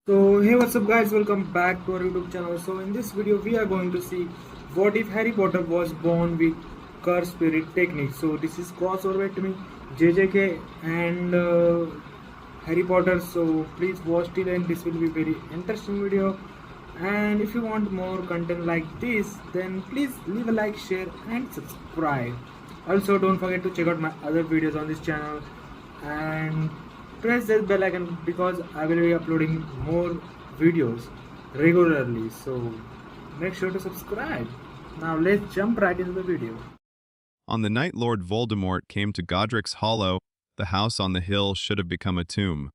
So hey, what's up guys, welcome back to our YouTube channel. So in this video we are going to see what if Harry Potter was born with curse spirit technique. So this is crossover between JJK and Harry Potter, so please watch till end. This will be very interesting video, and if you want more content like this, then please leave a like, share and subscribe. Also don't forget to check out my other videos on this channel and press that bell icon because I will be uploading more videos regularly, so make sure to subscribe. Now let's jump right into the video. On the night Lord Voldemort came to Godric's Hollow, the house on the hill should have become a tomb.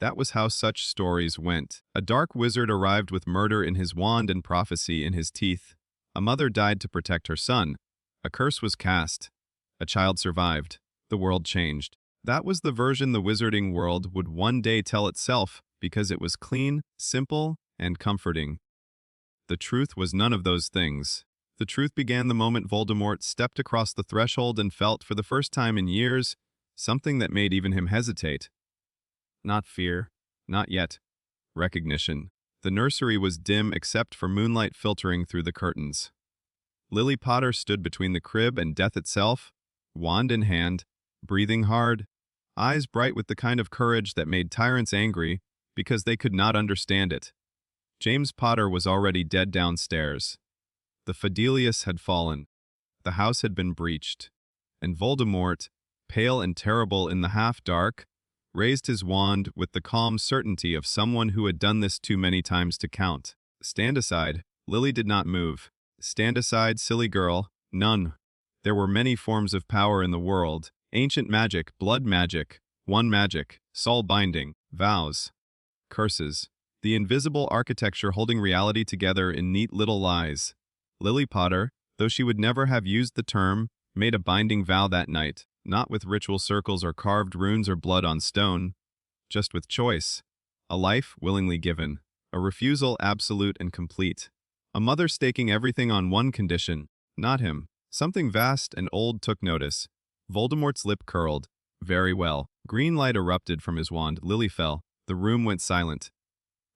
That was how such stories went. A dark wizard arrived with murder in his wand and prophecy in his teeth. A mother died to protect her son. A curse was cast. A child survived. The world changed. That was the version the wizarding world would one day tell itself because it was clean, simple, and comforting. The truth was none of those things. The truth began the moment Voldemort stepped across the threshold and felt, for the first time in years, something that made even him hesitate. Not fear. Not yet. Recognition. The nursery was dim except for moonlight filtering through the curtains. Lily Potter stood between the crib and death itself, wand in hand, breathing hard, eyes bright with the kind of courage that made tyrants angry because they could not understand it. James Potter was already dead downstairs. The Fidelius had fallen. The house had been breached. And Voldemort, pale and terrible in the half-dark, raised his wand with the calm certainty of someone who had done this too many times to count. Stand aside. Lily did not move. Stand aside, silly girl. None. There were many forms of power in the world. Ancient magic, blood magic, one magic, soul binding, vows, curses. The invisible architecture holding reality together in neat little lies. Lily Potter, though she would never have used the term, made a binding vow that night, not with ritual circles or carved runes or blood on stone, just with choice. A life willingly given. A refusal absolute and complete. A mother staking everything on one condition, not him. Something vast and old took notice. Voldemort's lip curled. Very well. Green light erupted from his wand. Lily fell. The room went silent.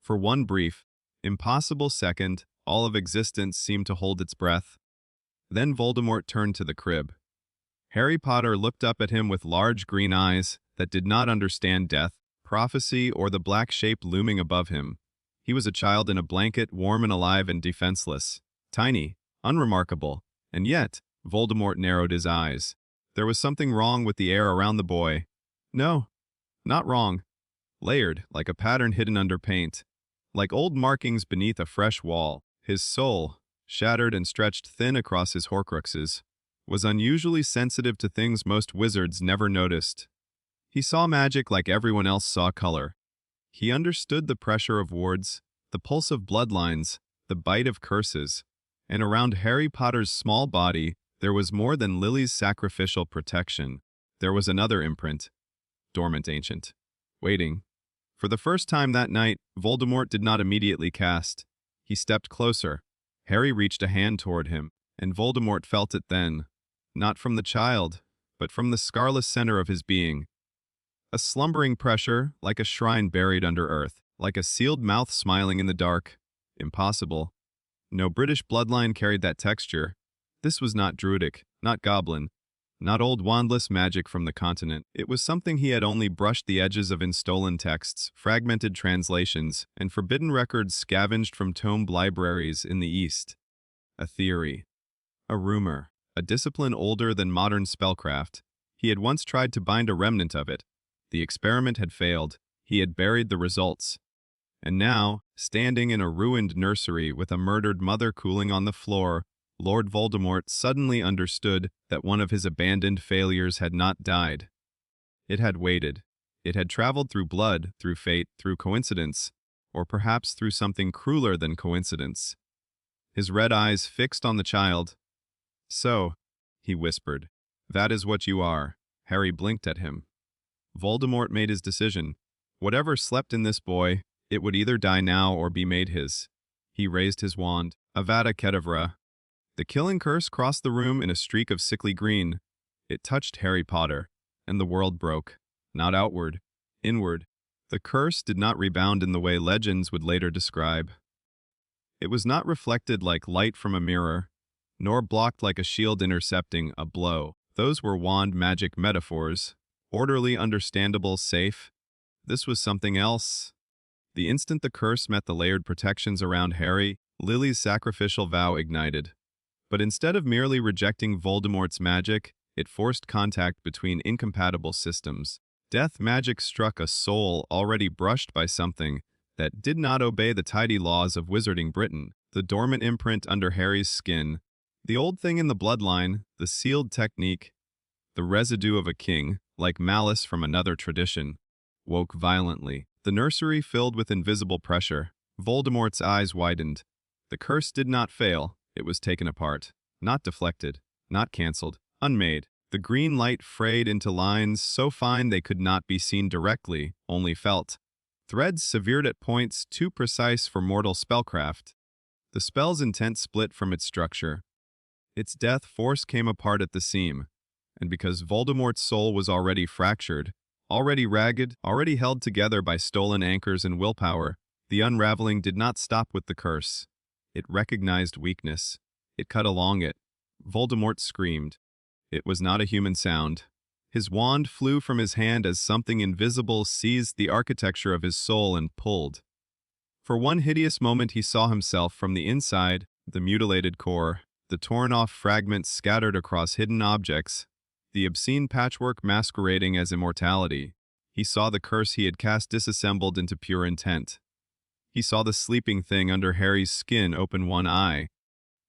For one brief, impossible second, all of existence seemed to hold its breath. Then Voldemort turned to the crib. Harry Potter looked up at him with large green eyes that did not understand death, prophecy, or the black shape looming above him. He was a child in a blanket, warm and alive and defenseless. Tiny, unremarkable, and yet, Voldemort narrowed his eyes. There was something wrong with the air around the boy. No, not wrong. Layered, like a pattern hidden under paint. Like old markings beneath a fresh wall, his soul, shattered and stretched thin across his horcruxes, was unusually sensitive to things most wizards never noticed. He saw magic like everyone else saw color. He understood the pressure of wards, the pulse of bloodlines, the bite of curses, and around Harry Potter's small body there was more than Lily's sacrificial protection. There was another imprint, dormant ancient, waiting. For the first time that night, Voldemort did not immediately cast. He stepped closer. Harry reached a hand toward him, and Voldemort felt it then, not from the child, but from the scarless center of his being. A slumbering pressure, like a shrine buried under earth, like a sealed mouth smiling in the dark. Impossible. No British bloodline carried that texture. This was not druidic, not goblin, not old wandless magic from the continent. It was something he had only brushed the edges of in stolen texts, fragmented translations, and forbidden records scavenged from tomed libraries in the East. A theory. A rumor. A discipline older than modern spellcraft. He had once tried to bind a remnant of it. The experiment had failed. He had buried the results. And now, standing in a ruined nursery with a murdered mother cooling on the floor, Lord Voldemort suddenly understood that one of his abandoned failures had not died. It had waited. It had traveled through blood, through fate, through coincidence, or perhaps through something crueler than coincidence. His red eyes fixed on the child. So, he whispered, that is what you are. Harry blinked at him. Voldemort made his decision. Whatever slept in this boy, it would either die now or be made his. He raised his wand. Avada Kedavra. The killing curse crossed the room in a streak of sickly green. It touched Harry Potter, and the world broke. Not outward, inward. The curse did not rebound in the way legends would later describe. It was not reflected like light from a mirror, nor blocked like a shield intercepting a blow. Those were wand magic metaphors. Orderly, understandable, safe. This was something else. The instant the curse met the layered protections around Harry, Lily's sacrificial vow ignited. But instead of merely rejecting Voldemort's magic, it forced contact between incompatible systems. Death magic struck a soul already brushed by something that did not obey the tidy laws of wizarding Britain, the dormant imprint under Harry's skin, the old thing in the bloodline, the sealed technique, the residue of a king, like malice from another tradition, woke violently. The nursery filled with invisible pressure. Voldemort's eyes widened. The curse did not fail. It was taken apart. Not deflected. Not cancelled. Unmade. The green light frayed into lines so fine they could not be seen directly, only felt. Threads severed at points too precise for mortal spellcraft. The spell's intent split from its structure. Its death force came apart at the seam, and because Voldemort's soul was already fractured, already ragged, already held together by stolen anchors and willpower, the unraveling did not stop with the curse. It recognized weakness. It cut along it. Voldemort screamed. It was not a human sound. His wand flew from his hand as something invisible seized the architecture of his soul and pulled. For one hideous moment he saw himself from the inside, the mutilated core, the torn-off fragments scattered across hidden objects, the obscene patchwork masquerading as immortality. He saw the curse he had cast disassembled into pure intent. He saw the sleeping thing under Harry's skin open one eye.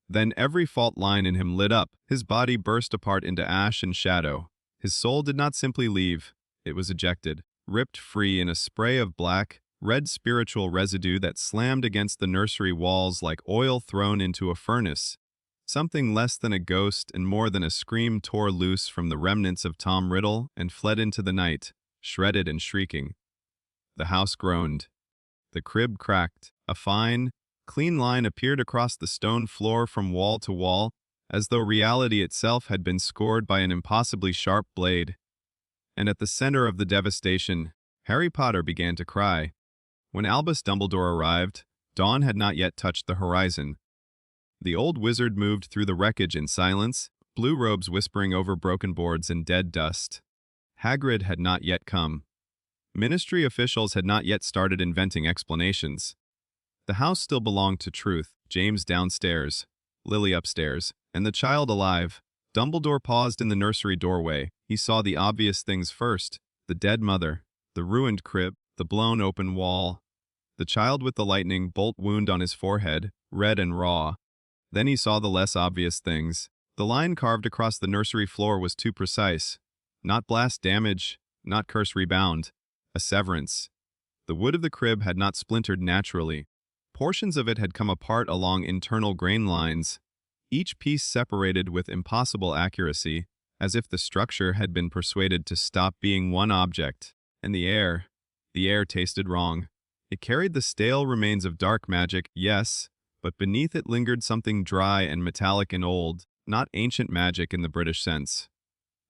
Then every fault line in him lit up. His body burst apart into ash and shadow. His soul did not simply leave. It was ejected, ripped free in a spray of black, red spiritual residue that slammed against the nursery walls like oil thrown into a furnace. Something less than a ghost and more than a scream tore loose from the remnants of Tom Riddle and fled into the night, shredded and shrieking. The house groaned. The crib cracked. A fine, clean line appeared across the stone floor from wall to wall, as though reality itself had been scored by an impossibly sharp blade. And at the center of the devastation, Harry Potter began to cry. When Albus Dumbledore arrived, dawn had not yet touched the horizon. The old wizard moved through the wreckage in silence, blue robes whispering over broken boards and dead dust. Hagrid had not yet come. Ministry officials had not yet started inventing explanations. The house still belonged to Truth, James downstairs, Lily upstairs, and the child alive. Dumbledore paused in the nursery doorway. He saw the obvious things first: the dead mother, the ruined crib, the blown open wall, the child with the lightning bolt wound on his forehead, red and raw. Then he saw the less obvious things. The line carved across the nursery floor was too precise. Not blast damage, not curse rebound. A severance. The wood of the crib had not splintered naturally. Portions of it had come apart along internal grain lines, each piece separated with impossible accuracy, as if the structure had been persuaded to stop being one object. And the air tasted wrong. It carried the stale remains of dark magic, yes, but beneath it lingered something dry and metallic and old, not ancient magic in the British sense.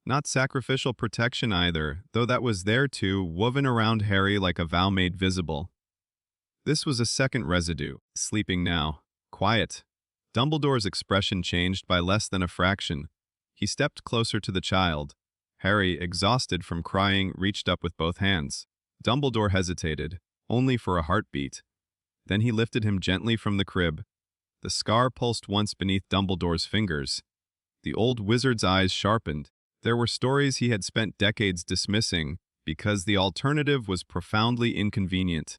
Not sacrificial protection either, though that was there too, woven around Harry like a vow made visible. This was a second residue, sleeping now, quiet. Dumbledore's expression changed by less than a fraction. He stepped closer to the child. Harry, exhausted from crying, reached up with both hands. Dumbledore hesitated, only for a heartbeat. Then he lifted him gently from the crib. The scar pulsed once beneath Dumbledore's fingers. The old wizard's eyes sharpened. There were stories he had spent decades dismissing because the alternative was profoundly inconvenient.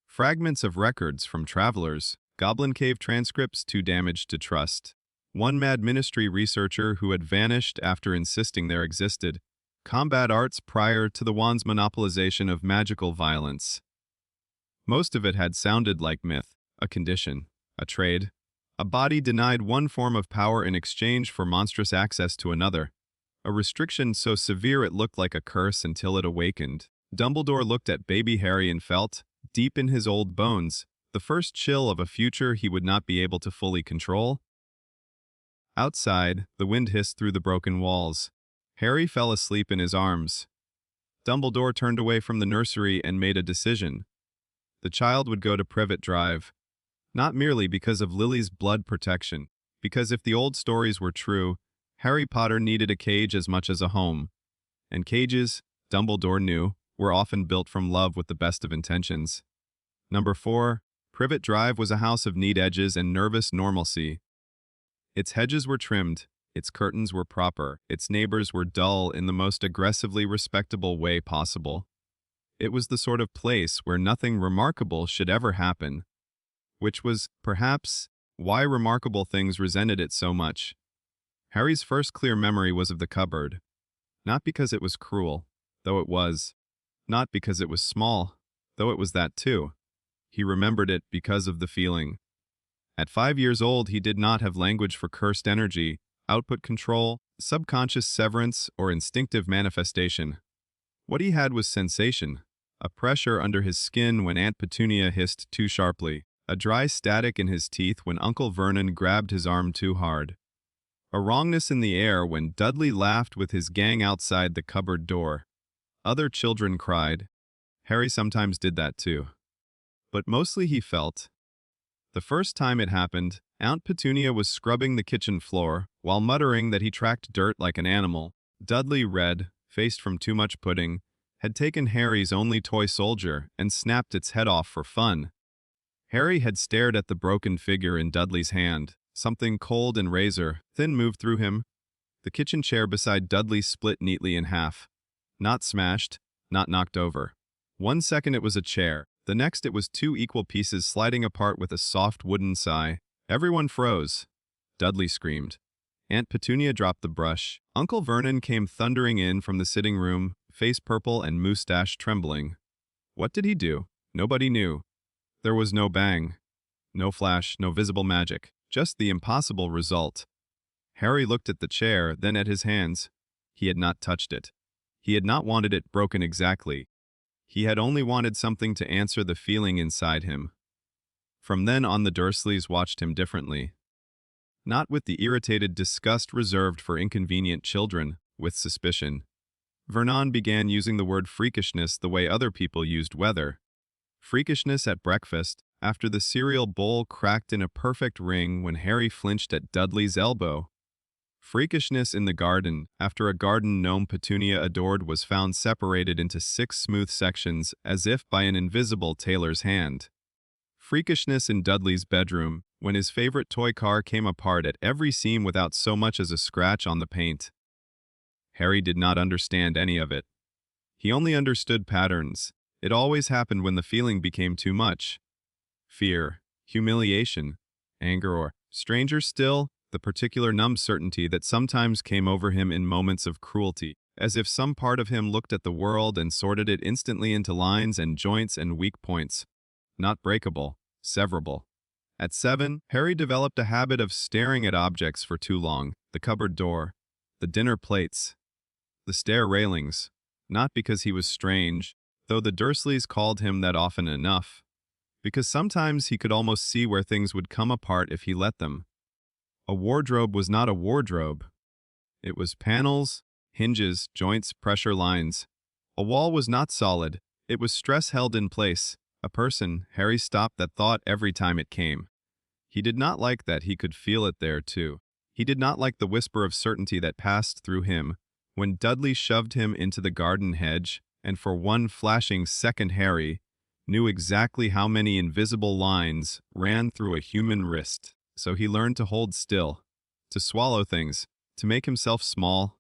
Fragments of records from travelers, Goblin Cave transcripts too damaged to trust. One mad ministry researcher who had vanished after insisting there existed. Combat arts prior to the wand's monopolization of magical violence. Most of it had sounded like myth, a condition, a trade. A body denied one form of power in exchange for monstrous access to another. A restriction so severe it looked like a curse until it awakened. Dumbledore looked at baby Harry and felt, deep in his old bones, the first chill of a future he would not be able to fully control. Outside, the wind hissed through the broken walls. Harry fell asleep in his arms. Dumbledore turned away from the nursery and made a decision. The child would go to Privet Drive, not merely because of Lily's blood protection, because if the old stories were true, Harry Potter needed a cage as much as a home. And cages, Dumbledore knew, were often built from love with the best of intentions. Number 4. Privet Drive was a house of neat edges and nervous normalcy. Its hedges were trimmed, its curtains were proper, its neighbors were dull in the most aggressively respectable way possible. It was the sort of place where nothing remarkable should ever happen, which was, perhaps, why remarkable things resented it so much. Harry's first clear memory was of the cupboard. Not because it was cruel, though it was. Not because it was small, though it was that too. He remembered it because of the feeling. At 5 years old, he did not have language for cursed energy, output control, subconscious severance, or instinctive manifestation. What he had was sensation, a pressure under his skin when Aunt Petunia hissed too sharply, a dry static in his teeth when Uncle Vernon grabbed his arm too hard, a wrongness in the air when Dudley laughed with his gang outside the cupboard door. Other children cried. Harry sometimes did that too. But mostly he felt. The first time it happened, Aunt Petunia was scrubbing the kitchen floor, while muttering that he tracked dirt like an animal. Dudley, red, faced from too much pudding, had taken Harry's only toy soldier and snapped its head off for fun. Harry had stared at the broken figure in Dudley's hand. Something cold and razor-thin moved through him. The kitchen chair beside Dudley split neatly in half. Not smashed, not knocked over. 1 second it was a chair, the next it was 2 equal pieces sliding apart with a soft wooden sigh. Everyone froze. Dudley screamed. Aunt Petunia dropped the brush. Uncle Vernon came thundering in from the sitting room, face purple and moustache trembling. What did he do? Nobody knew. There was no bang. No flash, no visible magic. Just the impossible result. Harry looked at the chair, then at his hands. He had not touched it. He had not wanted it broken exactly. He had only wanted something to answer the feeling inside him. From then on, the Dursleys watched him differently. Not with the irritated disgust reserved for inconvenient children, with suspicion. Vernon began using the word freakishness the way other people used weather. Freakishness at breakfast, after the cereal bowl cracked in a perfect ring when Harry flinched at Dudley's elbow. Freakishness in the garden, after a garden gnome Petunia adored was found separated into 6 smooth sections as if by an invisible tailor's hand. Freakishness in Dudley's bedroom, when his favorite toy car came apart at every seam without so much as a scratch on the paint. Harry did not understand any of it. He only understood patterns. It always happened when the feeling became too much. Fear, humiliation, anger, or, stranger still, the particular numb certainty that sometimes came over him in moments of cruelty, as if some part of him looked at the world and sorted it instantly into lines and joints and weak points. Not breakable, severable. At 7, Harry developed a habit of staring at objects for too long, the cupboard door, the dinner plates, the stair railings, not because he was strange, though the Dursleys called him that often enough, because sometimes he could almost see where things would come apart if he let them. A wardrobe was not a wardrobe. It was panels, hinges, joints, pressure lines. A wall was not solid. It was stress held in place. A person, Harry stopped that thought every time it came. He did not like that he could feel it there too. He did not like the whisper of certainty that passed through him when Dudley shoved him into the garden hedge, and for one flashing second Harry knew exactly how many invisible lines ran through a human wrist. So he learned to hold still, to swallow things, to make himself small.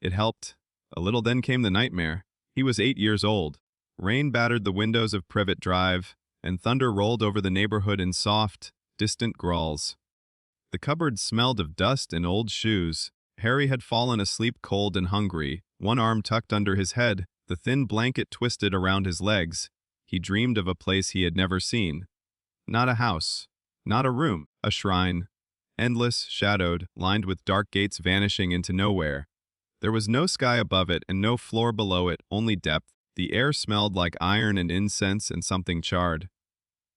It helped. A little then came the nightmare. He was 8 years old. Rain battered the windows of Privet Drive, and thunder rolled over the neighborhood in soft, distant growls. The cupboard smelled of dust and old shoes. Harry had fallen asleep cold and hungry, one arm tucked under his head, the thin blanket twisted around his legs. He dreamed of a place he had never seen. Not a house. Not a room, a shrine, endless, shadowed, lined with dark gates vanishing into nowhere. There was no sky above it and no floor below it, only depth. The air smelled like iron and incense and something charred.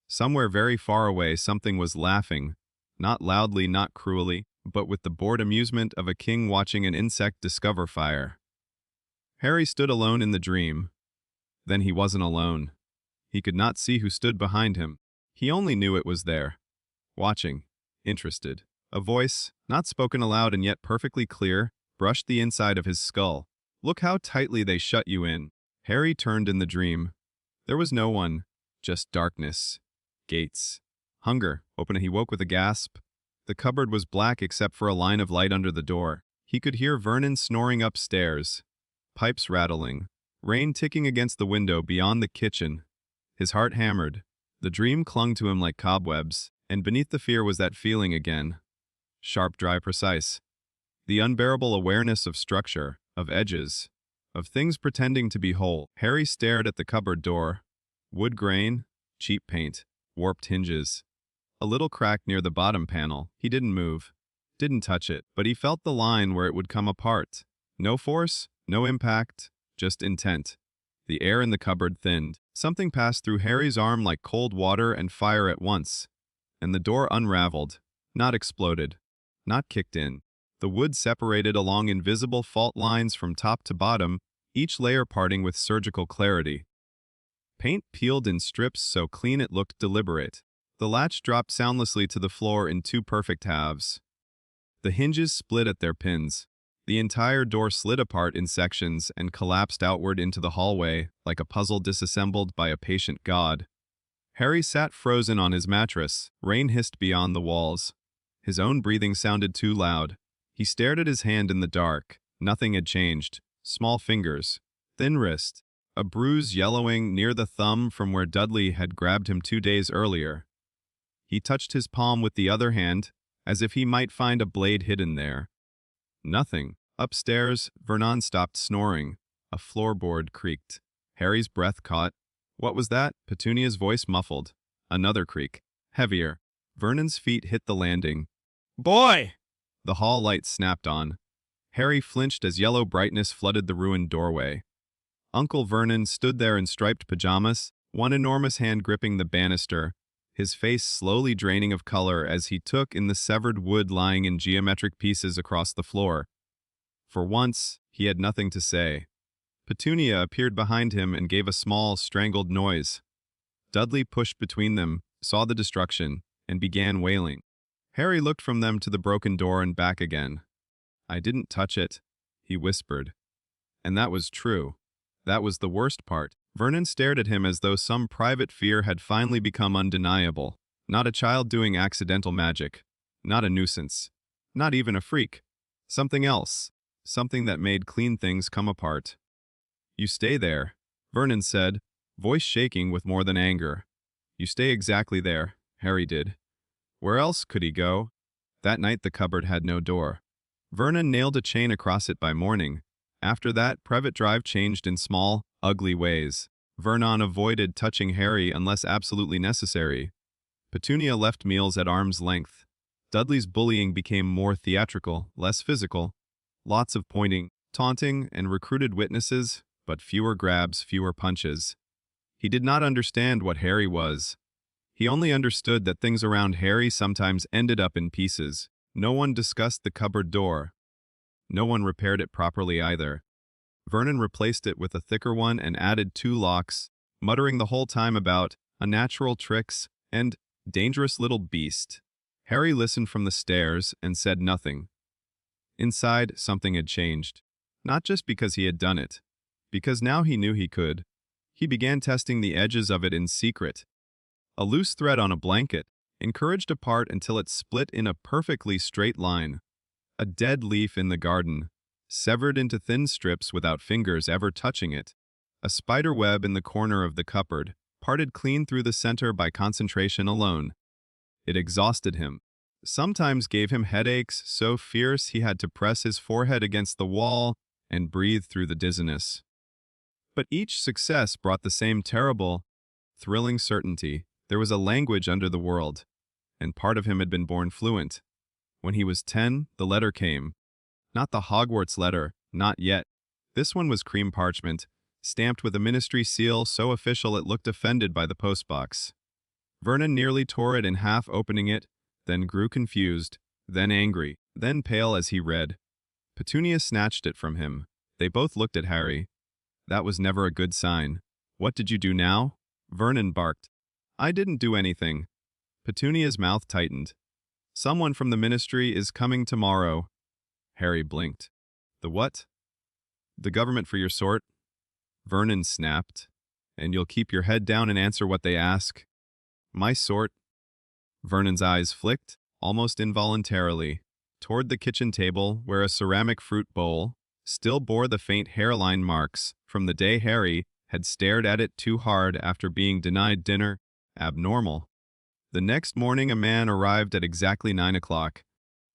Somewhere very far away something was laughing, not loudly, not cruelly, but with the bored amusement of a king watching an insect discover fire. Harry stood alone in the dream. Then he wasn't alone. He could not see who stood behind him. He only knew it was there. Watching. Interested. A voice, not spoken aloud and yet perfectly clear, brushed the inside of his skull. Look how tightly they shut you in. Harry turned in the dream. There was no one, just darkness. Gates. Hunger. He woke with a gasp. The cupboard was black except for a line of light under the door. He could hear Vernon snoring upstairs. Pipes rattling. Rain ticking against the window beyond the kitchen. His heart hammered. The dream clung to him like cobwebs, and beneath the fear was that feeling again. Sharp, dry, precise. The unbearable awareness of structure, of edges, of things pretending to be whole. Harry stared at the cupboard door. Wood grain, cheap paint, warped hinges. A little crack near the bottom panel. He didn't move, didn't touch it, but he felt the line where it would come apart. No force, no impact, just intent. The air in the cupboard thinned. Something passed through Harry's arm like cold water and fire at once, and the door unraveled, not exploded, not kicked in. The wood separated along invisible fault lines from top to bottom, each layer parting with surgical clarity. Paint peeled in strips so clean it looked deliberate. The latch dropped soundlessly to the floor in two perfect halves. The hinges split at their pins. The entire door slid apart in sections and collapsed outward into the hallway like a puzzle disassembled by a patient god. Harry sat frozen on his mattress. Rain hissed beyond the walls. His own breathing sounded too loud. He stared at his hand in the dark. Nothing had changed. Small fingers. Thin wrist. A bruise yellowing near the thumb from where Dudley had grabbed him 2 days earlier. He touched his palm with the other hand, as if he might find a blade hidden there. Nothing. Upstairs, Vernon stopped snoring. A floorboard creaked. Harry's breath caught. What was that? Petunia's voice muffled. Another creak. Heavier. Vernon's feet hit the landing. Boy! The hall light snapped on. Harry flinched as yellow brightness flooded the ruined doorway. Uncle Vernon stood there in striped pajamas, one enormous hand gripping the banister, his face slowly draining of color as he took in the severed wood lying in geometric pieces across the floor. For once, he had nothing to say. Petunia appeared behind him and gave a small, strangled noise. Dudley pushed between them, saw the destruction, and began wailing. Harry looked from them to the broken door and back again. I didn't touch it, he whispered. And that was true. That was the worst part. Vernon stared at him as though some private fear had finally become undeniable. Not a child doing accidental magic. Not a nuisance. Not even a freak. Something else. Something that made clean things come apart. You stay there, Vernon said, voice shaking with more than anger. You stay exactly there, Harry did. Where else could he go? That night the cupboard had no door. Vernon nailed a chain across it by morning. After that, Privet Drive changed in small, ugly ways. Vernon avoided touching Harry unless absolutely necessary. Petunia left meals at arm's length. Dudley's bullying became more theatrical, less physical. Lots of pointing, taunting, and recruited witnesses, but fewer grabs, fewer punches. He did not understand what Harry was. He only understood that things around Harry sometimes ended up in pieces. No one discussed the cupboard door. No one repaired it properly either. Vernon replaced it with a thicker one and added 2 locks, muttering the whole time about unnatural tricks and dangerous little beast. Harry listened from the stairs and said nothing. Inside, something had changed. Not just because he had done it, because now he knew he could. He began testing the edges of it in secret. A loose thread on a blanket, encouraged apart until it split in a perfectly straight line. A dead leaf in the garden, severed into thin strips without fingers ever touching it. A spider web in the corner of the cupboard, parted clean through the center by concentration alone. It exhausted him. Sometimes gave him headaches so fierce he had to press his forehead against the wall and breathe through the dizziness. But each success brought the same terrible, thrilling certainty. There was a language under the world, and part of him had been born fluent. When he was 10, the letter came. Not the Hogwarts letter, not yet. This one was cream parchment, stamped with a ministry seal so official it looked offended by the postbox. Vernon nearly tore it in half opening it, then grew confused, then angry, then pale as he read. Petunia snatched it from him. They both looked at Harry. That was never a good sign. What did you do now? Vernon barked. I didn't do anything. Petunia's mouth tightened. Someone from the ministry is coming tomorrow. Harry blinked. The what? The government for your sort? Vernon snapped. And you'll keep your head down and answer what they ask. My sort? Vernon's eyes flicked, almost involuntarily, toward the kitchen table where a ceramic fruit bowl still bore the faint hairline marks from the day Harry had stared at it too hard after being denied dinner. Abnormal. The next morning a man arrived at exactly 9 o'clock.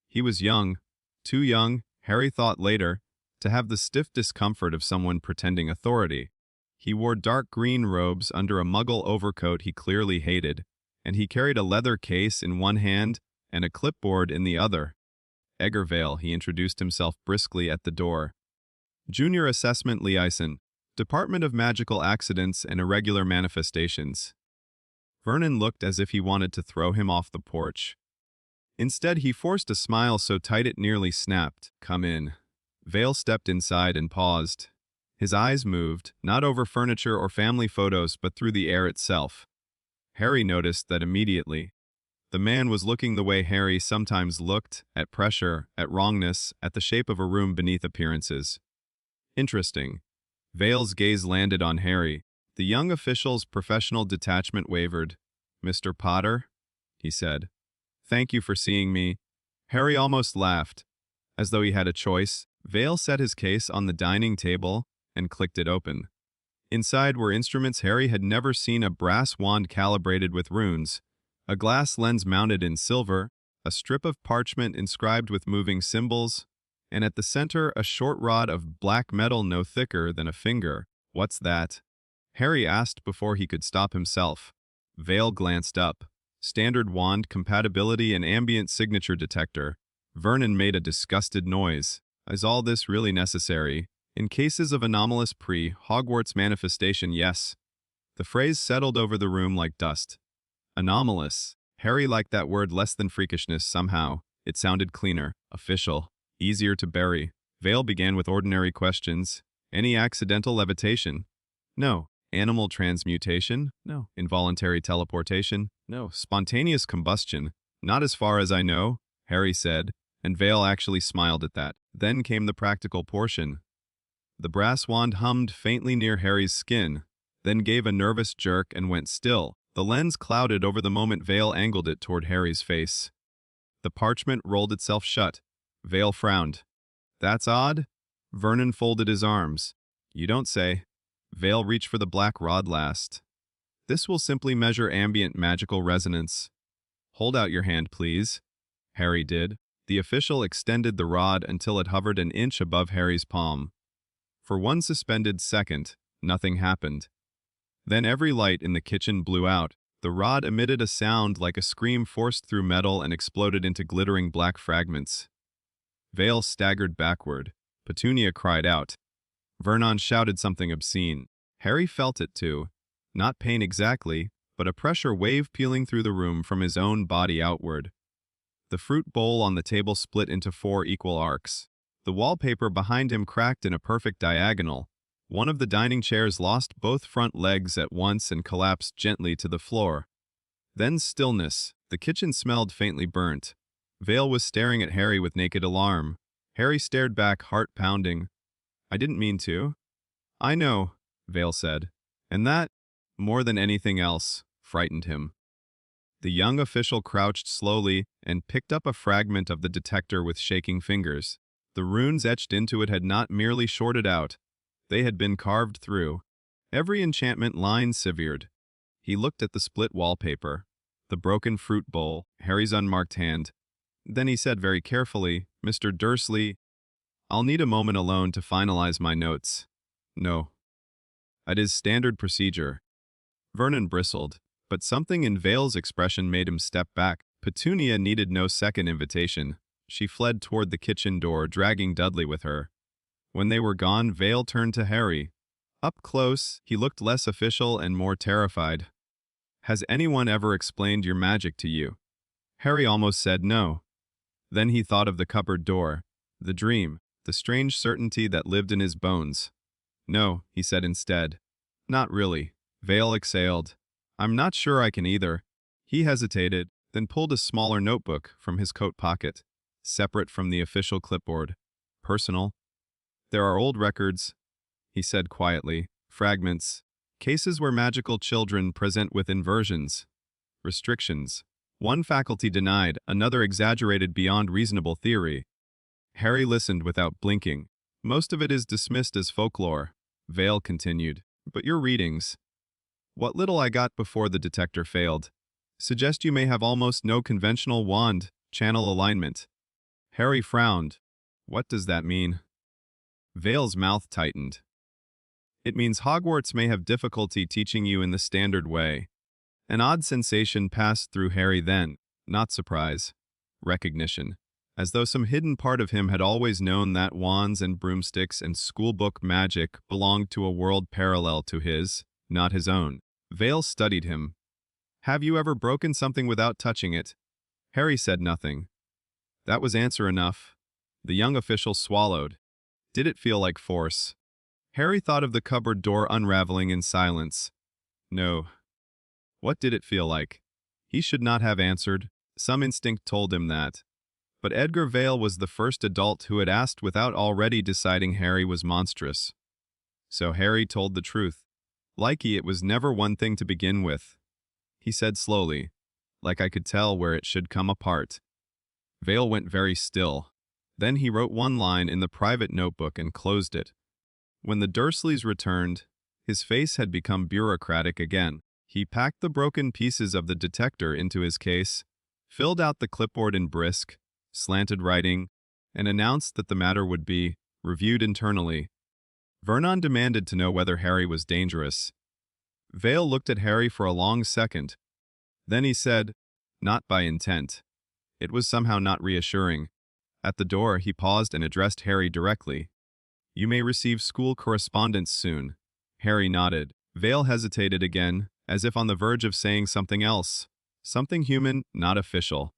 He was young, too young, Harry thought later, to have the stiff discomfort of someone pretending authority. He wore dark green robes under a muggle overcoat he clearly hated, and he carried a leather case in one hand and a clipboard in the other. Eggervale, he introduced himself briskly at the door. Junior Assessment Liaison, Department of Magical Accidents and Irregular Manifestations. Vernon looked as if he wanted to throw him off the porch. Instead, he forced a smile so tight it nearly snapped. Come in. Vale stepped inside and paused. His eyes moved, not over furniture or family photos, but through the air itself. Harry noticed that immediately. The man was looking the way Harry sometimes looked, at pressure, at wrongness, at the shape of a room beneath appearances. Interesting. Vale's gaze landed on Harry. The young official's professional detachment wavered. Mr. Potter? He said. Thank you for seeing me. Harry almost laughed. As though he had a choice, Vale set his case on the dining table and clicked it open. Inside were instruments Harry had never seen: a brass wand calibrated with runes, a glass lens mounted in silver, a strip of parchment inscribed with moving symbols, and at the center a short rod of black metal no thicker than a finger. What's that? Harry asked before he could stop himself. Vale glanced up. Standard wand compatibility and ambient signature detector. Vernon made a disgusted noise. Is all this really necessary? In cases of anomalous pre-Hogwarts manifestation, yes. The phrase settled over the room like dust. Anomalous. Harry liked that word less than freakishness somehow. It sounded cleaner, official, easier to bury. Vale began with ordinary questions. Any accidental levitation? No. Animal transmutation? No. Involuntary teleportation? No. Spontaneous combustion? Not as far as I know, Harry said, and Vale actually smiled at that. Then came the practical portion. The brass wand hummed faintly near Harry's skin, then gave a nervous jerk and went still. The lens clouded over the moment Vale angled it toward Harry's face. The parchment rolled itself shut. Vale frowned. That's odd. Vernon folded his arms. You don't say. Vale reached for the black rod last. This will simply measure ambient magical resonance. Hold out your hand, please. Harry did. The official extended the rod until it hovered an inch above Harry's palm. For one suspended second, nothing happened. Then every light in the kitchen blew out. The rod emitted a sound like a scream forced through metal and exploded into glittering black fragments. Vale staggered backward. Petunia cried out. Vernon shouted something obscene. Harry felt it too. Not pain exactly, but a pressure wave peeling through the room from his own body outward. The fruit bowl on the table split into 4 equal arcs. The wallpaper behind him cracked in a perfect diagonal. One of the dining chairs lost both front legs at once and collapsed gently to the floor. Then stillness. The kitchen smelled faintly burnt. Vale was staring at Harry with naked alarm. Harry stared back, heart pounding. I didn't mean to. I know, Vale said. And that, more than anything else, frightened him. The young official crouched slowly and picked up a fragment of the detector with shaking fingers. The runes etched into it had not merely shorted out. They had been carved through. Every enchantment line severed. He looked at the split wallpaper, the broken fruit bowl, Harry's unmarked hand. Then he said very carefully, Mr. Dursley, I'll need a moment alone to finalize my notes. No. It is standard procedure. Vernon bristled, but something in Vale's expression made him step back. Petunia needed no second invitation. She fled toward the kitchen door, dragging Dudley with her. When they were gone, Vale turned to Harry. Up close, he looked less official and more terrified. Has anyone ever explained your magic to you? Harry almost said no. Then he thought of the cupboard door, the dream, the strange certainty that lived in his bones. "No," he said instead. "Not really." Vale exhaled. "I'm not sure I can either." He hesitated, then pulled a smaller notebook from his coat pocket, separate from the official clipboard. "Personal. There are old records," he said quietly, "fragments, cases where magical children present with inversions, restrictions. One faculty denied, another exaggerated beyond reasonable theory." Harry listened without blinking. "Most of it is dismissed as folklore," Vale continued. "But your readings, what little I got before the detector failed, suggest you may have almost no conventional wand channel alignment." Harry frowned. "What does that mean?" Vale's mouth tightened. "It means Hogwarts may have difficulty teaching you in the standard way." An odd sensation passed through Harry then, not surprise, recognition, as though some hidden part of him had always known that wands and broomsticks and schoolbook magic belonged to a world parallel to his, not his own. Vale studied him. "Have you ever broken something without touching it?" Harry said nothing. That was answer enough. The young official swallowed. Did it feel like force? Harry thought of the cupboard door unraveling in silence. No. What did it feel like? He should not have answered. Some instinct told him that. But Edgar Vale was the first adult who had asked without already deciding Harry was monstrous. So Harry told the truth. "Likey, it was never one thing to begin with," he said slowly, like I could tell where it should come apart. Vale went very still. Then he wrote one line in the private notebook and closed it. When the Dursleys returned, his face had become bureaucratic again. He packed the broken pieces of the detector into his case, filled out the clipboard in brisk, slanted writing, and announced that the matter would be reviewed internally. Vernon demanded to know whether Harry was dangerous. Vale looked at Harry for a long second. Then he said, "Not by intent." It was somehow not reassuring. At the door, he paused and addressed Harry directly. "You may receive school correspondence soon." Harry nodded. Vale hesitated again, as if on the verge of saying something else. Something human, not official.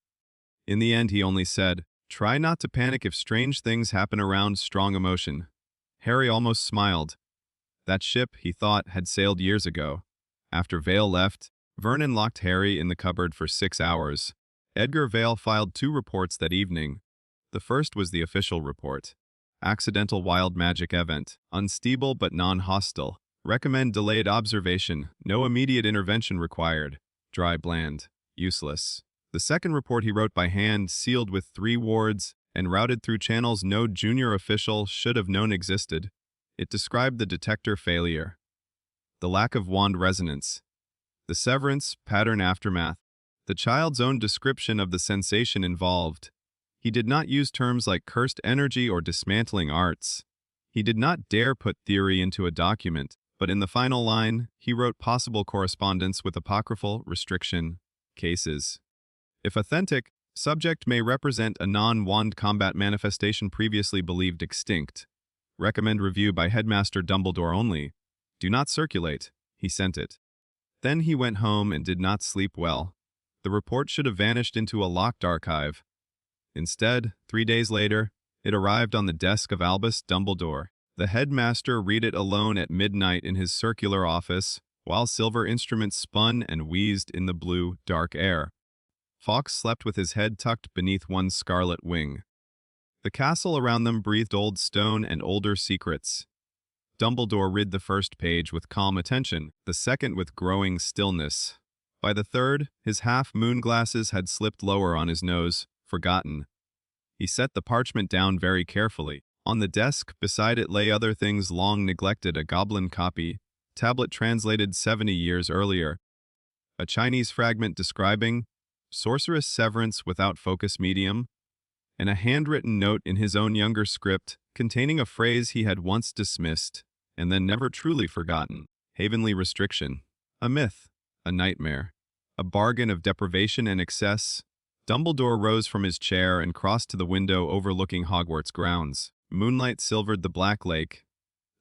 In the end, he only said, "Try not to panic if strange things happen around strong emotion." Harry almost smiled. That ship, he thought, had sailed years ago. After Vale left, Vernon locked Harry in the cupboard for 6 hours. Edgar Vale filed 2 reports that evening. The first was the official report. Accidental wild magic event, unstable but non-hostile. Recommend delayed observation, no immediate intervention required. Dry, bland, useless. The second report he wrote by hand, sealed with 3 wards, and routed through channels no junior official should have known existed. It described the detector failure, the lack of wand resonance, the severance pattern aftermath, the child's own description of the sensation involved. He did not use terms like cursed energy or dismantling arts. He did not dare put theory into a document, but in the final line, he wrote possible correspondence with apocryphal restriction cases. If authentic, subject may represent a non-wand combat manifestation previously believed extinct. Recommend review by Headmaster Dumbledore only. Do not circulate. He sent it. Then he went home and did not sleep well. The report should have vanished into a locked archive. Instead, 3 days later, it arrived on the desk of Albus Dumbledore. The headmaster read it alone at midnight in his circular office, while silver instruments spun and wheezed in the blue, dark air. Fawkes slept with his head tucked beneath one scarlet wing. The castle around them breathed old stone and older secrets. Dumbledore read the first page with calm attention, the second with growing stillness. By the third, his half-moon glasses had slipped lower on his nose, forgotten. He set the parchment down very carefully. On the desk beside it lay other things long neglected, a goblin copy, tablet translated 70 years earlier, a Chinese fragment describing sorceress severance without focus medium, and a handwritten note in his own younger script containing a phrase he had once dismissed and then never truly forgotten. Havenly restriction. A myth. A nightmare. A bargain of deprivation and excess. Dumbledore rose from his chair and crossed to the window overlooking Hogwarts grounds. Moonlight silvered the black lake.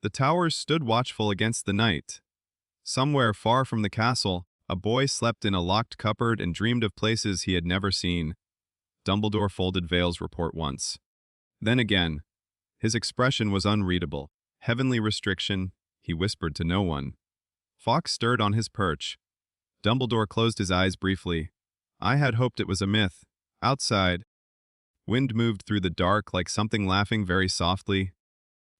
The towers stood watchful against the night. Somewhere far from the castle, a boy slept in a locked cupboard and dreamed of places he had never seen. Dumbledore folded Vale's report once. Then again. His expression was unreadable. Heavenly restriction, he whispered to no one. Fawkes stirred on his perch. Dumbledore closed his eyes briefly. I had hoped it was a myth. Outside, wind moved through the dark like something laughing very softly.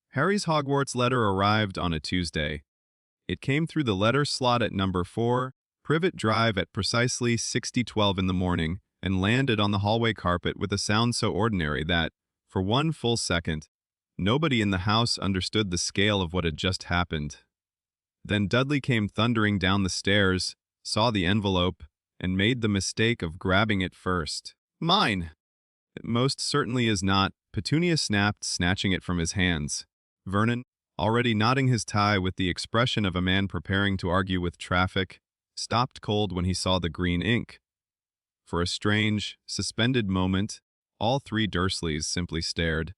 Harry's Hogwarts letter arrived on a Tuesday. It came through the letter slot at number 4, Privet Drive at precisely 60:12 in the morning, and landed on the hallway carpet with a sound so ordinary that, for one full second, nobody in the house understood the scale of what had just happened. Then Dudley came thundering down the stairs, saw the envelope, and made the mistake of grabbing it first. Mine! It most certainly is not, Petunia snapped, snatching it from his hands. Vernon, already knotting his tie with the expression of a man preparing to argue with traffic, stopped cold when he saw the green ink. For a strange, suspended moment, all three Dursleys simply stared.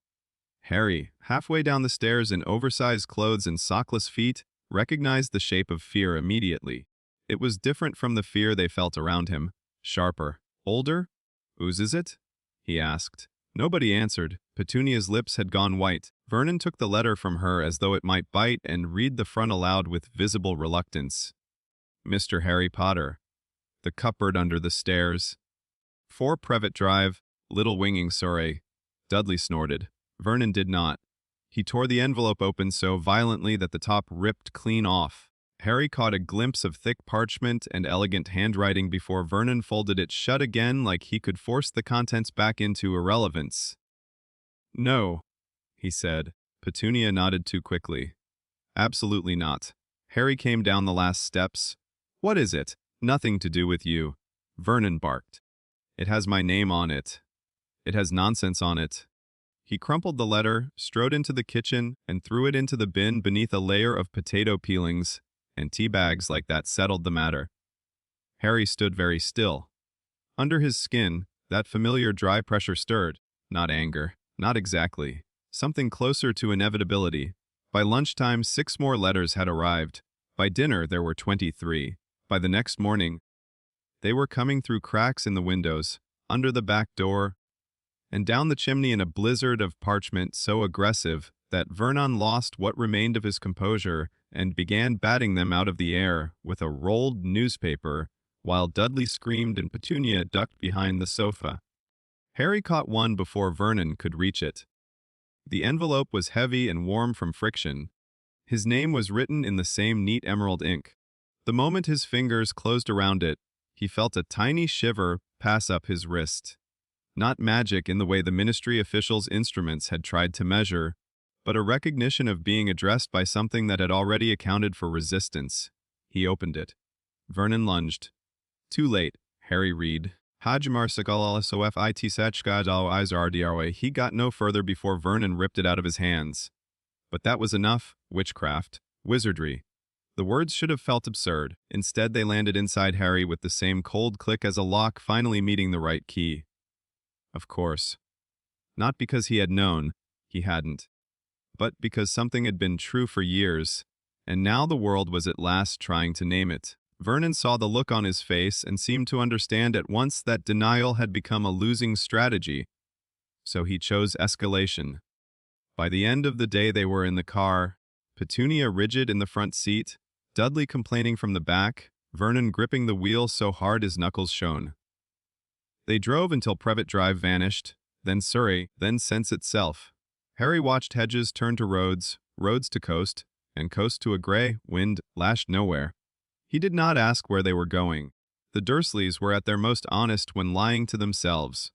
Harry, halfway down the stairs in oversized clothes and sockless feet, recognized the shape of fear immediately. It was different from the fear they felt around him, sharper. Older? Oozes it? He asked. Nobody answered. Petunia's lips had gone white. Vernon took the letter from her as though it might bite and read the front aloud with visible reluctance. Mr. Harry Potter. The cupboard under the stairs. 4 Privet Drive, Little Winging Surrey. Dudley snorted. Vernon did not. He tore the envelope open so violently that the top ripped clean off. Harry caught a glimpse of thick parchment and elegant handwriting before Vernon folded it shut again like he could force the contents back into irrelevance. No, he said. Petunia nodded too quickly. Absolutely not. Harry came down the last steps. What is it? Nothing to do with you. Vernon barked. It has my name on it. It has nonsense on it. He crumpled the letter, strode into the kitchen, and threw it into the bin beneath a layer of potato peelings, and tea bags like that settled the matter. Harry stood very still. Under his skin, that familiar dry pressure stirred. Not anger. Not exactly. Something closer to inevitability. By lunchtime, 6 more letters had arrived. By dinner, there were 23. By the next morning, they were coming through cracks in the windows, under the back door, and down the chimney in a blizzard of parchment so aggressive that Vernon lost what remained of his composure and began batting them out of the air with a rolled newspaper, while Dudley screamed and Petunia ducked behind the sofa. Harry caught one before Vernon could reach it. The envelope was heavy and warm from friction. His name was written in the same neat emerald ink. The moment his fingers closed around it, he felt a tiny shiver pass up his wrist. Not magic in the way the ministry officials' instruments had tried to measure, but a recognition of being addressed by something that had already accounted for resistance. He opened it. Vernon lunged. Too late, Harry read. Hajmar Sakalalasof Sechkadal Izardrwa. He got no further before Vernon ripped it out of his hands. But that was enough. Witchcraft. Wizardry. The words should have felt absurd. Instead, they landed inside Harry with the same cold click as a lock finally meeting the right key. Of course. Not because he had known. He hadn't. But because something had been true for years, and now the world was at last trying to name it. Vernon saw the look on his face and seemed to understand at once that denial had become a losing strategy. So he chose escalation. By the end of the day they were in the car, Petunia rigid in the front seat, Dudley complaining from the back, Vernon gripping the wheel so hard his knuckles shone. They drove until Privet Drive vanished, then Surrey, then Sense itself. Harry watched hedges turn to roads, roads to coast, and coast to a gray, wind, lashed nowhere. He did not ask where they were going. The Dursleys were at their most honest when lying to themselves.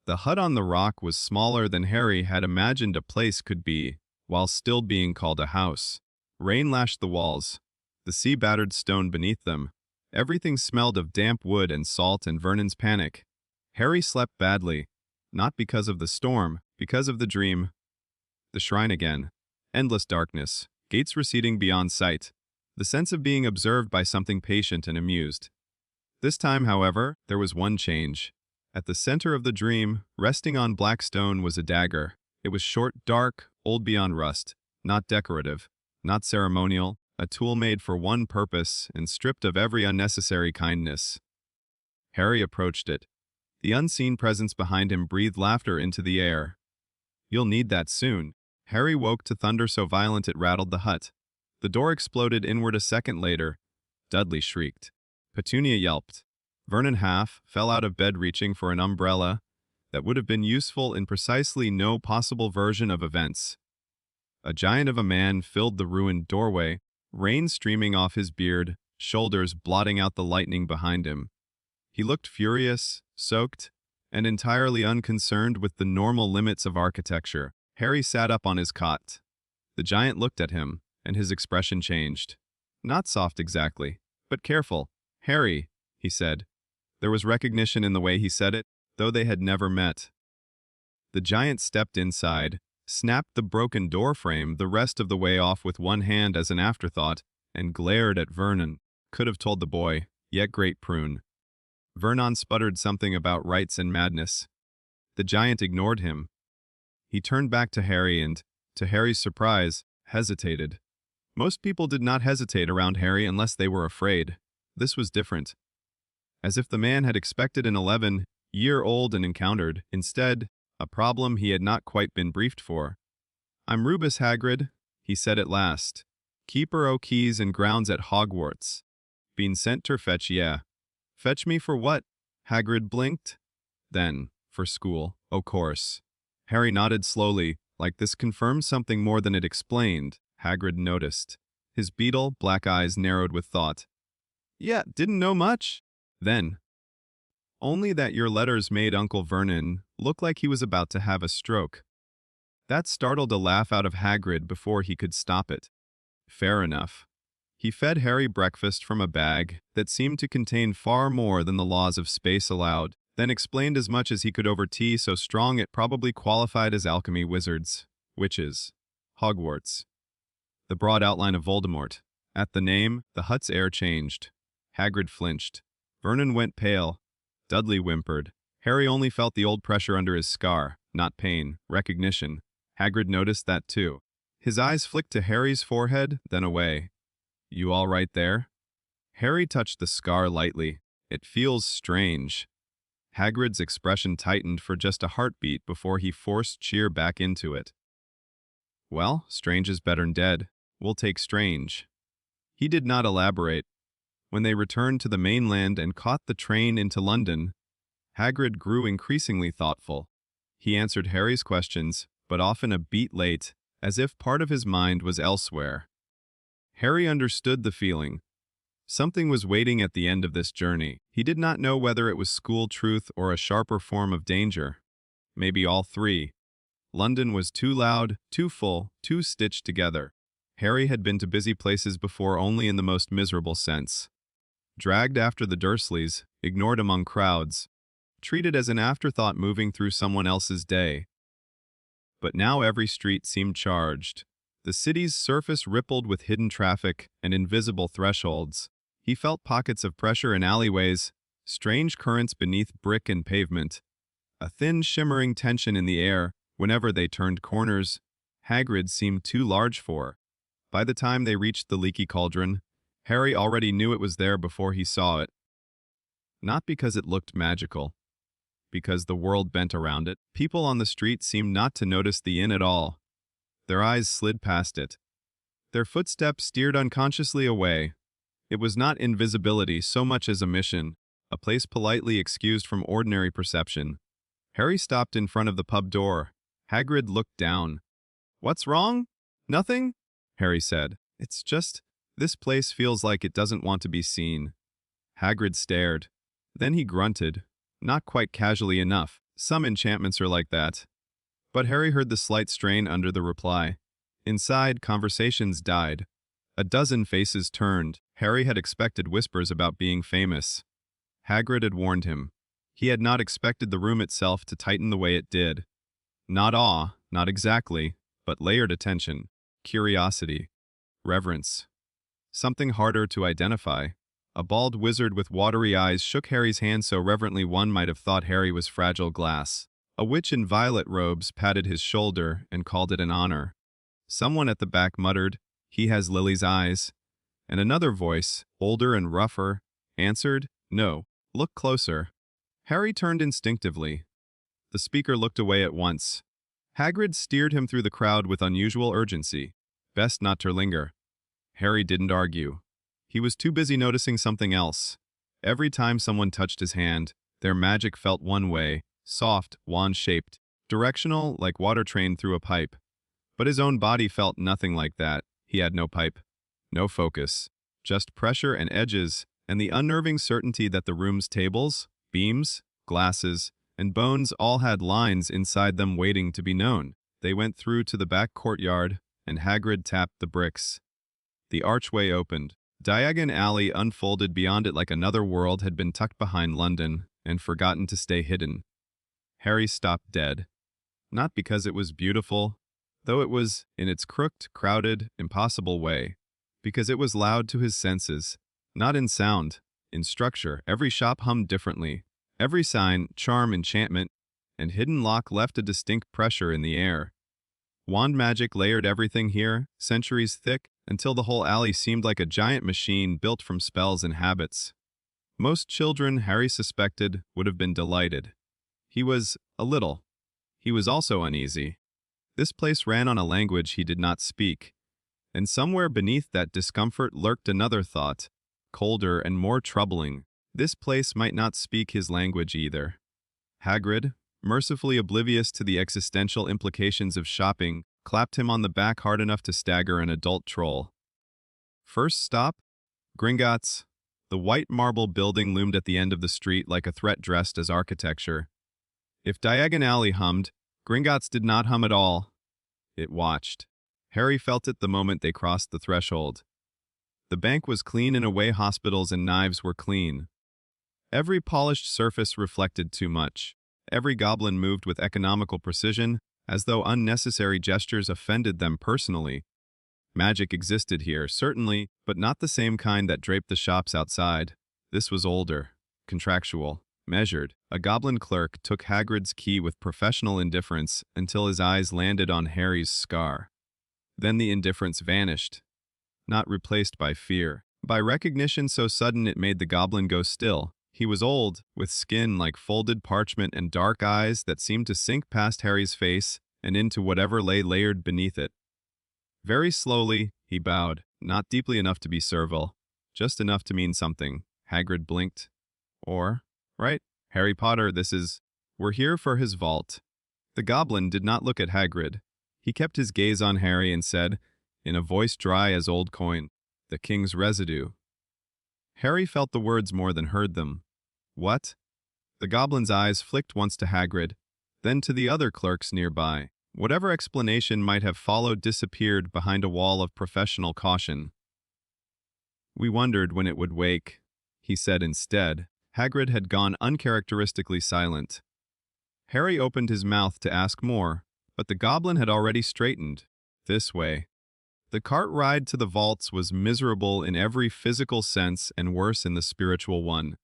The hut on the rock was smaller than Harry had imagined a place could be, while still being called a house. Rain lashed the walls. The sea battered stone beneath them. Everything smelled of damp wood and salt and Vernon's panic. Harry slept badly, not because of the storm, because of the dream. The shrine again. Endless darkness. Gates receding beyond sight. The sense of being observed by something patient and amused. This time, however, there was one change. At the center of the dream, resting on black stone, was a dagger. It was short, dark, old beyond rust, not decorative, not ceremonial, a tool made for one purpose and stripped of every unnecessary kindness. Harry approached it. The unseen presence behind him breathed laughter into the air. You'll need that soon. Harry woke to thunder so violent it rattled the hut. The door exploded inward a second later. Dudley shrieked. Petunia yelped. Vernon half fell out of bed reaching for an umbrella that would have been useful in precisely no possible version of events. A giant of a man filled the ruined doorway, rain streaming off his beard, shoulders blotting out the lightning behind him. He looked furious, soaked, and entirely unconcerned with the normal limits of architecture. Harry sat up on his cot. The giant looked at him, and his expression changed. Not soft exactly, but careful. Harry, he said. There was recognition in the way he said it, though they had never met. The giant stepped inside, snapped the broken door frame the rest of the way off with one hand as an afterthought, and glared at Vernon. Could have told the boy, yet great prune. Vernon sputtered something about rights and madness. The giant ignored him. He turned back to Harry and, to Harry's surprise, hesitated. Most people did not hesitate around Harry unless they were afraid. This was different. As if the man had expected an 11-year-old and encountered, instead, a problem he had not quite been briefed for. I'm Rubus Hagrid, he said at last. Keeper o' keys and grounds at Hogwarts. Been sent ter fetch ye. Fetch me for what? Hagrid blinked. Then, for school, o' course. Harry nodded slowly, like this confirmed something more than it explained, Hagrid noticed. His beetle, black eyes narrowed with thought. Yeah, didn't know much. Then. Only that your letters made Uncle Vernon look like he was about to have a stroke. That startled a laugh out of Hagrid before he could stop it. Fair enough. He fed Harry breakfast from a bag that seemed to contain far more than the laws of space allowed, then explained as much as he could over tea so strong it probably qualified as alchemy wizards, witches, Hogwarts. The broad outline of Voldemort. At the name, the hut's air changed. Hagrid flinched. Vernon went pale. Dudley whimpered. Harry only felt the old pressure under his scar, not pain, recognition. Hagrid noticed that too. His eyes flicked to Harry's forehead, then away. You all right there? Harry touched the scar lightly. It feels strange. Hagrid's expression tightened for just a heartbeat before he forced cheer back into it. Well, strange is better'n dead. We'll take strange. He did not elaborate. When they returned to the mainland and caught the train into London, Hagrid grew increasingly thoughtful. He answered Harry's questions, but often a beat late, as if part of his mind was elsewhere. Harry understood the feeling. Something was waiting at the end of this journey. He did not know whether it was school truth or a sharper form of danger. Maybe all three. London was too loud, too full, too stitched together. Harry had been to busy places before only in the most miserable sense. Dragged after the Dursleys, ignored among crowds, treated as an afterthought moving through someone else's day. But now every street seemed charged. The city's surface rippled with hidden traffic and invisible thresholds. He felt pockets of pressure in alleyways, strange currents beneath brick and pavement, a thin shimmering tension in the air whenever they turned corners. Hagrid seemed too large for. By the time they reached the leaky cauldron, Harry already knew it was there before he saw it. Not because it looked magical, because the world bent around it. People on the street seemed not to notice the inn at all. Their eyes slid past it. Their footsteps steered unconsciously away. It was not invisibility so much as a mission, a place politely excused from ordinary perception. Harry stopped in front of the pub door. Hagrid looked down. What's wrong? Nothing? Harry said. It's just, this place feels like it doesn't want to be seen. Hagrid stared. Then he grunted, not quite casually enough. Some enchantments are like that. But Harry heard the slight strain under the reply. Inside, conversations died. A dozen faces turned. Harry had expected whispers about being famous. Hagrid had warned him. He had not expected the room itself to tighten the way it did. Not awe, not exactly, but layered attention, curiosity, reverence. Something harder to identify. A bald wizard with watery eyes shook Harry's hand so reverently one might have thought Harry was fragile glass. A witch in violet robes patted his shoulder and called it an honor. Someone at the back muttered, "He has Lily's eyes." And another voice, older and rougher, answered, "No, look closer." Harry turned instinctively. The speaker looked away at once. Hagrid steered him through the crowd with unusual urgency. Best not to linger. Harry didn't argue. He was too busy noticing something else. Every time someone touched his hand, their magic felt one way, soft, wand-shaped, directional like water trained through a pipe. But his own body felt nothing like that. He had no pipe, no focus, just pressure and edges, and the unnerving certainty that the room's tables, beams, glasses, and bones all had lines inside them waiting to be known. They went through to the back courtyard, and Hagrid tapped the bricks. The archway opened. Diagon Alley unfolded beyond it like another world had been tucked behind London and forgotten to stay hidden. Harry stopped dead. Not because it was beautiful, though it was in its crooked, crowded, impossible way, because it was loud to his senses, not in sound, in structure. Every shop hummed differently. Every sign, charm, enchantment, and hidden lock left a distinct pressure in the air. Wand magic layered everything here, centuries thick, until the whole alley seemed like a giant machine built from spells and habits. Most children, Harry suspected, would have been delighted. He was He was also uneasy. This place ran on a language he did not speak, and somewhere beneath that discomfort lurked another thought, colder and more troubling. This place might not speak his language either. Hagrid, mercifully oblivious to the existential implications of shopping, clapped him on the back hard enough to stagger an adult troll. First stop? Gringotts. The white marble building loomed at the end of the street like a threat dressed as architecture. If Diagon Alley hummed, Gringotts did not hum at all. It watched. Harry felt it the moment they crossed the threshold. The bank was clean in a way hospitals and knives were clean. Every polished surface reflected too much. Every goblin moved with economical precision, as though unnecessary gestures offended them personally. Magic existed here, certainly, but not the same kind that draped the shops outside. This was older, contractual, measured. A goblin clerk took Hagrid's key with professional indifference until his eyes landed on Harry's scar. Then the indifference vanished, not replaced by fear, by recognition so sudden it made the goblin go still. He was old, with skin like folded parchment and dark eyes that seemed to sink past Harry's face and into whatever lay layered beneath it. Very slowly, he bowed, not deeply enough to be servile, just enough to mean something. Hagrid blinked. Right? Harry Potter, we're here for his vault. The goblin did not look at Hagrid. He kept his gaze on Harry and said, in a voice dry as old coin, the king's residue. Harry felt the words more than heard them. What? The goblin's eyes flicked once to Hagrid, then to the other clerks nearby. Whatever explanation might have followed disappeared behind a wall of professional caution. We wondered when it would wake, he said instead. Hagrid had gone uncharacteristically silent. Harry opened his mouth to ask more, but the goblin had already straightened. This way. The cart ride to the vaults was miserable in every physical sense and worse in the spiritual one.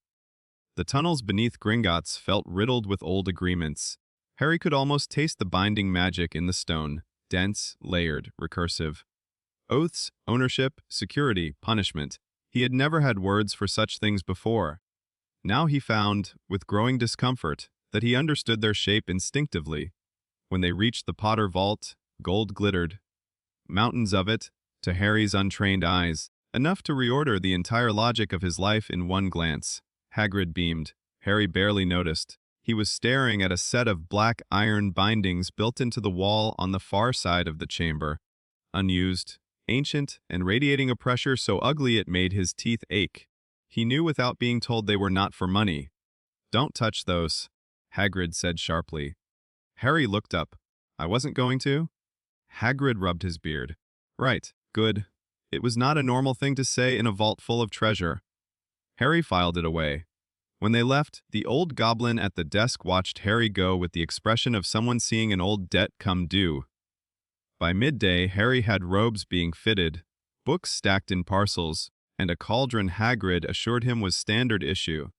The tunnels beneath Gringotts felt riddled with old agreements. Harry could almost taste the binding magic in the stone, dense, layered, recursive. Oaths, ownership, security, punishment. He had never had words for such things before. Now he found, with growing discomfort, that he understood their shape instinctively. When they reached the Potter vault, gold glittered. Mountains of it, to Harry's untrained eyes, enough to reorder the entire logic of his life in one glance. Hagrid beamed. Harry barely noticed. He was staring at a set of black iron bindings built into the wall on the far side of the chamber. Unused, ancient, and radiating a pressure so ugly it made his teeth ache. He knew without being told they were not for money. Don't touch those, Hagrid said sharply. Harry looked up. I wasn't going to? Hagrid rubbed his beard. Right, good. It was not a normal thing to say in a vault full of treasure. Harry filed it away. When they left, the old goblin at the desk watched Harry go with the expression of someone seeing an old debt come due. By midday, Harry had robes being fitted, books stacked in parcels, and a cauldron Hagrid assured him was standard issue.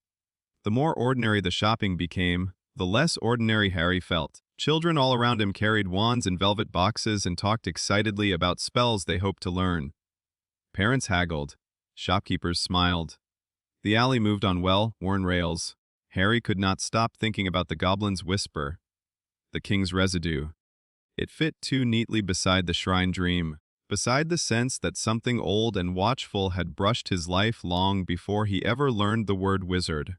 The more ordinary the shopping became, the less ordinary Harry felt. Children all around him carried wands and velvet boxes and talked excitedly about spells they hoped to learn. Parents haggled. Shopkeepers smiled. The alley moved on well-worn rails. Harry could not stop thinking about the goblin's whisper. The king's residue. It fit too neatly beside the shrine dream, beside the sense that something old and watchful had brushed his life long before he ever learned the word wizard.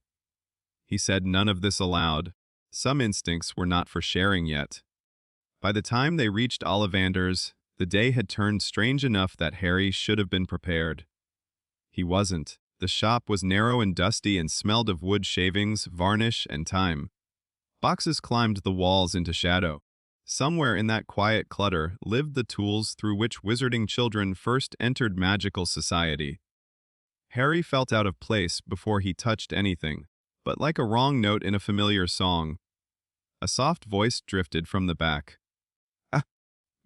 He said none of this aloud. Some instincts were not for sharing yet. By the time they reached Ollivander's, the day had turned strange enough that Harry should have been prepared. He wasn't. The shop was narrow and dusty and smelled of wood shavings, varnish, and time. Boxes climbed the walls into shadow. Somewhere in that quiet clutter lived the tools through which wizarding children first entered magical society. Harry felt out of place before he touched anything, but like a wrong note in a familiar song. A soft voice drifted from the back. "Ah,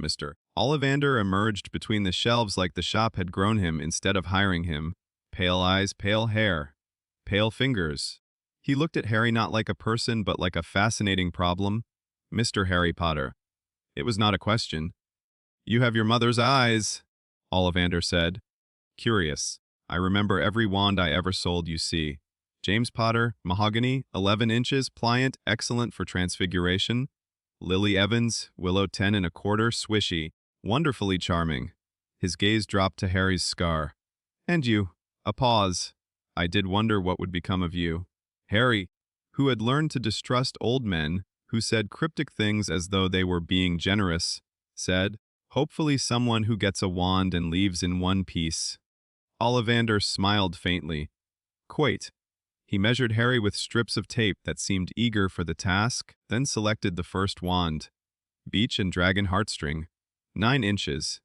Mr. Ollivander emerged between the shelves like the shop had grown him instead of hiring him. Pale eyes, pale hair, pale fingers. He looked at Harry not like a person but like a fascinating problem. Mr. Harry Potter. It was not a question. You have your mother's eyes, Ollivander said. Curious. I remember every wand I ever sold, you see. James Potter, mahogany, 11 inches, pliant, excellent for transfiguration. Lily Evans, willow 10 1/4, swishy, wonderfully charming. His gaze dropped to Harry's scar. And you. A pause. I did wonder what would become of you. Harry, who had learned to distrust old men, who said cryptic things as though they were being generous, said, hopefully someone who gets a wand and leaves in one piece. Ollivander smiled faintly. Quite. He measured Harry with strips of tape that seemed eager for the task, then selected the first wand. Beech and dragon heartstring. 9 inches.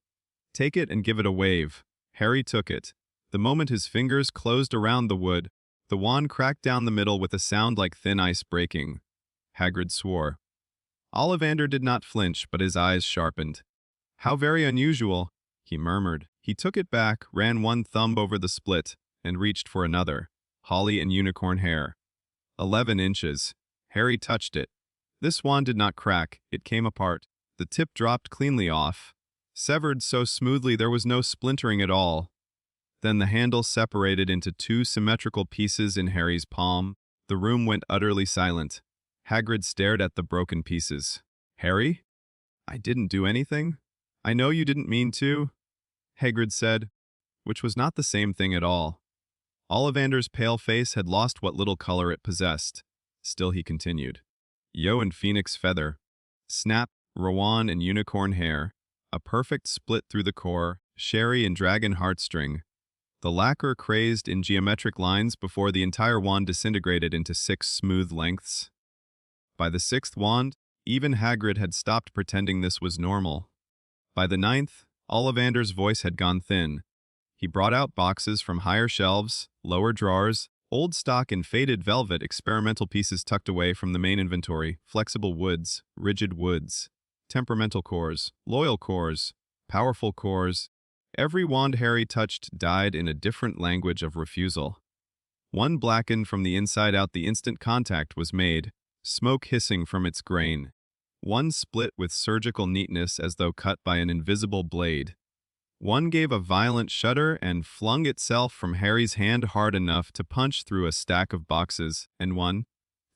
Take it and give it a wave. Harry took it. The moment his fingers closed around the wood, the wand cracked down the middle with a sound like thin ice breaking. Hagrid swore. Ollivander did not flinch, but his eyes sharpened. How very unusual, he murmured. He took it back, ran one thumb over the split, and reached for another. Holly and unicorn hair. 11 inches. Harry touched it. This wand did not crack, it came apart. The tip dropped cleanly off. Severed so smoothly there was no splintering at all. Then the handle separated into 2 symmetrical pieces in Harry's palm. The room went utterly silent. Hagrid stared at the broken pieces. Harry? I didn't do anything? I know you didn't mean to, Hagrid said, which was not the same thing at all. Ollivander's pale face had lost what little color it possessed. Still he continued. Yo and phoenix feather. Snap, Rowan and unicorn hair. A perfect split through the core, sherry and dragon heartstring. The lacquer crazed in geometric lines before the entire wand disintegrated into 6 smooth lengths. By the 6th wand, even Hagrid had stopped pretending this was normal. By the 9th, Ollivander's voice had gone thin. He brought out boxes from higher shelves, lower drawers, old stock and faded velvet experimental pieces tucked away from the main inventory, flexible woods, rigid woods, temperamental cores, loyal cores, powerful cores. Every wand Harry touched died in a different language of refusal. One blackened from the inside out the instant contact was made, smoke hissing from its grain. One split with surgical neatness as though cut by an invisible blade. One gave a violent shudder and flung itself from Harry's hand hard enough to punch through a stack of boxes, and one,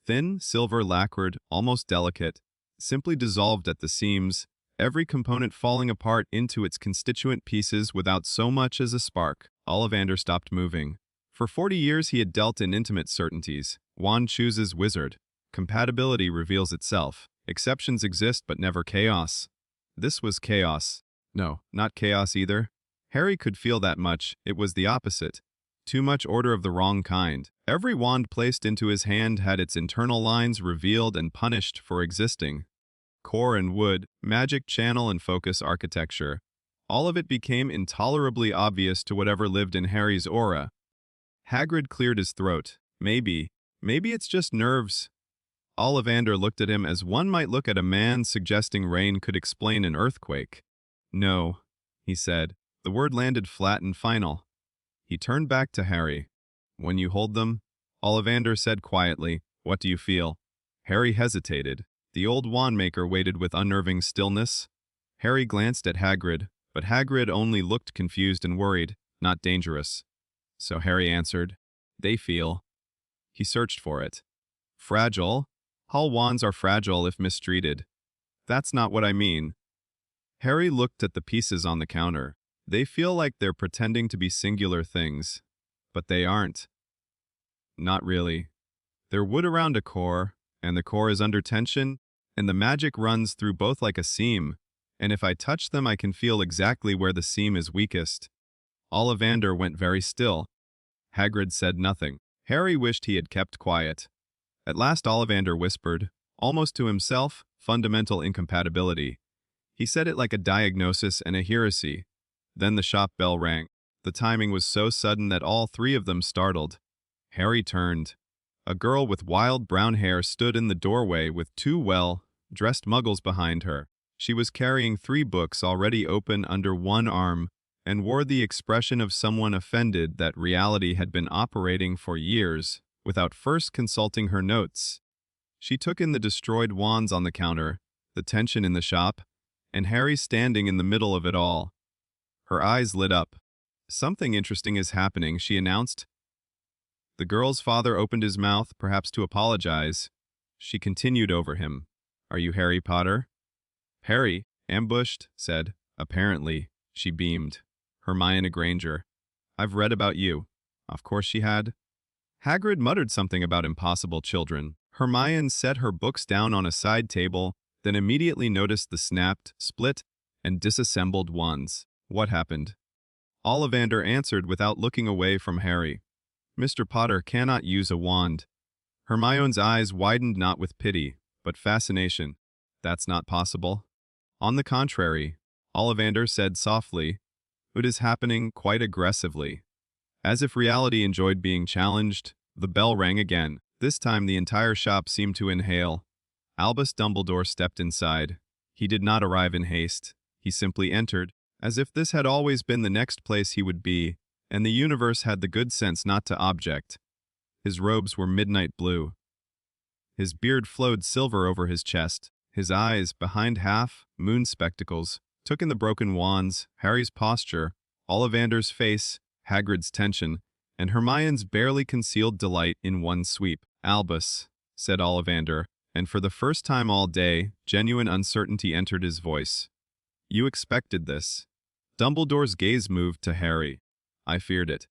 thin, silver lacquered, almost delicate, simply dissolved at the seams, every component falling apart into its constituent pieces without so much as a spark. Ollivander stopped moving. For 40 years he had dealt in intimate certainties. Wand chooses wizard. Compatibility reveals itself. Exceptions exist but never chaos. This was chaos. No, not chaos either. Harry could feel that much. It was the opposite. Too much order of the wrong kind. Every wand placed into his hand had its internal lines revealed and punished for existing. Core and wood, magic channel and focus architecture. All of it became intolerably obvious to whatever lived in Harry's aura. Hagrid cleared his throat. Maybe it's just nerves. Ollivander looked at him as one might look at a man suggesting rain could explain an earthquake. No, he said. The word landed flat and final. He turned back to Harry. When you hold them, Ollivander said quietly, what do you feel? Harry hesitated. The old wandmaker waited with unnerving stillness. Harry glanced at Hagrid, but Hagrid only looked confused and worried, not dangerous. So Harry answered, they feel. He searched for it. Fragile? All wands are fragile if mistreated. That's not what I mean. Harry looked at the pieces on the counter. They feel like they're pretending to be singular things, but they aren't. Not really. They're wood around a core, and the core is under tension, and the magic runs through both like a seam, and if I touch them I can feel exactly where the seam is weakest. Ollivander went very still. Hagrid said nothing. Harry wished he had kept quiet. At last Ollivander whispered, almost to himself, fundamental incompatibility. He said it like a diagnosis and a heresy. Then the shop bell rang. The timing was so sudden that all three of them startled. Harry turned. A girl with wild brown hair stood in the doorway with two well-dressed muggles behind her. She was carrying 3 books already open under one arm and wore the expression of someone offended that reality had been operating for years without first consulting her notes. She took in the destroyed wands on the counter, the tension in the shop, and Harry standing in the middle of it all. Her eyes lit up. "Something interesting is happening," she announced. The girl's father opened his mouth, perhaps to apologize. She continued over him. "Are you Harry Potter?" Harry, ambushed, said, "Apparently." She beamed. Hermione Granger. "I've read about you." Of course she had. Hagrid muttered something about impossible children. Hermione set her books down on a side table, then immediately noticed the snapped, split, and disassembled wands. What happened? Ollivander answered without looking away from Harry. "Mr. Potter cannot use a wand." Hermione's eyes widened not with pity, but fascination. "That's not possible." "On the contrary," Ollivander said softly, "it is happening quite aggressively." As if reality enjoyed being challenged, the bell rang again. This time the entire shop seemed to inhale. Albus Dumbledore stepped inside. He did not arrive in haste. He simply entered, as if this had always been the next place he would be, and the universe had the good sense not to object. His robes were midnight blue. His beard flowed silver over his chest. His eyes, behind half-moon spectacles, took in the broken wands, Harry's posture, Ollivander's face, Hagrid's tension, and Hermione's barely concealed delight in one sweep. "Albus," said Ollivander, and for the first time all day, genuine uncertainty entered his voice. "You expected this." Dumbledore's gaze moved to Harry. "I feared it."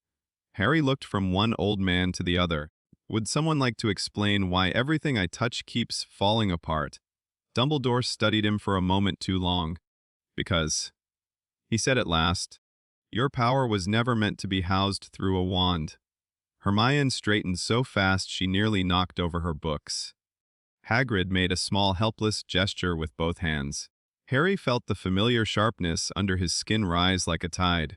Harry looked from one old man to the other. Would someone like to explain why everything I touch keeps falling apart? Dumbledore studied him for a moment too long. "Because," he said at last, "your power was never meant to be housed through a wand." Hermione straightened so fast she nearly knocked over her books. Hagrid made a small helpless gesture with both hands. Harry felt the familiar sharpness under his skin rise like a tide.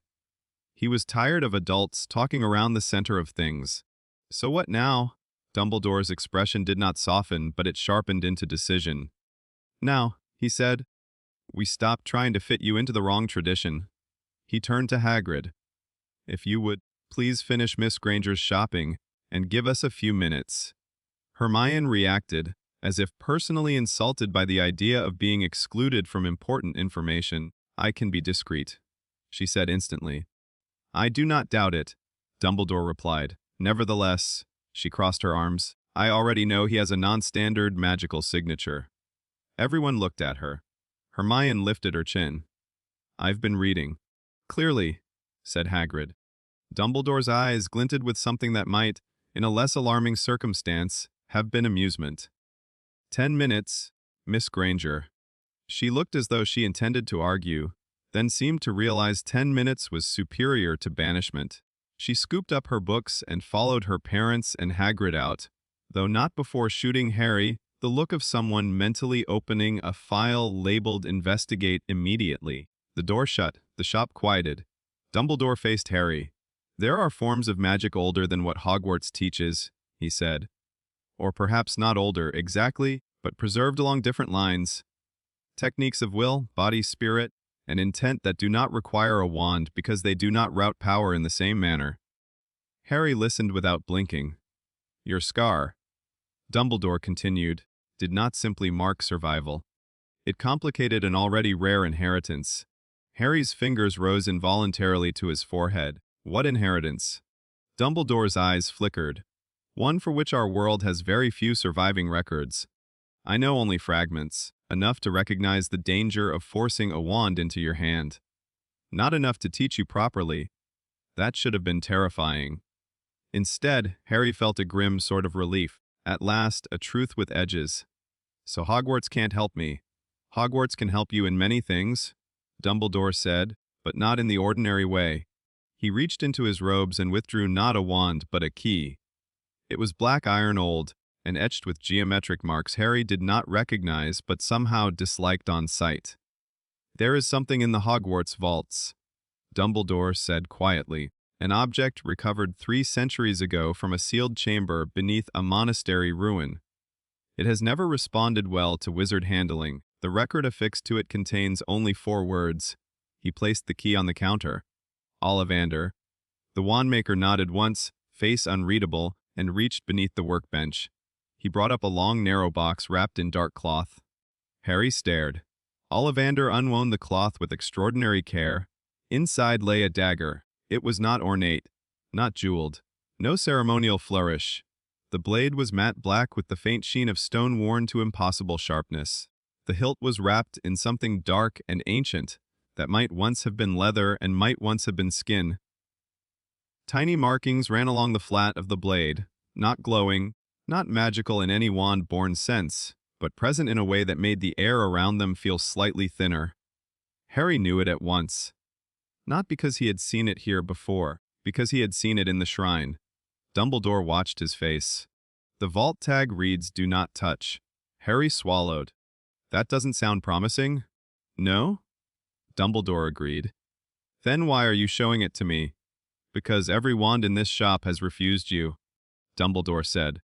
He was tired of adults talking around the center of things. "So what now?" Dumbledore's expression did not soften, but it sharpened into decision. "Now," he said, "we stop trying to fit you into the wrong tradition." He turned to Hagrid. "If you would, please finish Miss Granger's shopping and give us a few minutes." Hermione reacted, as if personally insulted by the idea of being excluded from important information. "I can be discreet," she said instantly. "I do not doubt it," Dumbledore replied. "Nevertheless," she crossed her arms, "I already know he has a non-standard magical signature." Everyone looked at her. Hermione lifted her chin. "I've been reading." "Clearly," said Hagrid. Dumbledore's eyes glinted with something that might, in a less alarming circumstance, have been amusement. 10 minutes, Miss Granger." She looked as though she intended to argue, then seemed to realize 10 minutes was superior to banishment. She scooped up her books and followed her parents and Hagrid out, though not before shooting Harry the look of someone mentally opening a file labeled "Investigate immediately." The door shut, the shop quieted. Dumbledore faced Harry. "There are forms of magic older than what Hogwarts teaches," he said. "Or perhaps not older exactly, but preserved along different lines. Techniques of will, body, spirit, and intent that do not require a wand because they do not route power in the same manner." Harry listened without blinking. "Your scar," Dumbledore continued, "did not simply mark survival. It complicated an already rare inheritance." Harry's fingers rose involuntarily to his forehead. "What inheritance?" Dumbledore's eyes flickered. "One for which our world has very few surviving records. I know only fragments. enough to recognize the danger of forcing a wand into your hand. Not enough to teach you properly. That should have been terrifying. Instead, Harry felt a grim sort of relief. At last, a truth with edges. So Hogwarts can't help me. Hogwarts can help you in many things, Dumbledore said, but not in the ordinary way. He reached into his robes and withdrew not a wand, but a key. It was black iron old, and etched with geometric marks Harry did not recognize but somehow disliked on sight. There is something in the Hogwarts vaults, Dumbledore said quietly. An object recovered 3 centuries ago from a sealed chamber beneath a monastery ruin. It has never responded well to wizard handling. The record affixed to it contains only 4 words. He placed the key on the counter. Ollivander. The wandmaker nodded once, face unreadable, and reached beneath the workbench. He brought up a long, narrow box wrapped in dark cloth. Harry stared. Ollivander unwound the cloth with extraordinary care. Inside lay a dagger. It was not ornate, not jeweled. No ceremonial flourish. The blade was matte black with the faint sheen of stone worn to impossible sharpness. The hilt was wrapped in something dark and ancient that might once have been leather and might once have been skin. Tiny markings ran along the flat of the blade, not glowing, not magical in any wand-born sense, but present in a way that made the air around them feel slightly thinner. Harry knew it at once. Not because he had seen it here before, because he had seen it in the shrine. Dumbledore watched his face. The vault tag reads, "Do not touch." Harry swallowed. That doesn't sound promising? No? Dumbledore agreed. Then why are you showing it to me? Because every wand in this shop has refused you, Dumbledore said.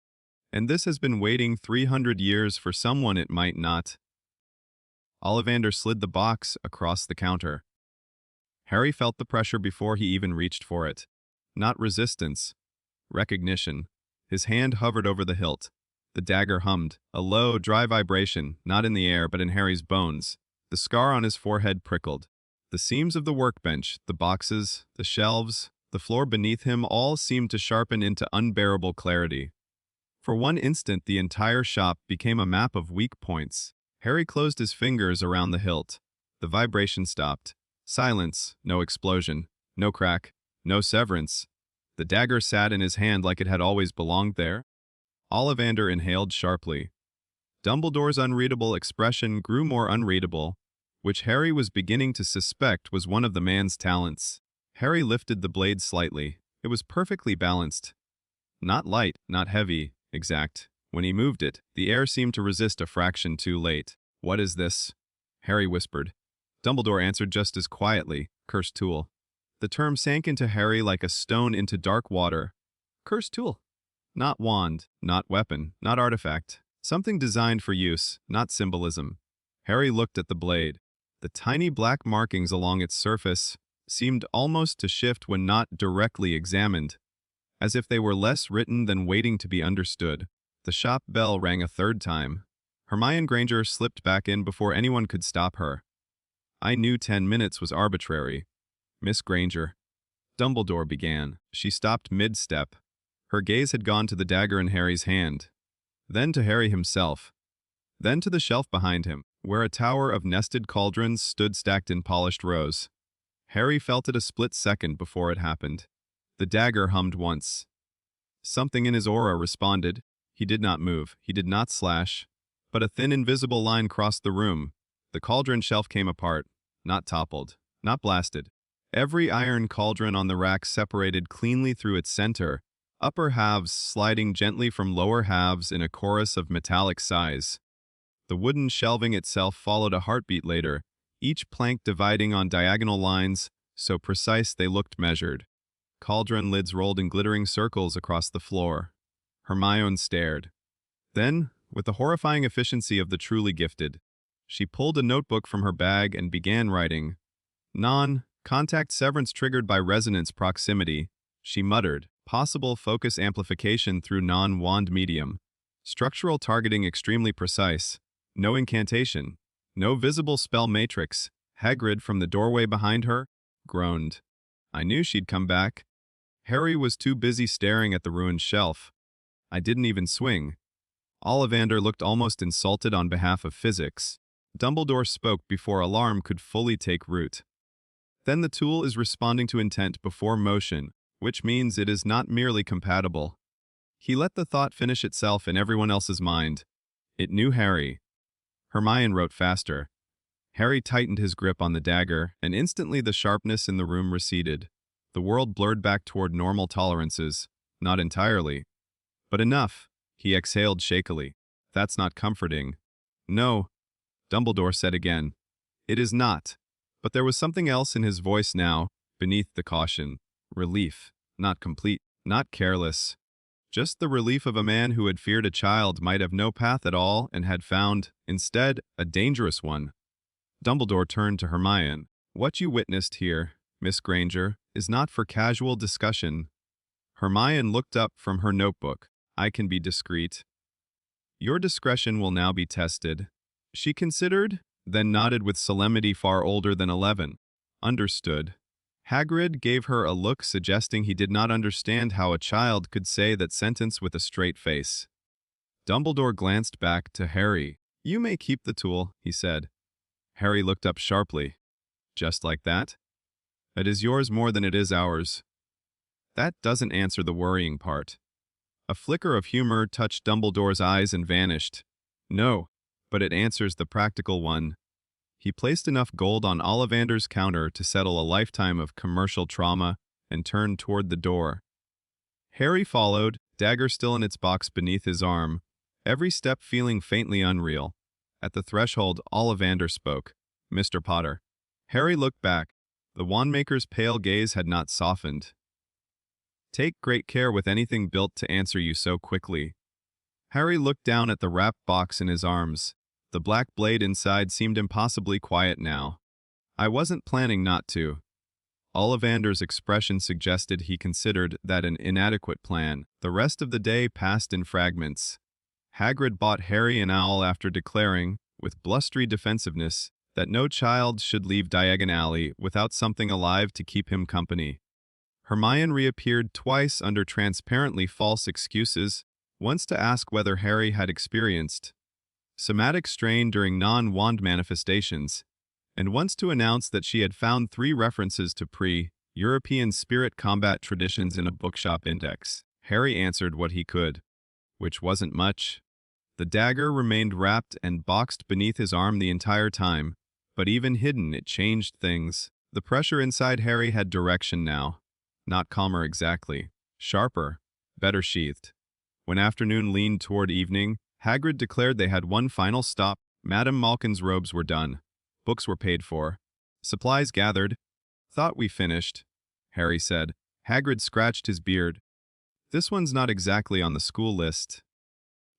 And this has been waiting 300 years for someone it might not. Ollivander slid the box across the counter. Harry felt the pressure before he even reached for it. Not resistance. Recognition. His hand hovered over the hilt. The dagger hummed, a low, dry vibration, not in the air but in Harry's bones. The scar on his forehead prickled. The seams of the workbench, the boxes, the shelves, the floor beneath him all seemed to sharpen into unbearable clarity. For one instant the entire shop became a map of weak points. Harry closed his fingers around the hilt. The vibration stopped. Silence, no explosion, no crack, no severance. The dagger sat in his hand like it had always belonged there. Ollivander inhaled sharply. Dumbledore's unreadable expression grew more unreadable, which Harry was beginning to suspect was one of the man's talents. Harry lifted the blade slightly. It was perfectly balanced. Not light, not heavy, exact. When he moved it, the air seemed to resist a fraction too late. "What is this?" Harry whispered. Dumbledore answered just as quietly, "Cursed tool." The term sank into Harry like a stone into dark water. Cursed tool. Not wand, not weapon, not artifact. Something designed for use, not symbolism. Harry looked at the blade. The tiny black markings along its surface seemed almost to shift when not directly examined, as if they were less written than waiting to be understood. The shop bell rang a 3rd time. Hermione Granger slipped back in before anyone could stop her. I knew 10 minutes was arbitrary. Miss Granger. Dumbledore began. She stopped mid-step. Her gaze had gone to the dagger in Harry's hand, then to Harry himself, then to the shelf behind him, where a tower of nested cauldrons stood stacked in polished rows. Harry felt it a split second before it happened. The dagger hummed once. Something in his aura responded. He did not move. He did not slash. But a thin invisible line crossed the room. The cauldron shelf came apart, not toppled, not blasted. Every iron cauldron on the rack separated cleanly through its center, upper halves sliding gently from lower halves in a chorus of metallic sighs. The wooden shelving itself followed a heartbeat later, each plank dividing on diagonal lines, so precise they looked measured. Cauldron lids rolled in glittering circles across the floor. Hermione stared. Then, with the horrifying efficiency of the truly gifted, she pulled a notebook from her bag and began writing. Contact severance triggered by resonance proximity, she muttered. Possible focus amplification through non-wand medium. Structural targeting extremely precise. No incantation. No visible spell matrix. Hagrid, from the doorway behind her, groaned. I knew she'd come back. Harry was too busy staring at the ruined shelf. I didn't even swing. Ollivander looked almost insulted on behalf of physics. Dumbledore spoke before alarm could fully take root. Then the tool is responding to intent before motion, which means it is not merely compatible. He let the thought finish itself in everyone else's mind. It knew Harry. Hermione wrote faster. Harry tightened his grip on the dagger, and instantly the sharpness in the room receded. The world blurred back toward normal tolerances. Not entirely. But enough, he exhaled shakily. That's not comforting. No, Dumbledore said again. It is not. But there was something else in his voice now, beneath the caution. Relief. Not complete, not careless. Just the relief of a man who had feared a child might have no path at all and had found, instead, a dangerous one. Dumbledore turned to Hermione. What you witnessed here, Miss Granger, is not for casual discussion. Hermione looked up from her notebook. I can be discreet. Your discretion will now be tested. She considered, then nodded with solemnity far older than 11. Understood. Hagrid gave her a look suggesting he did not understand how a child could say that sentence with a straight face. Dumbledore glanced back to Harry. You may keep the tool, he said. Harry looked up sharply. Just like that? It is yours more than it is ours. That doesn't answer the worrying part. A flicker of humor touched Dumbledore's eyes and vanished. No, but it answers the practical one. He placed enough gold on Ollivander's counter to settle a lifetime of commercial trauma and turned toward the door. Harry followed, dagger still in its box beneath his arm, every step feeling faintly unreal. At the threshold, Ollivander spoke. Mr. Potter. Harry looked back. The wandmaker's pale gaze had not softened. Take great care with anything built to answer you so quickly. Harry looked down at the wrapped box in his arms. The black blade inside seemed impossibly quiet now. I wasn't planning not to. Ollivander's expression suggested he considered that an inadequate plan. The rest of the day passed in fragments. Hagrid bought Harry an owl after declaring, with blustery defensiveness, that no child should leave Diagon Alley without something alive to keep him company. Hermione reappeared twice under transparently false excuses, once to ask whether Harry had experienced somatic strain during non-wand manifestations, and once to announce that she had found 3 references to pre-European spirit combat traditions in a bookshop index. Harry answered what he could, which wasn't much. The dagger remained wrapped and boxed beneath his arm the entire time, but even hidden it changed things. The pressure inside Harry had direction now. Not calmer exactly. Sharper. Better sheathed. When afternoon leaned toward evening, Hagrid declared they had one final stop. Madame Malkin's robes were done. Books were paid for. Supplies gathered. Thought we finished, Harry said. Hagrid scratched his beard. This one's not exactly on the school list.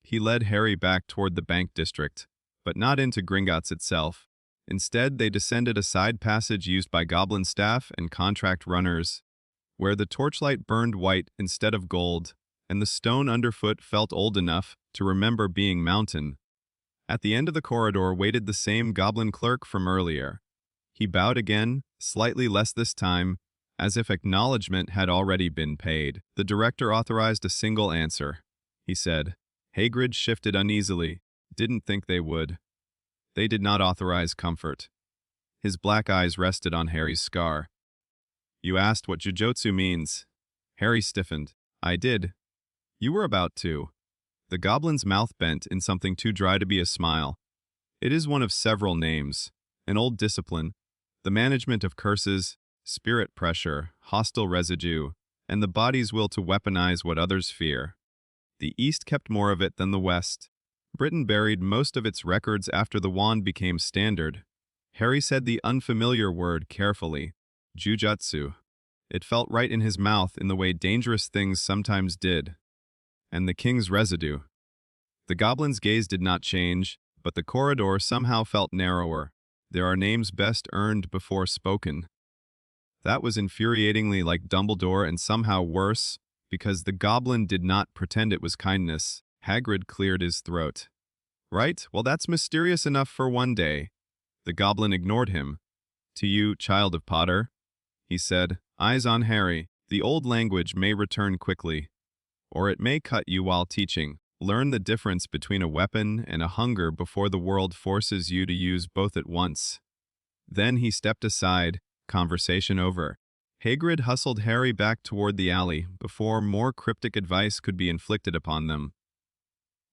He led Harry back toward the bank district, but not into Gringotts itself. Instead, they descended a side passage used by goblin staff and contract runners, where the torchlight burned white instead of gold, and the stone underfoot felt old enough to remember being mountain. At the end of the corridor waited the same goblin clerk from earlier. He bowed again, slightly less this time, as if acknowledgement had already been paid. The director authorized a single answer, he said. Hagrid shifted uneasily. Didn't think they would. They did not authorize comfort. His black eyes rested on Harry's scar. You asked what jujutsu means. Harry stiffened. I did. You were about to. The goblin's mouth bent in something too dry to be a smile. It is one of several names. An old discipline. The management of curses, spirit pressure, hostile residue, and the body's will to weaponize what others fear. The East kept more of it than the West. Britain buried most of its records after the wand became standard. Harry said the unfamiliar word carefully. Jujutsu. It felt right in his mouth in the way dangerous things sometimes did. And the king's residue. The goblin's gaze did not change, but the corridor somehow felt narrower. There are names best earned before spoken. That was infuriatingly like Dumbledore and somehow worse, because the goblin did not pretend it was kindness. Hagrid cleared his throat. Right, well that's mysterious enough for one day. The goblin ignored him. To you, child of Potter, he said, eyes on Harry, the old language may return quickly. Or it may cut you while teaching. Learn the difference between a weapon and a hunger before the world forces you to use both at once. Then he stepped aside, conversation over. Hagrid hustled Harry back toward the alley before more cryptic advice could be inflicted upon them.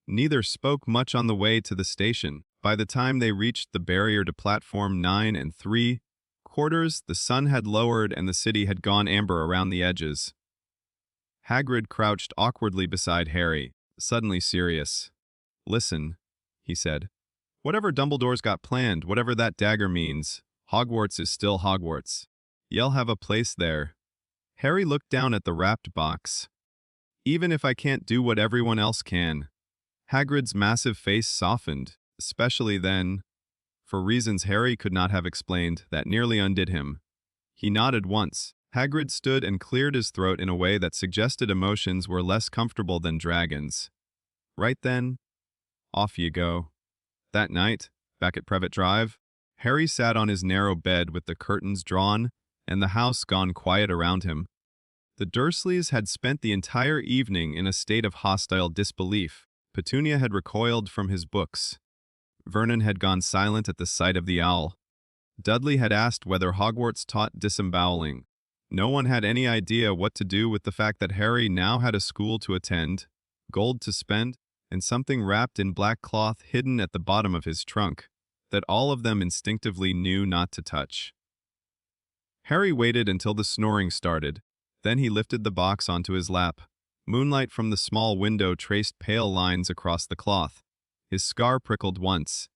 Neither spoke much on the way to the station. By the time they reached the barrier to platform 9 and 3/4, the sun had lowered and the city had gone amber around the edges. Hagrid crouched awkwardly beside Harry, suddenly serious. "Listen," he said. "Whatever Dumbledore's got planned, whatever that dagger means, Hogwarts is still Hogwarts. You'll have a place there." Harry looked down at the wrapped box. "Even if I can't do what everyone else can." Hagrid's massive face softened, especially then. For reasons Harry could not have explained, that nearly undid him. He nodded once. Hagrid stood and cleared his throat in a way that suggested emotions were less comfortable than dragons. "Right then, off you go." That night, back at Privet Drive, Harry sat on his narrow bed with the curtains drawn and the house gone quiet around him. The Dursleys had spent the entire evening in a state of hostile disbelief. Petunia had recoiled from his books. Vernon had gone silent at the sight of the owl. Dudley had asked whether Hogwarts taught disemboweling. No one had any idea what to do with the fact that Harry now had a school to attend, gold to spend, and something wrapped in black cloth hidden at the bottom of his trunk, that all of them instinctively knew not to touch. Harry waited until the snoring started. Then he lifted the box onto his lap. Moonlight from the small window traced pale lines across the cloth. His scar prickled once.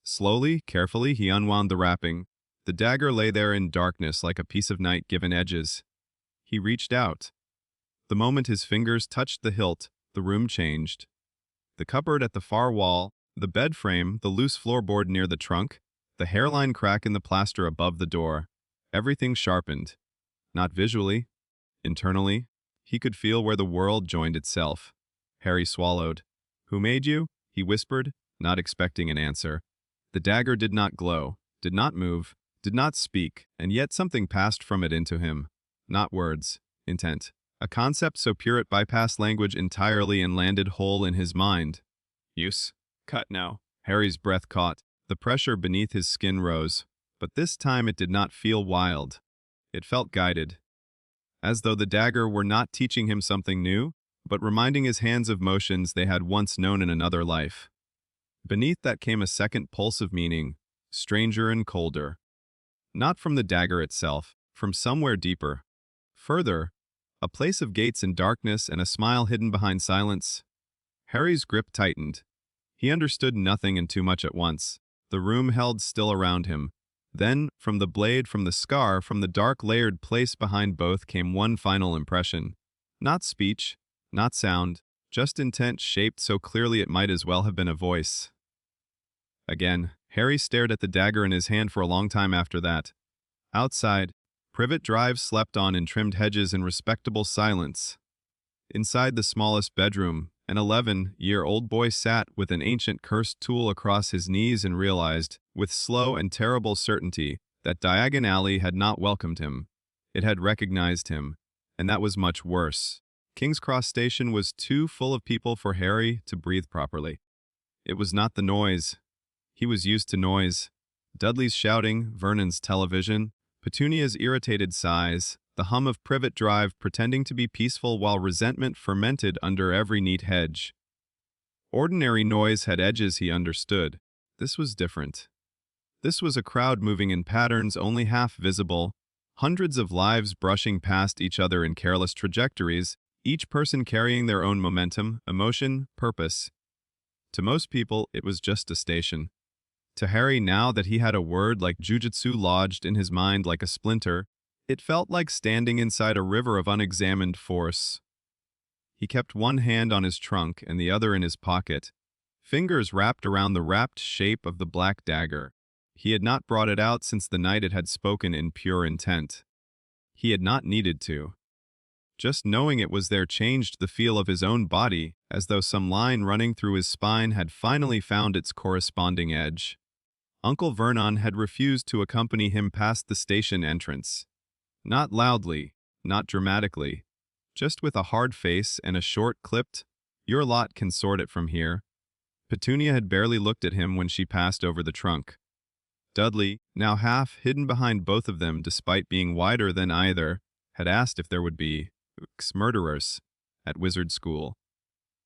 Slowly, carefully, he unwound the wrapping. The dagger lay there in darkness like a piece of night given edges. He reached out. The moment his fingers touched the hilt, the room changed. The cupboard at the far wall, the bed frame, the loose floorboard near the trunk, the hairline crack in the plaster above the door. Everything sharpened. Not visually. Internally, he could feel where the world joined itself. Harry swallowed. "Who made you?" he whispered, not expecting an answer. The dagger did not glow, did not move, did not speak, and yet something passed from it into him. Not words, intent. A concept so pure it bypassed language entirely and landed whole in his mind. Use. Cut now. Harry's breath caught. The pressure beneath his skin rose. But this time it did not feel wild. It felt guided. As though the dagger were not teaching him something new, but reminding his hands of motions they had once known in another life. Beneath that came a second pulse of meaning, stranger and colder. Not from the dagger itself, from somewhere deeper. Further, a place of gates and darkness and a smile hidden behind silence. Harry's grip tightened. He understood nothing and too much at once. The room held still around him. Then, from the blade, from the scar, from the dark layered place behind both came one final impression. Not speech, not sound, just intent shaped so clearly it might as well have been a voice. Again, Harry stared at the dagger in his hand for a long time after that. Outside, Privet Drive slept on in trimmed hedges in respectable silence. Inside the smallest bedroom, an 11-year-old boy sat with an ancient cursed tool across his knees and realized, with slow and terrible certainty, that Diagon Alley had not welcomed him. It had recognized him, and that was much worse. King's Cross Station was too full of people for Harry to breathe properly. It was not the noise. He was used to noise. Dudley's shouting, Vernon's television, Petunia's irritated sighs, the hum of Privet Drive pretending to be peaceful while resentment fermented under every neat hedge. Ordinary noise had edges he understood. This was different. This was a crowd moving in patterns only half visible, hundreds of lives brushing past each other in careless trajectories, each person carrying their own momentum, emotion, purpose. To most people, it was just a station. To Harry, now that he had a word like jujutsu lodged in his mind like a splinter, it felt like standing inside a river of unexamined force. He kept one hand on his trunk and the other in his pocket, fingers wrapped around the wrapped shape of the black dagger. He had not brought it out since the night it had spoken in pure intent. He had not needed to. Just knowing it was there changed the feel of his own body, as though some line running through his spine had finally found its corresponding edge. Uncle Vernon had refused to accompany him past the station entrance. Not loudly, not dramatically, just with a hard face and a short, clipped, Your lot can sort it from here. Petunia had barely looked at him when she passed over the trunk. Dudley, now half hidden behind both of them despite being wider than either, had asked if there would be murderers at wizard school.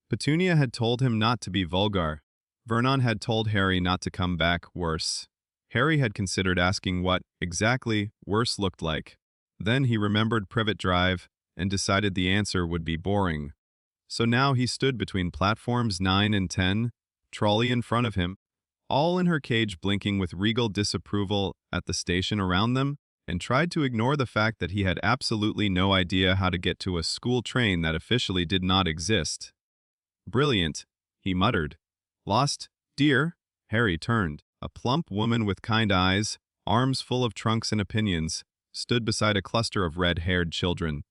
Petunia had told him not to be vulgar. Vernon had told Harry not to come back worse. Harry had considered asking what, exactly, worse looked like. Then he remembered Privet Drive and decided the answer would be boring. So now he stood between platforms 9 and 10, trolley in front of him, all in her cage blinking with regal disapproval at the station around them, and tried to ignore the fact that he had absolutely no idea how to get to a school train that officially did not exist. Brilliant, he muttered. Lost, dear? Harry turned. A plump woman with kind eyes, arms full of trunks and opinions, stood beside a cluster of red-haired children.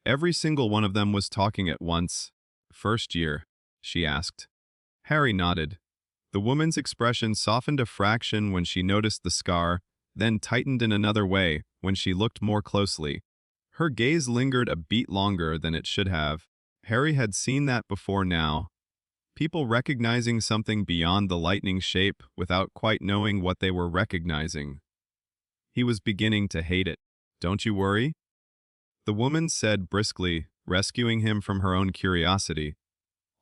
Every single one of them was talking at once. First year, she asked. Harry nodded. The woman's expression softened a fraction when she noticed the scar, then tightened in another way when she looked more closely. Her gaze lingered a beat longer than it should have. Harry had seen that before now. People recognizing something beyond the lightning shape without quite knowing what they were recognizing. He was beginning to hate it. Don't you worry? The woman said briskly, rescuing him from her own curiosity.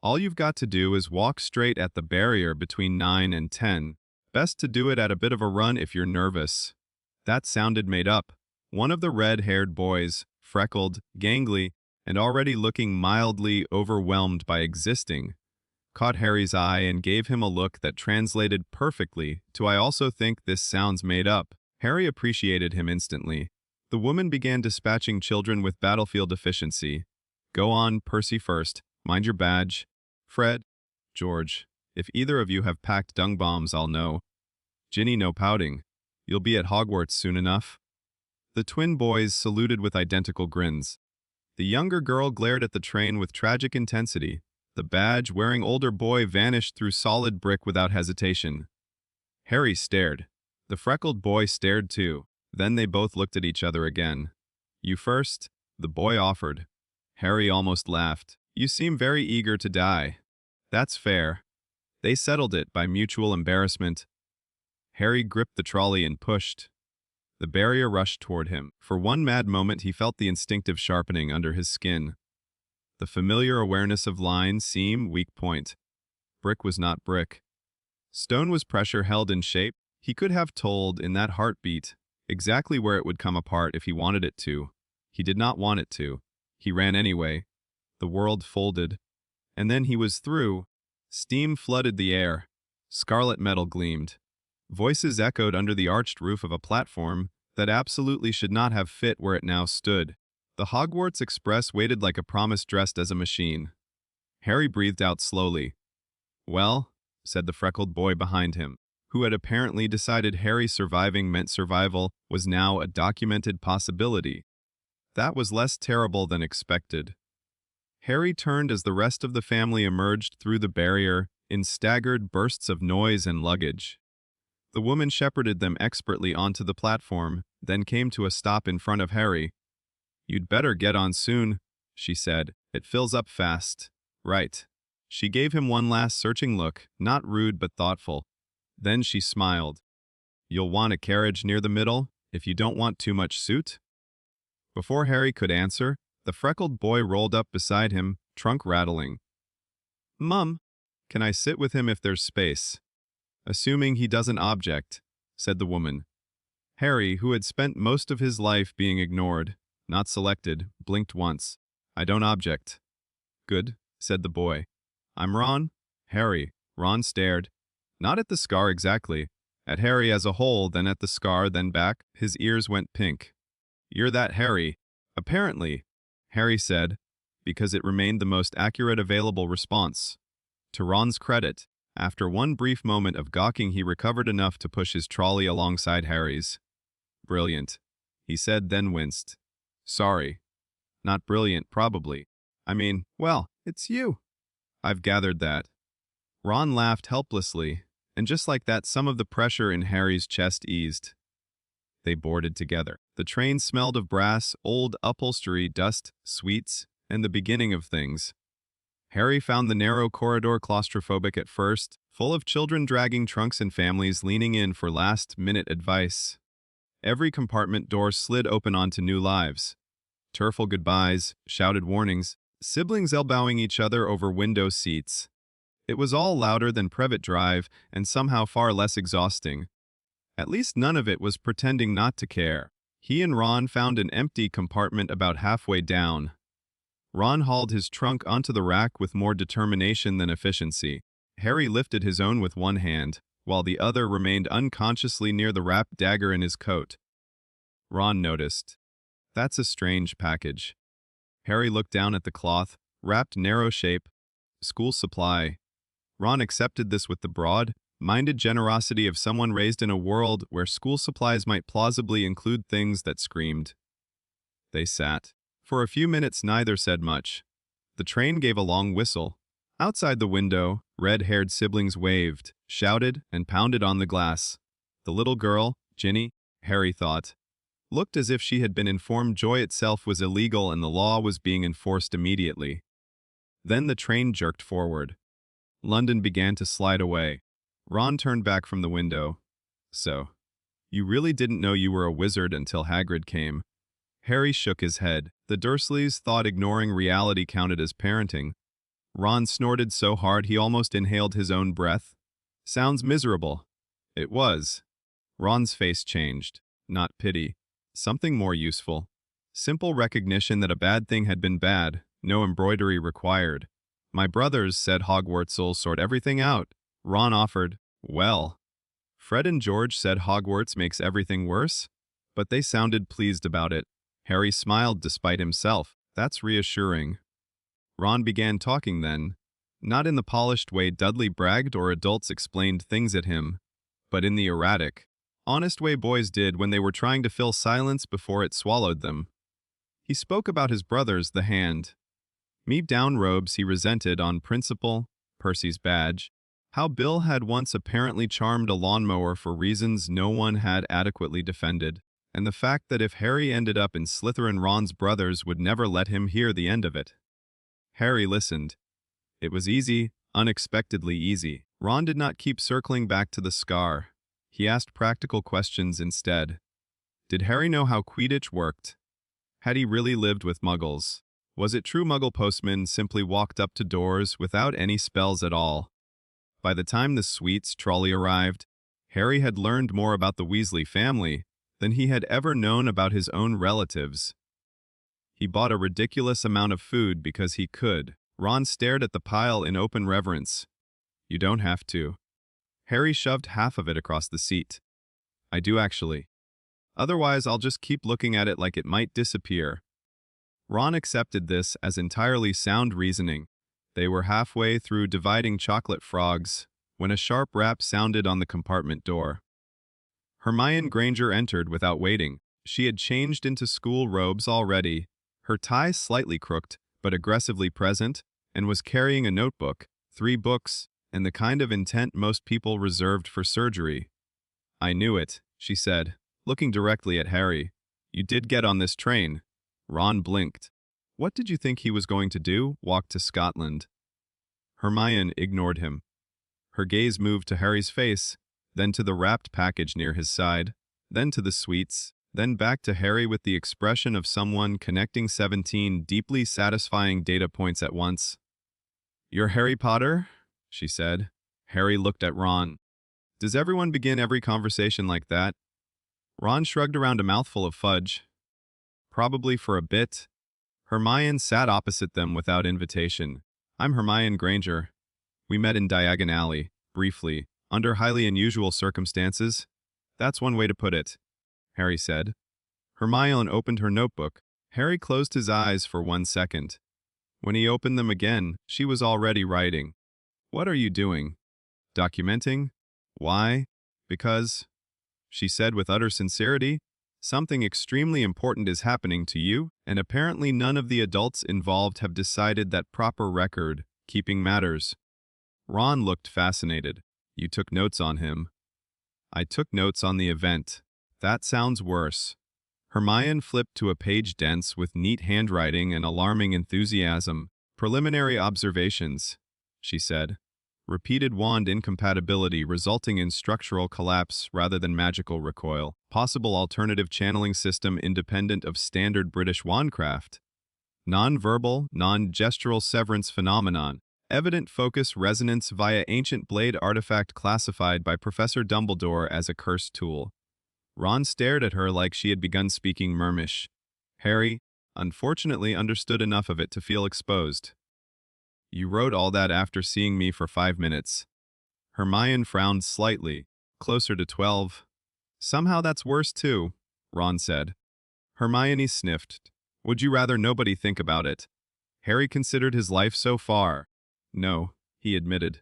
All you've got to do is walk straight at the barrier between 9 and 10. Best to do it at a bit of a run if you're nervous. That sounded made up. One of the red-haired boys, freckled, gangly, and already looking mildly overwhelmed by existing, caught Harry's eye and gave him a look that translated perfectly to "I also think this sounds made up." Harry appreciated him instantly. The woman began dispatching children with battlefield efficiency. Go on, Percy first. Mind your badge. Fred. George. If either of you have packed dung bombs, I'll know. Ginny, no pouting. You'll be at Hogwarts soon enough. The twin boys saluted with identical grins. The younger girl glared at the train with tragic intensity. The badge-wearing older boy vanished through solid brick without hesitation. Harry stared. The freckled boy stared too. Then they both looked at each other again. You first, the boy offered. Harry almost laughed. You seem very eager to die. That's fair. They settled it by mutual embarrassment. Harry gripped the trolley and pushed. The barrier rushed toward him. For one mad moment he felt the instinctive sharpening under his skin. The familiar awareness of line, seam, weak point. Brick was not brick. Stone was pressure held in shape. He could have told, in that heartbeat, exactly where it would come apart if he wanted it to. He did not want it to. He ran anyway. The world folded. And then he was through. Steam flooded the air. Scarlet metal gleamed. Voices echoed under the arched roof of a platform that absolutely should not have fit where it now stood. The Hogwarts Express waited like a promise dressed as a machine. Harry breathed out slowly. Well, said the freckled boy behind him, who had apparently decided Harry surviving meant survival was now a documented possibility. That was less terrible than expected. Harry turned as the rest of the family emerged through the barrier in staggered bursts of noise and luggage. The woman shepherded them expertly onto the platform, then came to a stop in front of Harry. You'd better get on soon, she said. It fills up fast. Right. She gave him one last searching look, not rude but thoughtful. Then she smiled. You'll want a carriage near the middle, if you don't want too much suit? Before Harry could answer, the freckled boy rolled up beside him, trunk rattling. Mum, can I sit with him if there's space? Assuming he doesn't object, said the woman. Harry, who had spent most of his life being ignored, not selected, blinked once. I don't object. Good, said the boy. I'm Ron. Harry. Ron stared. Not at the scar exactly. At Harry as a whole, then at the scar, then back. His ears went pink. You're that Harry. Apparently, Harry said, because it remained the most accurate available response. To Ron's credit, after one brief moment of gawking he recovered enough to push his trolley alongside Harry's. Brilliant, he said, then winced. Sorry. Not brilliant, probably. I mean, well, it's you. I've gathered that. Ron laughed helplessly, and just like that some of the pressure in Harry's chest eased. They boarded together. The train smelled of brass, old upholstery, dust, sweets, and the beginning of things. Harry found the narrow corridor claustrophobic at first, full of children dragging trunks and families leaning in for last-minute advice. Every compartment door slid open onto new lives. Tearful goodbyes, shouted warnings, siblings elbowing each other over window seats. It was all louder than Privet Drive and somehow far less exhausting. At least none of it was pretending not to care. He and Ron found an empty compartment about halfway down. Ron hauled his trunk onto the rack with more determination than efficiency. Harry lifted his own with one hand, while the other remained unconsciously near the wrapped dagger in his coat. Ron noticed. That's a strange package. Harry looked down at the cloth, wrapped narrow shape, school supply. Ron accepted this with the broad-minded generosity of someone raised in a world where school supplies might plausibly include things that screamed. They sat. For a few minutes neither said much. The train gave a long whistle. Outside the window, red-haired siblings waved, shouted, and pounded on the glass. The little girl, Ginny, Harry thought, looked as if she had been informed joy itself was illegal and the law was being enforced immediately. Then the train jerked forward. London began to slide away. Ron turned back from the window. So, you really didn't know you were a wizard until Hagrid came. Harry shook his head. The Dursleys thought ignoring reality counted as parenting. Ron snorted so hard he almost inhaled his own breath. Sounds miserable. It was. Ron's face changed. Not pity. Something more useful. Simple recognition that a bad thing had been bad, no embroidery required. My brothers said Hogwarts'll sort everything out. Ron offered, well. Fred and George said Hogwarts makes everything worse, but they sounded pleased about it. Harry smiled despite himself. That's reassuring. Ron began talking then, not in the polished way Dudley bragged or adults explained things at him, but in the erratic, honest way boys did when they were trying to fill silence before it swallowed them. He spoke about his brothers, the Hand. Me-down robes he resented on principle, Percy's badge, how Bill had once apparently charmed a lawnmower for reasons no one had adequately defended, and the fact that if Harry ended up in Slytherin, Ron's brothers would never let him hear the end of it. Harry listened. It was easy, unexpectedly easy. Ron did not keep circling back to the scar. He asked practical questions instead. Did Harry know how Quidditch worked? Had he really lived with Muggles? Was it true Muggle postmen simply walked up to doors without any spells at all? By the time the sweets trolley arrived, Harry had learned more about the Weasley family than he had ever known about his own relatives. He bought a ridiculous amount of food because he could. Ron stared at the pile in open reverence. You don't have to. Harry shoved half of it across the seat. I do actually. Otherwise, I'll just keep looking at it like it might disappear. Ron accepted this as entirely sound reasoning. They were halfway through dividing chocolate frogs when a sharp rap sounded on the compartment door. Hermione Granger entered without waiting. She had changed into school robes already, her tie slightly crooked, but aggressively present, and was carrying a notebook, 3 books, and the kind of intent most people reserved for surgery. I knew it, she said, looking directly at Harry. You did get on this train. Ron blinked. What did you think he was going to do? Walk to Scotland? Hermione ignored him. Her gaze moved to Harry's face, then to the wrapped package near his side, then to the sweets, then back to Harry with the expression of someone connecting 17 deeply satisfying data points at once. You're Harry Potter? She said. Harry looked at Ron. Does everyone begin every conversation like that? Ron shrugged around a mouthful of fudge. Probably for a bit. Hermione sat opposite them without invitation. I'm Hermione Granger. We met in Diagon Alley, briefly, under highly unusual circumstances. That's one way to put it, Harry said. Hermione opened her notebook. Harry closed his eyes for 1 second. When he opened them again, she was already writing. What are you doing? Documenting? Why? Because, she said with utter sincerity, something extremely important is happening to you, and apparently none of the adults involved have decided that proper record-keeping matters. Ron looked fascinated. You took notes on him. I took notes on the event. That sounds worse. Hermione flipped to a page dense with neat handwriting and alarming enthusiasm. Preliminary observations, she said. Repeated wand incompatibility resulting in structural collapse rather than magical recoil. Possible alternative channeling system independent of standard British wandcraft. Non-verbal, non-gestural severance phenomenon. Evident focus resonance via ancient blade artifact classified by Professor Dumbledore as a cursed tool. Ron stared at her like she had begun speaking Mermish. Harry, unfortunately, understood enough of it to feel exposed. You wrote all that after seeing me for 5 minutes. Hermione frowned slightly, closer to 12. Somehow that's worse too, Ron said. Hermione sniffed. Would you rather nobody think about it? Harry considered his life so far. No, he admitted.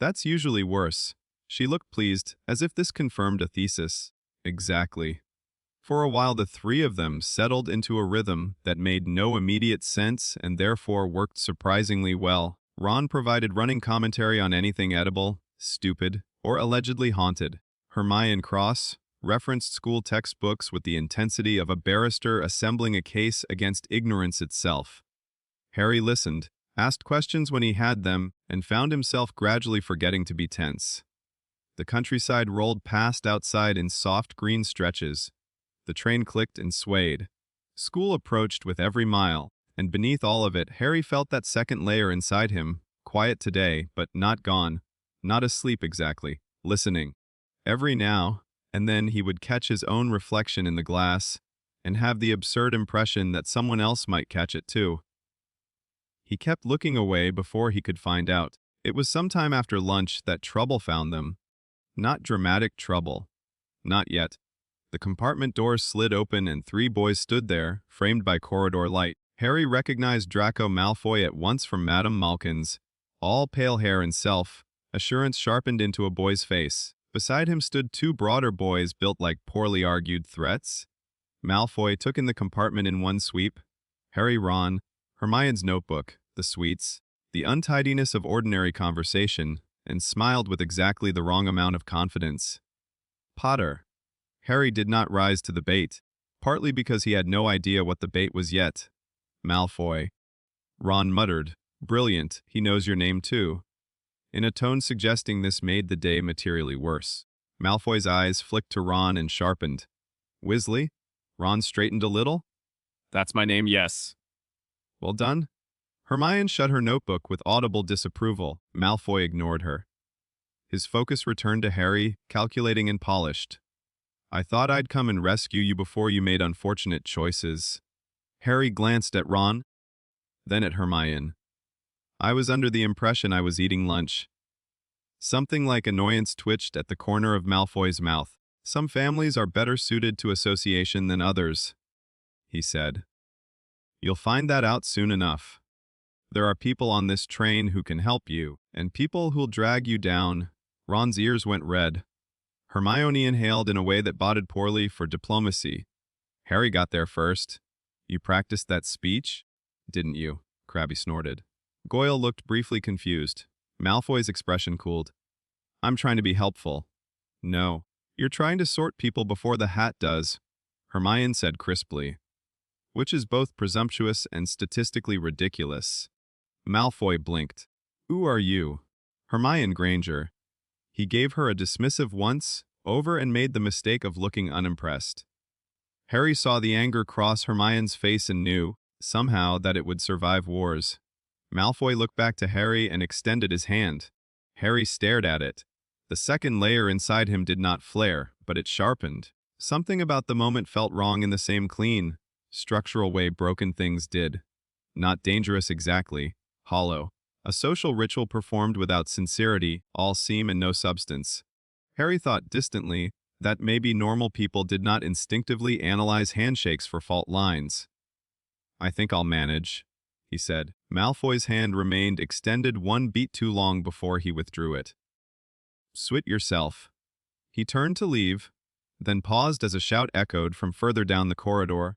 That's usually worse. She looked pleased, as if this confirmed a thesis. Exactly. For a while the three of them settled into a rhythm that made no immediate sense and therefore worked surprisingly well. Ron provided running commentary on anything edible, stupid, or allegedly haunted. Hermione Cross referenced school textbooks with the intensity of a barrister assembling a case against ignorance itself. Harry listened, asked questions when he had them, and found himself gradually forgetting to be tense. The countryside rolled past outside in soft green stretches. The train clicked and swayed. School approached with every mile, and beneath all of it, Harry felt that second layer inside him, quiet today, but not gone, not asleep exactly, listening. Every now and then he would catch his own reflection in the glass and have the absurd impression that someone else might catch it too. He kept looking away before he could find out. It was sometime after lunch that trouble found them. Not dramatic trouble. Not yet. The compartment doors slid open and 3 boys stood there, framed by corridor light. Harry recognized Draco Malfoy at once from Madame Malkin's. All pale hair and self-assurance sharpened into a boy's face. Beside him stood 2 broader boys built like poorly argued threats. Malfoy took in the compartment in one sweep. Harry, Ron, Hermione's notebook, the sweets, the untidiness of ordinary conversation, and smiled with exactly the wrong amount of confidence. Potter. Harry did not rise to the bait, partly because he had no idea what the bait was yet. Malfoy. Ron muttered, "Brilliant, he knows your name too," in a tone suggesting this made the day materially worse. Malfoy's eyes flicked to Ron and sharpened. Weasley? Ron straightened a little. That's my name, yes. Well done. Hermione shut her notebook with audible disapproval. Malfoy ignored her. His focus returned to Harry, calculating and polished. I thought I'd come and rescue you before you made unfortunate choices. Harry glanced at Ron, then at Hermione. I was under the impression I was eating lunch. Something like annoyance twitched at the corner of Malfoy's mouth. Some families are better suited to association than others, he said. You'll find that out soon enough. There are people on this train who can help you, and people who'll drag you down. Ron's ears went red. Hermione inhaled in a way that boded poorly for diplomacy. Harry got there first. You practiced that speech? Didn't you? Crabbe snorted. Goyle looked briefly confused. Malfoy's expression cooled. I'm trying to be helpful. No. You're trying to sort people before the hat does, Hermione said crisply. Which is both presumptuous and statistically ridiculous. Malfoy blinked. Who are you? Hermione Granger. He gave her a dismissive once, over and made the mistake of looking unimpressed. Harry saw the anger cross Hermione's face and knew, somehow, that it would survive wars. Malfoy looked back to Harry and extended his hand. Harry stared at it. The second layer inside him did not flare, but it sharpened. Something about the moment felt wrong in the same clean, structural way broken things did. Not dangerous exactly, hollow. A social ritual performed without sincerity, all seam and no substance. Harry thought distantly that maybe normal people did not instinctively analyze handshakes for fault lines. I think I'll manage, he said. Malfoy's hand remained extended 1 beat too long before he withdrew it. Swit yourself. He turned to leave, then paused as a shout echoed from further down the corridor.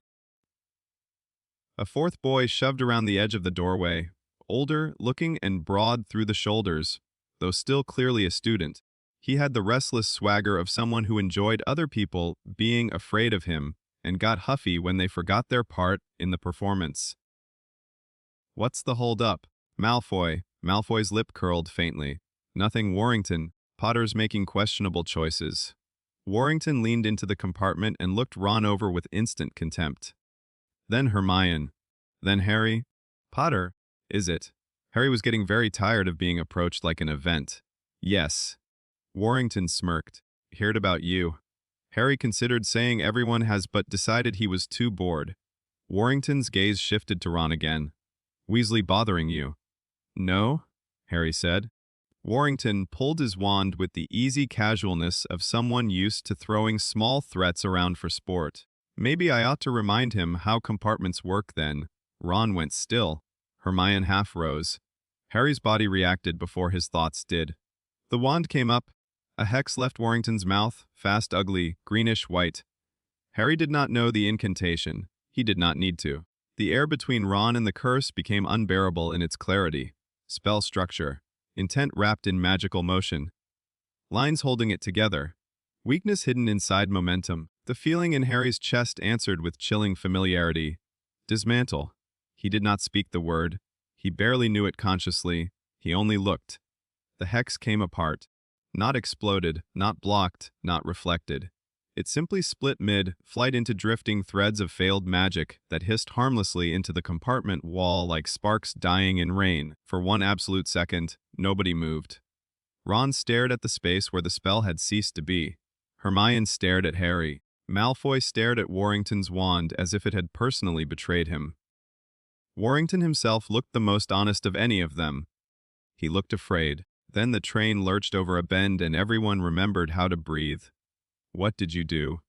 A 4th boy shoved around the edge of the doorway, older, looking and broad through the shoulders, though still clearly a student. He had the restless swagger of someone who enjoyed other people being afraid of him and got huffy when they forgot their part in the performance. What's the hold up? Malfoy. Malfoy's lip curled faintly. Nothing Warrington. Potter's making questionable choices. Warrington leaned into the compartment and looked Ron over with instant contempt. Then Hermione. Then Harry. Potter, is it? Harry was getting very tired of being approached like an event. Yes. Warrington smirked. Heard about you. Harry considered saying everyone has but decided he was too bored. Warrington's gaze shifted to Ron again. Weasley bothering you? No, Harry said. Warrington pulled his wand with the easy casualness of someone used to throwing small threats around for sport. Maybe I ought to remind him how compartments work then. Ron went still. Hermione half rose. Harry's body reacted before his thoughts did. The wand came up. A hex left Warrington's mouth, fast ugly, greenish-white. Harry did not know the incantation. He did not need to. The air between Ron and the curse became unbearable in its clarity. Spell structure. Intent wrapped in magical motion. Lines holding it together. Weakness hidden inside momentum. The feeling in Harry's chest answered with chilling familiarity. Dismantle. He did not speak the word. He barely knew it consciously. He only looked. The hex came apart. Not exploded, not blocked, not reflected. It simply split mid-flight into drifting threads of failed magic that hissed harmlessly into the compartment wall like sparks dying in rain. For one absolute second, nobody moved. Ron stared at the space where the spell had ceased to be. Hermione stared at Harry. Malfoy stared at Warrington's wand as if it had personally betrayed him. Warrington himself looked the most honest of any of them. He looked afraid. Then the train lurched over a bend and everyone remembered how to breathe. What did you do?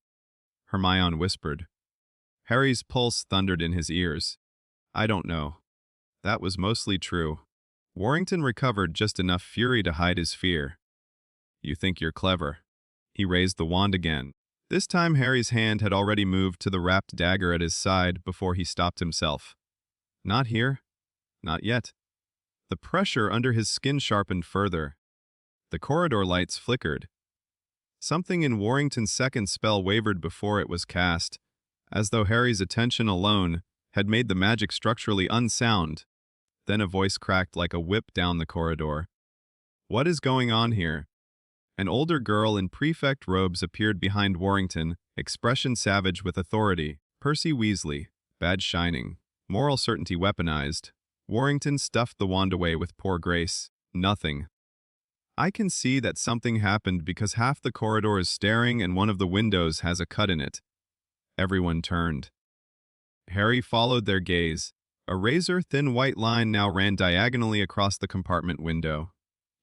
Hermione whispered. Harry's pulse thundered in his ears. I don't know. That was mostly true. Warrington recovered just enough fury to hide his fear. You think you're clever. He raised the wand again. This time Harry's hand had already moved to the wrapped dagger at his side before he stopped himself. Not here. Not yet. The pressure under his skin sharpened further. The corridor lights flickered. Something in Warrington's second spell wavered before it was cast, as though Harry's attention alone had made the magic structurally unsound. Then a voice cracked like a whip down the corridor. What is going on here? An older girl in prefect robes appeared behind Warrington, expression savage with authority. Percy Weasley, badge shining, moral certainty weaponized. Warrington stuffed the wand away with poor grace. Nothing. I can see that something happened because half the corridor is staring and one of the windows has a cut in it. Everyone turned. Harry followed their gaze. A razor-thin white line now ran diagonally across the compartment window.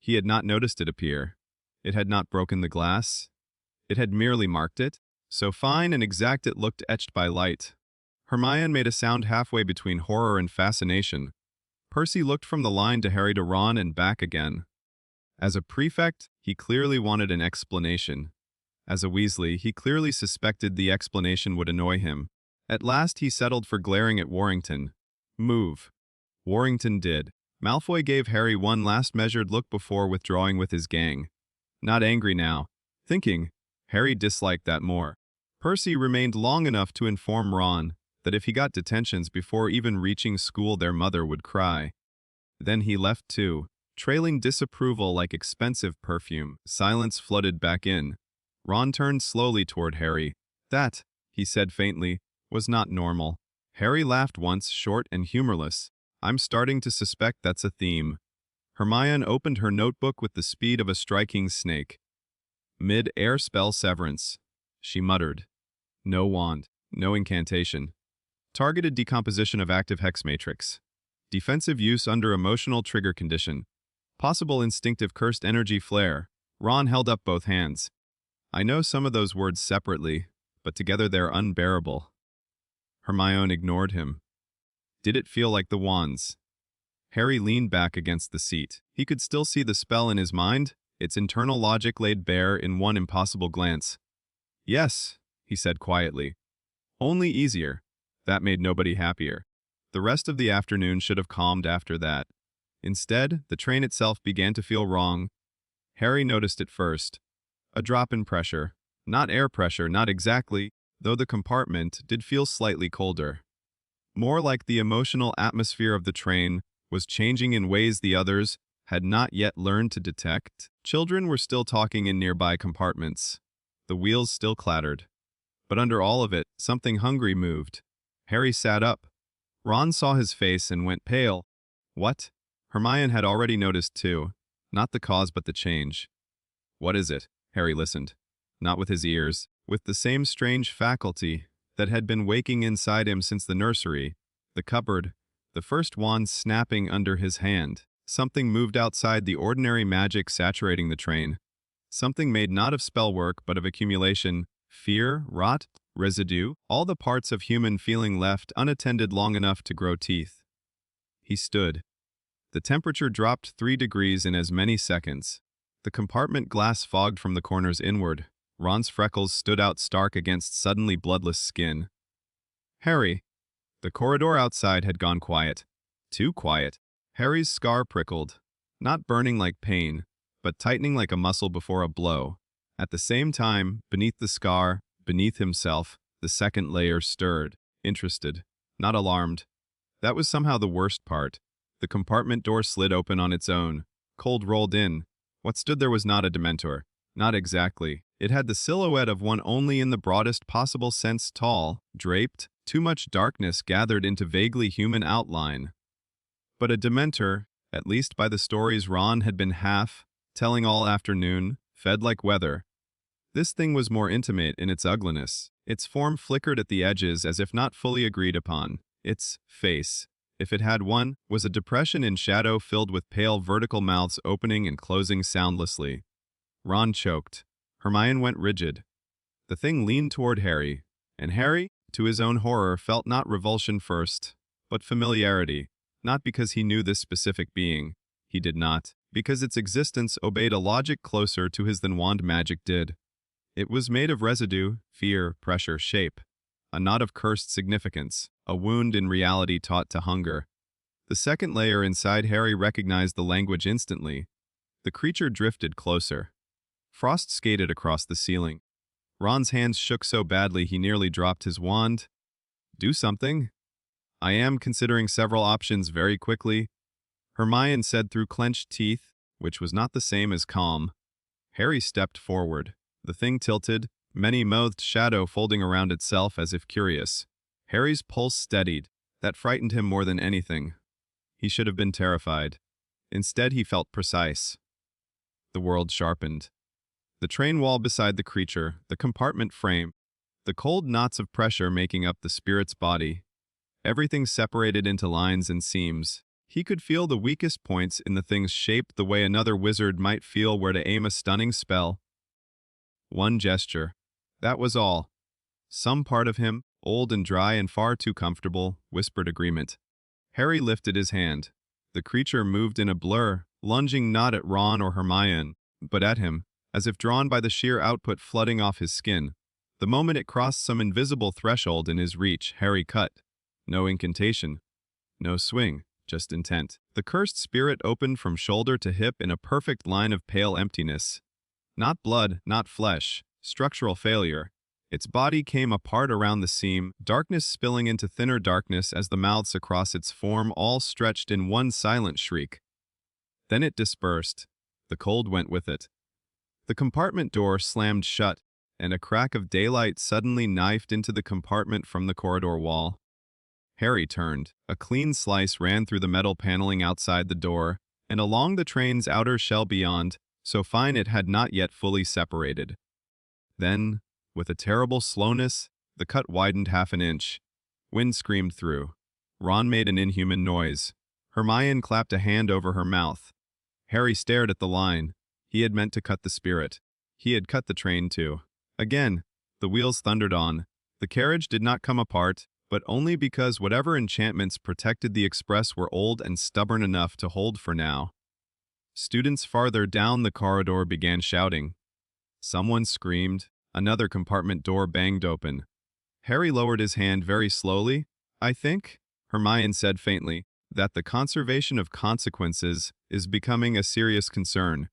He had not noticed it appear. It had not broken the glass. It had merely marked it. So fine and exact it looked etched by light. Hermione made a sound halfway between horror and fascination. Percy looked from the line to Harry to Ron and back again. As a prefect, he clearly wanted an explanation. As a Weasley, he clearly suspected the explanation would annoy him. At last he settled for glaring at Warrington. Move. Warrington did. Malfoy gave Harry one last measured look before withdrawing with his gang. Not angry now. Thinking, Harry disliked that more. Percy remained long enough to inform Ron that if he got detentions before even reaching school their mother would cry. Then he left too, trailing disapproval like expensive perfume. Silence flooded back in. Ron turned slowly toward Harry. That, he said faintly, was not normal. Harry laughed once, short and humorless. I'm starting to suspect that's a theme. Hermione opened her notebook with the speed of a striking snake. Mid-air spell severance. She muttered. No wand. No incantation. Targeted decomposition of active hex matrix. Defensive use under emotional trigger condition. Possible instinctive cursed energy flare. Ron held up both hands. I know some of those words separately, but together they're unbearable. Hermione ignored him. Did it feel like the wands? Harry leaned back against the seat. He could still see the spell in his mind, its internal logic laid bare in one impossible glance. Yes, he said quietly. Only easier. That made nobody happier. The rest of the afternoon should have calmed after that. Instead, the train itself began to feel wrong. Harry noticed it first. A drop in pressure. Not air pressure, not exactly, though the compartment did feel slightly colder. More like the emotional atmosphere of the train was changing in ways the others had not yet learned to detect. Children were still talking in nearby compartments. The wheels still clattered. But under all of it, something hungry moved. Harry sat up. Ron saw his face and went pale. What? Hermione had already noticed too. Not the cause but the change. What is it? Harry listened. Not with his ears, with the same strange faculty that had been waking inside him since the nursery, the cupboard, the first wand snapping under his hand. Something moved outside the ordinary magic saturating the train. Something made not of spellwork but of accumulation, fear, rot, residue, all the parts of human feeling left unattended long enough to grow teeth. He stood. The temperature dropped 3 degrees in as many seconds. The compartment glass fogged from the corners inward. Ron's freckles stood out stark against suddenly bloodless skin. Harry. The corridor outside had gone quiet. Too quiet. Harry's scar prickled, not burning like pain, but tightening like a muscle before a blow. At the same time, beneath the scar, beneath himself, the second layer stirred, interested, not alarmed. That was somehow the worst part. The compartment door slid open on its own. Cold rolled in. What stood there was not a Dementor. Not exactly. It had the silhouette of one only in the broadest possible sense tall, draped, too much darkness gathered into vaguely human outline. But a Dementor, at least by the stories Ron had been telling all afternoon, fed like weather. This thing was more intimate in its ugliness. Its form flickered at the edges as if not fully agreed upon. Its face, if it had one, was a depression in shadow filled with pale vertical mouths opening and closing soundlessly. Ron choked. Hermione went rigid. The thing leaned toward Harry, and Harry, to his own horror, felt not revulsion first, but familiarity, not because he knew this specific being. He did not, because its existence obeyed a logic closer to his than wand magic did. It was made of residue, fear, pressure, shape, a knot of cursed significance, a wound in reality taught to hunger. The second layer inside Harry recognized the language instantly. The creature drifted closer. Frost skated across the ceiling. Ron's hands shook so badly he nearly dropped his wand. Do something. I am considering several options very quickly, Hermione said through clenched teeth, which was not the same as calm. Harry stepped forward. The thing tilted, many-mouthed shadow folding around itself as if curious. Harry's pulse steadied. That frightened him more than anything. He should have been terrified. Instead, he felt precise. The world sharpened. The train wall beside the creature, the compartment frame, the cold knots of pressure making up the spirit's body. Everything separated into lines and seams. He could feel the weakest points in the thing's shape the way another wizard might feel where to aim a stunning spell. One gesture. That was all. Some part of him, old and dry and far too comfortable, whispered agreement. Harry lifted his hand. The creature moved in a blur, lunging not at Ron or Hermione, but at him, as if drawn by the sheer output flooding off his skin. The moment it crossed some invisible threshold in his reach, Harry cut. No incantation. No swing, just intent. The cursed spirit opened from shoulder to hip in a perfect line of pale emptiness. Not blood, not flesh. Structural failure. Its body came apart around the seam, darkness spilling into thinner darkness as the mouths across its form all stretched in one silent shriek. Then it dispersed. The cold went with it. The compartment door slammed shut, and a crack of daylight suddenly knifed into the compartment from the corridor wall. Harry turned. A clean slice ran through the metal paneling outside the door, and along the train's outer shell beyond, so fine it had not yet fully separated. Then, with a terrible slowness, the cut widened half an inch. Wind screamed through. Ron made an inhuman noise. Hermione clapped a hand over her mouth. Harry stared at the line. He had meant to cut the spirit. He had cut the train too. Again, the wheels thundered on. The carriage did not come apart, but only because whatever enchantments protected the express were old and stubborn enough to hold for now. Students farther down the corridor began shouting. Someone screamed. Another compartment door banged open. Harry lowered his hand very slowly. I think, Hermione said faintly, that the conservation of consequences is becoming a serious concern.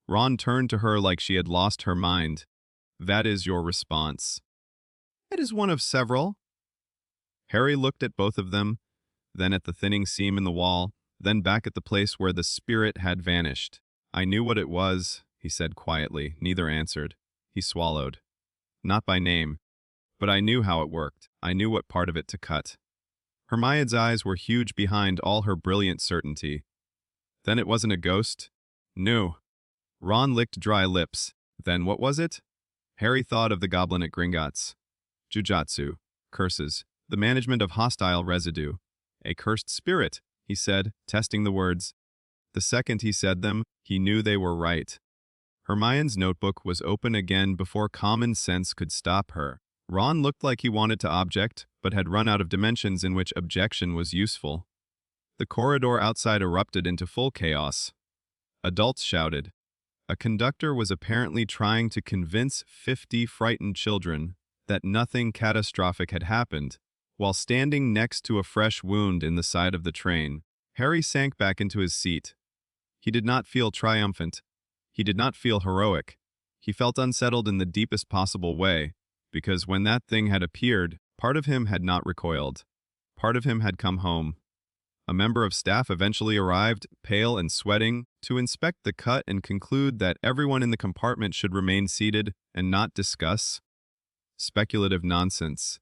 Ron turned to her like she had lost her mind. That is your response. It is one of several. Harry looked at both of them, then at the thinning seam in the wall, then back at the place where the spirit had vanished. I knew what it was, he said quietly. Neither answered. He swallowed. Not by name, but I knew how it worked. I knew what part of it to cut. Hermione's eyes were huge behind all her brilliant certainty. Then it wasn't a ghost? No. Ron licked dry lips. Then what was it? Harry thought of the goblin at Gringotts. Jujutsu. Curses. The management of hostile residue. A cursed spirit, he said, testing the words. The second he said them, he knew they were right. Hermione's notebook was open again before common sense could stop her. Ron looked like he wanted to object, but had run out of dimensions in which objection was useful. The corridor outside erupted into full chaos. Adults shouted. A conductor was apparently trying to convince 50 frightened children that nothing catastrophic had happened, while standing next to a fresh wound in the side of the train. Harry sank back into his seat. He did not feel triumphant. He did not feel heroic. He felt unsettled in the deepest possible way, because when that thing had appeared, part of him had not recoiled. Part of him had come home. A member of staff eventually arrived, pale and sweating, to inspect the cut and conclude that everyone in the compartment should remain seated and not discuss. Speculative nonsense.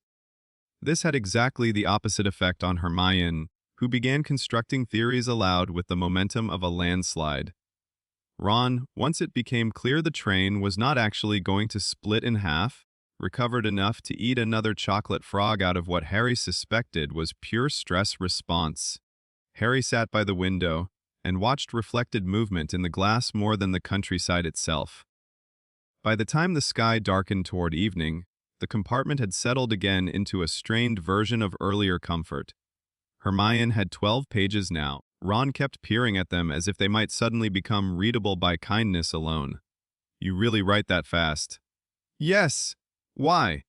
This had exactly the opposite effect on Hermione, who began constructing theories aloud with the momentum of a landslide. Ron, once it became clear the train was not actually going to split in half, recovered enough to eat another chocolate frog out of what Harry suspected was pure stress response. Harry sat by the window and watched reflected movement in the glass more than the countryside itself. By the time the sky darkened toward evening, the compartment had settled again into a strained version of earlier comfort. Hermione had 12 pages now. Ron kept peering at them as if they might suddenly become readable by kindness alone. You really write that fast? Yes. Why?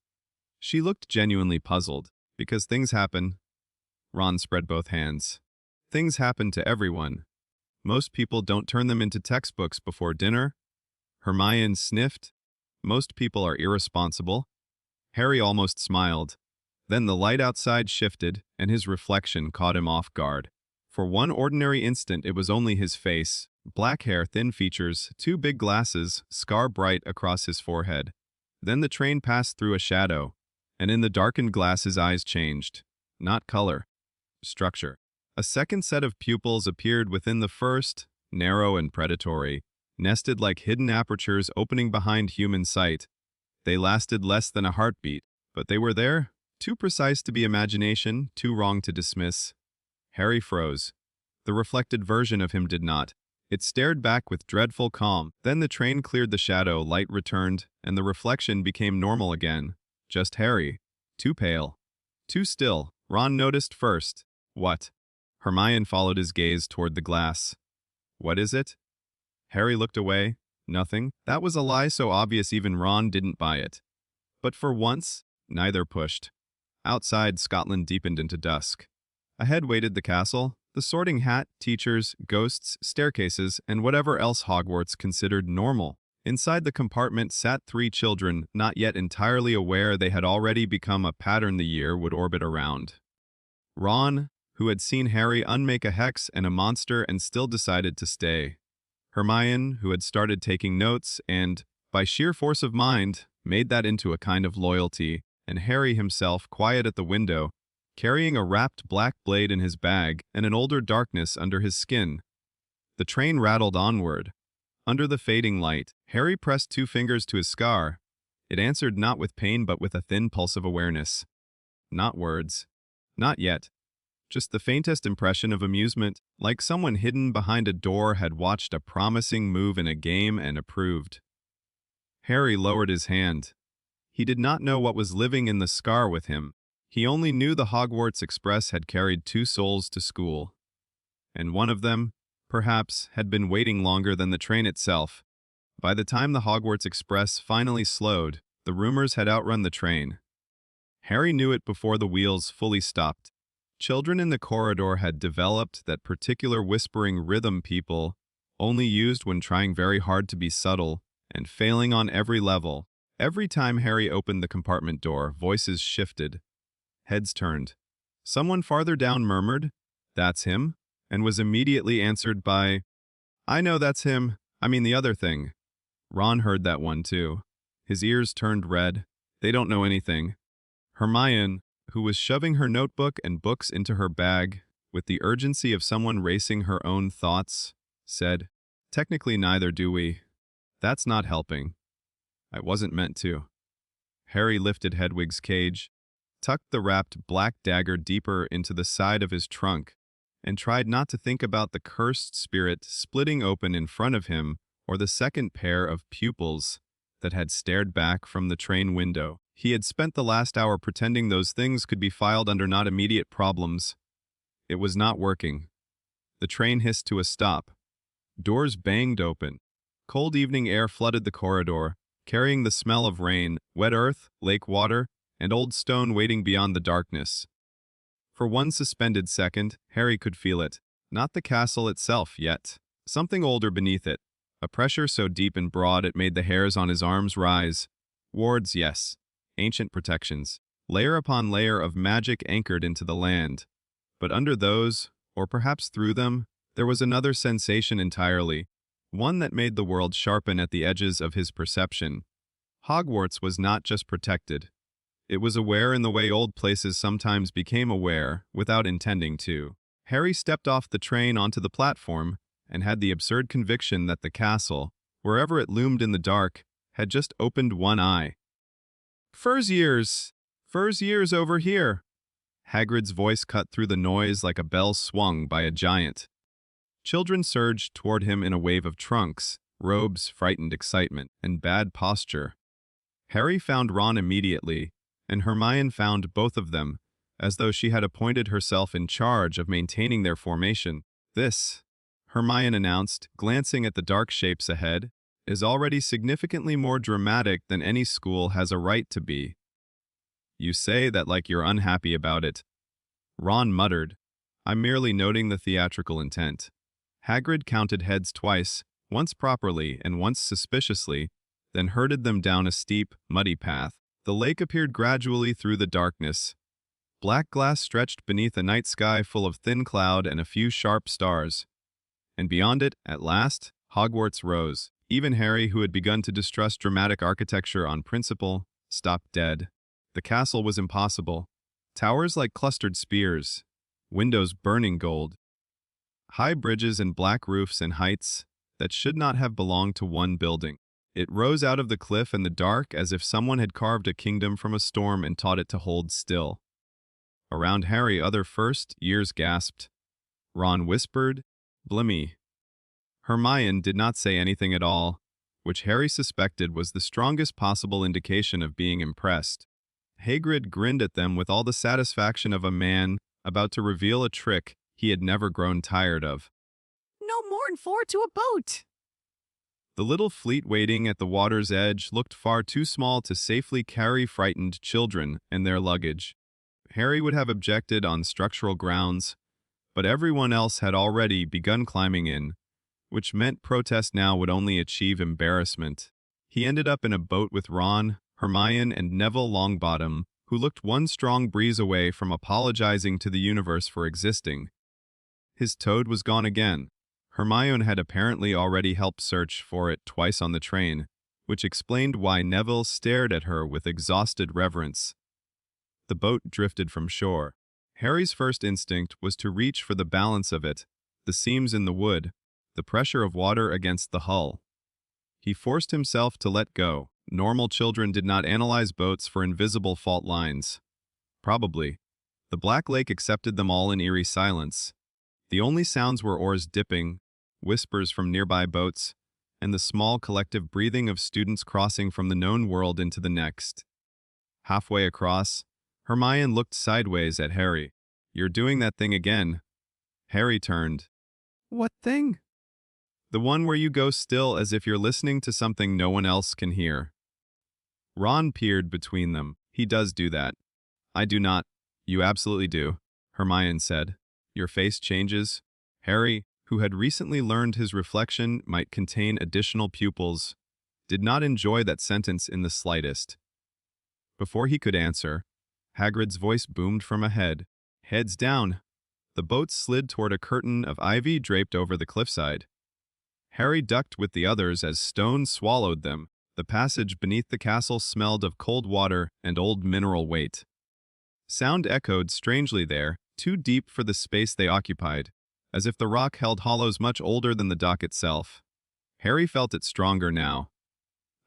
She looked genuinely puzzled. Because things happen. Ron spread both hands. Things happen to everyone. Most people don't turn them into textbooks before dinner. Hermione sniffed. Most people are irresponsible. Harry almost smiled. Then the light outside shifted, and his reflection caught him off guard. For one ordinary instant it was only his face, black hair, thin features, 2 big glasses, scar bright across his forehead. Then the train passed through a shadow, and in the darkened glass his eyes changed. Not color. Structure. A second set of pupils appeared within the first, narrow and predatory, nested like hidden apertures opening behind human sight. They lasted less than a heartbeat, but they were there, too precise to be imagination, too wrong to dismiss. Harry froze. The reflected version of him did not. It stared back with dreadful calm. Then the train cleared the shadow, light returned, and the reflection became normal again. Just Harry. Too pale. Too still. Ron noticed first. What? Hermione followed his gaze toward the glass. What is it? Harry looked away. Nothing. That was a lie so obvious even Ron didn't buy it. But for once, neither pushed. Outside, Scotland deepened into dusk. Ahead waited the castle, the Sorting Hat, teachers, ghosts, staircases, and whatever else Hogwarts considered normal. Inside the compartment sat 3 children, not yet entirely aware they had already become a pattern the year would orbit around. Ron, who had seen Harry unmake a hex and a monster and still decided to stay. Hermione, who had started taking notes and, by sheer force of mind, made that into a kind of loyalty, and Harry himself quiet at the window, carrying a wrapped black blade in his bag and an older darkness under his skin. The train rattled onward. Under the fading light, Harry pressed 2 fingers to his scar. It answered not with pain but with a thin pulse of awareness. Not words. Not yet. Just the faintest impression of amusement, like someone hidden behind a door had watched a promising move in a game and approved. Harry lowered his hand. He did not know what was living in the scar with him. He only knew the Hogwarts Express had carried 2 souls to school. And one of them, perhaps, had been waiting longer than the train itself. By the time the Hogwarts Express finally slowed, the rumors had outrun the train. Harry knew it before the wheels fully stopped. Children in the corridor had developed that particular whispering rhythm people only used when trying very hard to be subtle and failing on every level. Every time Harry opened the compartment door, voices shifted. Heads turned. Someone farther down murmured, "That's him," and was immediately answered by, "I know that's him. I mean the other thing." Ron heard that one too. His ears turned red. They don't know anything. Hermione, who was shoving her notebook and books into her bag with the urgency of someone racing her own thoughts, said, "Technically neither do we. That's not helping. I wasn't meant to." Harry lifted Hedwig's cage, tucked the wrapped black dagger deeper into the side of his trunk, and tried not to think about the cursed spirit splitting open in front of him or the second pair of pupils that had stared back from the train window. He had spent the last hour pretending those things could be filed under not immediate problems. It was not working. The train hissed to a stop. Doors banged open. Cold evening air flooded the corridor, carrying the smell of rain, wet earth, lake water, and old stone waiting beyond the darkness. For one suspended second, Harry could feel it. Not the castle itself yet. Something older beneath it. A pressure so deep and broad it made the hairs on his arms rise. Wards, yes. Ancient protections. Layer upon layer of magic anchored into the land. But under those, or perhaps through them, there was another sensation entirely. One that made the world sharpen at the edges of his perception. Hogwarts was not just protected. It was aware in the way old places sometimes became aware, without intending to. Harry stepped off the train onto the platform, and had the absurd conviction that the castle, wherever it loomed in the dark, had just opened one eye. "Fur's years! Fur's years over here!" Hagrid's voice cut through the noise like a bell swung by a giant. Children surged toward him in a wave of trunks, robes, frightened excitement, and bad posture. Harry found Ron immediately, and Hermione found both of them, as though she had appointed herself in charge of maintaining their formation. "This," Hermione announced, glancing at the dark shapes ahead, "is already significantly more dramatic than any school has a right to be." "You say that like you're unhappy about it." Ron muttered, "I'm merely noting the theatrical intent." Hagrid counted heads twice, once properly and once suspiciously, then herded them down a steep, muddy path. The lake appeared gradually through the darkness. Black glass stretched beneath a night sky full of thin cloud and a few sharp stars. And beyond it, at last, Hogwarts rose. Even Harry, who had begun to distrust dramatic architecture on principle, stopped dead. The castle was impossible. Towers like clustered spears, windows burning gold, high bridges and black roofs and heights that should not have belonged to one building. It rose out of the cliff in the dark as if someone had carved a kingdom from a storm and taught it to hold still. Around Harry, other first years gasped. Ron whispered, "Blimey." Hermione did not say anything at all, which Harry suspected was the strongest possible indication of being impressed. Hagrid grinned at them with all the satisfaction of a man about to reveal a trick he had never grown tired of. No more'n 4 to a boat. The little fleet waiting at the water's edge looked far too small to safely carry frightened children and their luggage. Harry would have objected on structural grounds, but everyone else had already begun climbing in, which meant protest now would only achieve embarrassment. He ended up in a boat with Ron, Hermione, and Neville Longbottom, who looked one strong breeze away from apologizing to the universe for existing. His toad was gone again. Hermione had apparently already helped search for it twice on the train, which explained why Neville stared at her with exhausted reverence. The boat drifted from shore. Harry's first instinct was to reach for the balance of it, the seams in the wood, the pressure of water against the hull. He forced himself to let go. Normal children did not analyze boats for invisible fault lines. Probably. The Black Lake accepted them all in eerie silence. The only sounds were oars dipping, whispers from nearby boats, and the small collective breathing of students crossing from the known world into the next. Halfway across, Hermione looked sideways at Harry. "You're doing that thing again." Harry turned. "What thing?" "The one where you go still as if you're listening to something no one else can hear." Ron peered between them. "He does do that." "I do not." "You absolutely do," Hermione said. Your face changes. Harry, who had recently learned his reflection might contain additional pupils, did not enjoy that sentence in the slightest. Before he could answer, Hagrid's voice boomed from ahead. "Heads down." The boat slid toward a curtain of ivy draped over the cliffside. Harry ducked with the others as stones swallowed them. The passage beneath the castle smelled of cold water and old mineral weight. Sound echoed strangely there, too deep for the space they occupied, as if the rock held hollows much older than the dock itself. Harry felt it stronger now.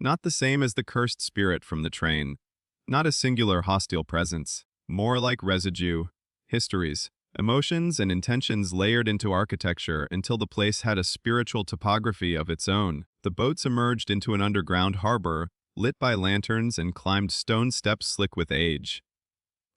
Not the same as the cursed spirit from the train. Not a singular hostile presence. More like residue, histories, emotions and intentions layered into architecture until the place had a spiritual topography of its own. The boats emerged into an underground harbor, lit by lanterns and climbed stone steps slick with age.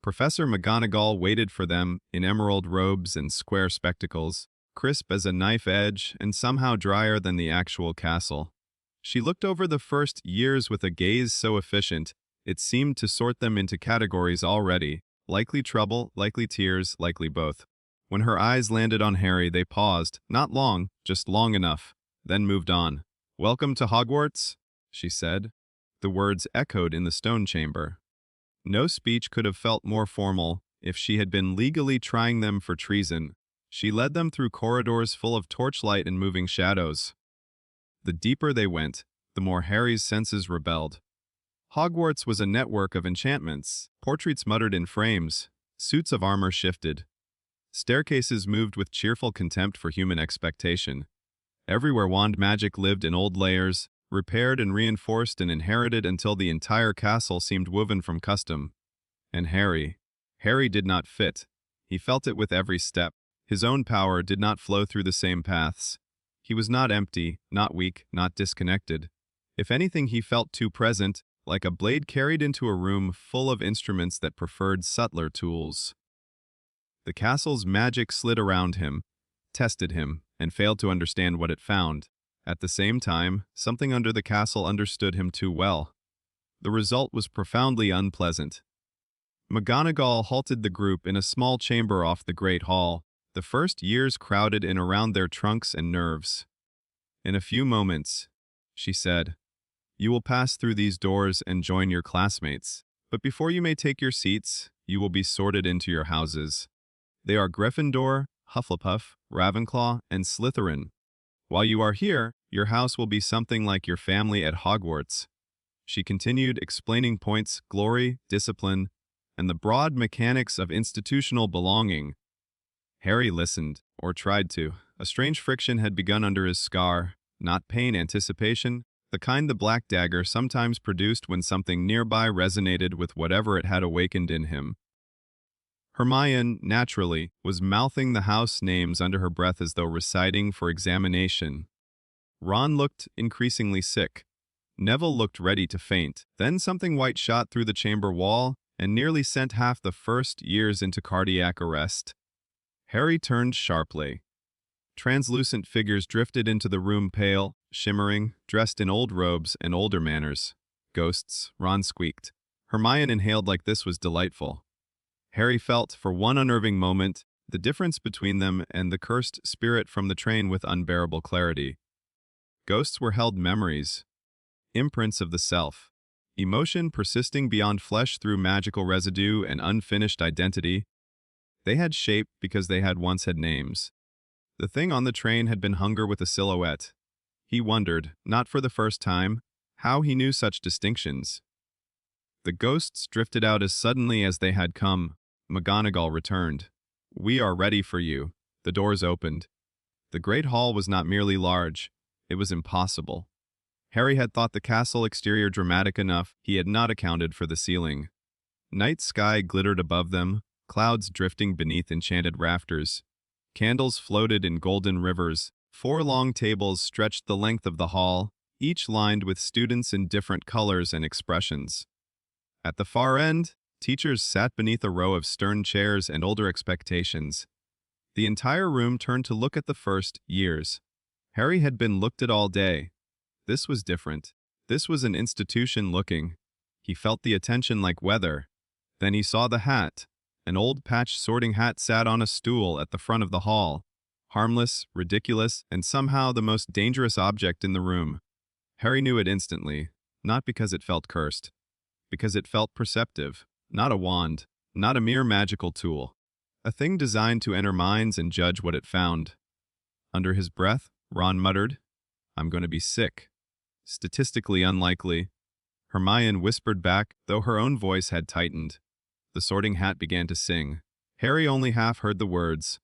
Professor McGonagall waited for them in emerald robes and square spectacles, crisp as a knife edge and somehow drier than the actual castle. She looked over the first years with a gaze so efficient, it seemed to sort them into categories already, likely trouble, likely tears, likely both. When her eyes landed on Harry, they paused, not long, just long enough, then moved on. "Welcome to Hogwarts," she said. The words echoed in the stone chamber. No speech could have felt more formal if she had been legally trying them for treason. She led them through corridors full of torchlight and moving shadows. The deeper they went, the more Harry's senses rebelled. Hogwarts was a network of enchantments, portraits muttered in frames, suits of armor shifted. Staircases moved with cheerful contempt for human expectation. Everywhere wand magic lived in old layers, repaired and reinforced and inherited until the entire castle seemed woven from custom. And Harry did not fit. He felt it with every step. His own power did not flow through the same paths. He was not empty, not weak, not disconnected. If anything, he felt too present, like a blade carried into a room full of instruments that preferred subtler tools. The castle's magic slid around him, tested him, and failed to understand what it found. At the same time, something under the castle understood him too well. The result was profoundly unpleasant. McGonagall halted the group in a small chamber off the Great Hall, the first years crowded in around their trunks and nerves. "In a few moments," she said, "you will pass through these doors and join your classmates. But before you may take your seats, you will be sorted into your houses. They are Gryffindor, Hufflepuff, Ravenclaw, and Slytherin. While you are here, your house will be something like your family at Hogwarts." She continued, explaining points, glory, discipline, and the broad mechanics of institutional belonging. Harry listened, or tried to. A strange friction had begun under his scar, not pain, anticipation, the kind the Black Dagger sometimes produced when something nearby resonated with whatever it had awakened in him. Hermione, naturally, was mouthing the house names under her breath as though reciting for examination. Ron looked increasingly sick. Neville looked ready to faint. Then something white shot through the chamber wall and nearly sent half the first years into cardiac arrest. Harry turned sharply. Translucent figures drifted into the room, pale, shimmering, dressed in old robes and older manners. "Ghosts," Ron squeaked. Hermione inhaled like this was delightful. Harry felt, for one unnerving moment, the difference between them and the cursed spirit from the train with unbearable clarity. Ghosts were held memories, imprints of the self, emotion persisting beyond flesh through magical residue and unfinished identity. They had shape because they had once had names. The thing on the train had been hunger with a silhouette. He wondered, not for the first time, how he knew such distinctions. The ghosts drifted out as suddenly as they had come. McGonagall returned. "We are ready for you." The doors opened. The Great Hall was not merely large, it was impossible. Harry had thought the castle exterior dramatic enough, he had not accounted for the ceiling. Night sky glittered above them, clouds drifting beneath enchanted rafters. Candles floated in golden rivers. 4 long tables stretched the length of the hall, each lined with students in different colors and expressions. At the far end, teachers sat beneath a row of stern chairs and older expectations. The entire room turned to look at the first years. Harry had been looked at all day. This was different. This was an institution looking. He felt the attention like weather. Then he saw the hat. An old patched sorting hat sat on a stool at the front of the hall. Harmless, ridiculous, and somehow the most dangerous object in the room. Harry knew it instantly, not because it felt cursed, because it felt perceptive. Not a wand, not a mere magical tool. a thing designed to enter minds and judge what it found. Under his breath, Ron muttered, "I'm going to be sick." Statistically unlikely. Hermione whispered back, though her own voice had tightened. The Sorting Hat began to sing. Harry only half heard the words.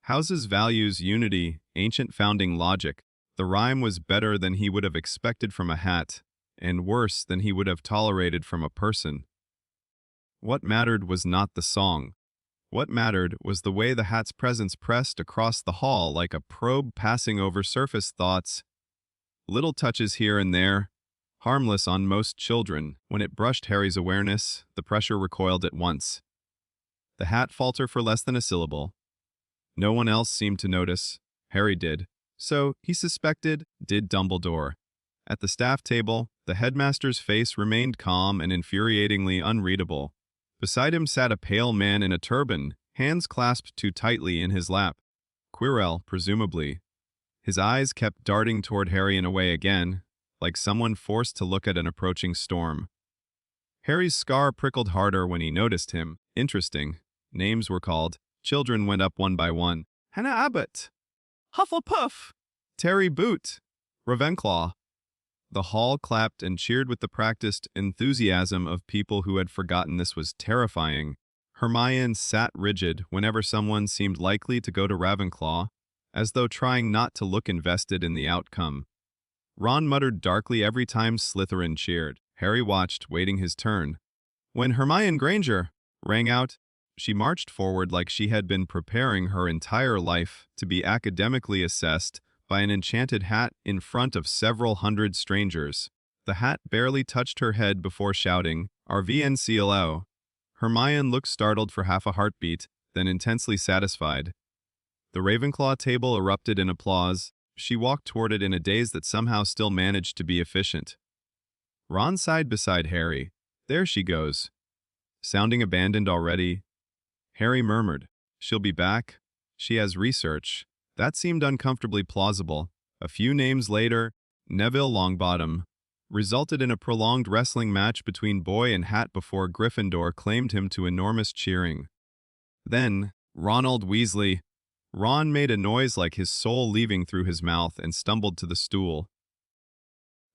Houses values unity, ancient founding logic. The rhyme was better than he would have expected from a hat, and worse than he would have tolerated from a person. What mattered was not the song. What mattered was the way the hat's presence pressed across the hall like a probe passing over surface thoughts. Little touches here and there, harmless on most children. When it brushed Harry's awareness, the pressure recoiled at once. The hat faltered for less than a syllable. No one else seemed to notice. Harry did. So, he suspected, did Dumbledore. At the staff table, the headmaster's face remained calm and infuriatingly unreadable. Beside him sat a pale man in a turban, hands clasped too tightly in his lap. Quirrell, presumably. His eyes kept darting toward Harry and away again, like someone forced to look at an approaching storm. Harry's scar prickled harder when he noticed him. Interesting. Names were called. Children went up one by one. Hannah Abbott. Hufflepuff. Terry Boot. Ravenclaw. The hall clapped and cheered with the practiced enthusiasm of people who had forgotten this was terrifying. Hermione sat rigid whenever someone seemed likely to go to Ravenclaw, as though trying not to look invested in the outcome. Ron muttered darkly every time Slytherin cheered. Harry watched, waiting his turn. When Hermione Granger rang out, she marched forward like she had been preparing her entire life to be academically assessed by an enchanted hat in front of several hundred strangers. The hat barely touched her head before shouting, "RVNCLO." Hermione looked startled for half a heartbeat, then intensely satisfied. The Ravenclaw table erupted in applause. She walked toward it in a daze that somehow still managed to be efficient. Ron sighed beside Harry. There she goes. Sounding abandoned already. Harry murmured, "She'll be back. She has research." That seemed uncomfortably plausible. A few names later, Neville Longbottom resulted in a prolonged wrestling match between boy and hat before Gryffindor claimed him to enormous cheering. Then, Ronald Weasley. Ron made a noise like his soul leaving through his mouth and stumbled to the stool.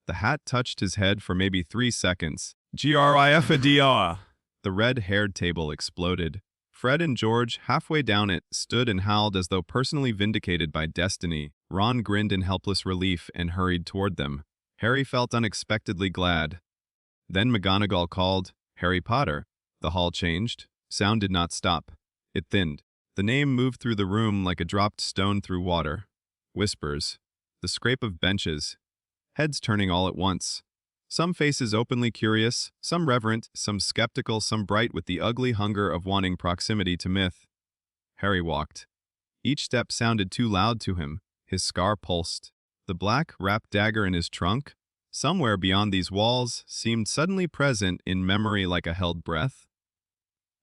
The hat touched his head for maybe 3 seconds. "GRIFADR!" The red-haired table exploded. Fred and George, halfway down it, stood and howled as though personally vindicated by destiny. Ron grinned in helpless relief and hurried toward them. Harry felt unexpectedly glad. Then McGonagall called, "Harry Potter." The hall changed. Sound did not stop. It thinned. The name moved through the room like a dropped stone through water. Whispers. The scrape of benches. Heads turning all at once. Some faces openly curious, some reverent, some skeptical, some bright with the ugly hunger of wanting proximity to myth. Harry walked. Each step sounded too loud to him. His scar pulsed. The black, wrapped dagger in his trunk, somewhere beyond these walls, seemed suddenly present in memory like a held breath.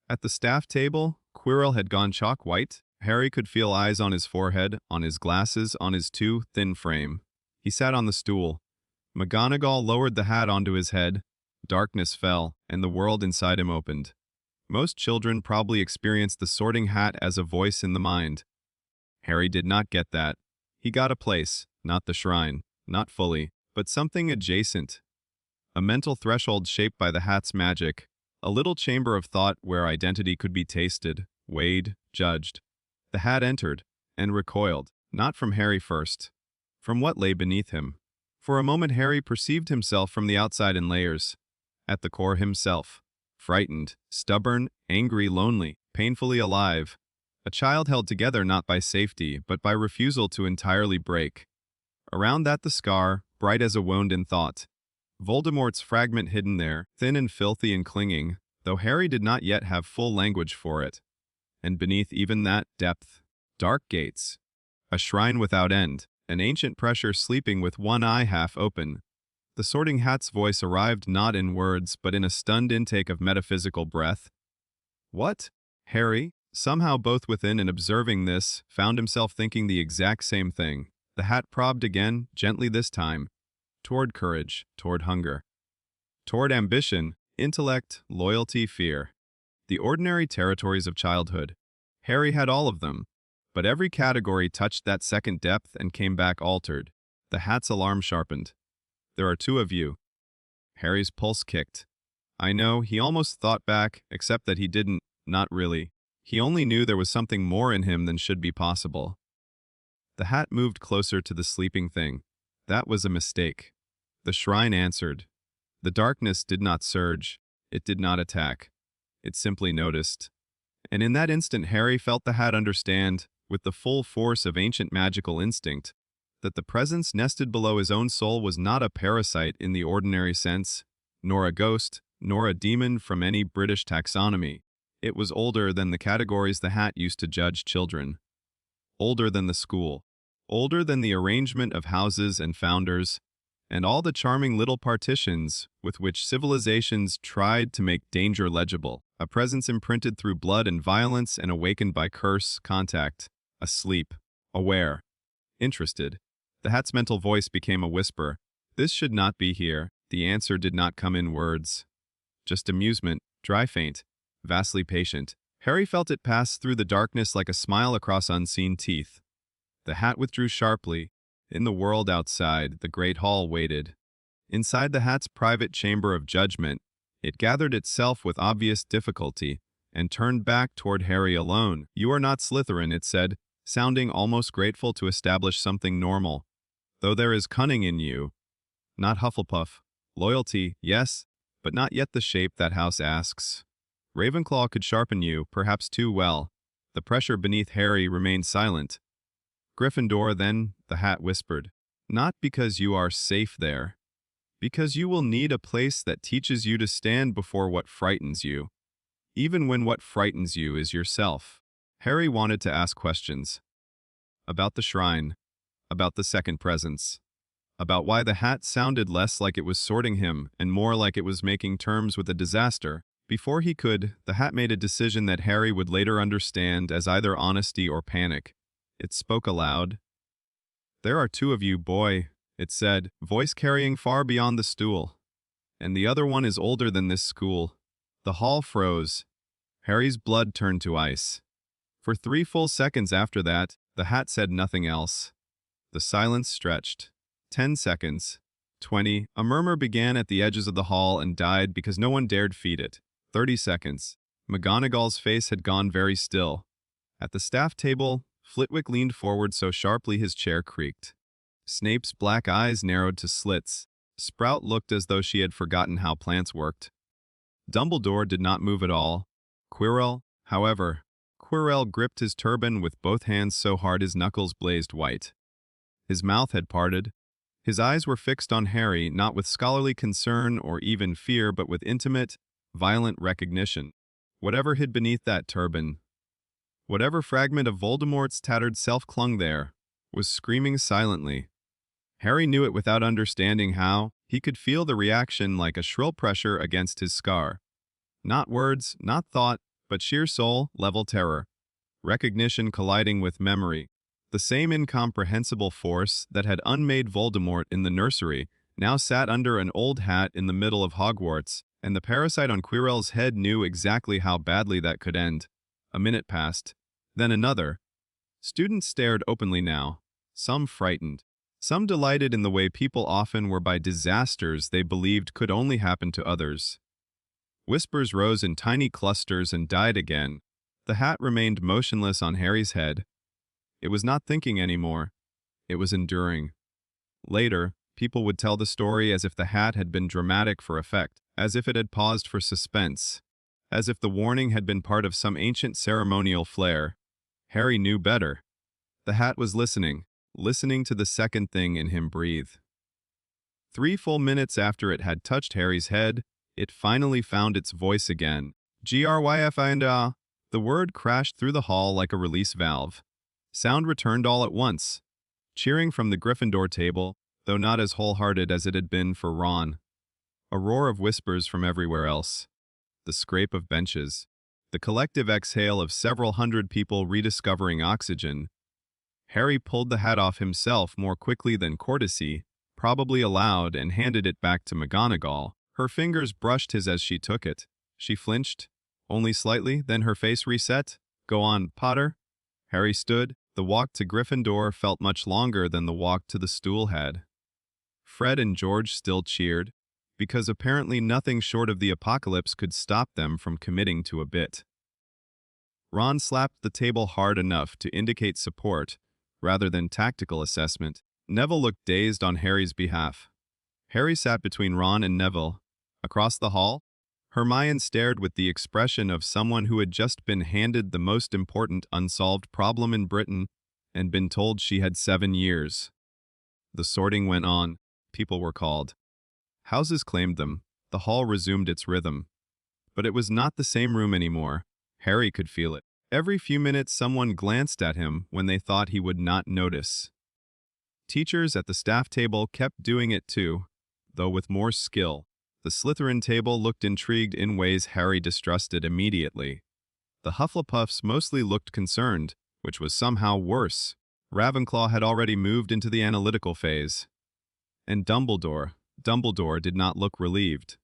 At the staff table, Quirrell had gone chalk white. Harry could feel eyes on his forehead, on his glasses, on his too thin frame. He sat on the stool. McGonagall lowered the hat onto his head. Darkness fell, and the world inside him opened. Most children probably experienced the Sorting Hat as a voice in the mind. Harry did not get that. He got a place, not the shrine, not fully, but something adjacent. A mental threshold shaped by the hat's magic, a little chamber of thought where identity could be tasted, weighed, judged. The hat entered, and recoiled, not from Harry first, from what lay beneath him. For a moment Harry perceived himself from the outside in layers. At the core himself. Frightened, stubborn, angry, lonely, painfully alive. A child held together not by safety, but by refusal to entirely break. Around that the scar, bright as a wound in thought. Voldemort's fragment hidden there, thin and filthy and clinging, though Harry did not yet have full language for it. And beneath even that depth, dark gates. A shrine without end. An ancient pressure sleeping with one eye half open. The Sorting Hat's voice arrived not in words, but in a stunned intake of metaphysical breath. What? Harry, somehow both within and observing this, found himself thinking the exact same thing. The hat probed again, gently this time. Toward courage, toward hunger. Toward ambition, intellect, loyalty, fear. The ordinary territories of childhood. Harry had all of them, but every category touched that second depth and came back altered. The hat's alarm sharpened. There are two of you. Harry's pulse kicked. I know, he almost thought back, except that he didn't, not really. He only knew there was something more in him than should be possible. The hat moved closer to the sleeping thing. That was a mistake. The shrine answered. The darkness did not surge. It did not attack. It simply noticed. And in that instant Harry felt the hat understand, with the full force of ancient magical instinct, that the presence nested below his own soul was not a parasite in the ordinary sense, nor a ghost, nor a demon from any British taxonomy. It was older than the categories the hat used to judge children. Older than the school. Older than the arrangement of houses and founders, and all the charming little partitions with which civilizations tried to make danger legible. A presence imprinted through blood and violence and awakened by curse, contact, asleep, aware, interested. The hat's mental voice became a whisper. This should not be here. The answer did not come in words. Just amusement, dry faint, vastly patient. Harry felt it pass through the darkness like a smile across unseen teeth. The hat withdrew sharply. In the world outside, the great hall waited. Inside the hat's private chamber of judgment, it gathered itself with obvious difficulty and turned back toward Harry alone. You are not Slytherin, it said, sounding almost grateful to establish something normal. Though there is cunning in you. Not Hufflepuff. Loyalty, yes, but not yet the shape that house asks. Ravenclaw could sharpen you, perhaps too well. The pressure beneath Harry remained silent. Gryffindor, then, the hat whispered. Not because you are safe there. Because you will need a place that teaches you to stand before what frightens you. Even when what frightens you is yourself. Harry wanted to ask questions. About the shrine. About the second presence. About why the hat sounded less like it was sorting him and more like it was making terms with a disaster. Before he could, the hat made a decision that Harry would later understand as either honesty or panic. It spoke aloud. There are two of you, boy, it said, voice carrying far beyond the stool. And the other one is older than this school. The hall froze. Harry's blood turned to ice. For 3 full seconds after that, the hat said nothing else. The silence stretched. 10 seconds. 20. A murmur began at the edges of the hall and died because no one dared feed it. 30 seconds. McGonagall's face had gone very still. At the staff table, Flitwick leaned forward so sharply his chair creaked. Snape's black eyes narrowed to slits. Sprout looked as though she had forgotten how plants worked. Dumbledore did not move at all. Quirrell, however, Quirrell gripped his turban with both hands so hard his knuckles blazed white. His mouth had parted. His eyes were fixed on Harry, not with scholarly concern or even fear, but with intimate, violent recognition. Whatever hid beneath that turban, whatever fragment of Voldemort's tattered self clung there, was screaming silently. Harry knew it without understanding how. He could feel the reaction like a shrill pressure against his scar. Not words, not thought, but sheer soul-level terror. Recognition colliding with memory. The same incomprehensible force that had unmade Voldemort in the nursery now sat under an old hat in the middle of Hogwarts, and the parasite on Quirrell's head knew exactly how badly that could end. A minute passed. Then another. Students stared openly now, some frightened, some delighted in the way people often were by disasters they believed could only happen to others. Whispers rose in tiny clusters and died again. The hat remained motionless on Harry's head. It was not thinking anymore. It was enduring. Later, people would tell the story as if the hat had been dramatic for effect, as if it had paused for suspense, as if the warning had been part of some ancient ceremonial flair. Harry knew better. The hat was listening to the second thing in him breathe. 3 full minutes after it had touched Harry's head, it finally found its voice again. Gryffindor. The word crashed through the hall like a release valve. Sound returned all at once. Cheering from the Gryffindor table, though not as wholehearted as it had been for Ron. A roar of whispers from everywhere else. The scrape of benches. The collective exhale of several hundred people rediscovering oxygen. Harry pulled the hat off himself more quickly than courtesy, probably aloud, and handed it back to McGonagall. Her fingers brushed his as she took it. She flinched, only slightly, then her face reset. Go on, Potter. Harry stood. The walk to Gryffindor felt much longer than the walk to the stool had. Fred and George still cheered, because apparently nothing short of the apocalypse could stop them from committing to a bit. Ron slapped the table hard enough to indicate support, rather than tactical assessment. Neville looked dazed on Harry's behalf. Harry sat between Ron and Neville. Across the hall, Hermione stared with the expression of someone who had just been handed the most important unsolved problem in Britain and been told she had 7 years. The sorting went on. People were called. Houses claimed them. The hall resumed its rhythm. But it was not the same room anymore. Harry could feel it. Every few minutes someone glanced at him when they thought he would not notice. Teachers at the staff table kept doing it too, though with more skill. The Slytherin table looked intrigued in ways Harry distrusted immediately. The Hufflepuffs mostly looked concerned, which was somehow worse. Ravenclaw had already moved into the analytical phase. And Dumbledore did not look relieved.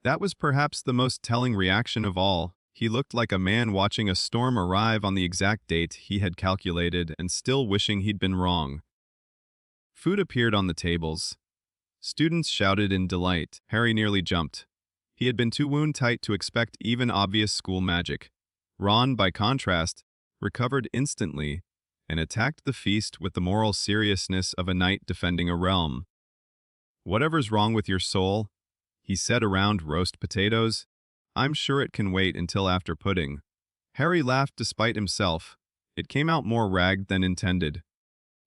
That was perhaps the most telling reaction of all. He looked like a man watching a storm arrive on the exact date he had calculated and still wishing he'd been wrong. Food appeared on the tables. Students shouted in delight. Harry nearly jumped. He had been too wound-tight to expect even obvious school magic. Ron, by contrast, recovered instantly and attacked the feast with the moral seriousness of a knight defending a realm. "Whatever's wrong with your soul," he said around roast potatoes, "I'm sure it can wait until after pudding." Harry laughed despite himself. It came out more ragged than intended.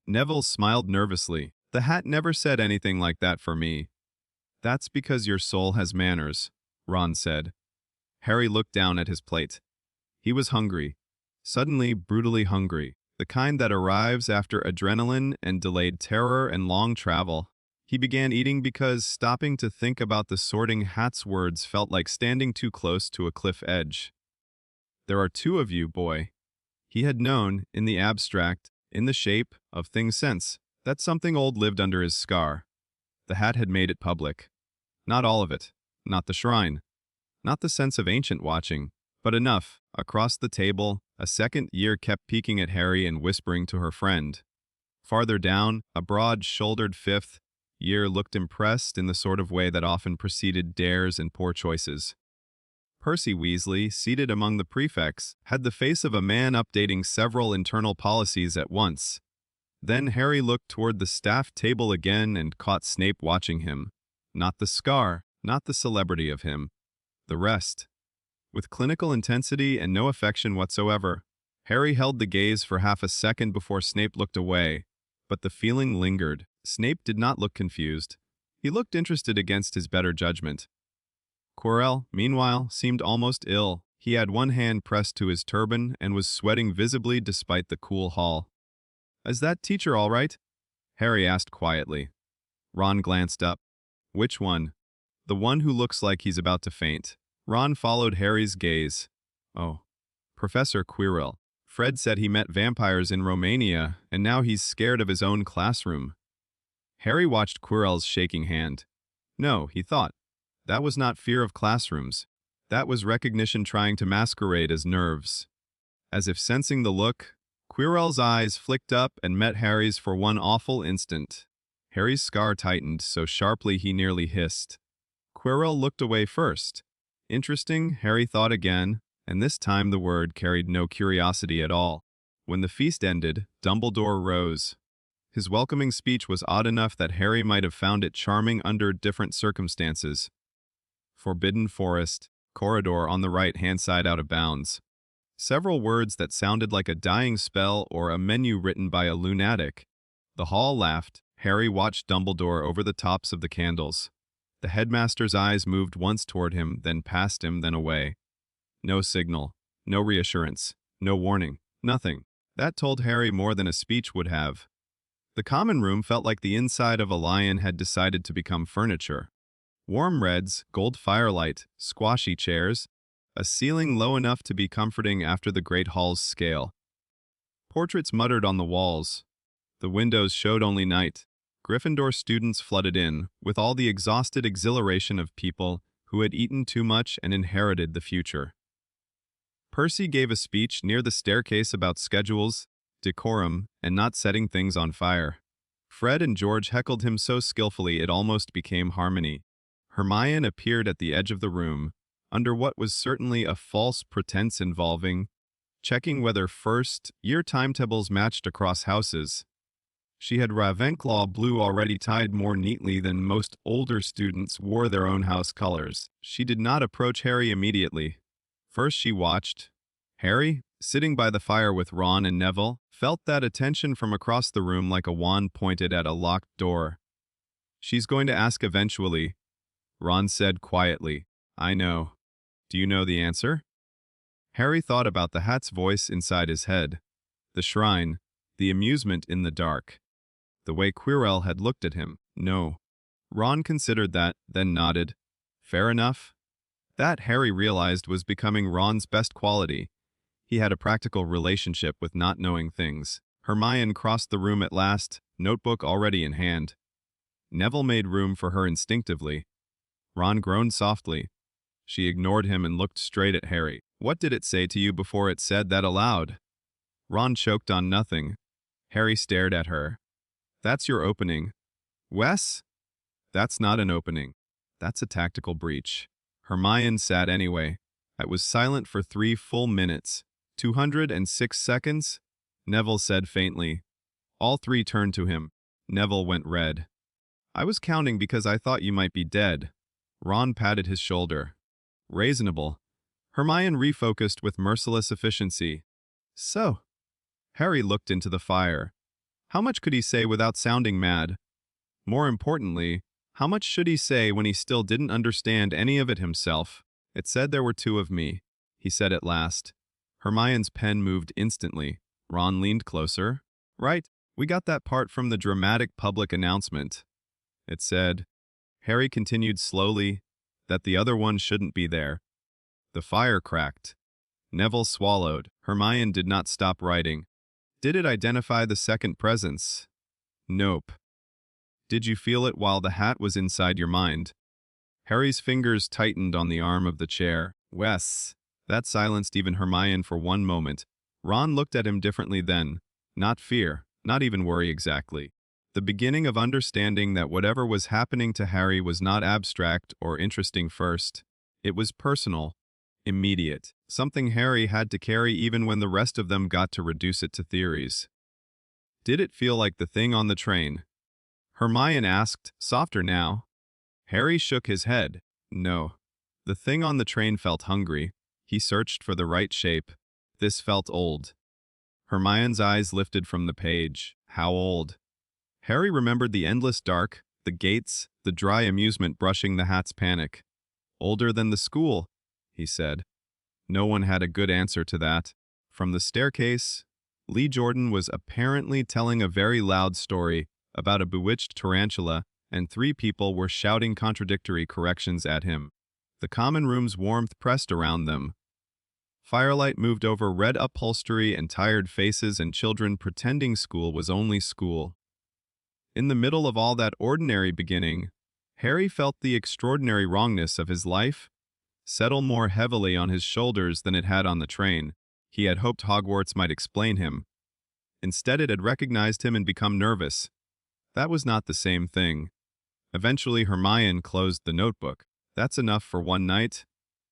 Neville smiled nervously. "The hat never said anything like that for me." "That's because your soul has manners," Ron said. Harry looked down at his plate. He was hungry. Suddenly brutally hungry. The kind that arrives after adrenaline and delayed terror and long travel. He began eating because stopping to think about the Sorting Hat's words felt like standing too close to a cliff edge. "There are 2 of you, boy." He had known, in the abstract, in the shape of things since, that something old lived under his scar. The hat had made it public. Not all of it. Not the shrine. Not the sense of ancient watching. But enough. Across the table, a second year kept peeking at Harry and whispering to her friend. Farther down, a broad-shouldered 5th year looked impressed in the sort of way that often preceded dares and poor choices. Percy Weasley, seated among the prefects, had the face of a man updating several internal policies at once. Then Harry looked toward the staff table again and caught Snape watching him. Not the scar, not the celebrity of him. The rest. With clinical intensity and no affection whatsoever, Harry held the gaze for half a second before Snape looked away, but the feeling lingered. Snape did not look confused. He looked interested against his better judgment. Quirrell, meanwhile, seemed almost ill. He had one hand pressed to his turban and was sweating visibly despite the cool hall. "Is that teacher all right?" Harry asked quietly. Ron glanced up. "Which one?" "The one who looks like he's about to faint." Ron followed Harry's gaze. "Oh, Professor Quirrell. Fred said he met vampires in Romania, and now he's scared of his own classroom." Harry watched Quirrell's shaking hand. No, he thought. That was not fear of classrooms. That was recognition trying to masquerade as nerves. As if sensing the look, Quirrell's eyes flicked up and met Harry's for one awful instant. Harry's scar tightened so sharply he nearly hissed. Quirrell looked away first. Interesting, Harry thought again, and this time the word carried no curiosity at all. When the feast ended, Dumbledore rose. His welcoming speech was odd enough that Harry might have found it charming under different circumstances. Forbidden forest, corridor on the right-hand side out of bounds. Several words that sounded like a dying spell or a menu written by a lunatic. The hall laughed. Harry watched Dumbledore over the tops of the candles. The headmaster's eyes moved once toward him, then past him, then away. No signal, no reassurance, no warning, nothing. That told Harry more than a speech would have. The common room felt like the inside of a lion had decided to become furniture. Warm reds, gold firelight, squashy chairs, a ceiling low enough to be comforting after the great hall's scale. Portraits muttered on the walls. The windows showed only night. Gryffindor students flooded in, with all the exhausted exhilaration of people who had eaten too much and inherited the future. Percy gave a speech near the staircase about schedules, decorum, and not setting things on fire. Fred and George heckled him so skillfully it almost became harmony. Hermione appeared at the edge of the room, under what was certainly a false pretense involving checking whether first-year timetables matched across houses. She had Ravenclaw blue already tied more neatly than most older students wore their own house colors. She did not approach Harry immediately. First she watched. Harry, sitting by the fire with Ron and Neville, felt that attention from across the room like a wand pointed at a locked door. "She's going to ask eventually," Ron said quietly. "I know. Do you know the answer?" Harry thought about the hat's voice inside his head, the shrine, the amusement in the dark, the way Quirrell had looked at him. No. Ron considered that, then nodded. Fair enough. That, Harry realized, was becoming Ron's best quality. He had a practical relationship with not knowing things. Hermione crossed the room at last, notebook already in hand. Neville made room for her instinctively. Ron groaned softly. She ignored him and looked straight at Harry. "What did it say to you before it said that aloud?" Ron choked on nothing. Harry stared at her. "That's your opening." "Wes?" "That's not an opening. That's a tactical breach." Hermione sat anyway. It was silent for 3 full minutes. 206 seconds? Neville said faintly. All three turned to him. Neville went red. "I was counting because I thought you might be dead." Ron patted his shoulder. "Reasonable." Hermione refocused with merciless efficiency. "So?" Harry looked into the fire. How much could he say without sounding mad? More importantly, how much should he say when he still didn't understand any of it himself? "It said there were 2 of me," he said at last. Hermione's pen moved instantly. Ron leaned closer. "Right, we got that part from the dramatic public announcement. It said," Harry continued slowly, "that the other one shouldn't be there." The fire cracked. Neville swallowed. Hermione did not stop writing. "Did it identify the second presence?" "Nope." "Did you feel it while the hat was inside your mind?" Harry's fingers tightened on the arm of the chair. "Wes." That silenced even Hermione for one moment. Ron looked at him differently then. Not fear, not even worry exactly. The beginning of understanding that whatever was happening to Harry was not abstract or interesting first. It was personal, immediate, something Harry had to carry even when the rest of them got to reduce it to theories. "Did it feel like the thing on the train?" Hermione asked, softer now. Harry shook his head. "No. The thing on the train felt hungry." He searched for the right shape. This felt old. Hermione's eyes lifted from the page. How old? Harry remembered the endless dark, the gates, the dry amusement brushing the hat's panic. "Older than the school," he said. No one had a good answer to that. From the staircase, Lee Jordan was apparently telling a very loud story about a bewitched tarantula, and 3 people were shouting contradictory corrections at him. The common room's warmth pressed around them. Firelight moved over red upholstery and tired faces and children pretending school was only school. In the middle of all that ordinary beginning, Harry felt the extraordinary wrongness of his life settle more heavily on his shoulders than it had on the train. He had hoped Hogwarts might explain him. Instead, it had recognized him and become nervous. That was not the same thing. Eventually, Hermione closed the notebook. "That's enough for one night,"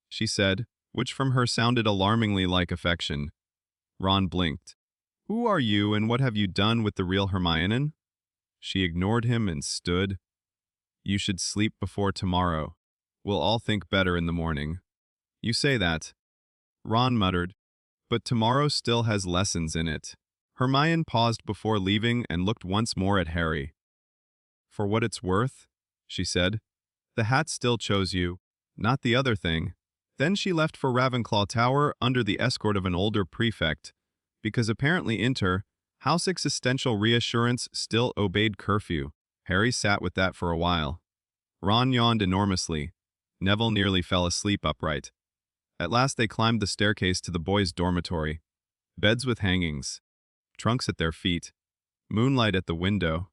she said, which from her sounded alarmingly like affection. Ron blinked. "Who are you and what have you done with the real Hermione?" She ignored him and stood. "You should sleep before tomorrow. We'll all think better in the morning." "You say that," Ron muttered, "but tomorrow still has lessons in it." Hermione paused before leaving and looked once more at Harry. "For what it's worth," she said, "the hat still chose you, not the other thing." Then she left for Ravenclaw Tower under the escort of an older prefect, because apparently house existential reassurance still obeyed curfew. Harry sat with that for a while. Ron yawned enormously. Neville nearly fell asleep upright. At last they climbed the staircase to the boys' dormitory. Beds with hangings. Trunks at their feet. Moonlight at the window.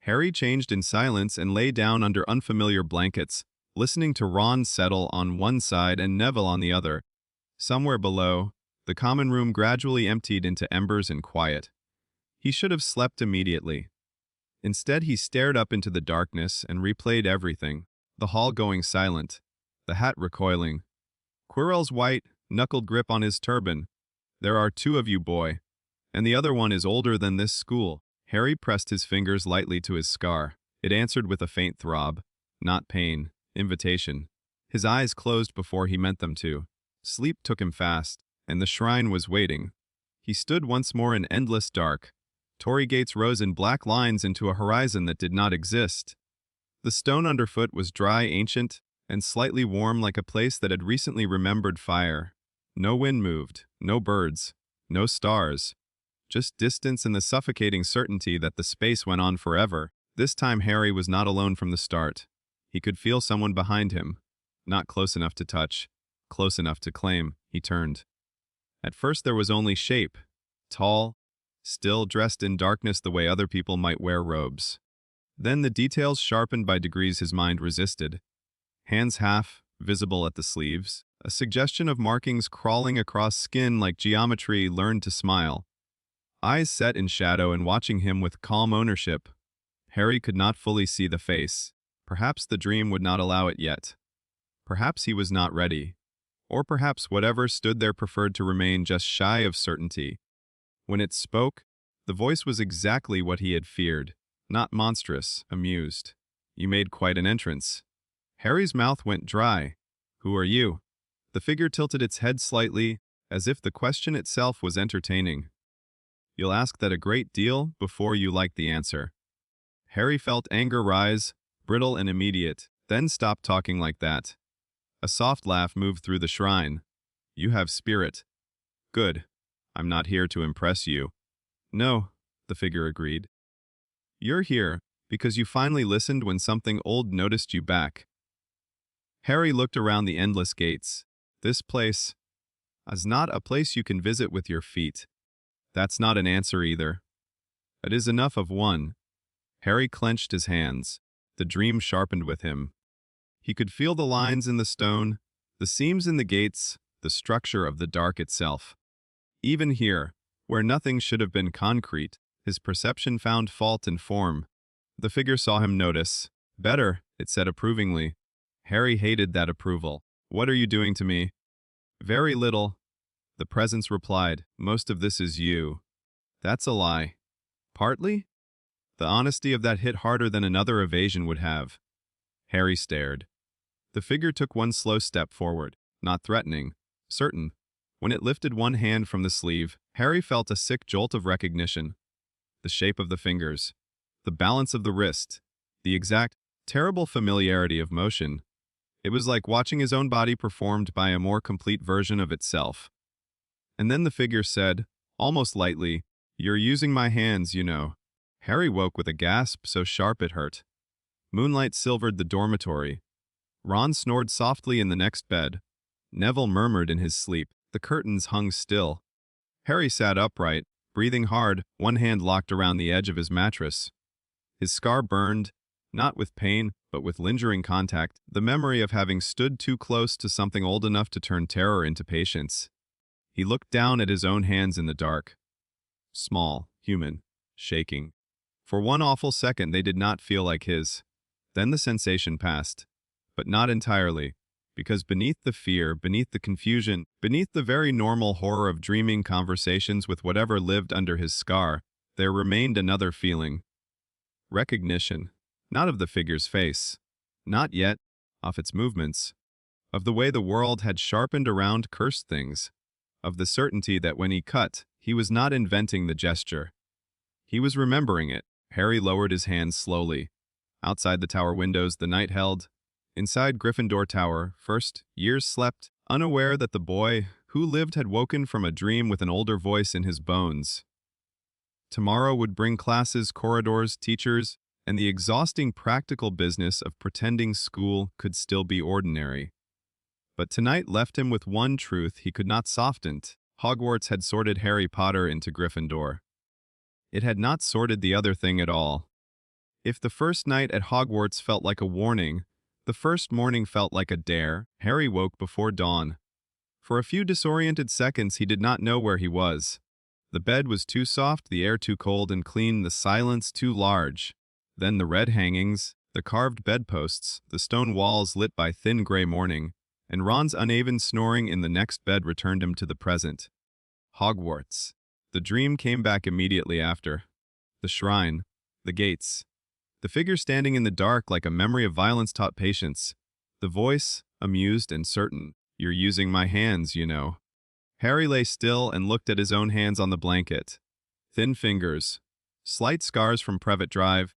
Harry changed in silence and lay down under unfamiliar blankets, listening to Ron settle on one side and Neville on the other. Somewhere below, The common room gradually emptied into embers and quiet. He should have slept immediately. Instead, he stared up into the darkness and replayed everything, the hall going silent, the hat recoiling, Quirrell's white, knuckled grip on his turban. "There are two of you, boy, and the other one is older than this school." Harry pressed his fingers lightly to his scar. It answered with a faint throb, not pain, invitation. His eyes closed before he meant them to. Sleep took him fast, and the shrine was waiting. He stood once more in endless dark. Torii gates rose in black lines into a horizon that did not exist. The stone underfoot was dry, ancient, and slightly warm like a place that had recently remembered fire. No wind moved, no birds, no stars. Just distance and the suffocating certainty that the space went on forever. This time Harry was not alone from the start. He could feel someone behind him. Not close enough to touch, close enough to claim. He turned. At first there was only shape. Tall, still dressed in darkness the way other people might wear robes. Then the details sharpened by degrees his mind resisted. Hands half visible at the sleeves, a suggestion of markings crawling across skin like geometry learned to smile. Eyes set in shadow and watching him with calm ownership. Harry could not fully see the face. Perhaps the dream would not allow it yet. Perhaps he was not ready. Or perhaps whatever stood there preferred to remain just shy of certainty. When it spoke, the voice was exactly what he had feared. Not monstrous, amused. "You made quite an entrance." Harry's mouth went dry. "Who are you?" The figure tilted its head slightly, as if the question itself was entertaining. "You'll ask that a great deal before you like the answer." Harry felt anger rise, brittle and immediate, then stopped talking like that. A soft laugh moved through the shrine. "You have spirit." "Good. I'm not here to impress you." "No," the figure agreed. "You're here because you finally listened when something old noticed you back." Harry looked around the endless gates. This place is not a place you can visit with your feet. That's not an answer either. It is enough of one. Harry clenched his hands. The dream sharpened with him. He could feel the lines in the stone, the seams in the gates, the structure of the dark itself. Even here, where nothing should have been concrete, his perception found fault in form. The figure saw him notice. "Better," it said approvingly. Harry hated that approval. "What are you doing to me?" "Very little." The presence replied, "Most of this is you." "That's a lie." "Partly?" The honesty of that hit harder than another evasion would have. Harry stared. The figure took one slow step forward, not threatening, certain. When it lifted one hand from the sleeve, Harry felt a sick jolt of recognition. The shape of the fingers, the balance of the wrist, the exact, terrible familiarity of motion. It was like watching his own body performed by a more complete version of itself. And then the figure said, almost lightly, "You're using my hands, you know." Harry woke with a gasp so sharp it hurt. Moonlight silvered the dormitory. Ron snored softly in the next bed. Neville murmured in his sleep. The curtains hung still. Harry sat upright, breathing hard, one hand locked around the edge of his mattress. His scar burned, not with pain, but with lingering contact, the memory of having stood too close to something old enough to turn terror into patience. He looked down at his own hands in the dark. Small, human, shaking. For one awful second they did not feel like his. Then the sensation passed. But not entirely, because beneath the fear, beneath the confusion, beneath the very normal horror of dreaming conversations with whatever lived under his scar, there remained another feeling. Recognition, not of the figure's face, not yet, of its movements, of the way the world had sharpened around cursed things, of the certainty that when he cut, he was not inventing the gesture. He was remembering it. Harry lowered his hands slowly. Outside the tower windows the night held. Inside Gryffindor Tower, first, years slept, unaware that the boy who lived had woken from a dream with an older voice in his bones. Tomorrow would bring classes, corridors, teachers, and the exhausting practical business of pretending school could still be ordinary. But tonight left him with one truth he could not soften. Hogwarts had sorted Harry Potter into Gryffindor. It had not sorted the other thing at all. If the first night at Hogwarts felt like a warning, the first morning felt like a dare. Harry woke before dawn. For a few disoriented seconds he did not know where he was. The bed was too soft, the air too cold and clean, the silence too large. Then the red hangings, the carved bedposts, the stone walls lit by thin gray morning, and Ron's uneven snoring in the next bed returned him to the present. Hogwarts. The dream came back immediately after. The shrine. The gates. The figure standing in the dark like a memory of violence taught patience. The voice, amused and certain. "You're using my hands, you know." Harry lay still and looked at his own hands on the blanket. Thin fingers. Slight scars from Privet Drive.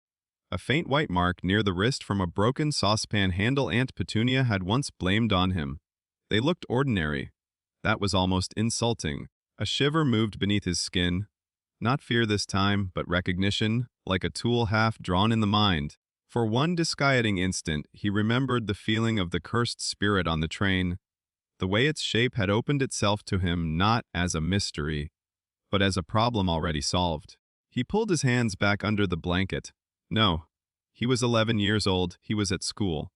A faint white mark near the wrist from a broken saucepan handle Aunt Petunia had once blamed on him. They looked ordinary. That was almost insulting. A shiver moved beneath his skin. Not fear this time, but recognition, like a tool half drawn in the mind. For one disquieting instant, he remembered the feeling of the cursed spirit on the train. The way its shape had opened itself to him not as a mystery, but as a problem already solved. He pulled his hands back under the blanket. No, he was 11 years old, he was at school.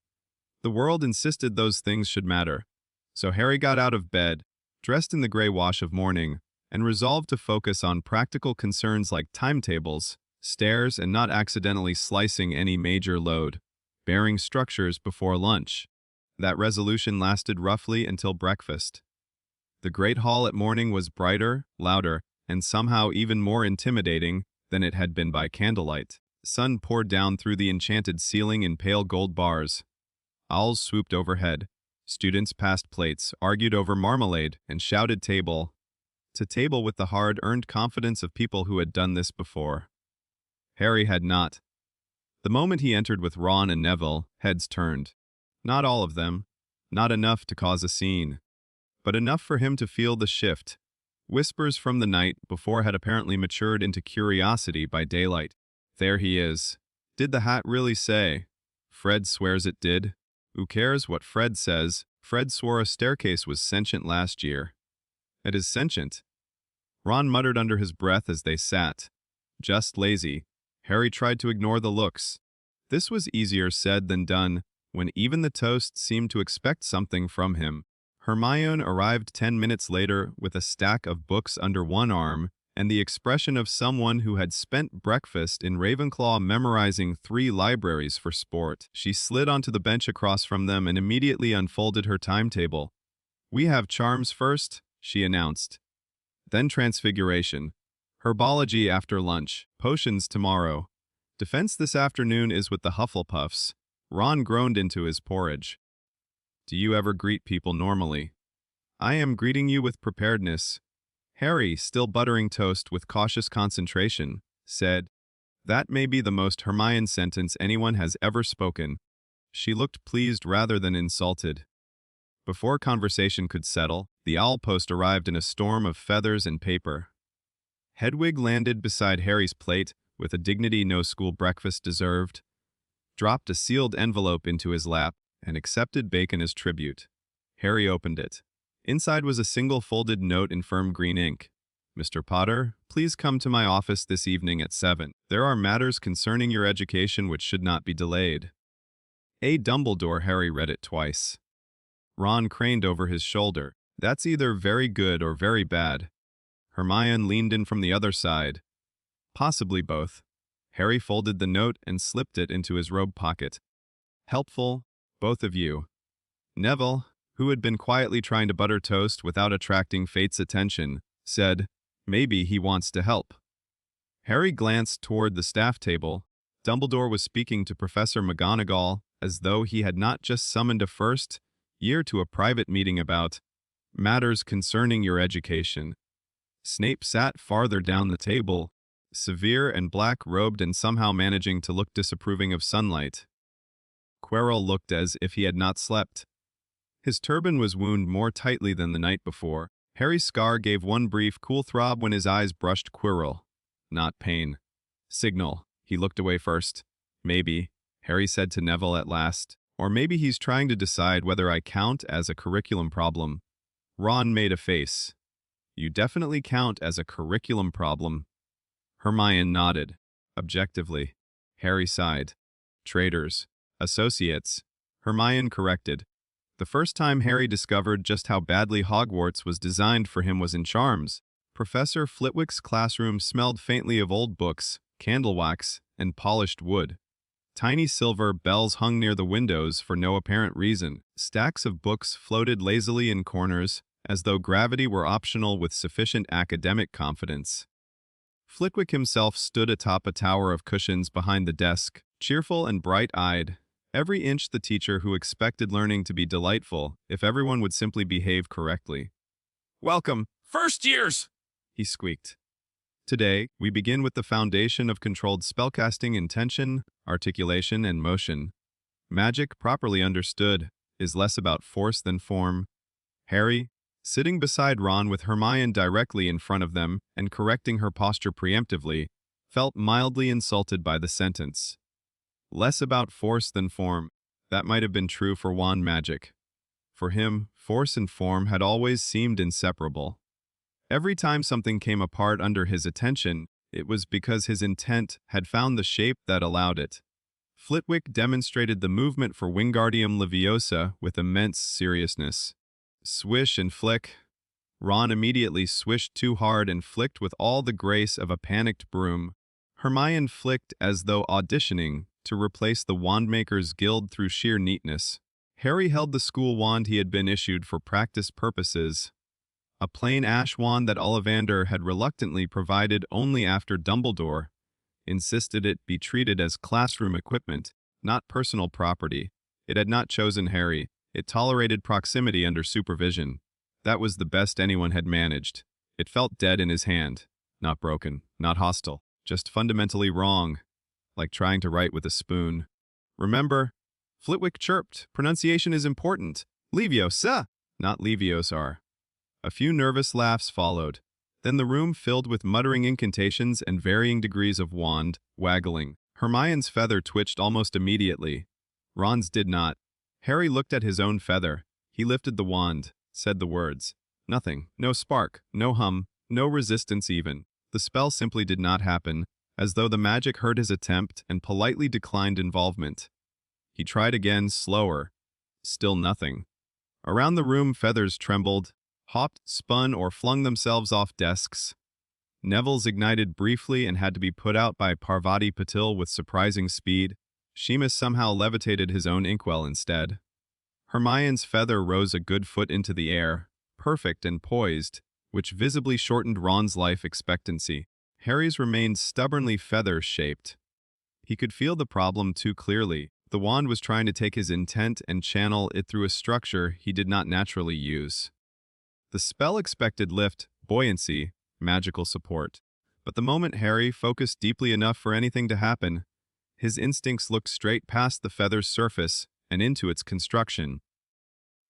The world insisted those things should matter. So Harry got out of bed, dressed in the gray wash of morning, and resolved to focus on practical concerns like timetables, stairs, and not accidentally slicing any major load, bearing structures before lunch. That resolution lasted roughly until breakfast. The great hall at morning was brighter, louder, and somehow even more intimidating than it had been by candlelight. Sun poured down through the enchanted ceiling in pale gold bars. Owls swooped overhead. Students passed plates, argued over marmalade, and shouted table to table with the hard-earned confidence of people who had done this before. Harry had not. The moment he entered with Ron and Neville, heads turned. Not all of them, not enough to cause a scene, but enough for him to feel the shift. Whispers from the night before had apparently matured into curiosity by daylight. There he is. Did the hat really say? Fred swears it did. Who cares what Fred says? Fred swore a staircase was sentient last year. It is sentient. Ron muttered under his breath as they sat. Just lazy. Harry tried to ignore the looks. This was easier said than done, when even the toast seemed to expect something from him. Hermione arrived 10 minutes later with a stack of books under one arm and the expression of someone who had spent breakfast in Ravenclaw memorizing 3 libraries for sport. She slid onto the bench across from them and immediately unfolded her timetable. "We have charms first," she announced. Then transfiguration. Herbology after lunch. Potions tomorrow. Defense this afternoon is with the Hufflepuffs. Ron groaned into his porridge. "Do you ever greet people normally?" "I am greeting you with preparedness." Harry, still buttering toast with cautious concentration, said, "That may be the most Hermione sentence anyone has ever spoken." She looked pleased rather than insulted. Before conversation could settle, the owl post arrived in a storm of feathers and paper. Hedwig landed beside Harry's plate with a dignity no school breakfast deserved, dropped a sealed envelope into his lap, and accepted bacon as tribute. Harry opened it. Inside was a single folded note in firm green ink. "Mr. Potter, please come to my office this evening at 7. There are matters concerning your education which should not be delayed." A. Dumbledore. Harry read it twice. Ron craned over his shoulder. "That's either very good or very bad." Hermione leaned in from the other side. "Possibly both." Harry folded the note and slipped it into his robe pocket. "Helpful, both of you." Neville, who had been quietly trying to butter toast without attracting Fate's attention, said, "Maybe he wants to help." Harry glanced toward the staff table. Dumbledore was speaking to Professor McGonagall as though he had not just summoned a first year to a private meeting about matters concerning your education. Snape sat farther down the table, severe and black-robed and somehow managing to look disapproving of sunlight. Quirrell looked as if he had not slept. His turban was wound more tightly than the night before. Harry's scar gave one brief, cool throb when his eyes brushed Quirrell. Not pain. Signal. He looked away first. "Maybe," Harry said to Neville at last. "Or maybe he's trying to decide whether I count as a curriculum problem." Ron made a face. "You definitely count as a curriculum problem." Hermione nodded. Objectively. Harry sighed. "Traitors. Associates." Hermione corrected. The first time Harry discovered just how badly Hogwarts was designed for him was in Charms. Professor Flitwick's classroom smelled faintly of old books, candle wax, and polished wood. Tiny silver bells hung near the windows for no apparent reason. Stacks of books floated lazily in corners, as though gravity were optional with sufficient academic confidence. Flitwick himself stood atop a tower of cushions behind the desk, cheerful and bright-eyed, every inch the teacher who expected learning to be delightful if everyone would simply behave correctly. "Welcome, first years!" he squeaked. Today, we begin with the foundation of controlled spellcasting intention, articulation, and motion. Magic, properly understood, is less about force than form. Harry, sitting beside Ron with Hermione directly in front of them and correcting her posture preemptively, felt mildly insulted by the sentence. Less about force than form. That might have been true for wand magic. For him, force and form had always seemed inseparable. Every time something came apart under his attention, it was because his intent had found the shape that allowed it. Flitwick demonstrated the movement for Wingardium Leviosa with immense seriousness. Swish and flick. Ron immediately swished too hard and flicked with all the grace of a panicked broom. Hermione flicked as though auditioning to replace the Wandmakers Guild through sheer neatness. Harry held the school wand he had been issued for practice purposes, a plain ash wand that Ollivander had reluctantly provided only after Dumbledore insisted it be treated as classroom equipment, not personal property. It had not chosen Harry. It tolerated proximity under supervision. That was the best anyone had managed. It felt dead in his hand. Not broken, not hostile, just fundamentally wrong, like trying to write with a spoon. "Remember," Flitwick chirped, "pronunciation is important. Leviosa, not Leviosar." A few nervous laughs followed. Then the room filled with muttering incantations and varying degrees of wand waggling. Hermione's feather twitched almost immediately. Ron's did not. Harry looked at his own feather. He lifted the wand, said the words. Nothing. No spark, no hum, no resistance even. The spell simply did not happen, as though the magic heard his attempt and politely declined involvement. He tried again, slower. Still nothing. Around the room, feathers trembled, hopped, spun, or flung themselves off desks. Neville's ignited briefly and had to be put out by Parvati Patil with surprising speed. Seamus somehow levitated his own inkwell instead. Hermione's feather rose a good foot into the air, perfect and poised, which visibly shortened Ron's life expectancy. Harry's remained stubbornly feather-shaped. He could feel the problem too clearly. The wand was trying to take his intent and channel it through a structure he did not naturally use. The spell expected lift, buoyancy, magical support. But the moment Harry focused deeply enough for anything to happen, his instincts looked straight past the feather's surface and into its construction.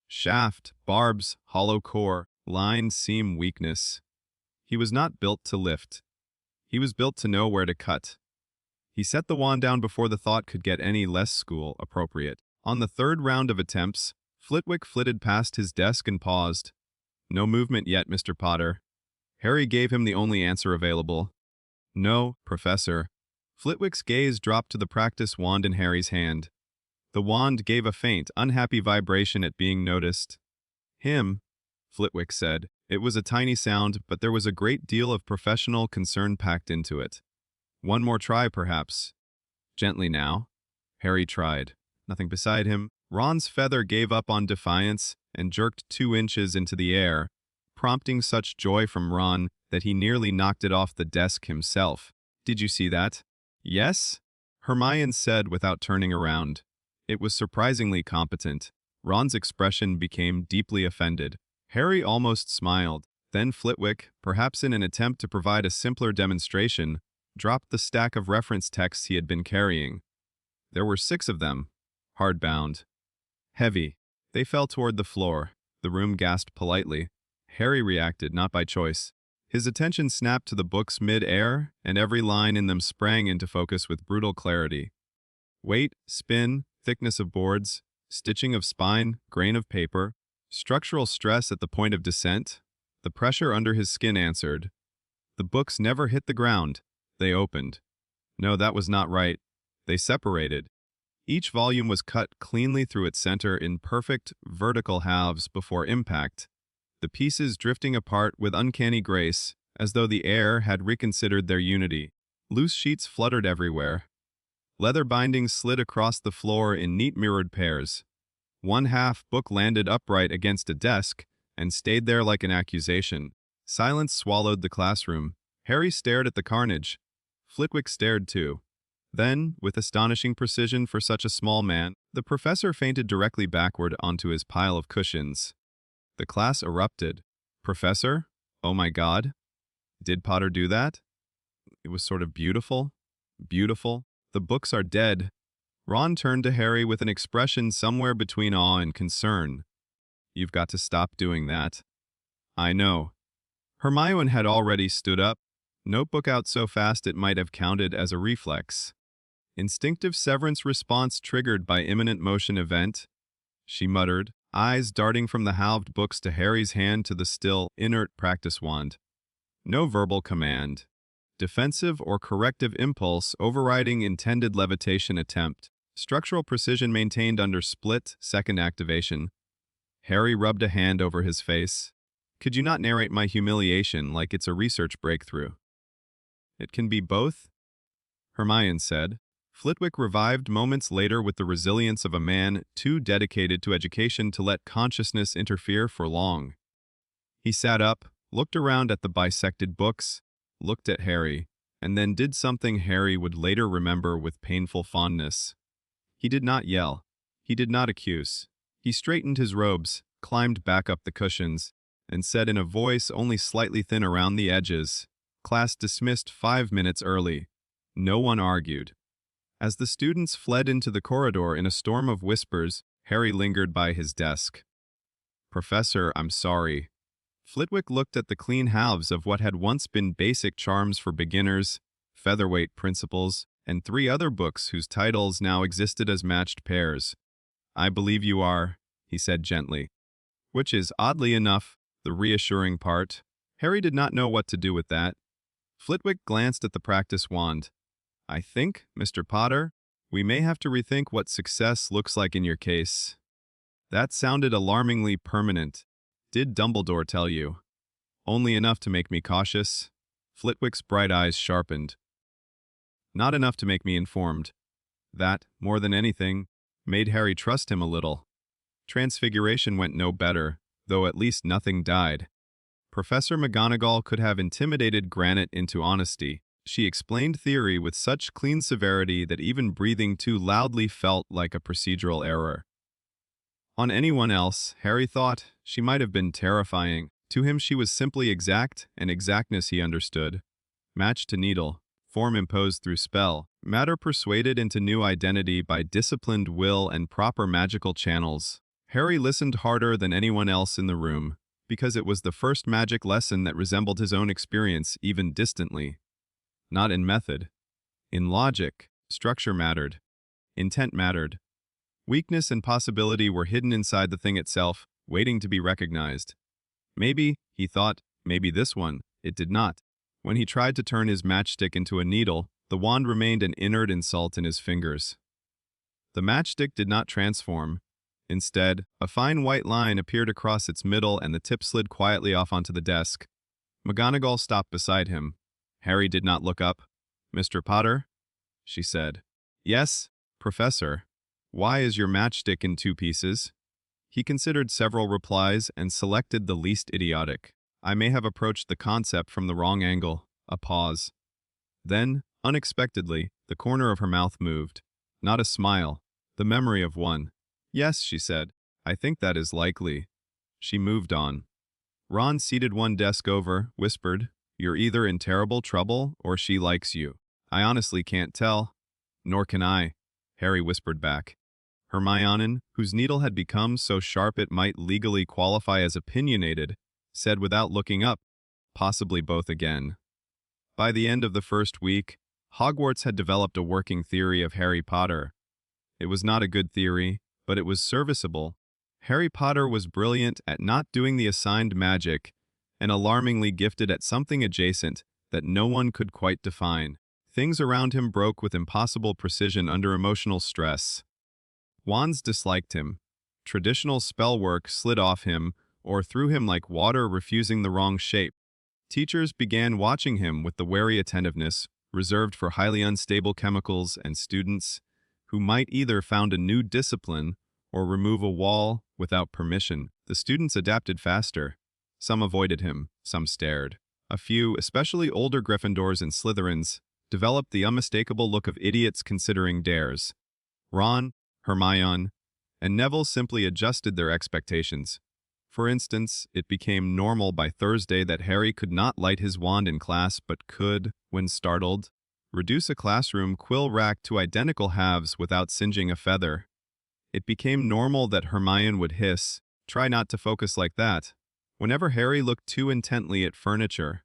Shaft, barbs, hollow core, line, seam, weakness. He was not built to lift. He was built to know where to cut. He set the wand down before the thought could get any less school appropriate. On the third round of attempts, Flitwick flitted past his desk and paused. "No movement yet, Mr. Potter." Harry gave him the only answer available. "No, Professor." Flitwick's gaze dropped to the practice wand in Harry's hand. The wand gave a faint, unhappy vibration at being noticed. "Him," Flitwick said. It was a tiny sound, but there was a great deal of professional concern packed into it. "One more try, perhaps." "Gently now." Harry tried. Nothing beside him. Ron's feather gave up on defiance and jerked 2 inches into the air, prompting such joy from Ron that he nearly knocked it off the desk himself. "Did you see that?" "Yes," Hermione said without turning around. It was surprisingly competent. Ron's expression became deeply offended. Harry almost smiled. Then Flitwick, perhaps in an attempt to provide a simpler demonstration, dropped the stack of reference texts he had been carrying. There were 6 of them, hardbound. Heavy. They fell toward the floor. The room gasped politely. Harry reacted, not by choice. His attention snapped to the books mid-air, and every line in them sprang into focus with brutal clarity. Weight, spin, thickness of boards, stitching of spine, grain of paper, structural stress at the point of descent. The pressure under his skin answered. The books never hit the ground. They opened. No, that was not right. They separated. Each volume was cut cleanly through its center in perfect, vertical halves before impact, the pieces drifting apart with uncanny grace, as though the air had reconsidered their unity. Loose sheets fluttered everywhere. Leather bindings slid across the floor in neat mirrored pairs. One half book landed upright against a desk and stayed there like an accusation. Silence swallowed the classroom. Harry stared at the carnage. Flitwick stared too. Then, with astonishing precision for such a small man, the professor fainted directly backward onto his pile of cushions. The class erupted. Professor? Oh my God. Did Potter do that? It was sort of beautiful. Beautiful. The books are dead. Ron turned to Harry with an expression somewhere between awe and concern. You've got to stop doing that. I know. Hermione had already stood up, notebook out so fast it might have counted as a reflex. Instinctive severance response triggered by imminent motion event, she muttered, eyes darting from the halved books to Harry's hand to the still, inert practice wand. No verbal command. Defensive or corrective impulse overriding intended levitation attempt. Structural precision maintained under split-second activation. Harry rubbed a hand over his face. Could you not narrate my humiliation like it's a research breakthrough? It can be both, Hermione said. Flitwick revived moments later with the resilience of a man too dedicated to education to let consciousness interfere for long. He sat up, looked around at the bisected books, looked at Harry, and then did something Harry would later remember with painful fondness. He did not yell. He did not accuse. He straightened his robes, climbed back up the cushions, and said in a voice only slightly thin around the edges, "Class dismissed 5 minutes early." No one argued. As the students fled into the corridor in a storm of whispers, Harry lingered by his desk. "Professor, I'm sorry." Flitwick looked at the clean halves of what had once been basic charms for beginners, featherweight principles, and 3 other books whose titles now existed as matched pairs. "I believe you are," he said gently. Which is, oddly enough, the reassuring part. Harry did not know what to do with that. Flitwick glanced at the practice wand. "I think, Mr. Potter, we may have to rethink what success looks like in your case." That sounded alarmingly permanent. Did Dumbledore tell you? Only enough to make me cautious. Flitwick's bright eyes sharpened. Not enough to make me informed. That, more than anything, made Harry trust him a little. Transfiguration went no better, though at least nothing died. Professor McGonagall could have intimidated Granite into honesty. She explained theory with such clean severity that even breathing too loudly felt like a procedural error. On anyone else, Harry thought, she might have been terrifying. To him she was simply exact, and exactness he understood. Match to needle, form imposed through spell, matter persuaded into new identity by disciplined will and proper magical channels. Harry listened harder than anyone else in the room, because it was the first magic lesson that resembled his own experience even distantly. Not in method. In logic, structure mattered. Intent mattered. Weakness and possibility were hidden inside the thing itself, waiting to be recognized. Maybe, he thought, maybe this one, it did not. When he tried to turn his matchstick into a needle, the wand remained an inert insult in his fingers. The matchstick did not transform. Instead, a fine white line appeared across its middle and the tip slid quietly off onto the desk. McGonagall stopped beside him. Harry did not look up. "Mr. Potter?" she said. "Yes, Professor. Why is your matchstick in 2 pieces? He considered several replies and selected the least idiotic. "I may have approached the concept from the wrong angle." A pause. Then, unexpectedly, the corner of her mouth moved. Not a smile, the memory of one. "Yes," she said. "I think that is likely." She moved on. Ron, seated one desk over, whispered, "You're either in terrible trouble or she likes you." "I honestly can't tell." "Nor can I," Harry whispered back. Hermione, whose needle had become so sharp it might legally qualify as opinionated, said without looking up, "Possibly both again." By the end of the first week, Hogwarts had developed a working theory of Harry Potter. It was not a good theory, but it was serviceable. Harry Potter was brilliant at not doing the assigned magic, and alarmingly gifted at something adjacent that no one could quite define. Things around him broke with impossible precision under emotional stress. Wands disliked him. Traditional spell work slid off him or threw him like water refusing the wrong shape. Teachers began watching him with the wary attentiveness reserved for highly unstable chemicals and students who might either found a new discipline or remove a wall without permission. The students adapted faster. Some avoided him, some stared. A few, especially older Gryffindors and Slytherins, developed the unmistakable look of idiots considering dares. Ron, Hermione, and Neville simply adjusted their expectations. For instance, it became normal by Thursday that Harry could not light his wand in class but could, when startled, reduce a classroom quill rack to identical halves without singeing a feather. It became normal that Hermione would hiss, "Try not to focus like that," whenever Harry looked too intently at furniture.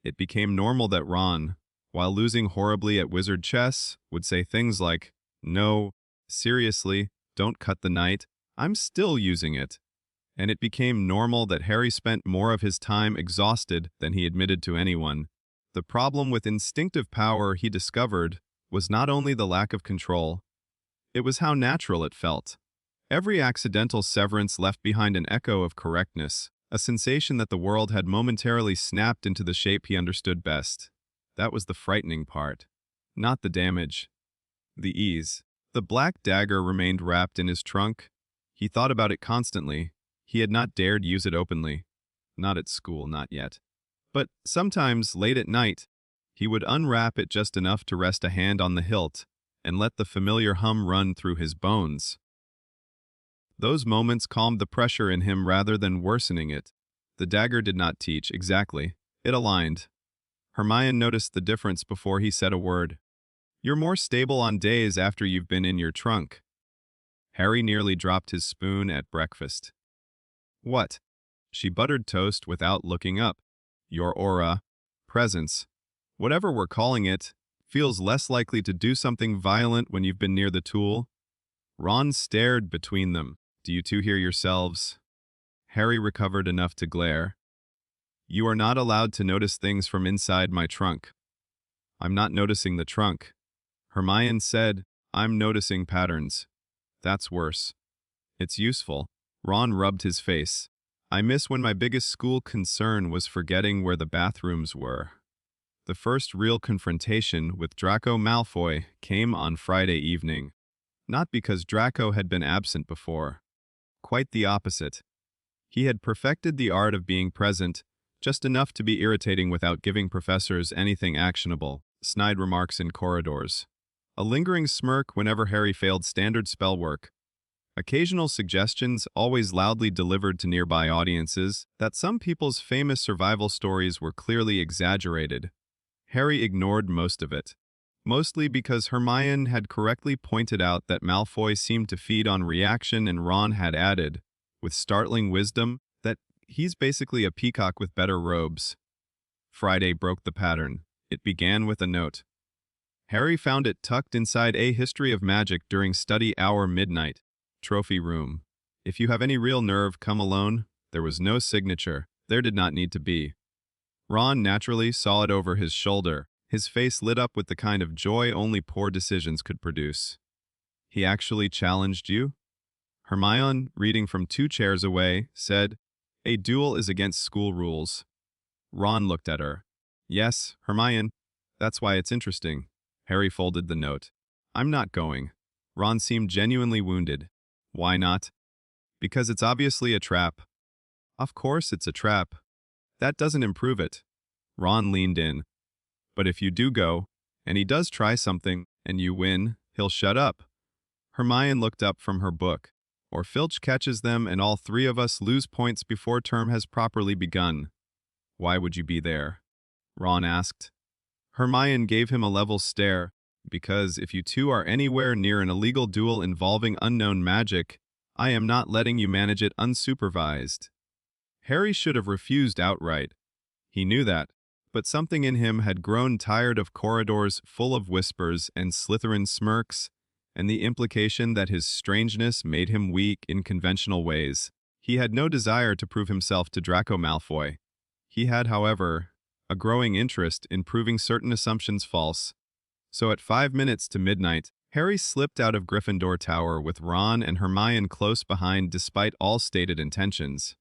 It became normal that Ron, while losing horribly at wizard chess, would say things like, "No, seriously, don't cut the knight, I'm still using it." And it became normal that Harry spent more of his time exhausted than he admitted to anyone. The problem with instinctive power, he discovered, was not only the lack of control, it was how natural it felt. Every accidental severance left behind an echo of correctness, a sensation that the world had momentarily snapped into the shape he understood best. That was the frightening part. Not the damage. The ease. The black dagger remained wrapped in his trunk. He thought about it constantly. He had not dared use it openly. Not at school, not yet. But sometimes, late at night, he would unwrap it just enough to rest a hand on the hilt and let the familiar hum run through his bones. Those moments calmed the pressure in him rather than worsening it. The dagger did not teach, exactly. It aligned. Hermione noticed the difference before he said a word. "You're more stable on days after you've been in your trunk." Harry nearly dropped his spoon at breakfast. "What?" She buttered toast without looking up. "Your aura, presence, whatever we're calling it, feels less likely to do something violent when you've been near the tool." Ron stared between them. "Do you two hear yourselves?" Harry recovered enough to glare. "You are not allowed to notice things from inside my trunk." "I'm not noticing the trunk." Hermione said, "I'm noticing patterns." "That's worse." "It's useful." Ron rubbed his face. "I miss when my biggest school concern was forgetting where the bathrooms were." The first real confrontation with Draco Malfoy came on Friday evening. Not because Draco had been absent before. Quite the opposite. He had perfected the art of being present, just enough to be irritating without giving professors anything actionable, snide remarks in corridors. A lingering smirk whenever Harry failed standard spell work. Occasional suggestions, always loudly delivered to nearby audiences, that some people's famous survival stories were clearly exaggerated. Harry ignored most of it. Mostly because Hermione had correctly pointed out that Malfoy seemed to feed on reaction, and Ron had added, with startling wisdom, that he's basically a peacock with better robes. Friday broke the pattern. It began with a note. Harry found it tucked inside A History of Magic during study hour midnight. Trophy room. If you have any real nerve, come alone. There was no signature. There did not need to be. Ron naturally saw it over his shoulder. His face lit up with the kind of joy only poor decisions could produce. "He actually challenged you?" Hermione, reading from 2 chairs away, said, "A duel is against school rules." Ron looked at her. "Yes, Hermione. That's why it's interesting." Harry folded the note. "I'm not going." Ron seemed genuinely wounded. "Why not?" "Because it's obviously a trap." "Of course it's a trap. That doesn't improve it." Ron leaned in. "But if you do go, and he does try something, and you win, he'll shut up." Hermione looked up from her book. "Or Filch catches them and all 3 of us lose points before term has properly begun." "Why would you be there?" Ron asked. Hermione gave him a level stare. "Because if you two are anywhere near an illegal duel involving unknown magic, I am not letting you manage it unsupervised." Harry should have refused outright. He knew that, but something in him had grown tired of corridors full of whispers and Slytherin smirks, and the implication that his strangeness made him weak in conventional ways. He had no desire to prove himself to Draco Malfoy. He had, however, a growing interest in proving certain assumptions false. So at 5 minutes to midnight, Harry slipped out of Gryffindor Tower with Ron and Hermione close behind despite all stated intentions.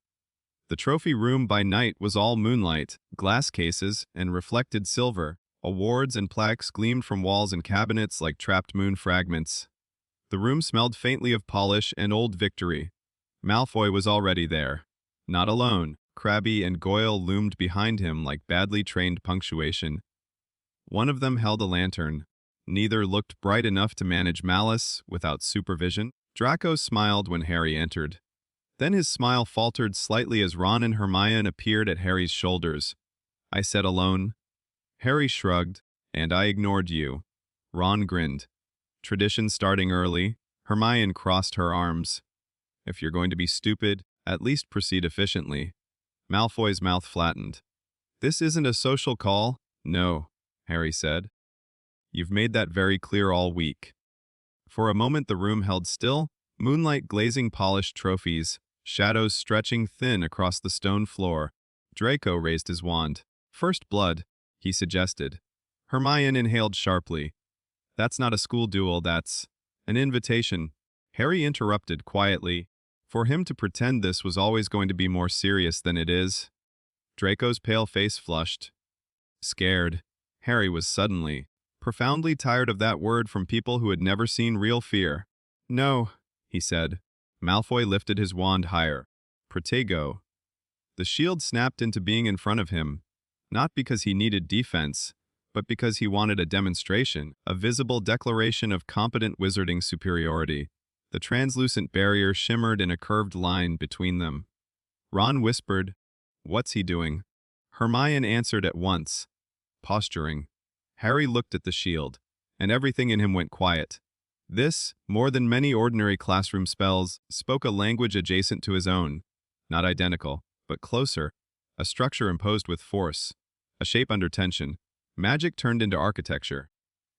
The trophy room by night was all moonlight, glass cases, and reflected silver. Awards and plaques gleamed from walls and cabinets like trapped moon fragments. The room smelled faintly of polish and old victory. Malfoy was already there. Not alone. Crabbe and Goyle loomed behind him like badly trained punctuation. One of them held a lantern. Neither looked bright enough to manage malice without supervision. Draco smiled when Harry entered. Then his smile faltered slightly as Ron and Hermione appeared at Harry's shoulders. "I said alone." Harry shrugged, "And I ignored you." Ron grinned. Tradition starting early. Hermione crossed her arms. "If you're going to be stupid, at least proceed efficiently." Malfoy's mouth flattened. "This isn't a social call." "No," Harry said. "You've made that very clear all week." For a moment the room held still, moonlight glazing polished trophies, shadows stretching thin across the stone floor. Draco raised his wand. "First blood," he suggested. Hermione inhaled sharply. "That's not a school duel, that's an invitation." Harry interrupted quietly. For him to pretend this was always going to be more serious than it is. Draco's pale face flushed. Scared. Harry was suddenly, profoundly tired of that word from people who had never seen real fear. "No," he said. Malfoy lifted his wand higher. "Protego." The shield snapped into being in front of him, not because he needed defense, but because he wanted a demonstration, a visible declaration of competent wizarding superiority. The translucent barrier shimmered in a curved line between them. Ron whispered, "What's he doing?" Hermione answered at once, "Posturing." Harry looked at the shield, and everything in him went quiet. This, more than many ordinary classroom spells, spoke a language adjacent to his own. Not identical, but closer. A structure imposed with force. A shape under tension. Magic turned into architecture.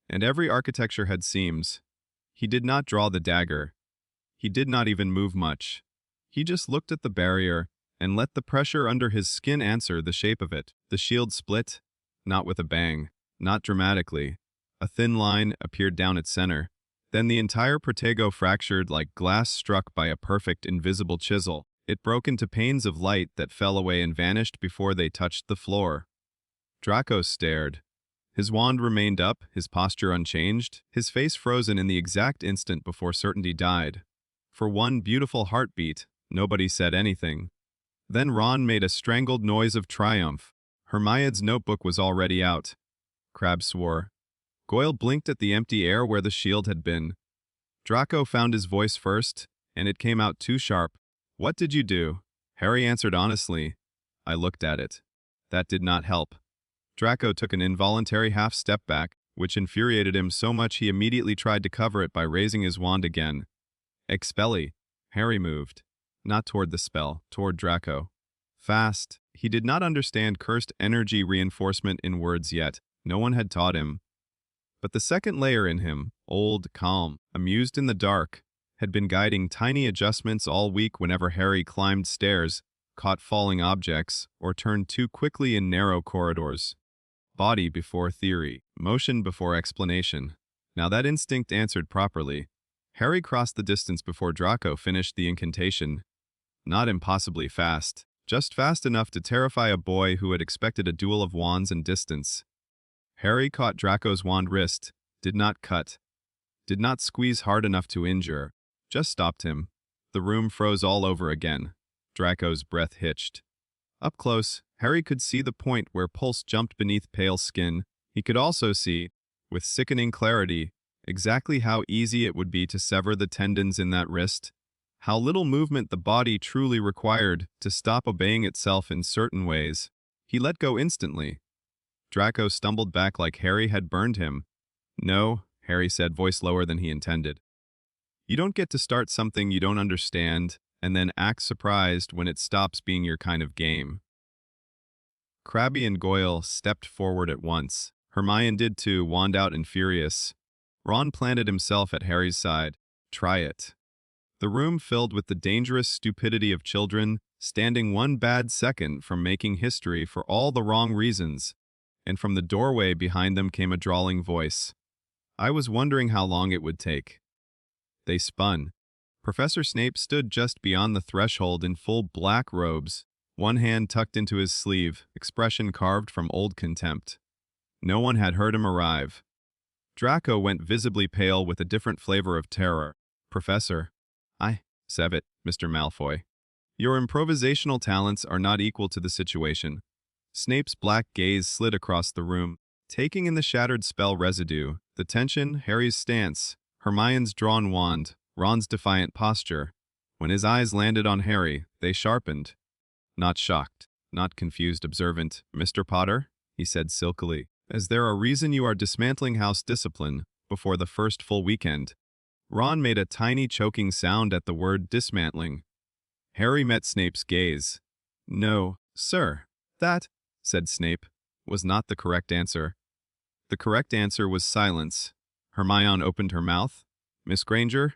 And every architecture had seams. He did not draw the dagger. He did not even move much. He just looked at the barrier and let the pressure under his skin answer the shape of it. The shield split, not with a bang, not dramatically. A thin line appeared down its center. Then the entire protego fractured like glass struck by a perfect invisible chisel. It broke into panes of light that fell away and vanished before they touched the floor. Draco stared. His wand remained up, his posture unchanged, his face frozen in the exact instant before certainty died. For one beautiful heartbeat, nobody said anything. Then Ron made a strangled noise of triumph. Hermione's notebook was already out. Crabbe swore. Goyle blinked at the empty air where the shield had been. Draco found his voice first, and it came out too sharp. "What did you do?" Harry answered honestly. "I looked at it." That did not help. Draco took an involuntary half-step back, which infuriated him so much he immediately tried to cover it by raising his wand again. "Expelli." Harry moved. Not toward the spell, toward Draco. Fast. He did not understand cursed energy reinforcement in words yet. No one had taught him. But the second layer in him, old, calm, amused in the dark, had been guiding tiny adjustments all week whenever Harry climbed stairs, caught falling objects, or turned too quickly in narrow corridors. Body before theory, motion before explanation. Now that instinct answered properly. Harry crossed the distance before Draco finished the incantation. Not impossibly fast, just fast enough to terrify a boy who had expected a duel of wands and distance. Harry caught Draco's wand wrist, did not cut, did not squeeze hard enough to injure, just stopped him. The room froze all over again. Draco's breath hitched. Up close, Harry could see the point where pulse jumped beneath pale skin. He could also see, with sickening clarity, exactly how easy it would be to sever the tendons in that wrist, how little movement the body truly required to stop obeying itself in certain ways. He let go instantly. Draco stumbled back like Harry had burned him. "No," Harry said, voice lower than he intended. "You don't get to start something you don't understand and then act surprised when it stops being your kind of game." Crabbe and Goyle stepped forward at once. Hermione did too, wand out and furious. Ron planted himself at Harry's side. "Try it." The room filled with the dangerous stupidity of children, standing one bad second from making history for all the wrong reasons. And from the doorway behind them came a drawling voice. I was wondering how long it would take. They spun. Professor Snape stood just beyond the threshold in full black robes, one hand tucked into his sleeve, expression carved from old contempt. No one had heard him arrive. Draco went visibly pale with a different flavor of terror. Professor. Sevet, Mr. Malfoy. Your improvisational talents are not equal to the situation. Snape's black gaze slid across the room, taking in the shattered spell residue, the tension, Harry's stance, Hermione's drawn wand, Ron's defiant posture. When his eyes landed on Harry, they sharpened. Not shocked, not confused, observant. Mr. Potter, he said silkily, is there a reason you are dismantling house discipline before the first full weekend? Ron made a tiny choking sound at the word dismantling. Harry met Snape's gaze. No, sir. That, said Snape, was not the correct answer. The correct answer was silence. Hermione opened her mouth. Miss Granger?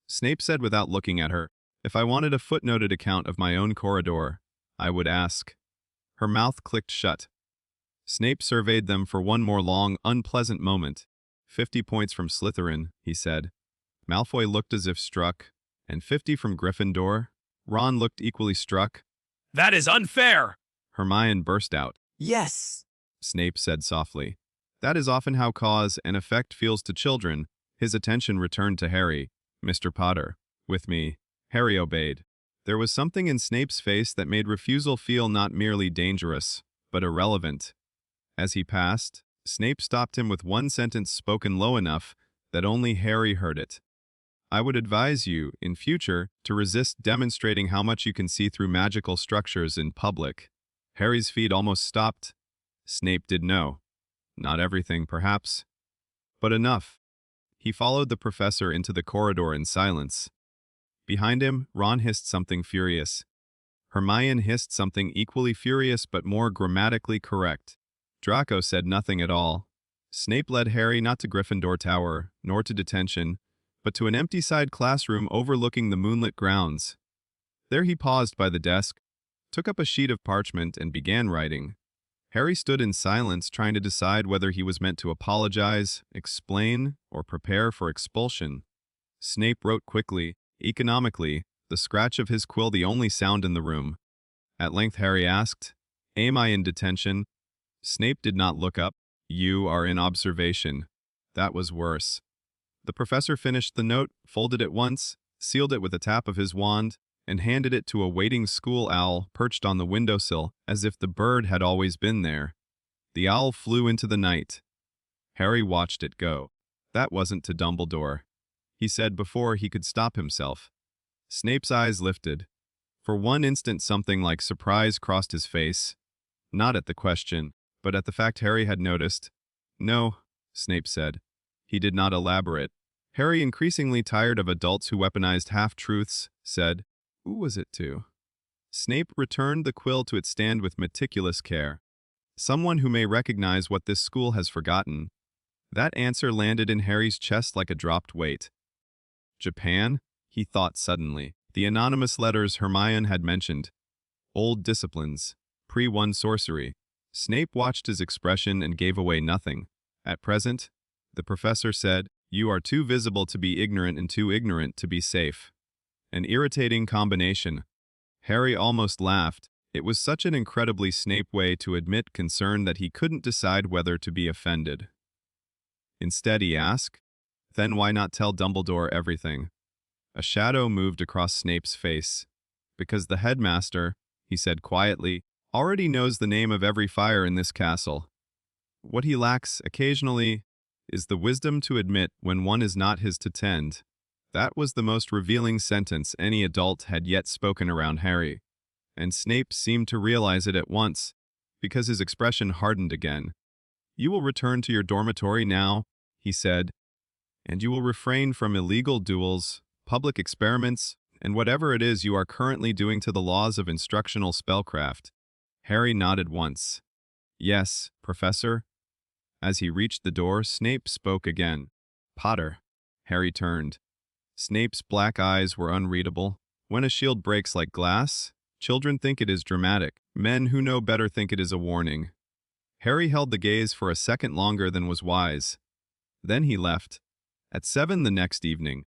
Snape said without looking at her, if I wanted a footnoted account of my own corridor, I would ask. Her mouth clicked shut. Snape surveyed them for one more long, unpleasant moment. 50 points from Slytherin, he said. Malfoy looked as if struck. And 50 from Gryffindor? Ron looked equally struck. That is unfair! Hermione burst out. Yes, Snape said softly. That is often how cause and effect feels to children. His attention returned to Harry. Mr. Potter. With me. Harry obeyed. There was something in Snape's face that made refusal feel not merely dangerous, but irrelevant. As he passed, Snape stopped him with one sentence spoken low enough that only Harry heard it. I would advise you, in future, to resist demonstrating how much you can see through magical structures in public. Harry's feet almost stopped. Snape did know. Not everything, perhaps, but enough. He followed the professor into the corridor in silence. Behind him, Ron hissed something furious. Hermione hissed something equally furious but more grammatically correct. Draco said nothing at all. Snape led Harry not to Gryffindor Tower, nor to detention, but to an empty side classroom overlooking the moonlit grounds. There he paused by the desk, took up a sheet of parchment, and began writing. Harry stood in silence, trying to decide whether he was meant to apologize, explain, or prepare for expulsion. Snape wrote quickly, economically, the scratch of his quill the only sound in the room. At length Harry asked, Am I in detention? Snape did not look up. You are in observation. That was worse. The professor finished the note, folded it once, sealed it with a tap of his wand, and handed it to a waiting school owl perched on the windowsill as if the bird had always been there. The owl flew into the night. Harry watched it go. That wasn't to Dumbledore, he said before he could stop himself. Snape's eyes lifted. For one instant something like surprise crossed his face. Not at the question, but at the fact Harry had noticed. No, Snape said. He did not elaborate. Harry, increasingly tired of adults who weaponized half-truths, said, Who was it to? Snape returned the quill to its stand with meticulous care. Someone who may recognize what this school has forgotten. That answer landed in Harry's chest like a dropped weight. Japan? He thought suddenly. The anonymous letters Hermione had mentioned. Old disciplines. Pre-1 sorcery. Snape watched his expression and gave away nothing. At present, the professor said, You are too visible to be ignorant and too ignorant to be safe. An irritating combination. Harry almost laughed. It was such an incredibly Snape way to admit concern that he couldn't decide whether to be offended. Instead, he asked, Then why not tell Dumbledore everything? A shadow moved across Snape's face. Because the headmaster, he said quietly, already knows the name of every fire in this castle. What he lacks, occasionally, is the wisdom to admit when one is not his to tend. That was the most revealing sentence any adult had yet spoken around Harry, and Snape seemed to realize it at once, because his expression hardened again. You will return to your dormitory now, he said, and you will refrain from illegal duels, public experiments, and whatever it is you are currently doing to the laws of instructional spellcraft. Harry nodded once. Yes, Professor. As he reached the door, Snape spoke again. Potter. Harry turned. Snape's black eyes were unreadable. When a shield breaks like glass, children think it is dramatic. Men who know better think it is a warning. Harry held the gaze for a second longer than was wise. Then he left. At 7 the next evening,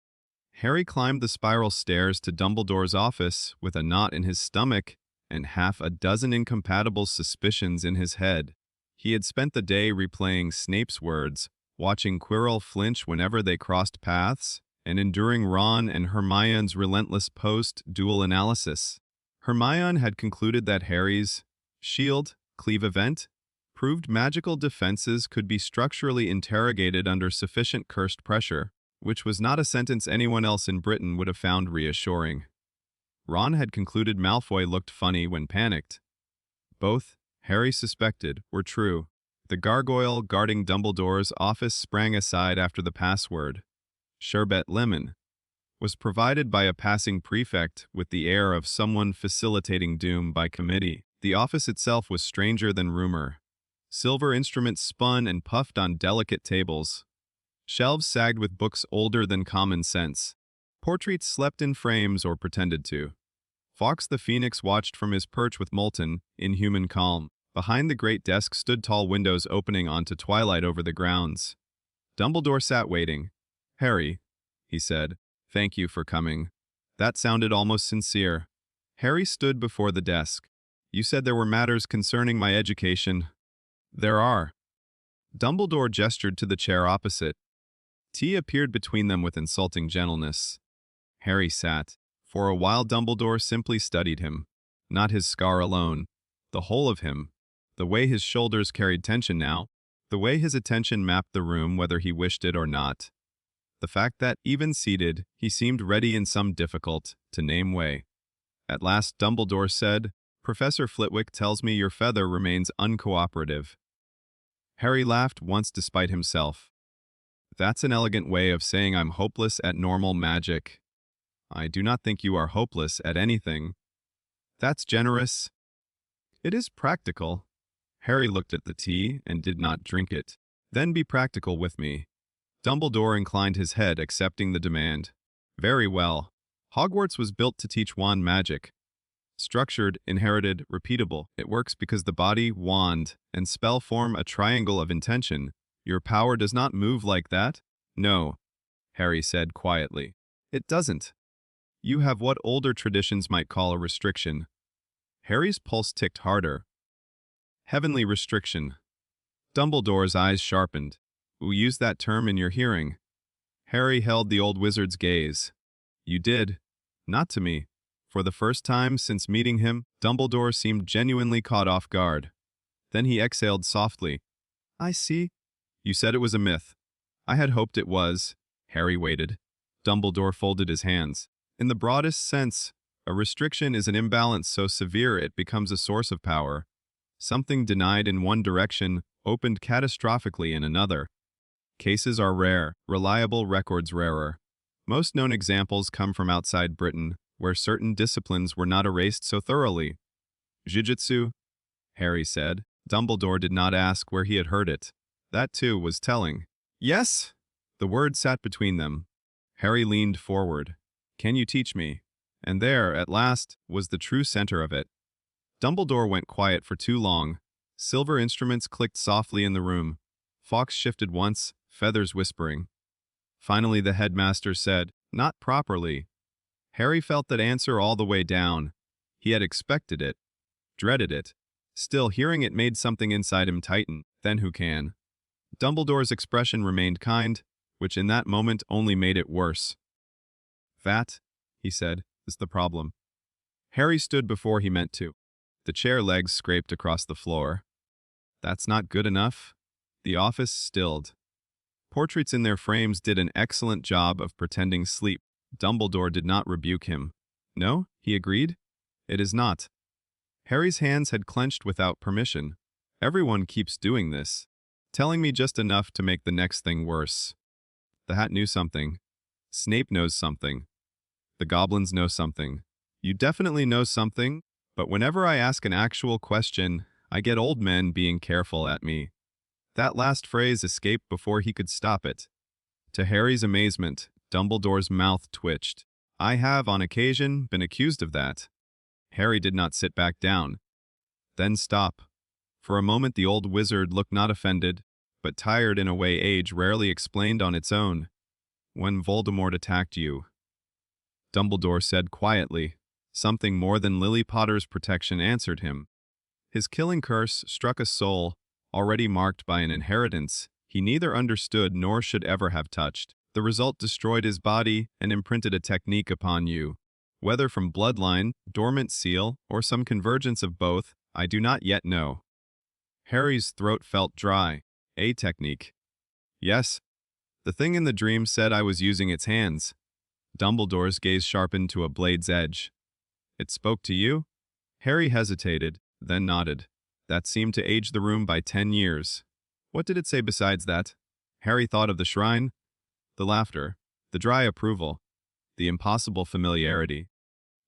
Harry climbed the spiral stairs to Dumbledore's office with a knot in his stomach and half a dozen incompatible suspicions in his head. He had spent the day replaying Snape's words, watching Quirrell flinch whenever they crossed paths, and enduring Ron and Hermione's relentless post-duel analysis. Hermione had concluded that Harry's shield cleave event proved magical defenses could be structurally interrogated under sufficient cursed pressure, which was not a sentence anyone else in Britain would have found reassuring. Ron had concluded Malfoy looked funny when panicked. Both, Harry suspected, were true. The gargoyle guarding Dumbledore's office sprang aside after the password, Sherbet Lemon, was provided by a passing prefect with the air of someone facilitating doom by committee. The office itself was stranger than rumor. Silver instruments spun and puffed on delicate tables. Shelves sagged with books older than common sense. Portraits slept in frames or pretended to. Fawkes the Phoenix watched from his perch with molten, inhuman calm. Behind the great desk stood tall windows opening onto twilight over the grounds. Dumbledore sat waiting. "Harry," he said, "thank you for coming." That sounded almost sincere. Harry stood before the desk. "You said there were matters concerning my education." "There are." Dumbledore gestured to the chair opposite. Tea appeared between them with insulting gentleness. Harry sat. For a while Dumbledore simply studied him. Not his scar alone. The whole of him. The way his shoulders carried tension now. The way his attention mapped the room whether he wished it or not. The fact that, even seated, he seemed ready in some difficult-to-name way. At last Dumbledore said, "Professor Flitwick tells me your feather remains uncooperative." Harry laughed once despite himself. "That's an elegant way of saying I'm hopeless at normal magic." "I do not think you are hopeless at anything." "That's generous." "It is practical." Harry looked at the tea and did not drink it. "Then be practical with me." Dumbledore inclined his head, accepting the demand. "Very well. Hogwarts was built to teach wand magic. Structured, inherited, repeatable. It works because the body, wand, and spell form a triangle of intention. Your power does not move like that?" "No," Harry said quietly. "It doesn't. You have what older traditions might call a restriction." Harry's pulse ticked harder. "Heavenly restriction." Dumbledore's eyes sharpened. "Who used that term in your hearing?" Harry held the old wizard's gaze. "You did. Not to me." For the first time since meeting him, Dumbledore seemed genuinely caught off guard. Then he exhaled softly. "I see." "You said it was a myth." "I had hoped it was." Harry waited. Dumbledore folded his hands. "In the broadest sense, a restriction is an imbalance so severe it becomes a source of power. Something denied in one direction, opened catastrophically in another. Cases are rare, reliable records rarer. Most known examples come from outside Britain, where certain disciplines were not erased so thoroughly. "Jujutsu," Harry said. Dumbledore did not ask where he had heard it. That, too, was telling. "Yes?" The word sat between them. Harry leaned forward. "Can you teach me?" And there, at last, was the true center of it. Dumbledore went quiet for too long. Silver instruments clicked softly in the room. Fawkes shifted once, feathers whispering. Finally the headmaster said, "Not properly." Harry felt that answer all the way down. He had expected it, dreaded it. Still, hearing it made something inside him tighten. Then who can? Dumbledore's expression remained kind, which in that moment only made it worse. "That," he said, "is the problem." Harry stood before he meant to. The chair legs scraped across the floor. "That's not good enough." The office stilled. Portraits in their frames did an excellent job of pretending sleep. Dumbledore did not rebuke him. "No," he agreed. "It is not." Harry's hands had clenched without permission. "Everyone keeps doing this. Telling me just enough to make the next thing worse." The hat knew something. Snape knows something. The goblins know something. You definitely know something, but whenever I ask an actual question, I get old men being careful at me. That last phrase escaped before he could stop it. To Harry's amazement, Dumbledore's mouth twitched. "I have, on occasion, been accused of that." Harry did not sit back down. "Then stop." For a moment the old wizard looked not offended, but tired in a way age rarely explained on its own. When Voldemort attacked you, Dumbledore said quietly. Something more than Lily Potter's protection answered him. His killing curse struck a soul, already marked by an inheritance he neither understood nor should ever have touched. The result destroyed his body and imprinted a technique upon you. Whether from bloodline, dormant seal, or some convergence of both, I do not yet know. Harry's throat felt dry. A technique. Yes. The thing in the dream said I was using its hands. Dumbledore's gaze sharpened to a blade's edge. It spoke to you? Harry hesitated, then nodded. That seemed to age the room by 10 years. What did it say besides that? Harry thought of the shrine, the laughter, the dry approval, the impossible familiarity.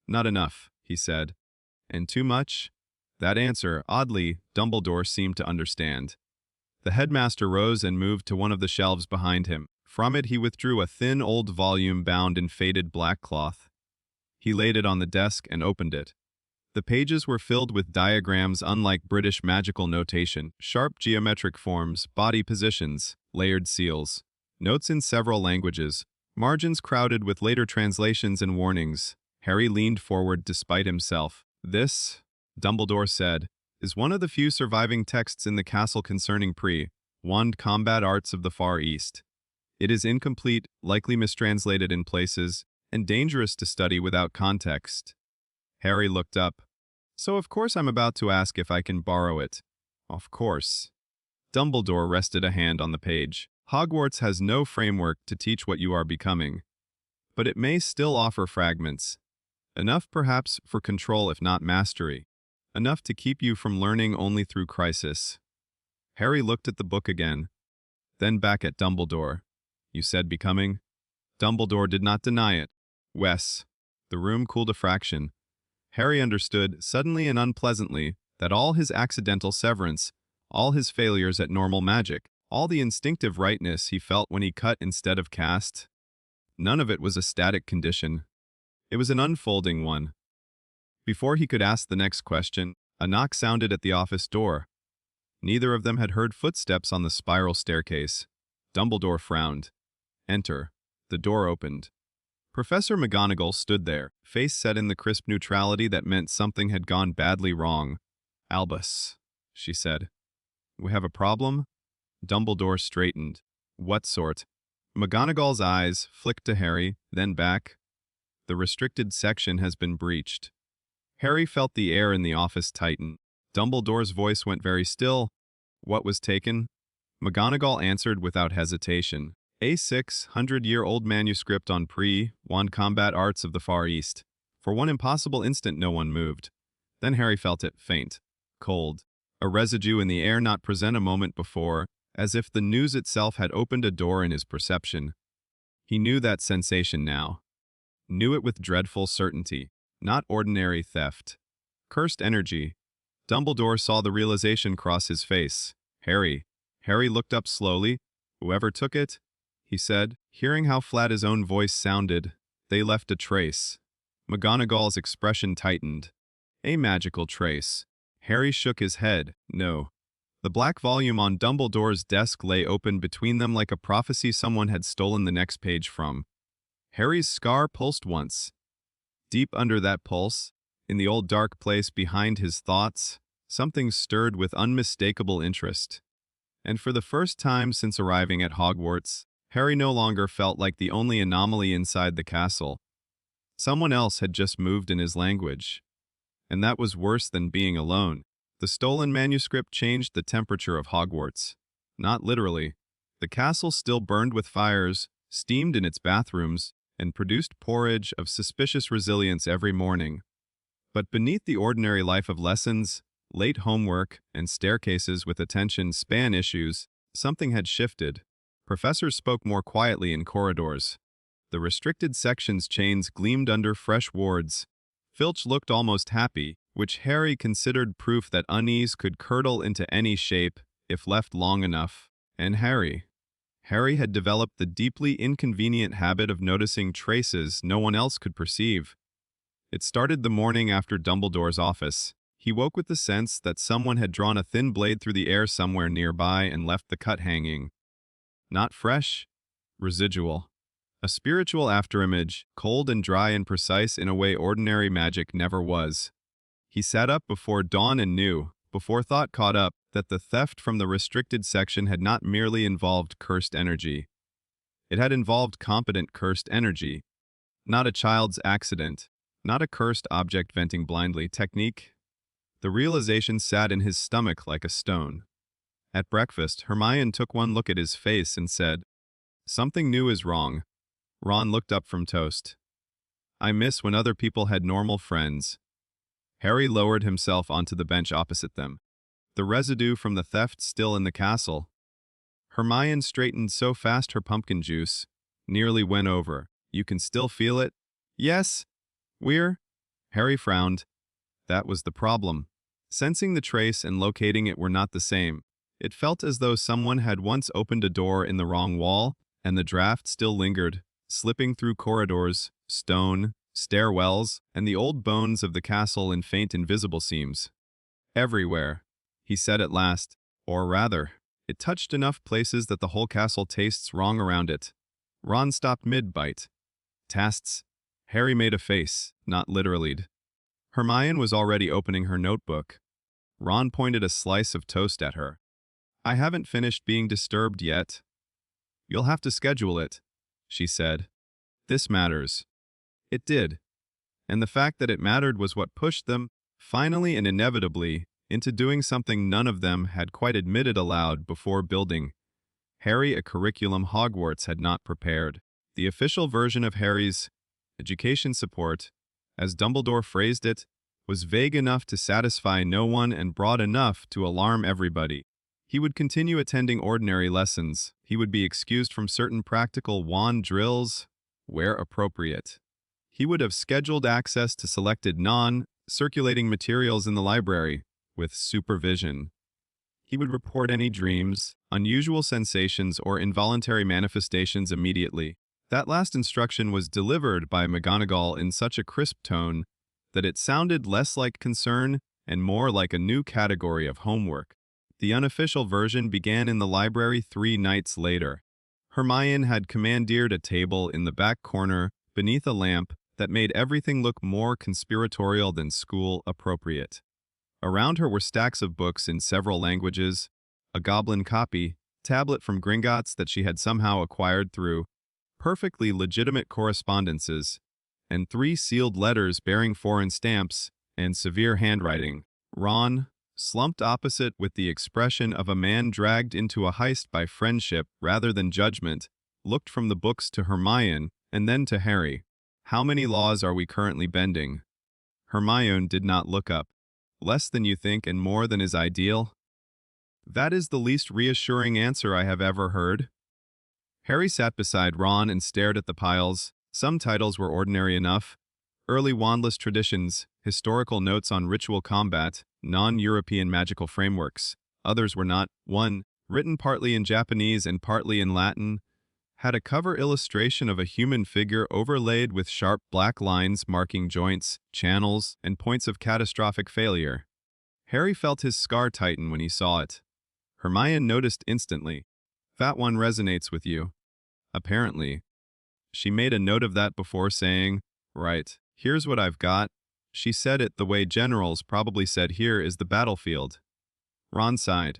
Not enough, he said. And too much? That answer, oddly, Dumbledore seemed to understand. The headmaster rose and moved to one of the shelves behind him. From it he withdrew a thin old volume bound in faded black cloth. He laid it on the desk and opened it. The pages were filled with diagrams unlike British magical notation, sharp geometric forms, body positions, layered seals, notes in several languages, margins crowded with later translations and warnings. Harry leaned forward despite himself. This, Dumbledore said, is one of the few surviving texts in the castle concerning wand combat arts of the Far East. It is incomplete, likely mistranslated in places, and dangerous to study without context. Harry looked up. So of course I'm about to ask if I can borrow it. Of course. Dumbledore rested a hand on the page. Hogwarts has no framework to teach what you are becoming. But it may still offer fragments. Enough perhaps for control if not mastery. Enough to keep you from learning only through crisis. Harry looked at the book again, then back at Dumbledore. You said becoming? Dumbledore did not deny it. Wes. The room cooled a fraction. Harry understood, suddenly and unpleasantly, that all his accidental severance, all his failures at normal magic, all the instinctive rightness he felt when he cut instead of cast, none of it was a static condition. It was an unfolding one. Before he could ask the next question, a knock sounded at the office door. Neither of them had heard footsteps on the spiral staircase. Dumbledore frowned. Enter. The door opened. Professor McGonagall stood there, face set in the crisp neutrality that meant something had gone badly wrong. Albus, she said. We have a problem? Dumbledore straightened. What sort? McGonagall's eyes flicked to Harry, then back. The restricted section has been breached. Harry felt the air in the office tighten. Dumbledore's voice went very still. What was taken? McGonagall answered without hesitation. A 600-year-old manuscript on wand combat arts of the Far East. For one impossible instant no one moved. Then Harry felt it, faint, cold. A residue in the air not present a moment before, as if the news itself had opened a door in his perception. He knew that sensation now. Knew it with dreadful certainty. Not ordinary theft. Cursed energy. Dumbledore saw the realization cross his face. Harry. Harry looked up slowly. Whoever took it, he said, hearing how flat his own voice sounded. They left a trace. McGonagall's expression tightened. A magical trace. Harry shook his head. No. The black volume on Dumbledore's desk lay open between them like a prophecy someone had stolen the next page from. Harry's scar pulsed once. Deep under that pulse, in the old dark place behind his thoughts, something stirred with unmistakable interest. And for the first time since arriving at Hogwarts, Harry no longer felt like the only anomaly inside the castle. Someone else had just moved in his language. And that was worse than being alone. The stolen manuscript changed the temperature of Hogwarts. Not literally. The castle still burned with fires, steamed in its bathrooms, and produced porridge of suspicious resilience every morning. But beneath the ordinary life of lessons, late homework, and staircases with attention span issues, something had shifted. Professors spoke more quietly in corridors. The restricted sections chains gleamed under fresh wards. Filch looked almost happy, which Harry considered proof that unease could curdle into any shape if left long enough. And Harry had developed the deeply inconvenient habit of noticing traces no one else could perceive. It started the morning after Dumbledore's office. He woke with the sense that someone had drawn a thin blade through the air somewhere nearby and left the cut hanging. Not fresh, residual. A spiritual afterimage, cold and dry and precise in a way ordinary magic never was. He sat up before dawn and knew, before thought caught up, that the theft from the restricted section had not merely involved cursed energy. It had involved competent cursed energy. Not a child's accident, not a cursed object venting blindly technique. The realization sat in his stomach like a stone. At breakfast, Hermione took one look at his face and said, "Something new is wrong." Ron looked up from toast. "I miss when other people had normal friends." Harry lowered himself onto the bench opposite them. The residue from the theft still in the castle. Hermione straightened so fast her pumpkin juice nearly went over. "You can still feel it?" "Yes. We're—" Harry frowned. That was the problem. Sensing the trace and locating it were not the same. It felt as though someone had once opened a door in the wrong wall, and the draft still lingered, slipping through corridors, stone, stairwells, and the old bones of the castle in faint invisible seams. "Everywhere," he said at last, or rather, it touched enough places that the whole castle tastes wrong around it. Ron stopped mid-bite. "Tasts?" Harry made a face, not literally. Hermione was already opening her notebook. Ron pointed a slice of toast at her. "I haven't finished being disturbed yet." "You'll have to schedule it," she said. "This matters." It did. And the fact that it mattered was what pushed them, finally and inevitably, into doing something none of them had quite admitted aloud before building. Harry a curriculum Hogwarts had not prepared. The official version of Harry's education support, as Dumbledore phrased it, was vague enough to satisfy no one and broad enough to alarm everybody. He would continue attending ordinary lessons. He would be excused from certain practical wand drills, where appropriate. He would have scheduled access to selected non-circulating materials in the library, with supervision. He would report any dreams, unusual sensations, or involuntary manifestations immediately. That last instruction was delivered by McGonagall in such a crisp tone that it sounded less like concern and more like a new category of homework. The unofficial version began in the library 3 nights later. Hermione had commandeered a table in the back corner beneath a lamp that made everything look more conspiratorial than school appropriate. Around her were stacks of books in several languages, a goblin copy, tablet from Gringotts that she had somehow acquired through perfectly legitimate correspondences, and 3 sealed letters bearing foreign stamps and severe handwriting. Ron, slumped opposite with the expression of a man dragged into a heist by friendship rather than judgment, looked from the books to Hermione and then to Harry. "How many laws are we currently bending?" Hermione did not look up. "Less than you think and more than is ideal." "That is the least reassuring answer I have ever heard." Harry sat beside Ron and stared at the piles. Some titles were ordinary enough. Early wandless traditions, historical notes on ritual combat, non-European magical frameworks. Others were not. One, written partly in Japanese and partly in Latin, had a cover illustration of a human figure overlaid with sharp black lines marking joints, channels, and points of catastrophic failure. Harry felt his scar tighten when he saw it. Hermione noticed instantly. "That one resonates with you." Apparently. She made a note of that before saying, "Right, here's what I've got." She said it the way generals probably said, "Here is the battlefield." Ron sighed.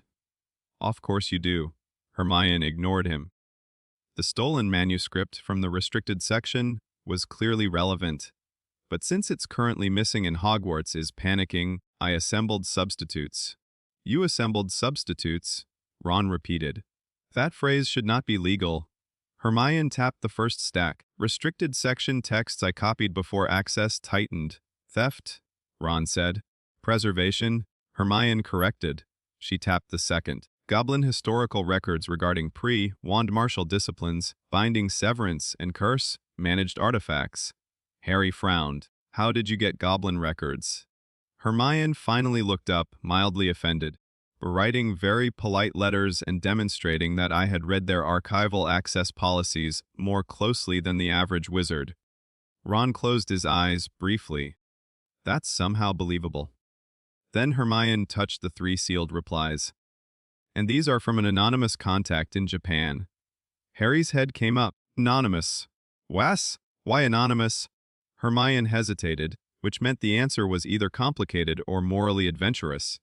"Of course you do." Hermione ignored him. The stolen manuscript from the restricted section was clearly relevant. But since it's currently missing and Hogwarts is panicking, I assembled substitutes. "You assembled substitutes?" Ron repeated. "That phrase should not be legal." Hermione tapped the first stack. "Restricted section texts I copied before access tightened." "Theft?" Ron said. "Preservation?" Hermione corrected. She tapped the second. "Goblin historical records regarding pre-wand martial disciplines, binding severance and curse, managed artifacts." Harry frowned. "How did you get goblin records?" Hermione finally looked up, mildly offended. "Writing very polite letters and demonstrating that I had read their archival access policies more closely than the average wizard." Ron closed his eyes briefly. "That's somehow believable." Then Hermione touched the 3 sealed replies. And these are from an anonymous contact in Japan. Harry's head came up. Anonymous. Was? Why anonymous? Hermione hesitated, which meant the answer was either complicated or morally adventurous.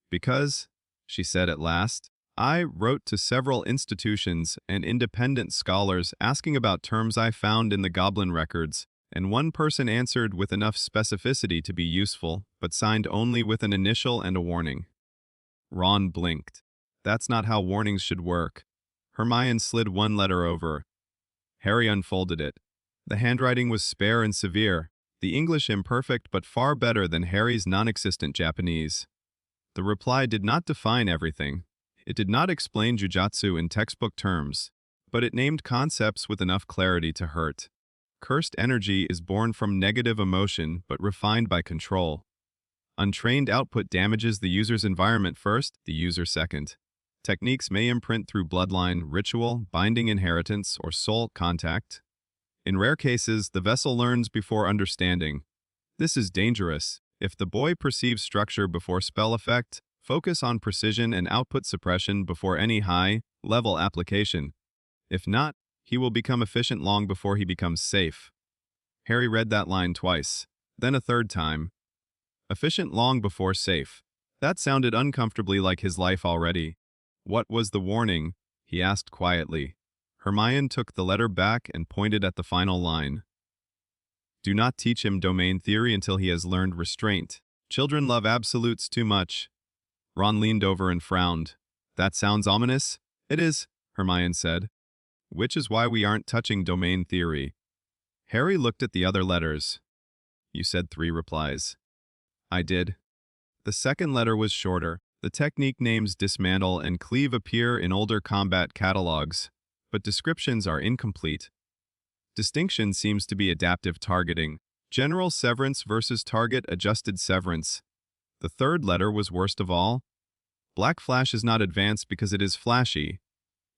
Because, she said at last, I wrote to several institutions and independent scholars asking about terms I found in the goblin records, and one person answered with enough specificity to be useful, but signed only with an initial and a warning. Ron blinked. That's not how warnings should work. Hermione slid 1 letter over. Harry unfolded it. The handwriting was spare and severe, the English imperfect but far better than Harry's non-existent Japanese. The reply did not define everything. It did not explain jujutsu in textbook terms, but it named concepts with enough clarity to hurt. Cursed energy is born from negative emotion but refined by control. Untrained output damages the user's environment first, the user second. Techniques may imprint through bloodline, ritual, binding inheritance, or soul contact. In rare cases, the vessel learns before understanding. This is dangerous. If the boy perceives structure before spell effect, focus on precision and output suppression before any high-level application. If not, he will become efficient long before he becomes safe. Harry read that line twice, then a 3rd time. Efficient long before safe. That sounded uncomfortably like his life already. What was the warning? He asked quietly. Hermione took the letter back and pointed at the final line. Do not teach him domain theory until he has learned restraint. Children love absolutes too much. Ron leaned over and frowned. That sounds ominous? It is, Hermione said. Which is why we aren't touching domain theory. Harry looked at the other letters. You said 3 replies. I did. The 2nd letter was shorter. The technique names dismantle and cleave appear in older combat catalogs, but descriptions are incomplete. Distinction seems to be adaptive targeting. General severance versus target adjusted severance. The 3rd letter was worst of all. Black Flash is not advanced because it is flashy.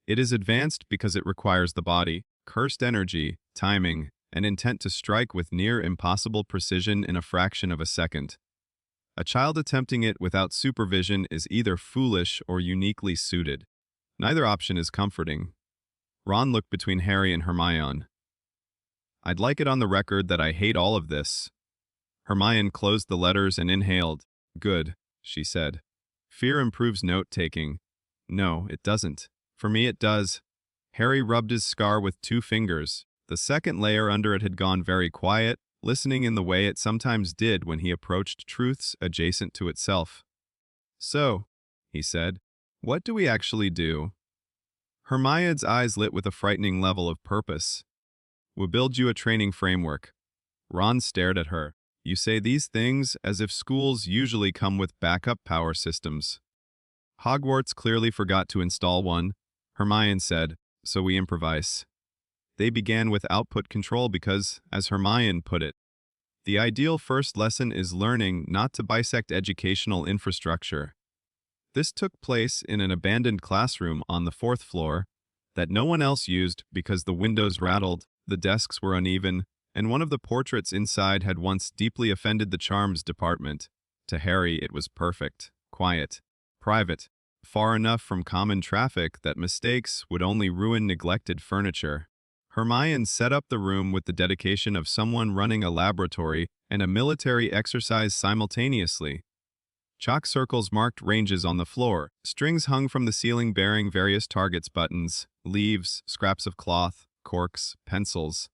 It is advanced because it requires the body, cursed energy, timing, and intent to strike with near impossible precision in a fraction of a second. A child attempting it without supervision is either foolish or uniquely suited. Neither option is comforting. Ron looked between Harry and Hermione. I'd like it on the record that I hate all of this. Hermione closed the letters and inhaled. Good, she said. Fear improves note-taking. No, it doesn't. For me it does. Harry rubbed his scar with 2 fingers. The 2nd layer under it had gone very quiet, listening in the way it sometimes did when he approached truths adjacent to itself. So, he said, what do we actually do? Hermione's eyes lit with a frightening level of purpose. We'll build you a training framework. Ron stared at her. You say these things as if schools usually come with backup power systems. Hogwarts clearly forgot to install one, Hermione said, so we improvise. They began with output control because, as Hermione put it, the ideal first lesson is learning not to bisect educational infrastructure. This took place in an abandoned classroom on the 4th floor that no one else used because the windows rattled, the desks were uneven, and one of the portraits inside had once deeply offended the charms department. To Harry, it was perfect, quiet, private, far enough from common traffic that mistakes would only ruin neglected furniture. Hermione set up the room with the dedication of someone running a laboratory and a military exercise simultaneously. Chalk circles marked ranges on the floor, strings hung from the ceiling bearing various targets, buttons, leaves, scraps of cloth, corks, pencils.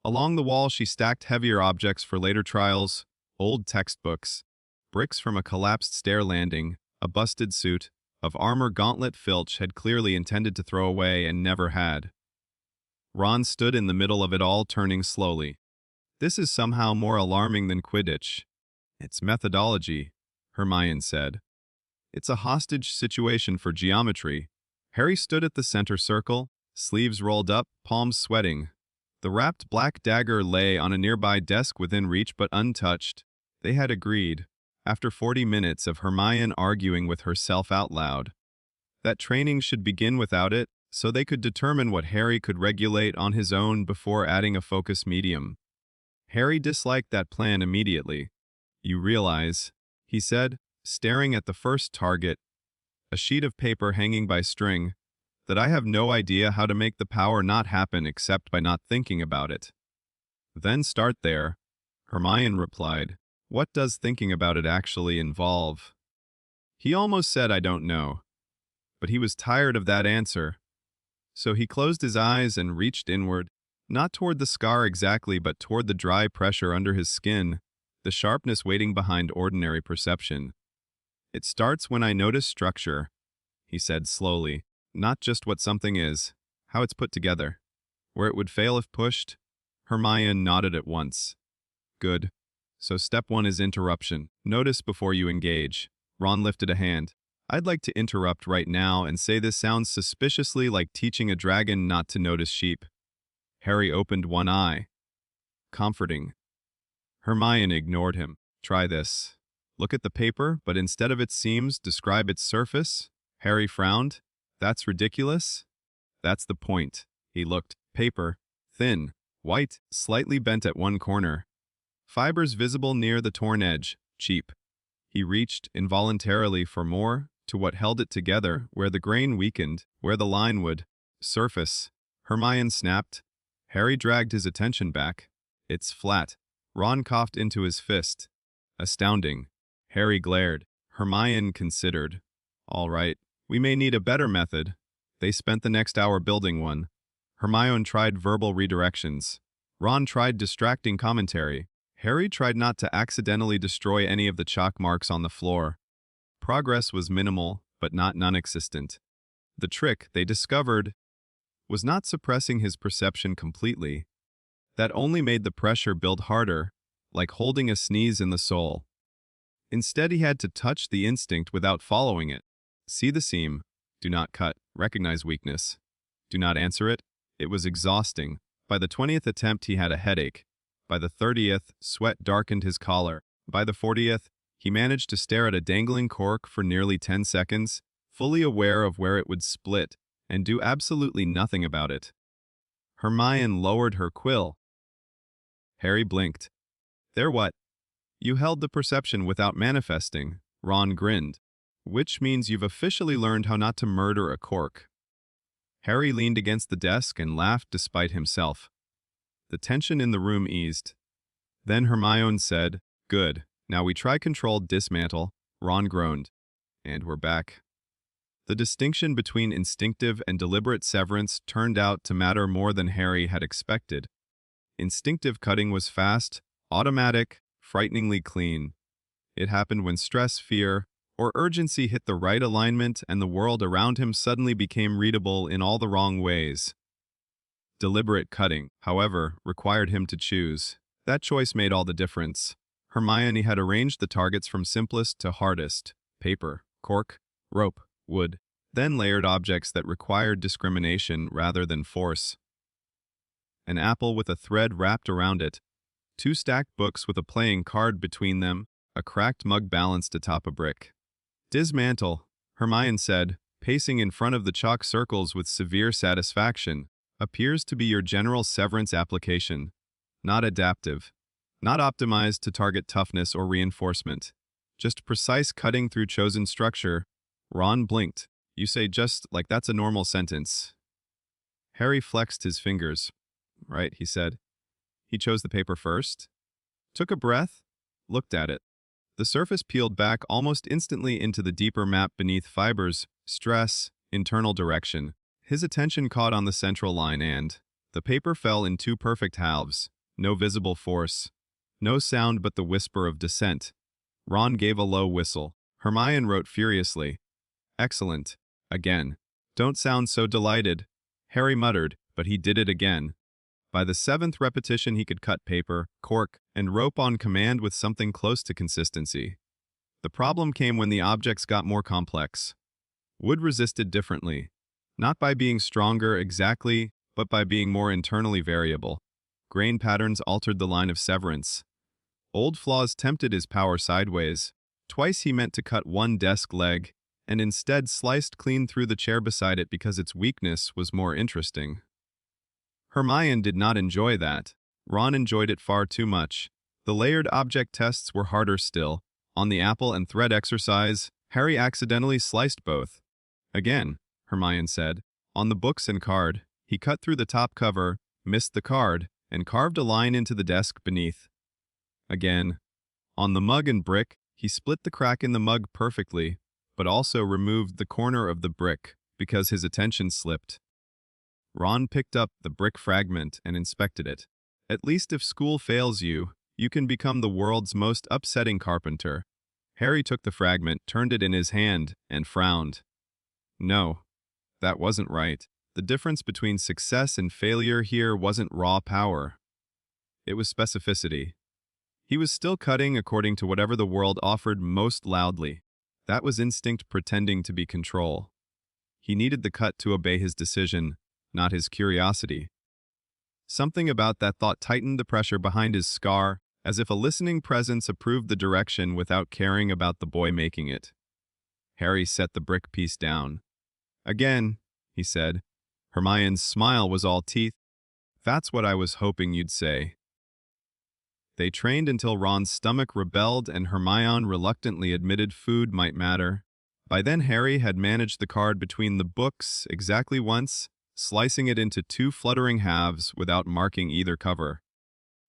Along the wall she stacked heavier objects for later trials, old textbooks, bricks from a collapsed stair landing, a busted suit, of armor Gauntlet Filch had clearly intended to throw away and never had. Ron stood in the middle of it all, turning slowly. This is somehow more alarming than Quidditch. It's methodology, Hermione said. It's a hostage situation for geometry. Harry stood at the center circle, sleeves rolled up, palms sweating. The wrapped black dagger lay on a nearby desk within reach but untouched. They had agreed, after 40 minutes of Hermione arguing with herself out loud, that training should begin without it, so they could determine what Harry could regulate on his own before adding a focus medium. Harry disliked that plan immediately. You realize, he said, staring at the first target, a sheet of paper hanging by string, that I have no idea how to make the power not happen except by not thinking about it. Then start there, Hermione replied. What does thinking about it actually involve? He almost said I don't know, but he was tired of that answer. So he closed his eyes and reached inward, not toward the scar exactly, but toward the dry pressure under his skin, the sharpness waiting behind ordinary perception. It starts when I notice structure, he said slowly, not just what something is, how it's put together. Where it would fail if pushed? Hermione nodded at once. Good. So step 1 is interruption. Notice before you engage. Ron lifted a hand. I'd like to interrupt right now and say this sounds suspiciously like teaching a dragon not to notice sheep. Harry opened one eye. Comforting. Hermione ignored him. Try this. Look at the paper, but instead of its seams, describe its surface. Harry frowned. That's ridiculous. That's the point. He looked. Paper. Thin. White. Slightly bent at one corner. Fibers visible near the torn edge. Cheap. He reached, involuntarily, for more, to what held it together, where the grain weakened, where the line would. Surface. Hermione snapped. Harry dragged his attention back. It's flat. Ron coughed into his fist. Astounding. Harry glared. Hermione considered. All right, we may need a better method. They spent the next hour building one. Hermione tried verbal redirections. Ron tried distracting commentary. Harry tried not to accidentally destroy any of the chalk marks on the floor. Progress was minimal, but not non-existent. The trick, they discovered, was not suppressing his perception completely. That only made the pressure build harder, like holding a sneeze in the soul. Instead, he had to touch the instinct without following it. See the seam. Do not cut. Recognize weakness. Do not answer it. It was exhausting. By the 20th attempt, he had a headache. By the 30th, sweat darkened his collar. By the 40th, he managed to stare at a dangling cork for nearly 10 seconds, fully aware of where it would split, and do absolutely nothing about it. Hermione lowered her quill. Harry blinked. There what? You held the perception without manifesting, Ron grinned. Which means you've officially learned how not to murder a cork. Harry leaned against the desk and laughed despite himself. The tension in the room eased. Then Hermione said, Good, now we try controlled dismantle. Ron groaned. And we're back. The distinction between instinctive and deliberate severance turned out to matter more than Harry had expected. Instinctive cutting was fast, automatic, frighteningly clean. It happened when stress, fear, or urgency hit the right alignment and the world around him suddenly became readable in all the wrong ways. Deliberate cutting, however, required him to choose. That choice made all the difference. Hermione had arranged the targets from simplest to hardest: paper, cork, rope, wood, then layered objects that required discrimination rather than force. An apple with a thread wrapped around it, 2 stacked books with a playing card between them, a cracked mug balanced atop a brick. Dismantle, Hermione said, pacing in front of the chalk circles with severe satisfaction, appears to be your general severance application, not adaptive, not optimized to target toughness or reinforcement, just precise cutting through chosen structure. Ron blinked. You say just like that's a normal sentence. Harry flexed his fingers. Right, he said. He chose the paper first, took a breath, looked at it. The surface peeled back almost instantly into the deeper map beneath fibers, stress, internal direction. His attention caught on the central line and the paper fell in 2 perfect halves. No visible force. No sound but the whisper of dissent. Ron gave a low whistle. Hermione wrote furiously. Excellent. Again. Don't sound so delighted. Harry muttered, but he did it again. By the 7th repetition he could cut paper, cork, and rope on command with something close to consistency. The problem came when the objects got more complex. Wood resisted differently, not by being stronger exactly, but by being more internally variable. Grain patterns altered the line of severance. Old flaws tempted his power sideways. Twice he meant to cut one desk leg, and instead sliced clean through the chair beside it because its weakness was more interesting. Hermione did not enjoy that. Ron enjoyed it far too much. The layered object tests were harder still, On the apple and thread exercise, Harry accidentally sliced both. Again, Hermione said. On the books and card, he cut through the top cover, missed the card, and carved a line into the desk beneath. Again. On the mug and brick, he split the crack in the mug perfectly, but also removed the corner of the brick because his attention slipped. Ron picked up the brick fragment and inspected it. At least if school fails you, you can become the world's most upsetting carpenter. Harry took the fragment, turned it in his hand, and frowned. No, that wasn't right. The difference between success and failure here wasn't raw power. It was specificity. He was still cutting according to whatever the world offered most loudly. That was instinct pretending to be control. He needed the cut to obey his decision, not his curiosity. Something about that thought tightened the pressure behind his scar, as if a listening presence approved the direction without caring about the boy making it. Harry set the brick piece down. Again, he said. Hermione's smile was all teeth. That's what I was hoping you'd say. They trained until Ron's stomach rebelled and Hermione reluctantly admitted food might matter. By then Harry had managed the card between the books exactly once, slicing it into 2 fluttering halves without marking either cover.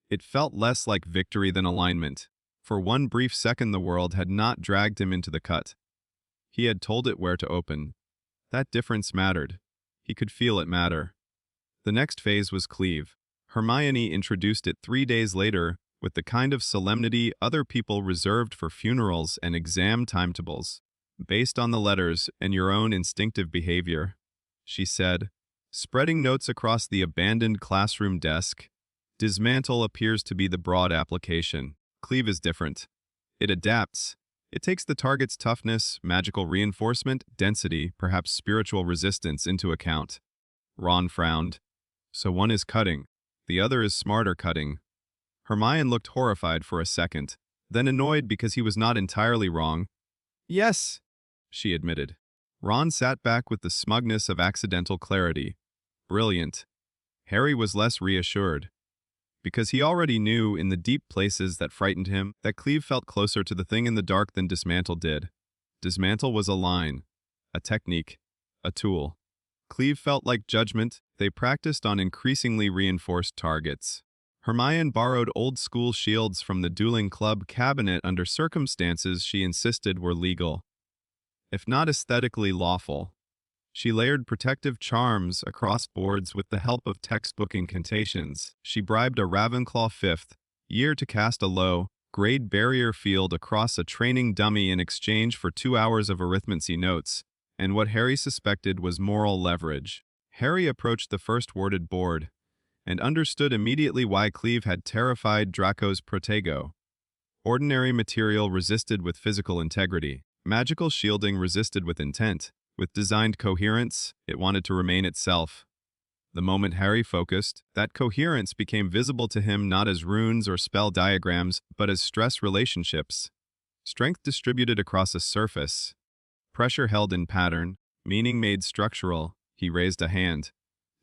It felt less like victory than alignment. For one brief second the world had not dragged him into the cut. He had told it where to open. That difference mattered. He could feel it matter. The next phase was cleave. Hermione introduced it 3 days later with the kind of solemnity other people reserved for funerals and exam timetables, based on the letters and your own instinctive behavior. She said, spreading notes across the abandoned classroom desk. Dismantle appears to be the broad application. Cleave is different. It adapts. It takes the target's toughness, magical reinforcement, density, perhaps spiritual resistance into account. Ron frowned. So one is cutting. The other is smarter cutting. Hermione looked horrified for a second, then annoyed because he was not entirely wrong. Yes, she admitted. Ron sat back with the smugness of accidental clarity. Brilliant. Harry was less reassured. Because he already knew in the deep places that frightened him that cleave felt closer to the thing in the dark than dismantle did. Dismantle was a line, a technique, a tool. Cleave felt like judgment they practiced on increasingly reinforced targets. Hermione borrowed old-school shields from the dueling club cabinet under circumstances she insisted were legal, if not aesthetically lawful. She layered protective charms across boards with the help of textbook incantations. She bribed a Ravenclaw 5th year to cast a low-grade barrier field across a training dummy in exchange for 2 hours of arithmancy notes, and what Harry suspected was moral leverage. Harry approached the first worded board, and understood immediately why Cleave had terrified Draco's Protego. Ordinary material resisted with physical integrity. Magical shielding resisted with intent. With designed coherence, it wanted to remain itself. The moment Harry focused, that coherence became visible to him not as runes or spell diagrams, but as stress relationships. Strength distributed across a surface. Pressure held in pattern, meaning made structural. He raised a hand.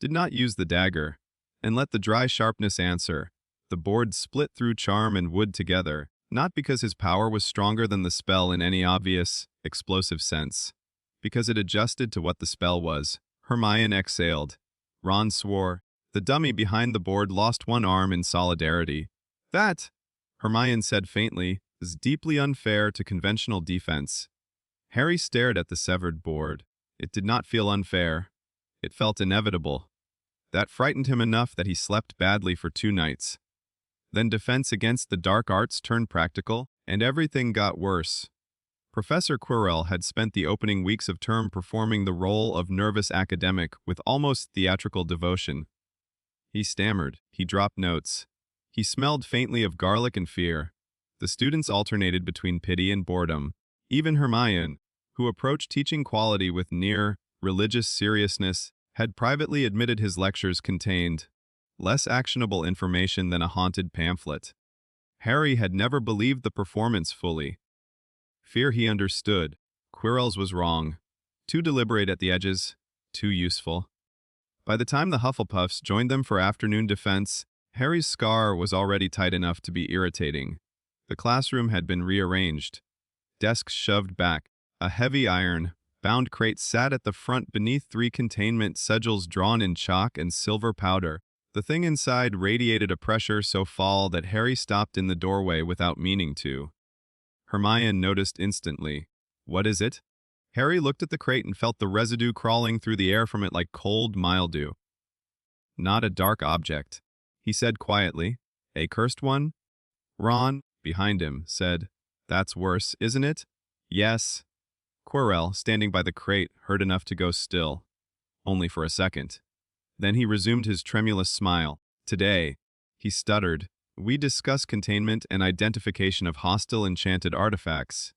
Did not use the dagger. And let the dry sharpness answer. The board split through charm and wood together, not because his power was stronger than the spell in any obvious, explosive sense. Because it adjusted to what the spell was. Hermione exhaled. Ron swore. The dummy behind the board lost one arm in solidarity. That, Hermione said faintly, is deeply unfair to conventional defense. Harry stared at the severed board. It did not feel unfair. It felt inevitable. That frightened him enough that he slept badly for 2 nights. Then defense against the dark arts turned practical, and everything got worse. Professor Quirrell had spent the opening weeks of term performing the role of nervous academic with almost theatrical devotion. He stammered. He dropped notes. He smelled faintly of garlic and fear. The students alternated between pity and boredom. Even Hermione, who approached teaching quality with near, religious seriousness, had privately admitted his lectures contained less actionable information than a haunted pamphlet. Harry had never believed the performance fully. Fear he understood. Quirrell's was wrong. Too deliberate at the edges. Too useful. By the time the Hufflepuffs joined them for afternoon defense, Harry's scar was already tight enough to be irritating. The classroom had been rearranged. Desks shoved back. A heavy iron-bound crate sat at the front beneath 3 containment sigils drawn in chalk and silver powder. The thing inside radiated a pressure so foul that Harry stopped in the doorway without meaning to. Hermione noticed instantly. "What is it?" Harry looked at the crate and felt the residue crawling through the air from it like cold mildew. "Not a dark object," he said quietly. "A cursed one?" Ron, behind him, said, "That's worse, isn't it?" "Yes." Quirrell, standing by the crate, heard enough to go still. Only for a second. Then he resumed his tremulous smile. "Today," he stuttered, "we discuss containment and identification of hostile enchanted artifacts."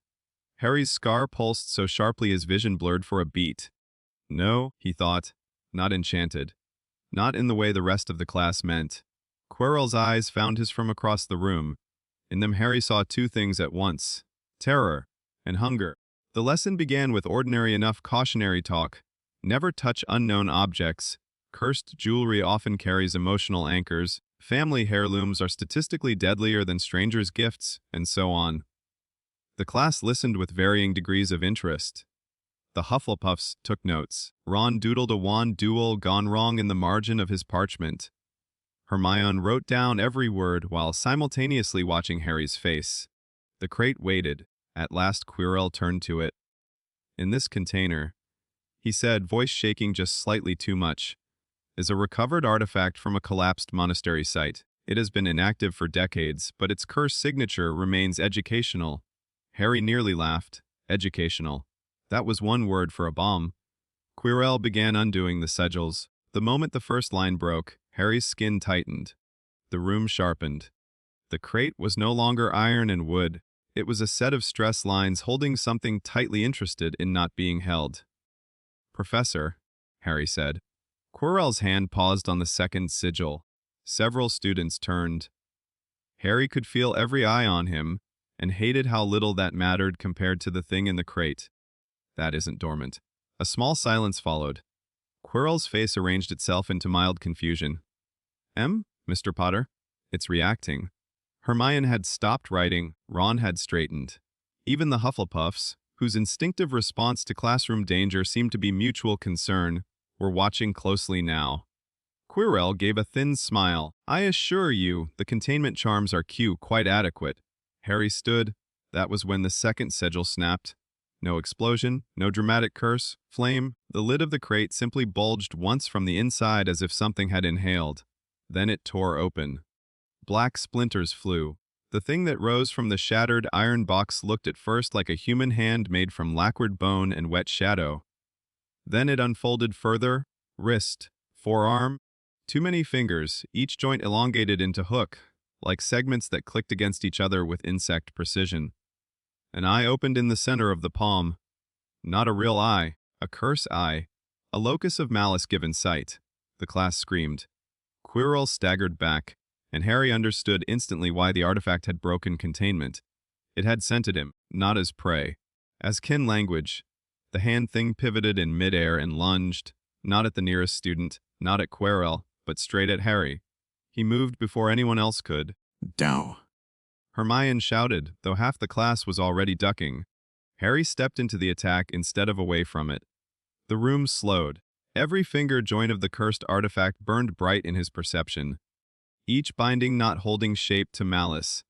Harry's scar pulsed so sharply his vision blurred for a beat. No, he thought, not enchanted. Not in the way the rest of the class meant. Quirrell's eyes found his from across the room. In them Harry saw 2 things at once: terror and hunger. The lesson began with ordinary enough cautionary talk. Never touch unknown objects. Cursed jewelry often carries emotional anchors. Family heirlooms are statistically deadlier than strangers' gifts, and so on. The class listened with varying degrees of interest. The Hufflepuffs took notes. Ron doodled a wand duel gone wrong in the margin of his parchment. Hermione wrote down every word while simultaneously watching Harry's face. The crate waited. At last Quirrell turned to it. "In this container," he said, voice shaking just slightly too much, "is a recovered artifact from a collapsed monastery site. It has been inactive for decades, but its curse signature remains educational." Harry nearly laughed. Educational. That was one word for a bomb. Quirrell began undoing the sigils. The moment the first line broke, Harry's skin tightened. The room sharpened. The crate was no longer iron and wood. It was a set of stress lines holding something tightly interested in not being held. "Professor," Harry said. Quirrell's hand paused on the second sigil. Several students turned. Harry could feel every eye on him, and hated how little that mattered compared to the thing in the crate. "That isn't dormant." A small silence followed. Quirrell's face arranged itself into mild confusion. Mr. Potter?" "It's reacting." Hermione had stopped writing, Ron had straightened. Even the Hufflepuffs, whose instinctive response to classroom danger seemed to be mutual concern, were watching closely now. Quirrell gave a thin smile. "I assure you, the containment charms are quite adequate." Harry stood. That was when the second sigil snapped. No explosion, no dramatic curse, flame. The lid of the crate simply bulged once from the inside as if something had inhaled. Then it tore open. Black splinters flew. The thing that rose from the shattered iron box looked at first like a human hand made from lacquered bone and wet shadow. Then it unfolded further. Wrist, forearm, too many fingers, each joint elongated into hook, like segments that clicked against each other with insect precision. An eye opened in the center of the palm. Not a real eye, a curse eye, a locus of malice given sight. The class screamed. Quirrell staggered back, and Harry understood instantly why the artifact had broken containment. It had scented him, not as prey, as kin language. The hand thing pivoted in midair and lunged, not at the nearest student, not at Quirrell, but straight at Harry. He moved before anyone else could. "Dow." Hermione shouted, though half the class was already ducking. Harry stepped into the attack instead of away from it. The room slowed. Every finger joint of the cursed artifact burned bright in his perception. Each binding knot holding shape to malice.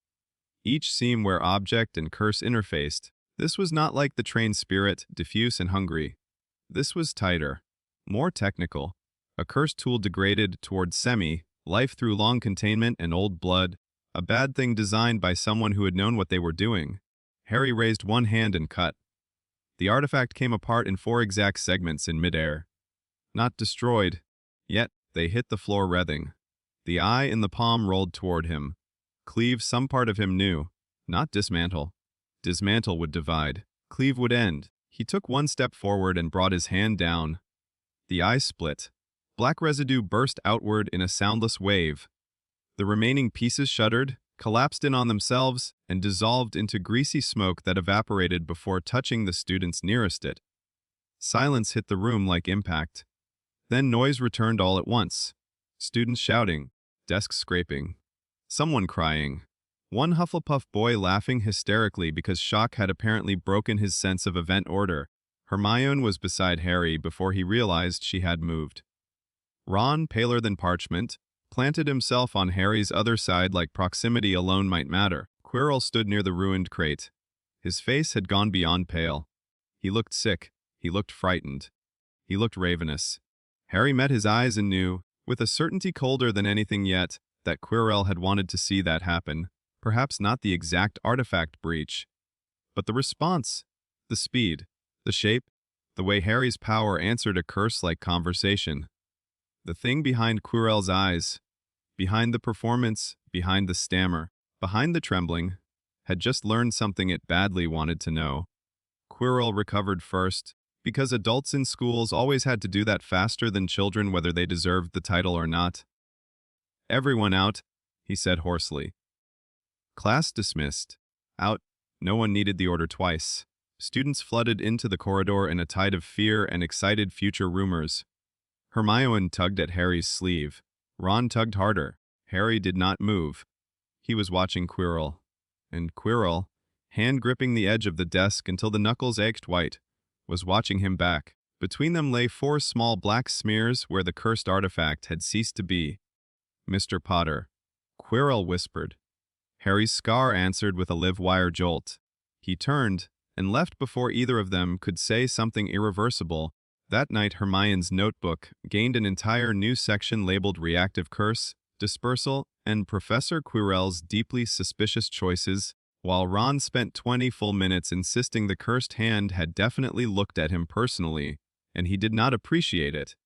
Each seam where object and curse interfaced. This was not like the trained spirit, diffuse and hungry. This was tighter, more technical. A cursed tool degraded toward life through long containment and old blood. A bad thing designed by someone who had known what they were doing. Harry raised one hand and cut. The artifact came apart in 4 exact segments in midair. Not destroyed, yet they hit the floor writhing. The eye in the palm rolled toward him. Cleave some part of him knew, not dismantle. Dismantle would divide. Cleave would end. He took one step forward and brought his hand down. The eye split. Black residue burst outward in a soundless wave. The remaining pieces shuddered, collapsed in on themselves, and dissolved into greasy smoke that evaporated before touching the students nearest it. Silence hit the room like impact. Then noise returned all at once. Students shouting, desks scraping, someone crying. One Hufflepuff boy laughing hysterically because shock had apparently broken his sense of event order. Hermione was beside Harry before he realized she had moved. Ron, paler than parchment, planted himself on Harry's other side like proximity alone might matter. Quirrell stood near the ruined crate. His face had gone beyond pale. He looked sick. He looked frightened. He looked ravenous. Harry met his eyes and knew, with a certainty colder than anything yet, that Quirrell had wanted to see that happen. Perhaps not the exact artifact breach, but the response, the speed, the shape, the way Harry's power answered a curse-like conversation. The thing behind Quirrell's eyes, behind the performance, behind the stammer, behind the trembling, had just learned something it badly wanted to know. Quirrell recovered first, because adults in schools always had to do that faster than children whether they deserved the title or not. "Everyone out," he said hoarsely. Class dismissed. Out. No one needed the order twice. Students flooded into the corridor in a tide of fear and excited future rumors. Hermione tugged at Harry's sleeve. Ron tugged harder. Harry did not move. He was watching Quirrell. And Quirrell, hand gripping the edge of the desk until the knuckles ached white, was watching him back. Between them lay 4 small black smears where the cursed artifact had ceased to be. "Mr. Potter," Quirrell whispered. Harry's scar answered with a live-wire jolt. He turned and left before either of them could say something irreversible. That night, Hermione's notebook gained an entire new section labeled Reactive Curse, Dispersal, and Professor Quirrell's deeply suspicious choices, while Ron spent 20 full minutes insisting the cursed hand had definitely looked at him personally, and he did not appreciate it.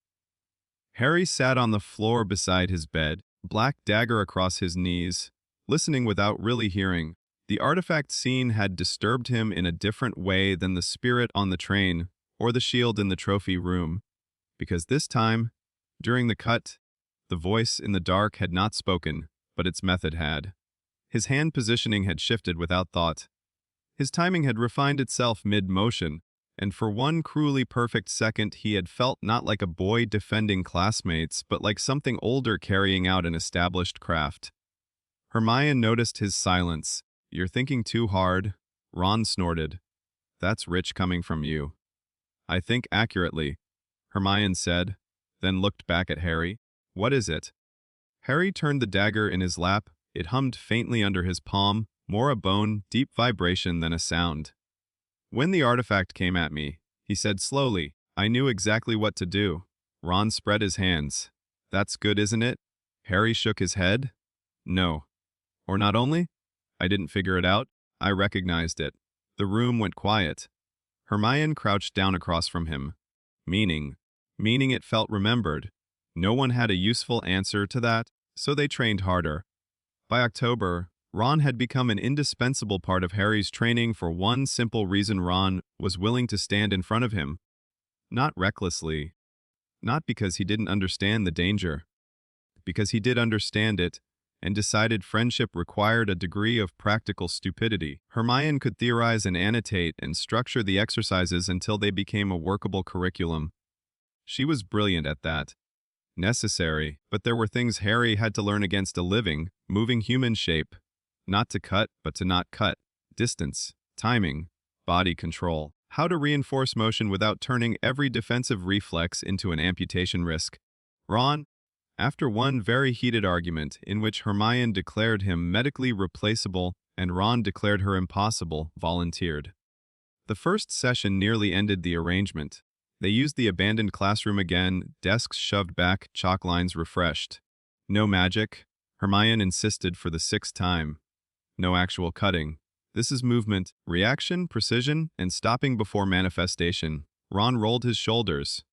Harry sat on the floor beside his bed, black dagger across his knees, listening without really hearing. The artifact scene had disturbed him in a different way than the spirit on the train or the shield in the trophy room, because this time, during the cut, the voice in the dark had not spoken, but its method had. His hand positioning had shifted without thought. His timing had refined itself mid-motion, and for one cruelly perfect second he had felt not like a boy defending classmates, but like something older carrying out an established craft. Hermione noticed his silence. "You're thinking too hard," Ron snorted. "That's rich coming from you." "I think accurately," Hermione said, then looked back at Harry. "What is it?" Harry turned the dagger in his lap. It hummed faintly under his palm, more a bone, deep vibration than a sound. "When the artifact came at me," he said slowly, "I knew exactly what to do." Ron spread his hands. "That's good, isn't it?" Harry shook his head. "No. Or not only? I didn't figure it out. I recognized it." The room went quiet. Hermione crouched down across from him. Meaning it felt remembered. No one had a useful answer to that, so they trained harder. By October, Ron had become an indispensable part of Harry's training for one simple reason: Ron was willing to stand in front of him. Not recklessly. Not because he didn't understand the danger. Because he did understand it, and decided friendship required a degree of practical stupidity. Hermione could theorize and annotate and structure the exercises until they became a workable curriculum. She was brilliant at that. Necessary, but there were things Harry had to learn against a living, moving human shape. Not to cut, but to not cut. Distance, timing, body control. How to reinforce motion without turning every defensive reflex into an amputation risk. Ron, after one very heated argument in which Hermione declared him medically replaceable and Ron declared her impossible, volunteered. The first session nearly ended the arrangement. They used the abandoned classroom again, desks shoved back, chalk lines refreshed. No magic, Hermione insisted for the 6th time. No actual cutting. This is movement, reaction, precision, and stopping before manifestation. Ron rolled his shoulders.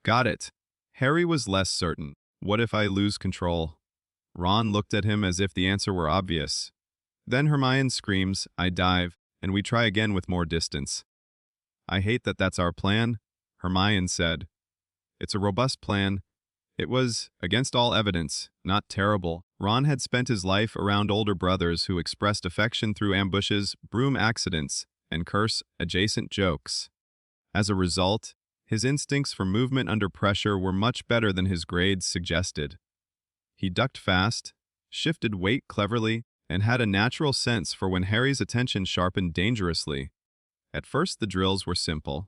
Got it. Harry was less certain. What if I lose control? Ron looked at him as if the answer were obvious. Then Hermione screams, I dive, and we try again with more distance. I hate that that's our plan, Hermione said. It's a robust plan. It was, against all evidence, not terrible. Ron had spent his life around older brothers who expressed affection through ambushes, broom accidents, and curse-adjacent jokes. As a result, his instincts for movement under pressure were much better than his grades suggested. He ducked fast, shifted weight cleverly, and had a natural sense for when Harry's attention sharpened dangerously. At first the drills were simple.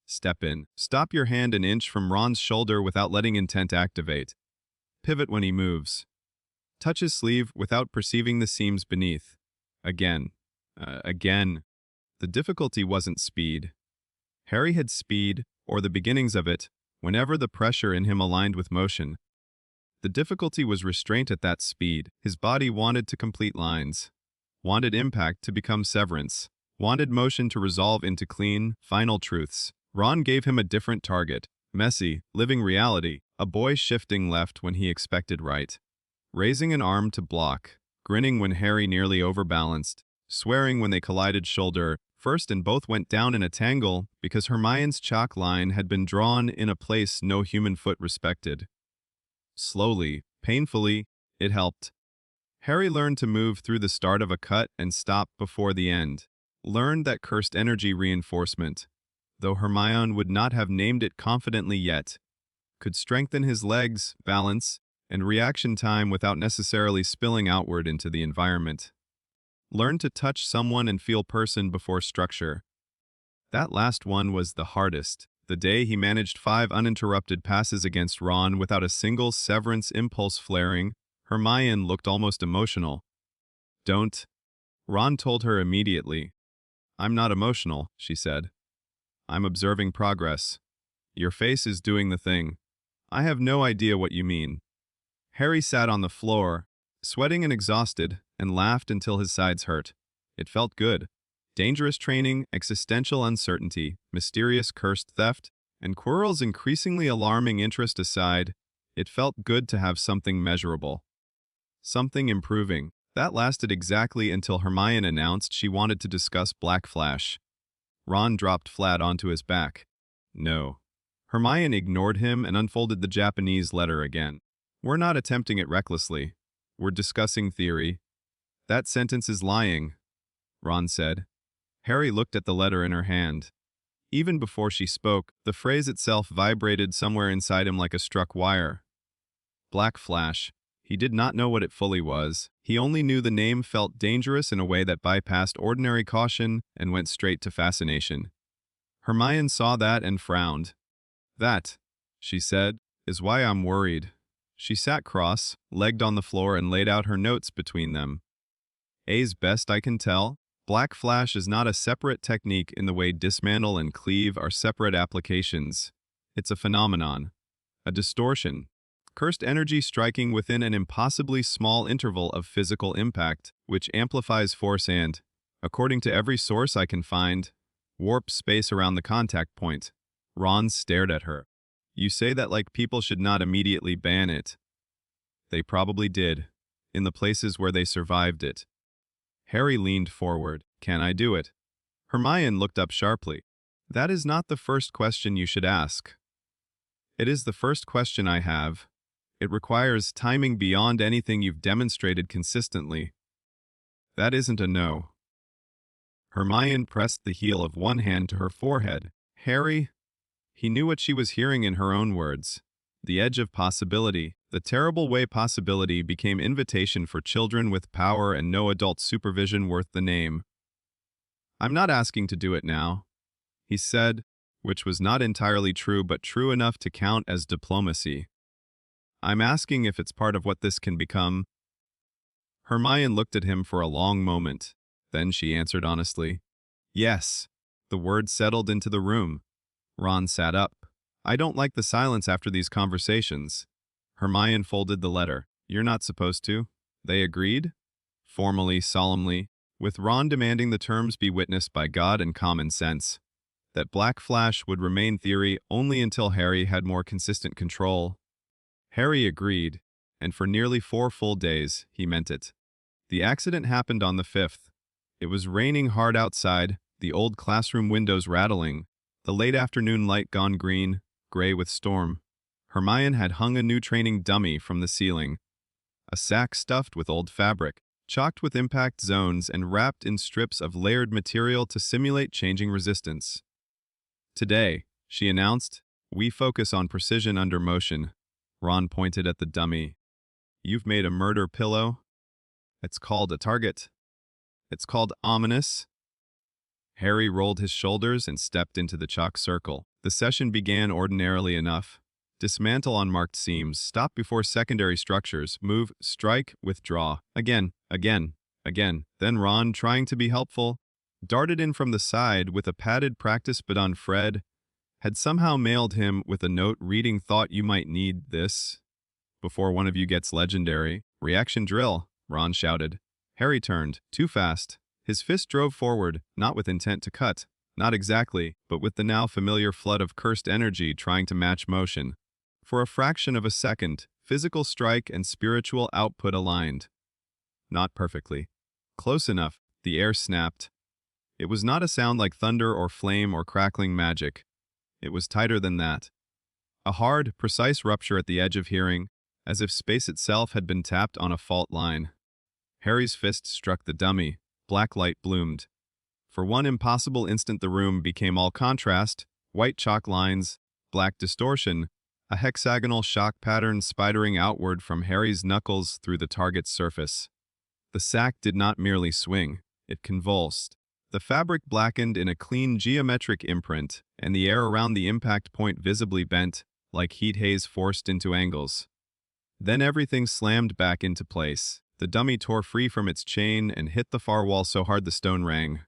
Step in. Stop your hand an inch from Ron's shoulder without letting intent activate. Pivot when he moves. Touch his sleeve without perceiving the seams beneath. Again. Again. The difficulty wasn't speed. Harry had speed, or the beginnings of it, whenever the pressure in him aligned with motion. The difficulty was restraint at that speed. His body wanted to complete lines, wanted impact to become severance, wanted motion to resolve into clean, final truths. Ron gave him a different target, messy, living reality, a boy shifting left when he expected right, raising an arm to block, grinning when Harry nearly overbalanced, swearing when they collided shoulder first, and both went down in a tangle because Hermione's chalk line had been drawn in a place no human foot respected. Slowly, painfully, it helped. Harry learned to move through the start of a cut and stop before the end, learned that cursed energy reinforcement, though Hermione would not have named it confidently yet, could strengthen his legs, balance, and reaction time without necessarily spilling outward into the environment. Learn to touch someone and feel person before structure. That last one was the hardest. The day he managed 5 uninterrupted passes against Ron without a single severance impulse flaring, Hermione looked almost emotional. Don't. Ron told her immediately. I'm not emotional, she said. I'm observing progress. Your face is doing the thing. I have no idea what you mean. Harry sat on the floor, sweating and exhausted, and laughed until his sides hurt. It felt good. Dangerous training, existential uncertainty, mysterious cursed theft, and Quirrell's increasingly alarming interest aside, it felt good to have something measurable. Something improving. That lasted exactly until Hermione announced she wanted to discuss Black Flash. Ron dropped flat onto his back. No. Hermione ignored him and unfolded the Japanese letter again. We're not attempting it recklessly. We're discussing theory. That sentence is lying, Ron said. Harry looked at the letter in her hand. Even before she spoke, the phrase itself vibrated somewhere inside him like a struck wire. Black Flash. He did not know what it fully was. He only knew the name felt dangerous in a way that bypassed ordinary caution and went straight to fascination. Hermione saw that and frowned. That, she said, is why I'm worried. She sat cross-legged on the floor and laid out her notes between them. As best I can tell, Black Flash is not a separate technique in the way dismantle and cleave are separate applications. It's a phenomenon. A distortion. Cursed energy striking within an impossibly small interval of physical impact, which amplifies force and, according to every source I can find, warps space around the contact point. Ron stared at her. You say that like people should not immediately ban it. They probably did, in the places where they survived it. Harry leaned forward. Can I do it? Hermione looked up sharply. That is not the first question you should ask. It is the first question I have. It requires timing beyond anything you've demonstrated consistently. That isn't a no. Hermione pressed the heel of one hand to her forehead. Harry, he knew what she was hearing in her own words. The edge of possibility, the terrible way possibility became invitation for children with power and no adult supervision worth the name. I'm not asking to do it now, he said, which was not entirely true but true enough to count as diplomacy. I'm asking if it's part of what this can become. Hermione looked at him for a long moment. Then she answered honestly. Yes. The word settled into the room. Ron sat up. I don't like the silence after these conversations. Hermione folded the letter. You're not supposed to. They agreed? Formally, solemnly, with Ron demanding the terms be witnessed by God and common sense. That Black Flash would remain theory only until Harry had more consistent control. Harry agreed, and for nearly 4 full days, he meant it. The accident happened on the 5th. It was raining hard outside, the old classroom windows rattling, the late afternoon light gone green, gray with storm. Hermione had hung a new training dummy from the ceiling, a sack stuffed with old fabric, chalked with impact zones and wrapped in strips of layered material to simulate changing resistance. Today, she announced, we focus on precision under motion. Ron pointed at the dummy. You've made a murder pillow? It's called a target. It's called ominous. Harry rolled his shoulders and stepped into the chalk circle. The session began ordinarily enough. Dismantle unmarked seams, stop before secondary structures, move, strike, withdraw. Again, again, again. Then Ron, trying to be helpful, darted in from the side with a padded practice baton. Fred had somehow mailed him with a note reading, "Thought you might need this before one of you gets legendary." "Reaction drill," Ron shouted. Harry turned, too fast. His fist drove forward, not with intent to cut. Not exactly, but with the now familiar flood of cursed energy trying to match motion. For a fraction of a second, physical strike and spiritual output aligned. Not perfectly. Close enough, the air snapped. It was not a sound like thunder or flame or crackling magic. It was tighter than that. A hard, precise rupture at the edge of hearing, as if space itself had been tapped on a fault line. Harry's fist struck the dummy. Black light bloomed. For one impossible instant the room became all contrast, white chalk lines, black distortion, a hexagonal shock pattern spidering outward from Harry's knuckles through the target's surface. The sack did not merely swing, it convulsed. The fabric blackened in a clean geometric imprint, and the air around the impact point visibly bent, like heat haze forced into angles. Then everything slammed back into place. The dummy tore free from its chain and hit the far wall so hard the stone rang.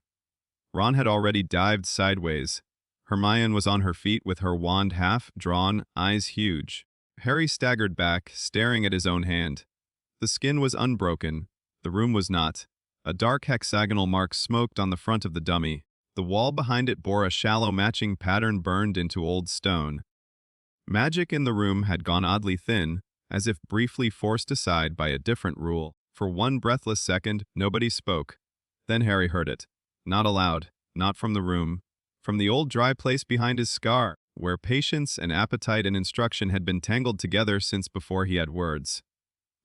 Ron had already dived sideways. Hermione was on her feet with her wand half-drawn, eyes huge. Harry staggered back, staring at his own hand. The skin was unbroken. The room was not. A dark hexagonal mark smoked on the front of the dummy. The wall behind it bore a shallow matching pattern burned into old stone. Magic in the room had gone oddly thin, as if briefly forced aside by a different rule. For one breathless second, nobody spoke. Then Harry heard it. Not aloud, not from the room. From the old dry place behind his scar, where patience and appetite and instruction had been tangled together since before he had words.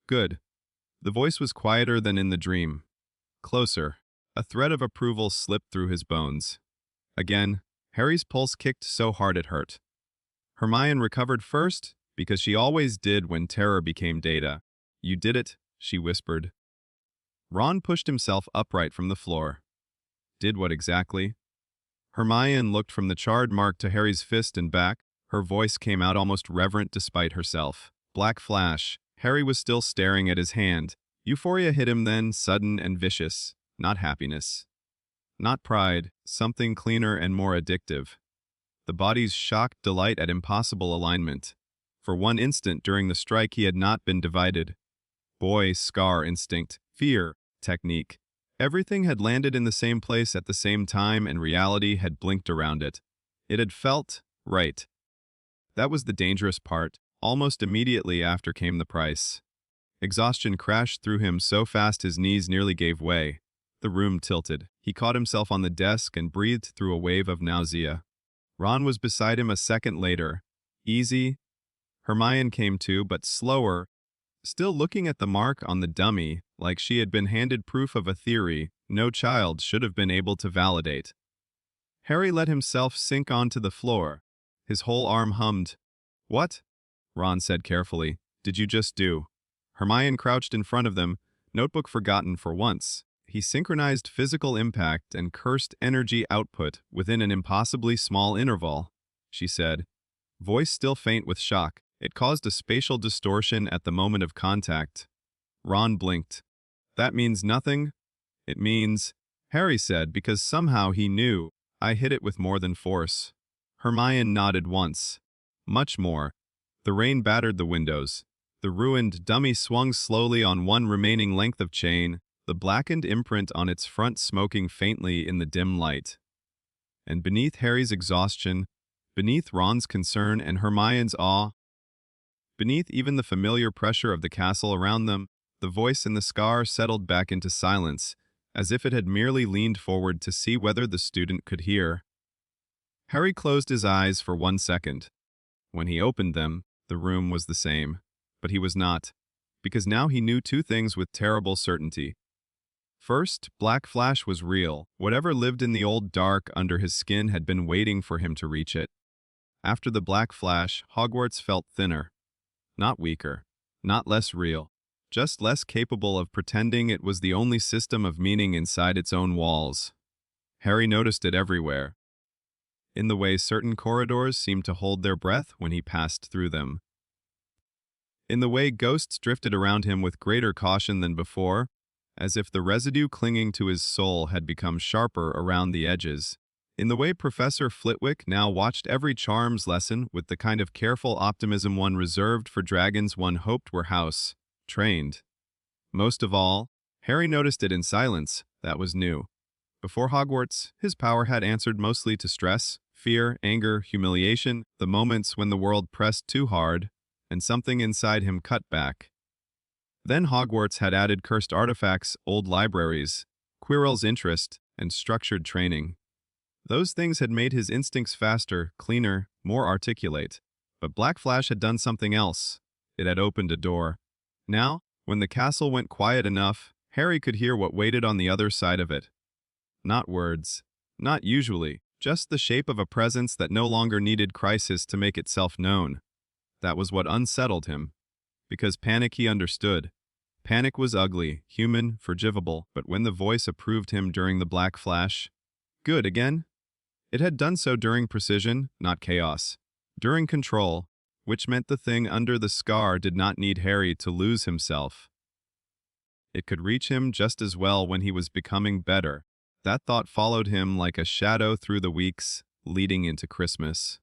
Good. The voice was quieter than in the dream. Closer. A thread of approval slipped through his bones. Again, Harry's pulse kicked so hard it hurt. Hermione recovered first, because she always did when terror became data. You did it, she whispered. Ron pushed himself upright from the floor. Did what exactly? Hermione looked from the charred mark to Harry's fist and back. Her voice came out almost reverent despite herself. Black flash. Harry was still staring at his hand. Euphoria hit him then, sudden and vicious. Not happiness. Not pride, something cleaner and more addictive. The body's shocked delight at impossible alignment. For one instant during the strike he had not been divided. Boy, scar instinct, fear, technique. Everything had landed in the same place at the same time and reality had blinked around it. It had felt right. That was the dangerous part. Almost immediately after came the price. Exhaustion crashed through him so fast his knees nearly gave way. The room tilted. He caught himself on the desk and breathed through a wave of nausea. Ron was beside him a second later. Easy. Hermione came to, but slower, still looking at the mark on the dummy, like she had been handed proof of a theory no child should have been able to validate. Harry let himself sink onto the floor. His whole arm hummed. What? Ron said carefully. Did you just do? Hermione crouched in front of them, notebook forgotten for once. He synchronized physical impact and cursed energy output within an impossibly small interval, she said. Voice still faint with shock. It caused a spatial distortion at the moment of contact. Ron blinked. That means nothing? It means, Harry said, because somehow he knew. I hit it with more than force. Hermione nodded once. Much more. The rain battered the windows. The ruined dummy swung slowly on one remaining length of chain, the blackened imprint on its front smoking faintly in the dim light. And beneath Harry's exhaustion, beneath Ron's concern and Hermione's awe, beneath even the familiar pressure of the castle around them, the voice in the scar settled back into silence, as if it had merely leaned forward to see whether the student could hear. Harry closed his eyes for 1 second. When he opened them, the room was the same. But he was not, because now he knew two things with terrible certainty. First, Black Flash was real. Whatever lived in the old dark under his skin had been waiting for him to reach it. After the Black Flash, Hogwarts felt thinner. Not weaker, not less real, just less capable of pretending it was the only system of meaning inside its own walls. Harry noticed it everywhere, in the way certain corridors seemed to hold their breath when he passed through them, in the way ghosts drifted around him with greater caution than before, as if the residue clinging to his soul had become sharper around the edges, in the way Professor Flitwick now watched every charms lesson with the kind of careful optimism one reserved for dragons one hoped were house-trained. Most of all, Harry noticed it in silence. That was new. Before Hogwarts, his power had answered mostly to stress, fear, anger, humiliation, the moments when the world pressed too hard, and something inside him cut back. Then Hogwarts had added cursed artifacts, old libraries, Quirrell's interest, and structured training. Those things had made his instincts faster, cleaner, more articulate. But Black Flash had done something else. It had opened a door. Now, when the castle went quiet enough, Harry could hear what waited on the other side of it. Not words. Not usually. Just the shape of a presence that no longer needed crisis to make itself known. That was what unsettled him. Because panic he understood. Panic was ugly, human, forgivable, but when the voice approved him during the Black Flash, good again? It had done so during precision, not chaos. During control, which meant the thing under the scar did not need Harry to lose himself. It could reach him just as well when he was becoming better. That thought followed him like a shadow through the weeks, leading into Christmas.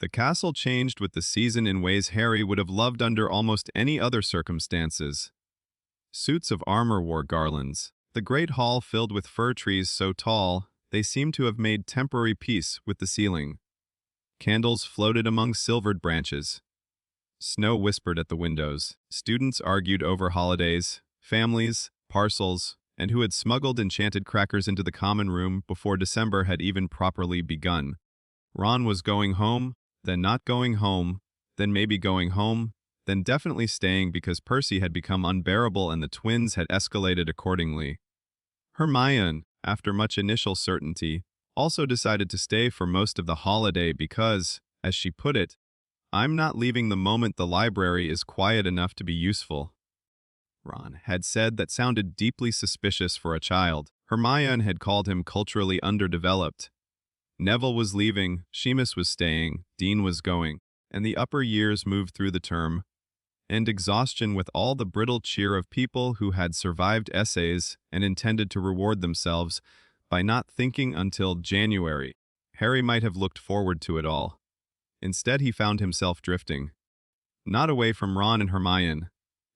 The castle changed with the season in ways Harry would have loved under almost any other circumstances. Suits of armor wore garlands. The great hall filled with fir trees so tall, they seemed to have made temporary peace with the ceiling. Candles floated among silvered branches. Snow whispered at the windows. Students argued over holidays, families, parcels, and who had smuggled enchanted crackers into the common room before December had even properly begun. Ron was going home, then not going home, then maybe going home, then definitely staying because Percy had become unbearable and the twins had escalated accordingly. Hermione, after much initial certainty, also decided to stay for most of the holiday because, as she put it, I'm not leaving the moment the library is quiet enough to be useful. Ron had said that sounded deeply suspicious for a child. Hermione had called him culturally underdeveloped. Neville was leaving, Seamus was staying, Dean was going, and the upper years moved through the term, and exhaustion with all the brittle cheer of people who had survived essays and intended to reward themselves by not thinking until January. Harry might have looked forward to it all. Instead, he found himself drifting. Not away from Ron and Hermione.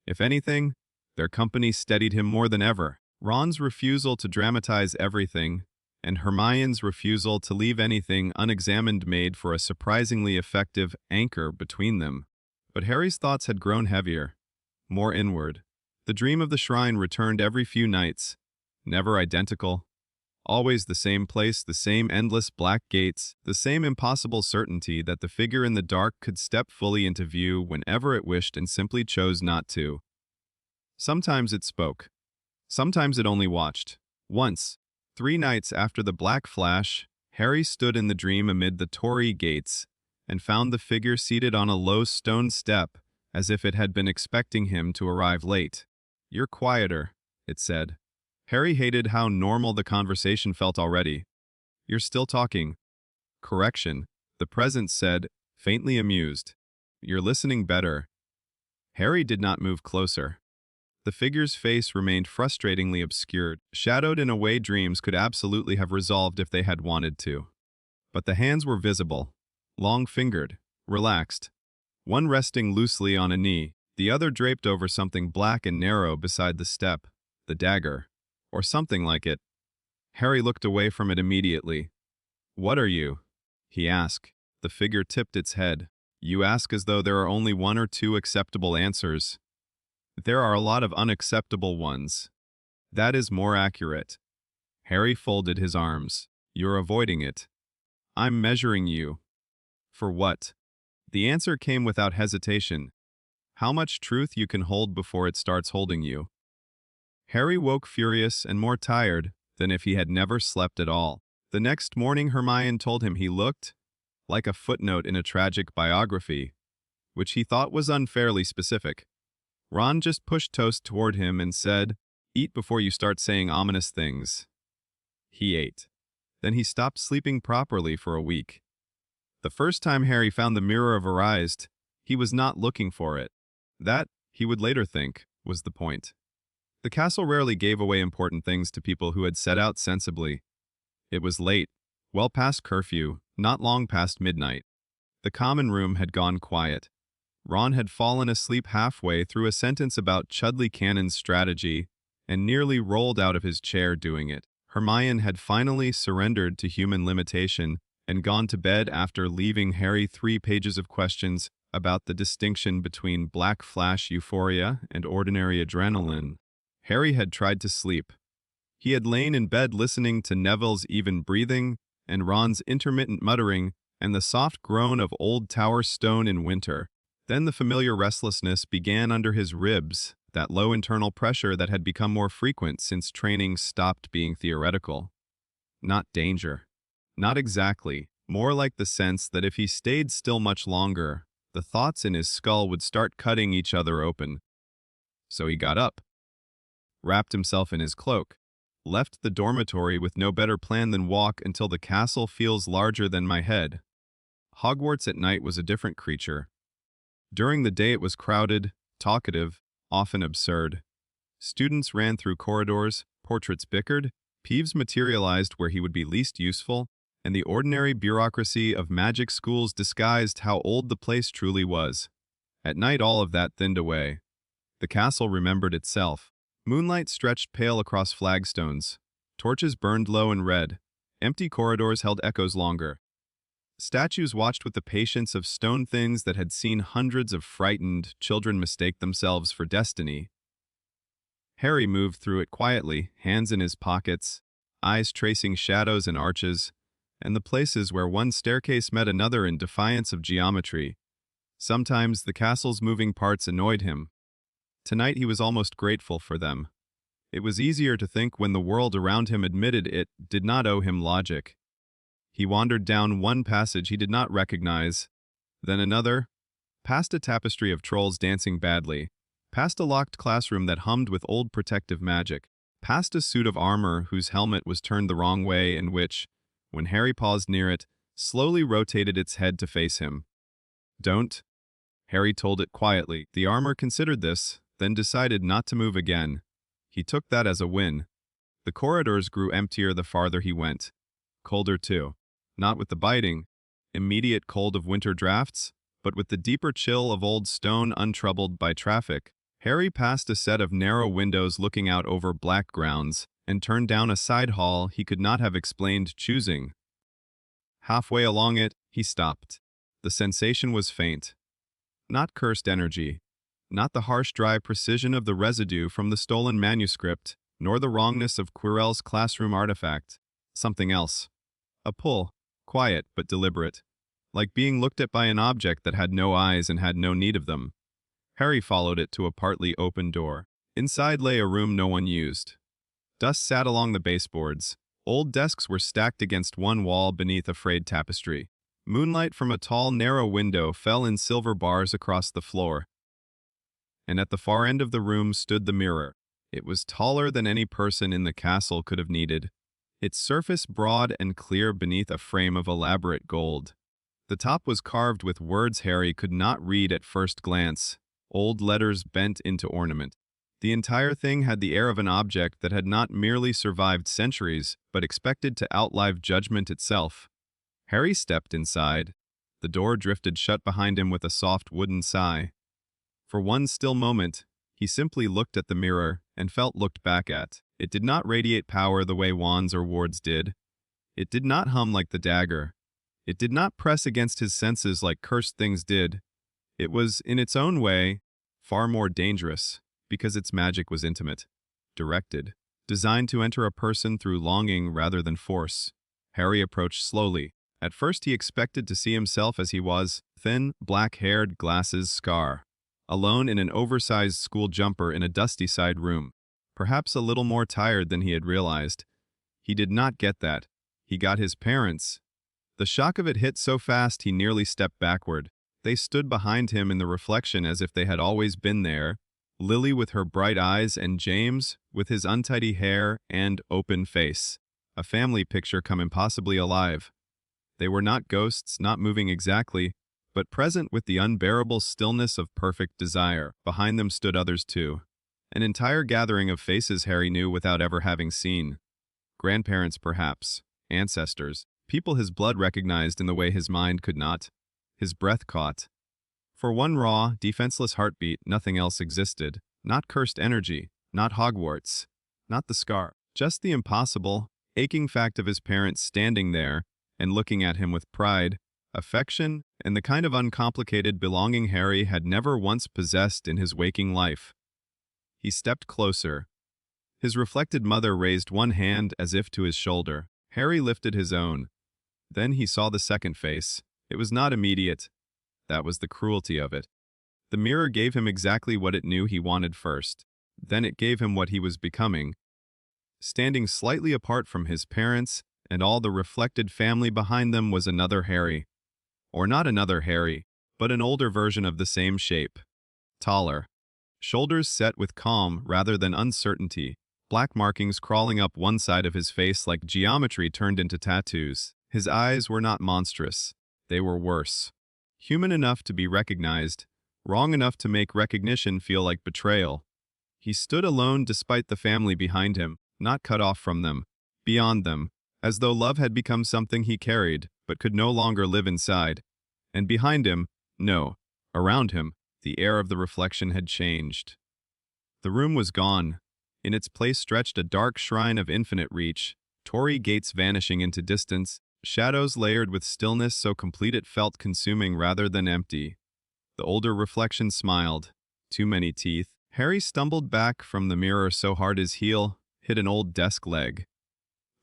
If anything, their company steadied him more than ever. Ron's refusal to dramatize everything, and Hermione's refusal to leave anything unexamined made for a surprisingly effective anchor between them. But Harry's thoughts had grown heavier, more inward. The dream of the shrine returned every few nights, never identical. Always the same place, the same endless black gates, the same impossible certainty that the figure in the dark could step fully into view whenever it wished and simply chose not to. Sometimes it spoke. Sometimes it only watched. Once, 3 nights after the Black Flash, Harry stood in the dream amid the Torii gates and found the figure seated on a low stone step, as if it had been expecting him to arrive late. "You're quieter," it said. Harry hated how normal the conversation felt already. "You're still talking." "Correction," the presence said, faintly amused. "You're listening better." Harry did not move closer. The figure's face remained frustratingly obscured, shadowed in a way dreams could absolutely have resolved if they had wanted to. But the hands were visible. Long-fingered, relaxed, one resting loosely on a knee, the other draped over something black and narrow beside the step, the dagger, or something like it. Harry looked away from it immediately. "What are you?" he asked. The figure tipped its head. "You ask as though there are only 1 or 2 acceptable answers. There are a lot of unacceptable ones. That is more accurate." Harry folded his arms. "You're avoiding it. I'm measuring you." "For what?" The answer came without hesitation. "How much truth you can hold before it starts holding you." Harry woke furious and more tired than if he had never slept at all. The next morning Hermione told him he looked like a footnote in a tragic biography, which he thought was unfairly specific. Ron just pushed toast toward him and said, "Eat before you start saying ominous things." He ate. Then he stopped sleeping properly for a week. The first time Harry found the Mirror of Erised, he was not looking for it. That, he would later think, was the point. The castle rarely gave away important things to people who had set out sensibly. It was late, well past curfew, not long past midnight. The common room had gone quiet. Ron had fallen asleep halfway through a sentence about Chudley Cannon's strategy and nearly rolled out of his chair doing it. Hermione had finally surrendered to human limitation and gone to bed after leaving Harry 3 pages of questions about the distinction between black flash euphoria and ordinary adrenaline. Harry had tried to sleep. He had lain in bed listening to Neville's even breathing and Ron's intermittent muttering and the soft groan of old tower stone in winter. Then the familiar restlessness began under his ribs, that low internal pressure that had become more frequent since training stopped being theoretical. Not danger. Not exactly. More like the sense that if he stayed still much longer, the thoughts in his skull would start cutting each other open. So he got up, wrapped himself in his cloak, left the dormitory with no better plan than walk until the castle feels larger than my head. Hogwarts at night was a different creature. During the day it was crowded, talkative, often absurd. Students ran through corridors, portraits bickered, Peeves materialized where he would be least useful, and the ordinary bureaucracy of magic schools disguised how old the place truly was. At night all of that thinned away. The castle remembered itself. Moonlight stretched pale across flagstones. Torches burned low and red. Empty corridors held echoes longer. Statues watched with the patience of stone things that had seen hundreds of frightened children mistake themselves for destiny. Harry moved through it quietly, hands in his pockets, eyes tracing shadows and arches, and the places where one staircase met another in defiance of geometry. Sometimes the castle's moving parts annoyed him. Tonight he was almost grateful for them. It was easier to think when the world around him admitted it did not owe him logic. He wandered down one passage he did not recognize, then another, past a tapestry of trolls dancing badly, past a locked classroom that hummed with old protective magic, past a suit of armor whose helmet was turned the wrong way and which, when Harry paused near it, slowly rotated its head to face him. "Don't," Harry told it quietly. The armor considered this, then decided not to move again. He took that as a win. The corridors grew emptier the farther he went. Colder too. Not with the biting, immediate cold of winter drafts, but with the deeper chill of old stone untroubled by traffic. Harry passed a set of narrow windows looking out over black grounds, and turned down a side hall he could not have explained choosing. Halfway along it, he stopped. The sensation was faint. Not cursed energy. Not the harsh, dry precision of the residue from the stolen manuscript, nor the wrongness of Quirrell's classroom artifact. Something else. A pull, quiet but deliberate, like being looked at by an object that had no eyes and had no need of them. Harry followed it to a partly open door. Inside lay a room no one used. Dust sat along the baseboards. Old desks were stacked against one wall beneath a frayed tapestry. Moonlight from a tall, narrow window fell in silver bars across the floor. And at the far end of the room stood the mirror. It was taller than any person in the castle could have needed, its surface broad and clear beneath a frame of elaborate gold. The top was carved with words Harry could not read at first glance, old letters bent into ornament. The entire thing had the air of an object that had not merely survived centuries, but expected to outlive judgment itself. Harry stepped inside. The door drifted shut behind him with a soft wooden sigh. For one still moment, he simply looked at the mirror and felt looked back at. It did not radiate power the way wands or wards did. It did not hum like the dagger. It did not press against his senses like cursed things did. It was, in its own way, far more dangerous, because its magic was intimate, directed, designed to enter a person through longing rather than force. Harry approached slowly. At first he expected to see himself as he was, thin, black-haired, glasses, scar, alone in an oversized school jumper in a dusty side room, perhaps a little more tired than he had realized. He did not get that. He got his parents. The shock of it hit so fast he nearly stepped backward. They stood behind him in the reflection as if they had always been there, Lily with her bright eyes and James with his untidy hair and open face. A family picture come impossibly alive. They were not ghosts, not moving exactly, but present with the unbearable stillness of perfect desire. Behind them stood others too. An entire gathering of faces Harry knew without ever having seen. Grandparents, perhaps. Ancestors. People his blood recognized in the way his mind could not. His breath caught. For one raw, defenseless heartbeat, nothing else existed. Not cursed energy, not Hogwarts, not the scar. Just the impossible, aching fact of his parents standing there and looking at him with pride, affection, and the kind of uncomplicated belonging Harry had never once possessed in his waking life. He stepped closer. His reflected mother raised one hand as if to his shoulder. Harry lifted his own. Then he saw the second face. It was not immediate. That was the cruelty of it. The mirror gave him exactly what it knew he wanted first. Then it gave him what he was becoming. Standing slightly apart from his parents and all the reflected family behind them was another Harry. Or not another Harry, but an older version of the same shape. Taller. Shoulders set with calm rather than uncertainty. Black markings crawling up one side of his face like geometry turned into tattoos. His eyes were not monstrous. They were worse. Human enough to be recognized, wrong enough to make recognition feel like betrayal. He stood alone despite the family behind him, not cut off from them, beyond them, as though love had become something he carried, but could no longer live inside. And behind him, no, around him, the air of the reflection had changed. The room was gone. In its place stretched a dark shrine of infinite reach, torii gates vanishing into distance, shadows layered with stillness so complete it felt consuming rather than empty. The older reflection smiled. Too many teeth. Harry stumbled back from the mirror so hard his heel hit an old desk leg.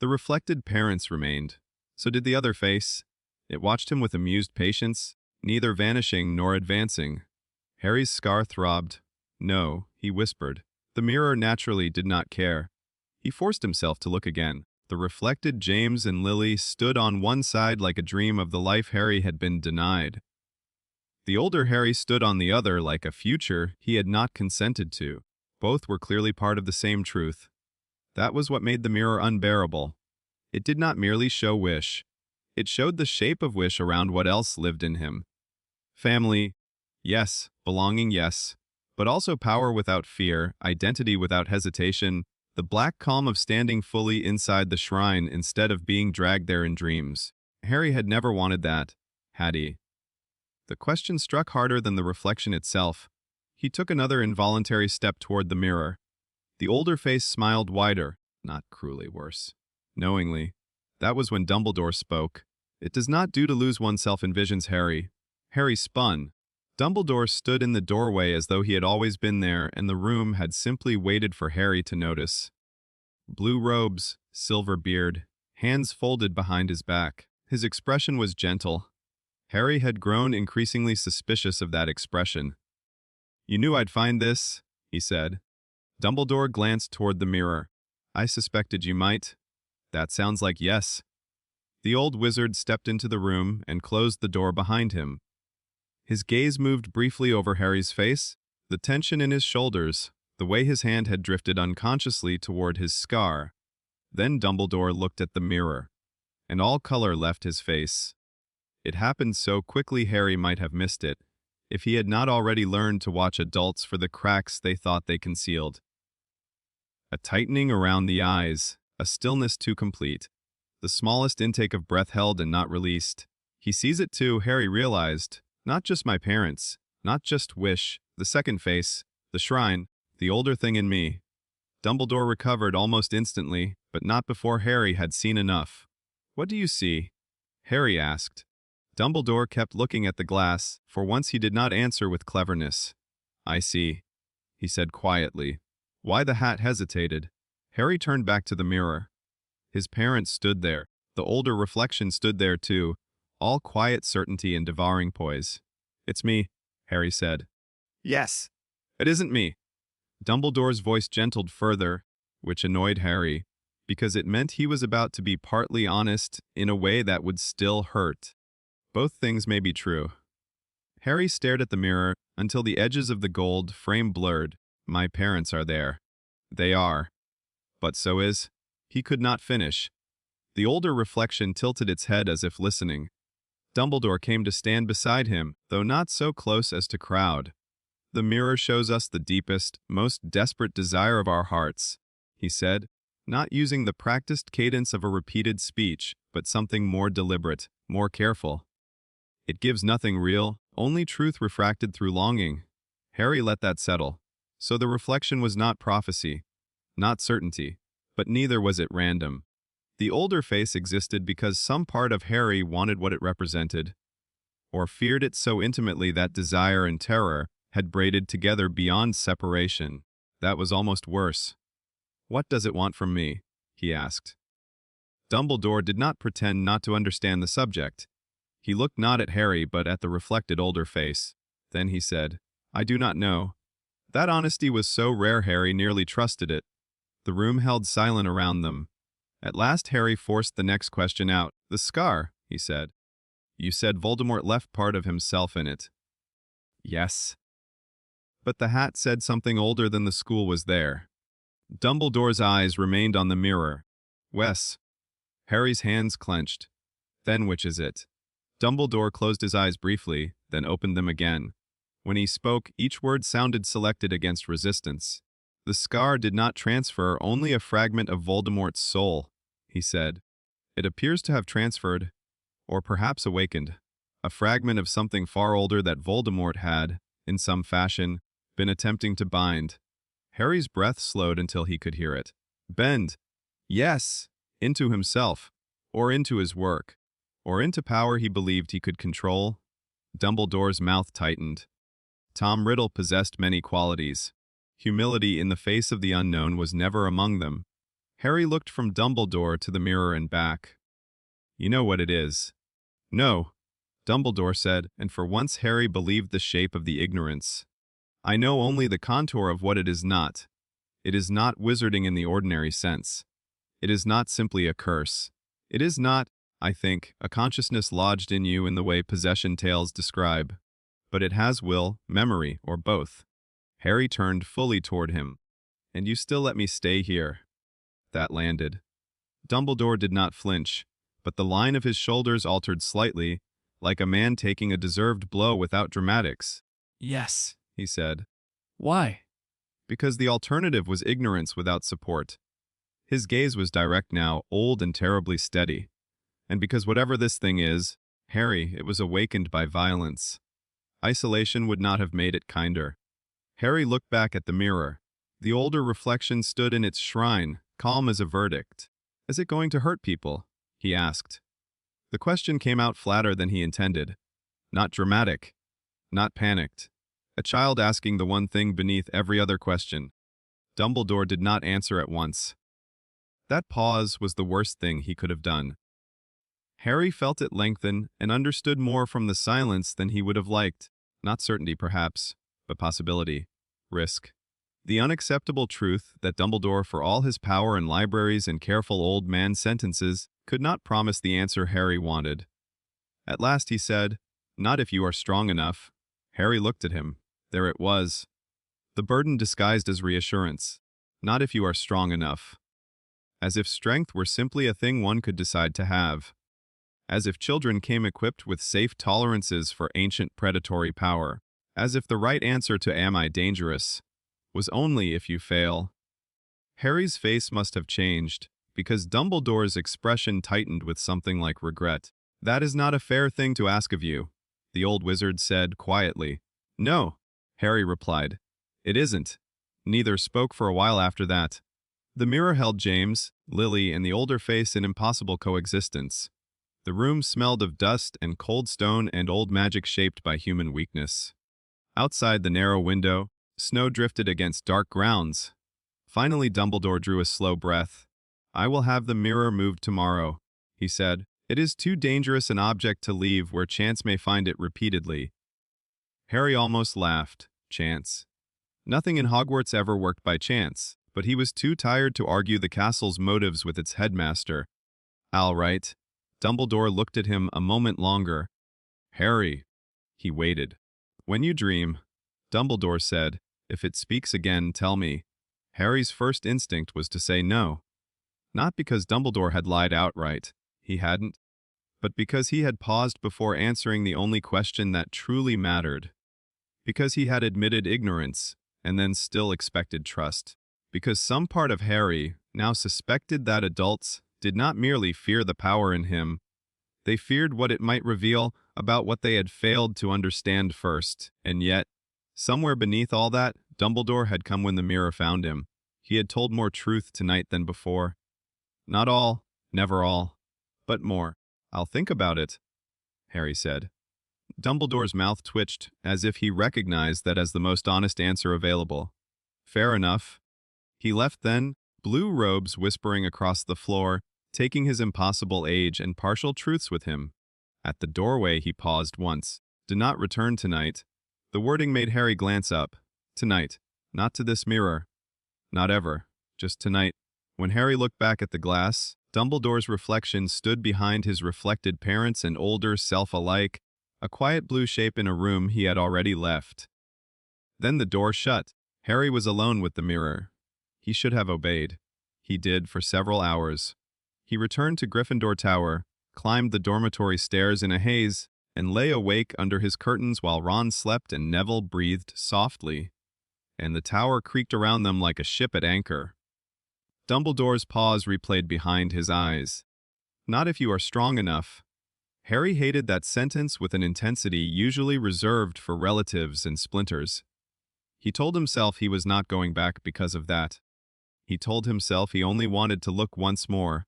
The reflected parents remained. So did the other face. It watched him with amused patience, neither vanishing nor advancing. Harry's scar throbbed. No, he whispered. The mirror naturally did not care. He forced himself to look again. The reflected James and Lily stood on one side like a dream of the life Harry had been denied. The older Harry stood on the other like a future he had not consented to. Both were clearly part of the same truth. That was what made the mirror unbearable. It did not merely show Wish. It showed the shape of Wish around what else lived in him. Family, yes. Belonging, yes. But also power without fear, identity without hesitation, the black calm of standing fully inside the shrine instead of being dragged there in dreams. Harry had never wanted that, had he? The question struck harder than the reflection itself. He took another involuntary step toward the mirror. The older face smiled wider, not cruelly worse. Knowingly. That was when Dumbledore spoke. It does not do to lose oneself, envisions Harry. Harry spun. Dumbledore stood in the doorway as though he had always been there and the room had simply waited for Harry to notice. Blue robes, silver beard, hands folded behind his back. His expression was gentle. Harry had grown increasingly suspicious of that expression. "You knew I'd find this," he said. Dumbledore glanced toward the mirror. "I suspected you might." "That sounds like yes." The old wizard stepped into the room and closed the door behind him. His gaze moved briefly over Harry's face, the tension in his shoulders, the way his hand had drifted unconsciously toward his scar. Then Dumbledore looked at the mirror, and all color left his face. It happened so quickly Harry might have missed it, if he had not already learned to watch adults for the cracks they thought they concealed. A tightening around the eyes, a stillness too complete, the smallest intake of breath held and not released. He sees it too, Harry realized. Not just my parents, not just Wish, the second face, the shrine, the older thing in me. Dumbledore recovered almost instantly, but not before Harry had seen enough. "What do you see?" Harry asked. Dumbledore kept looking at the glass. For once he did not answer with cleverness. "I see," he said quietly. Why the hat hesitated. Harry turned back to the mirror. His parents stood there. The older reflection stood there too, all quiet certainty and devouring poise. "It's me," Harry said. "Yes." "It isn't me." Dumbledore's voice gentled further, which annoyed Harry, because it meant he was about to be partly honest in a way that would still hurt. Both things may be true. Harry stared at the mirror until the edges of the gold frame blurred, My parents are there. They are. But so is. He could not finish. The older reflection tilted its head as if listening. Dumbledore came to stand beside him, though not so close as to crowd. The mirror shows us the deepest, most desperate desire of our hearts, he said, not using the practiced cadence of a repeated speech, but something more deliberate, more careful. It gives nothing real, only truth refracted through longing. Harry let that settle. So the reflection was not prophecy, not certainty, but neither was it random. The older face existed because some part of Harry wanted what it represented, or feared it so intimately that desire and terror had braided together beyond separation. That was almost worse. "What does it want from me?" he asked. Dumbledore did not pretend not to understand the subject. He looked not at Harry but at the reflected older face. Then he said, "I do not know." That honesty was so rare Harry nearly trusted it. The room held silent around them. At last Harry forced the next question out. "The scar," he said. "You said Voldemort left part of himself in it." "Yes." But the hat said something older than the school was there. Dumbledore's eyes remained on the mirror. "Wes." Harry's hands clenched. "Then which is it?" Dumbledore closed his eyes briefly, then opened them again. When he spoke, each word sounded selected against resistance. "The scar did not transfer only a fragment of Voldemort's soul," he said. "It appears to have transferred, or perhaps awakened, a fragment of something far older that Voldemort had, in some fashion, been attempting to bind." Harry's breath slowed until he could hear it. "Bend. Yes, into himself, or into his work, or into power he believed he could control." Dumbledore's mouth tightened. Tom Riddle possessed many qualities. Humility in the face of the unknown was never among them. Harry looked from Dumbledore to the mirror and back. "You know what it is." "No," Dumbledore said, and for once Harry believed the shape of the ignorance. "I know only the contour of what it is not. It is not wizarding in the ordinary sense. It is not simply a curse. It is not, I think, a consciousness lodged in you in the way possession tales describe. But it has will, memory, or both." Harry turned fully toward him. "And you still let me stay here." That landed. Dumbledore did not flinch, but the line of his shoulders altered slightly, like a man taking a deserved blow without dramatics. Yes. He said. Why? Because the alternative was ignorance without support. His gaze was direct now, old and terribly steady. And because whatever this thing is, Harry, it was awakened by violence. Isolation would not have made it kinder. Harry looked back at the mirror. The older reflection stood in its shrine, calm as a verdict. "Is it going to hurt people?" he asked. The question came out flatter than he intended. Not dramatic. Not panicked. A child asking the one thing beneath every other question. Dumbledore did not answer at once. That pause was the worst thing he could have done. Harry felt it lengthen and understood more from the silence than he would have liked. Not certainty, perhaps, but possibility. Risk. The unacceptable truth that Dumbledore, for all his power and libraries and careful old man sentences, could not promise the answer Harry wanted. At last he said, "Not if you are strong enough." Harry looked at him. There it was. The burden disguised as reassurance. Not if you are strong enough. As if strength were simply a thing one could decide to have. As if children came equipped with safe tolerances for ancient predatory power. As if the right answer to "Am I dangerous?" was only if you fail. Harry's face must have changed, because Dumbledore's expression tightened with something like regret. "That is not a fair thing to ask of you," the old wizard said quietly. "No," Harry replied. "It isn't." Neither spoke for a while after that. The mirror held James, Lily, and the older face in impossible coexistence. The room smelled of dust and cold stone and old magic shaped by human weakness. Outside the narrow window, snow drifted against dark grounds. Finally Dumbledore drew a slow breath. "I will have the mirror moved tomorrow," he said. "It is too dangerous an object to leave where chance may find it repeatedly." Harry almost laughed. Chance. Nothing in Hogwarts ever worked by chance, but he was too tired to argue the castle's motives with its headmaster. "All right." Dumbledore looked at him a moment longer. "Harry." He waited. "When you dream," Dumbledore said, If it speaks again, tell me. Harry's first instinct was to say no. Not because Dumbledore had lied outright. He hadn't. But because he had paused before answering the only question that truly mattered. Because he had admitted ignorance, and then still expected trust. Because some part of Harry now suspected that adults did not merely fear the power in him, they feared what it might reveal about what they had failed to understand first. And yet, somewhere beneath all that, Dumbledore had come when the mirror found him. He had told more truth tonight than before. Not all, never all, but more. I'll think about it, Harry said. Dumbledore's mouth twitched, as if he recognized that as the most honest answer available. Fair enough. He left then, blue robes whispering across the floor, taking his impossible age and partial truths with him. At the doorway he paused once. Do not return tonight. The wording made Harry glance up. Tonight. Not to this mirror. Not ever. Just tonight. When Harry looked back at the glass, Dumbledore's reflection stood behind his reflected parents and older self alike, a quiet blue shape in a room he had already left. Then the door shut. Harry was alone with the mirror. He should have obeyed. He did for several hours. He returned to Gryffindor Tower, climbed the dormitory stairs in a haze, and lay awake under his curtains while Ron slept and Neville breathed softly, and the tower creaked around them like a ship at anchor. Dumbledore's pause replayed behind his eyes. Not if you are strong enough. Harry hated that sentence with an intensity usually reserved for relatives and splinters. He told himself he was not going back because of that. He told himself he only wanted to look once more,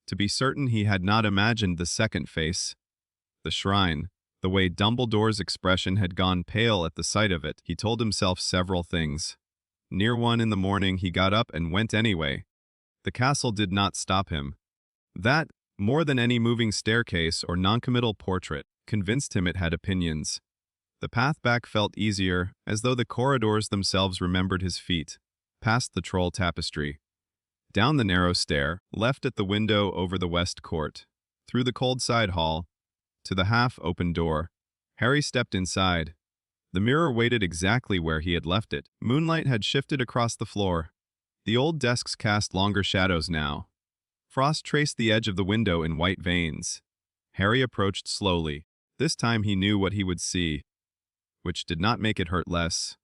to be certain he had not imagined the second face. The shrine, the way Dumbledore's expression had gone pale at the sight of it. He told himself several things. Near 1 in the morning he got up and went anyway. The castle did not stop him. That, more than any moving staircase or noncommittal portrait, convinced him it had opinions. The path back felt easier, as though the corridors themselves remembered his feet, past the troll tapestry, down the narrow stair, left at the window over the west court, through the cold side hall, to the half-open door. Harry stepped inside. The mirror waited exactly where he had left it. Moonlight had shifted across the floor. The old desks cast longer shadows now. Frost traced the edge of the window in white veins. Harry approached slowly. This time he knew what he would see, which did not make it hurt less.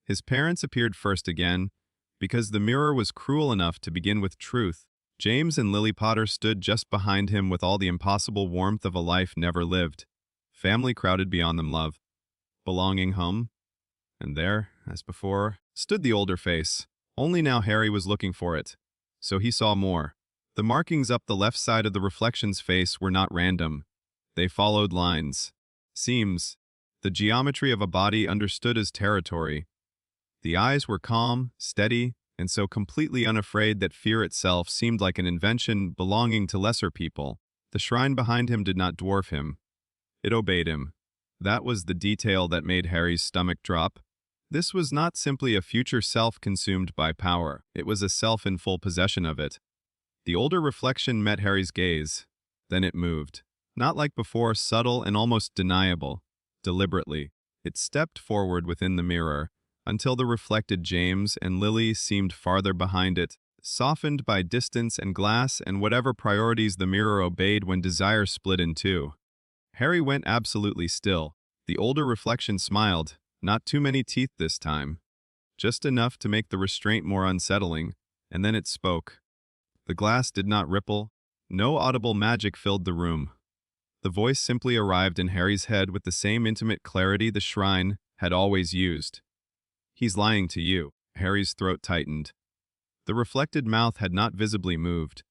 His parents appeared first again, because the mirror was cruel enough to begin with truth. James and Lily Potter stood just behind him with all the impossible warmth of a life never lived. Family crowded beyond them love. Belonging home. And there, as before, stood the older face. Only now Harry was looking for it. So he saw more. The markings up the left side of the reflection's face were not random. They followed lines. Seams. The geometry of a body understood as territory. The eyes were calm, steady, and so completely unafraid that fear itself seemed like an invention belonging to lesser people. The shrine behind him did not dwarf him. It obeyed him. That was the detail that made Harry's stomach drop. This was not simply a future self consumed by power. It was a self in full possession of it. The older reflection met Harry's gaze. Then it moved. Not like before, subtle and almost deniable. Deliberately, it stepped forward within the mirror, until the reflected James and Lily seemed farther behind it, softened by distance and glass and whatever priorities the mirror obeyed when desire split in two. Harry went absolutely still. The older reflection smiled, not too many teeth this time. Just enough to make the restraint more unsettling, and then it spoke. The glass did not ripple. No audible magic filled the room. The voice simply arrived in Harry's head with the same intimate clarity the shrine had always used. He's lying to you. Harry's throat tightened. The reflected mouth had not visibly moved.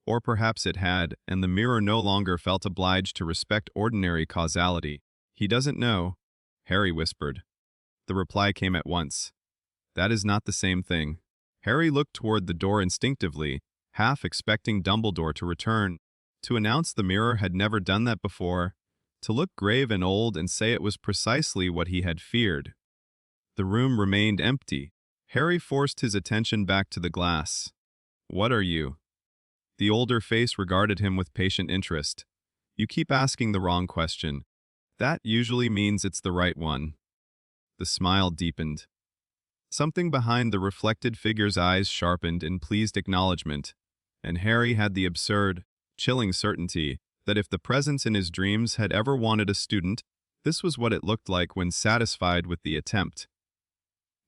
Or perhaps it had, and the mirror no longer felt obliged to respect ordinary causality. He doesn't know, Harry whispered. The reply came at once. That is not the same thing. Harry looked toward the door instinctively, half expecting Dumbledore to return. To announce the mirror had never done that before. To look grave and old and say it was precisely what he had feared. The room remained empty. Harry forced his attention back to the glass. What are you? The older face regarded him with patient interest. You keep asking the wrong question. That usually means it's the right one. The smile deepened. Something behind the reflected figure's eyes sharpened in pleased acknowledgement, and Harry had the absurd, chilling certainty that if the presence in his dreams had ever wanted a student, this was what it looked like when satisfied with the attempt.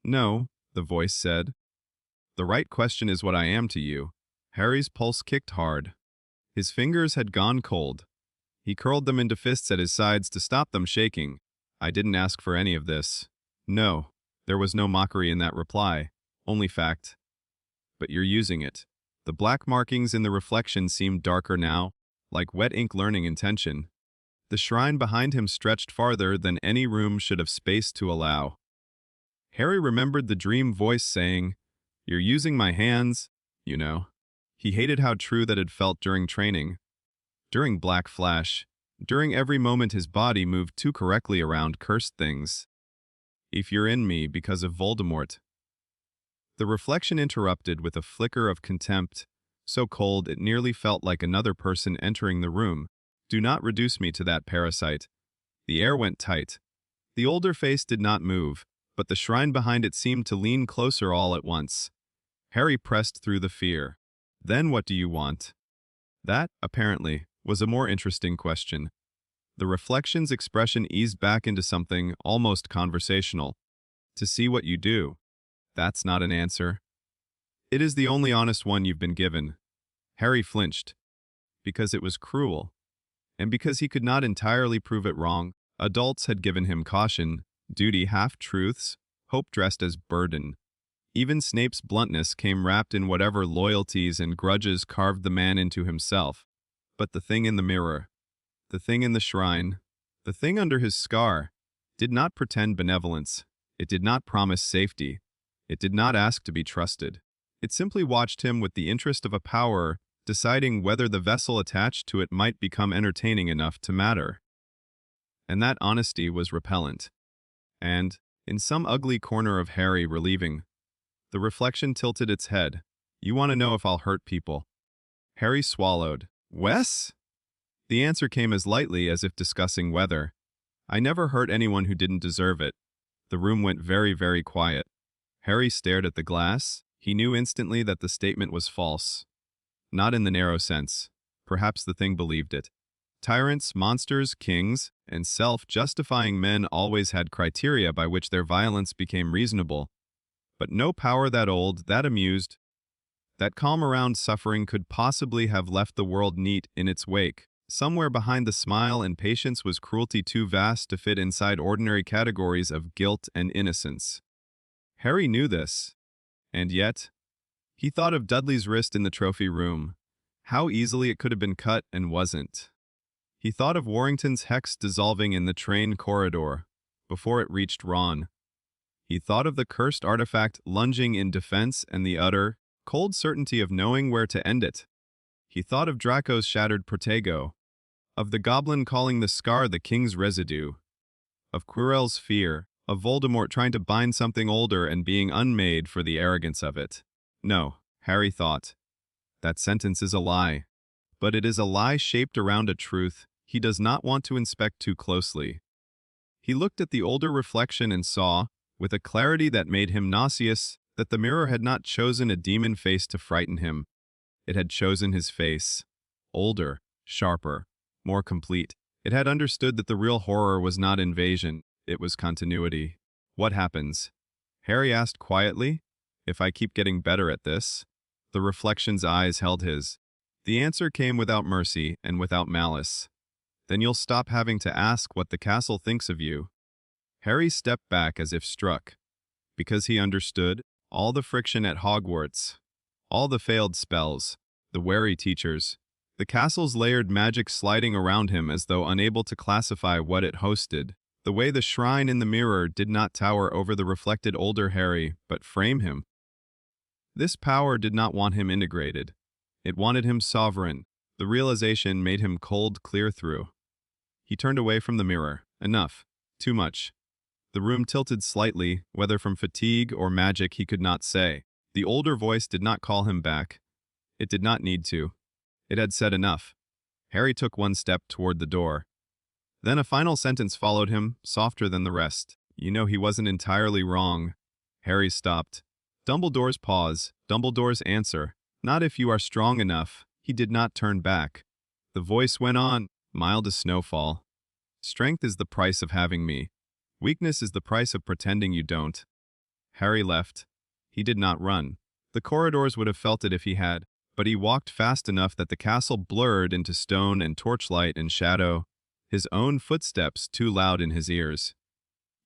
"No," the voice said. "The right question is what I am to you." Harry's pulse kicked hard. His fingers had gone cold. He curled them into fists at his sides to stop them shaking. "I didn't ask for any of this." "No." There was no mockery in that reply, only fact. "But you're using it." The black markings in the reflection seemed darker now, like wet ink learning intention. The shrine behind him stretched farther than any room should have space to allow. Harry remembered the dream voice saying, "You're using my hands, you know." He hated how true that had felt during training, during Black Flash, during every moment his body moved too correctly around cursed things. "If you're in me because of Voldemort." The reflection interrupted with a flicker of contempt, so cold it nearly felt like another person entering the room. "Do not reduce me to that parasite." The air went tight. The older face did not move, but the shrine behind it seemed to lean closer all at once. Harry pressed through the fear. "Then what do you want?" That, apparently, was a more interesting question. The reflection's expression eased back into something almost conversational. "To see what you do." "That's not an answer." "It is the only honest one you've been given." Harry flinched. Because it was cruel. And because he could not entirely prove it wrong, adults had given him caution, duty half-truths, hope dressed as burden. Even Snape's bluntness came wrapped in whatever loyalties and grudges carved the man into himself. But the thing in the mirror, the thing in the shrine, the thing under his scar, did not pretend benevolence. It did not promise safety. It did not ask to be trusted. It simply watched him with the interest of a power, deciding whether the vessel attached to it might become entertaining enough to matter. And that honesty was repellent. And, in some ugly corner of Harry relieving, the reflection tilted its head. "You want to know if I'll hurt people." Harry swallowed. "Wes?" The answer came as lightly as if discussing weather. "I never hurt anyone who didn't deserve it." The room went very, very quiet. Harry stared at the glass. He knew instantly that the statement was false. Not in the narrow sense. Perhaps the thing believed it. Tyrants, monsters, kings, and self-justifying men always had criteria by which their violence became reasonable. But no power that old, that amused, that calm around suffering could possibly have left the world neat in its wake. Somewhere behind the smile and patience was cruelty too vast to fit inside ordinary categories of guilt and innocence. Harry knew this. And yet, he thought of Dudley's wrist in the trophy room. How easily it could have been cut and wasn't. He thought of Warrington's hex dissolving in the train corridor, before it reached Ron. He thought of the cursed artifact lunging in defense and the utter, cold certainty of knowing where to end it. He thought of Draco's shattered protego, of the goblin calling the scar the king's residue, of Quirrell's fear, of Voldemort trying to bind something older and being unmade for the arrogance of it. No, Harry thought. That sentence is a lie. But it is a lie shaped around a truth he does not want to inspect too closely. He looked at the older reflection and saw, with a clarity that made him nauseous, that the mirror had not chosen a demon face to frighten him. It had chosen his face. Older, sharper, more complete. It had understood that the real horror was not invasion, it was continuity. "What happens?" Harry asked quietly. "If I keep getting better at this?" The reflection's eyes held his. The answer came without mercy and without malice. "Then you'll stop having to ask what the castle thinks of you." Harry stepped back as if struck. Because he understood all the friction at Hogwarts, all the failed spells, the wary teachers, the castle's layered magic sliding around him as though unable to classify what it hosted, the way the shrine in the mirror did not tower over the reflected older Harry, but frame him. This power did not want him integrated. It wanted him sovereign. The realization made him cold clear through. He turned away from the mirror. Enough. Too much. The room tilted slightly, whether from fatigue or magic he could not say. The older voice did not call him back. It did not need to. It had said enough. Harry took one step toward the door. Then a final sentence followed him, softer than the rest. "You know he wasn't entirely wrong." Harry stopped. Dumbledore's pause, Dumbledore's answer. Not if you are strong enough. He did not turn back. The voice went on, mild as snowfall. Strength is the price of having me. Weakness is the price of pretending you don't. Harry left. He did not run. The corridors would have felt it if he had, but he walked fast enough that the castle blurred into stone and torchlight and shadow, his own footsteps too loud in his ears.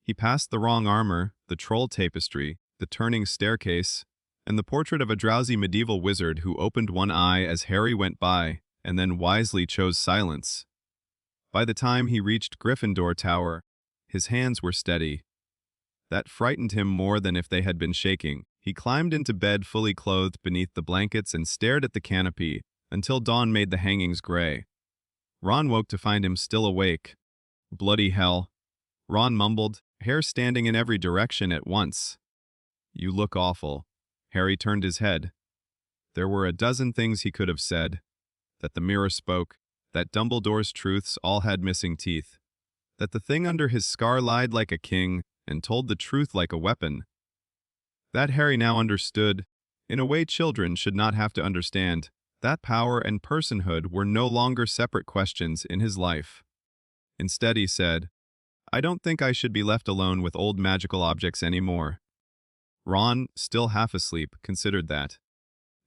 He passed the wrong armor, the troll tapestry, the turning staircase, and the portrait of a drowsy medieval wizard who opened one eye as Harry went by, and then wisely chose silence. By the time he reached Gryffindor Tower, his hands were steady. That frightened him more than if they had been shaking. He climbed into bed fully clothed beneath the blankets and stared at the canopy until dawn made the hangings gray. Ron woke to find him still awake. Bloody hell. Ron mumbled, hair standing in every direction at once. You look awful. Harry turned his head. There were a dozen things he could have said. That the mirror spoke, that Dumbledore's truths all had missing teeth, that the thing under his scar lied like a king and told the truth like a weapon. That Harry now understood, in a way children should not have to understand, that power and personhood were no longer separate questions in his life. Instead, he said, I don't think I should be left alone with old magical objects anymore. Ron, still half asleep, considered that.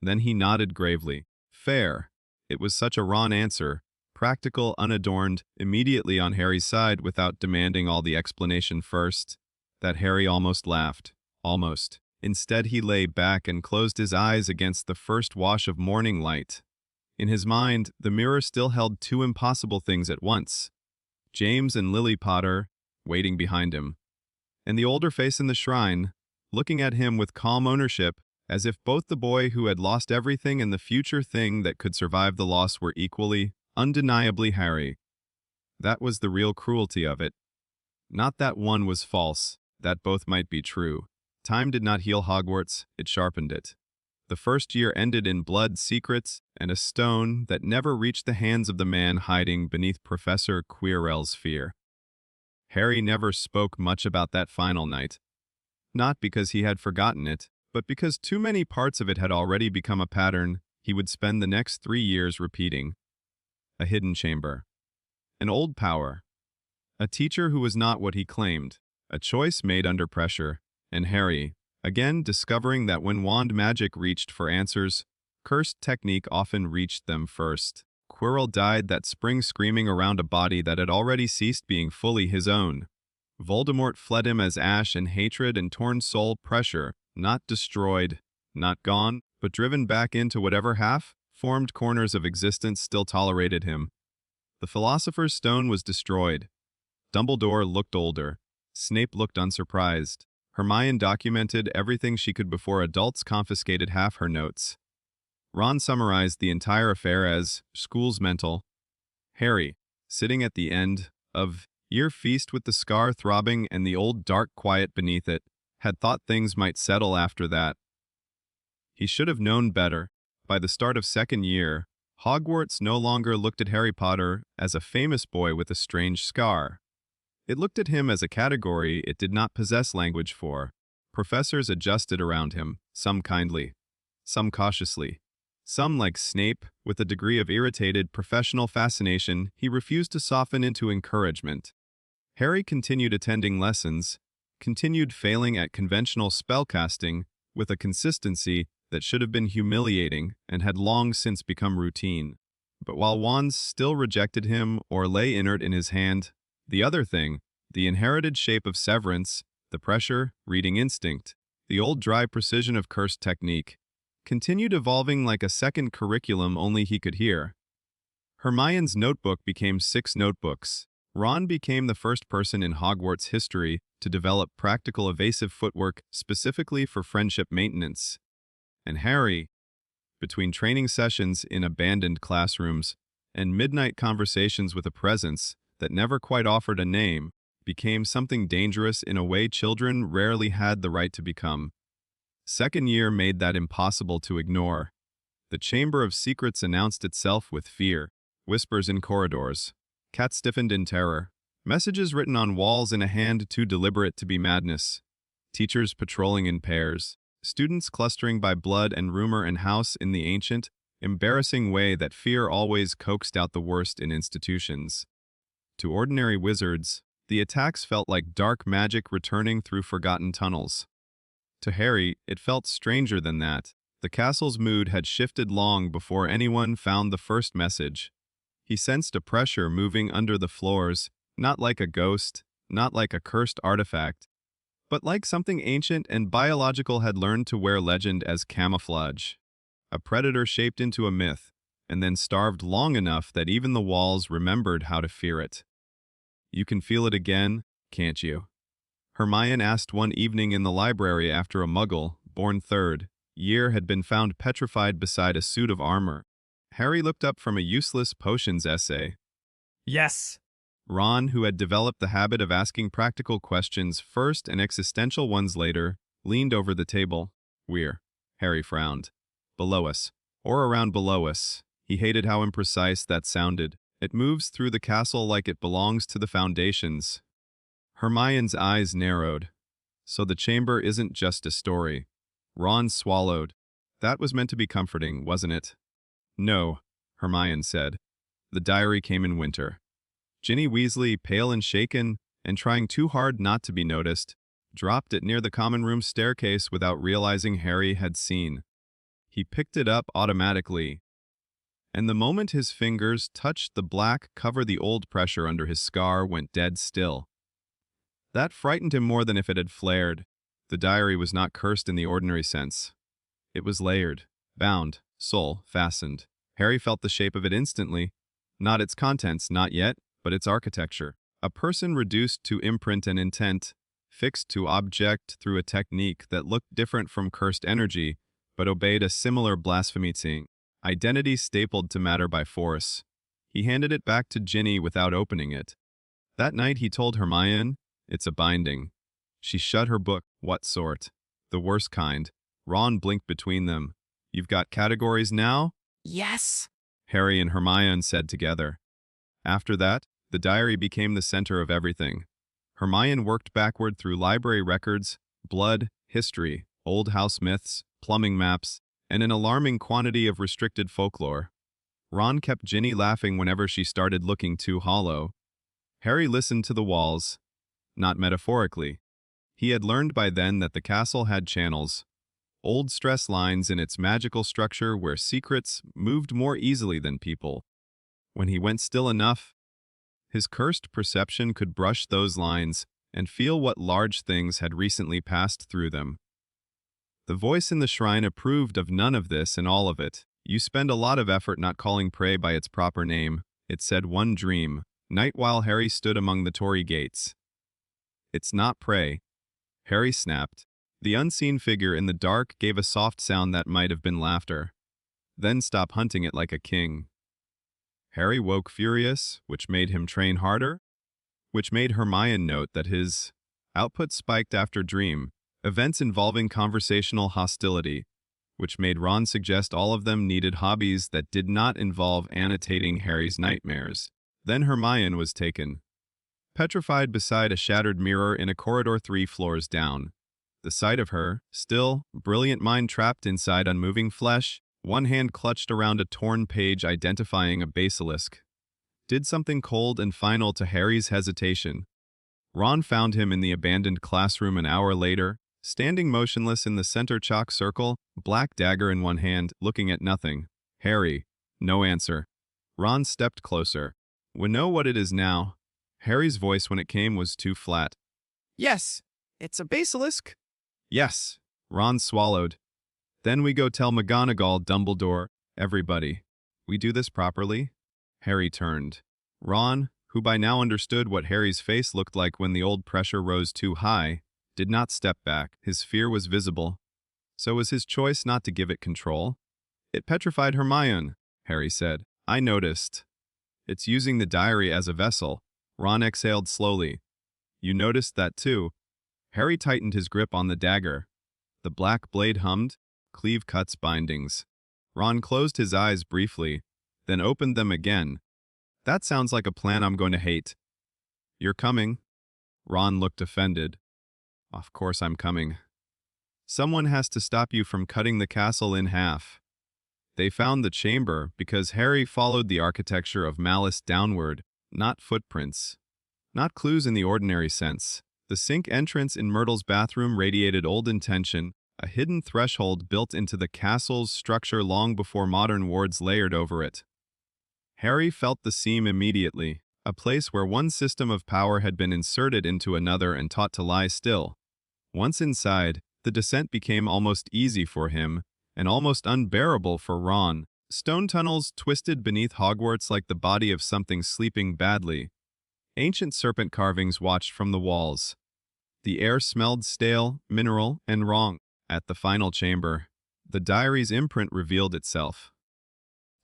Then he nodded gravely. Fair. It was such a Ron answer, practical, unadorned, immediately on Harry's side without demanding all the explanation first, that Harry almost laughed. Almost. Instead, he lay back and closed his eyes against the first wash of morning light. In his mind, the mirror still held two impossible things at once. James and Lily Potter, waiting behind him, and the older face in the shrine, looking at him with calm ownership, as if both the boy who had lost everything and the future thing that could survive the loss were equally, undeniably Harry. That was the real cruelty of it. Not that one was false, that both might be true. Time did not heal Hogwarts, it sharpened it. The first year ended in blood, secrets, and a stone that never reached the hands of the man hiding beneath Professor Quirrell's fear. Harry never spoke much about that final night. Not because he had forgotten it, but because too many parts of it had already become a pattern he would spend the next 3 years repeating. A hidden chamber. An old power. A teacher who was not what he claimed. A choice made under pressure. And Harry, again discovering that when wand magic reached for answers, cursed technique often reached them first. Quirrell died that spring screaming around a body that had already ceased being fully his own. Voldemort fled him as ash and hatred and torn soul pressure, not destroyed, not gone, but driven back into whatever half-formed corners of existence still tolerated him. The Philosopher's Stone was destroyed. Dumbledore looked older. Snape looked unsurprised. Hermione documented everything she could before adults confiscated half her notes. Ron summarized the entire affair as school's mental. Harry, sitting at the end of year feast with the scar throbbing and the old dark quiet beneath it, had thought things might settle after that. He should have known better. By the start of second year, Hogwarts no longer looked at Harry Potter as a famous boy with a strange scar. It looked at him as a category it did not possess language for. Professors adjusted around him, some kindly, some cautiously. Some, like Snape, with a degree of irritated professional fascination he refused to soften into encouragement. Harry continued attending lessons, continued failing at conventional spellcasting with a consistency that should have been humiliating and had long since become routine. But while wands still rejected him or lay inert in his hand, the other thing, the inherited shape of severance, the pressure, reading instinct, the old dry precision of cursed technique, continued evolving like a second curriculum only he could hear. Hermione's notebook became 6 notebooks. Ron became the first person in Hogwarts history to develop practical evasive footwork specifically for friendship maintenance. And Harry, between training sessions in abandoned classrooms and midnight conversations with a presence that never quite offered a name, became something dangerous in a way children rarely had the right to become. Second year made that impossible to ignore. The Chamber of Secrets announced itself with fear, whispers in corridors, cats stiffened in terror, messages written on walls in a hand too deliberate to be madness. Teachers patrolling in pairs, students clustering by blood and rumor and house in the ancient, embarrassing way that fear always coaxed out the worst in institutions. To ordinary wizards, the attacks felt like dark magic returning through forgotten tunnels. To Harry, it felt stranger than that. The castle's mood had shifted long before anyone found the first message. He sensed a pressure moving under the floors, not like a ghost, not like a cursed artifact, but like something ancient and biological had learned to wear legend as camouflage. A predator shaped into a myth, and then starved long enough that even the walls remembered how to fear it. "You can feel it again, can't you?" Hermione asked one evening in the library after a muggle, born third year, had been found petrified beside a suit of armor. Harry looked up from a useless potions essay. Yes. Ron, who had developed the habit of asking practical questions first and existential ones later, leaned over the table. "We're," Harry frowned. "Below us. Or around below us." He hated how imprecise that sounded. "It moves through the castle like it belongs to the foundations." Hermione's eyes narrowed. "So the chamber isn't just a story." Ron swallowed. That was meant to be comforting, wasn't it? "No," Hermione said. "The diary came in winter." Ginny Weasley, pale and shaken, and trying too hard not to be noticed, dropped it near the common room staircase without realizing Harry had seen. He picked it up automatically, and the moment his fingers touched the black cover, the old pressure under his scar went dead still. That frightened him more than if it had flared. The diary was not cursed in the ordinary sense. It was layered, bound, soul fastened. Harry felt the shape of it instantly. Not its contents, not yet, but its architecture. A person reduced to imprint and intent, fixed to object through a technique that looked different from cursed energy, but obeyed a similar blasphemy thing. Identity stapled to matter by force. He handed it back to Ginny without opening it. That night he told Hermione, "It's a binding." She shut her book. "What sort?" "The worst kind." Ron blinked between them. "You've got categories now?" Yes. Harry and Hermione said together. After that, the diary became the center of everything. Hermione worked backward through library records, blood, history, old house myths, plumbing maps, and an alarming quantity of restricted folklore. Ron kept Ginny laughing whenever she started looking too hollow. Harry listened to the walls, not metaphorically. He had learned by then that the castle had channels, old stress lines in its magical structure where secrets moved more easily than people. When he went still enough, his cursed perception could brush those lines and feel what large things had recently passed through them. The voice in the shrine approved of none of this and all of it. "You spend a lot of effort not calling prey by its proper name," it said one dream, night while Harry stood among the Tory gates. "It's not prey," Harry snapped. The unseen figure in the dark gave a soft sound that might have been laughter. "Then stop hunting it like a king." Harry woke furious, which made him train harder, which made Hermione note that his output spiked after dream, events involving conversational hostility, which made Ron suggest all of them needed hobbies that did not involve annotating Harry's nightmares. Then Hermione was taken, petrified beside a shattered mirror in a corridor 3 floors down. The sight of her, still, brilliant mind trapped inside unmoving flesh, one hand clutched around a torn page identifying a basilisk, did something cold and final to Harry's hesitation. Ron found him in the abandoned classroom an hour later, standing motionless in the center chalk circle, black dagger in one hand, looking at nothing. "Harry." No answer. Ron stepped closer. "We know what it is now." Harry's voice when it came was too flat. Yes. It's a basilisk. "Yes." Ron swallowed. "Then we go tell McGonagall, Dumbledore, everybody. We do this properly?" Harry turned. Ron, who by now understood what Harry's face looked like when the old pressure rose too high, did not step back. His fear was visible. So was his choice not to give it control. "It petrified Hermione," Harry said. "I noticed. It's using the diary as a vessel." Ron exhaled slowly. "You noticed that too." Harry tightened his grip on the dagger. The black blade hummed, cleave cuts bindings. Ron closed his eyes briefly, then opened them again. "That sounds like a plan I'm going to hate." "You're coming." Ron looked offended. Of course I'm coming. Someone has to stop you from cutting the castle in half. They found the chamber because Harry followed the architecture of malice downward, not footprints. Not clues in the ordinary sense. The sink entrance in Myrtle's bathroom radiated old intention, a hidden threshold built into the castle's structure long before modern wards layered over it. Harry felt the seam immediately, a place where one system of power had been inserted into another and taught to lie still. Once inside, the descent became almost easy for him, and almost unbearable for Ron. Stone tunnels twisted beneath Hogwarts like the body of something sleeping badly. Ancient serpent carvings watched from the walls. The air smelled stale, mineral, and wrong. At the final chamber, the diary's imprint revealed itself.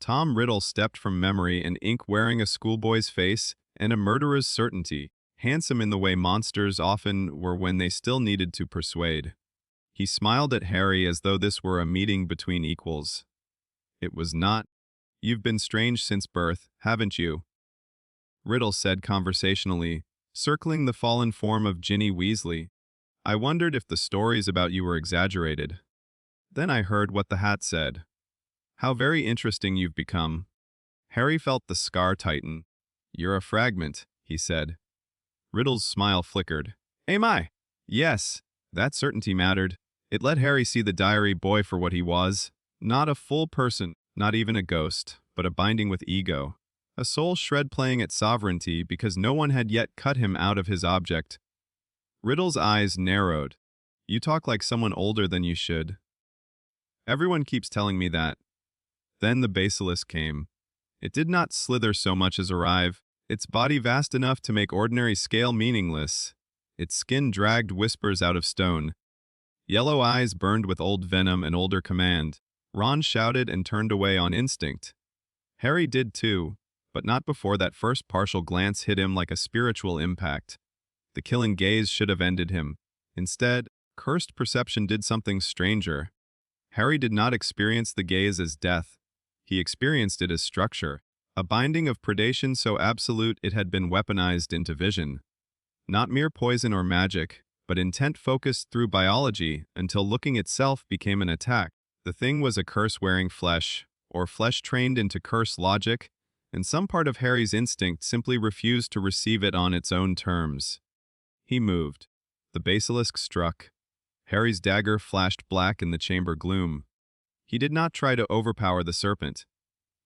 Tom Riddle stepped from memory and ink wearing a schoolboy's face and a murderer's certainty, handsome in the way monsters often were when they still needed to persuade. He smiled at Harry as though this were a meeting between equals. It was not. You've been strange since birth, haven't you? Riddle said conversationally, circling the fallen form of Ginny Weasley. I wondered if the stories about you were exaggerated. Then I heard what the hat said. How very interesting you've become. Harry felt the scar tighten. You're a fragment, he said. Riddle's smile flickered. Am I? Yes, that certainty mattered. It let Harry see the diary boy for what he was. Not a full person, not even a ghost, but a binding with ego. A soul shred playing at sovereignty because no one had yet cut him out of his object. Riddle's eyes narrowed. You talk like someone older than you should. Everyone keeps telling me that. Then the basilisk came. It did not slither so much as arrive, its body vast enough to make ordinary scale meaningless. Its skin dragged whispers out of stone. Yellow eyes burned with old venom and older command. Ron shouted and turned away on instinct. Harry did too, but not before that first partial glance hit him like a spiritual impact. The killing gaze should have ended him. Instead, cursed perception did something stranger. Harry did not experience the gaze as death. He experienced it as structure, a binding of predation so absolute it had been weaponized into vision. Not mere poison or magic, but intent focused through biology until looking itself became an attack. The thing was a curse-wearing flesh, or flesh trained into curse logic, and some part of Harry's instinct simply refused to receive it on its own terms. He moved. The basilisk struck. Harry's dagger flashed black in the chamber gloom. He did not try to overpower the serpent.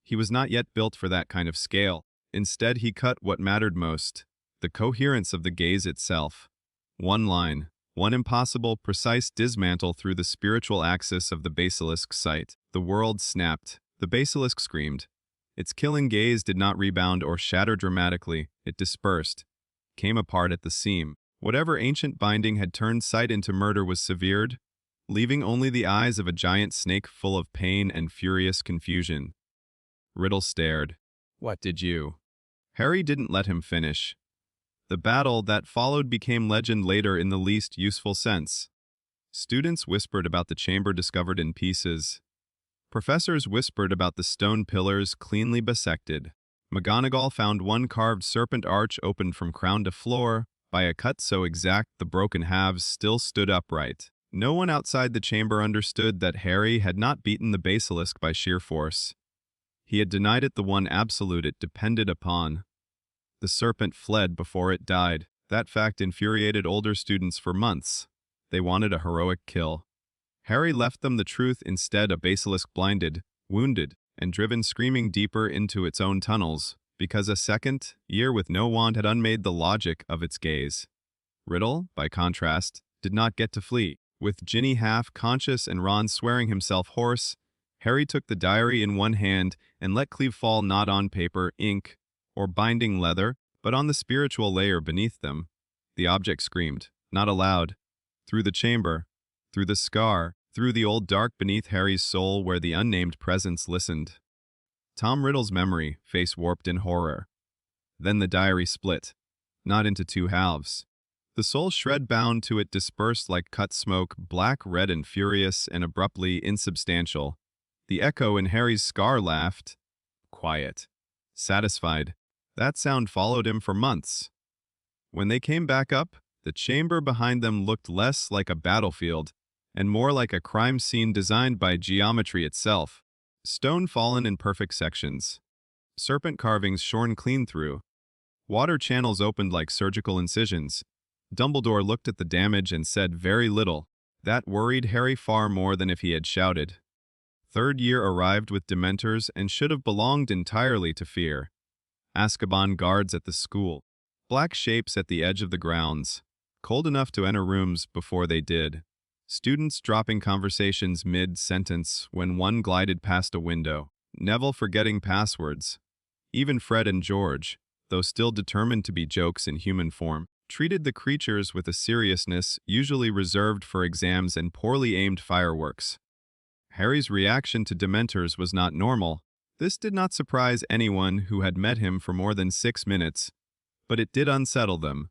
He was not yet built for that kind of scale. Instead, he cut what mattered most, the coherence of the gaze itself. One line, one impossible, precise dismantle through the spiritual axis of the basilisk's sight. The world snapped. The basilisk screamed. Its killing gaze did not rebound or shatter dramatically. It dispersed, came apart at the seam. Whatever ancient binding had turned sight into murder was severed, leaving only the eyes of a giant snake full of pain and furious confusion. Riddle stared. What did you? Harry didn't let him finish. The battle that followed became legend later in the least useful sense. Students whispered about the chamber discovered in pieces. Professors whispered about the stone pillars cleanly bisected. McGonagall found one carved serpent arch opened from crown to floor, by a cut so exact the broken halves still stood upright. No one outside the chamber understood that Harry had not beaten the basilisk by sheer force. He had denied it the one absolute it depended upon. The serpent fled before it died. That fact infuriated older students for months. They wanted a heroic kill. Harry left them the truth instead, a basilisk blinded, wounded, and driven screaming deeper into its own tunnels, because a second year with no wand had unmade the logic of its gaze. Riddle, by contrast, did not get to flee. With Ginny half-conscious and Ron swearing himself hoarse, Harry took the diary in one hand and let Cleve fall not on paper, ink, or binding leather, but on the spiritual layer beneath them. The object screamed, not aloud, through the chamber, through the scar, through the old dark beneath Harry's soul where the unnamed presence listened. Tom Riddle's memory, face warped in horror. Then the diary split, not into two halves. The soul shred bound to it dispersed like cut smoke, black, red, and furious, and abruptly insubstantial. The echo in Harry's scar laughed. Quiet. Satisfied. That sound followed him for months. When they came back up, The chamber behind them looked less like a battlefield and more like a crime scene designed by geometry itself. Stone fallen in perfect sections, serpent carvings shorn clean through, water channels opened like surgical incisions. Dumbledore looked at the damage and said very little. That worried Harry far more than if he had shouted. Third year arrived with Dementors and should have belonged entirely to fear. Azkaban guards at the school. Black shapes at the edge of the grounds. Cold enough to enter rooms before they did. Students dropping conversations mid-sentence when one glided past a window. Neville forgetting passwords. Even Fred and George, though still determined to be jokes in human form, treated the creatures with a seriousness usually reserved for exams and poorly aimed fireworks. Harry's reaction to Dementors was not normal. This did not surprise anyone who had met him for more than 6 minutes, but it did unsettle them.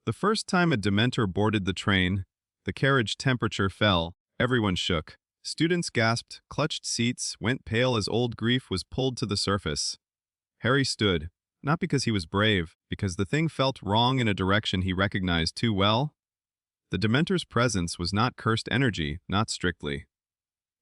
The first time a Dementor boarded the train, the carriage temperature fell, everyone shook. Students gasped, clutched seats, went pale as old grief was pulled to the surface. Harry stood, not because he was brave, because the thing felt wrong in a direction he recognized too well. The Dementor's presence was not cursed energy, not strictly.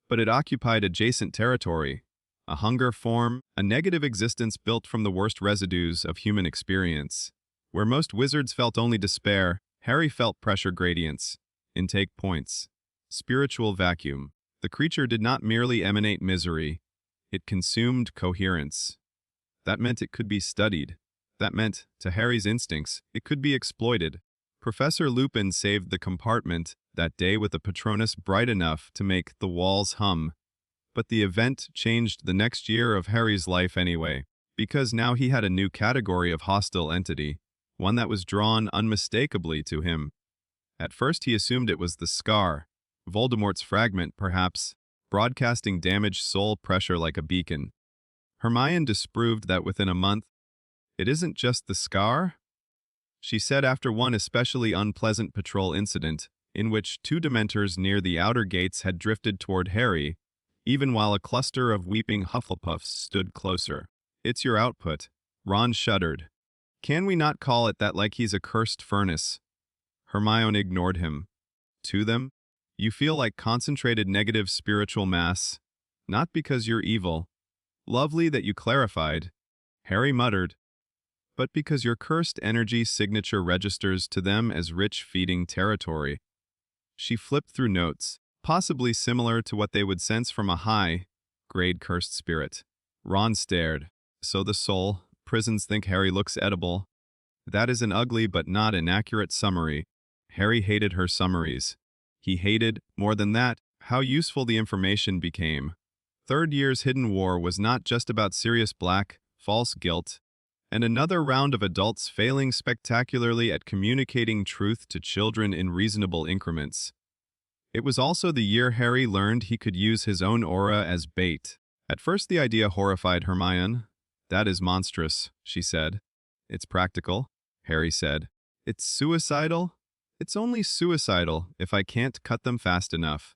But it occupied adjacent territory, a hunger form, a negative existence built from the worst residues of human experience. Where most wizards felt only despair, Harry felt pressure gradients, intake points, spiritual vacuum. The creature did not merely emanate misery, it consumed coherence. That meant it could be studied. That meant, to Harry's instincts, it could be exploited. Professor Lupin saved the compartment that day with a Patronus bright enough to make the walls hum. But the event changed the next year of Harry's life anyway, because now he had a new category of hostile entity, one that was drawn unmistakably to him. At first he assumed it was the scar, Voldemort's fragment perhaps, broadcasting damaged soul pressure like a beacon. Hermione disproved that within a month. It isn't just the scar, she said after one especially unpleasant patrol incident, in which 2 Dementors near the outer gates had drifted toward Harry, even while a cluster of weeping Hufflepuffs stood closer. It's your output. Ron shuddered. Can we not call it that like he's a cursed furnace? Hermione ignored him. To them, you feel like concentrated negative spiritual mass, not because you're evil. Lovely that you clarified, Harry muttered, but because your cursed energy signature registers to them as rich feeding territory. She flipped through notes, possibly similar to what they would sense from a high-grade cursed spirit. Ron stared. So the soul, prisons think Harry looks edible. That is an ugly but not inaccurate summary. Harry hated her summaries. He hated, more than that, how useful the information became. Third year's hidden war was not just about serious black, false guilt, and another round of adults failing spectacularly at communicating truth to children in reasonable increments. It was also the year Harry learned he could use his own aura as bait. At first the idea horrified Hermione. That is monstrous, she said. It's practical, Harry said. It's suicidal? It's only suicidal if I can't cut them fast enough.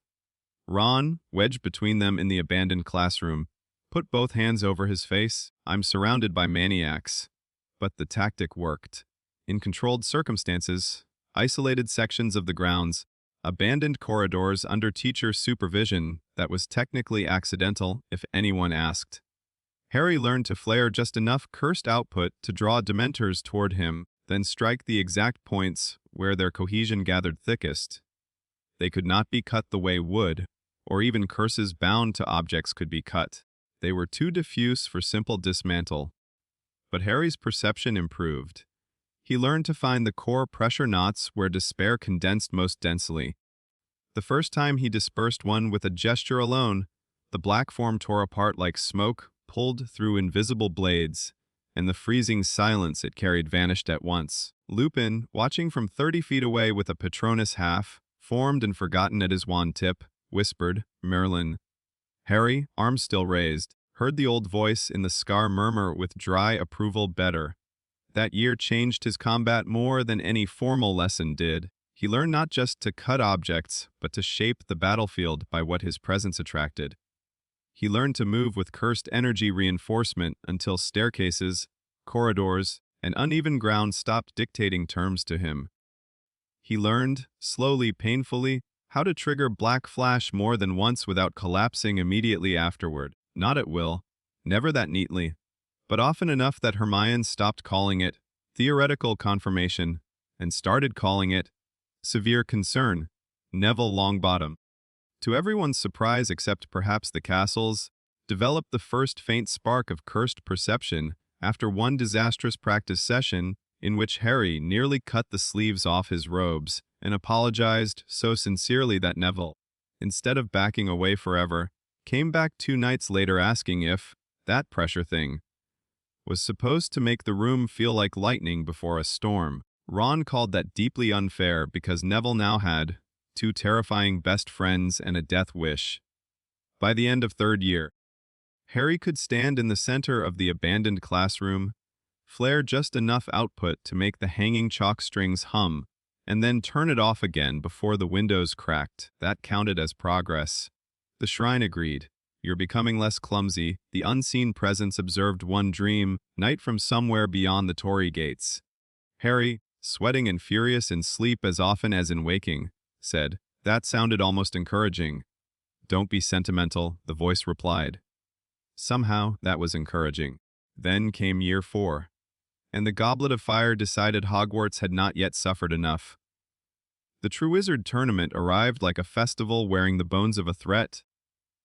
Ron, wedged between them in the abandoned classroom, put both hands over his face. I'm surrounded by maniacs. But the tactic worked. In controlled circumstances, isolated sections of the grounds, abandoned corridors under teacher supervision that was technically accidental if anyone asked. Harry learned to flare just enough cursed output to draw Dementors toward him, then strike the exact points where their cohesion gathered thickest. They could not be cut the way wood, or even curses bound to objects could be cut. They were too diffuse for simple dismantle. But Harry's perception improved. He learned to find the core pressure knots where despair condensed most densely. The first time he dispersed one with a gesture alone, the black form tore apart like smoke pulled through invisible blades, and the freezing silence it carried vanished at once. Lupin, watching from 30 feet away with a Patronus half, formed and forgotten at his wand tip, whispered, Merlin. Harry, arms still raised, heard the old voice in the scar murmur with dry approval better. That year changed his combat more than any formal lesson did. He learned not just to cut objects, but to shape the battlefield by what his presence attracted. He learned to move with cursed energy reinforcement until staircases, corridors, and uneven ground stopped dictating terms to him. He learned, slowly, painfully, how to trigger Black Flash more than once without collapsing immediately afterward. Not at will, never that neatly, but often enough that Hermione stopped calling it theoretical confirmation and started calling it severe concern, Neville Longbottom. To everyone's surprise except perhaps the castle's, developed the first faint spark of cursed perception after one disastrous practice session in which Harry nearly cut the sleeves off his robes and apologized so sincerely that Neville, instead of backing away forever, came back 2 nights later asking if that pressure thing was supposed to make the room feel like lightning before a storm. Ron called that deeply unfair because Neville now had 2 terrifying best friends and a death wish. By the end of 3rd year, Harry could stand in the center of the abandoned classroom, flare just enough output to make the hanging chalk strings hum, and then turn it off again before the windows cracked. That counted as progress. The shrine agreed. You're becoming less clumsy. The unseen presence observed one dream, night from somewhere beyond the Tory gates. Harry, sweating and furious in sleep as often as in waking, said, "That sounded almost encouraging." "Don't be sentimental," the voice replied. Somehow, that was encouraging. Then came year 4, and the Goblet of Fire decided Hogwarts had not yet suffered enough. The Triwizard Tournament arrived like a festival wearing the bones of a threat.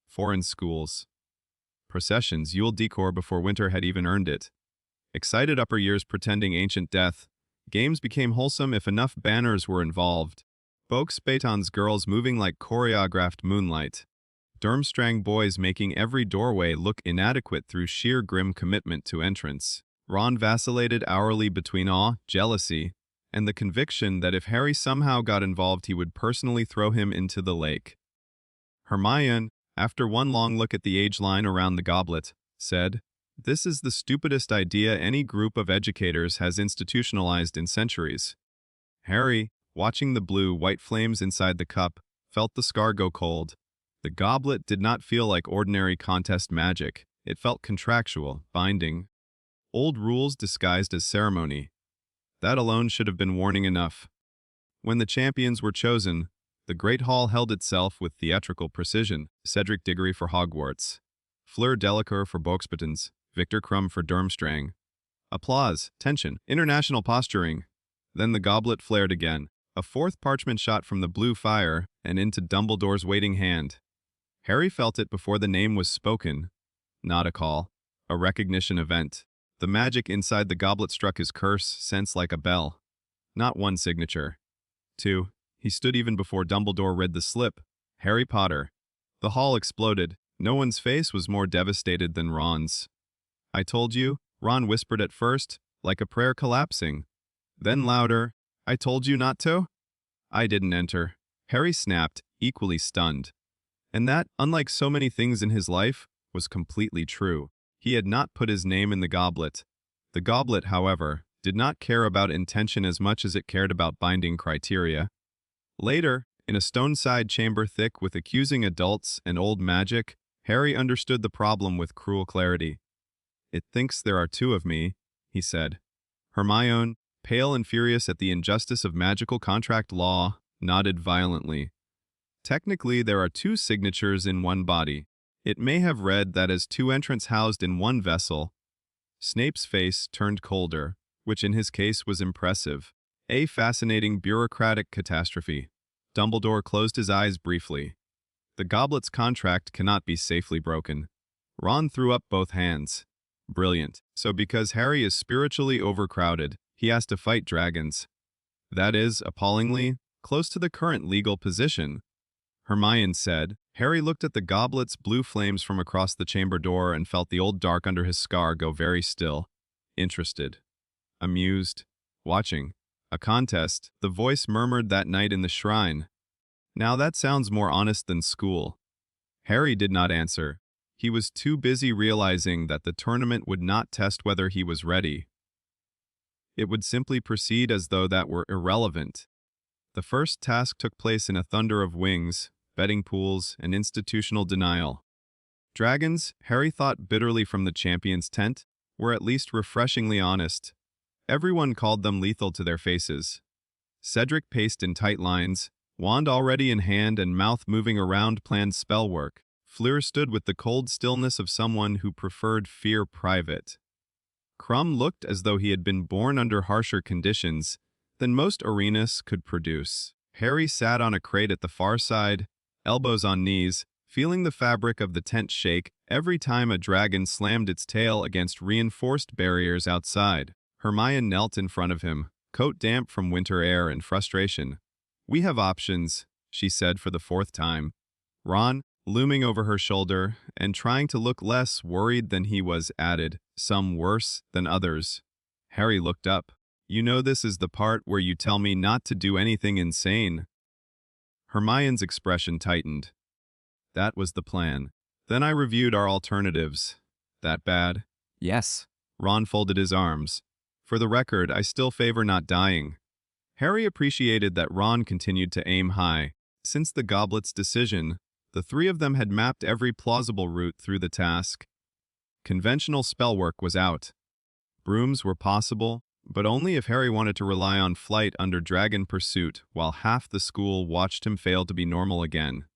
Foreign schools. Processions, Yule decor before winter had even earned it. Excited upper years pretending ancient death. Games became wholesome if enough banners were involved. Boak's Baton's girls moving like choreographed moonlight. Durmstrang boys making every doorway look inadequate through sheer grim commitment to entrance. Ron vacillated hourly between awe, jealousy, and the conviction that if Harry somehow got involved he would personally throw him into the lake. Hermione, after one long look at the age line around the goblet, said, "This is the stupidest idea any group of educators has institutionalized in centuries." Harry, watching the blue-white flames inside the cup, felt the scar go cold. The goblet did not feel like ordinary contest magic. It felt contractual, binding. Old rules disguised as ceremony. That alone should have been warning enough. When the champions were chosen, the Great Hall held itself with theatrical precision. Cedric Diggory for Hogwarts, Fleur Delacour for Boxbatons, Victor Crumb for Durmstrang. Applause, tension, international posturing. Then the goblet flared again. A 4th parchment shot from the blue fire and into Dumbledore's waiting hand. Harry felt it before the name was spoken. Not a call. A recognition event. The magic inside the goblet struck his curse sense like a bell. Not 1 signature. 2. He stood even before Dumbledore read the slip. Harry Potter. The hall exploded. No one's face was more devastated than Ron's. "I told you," Ron whispered at first, like a prayer collapsing. Then louder, "I told you not to?" "I didn't enter." Harry snapped, equally stunned. And that, unlike so many things in his life, was completely true. He had not put his name in the goblet. The goblet, however, did not care about intention as much as it cared about binding criteria. Later, in a stone-side chamber thick with accusing adults and old magic, Harry understood the problem with cruel clarity. "It thinks there are 2 of me," he said. Hermione, pale and furious at the injustice of magical contract law, nodded violently. "Technically, there are 2 signatures in one body. It may have read that as 2 entrants housed in one vessel." Snape's face turned colder, which in his case was impressive. A fascinating bureaucratic catastrophe. Dumbledore closed his eyes briefly. "The goblet's contract cannot be safely broken." Ron threw up both hands. "Brilliant. So because Harry is spiritually overcrowded, he has to fight dragons. That is, appallingly, close to the current legal position." Hermione said. Harry looked at the goblet's blue flames from across the chamber door and felt the old dark under his scar go very still. Interested. Amused. Watching. A contest, the voice murmured that night in the shrine. Now that sounds more honest than school. Harry did not answer. He was too busy realizing that the tournament would not test whether he was ready. It would simply proceed as though that were irrelevant. The first task took place in a thunder of wings, betting pools, and institutional denial. Dragons, Harry thought bitterly from the champion's tent, were at least refreshingly honest. Everyone called them lethal to their faces. Cedric paced in tight lines, wand already in hand and mouth moving around planned spell work. Fleur stood with the cold stillness of someone who preferred fear private. Crumb looked as though he had been born under harsher conditions than most arenas could produce. Harry sat on a crate at the far side, elbows on knees, feeling the fabric of the tent shake every time a dragon slammed its tail against reinforced barriers outside. Hermione knelt in front of him, coat damp from winter air and frustration. "We have options," she said for the fourth time. Ron, looming over her shoulder and trying to look less worried than he was, added, "Some worse than others." Harry looked up. "You know this is the part where you tell me not to do anything insane." Hermione's expression tightened. "That was the plan. Then I reviewed our alternatives." "That bad?" Yes. Ron folded his arms. "For the record, I still favor not dying." Harry appreciated that Ron continued to aim high. Since the goblet's decision, the three of them had mapped every plausible route through the task. Conventional spellwork was out. Brooms were possible, but only if Harry wanted to rely on flight under dragon pursuit while half the school watched him fail to be normal again.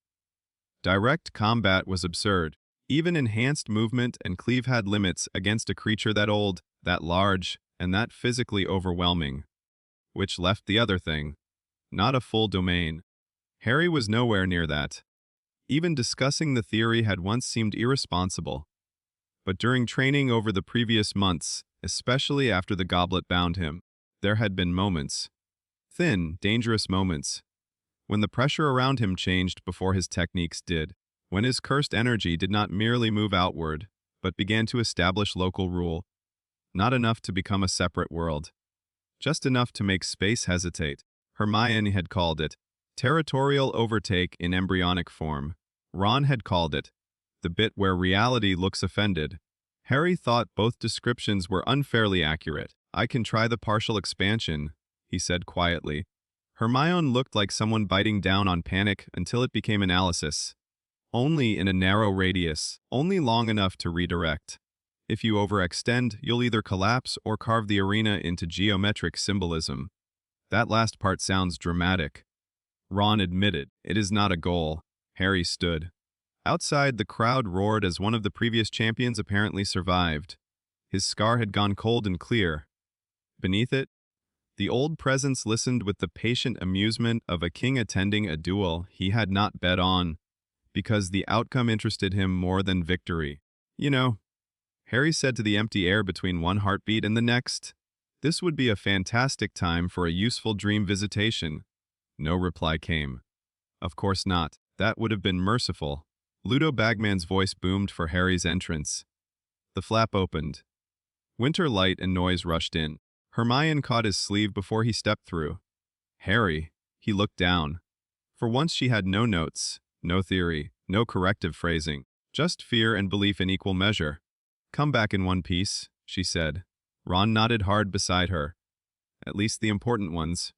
Direct combat was absurd. Even enhanced movement and cleave had limits against a creature that old, that large, and that physically overwhelming. Which left the other thing. Not a full domain. Harry was nowhere near that. Even discussing the theory had once seemed irresponsible. But during training over the previous months, especially after the goblet bound him, there had been moments. Thin, dangerous moments. When the pressure around him changed before his techniques did. When his cursed energy did not merely move outward, but began to establish local rule. Not enough to become a separate world. Just enough to make space hesitate. Hermione had called it territorial overtake in embryonic form. Ron had called it the bit where reality looks offended. Harry thought both descriptions were unfairly accurate. "I can try the partial expansion," he said quietly. Hermione looked like someone biting down on panic until it became analysis. "Only in a narrow radius, only long enough to redirect. If you overextend, you'll either collapse or carve the arena into geometric symbolism." That last part sounds dramatic. Ron admitted, "It is not a goal." Harry stood. Outside, the crowd roared as one of the previous champions apparently survived. His scar had gone cold and clear. Beneath it, the old presence listened with the patient amusement of a king attending a duel he had not bet on, because the outcome interested him more than victory. "You know," Harry said to the empty air between one heartbeat and the next, "this would be a fantastic time for a useful dream visitation." No reply came. "Of course not. That would have been merciful." Ludo Bagman's voice boomed for Harry's entrance. The flap opened. Winter light and noise rushed in. Hermione caught his sleeve before he stepped through. "Harry," he looked down. For once she had no notes, no theory, no corrective phrasing, just fear and belief in equal measure. "Come back in one piece," she said. Ron nodded hard beside her. "At least the important ones."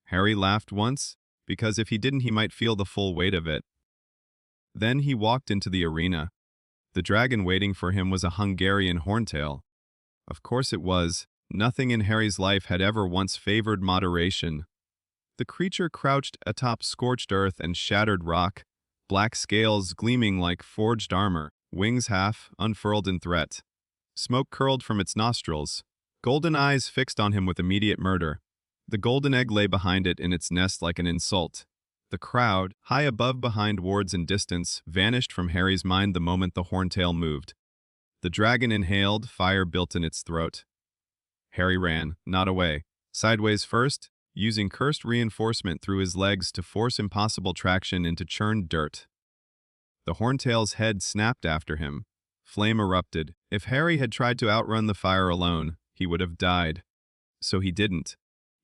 Harry laughed once, because if he didn't he might feel the full weight of it. Then he walked into the arena. The dragon waiting for him was a Hungarian horntail. Of course it was. Nothing in Harry's life had ever once favored moderation. The creature crouched atop scorched earth and shattered rock, black scales gleaming like forged armor, wings half unfurled in threat. Smoke curled from its nostrils, golden eyes fixed on him with immediate murder. The golden egg lay behind it in its nest like an insult. The crowd, high above behind wards and distance, vanished from Harry's mind the moment the horntail moved. The dragon inhaled, fire built in its throat. Harry ran, not away. Sideways first, using cursed reinforcement through his legs to force impossible traction into churned dirt. The horntail's head snapped after him. Flame erupted. If Harry had tried to outrun the fire alone, he would have died. So he didn't.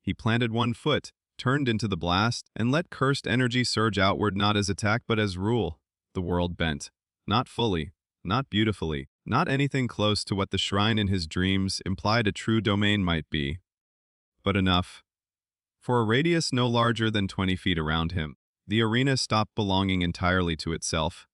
He planted one foot, turned into the blast, and let cursed energy surge outward not as attack but as rule. The world bent. Not fully, not beautifully, not anything close to what the shrine in his dreams implied a true domain might be. But enough. For a radius no larger than 20 feet around him, the arena stopped belonging entirely to itself.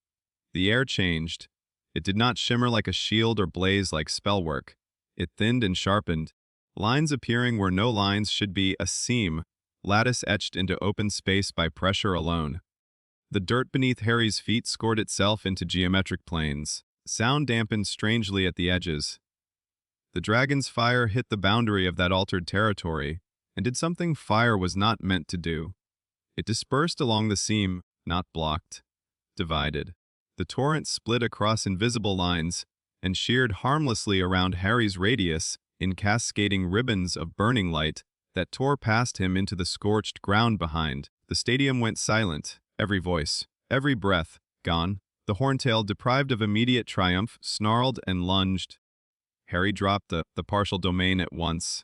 The air changed. It did not shimmer like a shield or blaze like spellwork. It thinned and sharpened, lines appearing where no lines should be, a seam, lattice etched into open space by pressure alone. The dirt beneath Harry's feet scored itself into geometric planes. Sound dampened strangely at the edges. The dragon's fire hit the boundary of that altered territory, and did something fire was not meant to do. It dispersed along the seam, not blocked, divided. The torrent split across invisible lines and sheared harmlessly around Harry's radius in cascading ribbons of burning light that tore past him into the scorched ground behind. The stadium went silent, every voice, every breath, gone. The horntail, deprived of immediate triumph, snarled and lunged. Harry dropped the partial domain at once.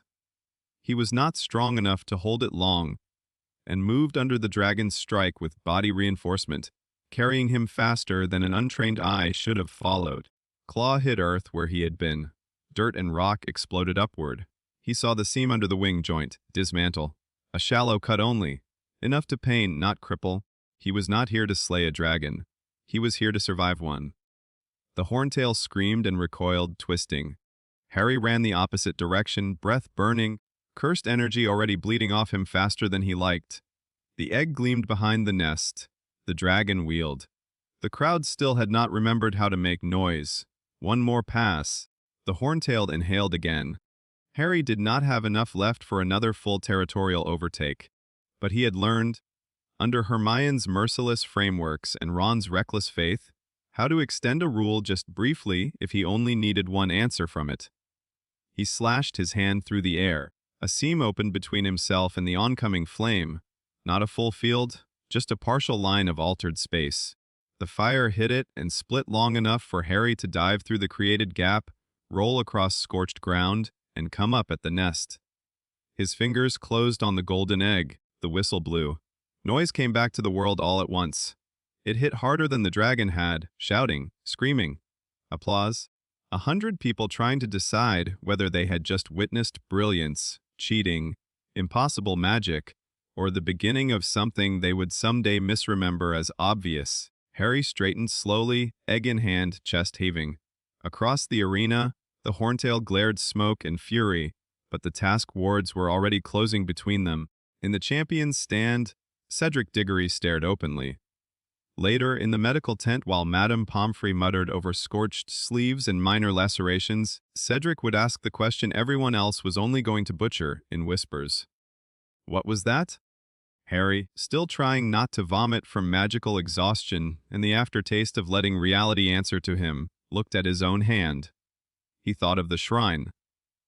He was not strong enough to hold it long, and moved under the dragon's strike with body reinforcement, carrying him faster than an untrained eye should have followed. Claw hit earth where he had been. Dirt and rock exploded upward. He saw the seam under the wing joint dismantle. A shallow cut only, enough to pain, not cripple. He was not here to slay a dragon. He was here to survive one. The horntail screamed and recoiled, twisting. Harry ran the opposite direction, breath burning, cursed energy already bleeding off him faster than he liked. The egg gleamed behind the nest. The dragon wheeled. The crowd still had not remembered how to make noise. One more pass. The horntail inhaled again. Harry did not have enough left for another full territorial overtake. But he had learned, under Hermione's merciless frameworks and Ron's reckless faith, how to extend a rule just briefly if he only needed one answer from it. He slashed his hand through the air. A seam opened between himself and the oncoming flame. Not a full field, just a partial line of altered space. The fire hit it and split long enough for Harry to dive through the created gap, roll across scorched ground, and come up at the nest. His fingers closed on the golden egg. The whistle blew. Noise came back to the world all at once. It hit harder than the dragon had, shouting, screaming. Applause. 100 people trying to decide whether they had just witnessed brilliance, cheating, impossible magic, or the beginning of something they would someday misremember as obvious. Harry straightened slowly, egg in hand, chest heaving. Across the arena, the horntail glared smoke and fury, but the task wards were already closing between them. In the champion's stand, Cedric Diggory stared openly. Later, in the medical tent while Madame Pomfrey muttered over scorched sleeves and minor lacerations, Cedric would ask the question everyone else was only going to butcher, in whispers. What was that? Harry, still trying not to vomit from magical exhaustion and the aftertaste of letting reality answer to him, looked at his own hand. He thought of the shrine,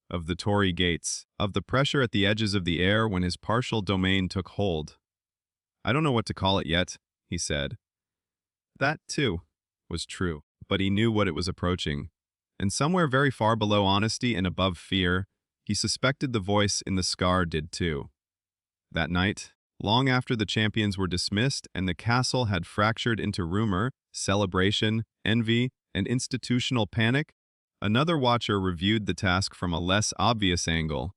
of the Tory gates, of the pressure at the edges of the air when his partial domain took hold. I don't know what to call it yet, he said. That, too, was true, but he knew what it was approaching. And somewhere very far below honesty and above fear, he suspected the voice in the scar did too. That night, long after the champions were dismissed and the castle had fractured into rumor, celebration, envy, and institutional panic, another watcher reviewed the task from a less obvious angle.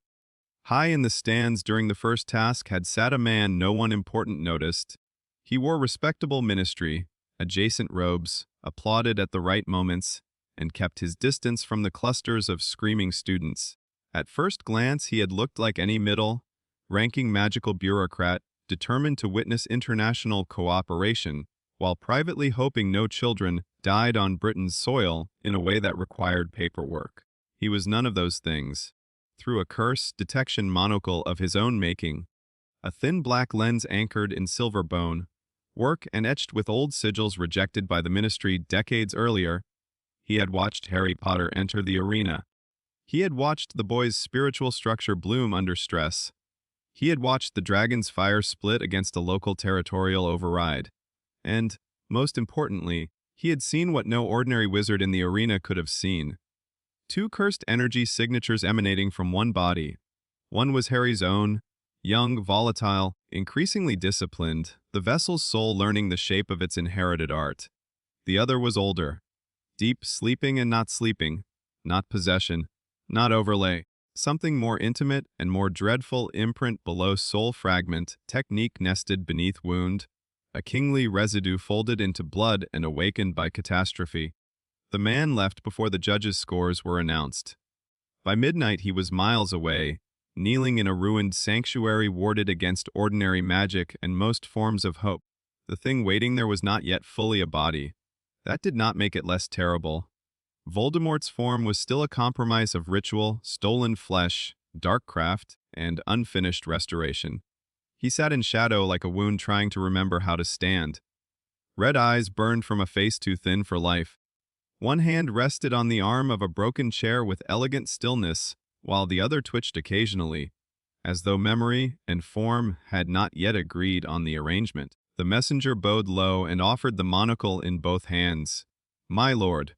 High in the stands during the first task had sat a man no one important noticed. He wore respectable ministry, adjacent robes, applauded at the right moments, and kept his distance from the clusters of screaming students. At first glance, he had looked like any middle-ranking magical bureaucrat determined to witness international cooperation, while privately hoping no children died on Britain's soil in a way that required paperwork. He was none of those things. Through a curse detection monocle of his own making, a thin black lens anchored in silver bone, work and etched with old sigils rejected by the ministry decades earlier, he had watched Harry Potter enter the arena. He had watched the boy's spiritual structure bloom under stress. He had watched the dragon's fire split against a local territorial override. And, most importantly, he had seen what no ordinary wizard in the arena could have seen. 2 cursed energy signatures emanating from one body. One was Harry's own, young, volatile, increasingly disciplined, the vessel's soul learning the shape of its inherited art. The other was older, deep, sleeping and not sleeping, not possession, not overlay, something more intimate and more dreadful imprint below soul fragment, technique nested beneath wound, a kingly residue folded into blood and awakened by catastrophe. The man left before the judges' scores were announced. By midnight he was miles away, kneeling in a ruined sanctuary warded against ordinary magic and most forms of hope. The thing waiting there was not yet fully a body. That did not make it less terrible. Voldemort's form was still a compromise of ritual, stolen flesh, dark craft, and unfinished restoration. He sat in shadow like a wound trying to remember how to stand. Red eyes burned from a face too thin for life. One hand rested on the arm of a broken chair with elegant stillness, while the other twitched occasionally, as though memory and form had not yet agreed on the arrangement. The messenger bowed low and offered the monocle in both hands. "My lord."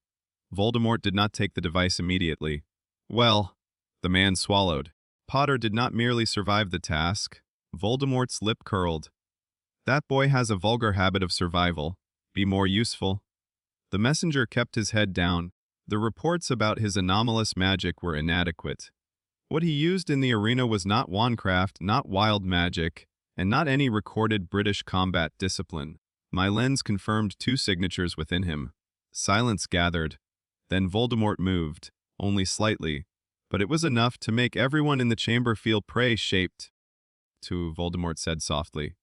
Voldemort did not take the device immediately. "Well," the man swallowed. Potter did not merely survive the task. Voldemort's lip curled. "That boy has a vulgar habit of survival. Be more useful." The messenger kept his head down. The reports about his anomalous magic were inadequate. What he used in the arena was not wandcraft, not wild magic, and not any recorded British combat discipline. My lens confirmed 2 signatures within him. Silence gathered. Then Voldemort moved, only slightly, but it was enough to make everyone in the chamber feel prey-shaped. Voldemort said softly.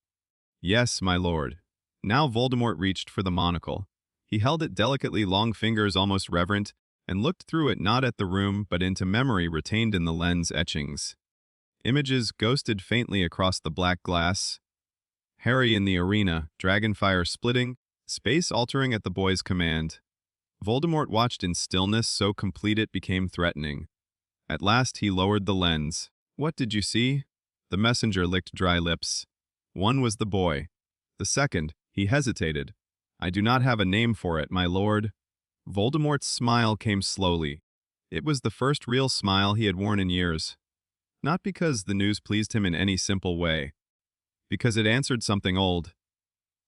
"Yes, my lord." Now Voldemort reached for the monocle. He held it delicately, long fingers almost reverent, and looked through it not at the room but into memory retained in the lens etchings. Images ghosted faintly across the black glass. Harry in the arena, dragonfire splitting, space altering at the boy's command. Voldemort watched in stillness so complete it became threatening. At last he lowered the lens. "What did you see?" The messenger licked dry lips. One was the boy. The second, he hesitated. "I do not have a name for it, my lord." Voldemort's smile came slowly. It was the first real smile he had worn in years. Not because the news pleased him in any simple way. Because it answered something old.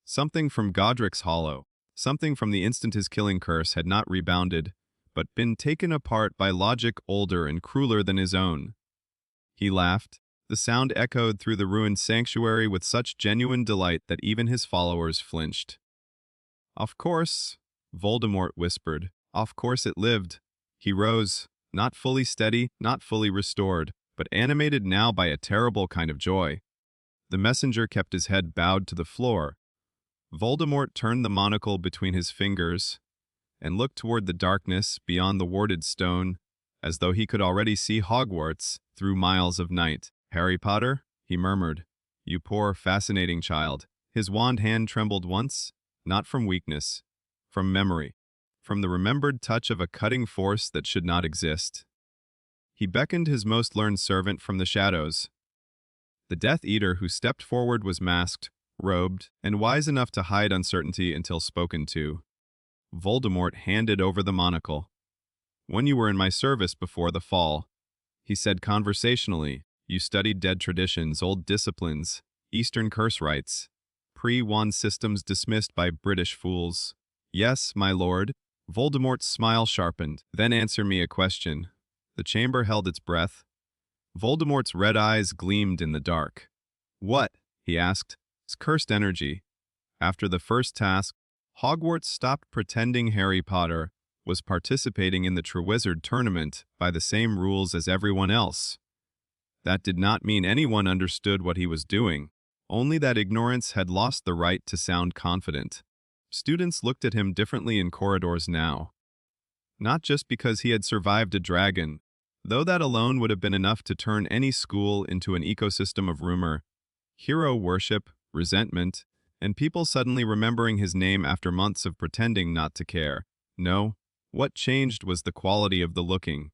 Something from Godric's Hollow. Something from the instant his killing curse had not rebounded, but been taken apart by logic older and crueler than his own. He laughed. The sound echoed through the ruined sanctuary with such genuine delight that even his followers flinched. "Of course," Voldemort whispered. "Of course it lived." He rose, not fully steady, not fully restored, but animated now by a terrible kind of joy. The messenger kept his head bowed to the floor. Voldemort turned the monocle between his fingers and looked toward the darkness beyond the warded stone, as though he could already see Hogwarts through miles of night. "Harry Potter," he murmured, "you poor, fascinating child." His wand hand trembled once, not from weakness, from memory, from the remembered touch of a cutting force that should not exist. He beckoned his most learned servant from the shadows. The Death Eater who stepped forward was masked, robed, and wise enough to hide uncertainty until spoken to. Voldemort handed over the monocle. "When you were in my service before the fall," he said conversationally, "you studied dead traditions, old disciplines, Eastern curse rites, pre-wand systems dismissed by British fools." "Yes, my lord." Voldemort's smile sharpened. "Then answer me a question." The chamber held its breath. Voldemort's red eyes gleamed in the dark. "What?" he asked. "It's cursed energy." After the first task, Hogwarts stopped pretending Harry Potter was participating in the Triwizard Tournament by the same rules as everyone else. That did not mean anyone understood what he was doing, only that ignorance had lost the right to sound confident. Students looked at him differently in corridors now. Not just because he had survived a dragon, though that alone would have been enough to turn any school into an ecosystem of rumor, hero worship, resentment, and people suddenly remembering his name after months of pretending not to care. No, what changed was the quality of the looking.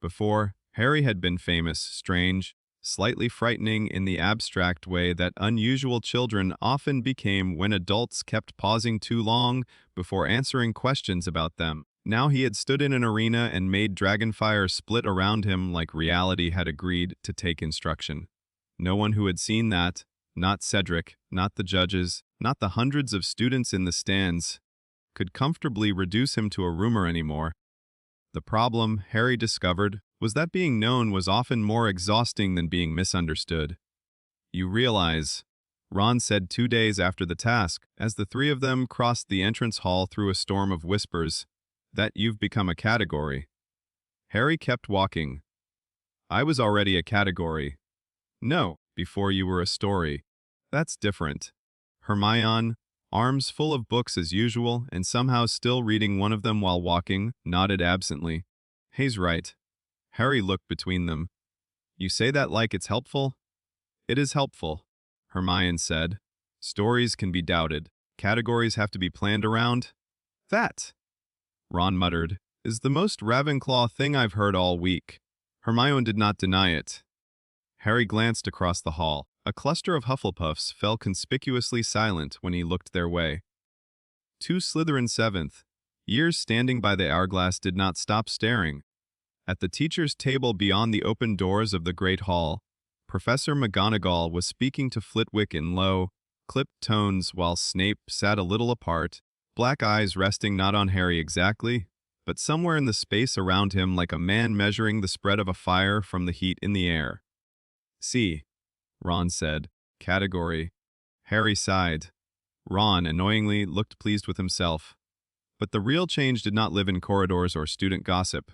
Before, Harry had been famous, strange, slightly frightening in the abstract way that unusual children often became when adults kept pausing too long before answering questions about them. Now he had stood in an arena and made dragonfire split around him like reality had agreed to take instruction. No one who had seen that, not Cedric, not the judges, not the hundreds of students in the stands, could comfortably reduce him to a rumor anymore. The problem, Harry discovered, was that being known was often more exhausting than being misunderstood. "You realize," Ron said 2 days after the task, as the 3 of them crossed the entrance hall through a storm of whispers, "that you've become a category." Harry kept walking. I was already a category. No, before you were a story. That's different. Hermione, arms full of books as usual and somehow still reading one of them while walking, nodded absently. He's right. Harry looked between them. You say that like it's helpful? It is helpful, Hermione said. Stories can be doubted. Categories have to be planned around. That, Ron muttered, is the most Ravenclaw thing I've heard all week. Hermione did not deny it. Harry glanced across the hall. A cluster of Hufflepuffs fell conspicuously silent when he looked their way. 2 Slytherin 7th years standing by the hourglass did not stop staring. At the teacher's table beyond the open doors of the Great Hall, Professor McGonagall was speaking to Flitwick in low, clipped tones while Snape sat a little apart, black eyes resting not on Harry exactly, but somewhere in the space around him like a man measuring the spread of a fire from the heat in the air. See, Ron said. Category. Harry sighed. Ron, annoyingly, looked pleased with himself. But the real change did not live in corridors or student gossip.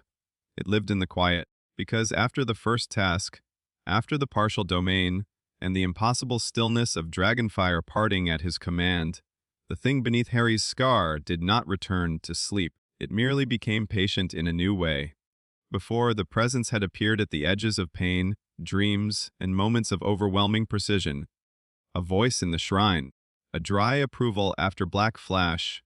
It lived in the quiet, because after the first task, after the partial domain, and the impossible stillness of Dragonfire parting at his command, the thing beneath Harry's scar did not return to sleep. It merely became patient in a new way. Before, the presence had appeared at the edges of pain, dreams, and moments of overwhelming precision. A voice in the shrine, a dry approval after black flash,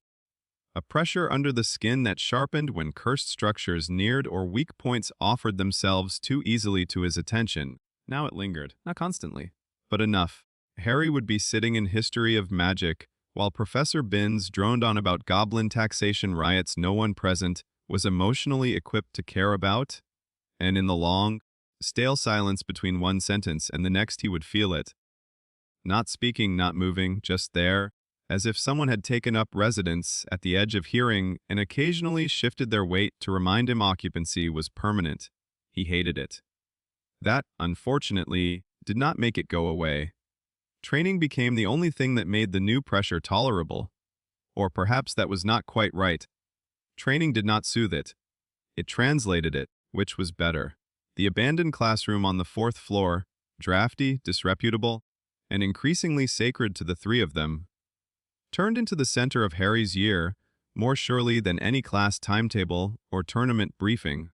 a pressure under the skin that sharpened when cursed structures neared or weak points offered themselves too easily to his attention. Now it lingered, not constantly, but enough. Harry would be sitting in History of Magic, while Professor Binns droned on about goblin taxation riots no one present was emotionally equipped to care about, and in the long, stale silence between one sentence and the next he would feel it. Not speaking, not moving, just there, as if someone had taken up residence at the edge of hearing and occasionally shifted their weight to remind him occupancy was permanent. He hated it. That, unfortunately, did not make it go away. Training became the only thing that made the new pressure tolerable. Or perhaps that was not quite right. Training did not soothe it. It translated it, which was better. The abandoned classroom on the 4th floor, drafty, disreputable, and increasingly sacred to the three of them, turned into the center of Harry's year more surely than any class timetable or tournament briefing.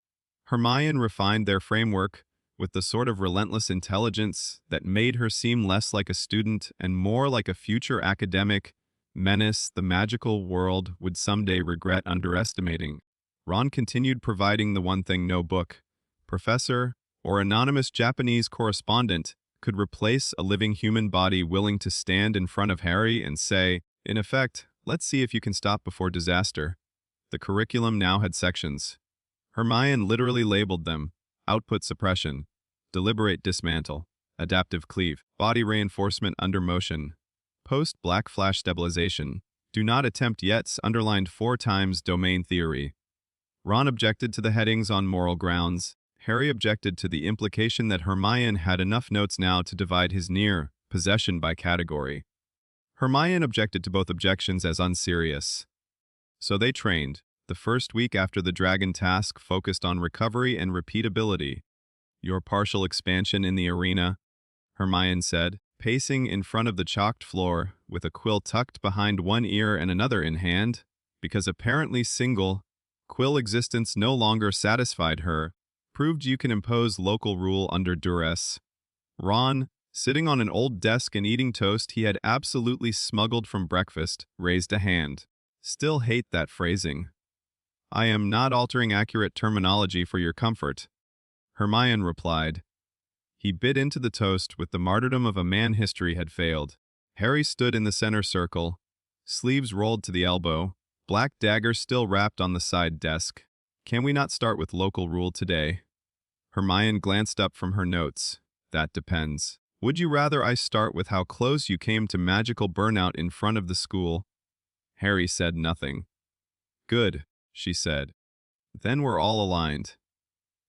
Hermione refined their framework with the sort of relentless intelligence that made her seem less like a student and more like a future academic menace the magical world would someday regret underestimating. Ron continued providing the one thing no book, professor, or anonymous Japanese correspondent could replace a living human body willing to stand in front of Harry and say, in effect, let's see if you can stop before disaster. The curriculum now had sections. Hermione literally labeled them: output suppression, deliberate dismantle, adaptive cleave, body reinforcement under motion, post-black flash stabilization, do not attempt yet's underlined 4 times domain theory. Ron objected to the headings on moral grounds. Harry objected to the implication that Hermione had enough notes now to divide his near possession by category. Hermione objected to both objections as unserious. So they trained. The first week after the dragon task focused on recovery and repeatability. Your partial expansion in the arena, Hermione said, pacing in front of the chalked floor with a quill tucked behind one ear and another in hand, because apparently single, quill existence no longer satisfied her, proved you can impose local rule under duress. Ron, sitting on an old desk and eating toast he had absolutely smuggled from breakfast, raised a hand. Still hate that phrasing. I am not altering accurate terminology for your comfort, Hermione replied. He bit into the toast with the martyrdom of a man history had failed. Harry stood in the center circle, sleeves rolled to the elbow, black dagger still wrapped on the side desk. Can we not start with local rule today? Hermione glanced up from her notes. That depends. Would you rather I start with how close you came to magical burnout in front of the school? Harry said nothing. Good, she said. Then we're all aligned.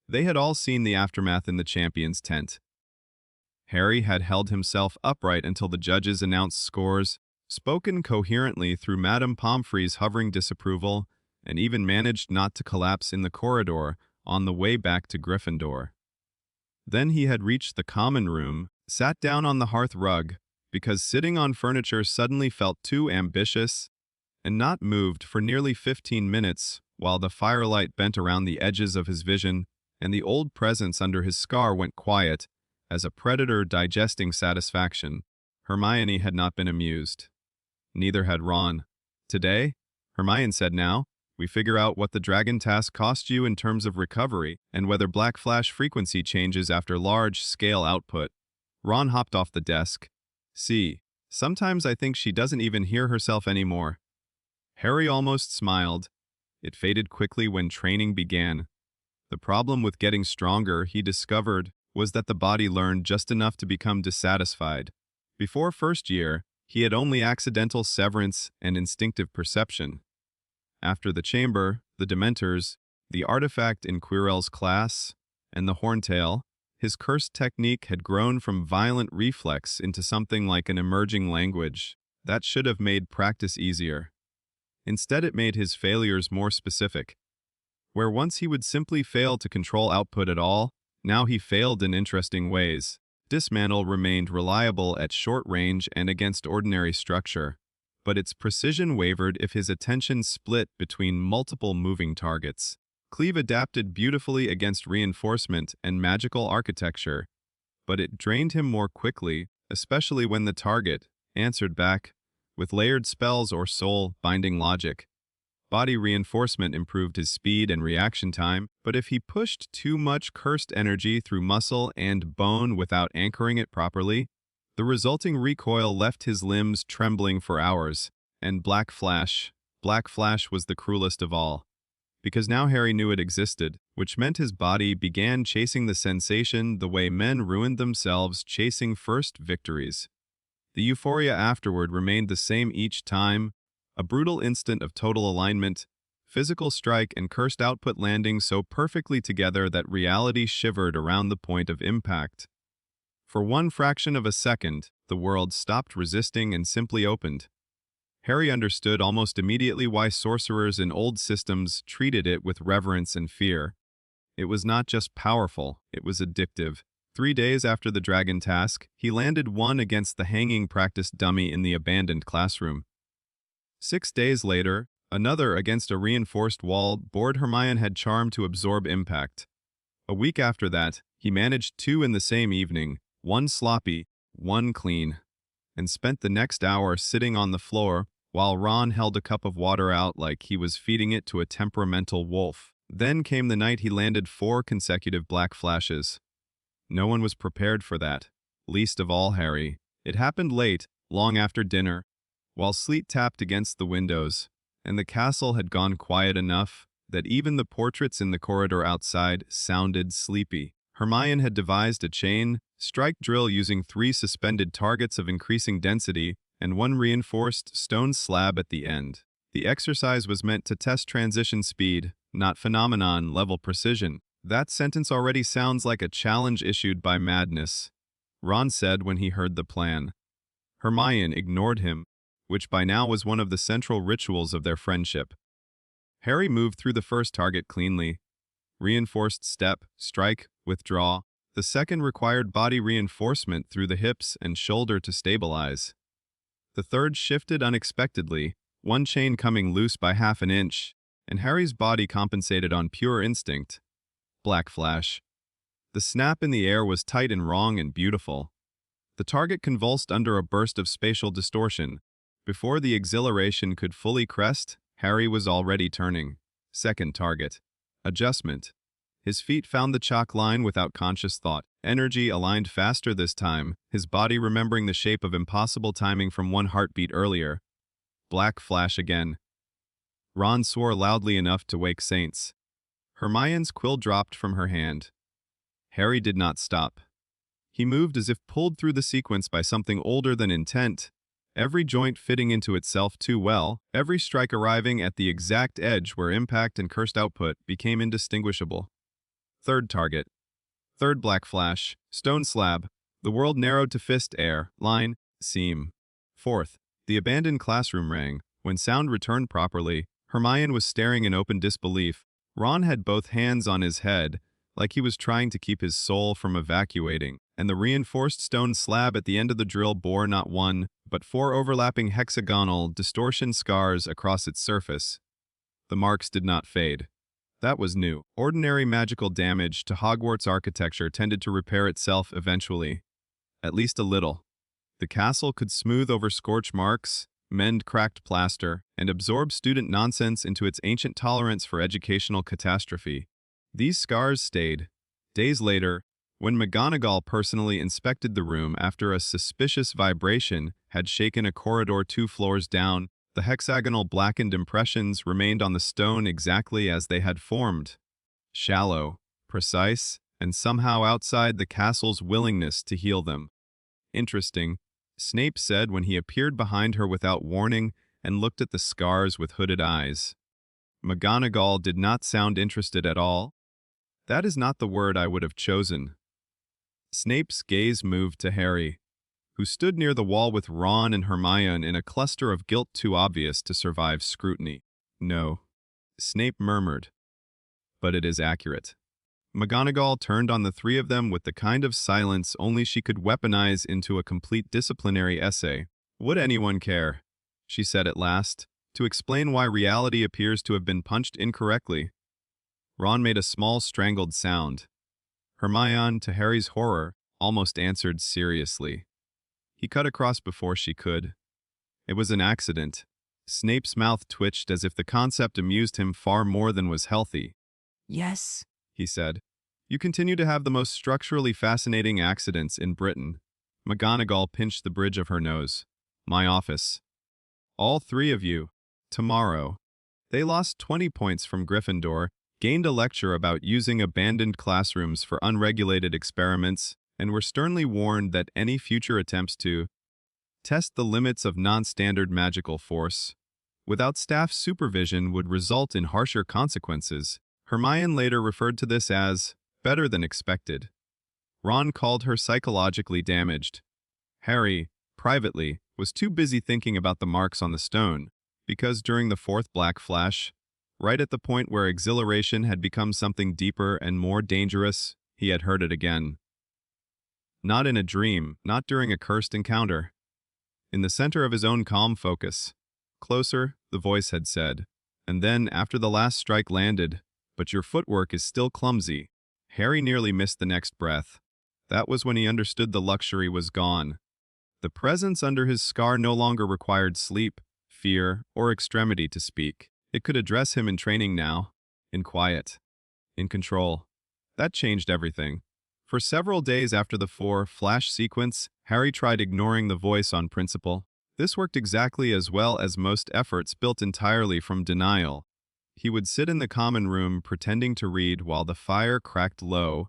They had all seen the aftermath in the champion's tent. Harry had held himself upright until the judges announced scores, spoken coherently through Madame Pomfrey's hovering disapproval, and even managed not to collapse in the corridor on the way back to Gryffindor. Then he had reached the common room, sat down on the hearth rug, because sitting on furniture suddenly felt too ambitious, and not moved for nearly 15 minutes while the firelight bent around the edges of his vision and the old presence under his scar went quiet, as a predator digesting satisfaction. Hermione had not been amused. Neither had Ron. Today, Hermione said now, we figure out what the dragon task cost you in terms of recovery and whether black flash frequency changes after large-scale output. Ron hopped off the desk. See, sometimes I think she doesn't even hear herself anymore. Harry almost smiled. It faded quickly when training began. The problem with getting stronger, he discovered, was that the body learned just enough to become dissatisfied. Before first year, he had only accidental severance and instinctive perception. After the chamber, the Dementors, the artifact in Quirrell's class, and the Horntail, his cursed technique had grown from violent reflex into something like an emerging language. That should have made practice easier. Instead, it made his failures more specific. Where once he would simply fail to control output at all, now he failed in interesting ways. Dismantle remained reliable at short range and against ordinary structure, but its precision wavered if his attention split between multiple moving targets. Cleave adapted beautifully against reinforcement and magical architecture, but it drained him more quickly, especially when the target answered back with layered spells or soul-binding logic. Body reinforcement improved his speed and reaction time, but if he pushed too much cursed energy through muscle and bone without anchoring it properly, the resulting recoil left his limbs trembling for hours. And Black Flash was the cruelest of all. Because now Harry knew it existed, which meant his body began chasing the sensation the way men ruined themselves chasing first victories. The euphoria afterward remained the same each time, a brutal instant of total alignment, physical strike and cursed output landing so perfectly together that reality shivered around the point of impact. For one fraction of a second, the world stopped resisting and simply opened. Harry understood almost immediately why sorcerers in old systems treated it with reverence and fear. It was not just powerful, it was addictive. 3 days after the dragon task, he landed one against the hanging practice dummy in the abandoned classroom. 6 days later, another against a reinforced wall board Hermione had charmed to absorb impact. A week after that, he managed 2 in the same evening, one sloppy, one clean, and spent the next hour sitting on the floor while Ron held a cup of water out like he was feeding it to a temperamental wolf. Then came the night he landed 4 consecutive black flashes. No one was prepared for that, least of all Harry. It happened late, long after dinner, while sleet tapped against the windows, and the castle had gone quiet enough that even the portraits in the corridor outside sounded sleepy. Hermione had devised a chain strike drill using 3 suspended targets of increasing density and 1 reinforced stone slab at the end. The exercise was meant to test transition speed, not phenomenon-level precision. That sentence already sounds like a challenge issued by madness, Ron said when he heard the plan. Hermione ignored him, which by now was one of the central rituals of their friendship. Harry moved through the first target cleanly. Reinforced step, strike, withdraw. The second required body reinforcement through the hips and shoulder to stabilize. The third shifted unexpectedly, one chain coming loose by half an inch, and Harry's body compensated on pure instinct. Black flash. The snap in the air was tight and wrong and beautiful. The target convulsed under a burst of spatial distortion. Before the exhilaration could fully crest, Harry was already turning. Second target. Adjustment. His feet found the chalk line without conscious thought. Energy aligned faster this time, his body remembering the shape of impossible timing from 1 heartbeat earlier. Black flash again. Ron swore loudly enough to wake Saints. Hermione's quill dropped from her hand. Harry did not stop. He moved as if pulled through the sequence by something older than intent, every joint fitting into itself too well, every strike arriving at the exact edge where impact and cursed output became indistinguishable. Third target. Third black flash. Stone slab. The world narrowed to fist air, line, seam. Fourth. The abandoned classroom rang. When sound returned properly, Hermione was staring in open disbelief. Ron had both hands on his head, like he was trying to keep his soul from evacuating, and the reinforced stone slab at the end of the drill bore not one, but 4 overlapping hexagonal distortion scars across its surface. The marks did not fade. That was new. Ordinary magical damage to Hogwarts architecture tended to repair itself eventually. At least a little. The castle could smooth over scorch marks, mend cracked plaster, and absorb student nonsense into its ancient tolerance for educational catastrophe. These scars stayed. Days later, when McGonagall personally inspected the room after a suspicious vibration had shaken a corridor 2 floors down, the hexagonal blackened impressions remained on the stone exactly as they had formed. Shallow, precise, and somehow outside the castle's willingness to heal them. Interesting, Snape said when he appeared behind her without warning and looked at the scars with hooded eyes. McGonagall did not sound interested at all. That is not the word I would have chosen. Snape's gaze moved to Harry, who stood near the wall with Ron and Hermione in a cluster of guilt too obvious to survive scrutiny. No, Snape murmured. But it is accurate. McGonagall turned on the 3 of them with the kind of silence only she could weaponize into a complete disciplinary essay. Would anyone care, she said at last, to explain why reality appears to have been punched incorrectly? Ron made a small strangled sound. Hermione, to Harry's horror, almost answered seriously. He cut across before she could. It was an accident. Snape's mouth twitched as if the concept amused him far more than was healthy. Yes, He said. You continue to have the most structurally fascinating accidents in Britain. McGonagall pinched the bridge of her nose. My office. All 3 of you. Tomorrow. They lost 20 points from Gryffindor, gained a lecture about using abandoned classrooms for unregulated experiments, and were sternly warned that any future attempts to test the limits of non-standard magical force without staff supervision would result in harsher consequences. Hermione later referred to this as better than expected. Ron called her psychologically damaged. Harry, privately, was too busy thinking about the marks on the stone, because during the 4th Black Flash, right at the point where exhilaration had become something deeper and more dangerous, he had heard it again. Not in a dream, not during a cursed encounter. In the center of his own calm focus. Closer, the voice had said. And then, after the last strike landed, but your footwork is still clumsy. Harry nearly missed the next breath. That was when he understood the luxury was gone. The presence under his scar no longer required sleep, fear, or extremity to speak. It could address him in training now, in quiet, in control. That changed everything. For several days after the 4 Flash sequence, Harry tried ignoring the voice on principle. This worked exactly as well as most efforts built entirely from denial. He would sit in the common room pretending to read while the fire cracked low,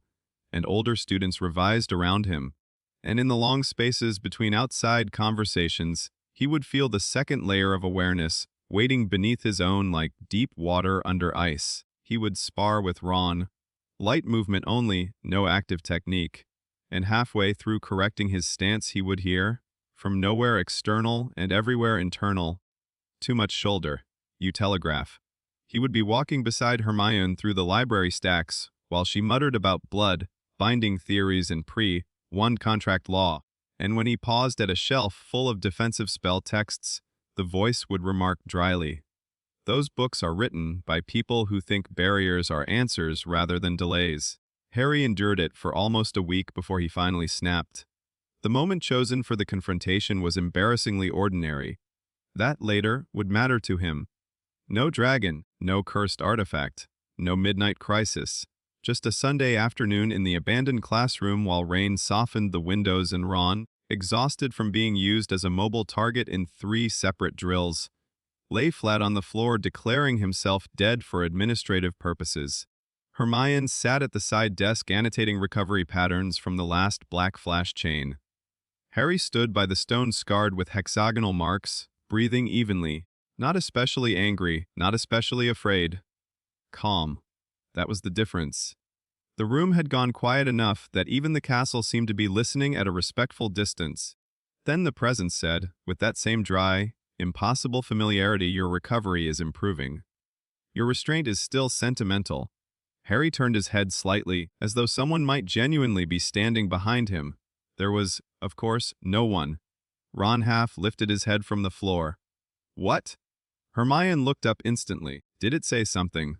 and older students revised around him. And in the long spaces between outside conversations, he would feel the second layer of awareness, waiting beneath his own like deep water under ice. He would spar with Ron. Light movement only, no active technique. And halfway through correcting his stance he would hear, from nowhere external and everywhere internal, too much shoulder, you telegraph. He would be walking beside Hermione through the library stacks while she muttered about blood, binding theories and pre-1 contract law, and when he paused at a shelf full of defensive spell texts, the voice would remark dryly, "Those books are written by people who think barriers are answers rather than delays." Harry endured it for almost a week before he finally snapped. The moment chosen for the confrontation was embarrassingly ordinary. That later would matter to him. No dragon, no cursed artifact, no midnight crisis. Just a Sunday afternoon in the abandoned classroom while rain softened the windows and Ron, exhausted from being used as a mobile target in 3 separate drills, lay flat on the floor declaring himself dead for administrative purposes. Hermione sat at the side desk annotating recovery patterns from the last Black Flash chain. Harry stood by the stone scarred with hexagonal marks, breathing evenly. Not especially angry, not especially afraid. Calm. That was the difference. The room had gone quiet enough that even the castle seemed to be listening at a respectful distance. Then the presence said, with that same dry, impossible familiarity, your recovery is improving. Your restraint is still sentimental. Harry turned his head slightly, as though someone might genuinely be standing behind him. There was, of course, no one. Ron half lifted his head from the floor. What? Hermione looked up instantly. Did it say something?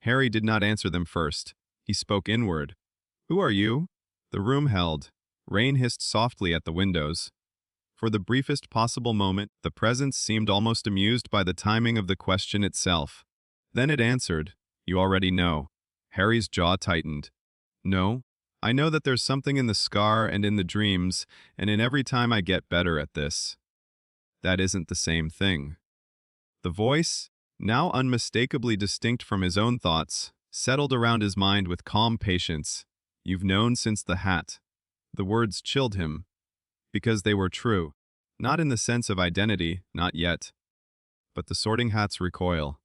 Harry did not answer them first. He spoke inward. Who are you? The room held. Rain hissed softly at the windows. For the briefest possible moment, the presence seemed almost amused by the timing of the question itself. Then it answered, You already know. Harry's jaw tightened. No, I know that there's something in the scar and in the dreams, and in every time I get better at this. That isn't the same thing. The voice, now unmistakably distinct from his own thoughts, settled around his mind with calm patience. You've known since the hat. The words chilled him, because they were true, not in the sense of identity, not yet. But the Sorting Hat's recoil.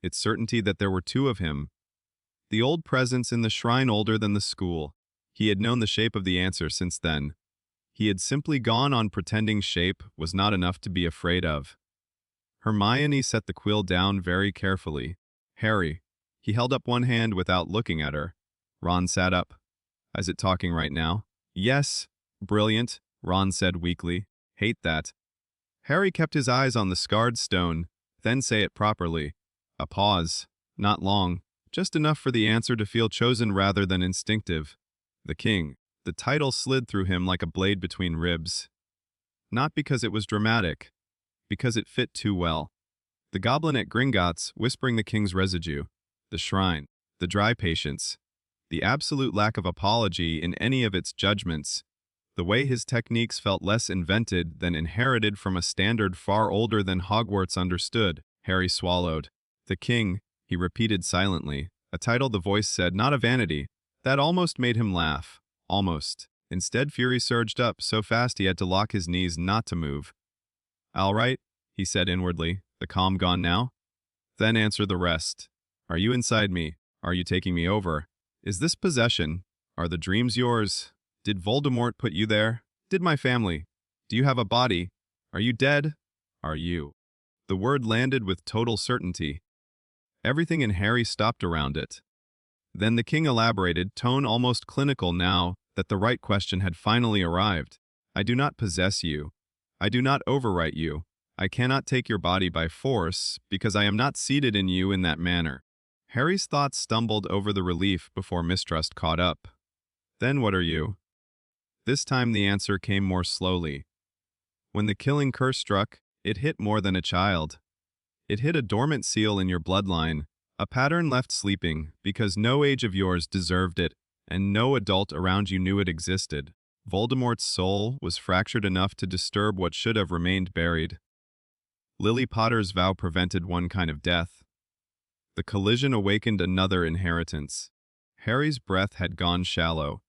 Its certainty that there were two of him. The old presence in the shrine older than the school. He had known the shape of the answer since then. He had simply gone on pretending shape was not enough to be afraid of. Hermione set the quill down very carefully. Harry. He held up one hand without looking at her. Ron sat up. Is it talking right now? Yes. Brilliant, Ron said weakly. Hate that. Harry kept his eyes on the scarred stone, then say it properly. A pause. Not long. Just enough for the answer to feel chosen rather than instinctive. The king. The title slid through him like a blade between ribs. Not because it was dramatic, because it fit too well. The goblin at Gringotts whispering the king's residue, the shrine, the dry patience, the absolute lack of apology in any of its judgments, the way his techniques felt less invented than inherited from a standard far older than Hogwarts understood. Harry swallowed. The king, he repeated silently, a title the voice said not a vanity. That almost made him laugh. Almost. Instead, fury surged up so fast he had to lock his knees not to move. All right, he said inwardly, the calm gone now? Then answer the rest. Are you inside me? Are you taking me over? Is this possession? Are the dreams yours? Did Voldemort put you there? Did my family? Do you have a body? Are you dead? Are you? The word landed with total certainty. Everything in Harry stopped around it. Then the king elaborated, tone almost clinical now that the right question had finally arrived. I do not possess you. I do not overwrite you. I cannot take your body by force, because I am not seated in you in that manner. Harry's thoughts stumbled over the relief before mistrust caught up. Then what are you? This time the answer came more slowly. When the killing curse struck, it hit more than a child. It hit a dormant seal in your bloodline, a pattern left sleeping because no age of yours deserved it, and no adult around you knew it existed. Voldemort's soul was fractured enough to disturb what should have remained buried. Lily Potter's vow prevented one kind of death. The collision awakened another inheritance. Harry's breath had gone shallow.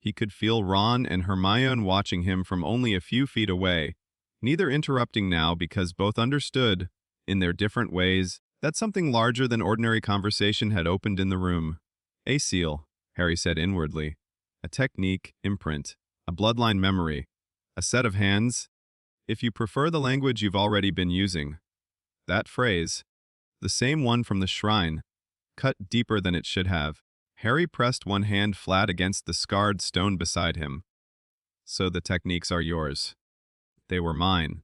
He could feel Ron and Hermione watching him from only a few feet away, neither interrupting now because both understood, in their different ways, that something larger than ordinary conversation had opened in the room. A seal, Harry said inwardly. A technique, imprint, a bloodline memory, a set of hands. If you prefer the language you've already been using. That phrase, the same one from the shrine, cut deeper than it should have. Harry pressed one hand flat against the scarred stone beside him. So the techniques are yours. They were mine.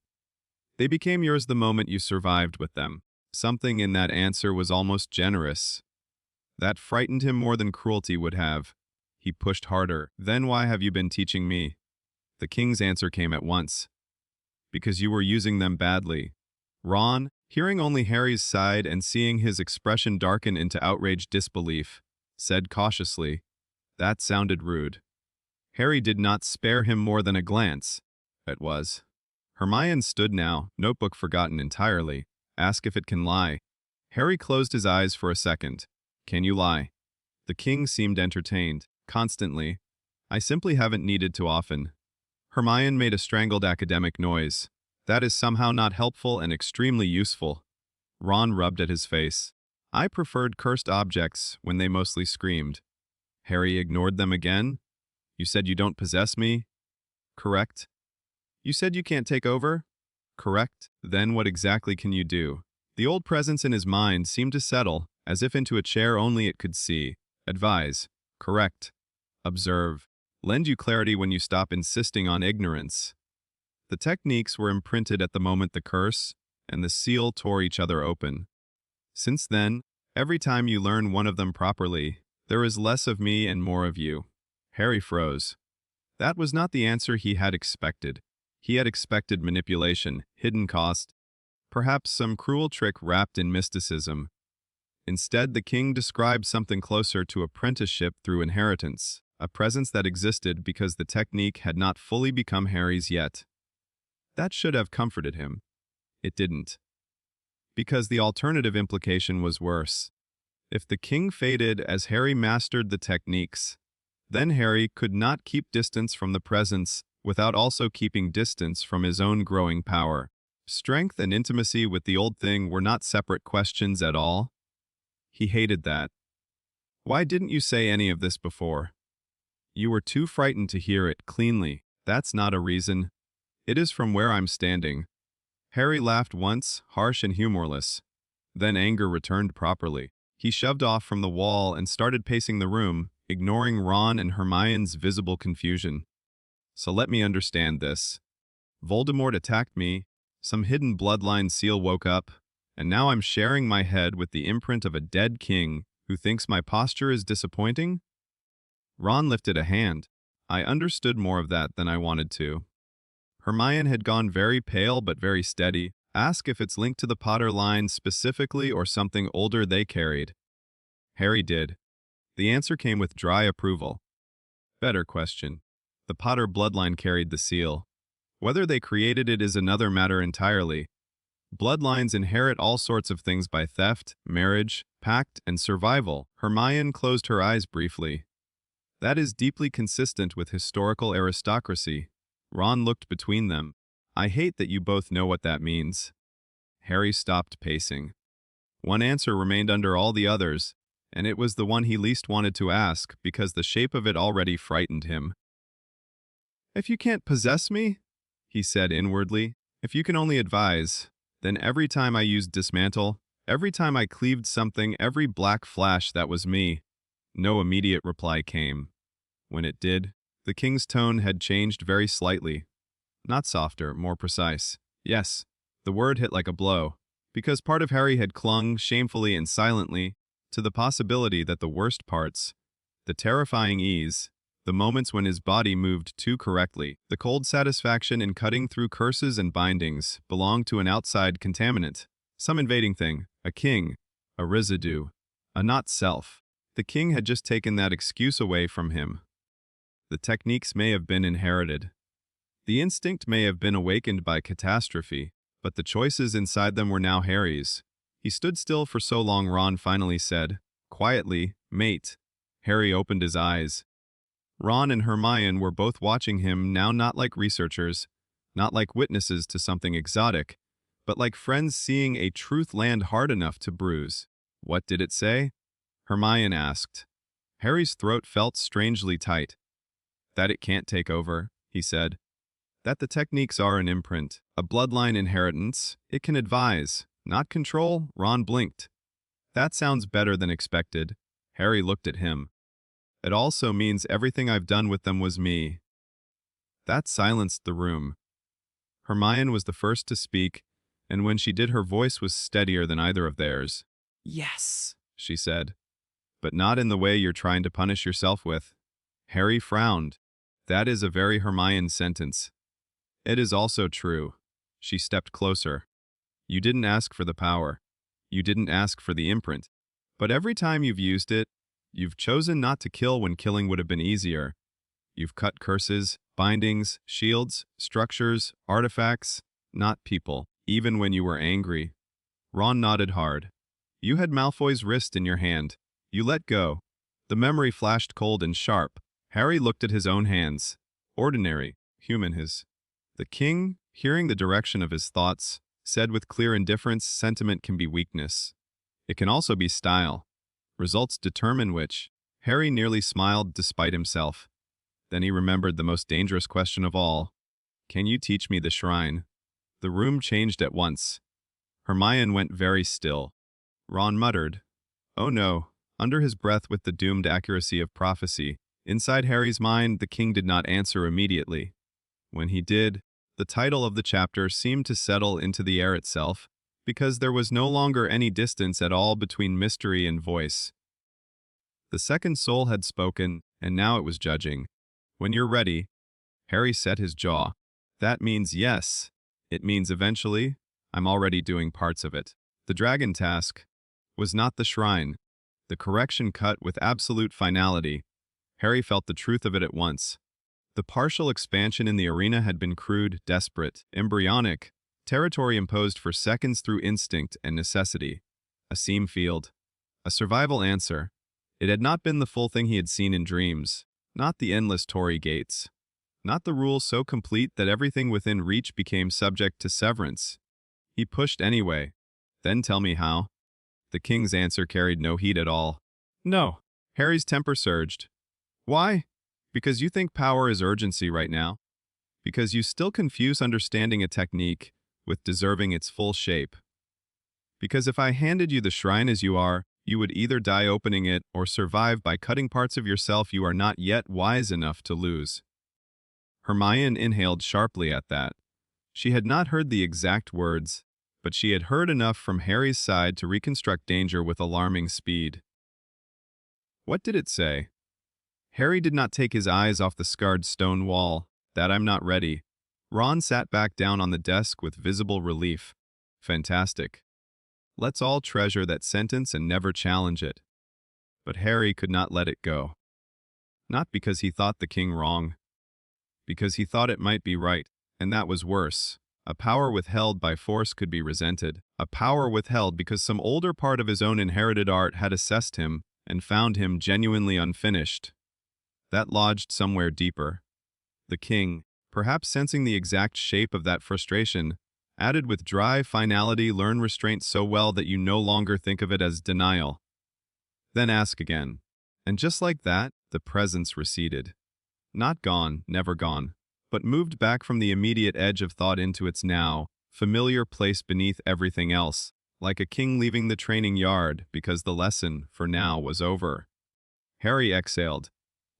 They became yours the moment you survived with them. Something in that answer was almost generous. That frightened him more than cruelty would have. He pushed harder. Then why have you been teaching me? The king's answer came at once. Because you were using them badly. Ron, hearing only Harry's side and seeing his expression darken into outraged disbelief, said cautiously, That sounded rude. Harry did not spare him more than a glance. It was. Hermione stood now, notebook forgotten entirely. Ask if it can lie. Harry closed his eyes for a second. Can you lie? The king seemed entertained. Constantly. I simply haven't needed to often. Hermione made a strangled academic noise. That is somehow not helpful and extremely useful. Ron rubbed at his face. I preferred cursed objects when they mostly screamed. Harry ignored them again. You said you don't possess me? Correct. You said you can't take over? Correct. Then what exactly can you do? The old presence in his mind seemed to settle, as if into a chair only it could see, advise, correct, observe, lend you clarity when you stop insisting on ignorance. The techniques were imprinted at the moment the curse and the seal tore each other open. Since then, every time you learn one of them properly, there is less of me and more of you. Harry froze. That was not the answer he had expected. He had expected manipulation, hidden cost, perhaps some cruel trick wrapped in mysticism. Instead, the king described something closer to apprenticeship through inheritance, a presence that existed because the technique had not fully become Harry's yet. That should have comforted him. It didn't. Because the alternative implication was worse. If the king faded as Harry mastered the techniques, then Harry could not keep distance from the presence without also keeping distance from his own growing power. Strength and intimacy with the old thing were not separate questions at all. He hated that. Why didn't you say any of this before? You were too frightened to hear it cleanly. That's not a reason. It is from where I'm standing. Harry laughed once, harsh and humorless. Then anger returned properly. He shoved off from the wall and started pacing the room, ignoring Ron and Hermione's visible confusion. So let me understand this. Voldemort attacked me, some hidden bloodline seal woke up, and now I'm sharing my head with the imprint of a dead king who thinks my posture is disappointing? Ron lifted a hand. I understood more of that than I wanted to. Hermione had gone very pale but very steady. Ask if it's linked to the Potter line specifically or something older they carried. Harry did. The answer came with dry approval. Better question. The Potter bloodline carried the seal. Whether they created it is another matter entirely. Bloodlines inherit all sorts of things by theft, marriage, pact, and survival. Hermione closed her eyes briefly. That is deeply consistent with historical aristocracy. Ron looked between them. I hate that you both know what that means. Harry stopped pacing. One answer remained under all the others, and it was the one he least wanted to ask because the shape of it already frightened him. If you can't possess me, he said inwardly, if you can only advise, then every time I used dismantle, every time I cleaved something, every black flash, that was me. No immediate reply came. When it did, the king's tone had changed very slightly. Not softer, more precise. Yes, the word hit like a blow, because part of Harry had clung, shamefully and silently, to the possibility that the worst parts, the terrifying ease, the moments when his body moved too correctly, the cold satisfaction in cutting through curses and bindings, belonged to an outside contaminant, some invading thing, a king, a residue, a not self. The king had just taken that excuse away from him. The techniques may have been inherited. The instinct may have been awakened by catastrophe, but the choices inside them were now Harry's. He stood still for so long Ron finally said, quietly, mate. Harry opened his eyes. Ron and Hermione were both watching him now, not like researchers, not like witnesses to something exotic, but like friends seeing a truth land hard enough to bruise. What did it say? Hermione asked. Harry's throat felt strangely tight. That it can't take over, he said. That the techniques are an imprint, a bloodline inheritance. It can advise, not control. Ron blinked. That sounds better than expected. Harry looked at him. It also means everything I've done with them was me. That silenced the room. Hermione was the first to speak, and when she did her voice was steadier than either of theirs. Yes, she said. But not in the way you're trying to punish yourself with. Harry frowned. That is a very Hermione sentence. It is also true. She stepped closer. You didn't ask for the power. You didn't ask for the imprint. But every time you've used it, you've chosen not to kill when killing would have been easier. You've cut curses, bindings, shields, structures, artifacts, not people, even when you were angry. Ron nodded hard. You had Malfoy's wrist in your hand. You let go. The memory flashed cold and sharp. Harry looked at his own hands. Ordinary, human his. The king, hearing the direction of his thoughts, said with clear indifference, sentiment can be weakness. It can also be style. Results determine which. Harry nearly smiled despite himself. Then he remembered the most dangerous question of all. Can you teach me the shrine? The room changed at once. Hermione went very still. Ron muttered, Oh no, under his breath with the doomed accuracy of prophecy. Inside Harry's mind, the king did not answer immediately. When he did, the title of the chapter seemed to settle into the air itself, because there was no longer any distance at all between mystery and voice. The second soul had spoken, and now it was judging. When you're ready, Harry set his jaw. That means yes. It means eventually, I'm already doing parts of it. The dragon task was not the shrine. The correction cut with absolute finality. Harry felt the truth of it at once. The partial expansion in the arena had been crude, desperate, embryonic, territory imposed for seconds through instinct and necessity. A seam field. A survival answer. It had not been the full thing he had seen in dreams, not the endless Tory gates. Not the rule so complete that everything within reach became subject to severance. He pushed anyway. Then tell me how. The king's answer carried no heat at all. No. Harry's temper surged. Why? Because you think power is urgency right now. Because you still confuse understanding a technique with deserving its full shape. Because if I handed you the shrine as you are, you would either die opening it or survive by cutting parts of yourself you are not yet wise enough to lose. Hermione inhaled sharply at that. She had not heard the exact words, but she had heard enough from Harry's side to reconstruct danger with alarming speed. What did it say? Harry did not take his eyes off the scarred stone wall. That I'm not ready. Ron sat back down on the desk with visible relief. Fantastic. Let's all treasure that sentence and never challenge it. But Harry could not let it go. Not because he thought the king wrong. Because he thought it might be right, and that was worse. A power withheld by force could be resented. A power withheld because some older part of his own inherited art had assessed him and found him genuinely unfinished. That lodged somewhere deeper. The king, perhaps sensing the exact shape of that frustration, added with dry finality, learn restraint so well that you no longer think of it as denial. Then ask again. And just like that, the presence receded. Not gone, never gone, but moved back from the immediate edge of thought into its now, familiar place beneath everything else, like a king leaving the training yard because the lesson, for now, was over. Harry exhaled.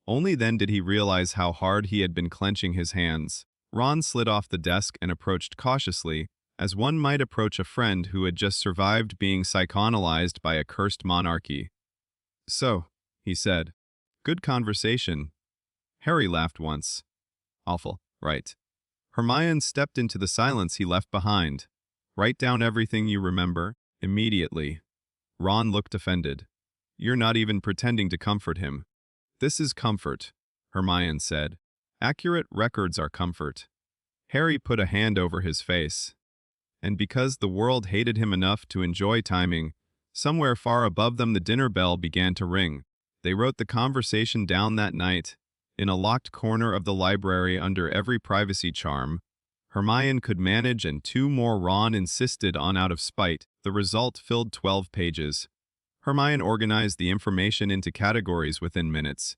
Only then did he realize how hard he had been clenching his hands. Ron slid off the desk and approached cautiously, as one might approach a friend who had just survived being psychoanalyzed by a cursed monarchy. So, he said, good conversation. Harry laughed once. Awful, right. Hermione stepped into the silence he left behind. Write down everything you remember, immediately. Ron looked offended. You're not even pretending to comfort him. This is comfort, Hermione said. Accurate records are comfort. Harry put a hand over his face. And because the world hated him enough to enjoy timing, somewhere far above them the dinner bell began to ring. They wrote the conversation down that night. In a locked corner of the library under every privacy charm, Hermione could manage and 2 more Ron insisted on out of spite. The result filled 12 pages. Hermione organized the information into categories within minutes.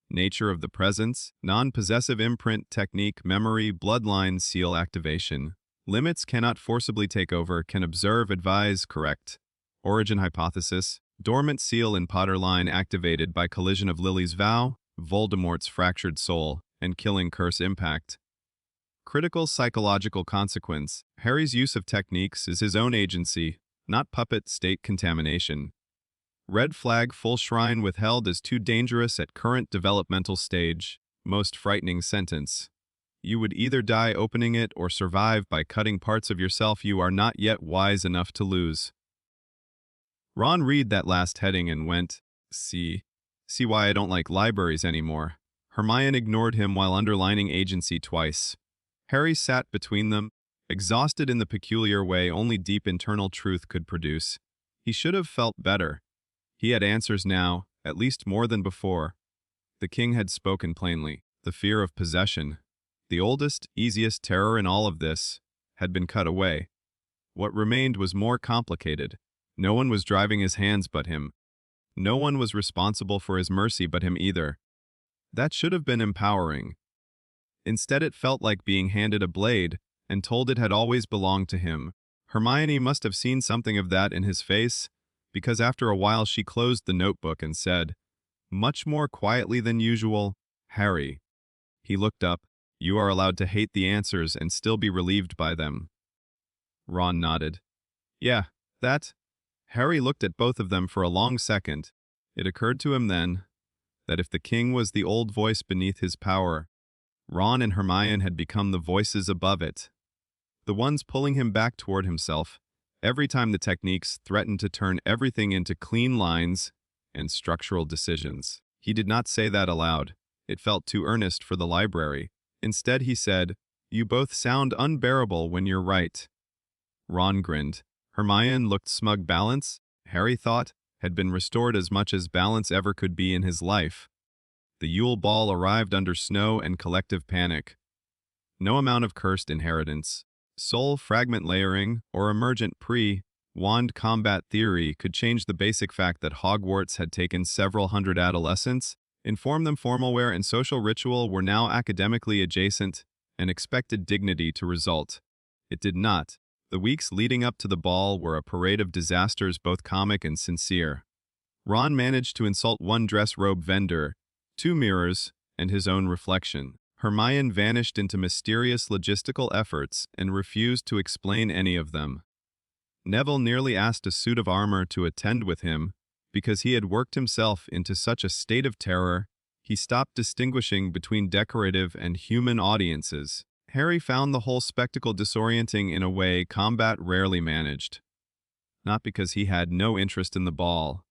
Nature of the presence, non-possessive imprint technique, memory, bloodline, seal activation. Limits cannot forcibly take over, can observe, advise, correct. Origin hypothesis, dormant seal in Potter line activated by collision of Lily's vow, Voldemort's fractured soul, and killing curse impact. Critical psychological consequence, Harry's use of techniques is his own agency, not puppet state contamination. Red flag, full shrine withheld as too dangerous at current developmental stage. Most frightening sentence. You would either die opening it or survive by cutting parts of yourself you are not yet wise enough to lose. Ron read that last heading and went, See why I don't like libraries anymore. Hermione ignored him while underlining agency twice. Harry sat between them, exhausted in the peculiar way only deep internal truth could produce. He should have felt better. He had answers now, at least more than before. The king had spoken plainly. The fear of possession, the oldest, easiest terror in all of this, had been cut away. What remained was more complicated. No one was driving his hands but him. No one was responsible for his mercy but him either. That should have been empowering. Instead, it felt like being handed a blade and told it had always belonged to him. Hermione must have seen something of that in his face, because after a while she closed the notebook and said, much more quietly than usual, Harry. He looked up. You are allowed to hate the answers and still be relieved by them. Ron nodded. Yeah, that. Harry looked at both of them for a long second. It occurred to him then that if the king was the old voice beneath his power, Ron and Hermione had become the voices above it. The ones pulling him back toward himself, every time the techniques threatened to turn everything into clean lines and structural decisions. He did not say that aloud. It felt too earnest for the library. Instead, he said, you both sound unbearable when you're right. Ron grinned. Hermione looked smug. Balance, Harry thought, had been restored as much as balance ever could be in his life. The Yule Ball arrived under snow and collective panic. No amount of cursed inheritance, soul fragment layering, or emergent pre-wand combat theory could change the basic fact that Hogwarts had taken several hundred adolescents, informed them formal wear and social ritual were now academically adjacent, and expected dignity to result. It did not. The weeks leading up to the ball were a parade of disasters, both comic and sincere. Ron managed to insult one dress robe vendor, 2 mirrors, and his own reflection. Hermione vanished into mysterious logistical efforts and refused to explain any of them. Neville nearly asked a suit of armor to attend with him because he had worked himself into such a state of terror he stopped distinguishing between decorative and human audiences. Harry found the whole spectacle disorienting in a way combat rarely managed. Not because he had no interest in the ball.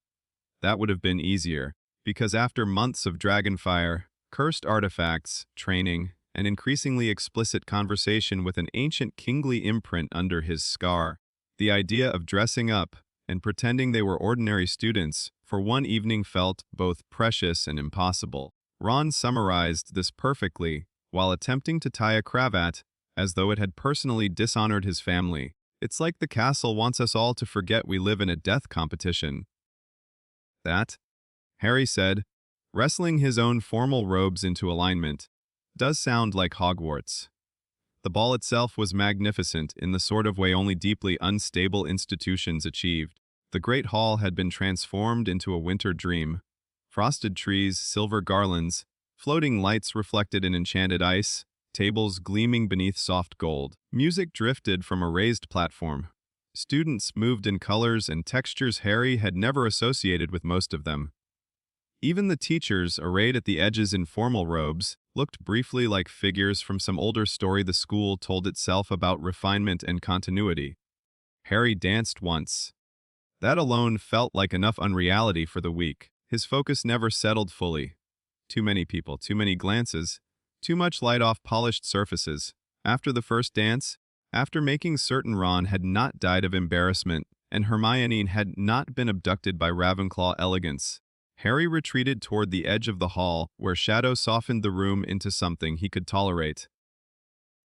That would have been easier, because after months of dragonfire, cursed artifacts, training, and increasingly explicit conversation with an ancient kingly imprint under his scar, the idea of dressing up and pretending they were ordinary students for one evening felt both precious and impossible. Ron summarized this perfectly while attempting to tie a cravat as though it had personally dishonored his family. It's like the castle wants us all to forget we live in a death competition. That, Harry said, wrestling his own formal robes into alignment, does sound like Hogwarts. The ball itself was magnificent in the sort of way only deeply unstable institutions achieved. The great hall had been transformed into a winter dream. Frosted trees, silver garlands, floating lights reflected in enchanted ice, tables gleaming beneath soft gold. Music drifted from a raised platform. Students moved in colors and textures Harry had never associated with most of them. Even the teachers, arrayed at the edges in formal robes, looked briefly like figures from some older story the school told itself about refinement and continuity. Harry danced once. That alone felt like enough unreality for the week. His focus never settled fully. Too many people, too many glances, too much light off polished surfaces. After the first dance, after making certain Ron had not died of embarrassment and Hermione had not been abducted by Ravenclaw elegance, Harry retreated toward the edge of the hall where shadow softened the room into something he could tolerate.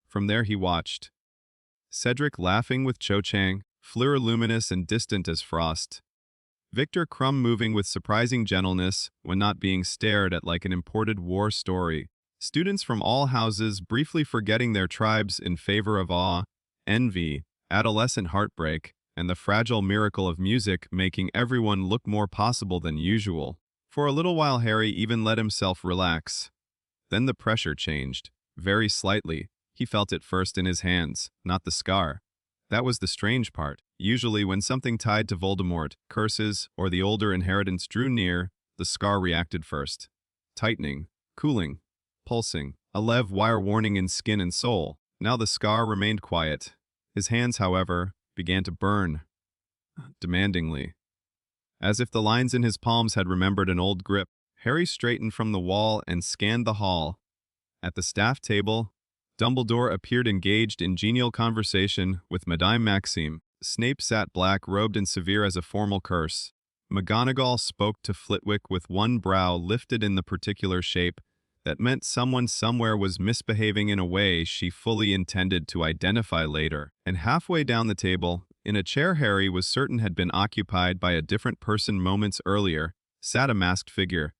From there he watched. Cedric laughing with Cho Chang, Fleur luminous and distant as frost. Victor Crumb moving with surprising gentleness when not being stared at like an imported war story. Students from all houses briefly forgetting their tribes in favor of awe, envy, adolescent heartbreak, and the fragile miracle of music making everyone look more possible than usual. For a little while Harry even let himself relax. Then the pressure changed, very slightly. He felt it first in his hands, not the scar. That was the strange part. Usually when something tied to Voldemort, curses, or the older inheritance drew near, the scar reacted first. Tightening, cooling, pulsing, a lev wire warning in skin and soul. Now the scar remained quiet. His hands, however, began to burn, demandingly. As if the lines in his palms had remembered an old grip, Harry straightened from the wall and scanned the hall. At the staff table, Dumbledore appeared engaged in genial conversation with Madame Maxime. Snape sat black-robed and severe as a formal curse. McGonagall spoke to Flitwick with one brow lifted in the particular shape that meant someone somewhere was misbehaving in a way she fully intended to identify later. And halfway down the table, in a chair Harry was certain had been occupied by a different person moments earlier, sat a masked figure.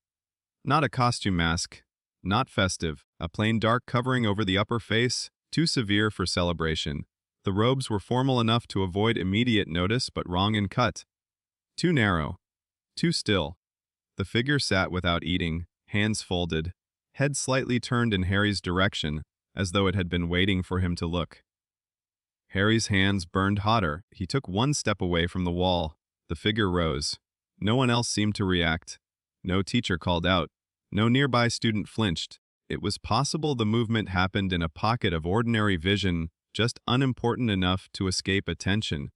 Not a costume mask, not festive, a plain dark covering over the upper face, too severe for celebration. The robes were formal enough to avoid immediate notice but wrong in cut. Too narrow. Too still. The figure sat without eating, hands folded, head slightly turned in Harry's direction, as though it had been waiting for him to look. Harry's hands burned hotter. He took one step away from the wall. The figure rose. No one else seemed to react. No teacher called out. No nearby student flinched. It was possible the movement happened in a pocket of ordinary vision, just unimportant enough to escape attention.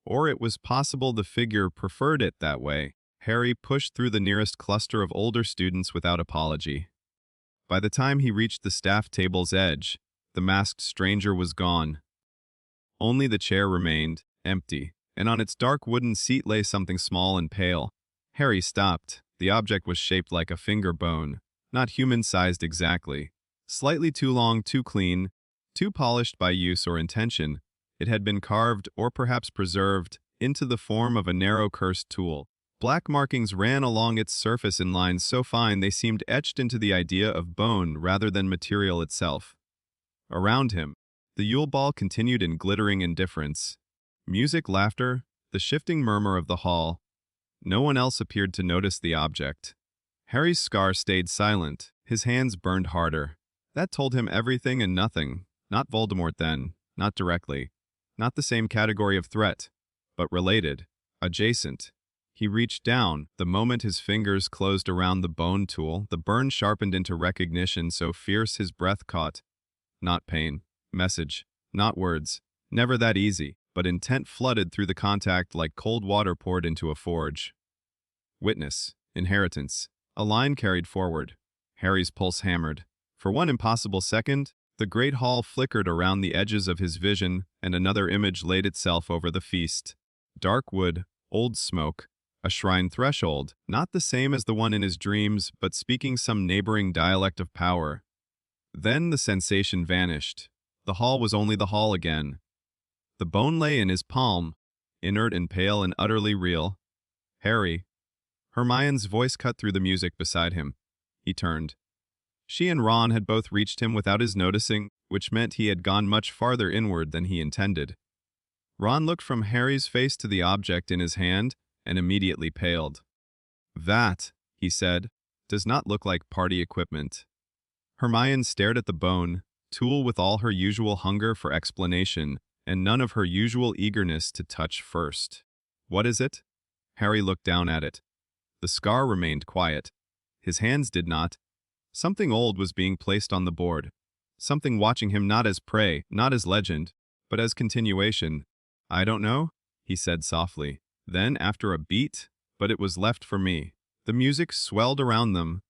Or it was possible the figure preferred it that way. Harry pushed through the nearest cluster of older students without apology. By the time he reached the staff table's edge, the masked stranger was gone. Only the chair remained, empty, and on its dark wooden seat lay something small and pale. Harry stopped. The object was shaped like a finger bone, not human-sized exactly. Slightly too long, too clean, too polished by use or intention, it had been carved, or perhaps preserved, into the form of a narrow cursed tool. Black markings ran along its surface in lines so fine they seemed etched into the idea of bone rather than material itself. Around him, the Yule Ball continued in glittering indifference. Music, laughter, the shifting murmur of the hall. No one else appeared to notice the object. Harry's scar stayed silent. His hands burned harder. That told him everything and nothing. Not Voldemort then, not directly. Not the same category of threat, but related, adjacent. He reached down. The moment his fingers closed around the bone tool, the burn sharpened into recognition so fierce his breath caught. Not pain. Message. Not words. Never that easy, but intent flooded through the contact like cold water poured into a forge. Witness. Inheritance. A line carried forward. Harry's pulse hammered. For one impossible second, the great hall flickered around the edges of his vision, and another image laid itself over the feast. Dark wood, old smoke, a shrine threshold, not the same as the one in his dreams, but speaking some neighboring dialect of power. Then the sensation vanished. The hall was only the hall again. The bone lay in his palm, inert and pale and utterly real. Harry. Hermione's voice cut through the music beside him. He turned. She and Ron had both reached him without his noticing, which meant he had gone much farther inward than he intended. Ron looked from Harry's face to the object in his hand and immediately paled. That, he said, does not look like party equipment. Hermione stared at the bone, tool with all her usual hunger for explanation, and none of her usual eagerness to touch first. What is it? Harry looked down at it. The scar remained quiet. His hands did not. Something old was being placed on the board. Something watching him not as prey, not as legend, but as continuation. I don't know, he said softly. Then, after a beat, but it was left for me. The music swelled around them.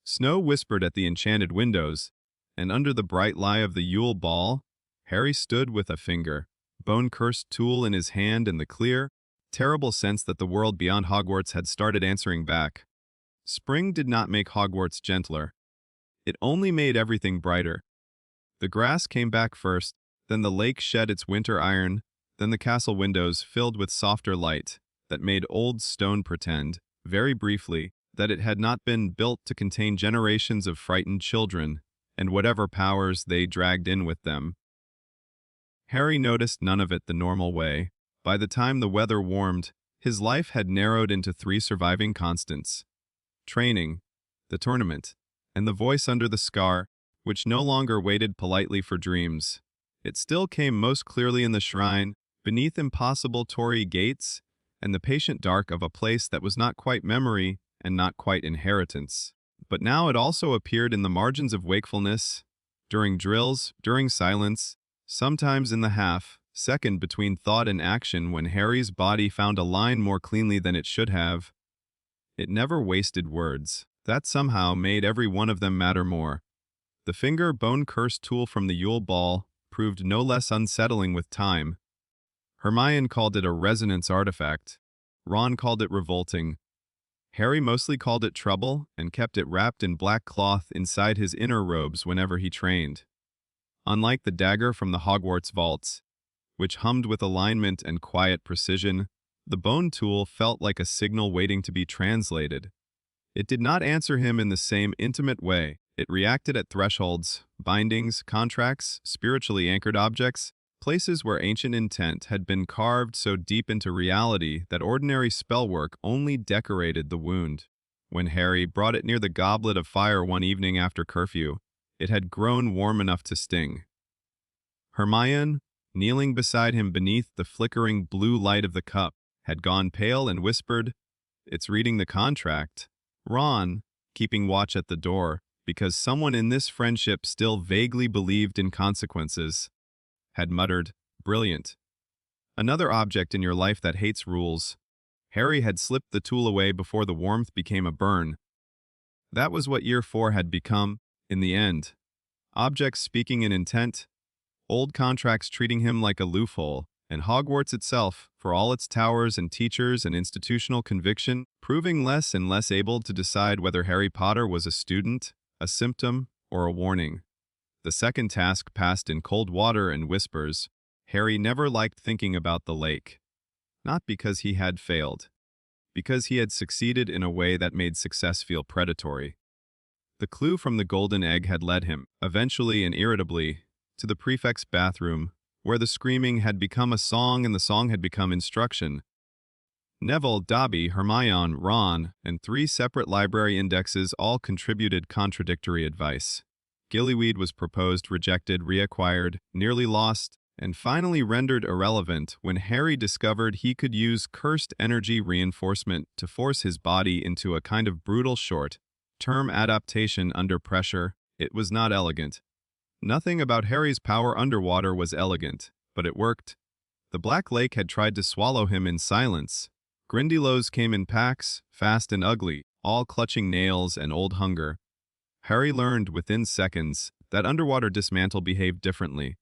Snow whispered at the enchanted windows, and under the bright lie of the Yule Ball, Harry stood with a finger, bone-cursed tool in his hand and the clear, terrible sense that the world beyond Hogwarts had started answering back. Spring did not make Hogwarts gentler. It only made everything brighter. The grass came back first, then the lake shed its winter iron, then the castle windows filled with softer light that made old stone pretend, very briefly, that it had not been built to contain generations of frightened children and whatever powers they dragged in with them. Harry noticed none of it the normal way. By the time the weather warmed, his life had narrowed into 3 surviving constants. Training, the tournament, and the voice under the scar, which no longer waited politely for dreams. It still came most clearly in the shrine, beneath impossible Torii gates, and the patient dark of a place that was not quite memory and not quite inheritance. But now it also appeared in the margins of wakefulness, during drills, during silence, sometimes in the half-second between thought and action when Harry's body found a line more cleanly than it should have. It never wasted words. That somehow made every one of them matter more. The finger bone-cursed tool from the Yule Ball proved no less unsettling with time. Hermione called it a resonance artifact. Ron called it revolting. Harry mostly called it trouble and kept it wrapped in black cloth inside his inner robes whenever he trained. Unlike the dagger from the Hogwarts vaults, which hummed with alignment and quiet precision, the bone tool felt like a signal waiting to be translated. It did not answer him in the same intimate way. It reacted at thresholds, bindings, contracts, spiritually anchored objects, places where ancient intent had been carved so deep into reality that ordinary spellwork only decorated the wound. When Harry brought it near the goblet of fire one evening after curfew, it had grown warm enough to sting. Hermione, kneeling beside him beneath the flickering blue light of the cup, had gone pale and whispered, "It's reading the contract." Ron, keeping watch at the door, because someone in this friendship still vaguely believed in consequences, had muttered, "Brilliant. Another object in your life that hates rules." Harry had slipped the tool away before the warmth became a burn. That was what Year 4 had become, in the end. Objects speaking in intent, old contracts treating him like a loophole, and Hogwarts itself, for all its towers and teachers and institutional conviction, proving less and less able to decide whether Harry Potter was a student, a symptom, or a warning. The second task passed in cold water and whispers. Harry never liked thinking about the lake. Not because he had failed, because he had succeeded in a way that made success feel predatory. The clue from the golden egg had led him, eventually and irritably, to the prefect's bathroom, where the screaming had become a song and the song had become instruction. Neville, Dobby, Hermione, Ron, and 3 separate library indexes all contributed contradictory advice. Gillyweed was proposed, rejected, reacquired, nearly lost, and finally rendered irrelevant when Harry discovered he could use cursed energy reinforcement to force his body into a kind of brutal short-term adaptation under pressure. It was not elegant. Nothing about Harry's power underwater was elegant, but it worked. The Black Lake had tried to swallow him in silence. Grindylows came in packs, fast and ugly, all clutching nails and old hunger. Harry learned within seconds that underwater dismantle behaved differently.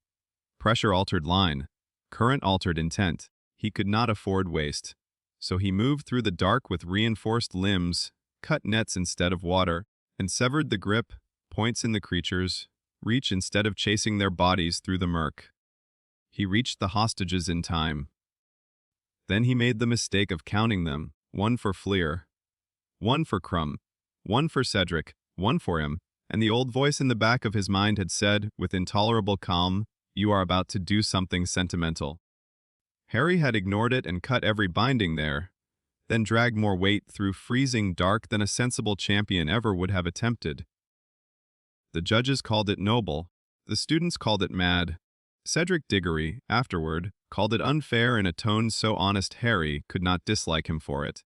Pressure altered line. Current altered intent. He could not afford waste. So he moved through the dark with reinforced limbs, cut nets instead of water, and severed the grip, points in the creatures, reach instead of chasing their bodies through the murk. He reached the hostages in time. Then he made the mistake of counting them, 1 for Fleer, 1 for Crumb, 1 for Cedric, 1 for him, and the old voice in the back of his mind had said, with intolerable calm, "You are about to do something sentimental." Harry had ignored it and cut every binding there, then dragged more weight through freezing dark than a sensible champion ever would have attempted. The judges called it noble, the students called it mad. Cedric Diggory, afterward, called it unfair in a tone so honest Harry could not dislike him for it.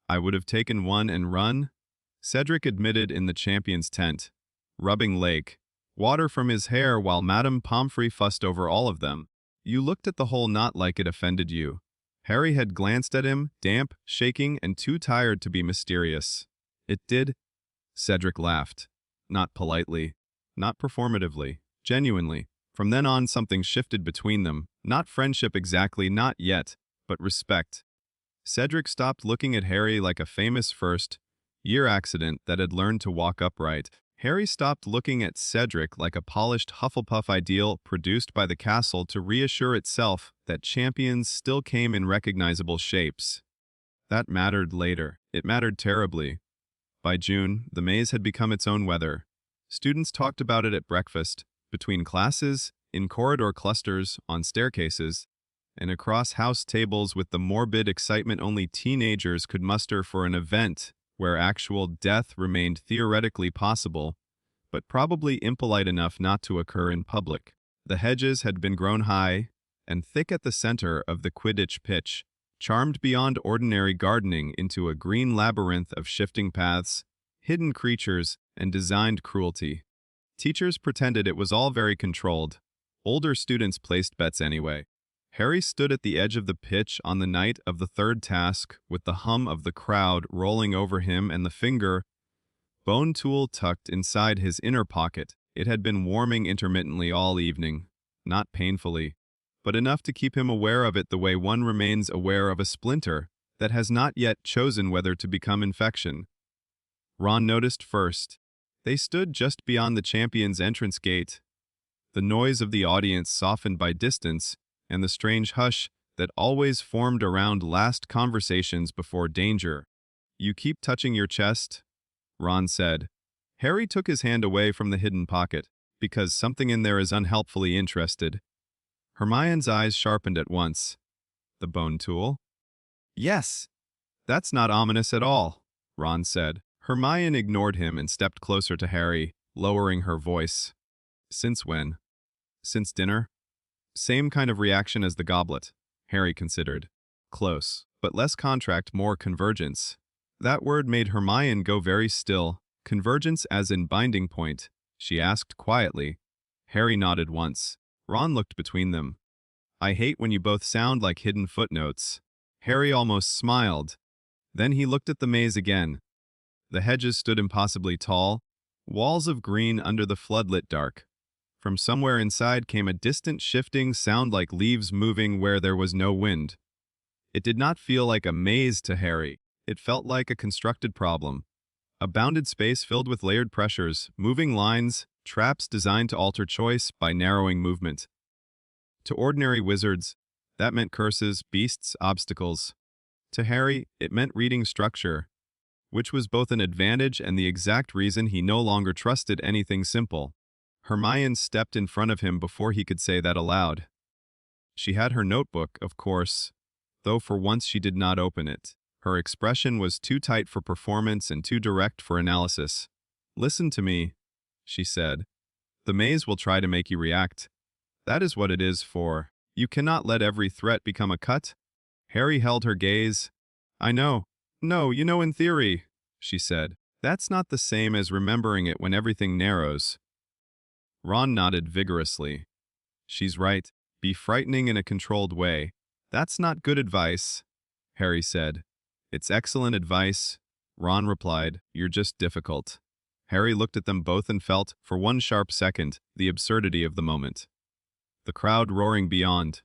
"I would have taken 1 and run," Cedric admitted in the champion's tent, rubbing lake, water from his hair while Madame Pomfrey fussed over all of them. "You looked at the hole not like it offended you." Harry had glanced at him, damp, shaking, and too tired to be mysterious. "It did." Cedric laughed. Not politely, not performatively, genuinely. From then on something shifted between them, not friendship exactly, not yet, but respect. Cedric stopped looking at Harry like a famous first-year accident that had learned to walk upright. Harry stopped looking at Cedric like a polished Hufflepuff ideal produced by the castle to reassure itself that champions still came in recognizable shapes. That mattered later. It mattered terribly. By June, the maze had become its own weather. Students talked about it at breakfast, between classes, in corridor clusters, on staircases, and across house tables with the morbid excitement only teenagers could muster for an event where actual death remained theoretically possible, but probably impolite enough not to occur in public. The hedges had been grown high and thick at the center of the Quidditch pitch, charmed beyond ordinary gardening into a green labyrinth of shifting paths, hidden creatures, and designed cruelty. Teachers pretended it was all very controlled. Older students placed bets anyway. Harry stood at the edge of the pitch on the night of the third task, with the hum of the crowd rolling over him and the finger-bone tool tucked inside his inner pocket. It had been warming intermittently all evening, not painfully, but enough to keep him aware of it the way one remains aware of a splinter that has not yet chosen whether to become infection. Ron noticed first. They stood just beyond the champion's entrance gate. The noise of the audience softened by distance, and the strange hush that always formed around last conversations before danger. "You keep touching your chest," Ron said. Harry took his hand away from the hidden pocket, because something in there is unhelpfully interested. Hermione's eyes sharpened at once. The bone tool? Yes. That's not ominous at all, Ron said. Hermione ignored him and stepped closer to Harry, lowering her voice. Since when? Since dinner? Same kind of reaction as the goblet, Harry considered. Close, but less contract, more convergence. That word made Hermione go very still. Convergence as in binding point, she asked quietly. Harry nodded once. Ron looked between them. I hate when you both sound like hidden footnotes. Harry almost smiled. Then he looked at the maze again. The hedges stood impossibly tall, walls of green under the floodlit dark. From somewhere inside came a distant shifting sound like leaves moving where there was no wind. It did not feel like a maze to Harry. It felt like a constructed problem. A bounded space filled with layered pressures, moving lines, traps designed to alter choice by narrowing movement. To ordinary wizards, that meant curses, beasts, obstacles. To Harry, it meant reading structure, which was both an advantage and the exact reason he no longer trusted anything simple. Hermione stepped in front of him before he could say that aloud. She had her notebook, of course, though for once she did not open it. Her expression was too tight for performance and too direct for analysis. Listen to me, she said. The maze will try to make you react. That is what it is for. You cannot let every threat become a cut. Harry held her gaze. I know. No, you know in theory, she said. That's not the same as remembering it when everything narrows. Ron nodded vigorously. She's right. Be frightening in a controlled way. That's not good advice, Harry said. It's excellent advice, Ron replied. You're just difficult. Harry looked at them both and felt, for one sharp second, the absurdity of the moment. The crowd roaring beyond.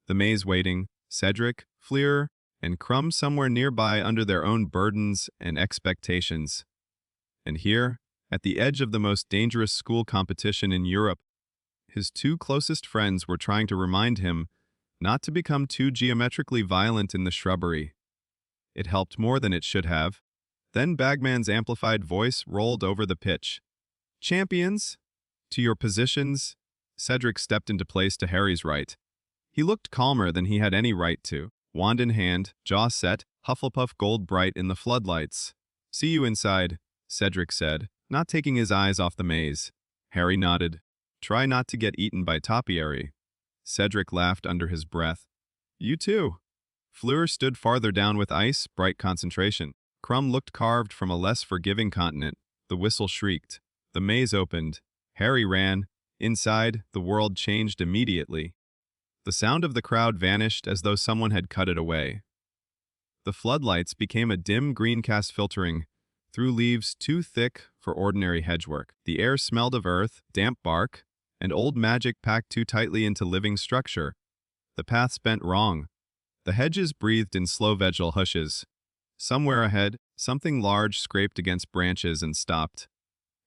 The maze waiting, Cedric, Fleur, and Crumb somewhere nearby under their own burdens and expectations. And here, at the edge of the most dangerous school competition in Europe, his two closest friends were trying to remind him not to become too geometrically violent in the shrubbery. It helped more than it should have. Then Bagman's amplified voice rolled over the pitch. Champions, to your positions. Cedric stepped into place to Harry's right. He looked calmer than he had any right to. Wand in hand, jaw set, Hufflepuff gold bright in the floodlights. See you inside, Cedric said, not taking his eyes off the maze. Harry nodded. Try not to get eaten by topiary. Cedric laughed under his breath. You too. Fleur stood farther down with ice, bright concentration. Crumb looked carved from a less forgiving continent. The whistle shrieked. The maze opened. Harry ran. Inside, the world changed immediately. The sound of the crowd vanished as though someone had cut it away. The floodlights became a dim green cast filtering through leaves too thick for ordinary hedgework. The air smelled of earth, damp bark, and old magic packed too tightly into living structure. The paths bent wrong. The hedges breathed in slow vigil hushes. Somewhere ahead, something large scraped against branches and stopped.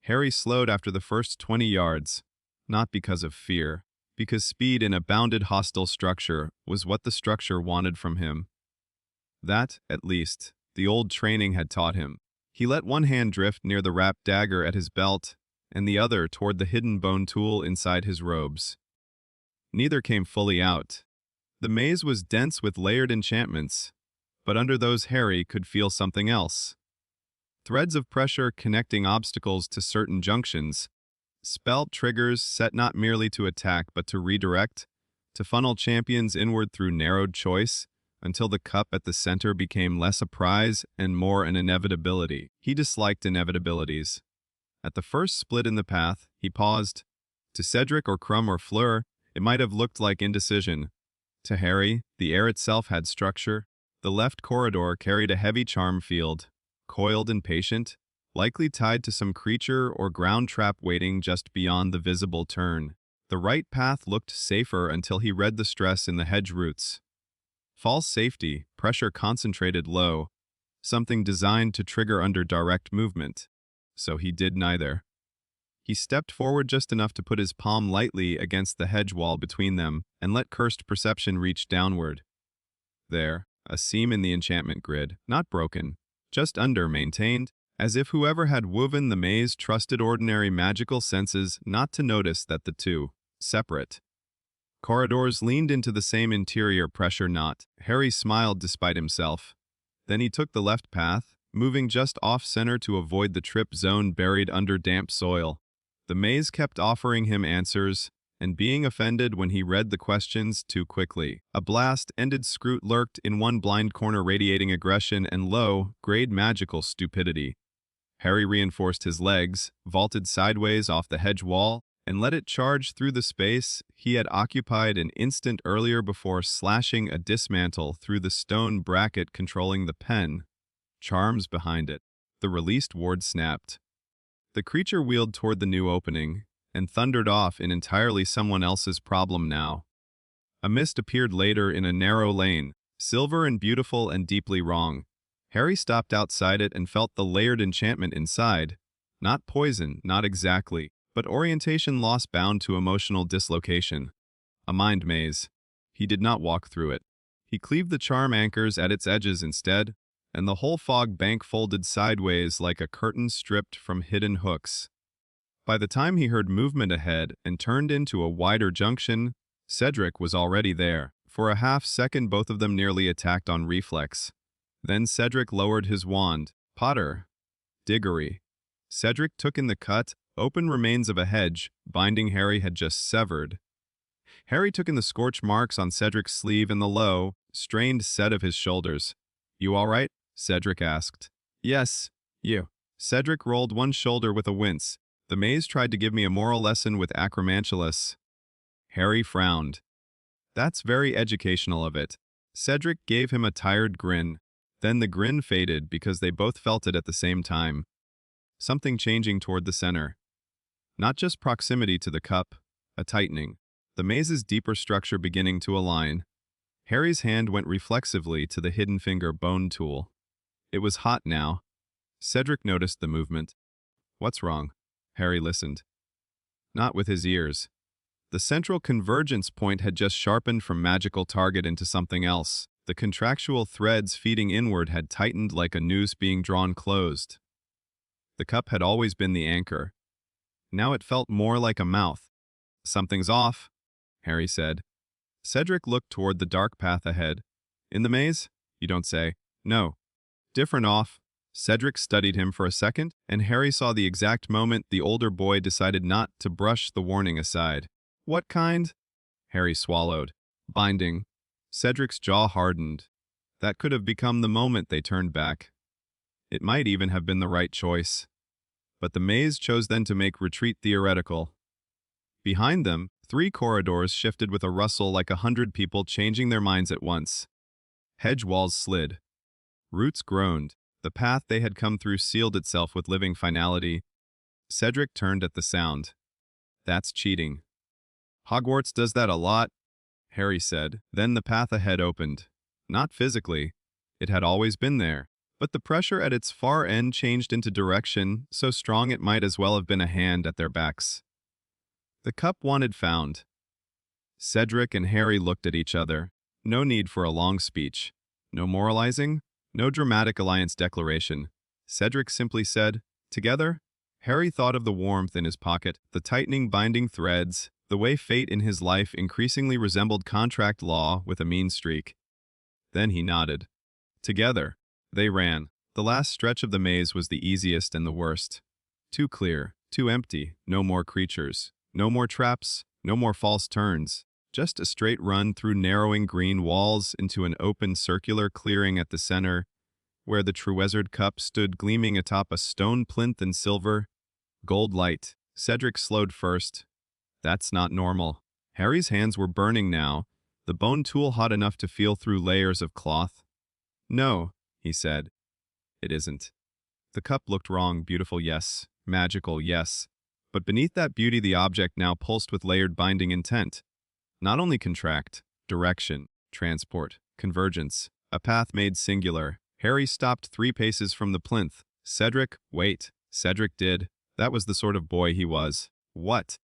Harry slowed after the first 20 yards, not because of fear, because speed in a bounded hostile structure was what the structure wanted from him. That, at least, the old training had taught him. He let one hand drift near the wrapped dagger at his belt, and the other toward the hidden bone tool inside his robes. Neither came fully out. The maze was dense with layered enchantments, but under those Harry could feel something else. Threads of pressure connecting obstacles to certain junctions, spell triggers set not merely to attack but to redirect, to funnel champions inward through narrowed choice, until the cup at the center became less a prize and more an inevitability. He disliked inevitabilities. At the first split in the path, he paused. To Cedric or Crumb or Fleur, it might have looked like indecision. To Harry, the air itself had structure. The left corridor carried a heavy charm field, coiled and patient, likely tied to some creature or ground trap waiting just beyond the visible turn. The right path looked safer until he read the stress in the hedge roots. False safety, pressure concentrated low, something designed to trigger under direct movement. So he did neither. He stepped forward just enough to put his palm lightly against the hedge wall between them and let cursed perception reach downward. There, a seam in the enchantment grid, not broken, just under-maintained, as if whoever had woven the maze trusted ordinary magical senses not to notice that the two, separate, Corridors leaned into the same interior pressure knot. Harry smiled despite himself. Then he took the left path, moving just off-center to avoid the trip zone buried under damp soil. The maze kept offering him answers, and being offended when he read the questions too quickly. A blast-ended Scroot lurked in one blind corner radiating aggression and low-grade magical stupidity. Harry reinforced his legs, vaulted sideways off the hedge wall, and let it charge through the space he had occupied an instant earlier before slashing a dismantle through the stone bracket controlling the pen. Charms behind it. The released ward snapped. The creature wheeled toward the new opening, and thundered off in entirely someone else's problem now. A mist appeared later in a narrow lane, silver and beautiful and deeply wrong. Harry stopped outside it and felt the layered enchantment inside. Not poison, not exactly, but orientation loss bound to emotional dislocation. A mind maze. He did not walk through it. He cleaved the charm anchors at its edges instead, and the whole fog bank folded sideways like a curtain stripped from hidden hooks. By the time he heard movement ahead and turned into a wider junction, Cedric was already there. For a half-second both of them nearly attacked on reflex. Then Cedric lowered his wand. Potter. Diggory. Cedric took in the cut, open remains of a hedge, binding Harry had just severed. Harry took in the scorch marks on Cedric's sleeve and the low, strained set of his shoulders. "You all right?" Cedric asked. "Yes, you." Cedric rolled one shoulder with a wince. "The maze tried to give me a moral lesson with Acromanculus." Harry frowned. "That's very educational of it." Cedric gave him a tired grin. Then the grin faded because they both felt it at the same time. Something changing toward the center. Not just proximity to the cup, a tightening. The maze's deeper structure beginning to align. Harry's hand went reflexively to the hidden finger bone tool. It was hot now. Cedric noticed the movement. "What's wrong?" Harry listened. Not with his ears. The central convergence point had just sharpened from magical target into something else. The contractual threads feeding inward had tightened like a noose being drawn closed. The cup had always been the anchor. Now it felt more like a mouth. "Something's off," Harry said. Cedric looked toward the dark path ahead. "In the maze? You don't say." "No. Different off." Cedric studied him for a second, and Harry saw the exact moment the older boy decided not to brush the warning aside. "What kind?" Harry swallowed. "Binding." Cedric's jaw hardened. That could have become the moment they turned back. It might even have been the right choice. But the maze chose then to make retreat theoretical. Behind them, 3 corridors shifted with a rustle like 100 people changing their minds at once. Hedge walls slid. Roots groaned. The path they had come through sealed itself with living finality. Cedric turned at the sound. "That's cheating." "Hogwarts does that a lot," Harry said. Then the path ahead opened. Not physically. It had always been there. But the pressure at its far end changed into direction, so strong it might as well have been a hand at their backs. The cup wanted found. Cedric and Harry looked at each other. No need for a long speech. No moralizing. No dramatic alliance declaration. Cedric simply said, "Together?" Harry thought of the warmth in his pocket, the tightening binding threads, the way fate in his life increasingly resembled contract law with a mean streak. Then he nodded. Together. They ran. The last stretch of the maze was the easiest and the worst. Too clear, too empty, no more creatures. No more traps, no more false turns. Just a straight run through narrowing green walls into an open circular clearing at the center, where the Trewizard Cup stood gleaming atop a stone plinth and silver. Gold light. Cedric slowed first. That's not normal. Harry's hands were burning now, the bone tool hot enough to feel through layers of cloth. "No," he said. "It isn't." The cup looked wrong, beautiful, yes. Magical, yes. But beneath that beauty the object now pulsed with layered binding intent. Not only contract, direction, transport, convergence, a path made singular. Harry stopped 3 paces from the plinth. "Cedric, wait." Cedric did. That was the sort of boy he was. "What?"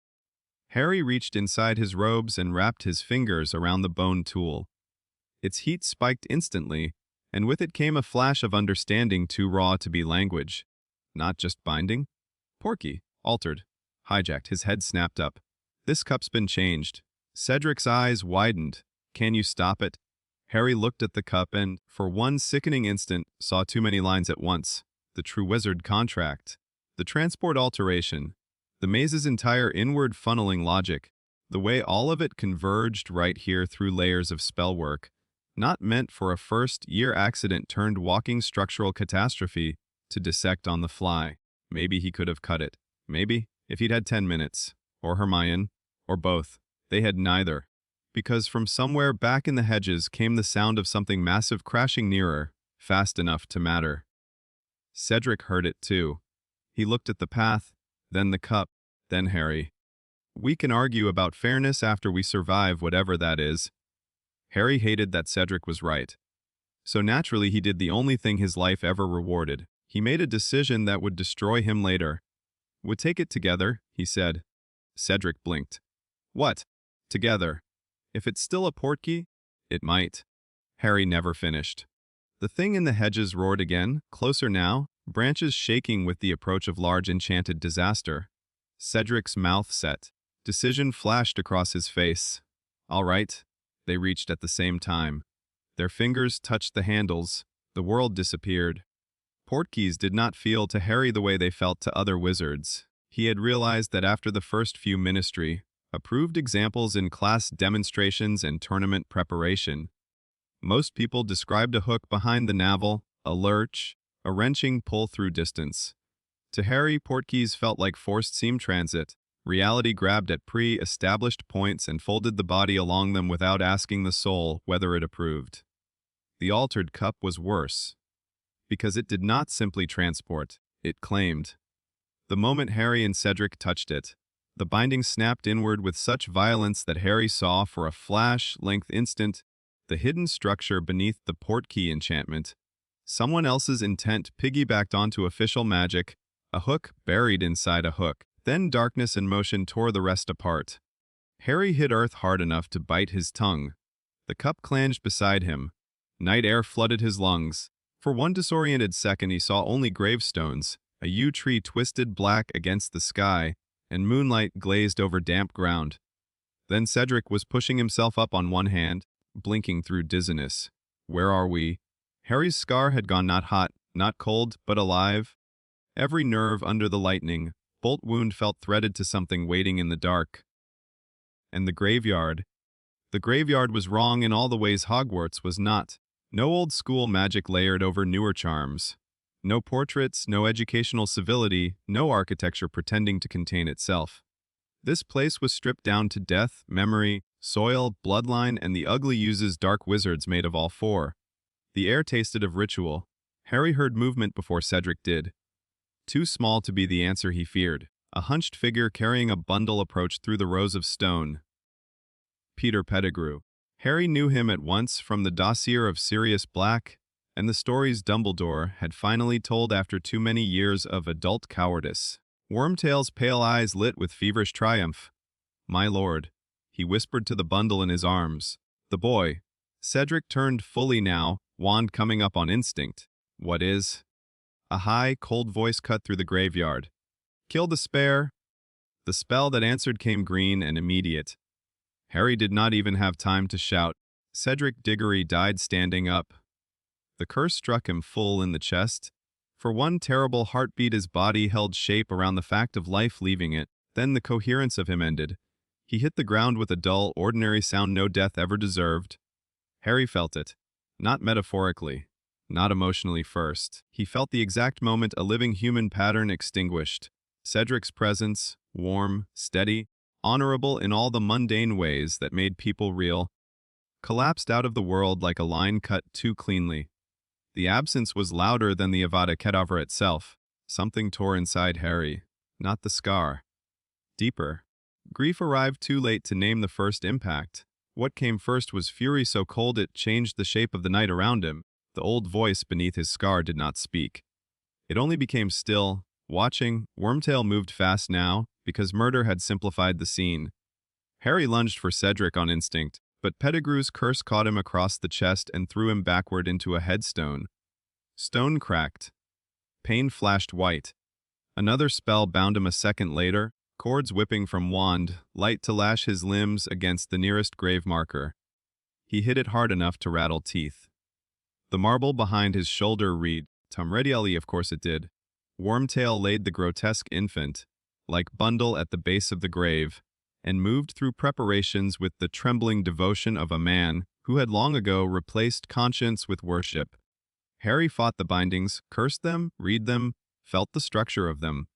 Harry reached inside his robes and wrapped his fingers around the bone tool. Its heat spiked instantly, and with it came a flash of understanding too raw to be language. Not just binding. Porky, altered, hijacked, his head snapped up. "This cup's been changed." Cedric's eyes widened. Can you stop it? Harry looked at the cup and, for one sickening instant, saw too many lines at once. The true wizard contract. The transport alteration. The maze's entire inward funneling logic. The way all of it converged right here through layers of spellwork. Not meant for a first-year accident turned walking structural catastrophe to dissect on the fly. Maybe he could have cut it. Maybe, if he'd had 10 minutes. Or Hermione. Or both. They had neither. Because from somewhere back in the hedges came the sound of something massive crashing nearer, fast enough to matter. Cedric heard it too. He looked at the path, then the cup, then Harry. We can argue about fairness after we survive whatever that is. Harry hated that Cedric was right. So naturally he did the only thing his life ever rewarded. He made a decision that would destroy him later. Would take it together, he said. Cedric blinked. What? Together. If it's still a portkey, it might. Harry never finished. The thing in the hedges roared again, closer now, branches shaking with the approach of large enchanted disaster. Cedric's mouth set. Decision flashed across his face. All right. They reached at the same time. Their fingers touched the handles. The world disappeared. Portkeys did not feel to Harry the way they felt to other wizards. He had realized that after the first few ministry, approved examples in class demonstrations and tournament preparation, most people described a hook behind the navel, a lurch, a wrenching pull through distance. To Harry, portkeys felt like forced seam transit. Reality grabbed at pre-established points and folded the body along them without asking the soul whether it approved. The altered cup was worse, because it did not simply transport, it claimed. The moment Harry and Cedric touched it, the binding snapped inward with such violence that Harry saw for a flash-length instant the hidden structure beneath the portkey enchantment. Someone else's intent piggybacked onto official magic, a hook buried inside a hook. Then darkness and motion tore the rest apart. Harry hit earth hard enough to bite his tongue. The cup clanged beside him. Night air flooded his lungs. For one disoriented second he saw only gravestones, a yew tree twisted black against the sky, and moonlight glazed over damp ground. Then Cedric was pushing himself up on one hand, blinking through dizziness. Where are we? Harry's scar had gone not hot, not cold, but alive. Every nerve under the lightning, bolt wound felt threaded to something waiting in the dark. And the graveyard. The graveyard was wrong in all the ways Hogwarts was not. No old-school magic layered over newer charms. No portraits, no educational civility, no architecture pretending to contain itself. This place was stripped down to death, memory, soil, bloodline, and the ugly uses dark wizards made of all four. The air tasted of ritual. Harry heard movement before Cedric did. Too small to be the answer he feared. A hunched figure carrying a bundle approached through the rows of stone. Peter Pettigrew. Harry knew him at once from the dossier of Sirius Black, and the stories Dumbledore had finally told after too many years of adult cowardice. Wormtail's pale eyes lit with feverish triumph. My lord, he whispered to the bundle in his arms. The boy. Cedric turned fully now, wand coming up on instinct. What is? A high, cold voice cut through the graveyard. Kill the spare. The spell that answered came green and immediate. Harry did not even have time to shout. Cedric Diggory died standing up. The curse struck him full in the chest. For one terrible heartbeat his body held shape around the fact of life leaving it. Then the coherence of him ended. He hit the ground with a dull, ordinary sound no death ever deserved. Harry felt it. Not metaphorically. Not emotionally first. He felt the exact moment a living human pattern extinguished. Cedric's presence, warm, steady, honorable in all the mundane ways that made people real, collapsed out of the world like a line cut too cleanly. The absence was louder than the Avada Kedavra itself. Something tore inside Harry, not the scar. Deeper. Grief arrived too late to name the first impact. What came first was fury so cold it changed the shape of the night around him. The old voice beneath his scar did not speak. It only became still, watching. Wormtail moved fast now, because murder had simplified the scene. Harry lunged for Cedric on instinct, but Pettigrew's curse caught him across the chest and threw him backward into a headstone. Stone cracked. Pain flashed white. Another spell bound him a second later, cords whipping from wand, light to lash his limbs against the nearest grave marker. He hit it hard enough to rattle teeth. The marble behind his shoulder read, Tamrediali, of course it did. Wormtail laid the grotesque infant, like bundle at the base of the grave, and moved through preparations with the trembling devotion of a man who had long ago replaced conscience with worship. Harry fought the bindings, cursed them, read them, felt the structure of them.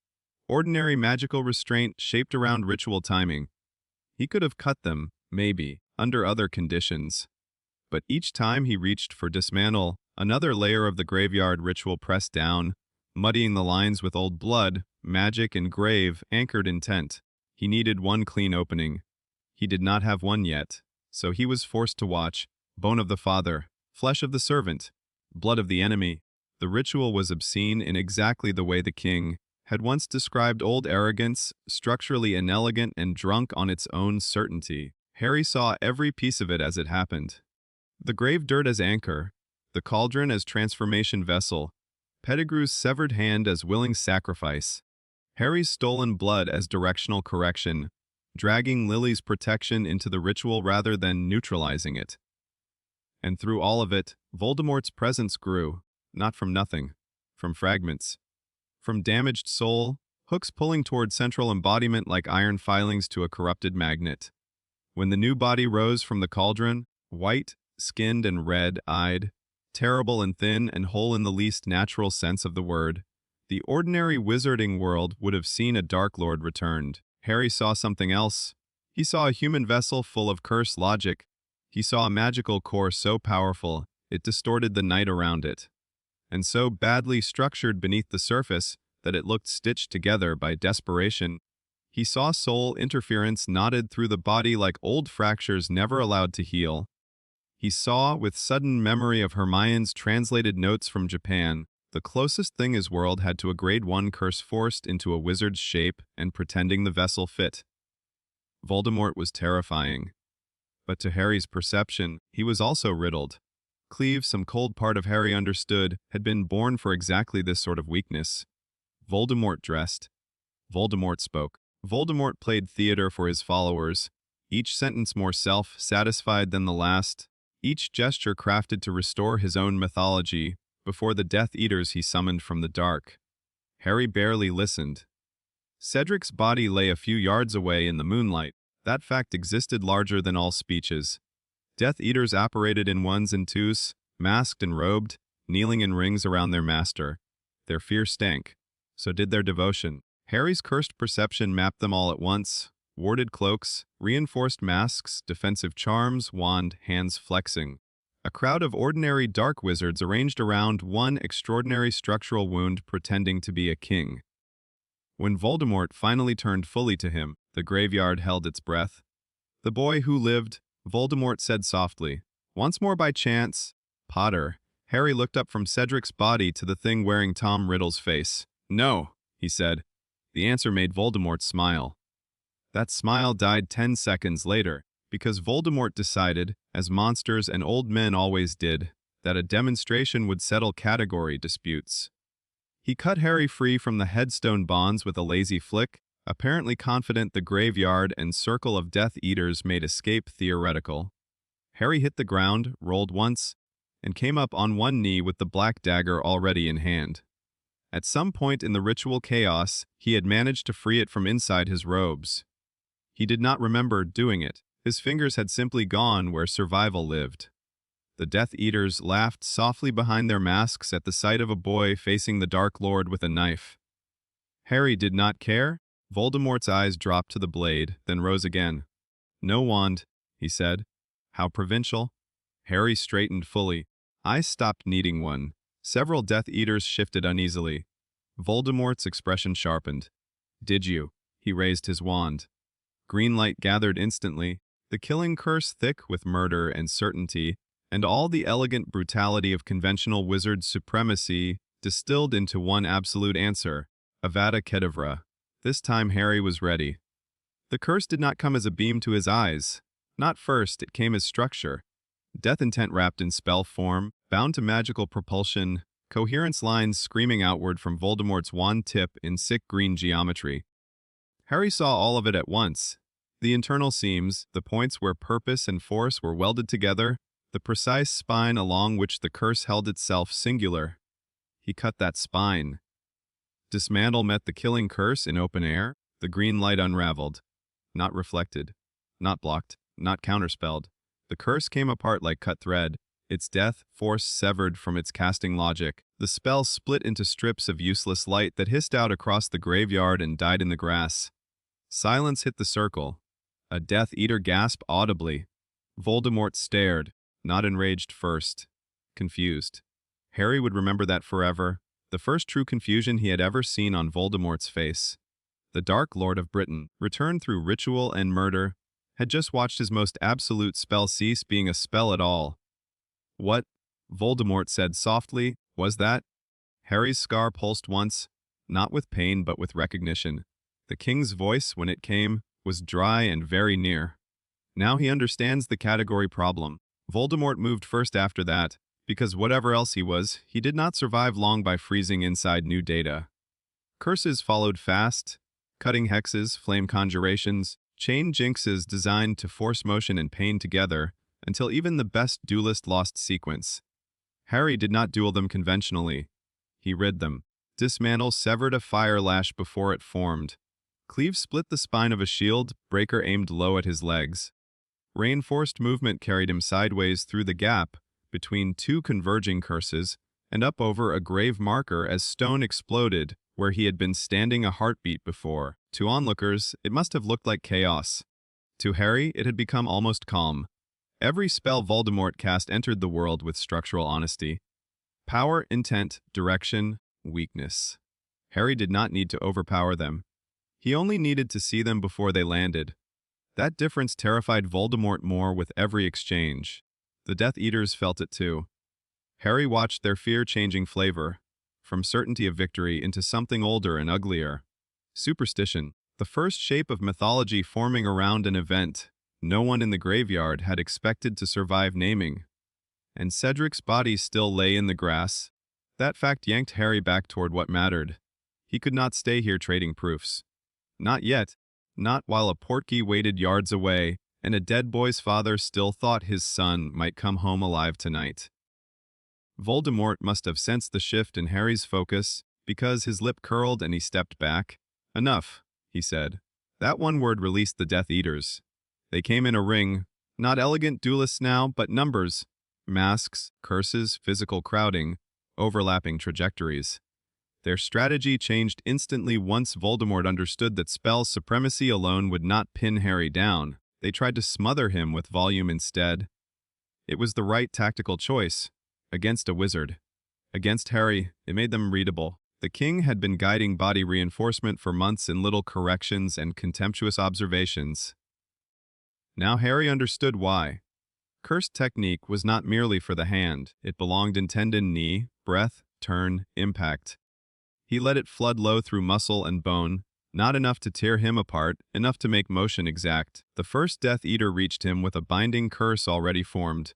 Ordinary magical restraint shaped around ritual timing. He could have cut them, maybe, under other conditions. But each time he reached for dismantle, another layer of the graveyard ritual pressed down, muddying the lines with old blood, magic and grave anchored intent. He needed one clean opening. He did not have one yet, so he was forced to watch. Bone of the father, flesh of the servant, blood of the enemy. The ritual was obscene in exactly the way the king had once described old arrogance, structurally inelegant and drunk on its own certainty. Harry saw every piece of it as it happened. The grave dirt as anchor, the cauldron as transformation vessel, Pettigrew's severed hand as willing sacrifice, Harry's stolen blood as directional correction, dragging Lily's protection into the ritual rather than neutralizing it. And through all of it, Voldemort's presence grew, not from nothing, from fragments. From damaged soul, hooks pulling toward central embodiment like iron filings to a corrupted magnet. When the new body rose from the cauldron, white, skinned and red-eyed, terrible and thin and whole in the least natural sense of the word, the ordinary wizarding world would have seen a Dark Lord returned. Harry saw something else. He saw a human vessel full of cursed logic. He saw a magical core so powerful, it distorted the night around it, and so badly structured beneath the surface that it looked stitched together by desperation. He saw soul interference knotted through the body like old fractures never allowed to heal. He saw, with sudden memory of Hermione's translated notes from Japan, the closest thing his world had to a grade 1 curse forced into a wizard's shape and pretending the vessel fit. Voldemort was terrifying. But to Harry's perception, he was also riddled. Cleave, some cold part of Harry understood, had been born for exactly this sort of weakness. Voldemort dressed. Voldemort spoke. Voldemort played theater for his followers, each sentence more self-satisfied than the last, each gesture crafted to restore his own mythology before the Death Eaters he summoned from the dark. Harry barely listened. Cedric's body lay a few yards away in the moonlight. That fact existed larger than all speeches. Death Eaters apparated in ones and twos, masked and robed, kneeling in rings around their master. Their fear stank. So did their devotion. Harry's cursed perception mapped them all at once. Warded cloaks, reinforced masks, defensive charms, wand, hands flexing. A crowd of ordinary dark wizards arranged around one extraordinary structural wound pretending to be a king. When Voldemort finally turned fully to him, the graveyard held its breath. "The boy who lived," Voldemort said softly. "Once more by chance, Potter." Harry looked up from Cedric's body to the thing wearing Tom Riddle's face. "No," he said. The answer made Voldemort smile. That smile died 10 seconds later, because Voldemort decided, as monsters and old men always did, that a demonstration would settle category disputes. He cut Harry free from the headstone bonds with a lazy flick, apparently confident the graveyard and circle of Death Eaters made escape theoretical. Harry hit the ground, rolled once, and came up on one knee with the black dagger already in hand. At some point in the ritual chaos, he had managed to free it from inside his robes. He did not remember doing it. His fingers had simply gone where survival lived. The Death Eaters laughed softly behind their masks at the sight of a boy facing the Dark Lord with a knife. Harry did not care. Voldemort's eyes dropped to the blade, then rose again. "No wand," he said. "How provincial." Harry straightened fully. "I stopped needing one." Several Death Eaters shifted uneasily. Voldemort's expression sharpened. "Did you?" He raised his wand. Green light gathered instantly, the killing curse thick with murder and certainty, and all the elegant brutality of conventional wizard supremacy distilled into one absolute answer, Avada Kedavra. This time Harry was ready. The curse did not come as a beam to his eyes. Not first, it came as structure. Death intent wrapped in spell form, bound to magical propulsion, coherence lines screaming outward from Voldemort's wand tip in sick green geometry. Harry saw all of it at once. The internal seams, the points where purpose and force were welded together, the precise spine along which the curse held itself singular. He cut that spine. Dismantle met the killing curse in open air, the green light unraveled. Not reflected, not blocked, not counterspelled. The curse came apart like cut thread, its death force severed from its casting logic. The spell split into strips of useless light that hissed out across the graveyard and died in the grass. Silence hit the circle. A Death Eater gasped audibly. Voldemort stared, not enraged first, confused. Harry would remember that forever, the first true confusion he had ever seen on Voldemort's face. The Dark Lord of Britain, returned through ritual and murder, had just watched his most absolute spell cease being a spell at all. What, Voldemort said softly, was that? Harry's scar pulsed once, not with pain but with recognition. The king's voice, when it came, was dry and very near. Now he understands the category problem. Voldemort moved first after that, because whatever else he did not survive long by freezing inside new data. Curses followed fast, cutting hexes, flame conjurations, chain jinxes designed to force motion and pain together, until even the best duelist lost sequence. Harry did not duel them conventionally. He rid them. Dismantle severed a fire lash before it formed. Cleave split the spine of a shield, Breaker aimed low at his legs. Reinforced movement carried him sideways through the gap between two converging curses and up over a grave marker as stone exploded where he had been standing a heartbeat before. To onlookers, it must have looked like chaos. To Harry, it had become almost calm. Every spell Voldemort cast entered the world with structural honesty. Power, intent, direction, weakness. Harry did not need to overpower them. He only needed to see them before they landed. That difference terrified Voldemort more with every exchange. The Death Eaters felt it too. Harry watched their fear-changing flavor, from certainty of victory into something older and uglier. Superstition, the first shape of mythology forming around an event no one in the graveyard had expected to survive naming. And Cedric's body still lay in the grass. That fact yanked Harry back toward what mattered. He could not stay here trading proofs. Not yet. Not while a portkey waited yards away, and a dead boy's father still thought his son might come home alive tonight. Voldemort must have sensed the shift in Harry's focus, because his lip curled and he stepped back. Enough, he said. That one word released the Death Eaters. They came in a ring, not elegant duelists now, but numbers. Masks, curses, physical crowding, overlapping trajectories. Their strategy changed instantly once Voldemort understood that spell supremacy alone would not pin Harry down. They tried to smother him with volume instead. It was the right tactical choice. Against a wizard. Against Harry, it made them readable. The king had been guiding body reinforcement for months in little corrections and contemptuous observations. Now Harry understood why. Cursed technique was not merely for the hand. It belonged in tendon, knee, breath, turn, impact. He let it flood low through muscle and bone, not enough to tear him apart, enough to make motion exact. The first Death Eater reached him with a binding curse already formed.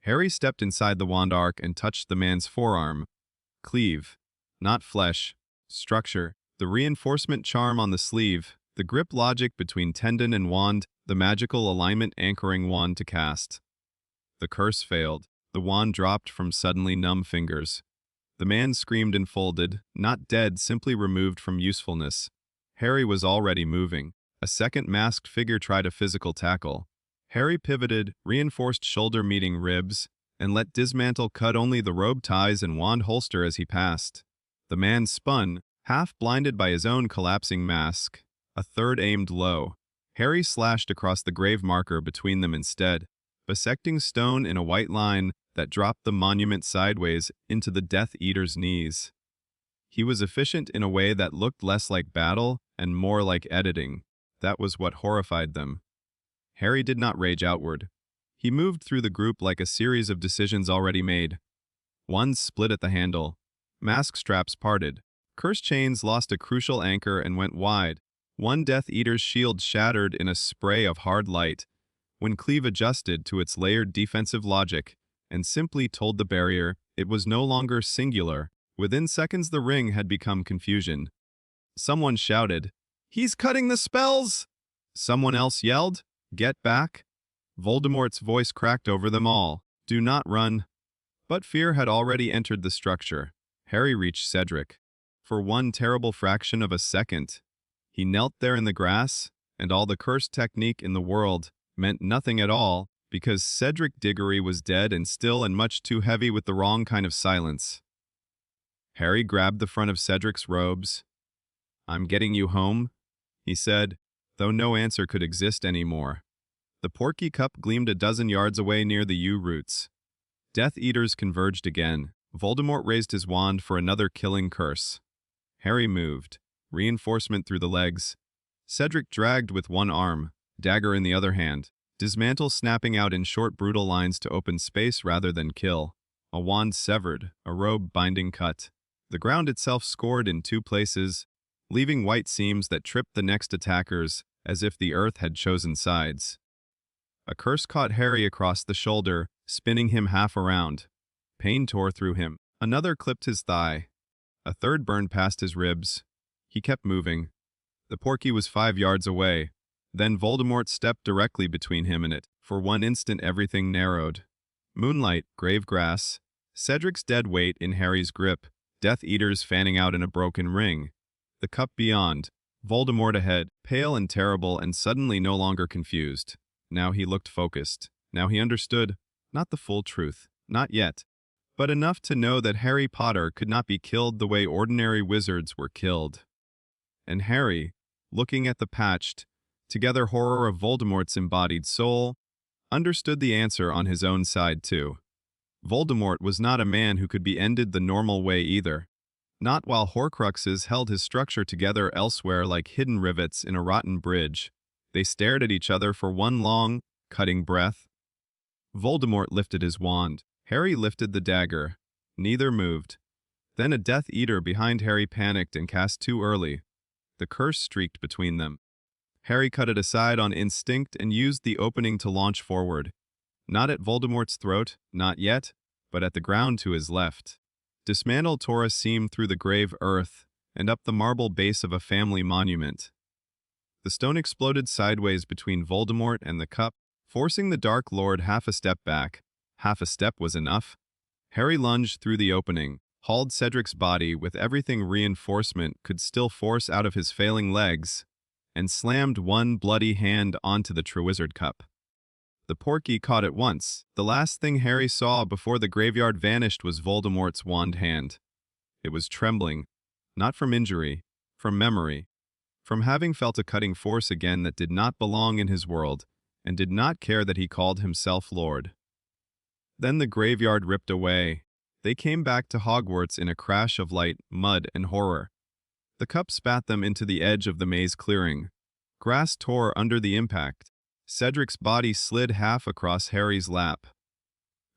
Harry stepped inside the wand arc and touched the man's forearm. Cleave. Not flesh. Structure. The reinforcement charm on the sleeve. The grip logic between tendon and wand. The magical alignment anchoring wand to cast. The curse failed. The wand dropped from suddenly numb fingers. The man screamed and folded, not dead, simply removed from usefulness. Harry was already moving. A second masked figure tried a physical tackle. Harry pivoted, reinforced shoulder meeting ribs, and let Dismantle cut only the robe ties and wand holster as he passed. The man spun, half blinded by his own collapsing mask. A third aimed low. Harry slashed across the grave marker between them instead, bisecting stone in a white line that dropped the monument sideways into the Death Eater's knees. He was efficient in a way that looked less like battle and more like editing. That was what horrified them. Harry did not rage outward. He moved through the group like a series of decisions already made. One split at the handle. Mask straps parted. Curse chains lost a crucial anchor and went wide. One Death Eater's shield shattered in a spray of hard light. When Cleave adjusted to its layered defensive logic and simply told the barrier it was no longer singular, within seconds the ring had become confusion. Someone shouted, He's cutting the spells! Someone else yelled. Get back! Voldemort's voice cracked over them all. Do not run. But fear had already entered the structure. Harry reached Cedric. For one terrible fraction of a second, he knelt there in the grass, and all the cursed technique in the world meant nothing at all because Cedric Diggory was dead and still and much too heavy with the wrong kind of silence. Harry grabbed the front of Cedric's robes. I'm getting you home, he said, though no answer could exist anymore. The Porky Cup gleamed a dozen yards away near the yew roots. Death Eaters converged again. Voldemort raised his wand for another killing curse. Harry moved, reinforcement through the legs. Cedric dragged with one arm, dagger in the other hand, dismantle snapping out in short brutal lines to open space rather than kill. A wand severed, a robe binding cut. The ground itself scored in two places, leaving white seams that tripped the next attackers as if the earth had chosen sides. A curse caught Harry across the shoulder, spinning him half around. Pain tore through him. Another clipped his thigh. A third burned past his ribs. He kept moving. The Porky was 5 yards away. Then Voldemort stepped directly between him and it. For one instant everything narrowed. Moonlight, grave grass, Cedric's dead weight in Harry's grip, Death Eaters fanning out in a broken ring. The cup beyond, Voldemort ahead, pale and terrible and suddenly no longer confused. Now he looked focused. Now he understood. Not the full truth. Not yet. But enough to know that Harry Potter could not be killed the way ordinary wizards were killed. And Harry, looking at the patched, together horror of Voldemort's embodied soul, understood the answer on his own side too. Voldemort was not a man who could be ended the normal way either. Not while Horcruxes held his structure together elsewhere like hidden rivets in a rotten bridge. They stared at each other for one long, cutting breath. Voldemort lifted his wand. Harry lifted the dagger. Neither moved. Then a Death Eater behind Harry panicked and cast too early. The curse streaked between them. Harry cut it aside on instinct and used the opening to launch forward. Not at Voldemort's throat, not yet, but at the ground to his left. Dismantle tore a seam through the grave earth and up the marble base of a family monument. The stone exploded sideways between Voldemort and the cup, forcing the Dark Lord half a step back. Half a step was enough. Harry lunged through the opening, hauled Cedric's body with everything reinforcement could still force out of his failing legs, and slammed one bloody hand onto the Triwizard Cup. The Porky caught it once. The last thing Harry saw before the graveyard vanished was Voldemort's wand hand. It was trembling, not from injury, from memory, from having felt a cutting force again that did not belong in his world, and did not care that he called himself Lord. Then the graveyard ripped away. They came back to Hogwarts in a crash of light, mud, and horror. The cup spat them into the edge of the maze clearing. Grass tore under the impact. Cedric's body slid half across Harry's lap.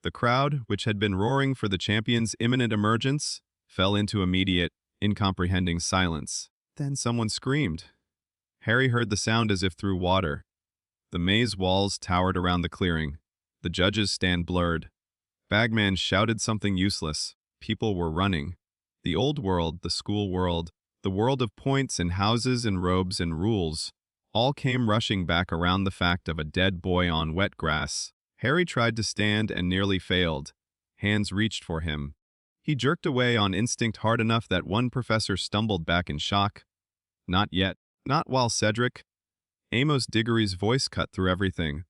The crowd, which had been roaring for the champion's imminent emergence, fell into immediate, incomprehending silence. Then someone screamed. Harry heard the sound as if through water. The maze walls towered around the clearing. The judges' stand blurred. Bagman shouted something useless. People were running. The old world, the school world, the world of points and houses and robes and rules, all came rushing back around the fact of a dead boy on wet grass. Harry tried to stand and nearly failed. Hands reached for him. He jerked away on instinct hard enough that one professor stumbled back in shock. Not yet. Not while Cedric. Amos Diggory's voice cut through everything.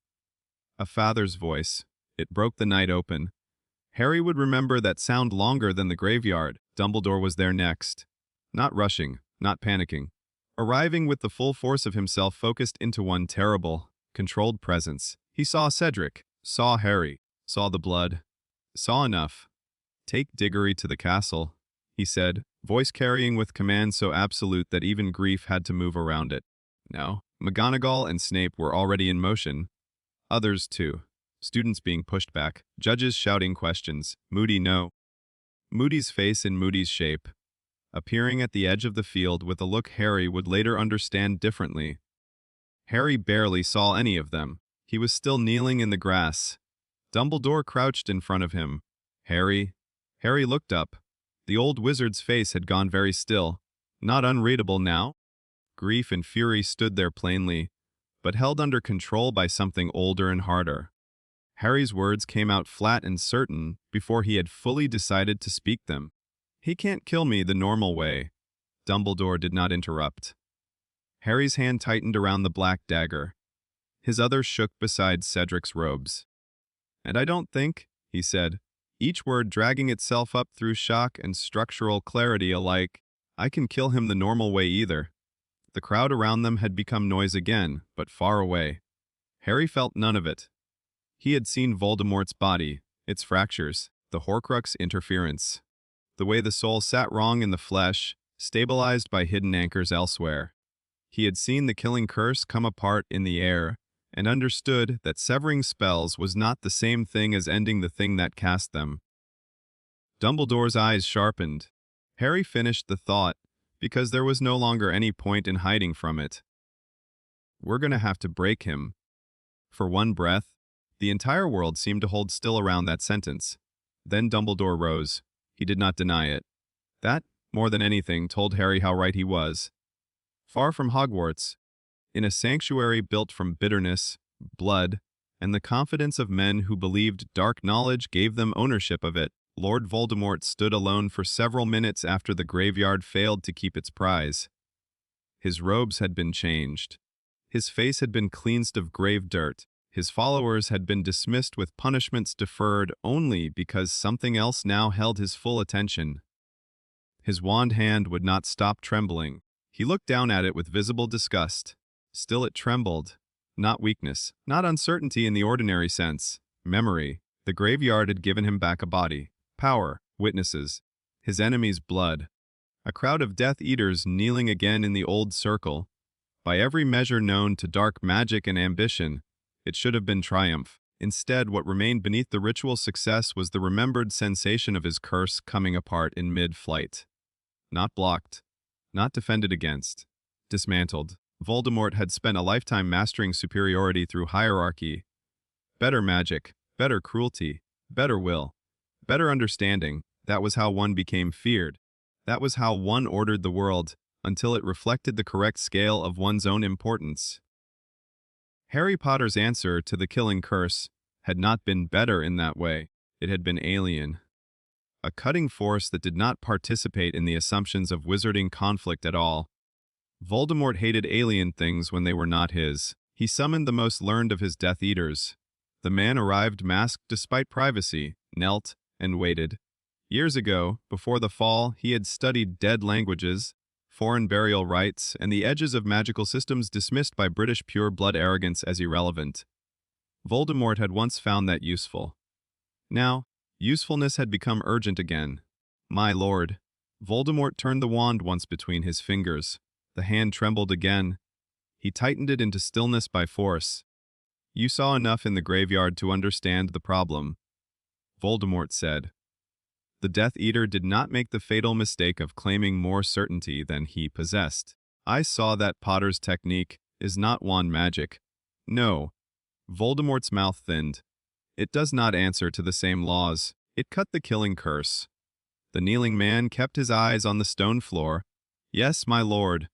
A father's voice. It broke the night open. Harry would remember that sound longer than the graveyard. Dumbledore was there next. Not rushing, not panicking. Arriving with the full force of himself focused into one terrible, controlled presence. He saw Cedric, saw Harry, saw the blood, saw enough. Take Diggory to the castle, he said, voice carrying with command so absolute that even grief had to move around it. No, McGonagall and Snape were already in motion. Others too. Students being pushed back, judges shouting questions, Moody no. Moody's face in Moody's shape, appearing at the edge of the field with a look Harry would later understand differently. Harry barely saw any of them. He was still kneeling in the grass. Dumbledore crouched in front of him. Harry looked up. The old wizard's face had gone very still, not unreadable now. Grief and fury stood there plainly, but held under control by something older and harder. Harry's words came out flat and certain before he had fully decided to speak them. "He can't kill me the normal way." Dumbledore did not interrupt. Harry's hand tightened around the black dagger. His other shook beside Cedric's robes. "And I don't think," he said, each word dragging itself up through shock and structural clarity alike, "I can kill him the normal way either." The crowd around them had become noise again, but far away. Harry felt none of it. He had seen Voldemort's body, its fractures, the Horcrux interference. The way the soul sat wrong in the flesh, stabilized by hidden anchors elsewhere. He had seen the killing curse come apart in the air, and understood that severing spells was not the same thing as ending the thing that cast them. Dumbledore's eyes sharpened. Harry finished the thought, because there was no longer any point in hiding from it. "We're going to have to break him." For one breath, the entire world seemed to hold still around that sentence. Then Dumbledore rose. He did not deny it. That, more than anything, told Harry how right he was. Far from Hogwarts, in a sanctuary built from bitterness, blood, and the confidence of men who believed dark knowledge gave them ownership of it, Lord Voldemort stood alone for several minutes after the graveyard failed to keep its prize. His robes had been changed. His face had been cleansed of grave dirt. His followers had been dismissed with punishments deferred only because something else now held his full attention. His wand hand would not stop trembling. He looked down at it with visible disgust. Still it trembled. Not weakness, not uncertainty in the ordinary sense. Memory. The graveyard had given him back a body. Power. Witnesses. His enemy's blood. A crowd of Death Eaters kneeling again in the old circle. By every measure known to dark magic and ambition, it should have been triumph. Instead, what remained beneath the ritual success was the remembered sensation of his curse coming apart in mid-flight. Not blocked. Not defended against. Dismantled. Voldemort had spent a lifetime mastering superiority through hierarchy. Better magic, better cruelty, better will, better understanding. That was how one became feared. That was how one ordered the world, until it reflected the correct scale of one's own importance. Harry Potter's answer to the killing curse had not been better in that way. It had been alien. A cutting force that did not participate in the assumptions of wizarding conflict at all. Voldemort hated alien things when they were not his. He summoned the most learned of his Death Eaters. The man arrived masked despite privacy, knelt, and waited. Years ago, before the fall, he had studied dead languages, foreign burial rites, and the edges of magical systems dismissed by British pure-blood arrogance as irrelevant. Voldemort had once found that useful. Now, usefulness had become urgent again. My lord. Voldemort turned the wand once between his fingers. The hand trembled again. He tightened it into stillness by force. "You saw enough in the graveyard to understand the problem," Voldemort said. The Death Eater did not make the fatal mistake of claiming more certainty than he possessed. "I saw that Potter's technique is not wand magic. No." Voldemort's mouth thinned. "It does not answer to the same laws. It cut the killing curse." The kneeling man kept his eyes on the stone floor. "Yes, my lord."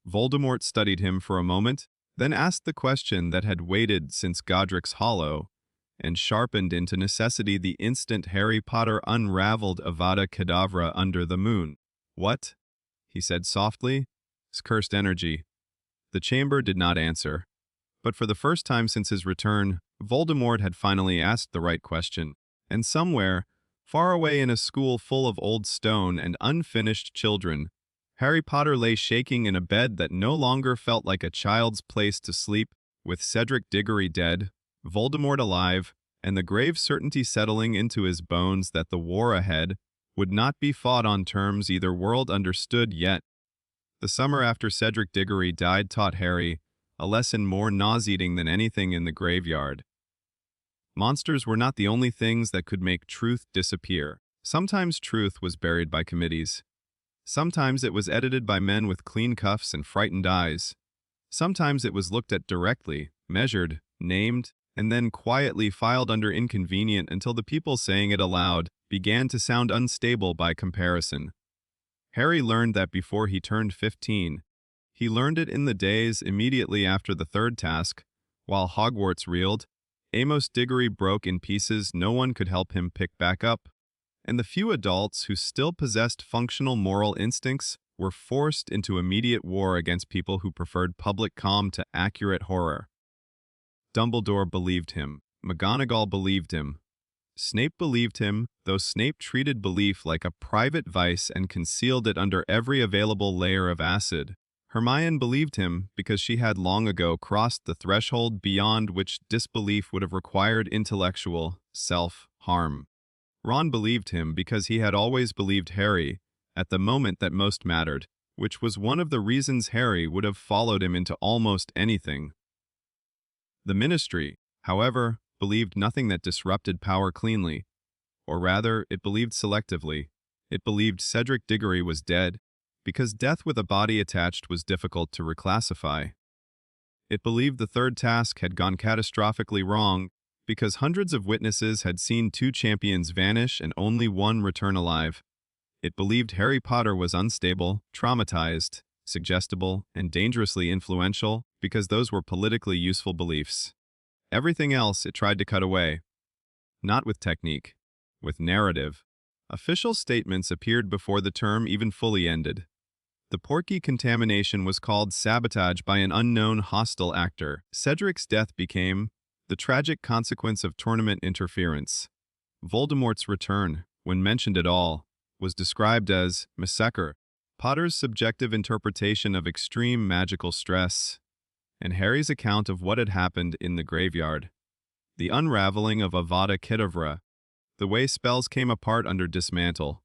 Voldemort studied him for a moment, then asked the question that had waited since Godric's Hollow, and sharpened into necessity the instant Harry Potter unraveled Avada Kedavra under the moon. "What?" he said softly. "It's cursed energy." The chamber did not answer. But for the first time since his return, Voldemort had finally asked the right question. And somewhere, far away in a school full of old stone and unfinished children, Harry Potter lay shaking in a bed that no longer felt like a child's place to sleep, with Cedric Diggory dead, Voldemort alive, and the grave certainty settling into his bones that the war ahead would not be fought on terms either world understood yet. The summer after Cedric Diggory died taught Harry a lesson more nauseating than anything in the graveyard. Monsters were not the only things that could make truth disappear. Sometimes truth was buried by committees. Sometimes it was edited by men with clean cuffs and frightened eyes. Sometimes it was looked at directly, measured, named, and then quietly filed under inconvenient until the people saying it aloud began to sound unstable by comparison. Harry learned that before he turned 15. He learned it in the days immediately after the third task. While Hogwarts reeled, Amos Diggory broke in pieces no one could help him pick back up, and the few adults who still possessed functional moral instincts were forced into immediate war against people who preferred public calm to accurate horror. Dumbledore believed him. McGonagall believed him. Snape believed him, though Snape treated belief like a private vice and concealed it under every available layer of acid. Hermione believed him because she had long ago crossed the threshold beyond which disbelief would have required intellectual self-harm. Ron believed him because he had always believed Harry at the moment that most mattered, which was one of the reasons Harry would have followed him into almost anything. The Ministry, however, believed nothing that disrupted power cleanly, or rather, it believed selectively. It believed Cedric Diggory was dead, because death with a body attached was difficult to reclassify. It believed the third task had gone catastrophically wrong, because hundreds of witnesses had seen 2 champions vanish and only one return alive. It believed Harry Potter was unstable, traumatized, suggestible, and dangerously influential, because those were politically useful beliefs. Everything else it tried to cut away. Not with technique, with narrative. Official statements appeared before the term even fully ended. The Porky contamination was called sabotage by an unknown hostile actor. Cedric's death became the tragic consequence of tournament interference. Voldemort's return, when mentioned at all, was described as massacre, Potter's subjective interpretation of extreme magical stress, and Harry's account of what had happened in the graveyard. The unraveling of Avada Kedavra, the way spells came apart under dismantle,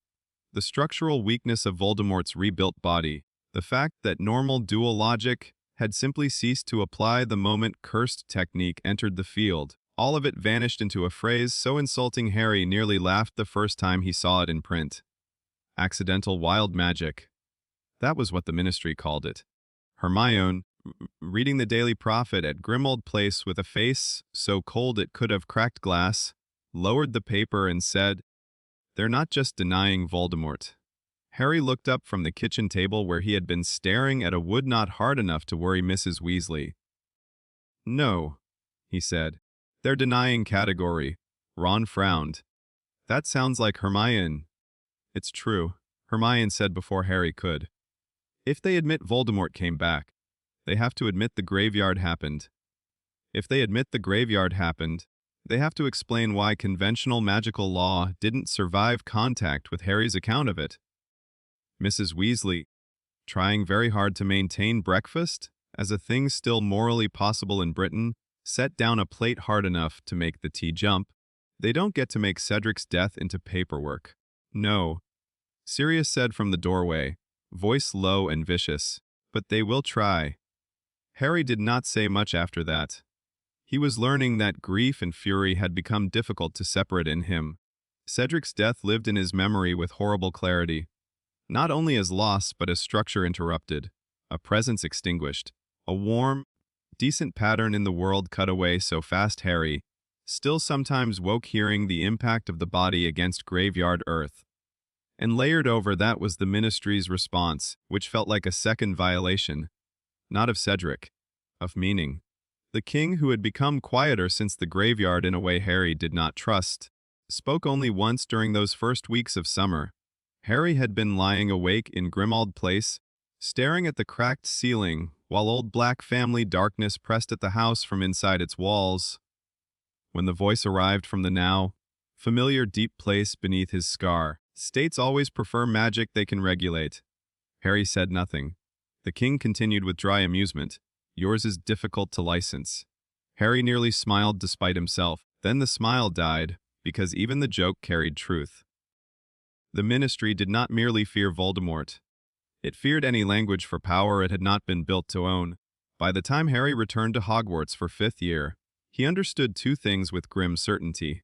the structural weakness of Voldemort's rebuilt body, the fact that normal dual logic had simply ceased to apply the moment cursed technique entered the field. All of it vanished into a phrase so insulting Harry nearly laughed the first time he saw it in print. Accidental wild magic. That was what the Ministry called it. Hermione, reading the Daily Prophet at Grimmauld Place with a face so cold it could have cracked glass, lowered the paper and said, "They're not just denying Voldemort." Harry looked up from the kitchen table where he had been staring at a wood not hard enough to worry Mrs. Weasley. "No," he said. "They're denying category." Ron frowned. "That sounds like Hermione." "It's true," Hermione said before Harry could. "If they admit Voldemort came back, they have to admit the graveyard happened. If they admit the graveyard happened, they have to explain why conventional magical law didn't survive contact with Harry's account of it." Mrs. Weasley, trying very hard to maintain breakfast as a thing still morally possible in Britain, set down a plate hard enough to make the tea jump. "They don't get to make Cedric's death into paperwork." "No," Sirius said from the doorway, voice low and vicious, "but they will try." Harry did not say much after that. He was learning that grief and fury had become difficult to separate in him. Cedric's death lived in his memory with horrible clarity, not only as loss but as structure interrupted, a presence extinguished, a warm, decent pattern in the world cut away so fast Harry still sometimes woke hearing the impact of the body against graveyard earth. And layered over that was the Ministry's response, which felt like a second violation, not of Cedric, of meaning. The king, who had become quieter since the graveyard in a way Harry did not trust, spoke only once during those first weeks of summer. Harry had been lying awake in Grimmauld Place, staring at the cracked ceiling while old black family darkness pressed at the house from inside its walls, when the voice arrived from the now familiar deep place beneath his scar. "States always prefer magic they can regulate." Harry said nothing. The king continued with dry amusement. "Yours is difficult to license." Harry nearly smiled despite himself. Then the smile died, because even the joke carried truth. The Ministry did not merely fear Voldemort. It feared any language for power it had not been built to own. By the time Harry returned to Hogwarts for 5th year, he understood 2 things with grim certainty.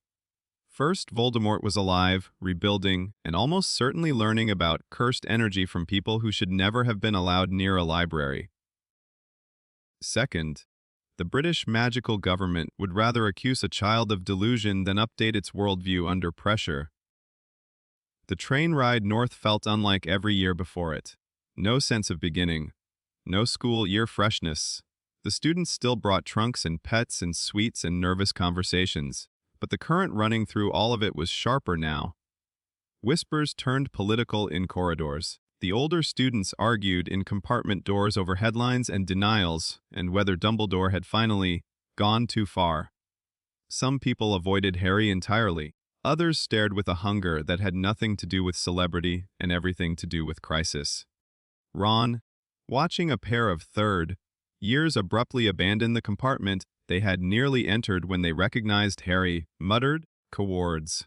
First, Voldemort was alive, rebuilding, and almost certainly learning about cursed energy from people who should never have been allowed near a library. Second, the British magical government would rather accuse a child of delusion than update its worldview under pressure. The train ride north felt unlike every year before it. No sense of beginning, No school year freshness. The students still brought trunks and pets and sweets and nervous conversations, but the current running through all of it was sharper now. Whispers turned political in corridors. The older students argued in compartment doors over headlines and denials and whether Dumbledore had finally gone too far. Some people avoided Harry entirely. Others stared with a hunger that had nothing to do with celebrity and everything to do with crisis. Ron, watching a pair of third years abruptly abandon the compartment they had nearly entered when they recognized Harry, muttered, "Cowards."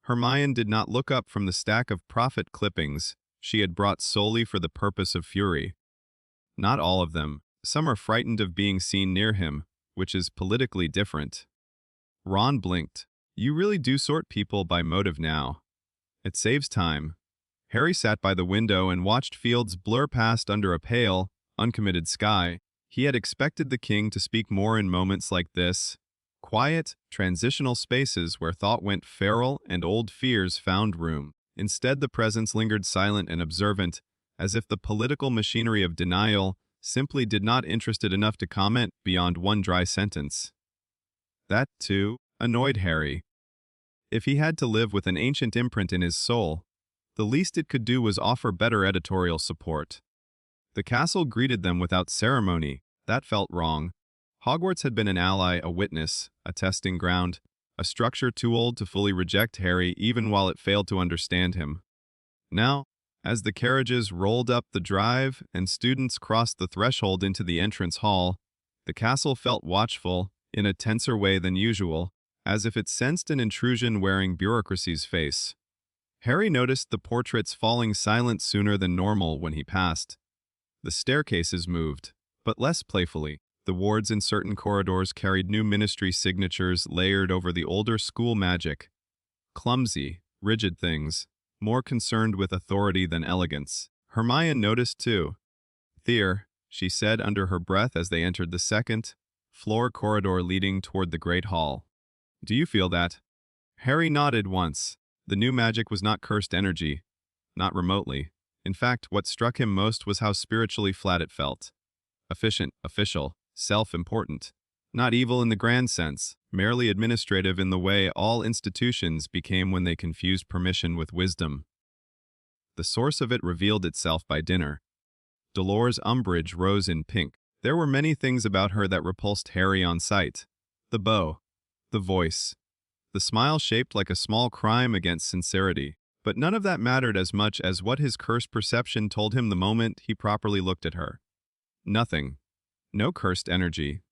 Hermione did not look up from the stack of profit clippings she had brought solely for the purpose of fury. Not all of them. Some are frightened of being seen near him, which is politically different. Ron blinked. You really do sort people by motive now. It saves time. Harry sat by the window and watched fields blur past under a pale, uncommitted sky. He had expected the king to speak more in moments like this. Quiet, transitional spaces where thought went feral and old fears found room. Instead, the presence lingered silent and observant, as if the political machinery of denial simply did not interest it enough to comment beyond one dry sentence. That, too, annoyed Harry. If he had to live with an ancient imprint in his soul, the least it could do was offer better editorial support. The castle greeted them without ceremony. That felt wrong. Hogwarts had been an ally, a witness, a testing ground, a structure too old to fully reject Harry even while it failed to understand him. Now, as the carriages rolled up the drive and students crossed the threshold into the entrance hall, the castle felt watchful, in a tenser way than usual, as if it sensed an intrusion wearing bureaucracy's face. Harry noticed the portraits falling silent sooner than normal when he passed. The staircases moved, but less playfully. The wards in certain corridors carried new ministry signatures layered over the older school magic. Clumsy, rigid things, more concerned with authority than elegance. Hermione noticed too. "There," she said under her breath as they entered the second-floor corridor leading toward the Great Hall. "Do you feel that?" Harry nodded once. The new magic was not cursed energy, not remotely. In fact, what struck him most was how spiritually flat it felt. Efficient, official, self-important. Not evil in the grand sense, merely administrative in the way all institutions became when they confused permission with wisdom. The source of it revealed itself by dinner. Dolores Umbridge rose in pink. There were many things about her that repulsed Harry on sight. The bow, the voice, the smile shaped like a small crime against sincerity. But none of that mattered as much as what his cursed perception told him the moment he properly looked at her. Nothing. No cursed energy.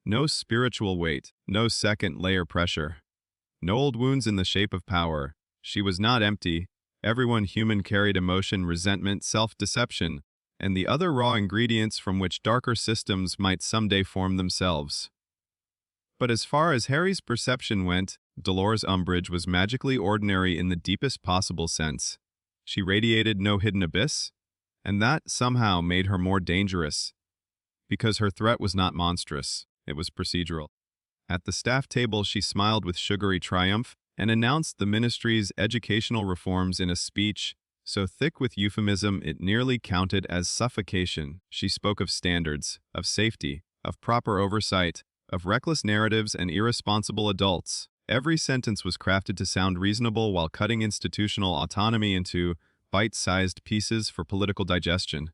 No spiritual weight. No second-layer pressure. No old wounds in the shape of power. She was not empty. Everyone human carried emotion, resentment, self-deception, and the other raw ingredients from which darker systems might someday form themselves. But as far as Harry's perception went, Dolores Umbridge was magically ordinary in the deepest possible sense. She radiated no hidden abyss, and that somehow made her more dangerous, because her threat was not monstrous, it was procedural. At the staff table she smiled with sugary triumph and announced the ministry's educational reforms in a speech so thick with euphemism it nearly counted as suffocation. She spoke of standards, of safety, of proper oversight, of reckless narratives and irresponsible adults. Every sentence was crafted to sound reasonable while cutting institutional autonomy into bite-sized pieces for political digestion.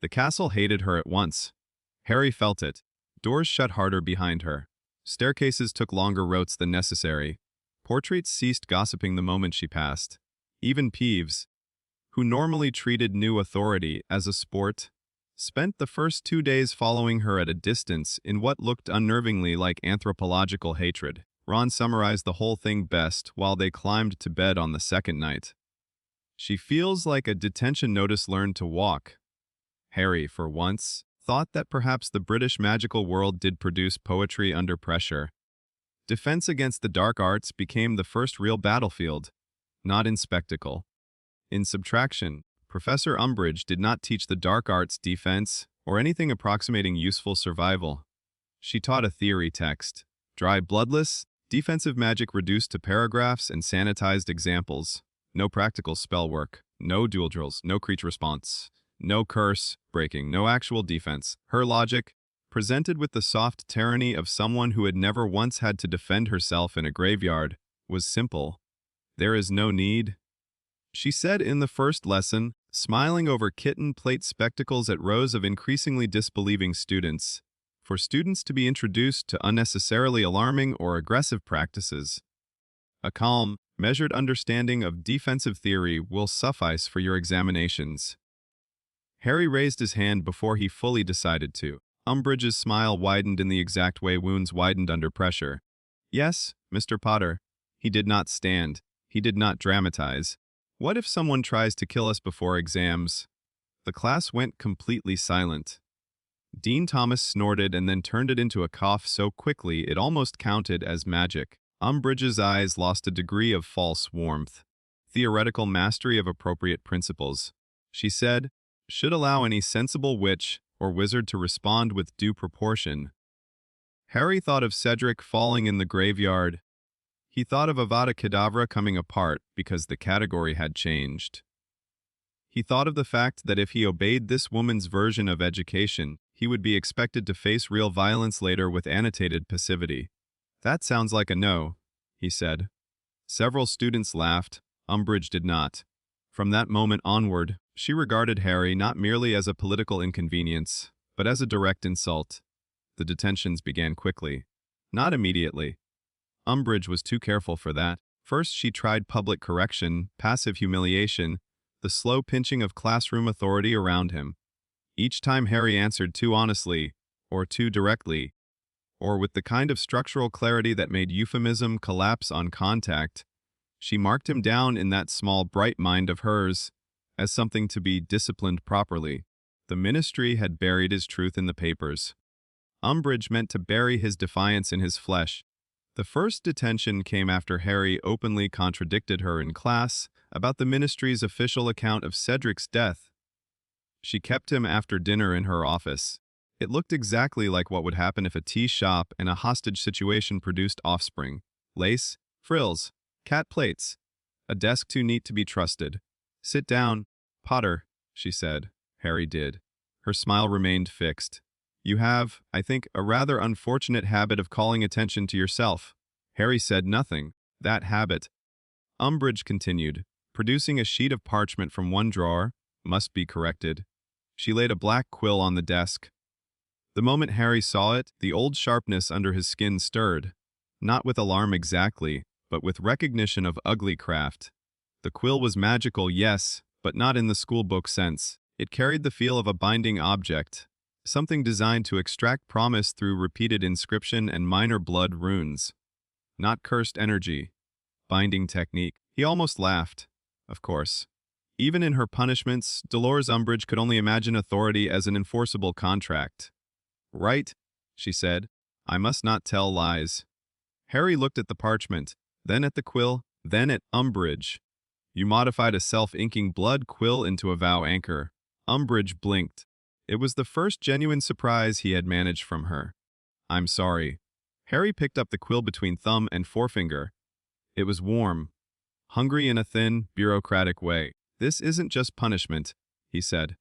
The castle hated her at once. Harry felt it. Doors shut harder behind her. Staircases took longer routes than necessary. Portraits ceased gossiping the moment she passed. Even Peeves, who normally treated new authority as a sport, spent the first 2 days following her at a distance in what looked unnervingly like anthropological hatred. Ron summarized the whole thing best while they climbed to bed on the second night. She feels like a detention notice learned to walk. Harry, for once, thought that perhaps the British magical world did produce poetry under pressure. Defense against the dark arts became the first real battlefield, not in spectacle. In subtraction, Professor Umbridge did not teach the dark arts defense or anything approximating useful survival. She taught a theory text, dry, bloodless, defensive magic reduced to paragraphs and sanitized examples. No practical spell work, no dual drills, no creature response, No curse, breaking, no actual defense. Her logic, presented with the soft tyranny of someone who had never once had to defend herself in a graveyard, was simple. There is no need, she said in the first lesson, smiling over kitten plate spectacles at rows of increasingly disbelieving students, for students to be introduced to unnecessarily alarming or aggressive practices. A calm, measured understanding of defensive theory will suffice for your examinations. Harry raised his hand before he fully decided to. Umbridge's smile widened in the exact way wounds widened under pressure. Yes, Mr. Potter. He did not stand. He did not dramatize. What if someone tries to kill us before exams? The class went completely silent. Dean Thomas snorted and then turned it into a cough so quickly it almost counted as magic. Umbridge's eyes lost a degree of false warmth. Theoretical mastery of appropriate principles, she said, should allow any sensible witch or wizard to respond with due proportion. Harry thought of Cedric falling in the graveyard. He thought of Avada Kedavra coming apart because the category had changed. He thought of the fact that if he obeyed this woman's version of education, he would be expected to face real violence later with annotated passivity. That sounds like a no, he said. Several students laughed. Umbridge did not. From that moment onward, she regarded Harry not merely as a political inconvenience, but as a direct insult. The detentions began quickly. Not immediately. Umbridge was too careful for that. First she tried public correction, passive humiliation, the slow pinching of classroom authority around him. Each time Harry answered too honestly, or too directly, or with the kind of structural clarity that made euphemism collapse on contact, she marked him down in that small bright mind of hers as something to be disciplined properly. The ministry had buried his truth in the papers. Umbridge meant to bury his defiance in his flesh. The first detention came after Harry openly contradicted her in class about the ministry's official account of Cedric's death. She kept him after dinner in her office. It looked exactly like what would happen if a tea shop and a hostage situation produced offspring. Lace, frills, cat plates. A desk too neat to be trusted. Sit down, Potter, she said. Harry did. Her smile remained fixed. You have, I think, a rather unfortunate habit of calling attention to yourself. Harry said nothing. That habit. Umbridge continued, producing a sheet of parchment from one drawer, must be corrected. She laid a black quill on the desk. The moment Harry saw it, the old sharpness under his skin stirred. Not with alarm exactly, but with recognition of ugly craft. The quill was magical, yes, but not in the schoolbook sense. It carried the feel of a binding object, something designed to extract promise through repeated inscription and minor blood runes. Not cursed energy. Binding technique. He almost laughed. Of course. Even in her punishments, Dolores Umbridge could only imagine authority as an enforceable contract. Right, she said. I must not tell lies. Harry looked at the parchment, then at the quill, then at Umbridge. You modified a self-inking blood quill into a vow anchor. Umbridge blinked. It was the first genuine surprise he had managed from her. I'm sorry. Harry picked up the quill between thumb and forefinger. It was warm, hungry in a thin, bureaucratic way. This isn't just punishment, he said.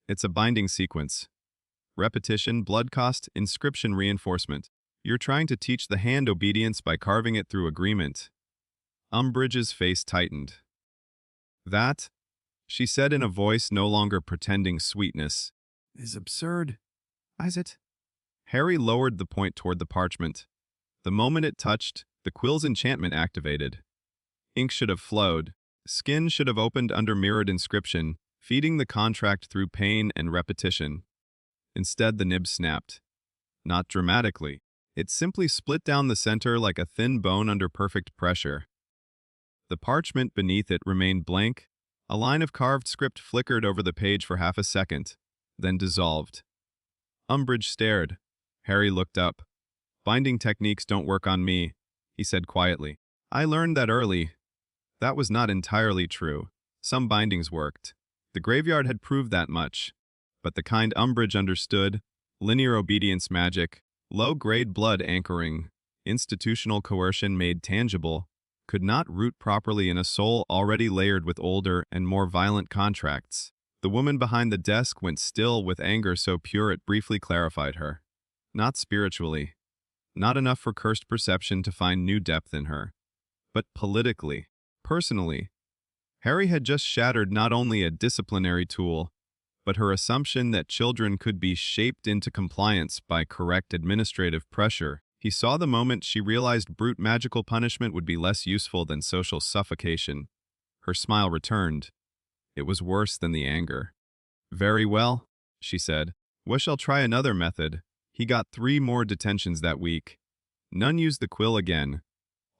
It's a binding sequence. Repetition, blood cost, inscription reinforcement. You're trying to teach the hand obedience by carving it through agreement. Umbridge's face tightened. That, she said in a voice no longer pretending sweetness, is absurd, is it? Harry lowered the point toward the parchment. The moment it touched, the quill's enchantment activated. Ink should have flowed. Skin should have opened under mirrored inscription, feeding the contract through pain and repetition. Instead, the nib snapped. Not dramatically. It simply split down the center like a thin bone under perfect pressure. The parchment beneath it remained blank. A line of carved script flickered over the page for half a second, then dissolved. Umbridge stared. Harry looked up. Binding techniques don't work on me, he said quietly. I learned that early. That was not entirely true. Some bindings worked. The graveyard had proved that much. But the kind Umbridge understood, linear obedience magic, low-grade blood anchoring, institutional coercion made tangible, could not root properly in a soul already layered with older and more violent contracts. The woman behind the desk went still with anger so pure it briefly clarified her. Not spiritually. Not enough for cursed perception to find new depth in her. But politically, personally, Harry had just shattered not only a disciplinary tool, but her assumption that children could be shaped into compliance by correct administrative pressure. He saw the moment she realized brute magical punishment would be less useful than social suffocation. Her smile returned. It was worse than the anger. Very well, she said. We shall try another method. He got 3 more detentions that week. None used the quill again.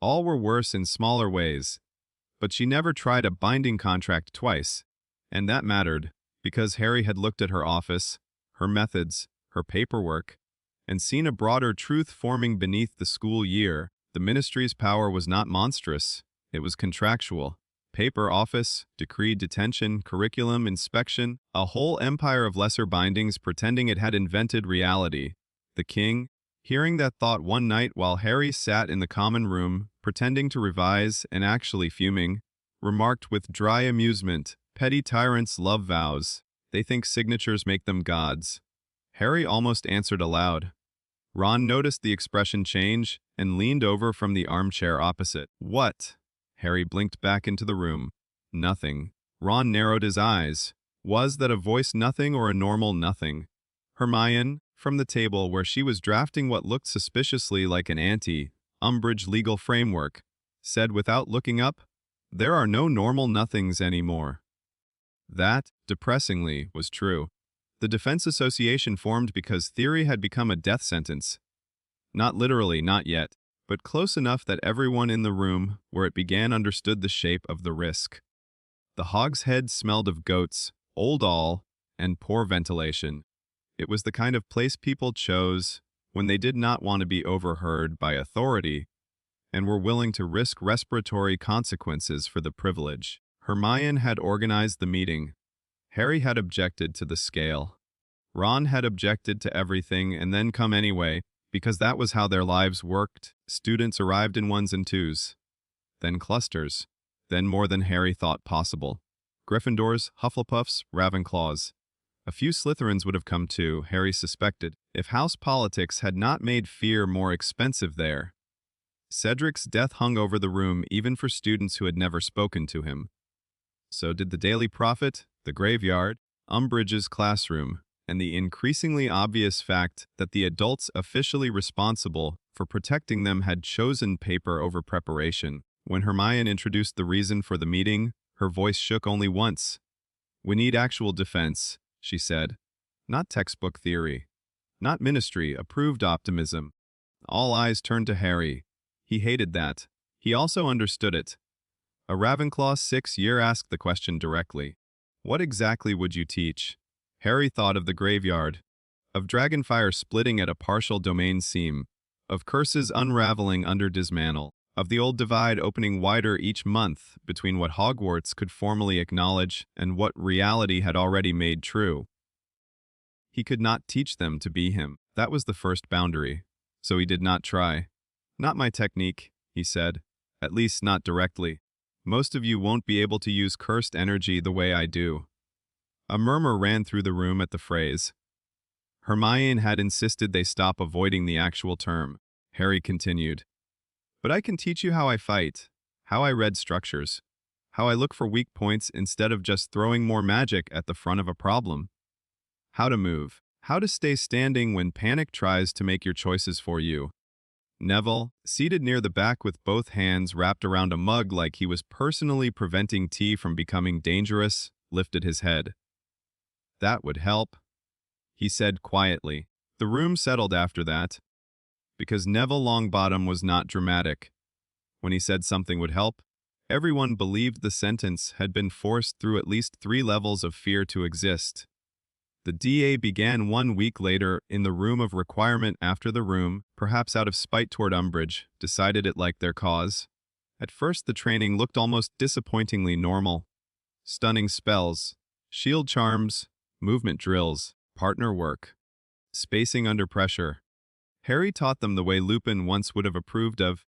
All were worse in smaller ways. But she never tried a binding contract twice. And that mattered, because Harry had looked at her office, her methods, her paperwork, and seen a broader truth forming beneath the school year. The ministry's power was not monstrous. It was contractual. Paper office, decreed detention, curriculum, inspection, a whole empire of lesser bindings pretending it had invented reality. The king, hearing that thought one night while Harry sat in the common room, pretending to revise and actually fuming, remarked with dry amusement, "Petty tyrants love vows. They think signatures make them gods." Harry almost answered aloud. Ron noticed the expression change and leaned over from the armchair opposite. "What?" Harry blinked back into the room. "Nothing." Ron narrowed his eyes. Was that a voice nothing or a normal nothing? Hermione, from the table where she was drafting what looked suspiciously like an anti-Umbridge legal framework, said without looking up, "There are no normal nothings anymore." That, depressingly, was true. The Defense Association formed because theory had become a death sentence. Not literally, not yet, but close enough that everyone in the room where it began understood the shape of the risk. The hogshead smelled of goats, old all, and poor ventilation. It was the kind of place people chose when they did not want to be overheard by authority and were willing to risk respiratory consequences for the privilege. Hermione had organized the meeting. Harry had objected to the scale. Ron had objected to everything and then come anyway, because that was how their lives worked. Students arrived in 1s and 2s, then clusters, then more than Harry thought possible. Gryffindors, Hufflepuffs, Ravenclaws. A few Slytherins would have come too, Harry suspected, if house politics had not made fear more expensive there. Cedric's death hung over the room even for students who had never spoken to him. So did the Daily Prophet, the graveyard, Umbridge's classroom, and the increasingly obvious fact that the adults officially responsible for protecting them had chosen paper over preparation. When Hermione introduced the reason for the meeting, her voice shook only once. "We need actual defense," she said. "Not textbook theory. Not ministry-approved optimism." All eyes turned to Harry. He hated that. He also understood it. A Ravenclaw 6th-year asked the question directly. "What exactly would you teach?" Harry thought of the graveyard, of dragonfire splitting at a partial domain seam, of curses unraveling under dismantle, of the old divide opening wider each month between what Hogwarts could formally acknowledge and what reality had already made true. He could not teach them to be him. That was the first boundary. So he did not try. "Not my technique," he said. "At least not directly. Most of you won't be able to use cursed energy the way I do." A murmur ran through the room at the phrase. Hermione had insisted they stop avoiding the actual term. Harry continued. "But I can teach you how I fight, how I read structures, how I look for weak points instead of just throwing more magic at the front of a problem. How to move, how to stay standing when panic tries to make your choices for you." Neville, seated near the back with both hands wrapped around a mug like he was personally preventing tea from becoming dangerous, lifted his head. "That would help," he said quietly. The room settled after that, because Neville Longbottom was not dramatic. When he said something would help, everyone believed the sentence had been forced through at least 3 levels of fear to exist. The DA began 1 week later in the room of requirement after the room, perhaps out of spite toward Umbridge, decided it liked their cause. At first the training looked almost disappointingly normal. Stunning spells, shield charms, movement drills, partner work, spacing under pressure. Harry taught them the way Lupin once would have approved of.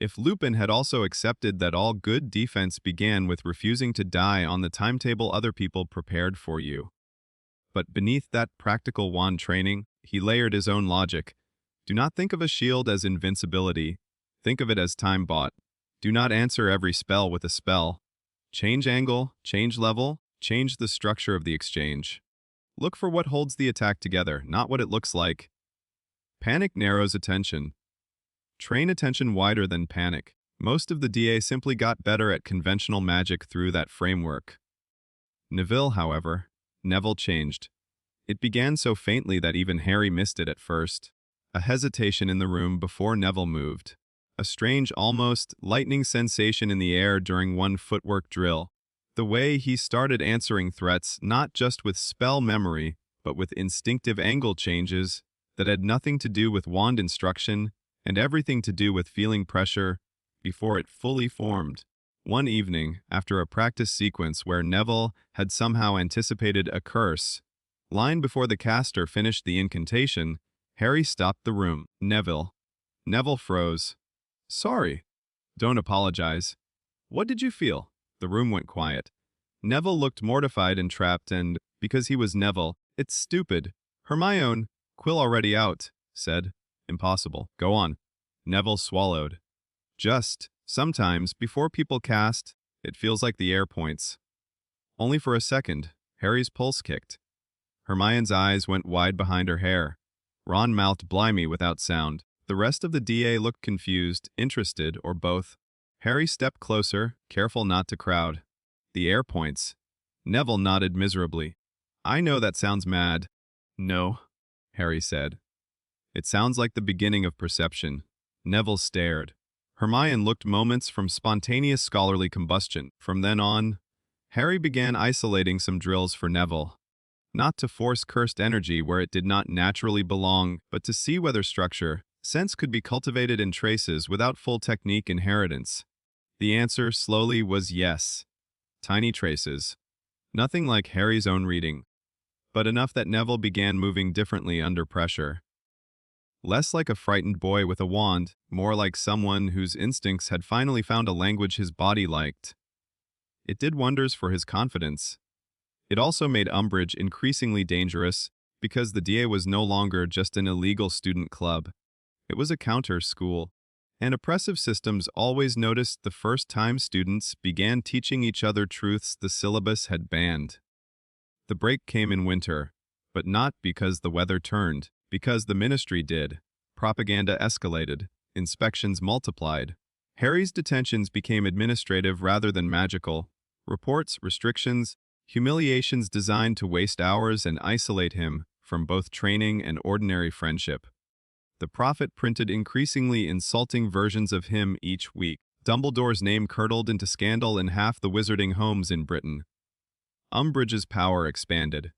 If Lupin had also accepted that all good defense began with refusing to die on the timetable other people prepared for you. But beneath that practical wand training, he layered his own logic. Do not think of a shield as invincibility. Think of it as time bought. Do not answer every spell with a spell. Change angle, change level, change the structure of the exchange. Look for what holds the attack together, not what it looks like. Panic narrows attention. Train attention wider than panic. Most of the DA simply got better at conventional magic through that framework. Neville changed. It began so faintly that even Harry missed it at first. A hesitation in the room before Neville moved. A strange, almost lightning sensation in the air during one footwork drill. The way he started answering threats not just with spell memory, but with instinctive angle changes that had nothing to do with wand instruction and everything to do with feeling pressure before it fully formed. One evening, after a practice sequence where Neville had somehow anticipated a curse, line before the caster finished the incantation, Harry stopped the room. Neville froze. Sorry. Don't apologize. What did you feel? The room went quiet. Neville looked mortified and trapped, and, because he was Neville, it's stupid. Hermione, quill already out, said. Impossible. Go on. Neville swallowed. Sometimes, before people cast, it feels like the air points. Only for a second, Harry's pulse kicked. Hermione's eyes went wide behind her hair. Ron mouthed blimey without sound. The rest of the DA looked confused, interested, or both. Harry stepped closer, careful not to crowd. The air points. Neville nodded miserably. I know that sounds mad. No, Harry said. It sounds like the beginning of perception. Neville stared. Hermione looked moments from spontaneous scholarly combustion. From then on, Harry began isolating some drills for Neville. Not to force cursed energy where it did not naturally belong, but to see whether structure, sense could be cultivated in traces without full technique inheritance. The answer, slowly, was yes. Tiny traces. Nothing like Harry's own reading, but enough that Neville began moving differently under pressure. Less like a frightened boy with a wand, more like someone whose instincts had finally found a language his body liked. It did wonders for his confidence. It also made Umbridge increasingly dangerous, because the DA was no longer just an illegal student club. It was a counter-school, and oppressive systems always noticed the first time students began teaching each other truths the syllabus had banned. The break came in winter, but not because the weather turned, because the ministry did. Propaganda escalated, inspections multiplied. Harry's detentions became administrative rather than magical. Reports, restrictions, humiliations designed to waste hours and isolate him from both training and ordinary friendship. The prophet printed increasingly insulting versions of him each week. Dumbledore's name curdled into scandal in half the wizarding homes in Britain. Umbridge's power expanded.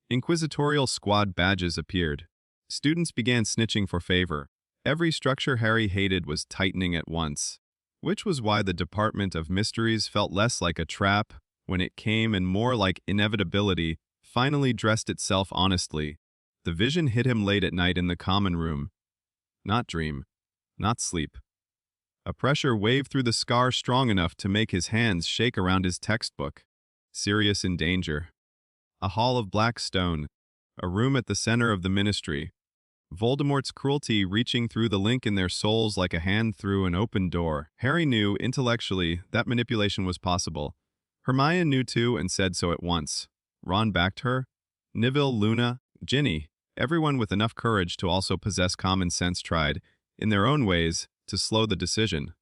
Inquisitorial squad badges appeared. Students began snitching for favor. Every structure Harry hated was tightening at once, which was why the Department of Mysteries felt less like a trap when it came and more like inevitability finally dressed itself honestly. The vision hit him late at night in the common room. Not dream, not sleep. A pressure waved through the scar strong enough to make his hands shake around his textbook. Sirius in danger. A hall of black stone, a room at the center of the ministry. Voldemort's cruelty reaching through the link in their souls like a hand through an open door. Harry knew, intellectually, that manipulation was possible. Hermione knew too and said so at once. Ron backed her. Neville, Luna, Ginny, everyone with enough courage to also possess common sense tried, in their own ways, to slow the decision.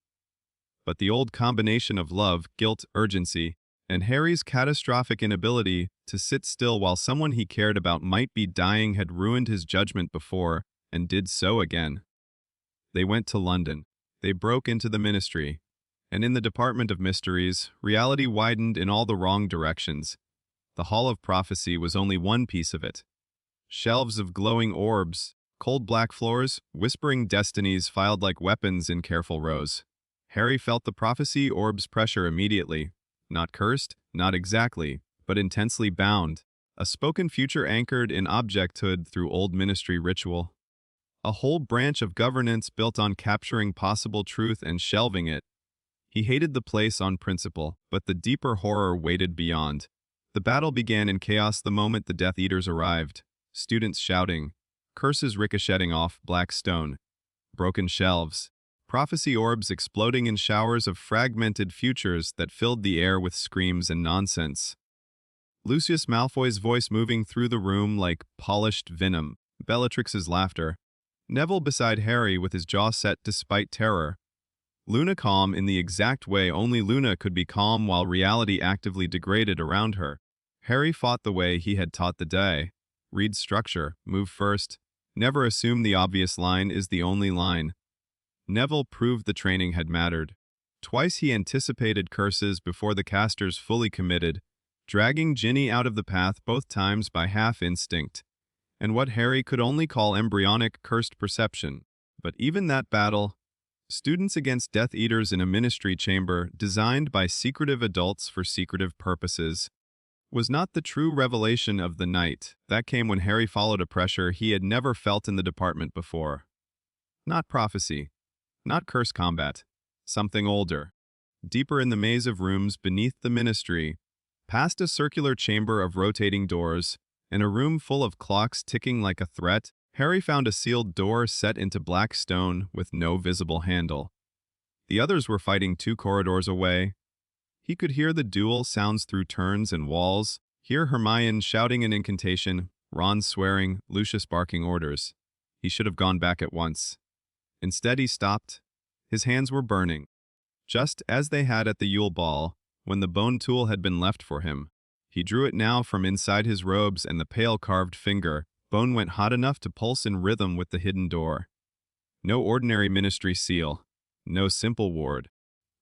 But the old combination of love, guilt, urgency, and Harry's catastrophic inability to sit still while someone he cared about might be dying had ruined his judgment before, and did so again. They went to London. They broke into the ministry. And in the Department of Mysteries, reality widened in all the wrong directions. The Hall of Prophecy was only one piece of it. Shelves of glowing orbs, cold black floors, whispering destinies filed like weapons in careful rows. Harry felt the prophecy orb's pressure immediately. Not cursed, not exactly, but intensely bound. A spoken future anchored in objecthood through old ministry ritual. a whole branch of governance built on capturing possible truth and shelving it. He hated the place on principle, but the deeper horror waited beyond. The battle began in chaos the moment the Death Eaters arrived, students shouting, curses ricocheting off black stone, broken shelves, prophecy orbs exploding in showers of fragmented futures that filled the air with screams and nonsense. Lucius Malfoy's voice moving through the room like polished venom, Bellatrix's laughter, Neville beside Harry with his jaw set despite terror, Luna calm in the exact way only Luna could be calm while reality actively degraded around her. Harry fought the way he had taught the day. Read structure, move first, never assume the obvious line is the only line. Neville proved the training had mattered. Twice he anticipated curses before the casters fully committed, dragging Ginny out of the path both times by half instinct, and what Harry could only call embryonic cursed perception. But even that battle, students against Death Eaters in a ministry chamber designed by secretive adults for secretive purposes, was not the true revelation of the night. That came when Harry followed a pressure he had never felt in the department before. Not prophecy, not curse combat, something older. Deeper in the maze of rooms beneath the ministry, past a circular chamber of rotating doors, and a room full of clocks ticking like a threat, Harry found a sealed door set into black stone with no visible handle. The others were fighting 2 corridors away. He could hear the duel sounds through turns and walls, hear Hermione shouting an incantation, Ron swearing, Lucius barking orders. He should have gone back at once. Instead he stopped. His hands were burning, just as they had at the Yule Ball, when the bone tool had been left for him. He drew it now from inside his robes, and the pale carved finger, bone went hot enough to pulse in rhythm with the hidden door. No ordinary ministry seal, no simple ward.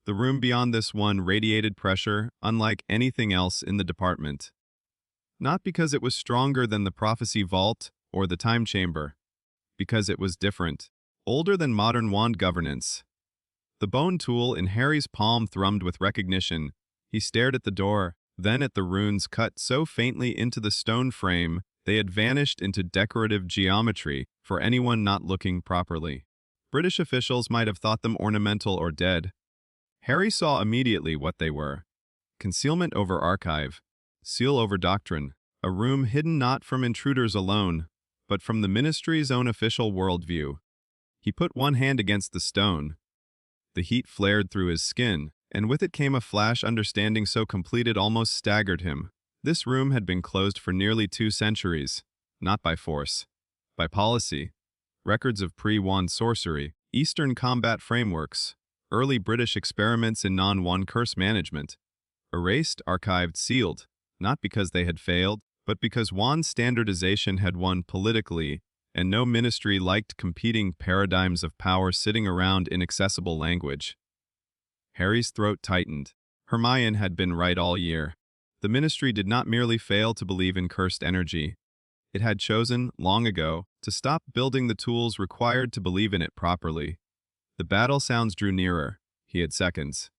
The room beyond this one radiated pressure unlike anything else in the department. Not because it was stronger than the prophecy vault or the time chamber, because it was different, older than modern wand governance. The bone tool in Harry's palm thrummed with recognition. He stared at the door, then at the runes cut so faintly into the stone frame they had vanished into decorative geometry for anyone not looking properly. British officials might have thought them ornamental or dead. Harry saw immediately what they were. Concealment over archive, seal over doctrine, a room hidden not from intruders alone, but from the ministry's own official worldview. He put one hand against the stone. The heat flared through his skin, and with it came a flash understanding so complete it almost staggered him. This room had been closed for nearly 2 centuries, not by force, by policy. Records of pre-wand sorcery, Eastern combat frameworks, early British experiments in non-wand curse management. Erased, archived, sealed, not because they had failed, but because wand standardization had won politically, and no ministry liked competing paradigms of power sitting around inaccessible language. Harry's throat tightened. Hermione had been right all year. The ministry did not merely fail to believe in cursed energy. It had chosen, long ago, to stop building the tools required to believe in it properly. The battle sounds drew nearer. He had seconds.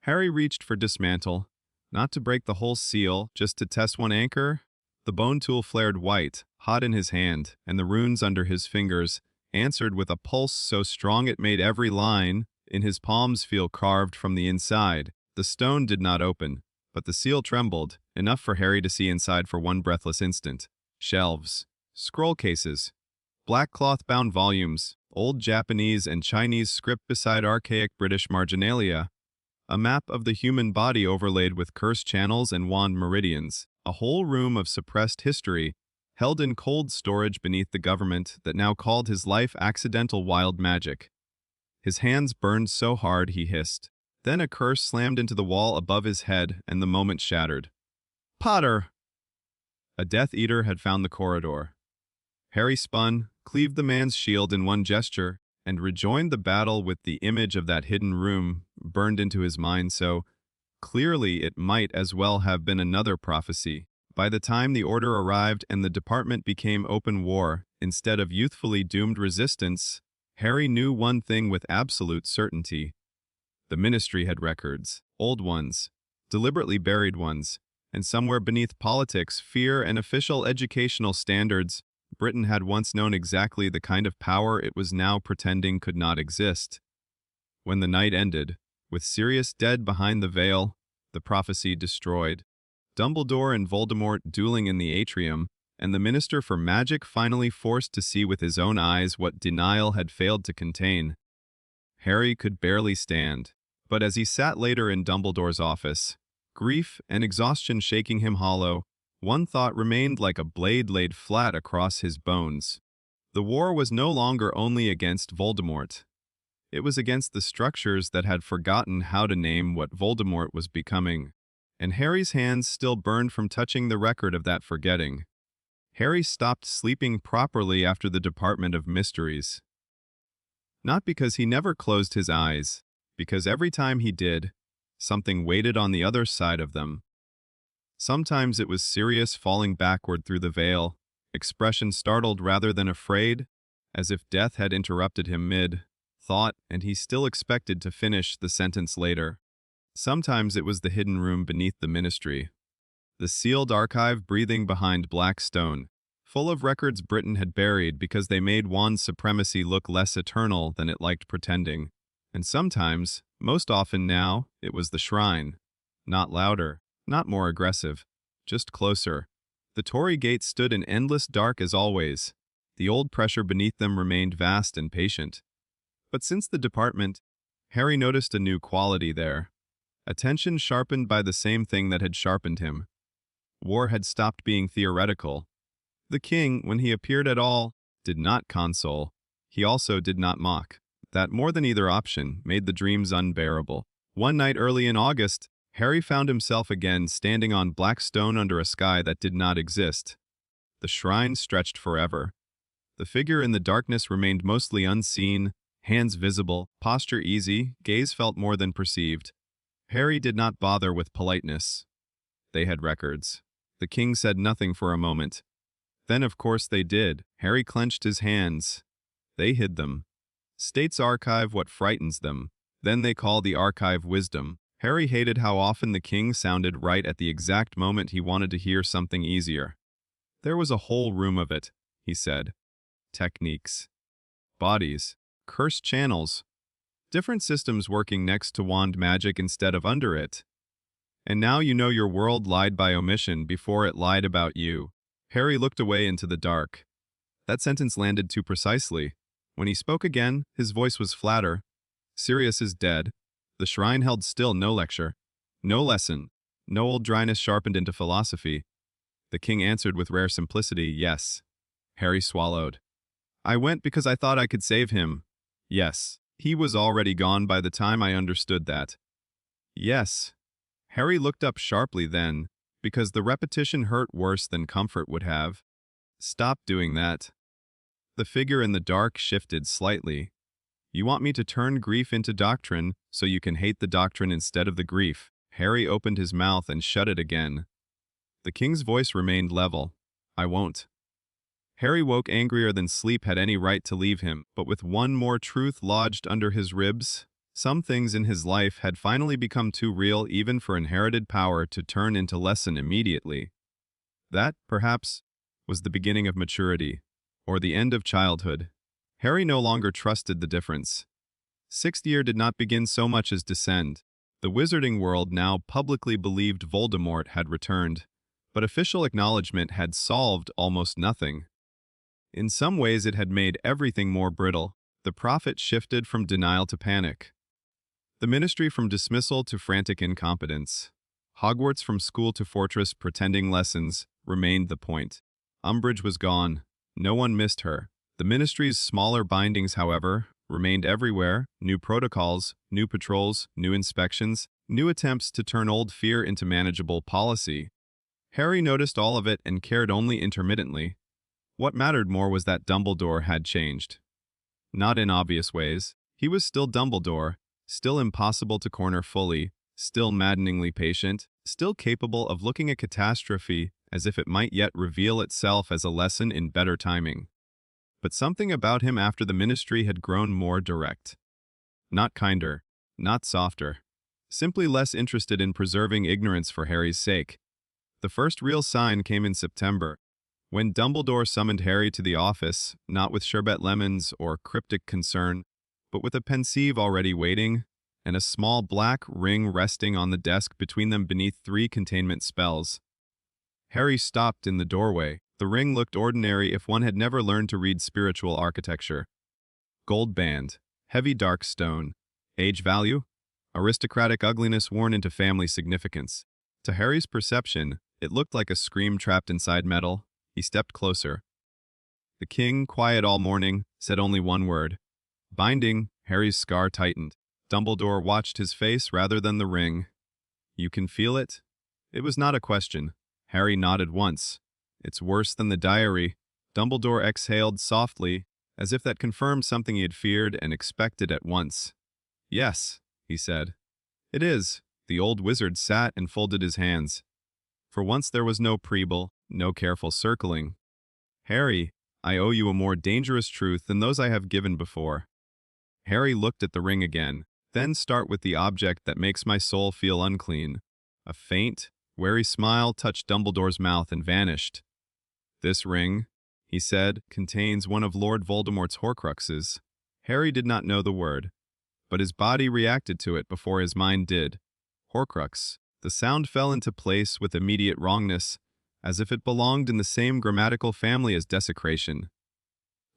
Harry reached for dismantle, not to break the whole seal, just to test one anchor. The bone tool flared white, hot in his hand, and the runes under his fingers answered with a pulse so strong it made every line in his palms feel carved from the inside. The stone did not open, but the seal trembled, enough for Harry to see inside for one breathless instant. Shelves, scroll cases, black cloth-bound volumes, old Japanese and Chinese script beside archaic British marginalia, a map of the human body overlaid with cursed channels and wand meridians, a whole room of suppressed history, held in cold storage beneath the government that now called his life accidental wild magic. His hands burned so hard he hissed. Then a curse slammed into the wall above his head, and the moment shattered. Potter! A Death Eater had found the corridor. Harry spun, cleaved the man's shield in one gesture, and rejoined the battle with the image of that hidden room burned into his mind so clearly it might as well have been another prophecy. By the time the order arrived and the department became open war, instead of youthfully doomed resistance, Harry knew one thing with absolute certainty. The ministry had records, old ones, deliberately buried ones, and somewhere beneath politics, fear, and official educational standards, Britain had once known exactly the kind of power it was now pretending could not exist. When the night ended, with Sirius dead behind the veil, the prophecy destroyed, Dumbledore and Voldemort dueling in the atrium, and the Minister for Magic finally forced to see with his own eyes what denial had failed to contain. Harry could barely stand, but as he sat later in Dumbledore's office, grief and exhaustion shaking him hollow, one thought remained like a blade laid flat across his bones. The war was no longer only against Voldemort. It was against the structures that had forgotten how to name what Voldemort was becoming, and Harry's hands still burned from touching the record of that forgetting. Harry stopped sleeping properly after the Department of Mysteries. Not because he never closed his eyes, because every time he did, something waited on the other side of them. Sometimes it was Sirius falling backward through the veil, expression startled rather than afraid, as if death had interrupted him mid-thought and he still expected to finish the sentence later. Sometimes it was the hidden room beneath the Ministry, the sealed archive breathing behind black stone, full of records Britain had buried because they made wand supremacy look less eternal than it liked pretending. And sometimes, most often now, it was the shrine. Not louder, not more aggressive, just closer. The Tory gates stood in endless dark as always. The old pressure beneath them remained vast and patient. But since the department, Harry noticed a new quality there. Attention sharpened by the same thing that had sharpened him. War had stopped being theoretical. The king, when he appeared at all, did not console. He also did not mock. That more than either option made the dreams unbearable. One night early in August, Harry found himself again standing on black stone under a sky that did not exist. The shrine stretched forever. The figure in the darkness remained mostly unseen, hands visible, posture easy, gaze felt more than perceived. Harry did not bother with politeness. They had records. The king said nothing for a moment. Then, of course, they did. Harry clenched his hands. They hid them. States archive what frightens them. Then they call the archive wisdom. Harry hated how often the king sounded right at the exact moment he wanted to hear something easier. There was a whole room of it, he said. Techniques. Bodies. Cursed channels. Different systems working next to wand magic instead of under it. And now you know your world lied by omission before it lied about you. Harry looked away into the dark. That sentence landed too precisely. When he spoke again, his voice was flatter. Sirius is dead. The shrine held still no lecture, no lesson, no old dryness sharpened into philosophy. The king answered with rare simplicity, yes. Harry swallowed. I went because I thought I could save him. Yes. He was already gone by the time I understood that. Yes. Harry looked up sharply then, because the repetition hurt worse than comfort would have. Stop doing that. The figure in the dark shifted slightly. You want me to turn grief into doctrine so you can hate the doctrine instead of the grief. Harry opened his mouth and shut it again. The king's voice remained level. I won't. Harry woke angrier than sleep had any right to leave him, but with one more truth lodged under his ribs. Some things in his life had finally become too real even for inherited power to turn into lesson immediately. That, perhaps, was the beginning of maturity, or the end of childhood. Harry no longer trusted the difference. Sixth year did not begin so much as descend. The wizarding world now publicly believed Voldemort had returned, but official acknowledgement had solved almost nothing. In some ways it had made everything more brittle. The prophet shifted from denial to panic. The ministry from dismissal to frantic incompetence. Hogwarts from school to fortress pretending lessons remained the point. Umbridge was gone. No one missed her. The ministry's smaller bindings, however, remained everywhere. New protocols, new patrols, new inspections, new attempts to turn old fear into manageable policy. Harry noticed all of it and cared only intermittently. What mattered more was that Dumbledore had changed. Not in obvious ways. He was still Dumbledore, still impossible to corner fully, still maddeningly patient, still capable of looking at catastrophe as if it might yet reveal itself as a lesson in better timing. But something about him after the ministry had grown more direct. Not kinder, not softer, simply less interested in preserving ignorance for Harry's sake. The first real sign came in September, When Dumbledore summoned Harry to the office, not with sherbet lemons or cryptic concern, but with a pensieve already waiting, and a small black ring resting on the desk between them beneath 3 containment spells. Harry stopped in the doorway. The ring looked ordinary if one had never learned to read spiritual architecture. Gold band, heavy dark stone, age value, aristocratic ugliness worn into family significance. To Harry's perception, it looked like a scream trapped inside metal. He stepped closer. The king, quiet all morning, said only one word. Binding. Harry's scar tightened. Dumbledore watched his face rather than the ring. You can feel it? It was not a question. Harry nodded once. It's worse than the diary. Dumbledore exhaled softly, as if that confirmed something he had feared and expected at once. Yes, he said. It is. The old wizard sat and folded his hands. For once there was no preamble, no careful circling. Harry, I owe you a more dangerous truth than those I have given before. Harry looked at the ring again, then start with the object that makes my soul feel unclean. A faint, wary smile touched Dumbledore's mouth and vanished. This ring, he said, contains one of Lord Voldemort's Horcruxes. Harry did not know the word, but his body reacted to it before his mind did. Horcrux. The sound fell into place with immediate wrongness, as if it belonged in the same grammatical family as desecration.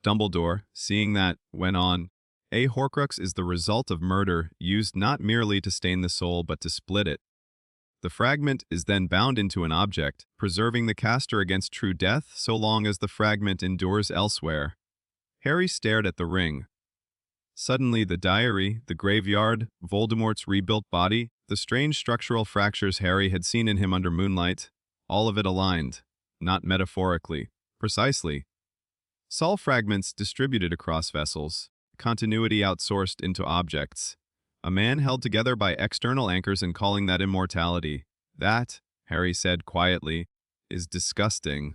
Dumbledore, seeing that, went on, A Horcrux is the result of murder, used not merely to stain the soul but to split it. The fragment is then bound into an object, preserving the caster against true death so long as the fragment endures elsewhere. Harry stared at the ring. Suddenly the diary, the graveyard, Voldemort's rebuilt body, the strange structural fractures Harry had seen in him under moonlight, all of it aligned, not metaphorically, precisely. Sol fragments distributed across vessels, continuity outsourced into objects. A man held together by external anchors and calling that immortality. That, Harry said quietly, is disgusting.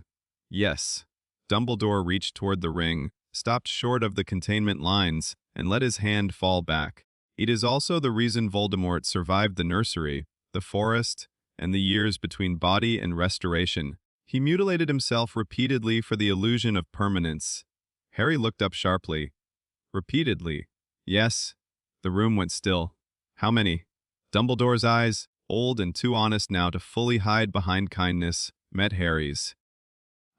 Yes. Dumbledore reached toward the ring, stopped short of the containment lines, and let his hand fall back. It is also the reason Voldemort survived the nursery, the forest, and the years between body and restoration. He mutilated himself repeatedly for the illusion of permanence. Harry looked up sharply. Repeatedly. Yes. The room went still. How many? Dumbledore's eyes, old and too honest now to fully hide behind kindness, met Harry's.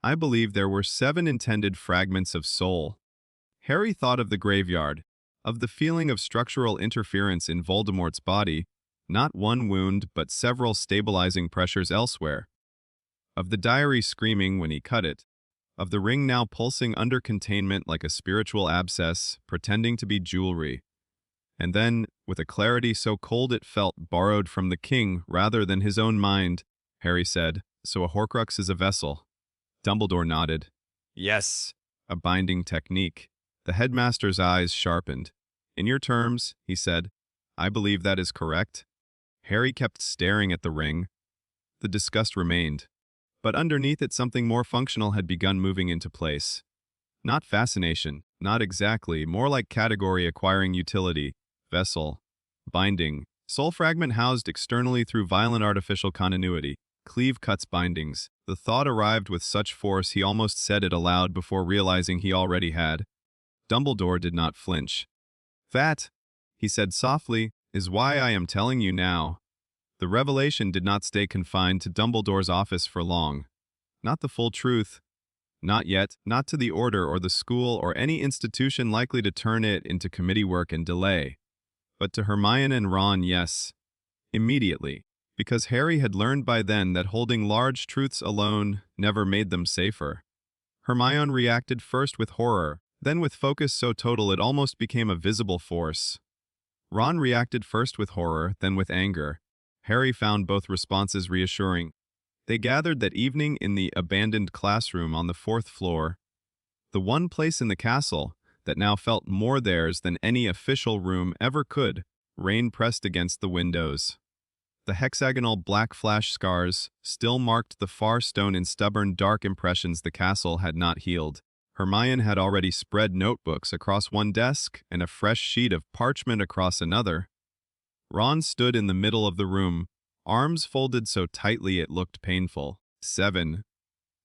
I believe there were 7 intended fragments of soul. Harry thought of the graveyard, of the feeling of structural interference in Voldemort's body, not one wound but several stabilizing pressures elsewhere. Of the diary screaming when he cut it, of the ring now pulsing under containment like a spiritual abscess, pretending to be jewelry. And then, with a clarity so cold it felt borrowed from the king rather than his own mind, Harry said, So a Horcrux is a vessel. Dumbledore nodded. Yes. A binding technique. The headmaster's eyes sharpened. In your terms, he said, I believe that is correct. Harry kept staring at the ring. The disgust remained. But underneath it something more functional had begun moving into place. Not fascination, not exactly, more like category acquiring utility. Vessel. Binding. Soul fragment housed externally through violent artificial continuity. Cleave cuts bindings. The thought arrived with such force he almost said it aloud before realizing he already had. Dumbledore did not flinch. That, he said softly, is why I am telling you now. The revelation did not stay confined to Dumbledore's office for long. Not the full truth. Not yet, not to the Order or the school or any institution likely to turn it into committee work and delay. But to Hermione and Ron, yes. Immediately. Because Harry had learned by then that holding large truths alone never made them safer. Hermione reacted first with horror, then with focus so total it almost became a visible force. Ron reacted first with horror, then with anger. Harry found both responses reassuring. They gathered that evening in the abandoned classroom on the 4th floor, the one place in the castle that now felt more theirs than any official room ever could, rain pressed against the windows. The hexagonal black flash scars still marked the far stone in stubborn dark impressions the castle had not healed. Hermione had already spread notebooks across one desk and a fresh sheet of parchment across another. Ron stood in the middle of the room, arms folded so tightly it looked painful. 7.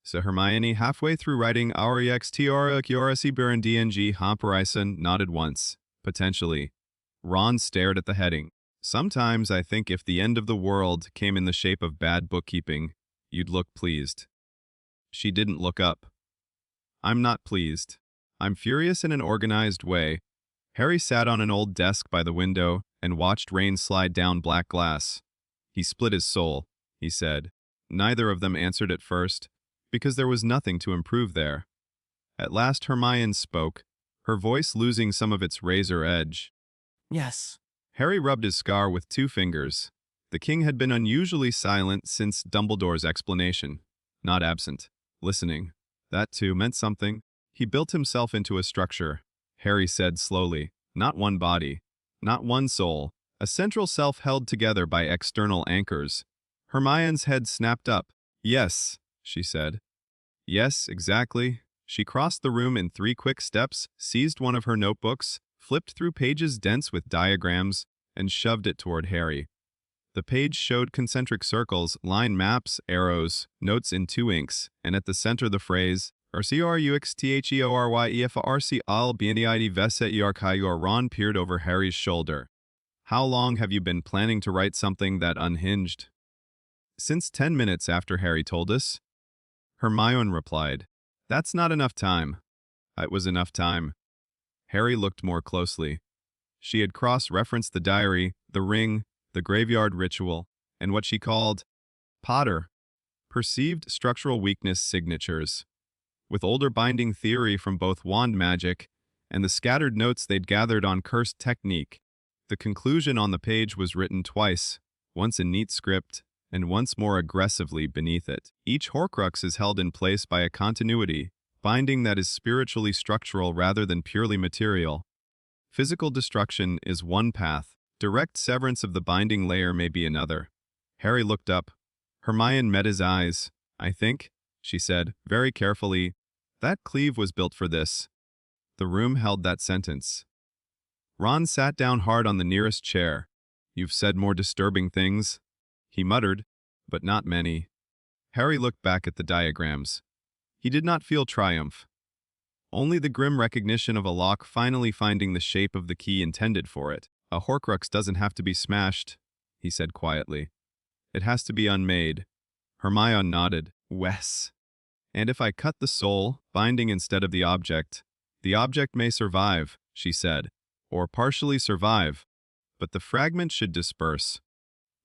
So Hermione, halfway through writing Aurextiora Kiorasi DNG Hamparison, nodded once. Potentially. Ron stared at the heading. Sometimes I think if the end of the world came in the shape of bad bookkeeping, you'd look pleased. She didn't look up. I'm not pleased. I'm furious in an organized way. Harry sat on an old desk by the window and watched rain slide down black glass. He split his soul, he said. Neither of them answered at first, because there was nothing to improve there. At last Hermione spoke, her voice losing some of its razor edge. Yes. Harry rubbed his scar with 2 fingers. The king had been unusually silent since Dumbledore's explanation. Not absent. Listening. That, too, meant something. He built himself into a structure, Harry said slowly. Not one body. Not one soul. A central self held together by external anchors. Hermione's head snapped up. Yes, she said. Yes, exactly. She crossed the room in 3 quick steps, seized one of her notebooks, flipped through pages dense with diagrams, and shoved it toward Harry. The page showed concentric circles, line maps, arrows, notes in 2 inks, and at the center the phrase, RCRUXTHEORYEFRC al BNEID Veset Yarkayor. Ron peered over Harry's shoulder. How long have you been planning to write something that unhinged? Since 10 minutes after Harry told us. Hermione replied, That's not enough time. It was enough time. Harry looked more closely. She had cross-referenced the diary, the ring, the graveyard ritual, and what she called Potter, perceived structural weakness signatures. With older binding theory from both wand magic and the scattered notes they'd gathered on cursed technique, the conclusion on the page was written twice, once in neat script and once more aggressively beneath it. Each Horcrux is held in place by a continuity, binding that is spiritually structural rather than purely material. Physical destruction is one path. Direct severance of the binding layer may be another. Harry looked up. Hermione met his eyes. I think, she said, very carefully, that cleave was built for this. The room held that sentence. Ron sat down hard on the nearest chair. You've said more disturbing things, he muttered, but not many. Harry looked back at the diagrams. He did not feel triumph. Only the grim recognition of a lock finally finding the shape of the key intended for it. A Horcrux doesn't have to be smashed, he said quietly. It has to be unmade. Hermione nodded. Wes. And if I cut the soul, binding instead of the object may survive, she said, or partially survive, but the fragment should disperse.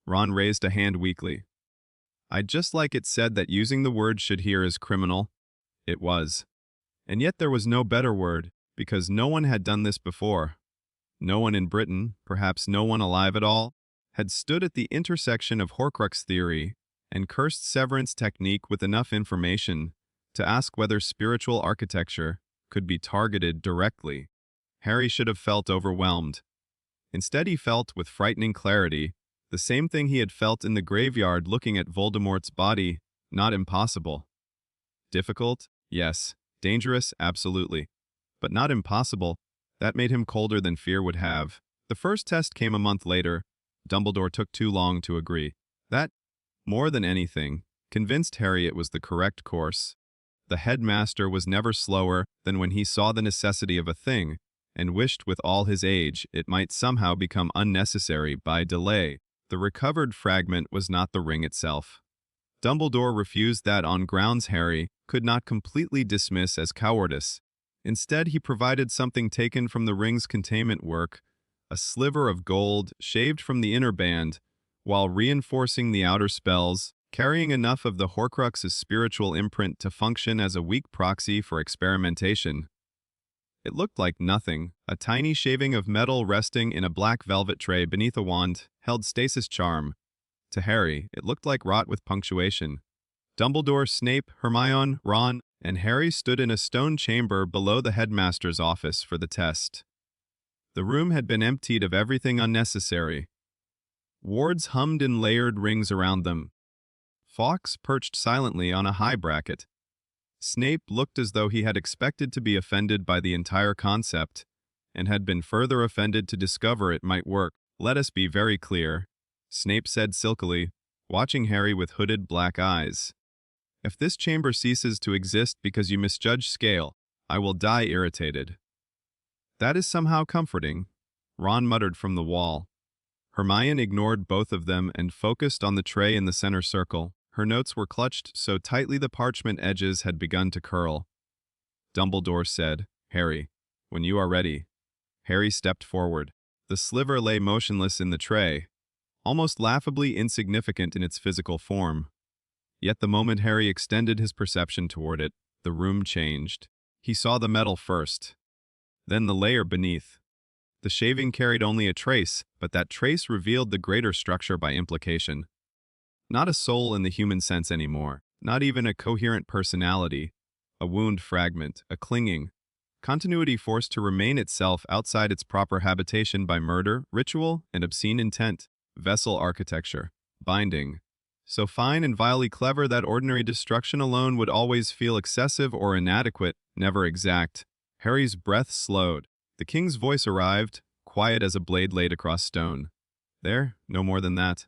Ron raised a hand weakly. I'd just like it said that using the word should here is criminal. It was. And yet there was no better word, because no one had done this before. No one in Britain, perhaps no one alive at all, had stood at the intersection of Horcrux theory and cursed severance technique with enough information to ask whether spiritual architecture could be targeted directly. Harry should have felt overwhelmed. Instead he felt, with frightening clarity, the same thing he had felt in the graveyard looking at Voldemort's body, not impossible. Difficult? Yes. Dangerous? Absolutely. But not impossible. That made him colder than fear would have. The first test came a month later. Dumbledore took too long to agree. That, more than anything, convinced Harry it was the correct course. The headmaster was never slower than when he saw the necessity of a thing, and wished with all his age it might somehow become unnecessary by delay. The recovered fragment was not the ring itself. Dumbledore refused that on grounds Harry could not completely dismiss as cowardice. Instead, he provided something taken from the ring's containment work, a sliver of gold shaved from the inner band, while reinforcing the outer spells, carrying enough of the Horcrux's spiritual imprint to function as a weak proxy for experimentation. It looked like nothing. A tiny shaving of metal resting in a black velvet tray beneath a wand held stasis charm. To Harry, it looked like rot with punctuation. Dumbledore, Snape, Hermione, Ron, and Harry stood in a stone chamber below the headmaster's office for the test. The room had been emptied of everything unnecessary. Wards hummed in layered rings around them. Fawkes perched silently on a high bracket. Snape looked as though he had expected to be offended by the entire concept, and had been further offended to discover it might work. Let us be very clear, Snape said silkily, watching Harry with hooded black eyes. If this chamber ceases to exist because you misjudge scale, I will die irritated." "That is somehow comforting," Ron muttered from the wall. Hermione ignored both of them and focused on the tray in the center circle. Her notes were clutched so tightly the parchment edges had begun to curl. Dumbledore said, "Harry, when you are ready." Harry stepped forward. The sliver lay motionless in the tray, almost laughably insignificant in its physical form. Yet the moment Harry extended his perception toward it, the room changed. He saw the metal first, then the layer beneath. The shaving carried only a trace, but that trace revealed the greater structure by implication. Not a soul in the human sense anymore, not even a coherent personality, a wound fragment, a clinging, continuity forced to remain itself outside its proper habitation by murder, ritual, and obscene intent, vessel architecture, binding. So fine and vilely clever that ordinary destruction alone would always feel excessive or inadequate, never exact. Harry's breath slowed. The king's voice arrived, quiet as a blade laid across stone. There, no more than that.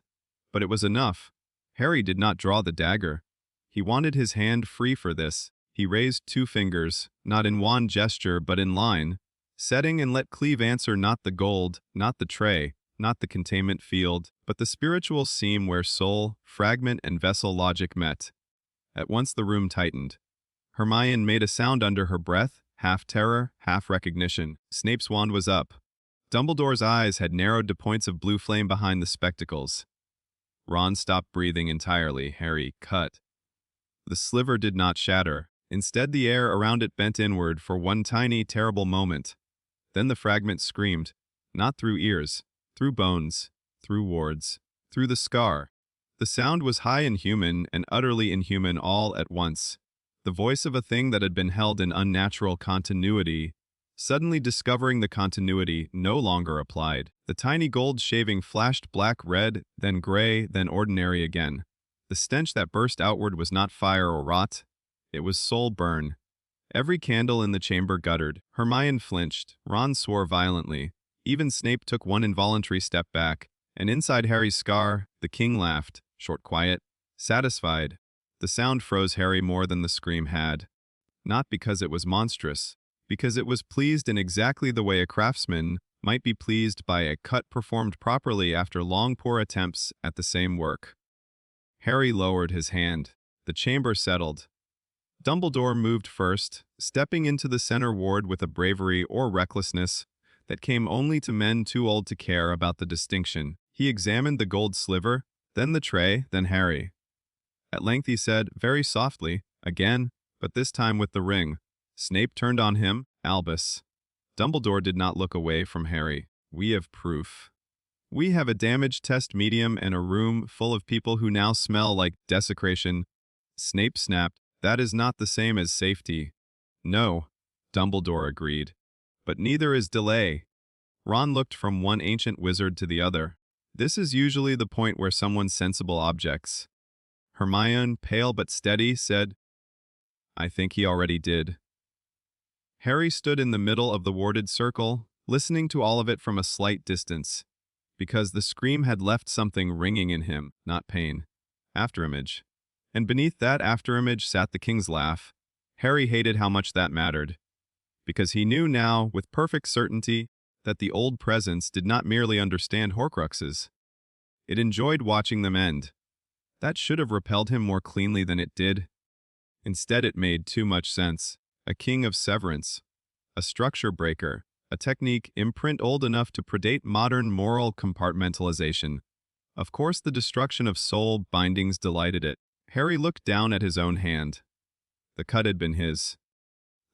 But it was enough. Harry did not draw the dagger. He wanted his hand free for this. He raised 2 fingers, not in wand gesture but in line, setting and let cleave answer not the gold, not the tray, not the containment field, but the spiritual seam where soul, fragment, and vessel logic met. At once the room tightened. Hermione made a sound under her breath, half terror, half recognition. Snape's wand was up. Dumbledore's eyes had narrowed to points of blue flame behind the spectacles. Ron stopped breathing entirely. Harry cut. The sliver did not shatter. Instead, the air around it bent inward for one tiny, terrible moment. Then the fragment screamed, not through ears, through bones, through wards, through the scar. The sound was high and human and utterly inhuman all at once. The voice of a thing that had been held in unnatural continuity, suddenly discovering the continuity no longer applied. The tiny gold shaving flashed black-red, then gray, then ordinary again. The stench that burst outward was not fire or rot. It was soul burn. Every candle in the chamber guttered. Hermione flinched. Ron swore violently. Even Snape took one involuntary step back. And inside Harry's scar, the king laughed, short, quiet, satisfied. The sound froze Harry more than the scream had. Not because it was monstrous, because it was pleased in exactly the way a craftsman might be pleased by a cut performed properly after long poor attempts at the same work. Harry lowered his hand. The chamber settled. Dumbledore moved first, stepping into the center ward with a bravery or recklessness that came only to men too old to care about the distinction. He examined the gold sliver, then the tray, then Harry. At length he said, very softly, again, but this time with the ring. Snape turned on him, Albus. Dumbledore did not look away from Harry. We have proof. We have a damage test medium and a room full of people who now smell like desecration. Snape snapped, that is not the same as safety. No, Dumbledore agreed. But neither is delay. Ron looked from one ancient wizard to the other. This is usually the point where someone's sensible objects. Hermione, pale but steady, said, I think he already did. Harry stood in the middle of the warded circle, listening to all of it from a slight distance, because the scream had left something ringing in him, not pain. Afterimage. And beneath that afterimage sat the king's laugh. Harry hated how much that mattered, because he knew now, with perfect certainty, that the old presence did not merely understand Horcruxes. It enjoyed watching them end. That should have repelled him more cleanly than it did. Instead, it made too much sense. A king of severance, a structure breaker, a technique imprint old enough to predate modern moral compartmentalization. Of course, the destruction of soul bindings delighted it. Harry looked down at his own hand. The cut had been his.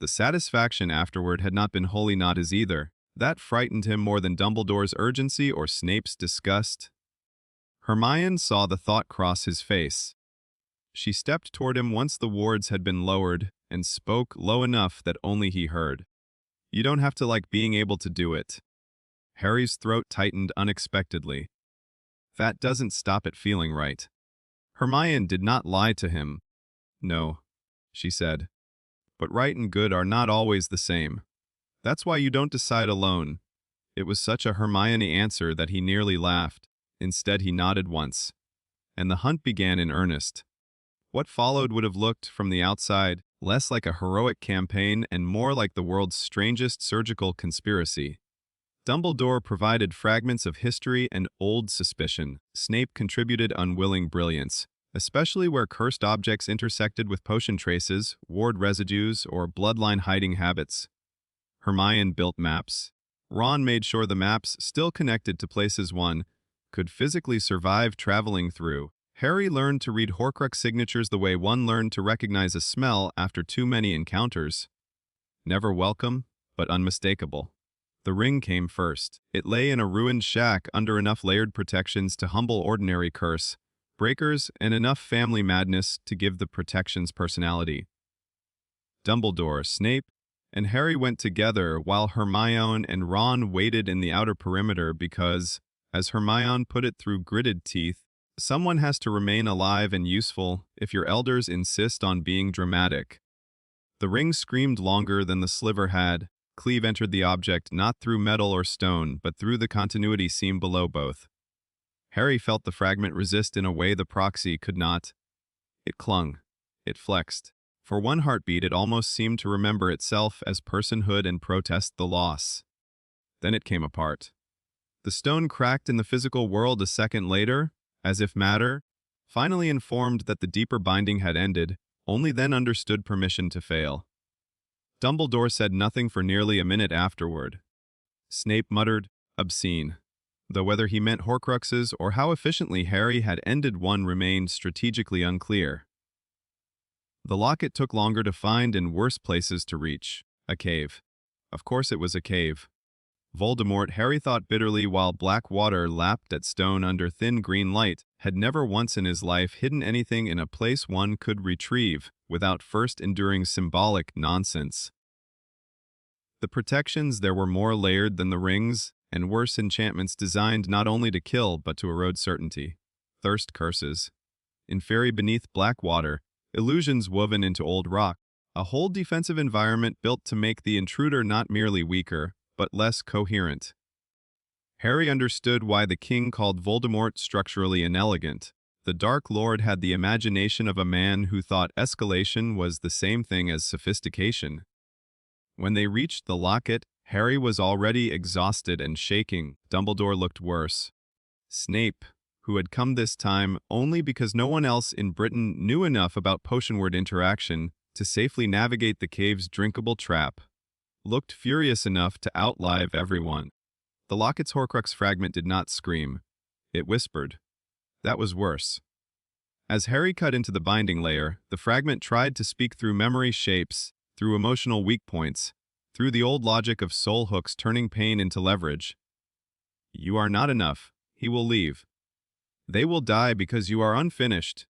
The satisfaction afterward had not been wholly not his either. That frightened him more than Dumbledore's urgency or Snape's disgust. Hermione saw the thought cross his face. She stepped toward him once the wards had been lowered and spoke low enough that only he heard. You don't have to like being able to do it. Harry's throat tightened unexpectedly. That doesn't stop it feeling right. Hermione did not lie to him. No, she said. But right and good are not always the same. That's why you don't decide alone. It was such a Hermione answer that he nearly laughed. Instead, he nodded once. And the hunt began in earnest. What followed would have looked, from the outside, less like a heroic campaign and more like the world's strangest surgical conspiracy. Dumbledore provided fragments of history and old suspicion. Snape contributed unwilling brilliance, especially where cursed objects intersected with potion traces, ward residues, or bloodline hiding habits. Hermione built maps. Ron made sure the maps, still connected to places one could physically survive traveling through. Harry learned to read Horcrux signatures the way one learned to recognize a smell after too many encounters. Never welcome, but unmistakable. The ring came first. It lay in a ruined shack under enough layered protections to humble ordinary curse breakers and enough family madness to give the protections personality. Dumbledore, Snape, and Harry went together while Hermione and Ron waited in the outer perimeter because, as Hermione put it through gritted teeth, someone has to remain alive and useful if your elders insist on being dramatic. The ring screamed longer than the sliver had. Cleave entered the object not through metal or stone, but through the continuity seam below both. Harry felt the fragment resist in a way the proxy could not. It clung. It flexed. For one heartbeat, it almost seemed to remember itself as personhood and protest the loss. Then it came apart. The stone cracked in the physical world a second later, as if matter, finally informed that the deeper binding had ended, only then understood permission to fail. Dumbledore said nothing for nearly a minute afterward. Snape muttered, obscene, though whether he meant Horcruxes or how efficiently Harry had ended one remained strategically unclear. The locket took longer to find and worse places to reach. A cave. Of course it was a cave. Voldemort, Harry thought bitterly while black water lapped at stone under thin green light, had never once in his life hidden anything in a place one could retrieve without first enduring symbolic nonsense. The protections there were more layered than the rings, and worse enchantments designed not only to kill but to erode certainty. Thirst curses. In fairy beneath black water, illusions woven into old rock, a whole defensive environment built to make the intruder not merely weaker, but less coherent. Harry understood why the king called Voldemort structurally inelegant. The Dark Lord had the imagination of a man who thought escalation was the same thing as sophistication. When they reached the locket, Harry was already exhausted and shaking. Dumbledore looked worse. Snape, who had come this time only because no one else in Britain knew enough about potion word interaction to safely navigate the cave's drinkable trap, looked furious enough to outlive everyone. The locket's Horcrux fragment did not scream. It whispered. That was worse. As Harry cut into the binding layer, the fragment tried to speak through memory shapes, through emotional weak points, through the old logic of soul hooks turning pain into leverage. You are not enough. He will leave. They will die because you are unfinished.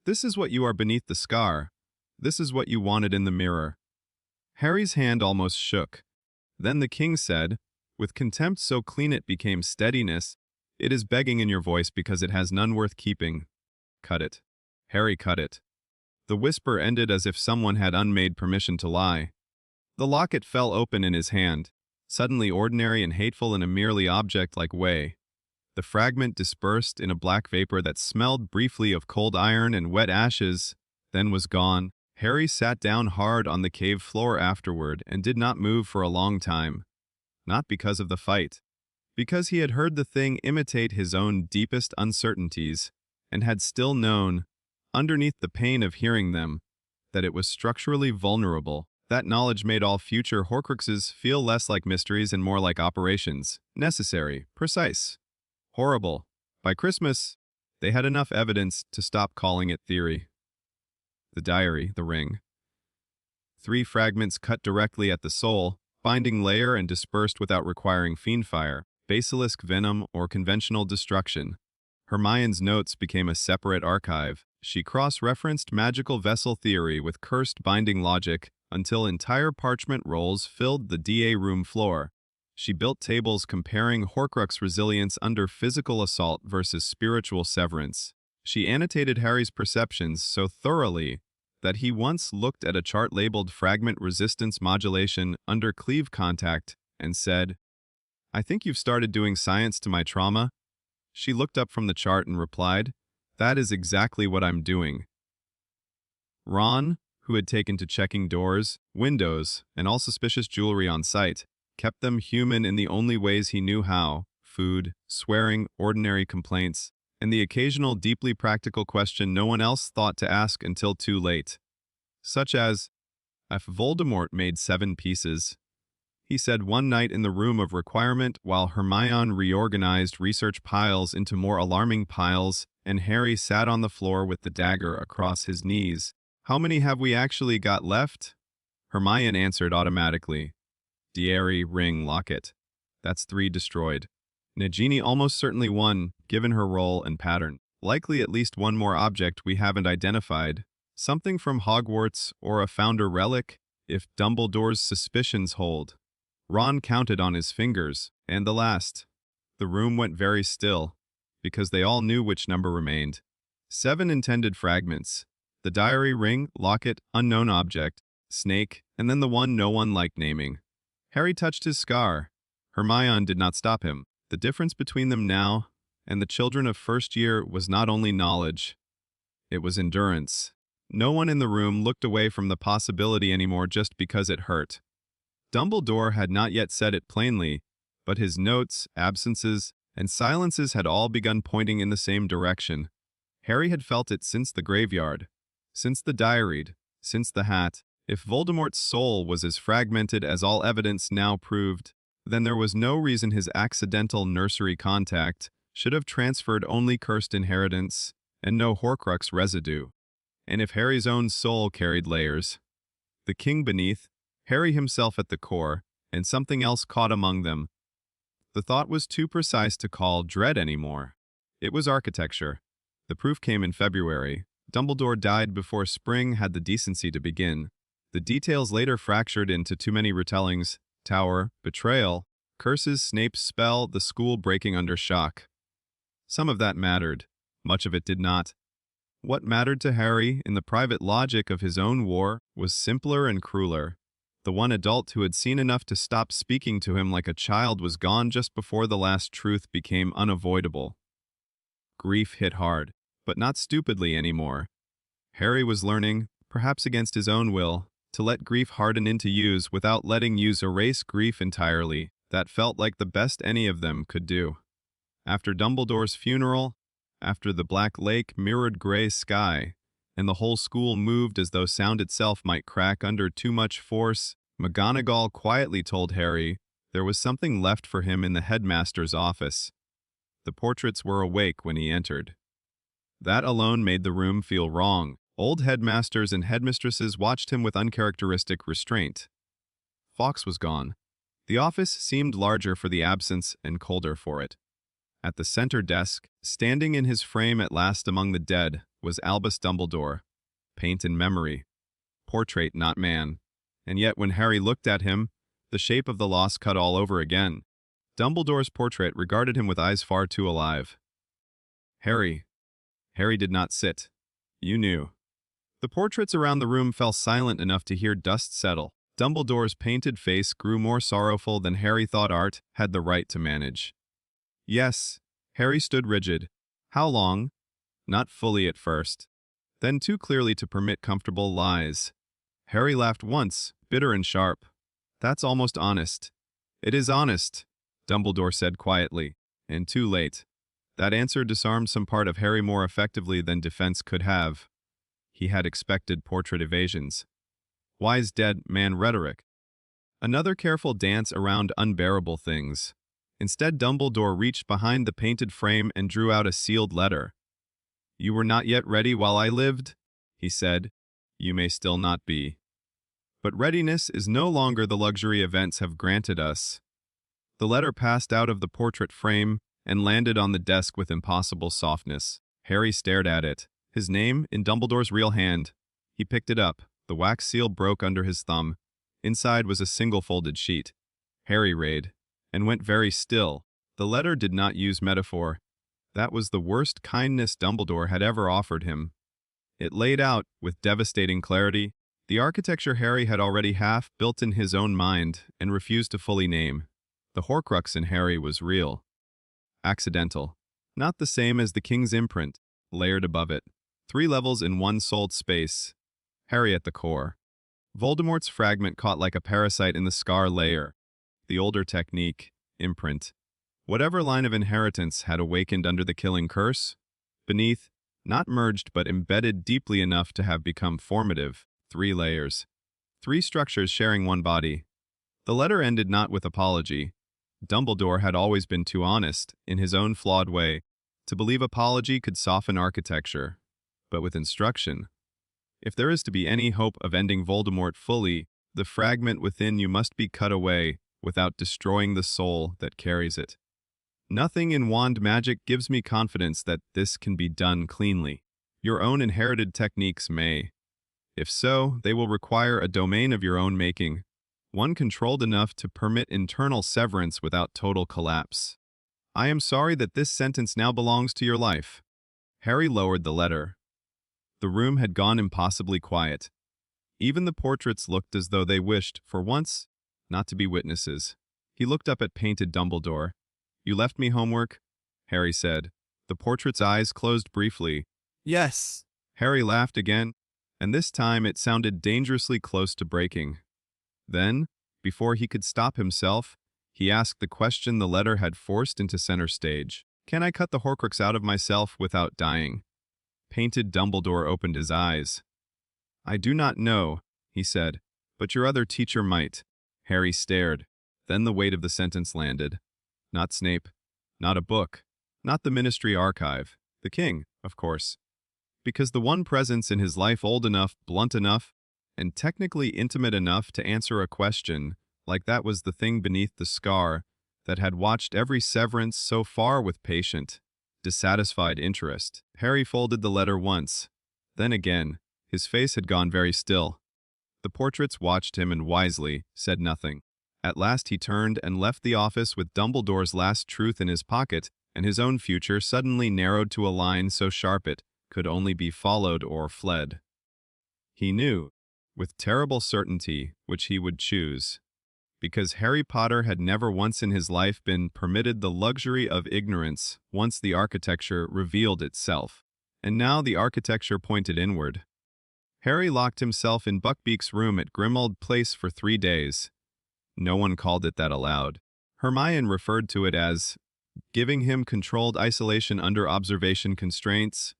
This is what you are beneath the scar. This is what you wanted in the mirror. Harry's hand almost shook. Then the king said, with contempt so clean it became steadiness, "It is begging in your voice because it has none worth keeping. Cut it." Harry cut it. The whisper ended as if someone had unmade permission to lie. The locket fell open in his hand, suddenly ordinary and hateful in a merely object-like way. The fragment dispersed in a black vapor that smelled briefly of cold iron and wet ashes, then was gone. Harry sat down hard on the cave floor afterward and did not move for a long time. Not because of the fight. Because he had heard the thing imitate his own deepest uncertainties, and had still known, underneath the pain of hearing them, that it was structurally vulnerable. That knowledge made all future Horcruxes feel less like mysteries and more like operations. Necessary, precise, horrible. By Christmas, they had enough evidence to stop calling it theory. The diary, the ring. 3 fragments cut directly at the soul, binding layer and dispersed without requiring fiendfire, basilisk venom, or conventional destruction. Hermione's notes became a separate archive. She cross-referenced magical vessel theory with cursed binding logic until entire parchment rolls filled the DA room floor. She built tables comparing Horcrux resilience under physical assault versus spiritual severance. She annotated Harry's perceptions so thoroughly that he once looked at a chart labeled fragment resistance modulation under cleave contact and said, "I think you've started doing science to my trauma." She looked up from the chart and replied, "That is exactly what I'm doing." Ron, who had taken to checking doors, windows, and all suspicious jewelry on sight, kept them human in the only ways he knew how: food, swearing, ordinary complaints, and the occasional deeply practical question no one else thought to ask until too late. Such as, if Voldemort made 7 pieces, he said one night in the room of requirement while Hermione reorganized research piles into more alarming piles and Harry sat on the floor with the dagger across his knees. How many have we actually got left? Hermione answered automatically. Diary, ring, locket. That's 3 destroyed. Nagini almost certainly 1, given her role and pattern. Likely at least 1 more object we haven't identified. Something from Hogwarts or a founder relic, if Dumbledore's suspicions hold. Ron counted on his fingers, and the last. The room went very still, because they all knew which number remained. 7 intended fragments. The diary, ring, locket, unknown object, snake, and then the one no one liked naming. Harry touched his scar. Hermione did not stop him. The difference between them now and the children of first year was not only knowledge, it was endurance. No one in the room looked away from the possibility anymore just because it hurt. Dumbledore had not yet said it plainly, but his notes, absences, and silences had all begun pointing in the same direction. Harry had felt it since the graveyard, since the diaried, since the hat. If Voldemort's soul was as fragmented as all evidence now proved, then there was no reason his accidental nursery contact should have transferred only cursed inheritance and no Horcrux residue. And if Harry's own soul carried layers, the king beneath, Harry himself at the core, and something else caught among them. The thought was too precise to call dread anymore. It was architecture. The proof came in February. Dumbledore died before spring had the decency to begin. The details later fractured into too many retellings: tower, betrayal, curses, Snape's spell, the school breaking under shock. Some of that mattered. Much of it did not. What mattered to Harry, in the private logic of his own war, was simpler and crueler. The one adult who had seen enough to stop speaking to him like a child was gone just before the last truth became unavoidable. Grief hit hard, but not stupidly anymore. Harry was learning, perhaps against his own will, to let grief harden into use without letting use erase grief entirely. That felt like the best any of them could do. After Dumbledore's funeral, after the black lake mirrored gray sky, and the whole school moved as though sound itself might crack under too much force, McGonagall quietly told Harry there was something left for him in the headmaster's office. The portraits were awake when he entered. That alone made the room feel wrong. Old headmasters and headmistresses watched him with uncharacteristic restraint. Fawkes was gone. The office seemed larger for the absence and colder for it. At the center desk, standing in his frame at last among the dead, was Albus Dumbledore. Paint and memory. Portrait, not man. And yet when Harry looked at him, the shape of the loss cut all over again. Dumbledore's portrait regarded him with eyes far too alive. Harry. Harry did not sit. You knew. The portraits around the room fell silent enough to hear dust settle. Dumbledore's painted face grew more sorrowful than Harry thought art had the right to manage. Yes, Harry stood rigid. How long? Not fully at first. Then too clearly to permit comfortable lies. Harry laughed once, bitter and sharp. That's almost honest. It is honest, Dumbledore said quietly, and too late. That answer disarmed some part of Harry more effectively than defense could have. He had expected portrait evasions. Wise dead man rhetoric. Another careful dance around unbearable things. Instead, Dumbledore reached behind the painted frame and drew out a sealed letter. You were not yet ready while I lived, he said. You may still not be. But readiness is no longer the luxury events have granted us. The letter passed out of the portrait frame and landed on the desk with impossible softness. Harry stared at it, his name in Dumbledore's real hand. He picked it up. The wax seal broke under his thumb. Inside was a single folded sheet. Harry read, and went very still. The letter did not use metaphor. That was the worst kindness Dumbledore had ever offered him. It laid out, with devastating clarity, the architecture Harry had already half built in his own mind and refused to fully name. The Horcrux in Harry was real. Accidental. Not the same as the King's imprint, layered above it. 3 levels in one souled space. Harry at the core. Voldemort's fragment caught like a parasite in the scar layer. The older technique, imprint. Whatever line of inheritance had awakened under the killing curse, beneath, not merged but embedded deeply enough to have become formative, 3 layers. 3 structures sharing one body. The letter ended not with apology. Dumbledore had always been too honest, in his own flawed way, to believe apology could soften architecture. But with instruction, if there is to be any hope of ending Voldemort fully, the fragment within you must be cut away without destroying the soul that carries it. Nothing in wand magic gives me confidence that this can be done cleanly. Your own inherited techniques may. If so, they will require a domain of your own making, one controlled enough to permit internal severance without total collapse. I am sorry that this sentence now belongs to your life. Harry lowered the letter. The room had gone impossibly quiet. Even the portraits looked as though they wished, for once, not to be witnesses. He looked up at painted Dumbledore. You left me homework? Harry said. The portrait's eyes closed briefly. Yes. Harry laughed again, and this time it sounded dangerously close to breaking. Then, before he could stop himself, he asked the question the letter had forced into center stage. Can I cut the Horcrux out of myself without dying? Painted Dumbledore opened his eyes. I do not know, he said, but your other teacher might. Harry stared. Then the weight of the sentence landed. Not Snape, not a book, not the Ministry archive, the king, of course. Because the one presence in his life old enough, blunt enough, and technically intimate enough to answer a question like that was the thing beneath the scar that had watched every severance so far with patient, dissatisfied interest. Harry folded the letter once. Then again, his face had gone very still. The portraits watched him and wisely said nothing. At last he turned and left the office with Dumbledore's last truth in his pocket, and his own future suddenly narrowed to a line so sharp it could only be followed or fled. He knew, with terrible certainty, which he would choose, because Harry Potter had never once in his life been permitted the luxury of ignorance once the architecture revealed itself, and now the architecture pointed inward. Harry locked himself in Buckbeak's room at Grimmauld Place for 3 days. No one called it that aloud. Hermione referred to it as giving him controlled isolation under observation constraints,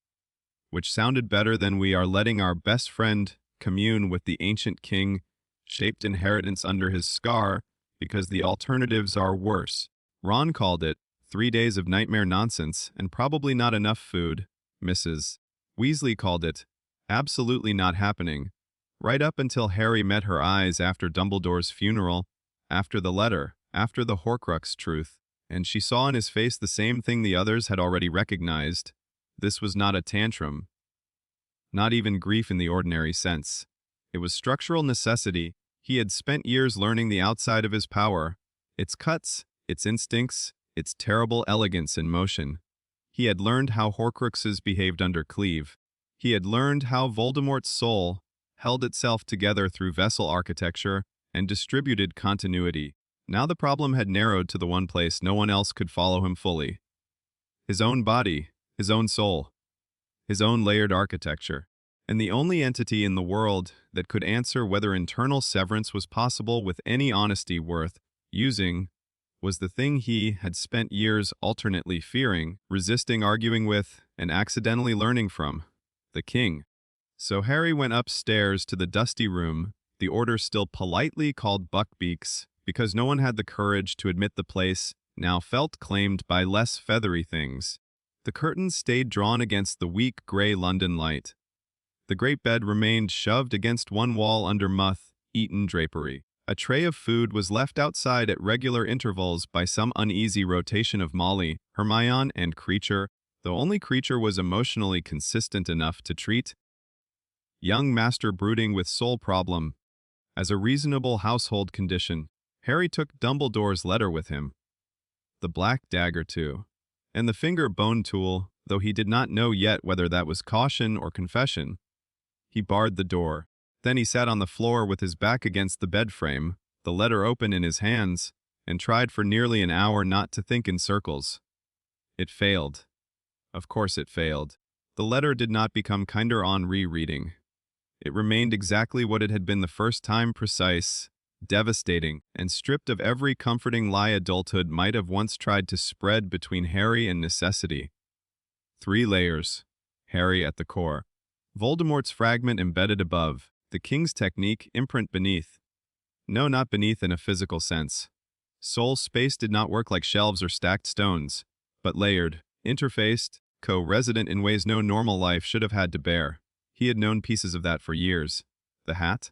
which sounded better than we are letting our best friend commune with the ancient king, shaped inheritance under his scar, because the alternatives are worse. Ron called it 3 days of nightmare nonsense and probably not enough food. Mrs. Weasley called it absolutely not happening, right up until Harry met her eyes after Dumbledore's funeral, after the letter, after the Horcrux truth, and she saw in his face the same thing the others had already recognized. This was not a tantrum, not even grief in the ordinary sense. It was structural necessity. He had spent years learning the outside of his power, its cuts, its instincts, its terrible elegance in motion. He had learned how Horcruxes behaved under cleave. He had learned how Voldemort's soul held itself together through vessel architecture and distributed continuity. Now the problem had narrowed to the one place no one else could follow him fully. His own body, his own soul, his own layered architecture. And the only entity in the world that could answer whether internal severance was possible with any honesty worth using was the thing he had spent years alternately fearing, resisting arguing with, and accidentally learning from, the king. So Harry went upstairs to the dusty room, the order still politely called Buckbeak's, because no one had the courage to admit the place now felt claimed by less feathery things. The curtains stayed drawn against the weak gray London light. The great bed remained shoved against one wall under moth-eaten drapery. A tray of food was left outside at regular intervals by some uneasy rotation of Molly, Hermione, and Creature, though only Creature was emotionally consistent enough to treat young master brooding with soul problem as a reasonable household condition. Harry took Dumbledore's letter with him, the black dagger too, and the finger bone tool, though he did not know yet whether that was caution or confession. He barred the door. Then he sat on the floor with his back against the bed frame, the letter open in his hands, and tried for nearly an hour not to think in circles. It failed. Of course it failed. The letter did not become kinder on rereading. It remained exactly what it had been the first time: precise, devastating, and stripped of every comforting lie adulthood might have once tried to spread between Harry and necessity. 3 layers. Harry at the core. Voldemort's fragment embedded above. The king's technique imprint beneath. No, not beneath in a physical sense. Soul's space did not work like shelves or stacked stones, but layered, interfaced, co-resident in ways no normal life should have had to bear. He had known pieces of that for years. The hat,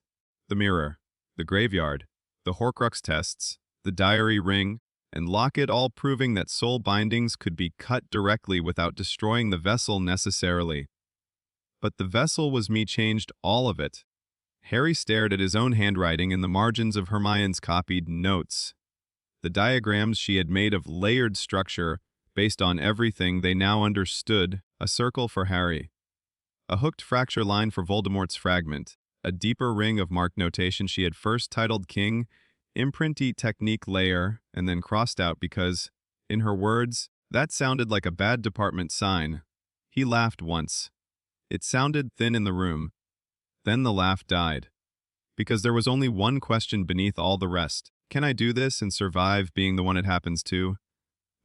the mirror, the graveyard, the Horcrux tests, the diary ring, and locket, all proving that soul bindings could be cut directly without destroying the vessel necessarily. But the vessel was me changed all of it. Harry stared at his own handwriting in the margins of Hermione's copied notes. The diagrams she had made of layered structure based on everything they now understood: a circle for Harry, a hooked fracture line for Voldemort's fragment, a deeper ring of marked notation she had first titled King, imprinty technique layer, and then crossed out because, in her words, that sounded like a bad department sign. He laughed once. It sounded thin in the room. Then the laugh died. Because there was only one question beneath all the rest. Can I do this and survive being the one it happens to?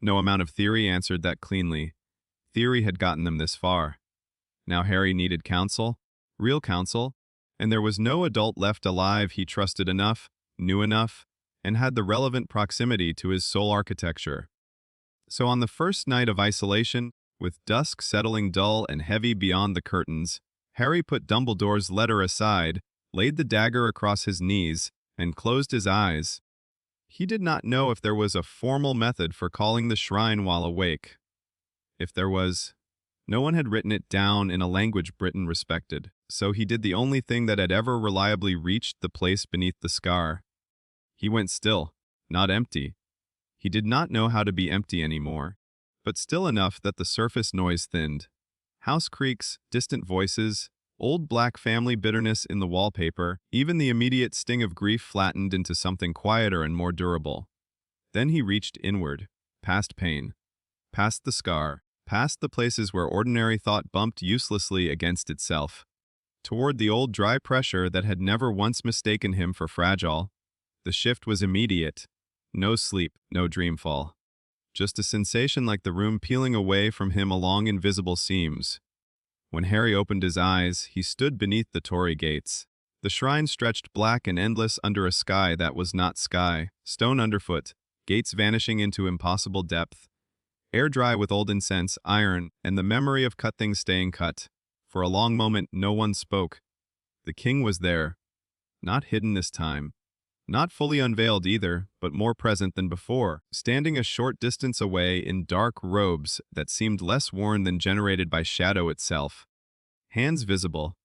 No amount of theory answered that cleanly. Theory had gotten them this far. Now Harry needed counsel, real counsel, and there was no adult left alive he trusted enough, knew enough, and had the relevant proximity to his soul architecture. So on the first night of isolation, with dusk settling dull and heavy beyond the curtains, Harry put Dumbledore's letter aside, laid the dagger across his knees, and closed his eyes. He did not know if there was a formal method for calling the shrine while awake. If there was, no one had written it down in a language Britain respected, so he did the only thing that had ever reliably reached the place beneath the scar. He went still, not empty. He did not know how to be empty anymore, but still enough that the surface noise thinned. House creaks, distant voices, old black family bitterness in the wallpaper, even the immediate sting of grief flattened into something quieter and more durable. Then he reached inward, past pain, past the scar, past the places where ordinary thought bumped uselessly against itself, toward the old dry pressure that had never once mistaken him for fragile. The shift was immediate. No sleep, no dreamfall. Just a sensation like the room peeling away from him along invisible seams. When Harry opened his eyes, he stood beneath the Tory gates. The shrine stretched black and endless under a sky that was not sky, stone underfoot, gates vanishing into impossible depth. Air dry with old incense, iron, and the memory of cut things staying cut. For a long moment, no one spoke. The king was there. Not hidden this time. Not fully unveiled either, but more present than before, standing a short distance away in dark robes that seemed less worn than generated by shadow itself. Hands visible.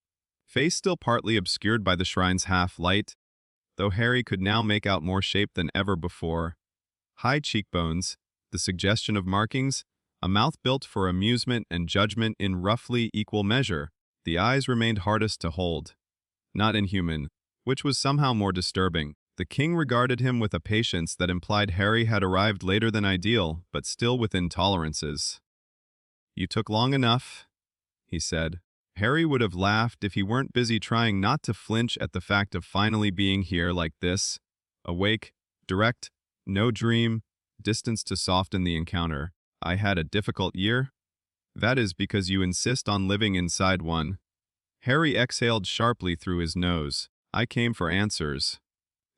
Face still partly obscured by the shrine's half-light, though Harry could now make out more shape than ever before. High cheekbones, the suggestion of markings, a mouth built for amusement and judgment in roughly equal measure. The eyes remained hardest to hold. Not inhuman, which was somehow more disturbing. The king regarded him with a patience that implied Harry had arrived later than ideal, but still within tolerances. "You took long enough," he said. Harry would have laughed if he weren't busy trying not to flinch at the fact of finally being here like this. Awake, direct, no dream, distance to soften the encounter. "I had a difficult year?" "That is because you insist on living inside one." Harry exhaled sharply through his nose. "I came for answers."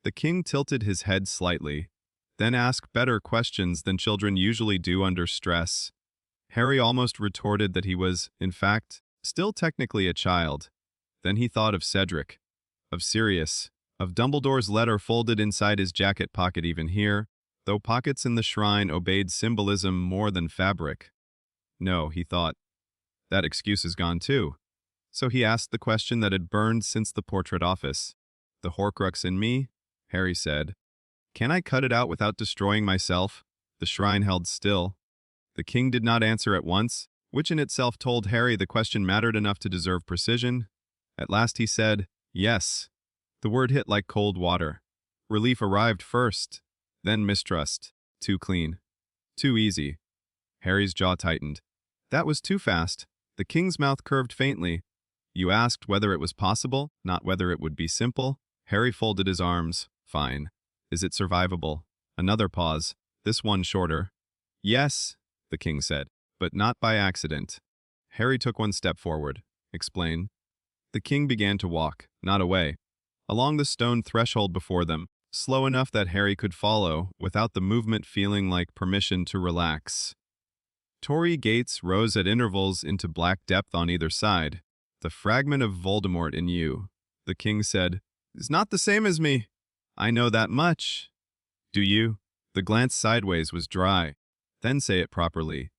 The king tilted his head slightly, then asked better questions than children usually do under stress. Harry almost retorted that he was, in fact, still technically a child. Then he thought of Cedric, of Sirius, of Dumbledore's letter folded inside his jacket pocket even here, though pockets in the shrine obeyed symbolism more than fabric. No, he thought, that excuse is gone too. So he asked the question that had burned since the portrait office. "The Horcrux in me?" Harry said. "Can I cut it out without destroying myself?" The shrine held still. The king did not answer at once, which in itself told Harry the question mattered enough to deserve precision. At last he said, "Yes." The word hit like cold water. Relief arrived first, then mistrust. Too clean. Too easy. Harry's jaw tightened. That was too fast. The king's mouth curved faintly. You asked whether it was possible, not whether it would be simple. Harry folded his arms. Fine. Is it survivable? Another pause, this one shorter. Yes, the king said, but not by accident. Harry took one step forward. Explain. The king began to walk, not away, along the stone threshold before them, slow enough that Harry could follow, without the movement feeling like permission to relax. Torii gates rose at intervals into black depth on either side. The fragment of Voldemort in you, the king said, is not the same as me. I know that much. Do you? The glance sideways was dry. Then say it properly.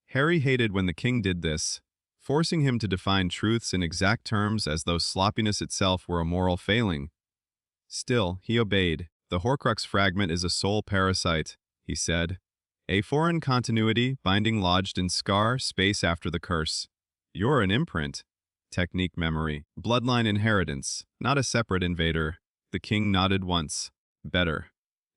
Harry hated when the king did this, forcing him to define truths in exact terms as though sloppiness itself were a moral failing. Still, he obeyed. The Horcrux fragment is a soul parasite, he said. A foreign continuity, binding lodged in scar, space after the curse. You're an imprint. Technique memory. Bloodline inheritance, not a separate invader. The king nodded once. Better.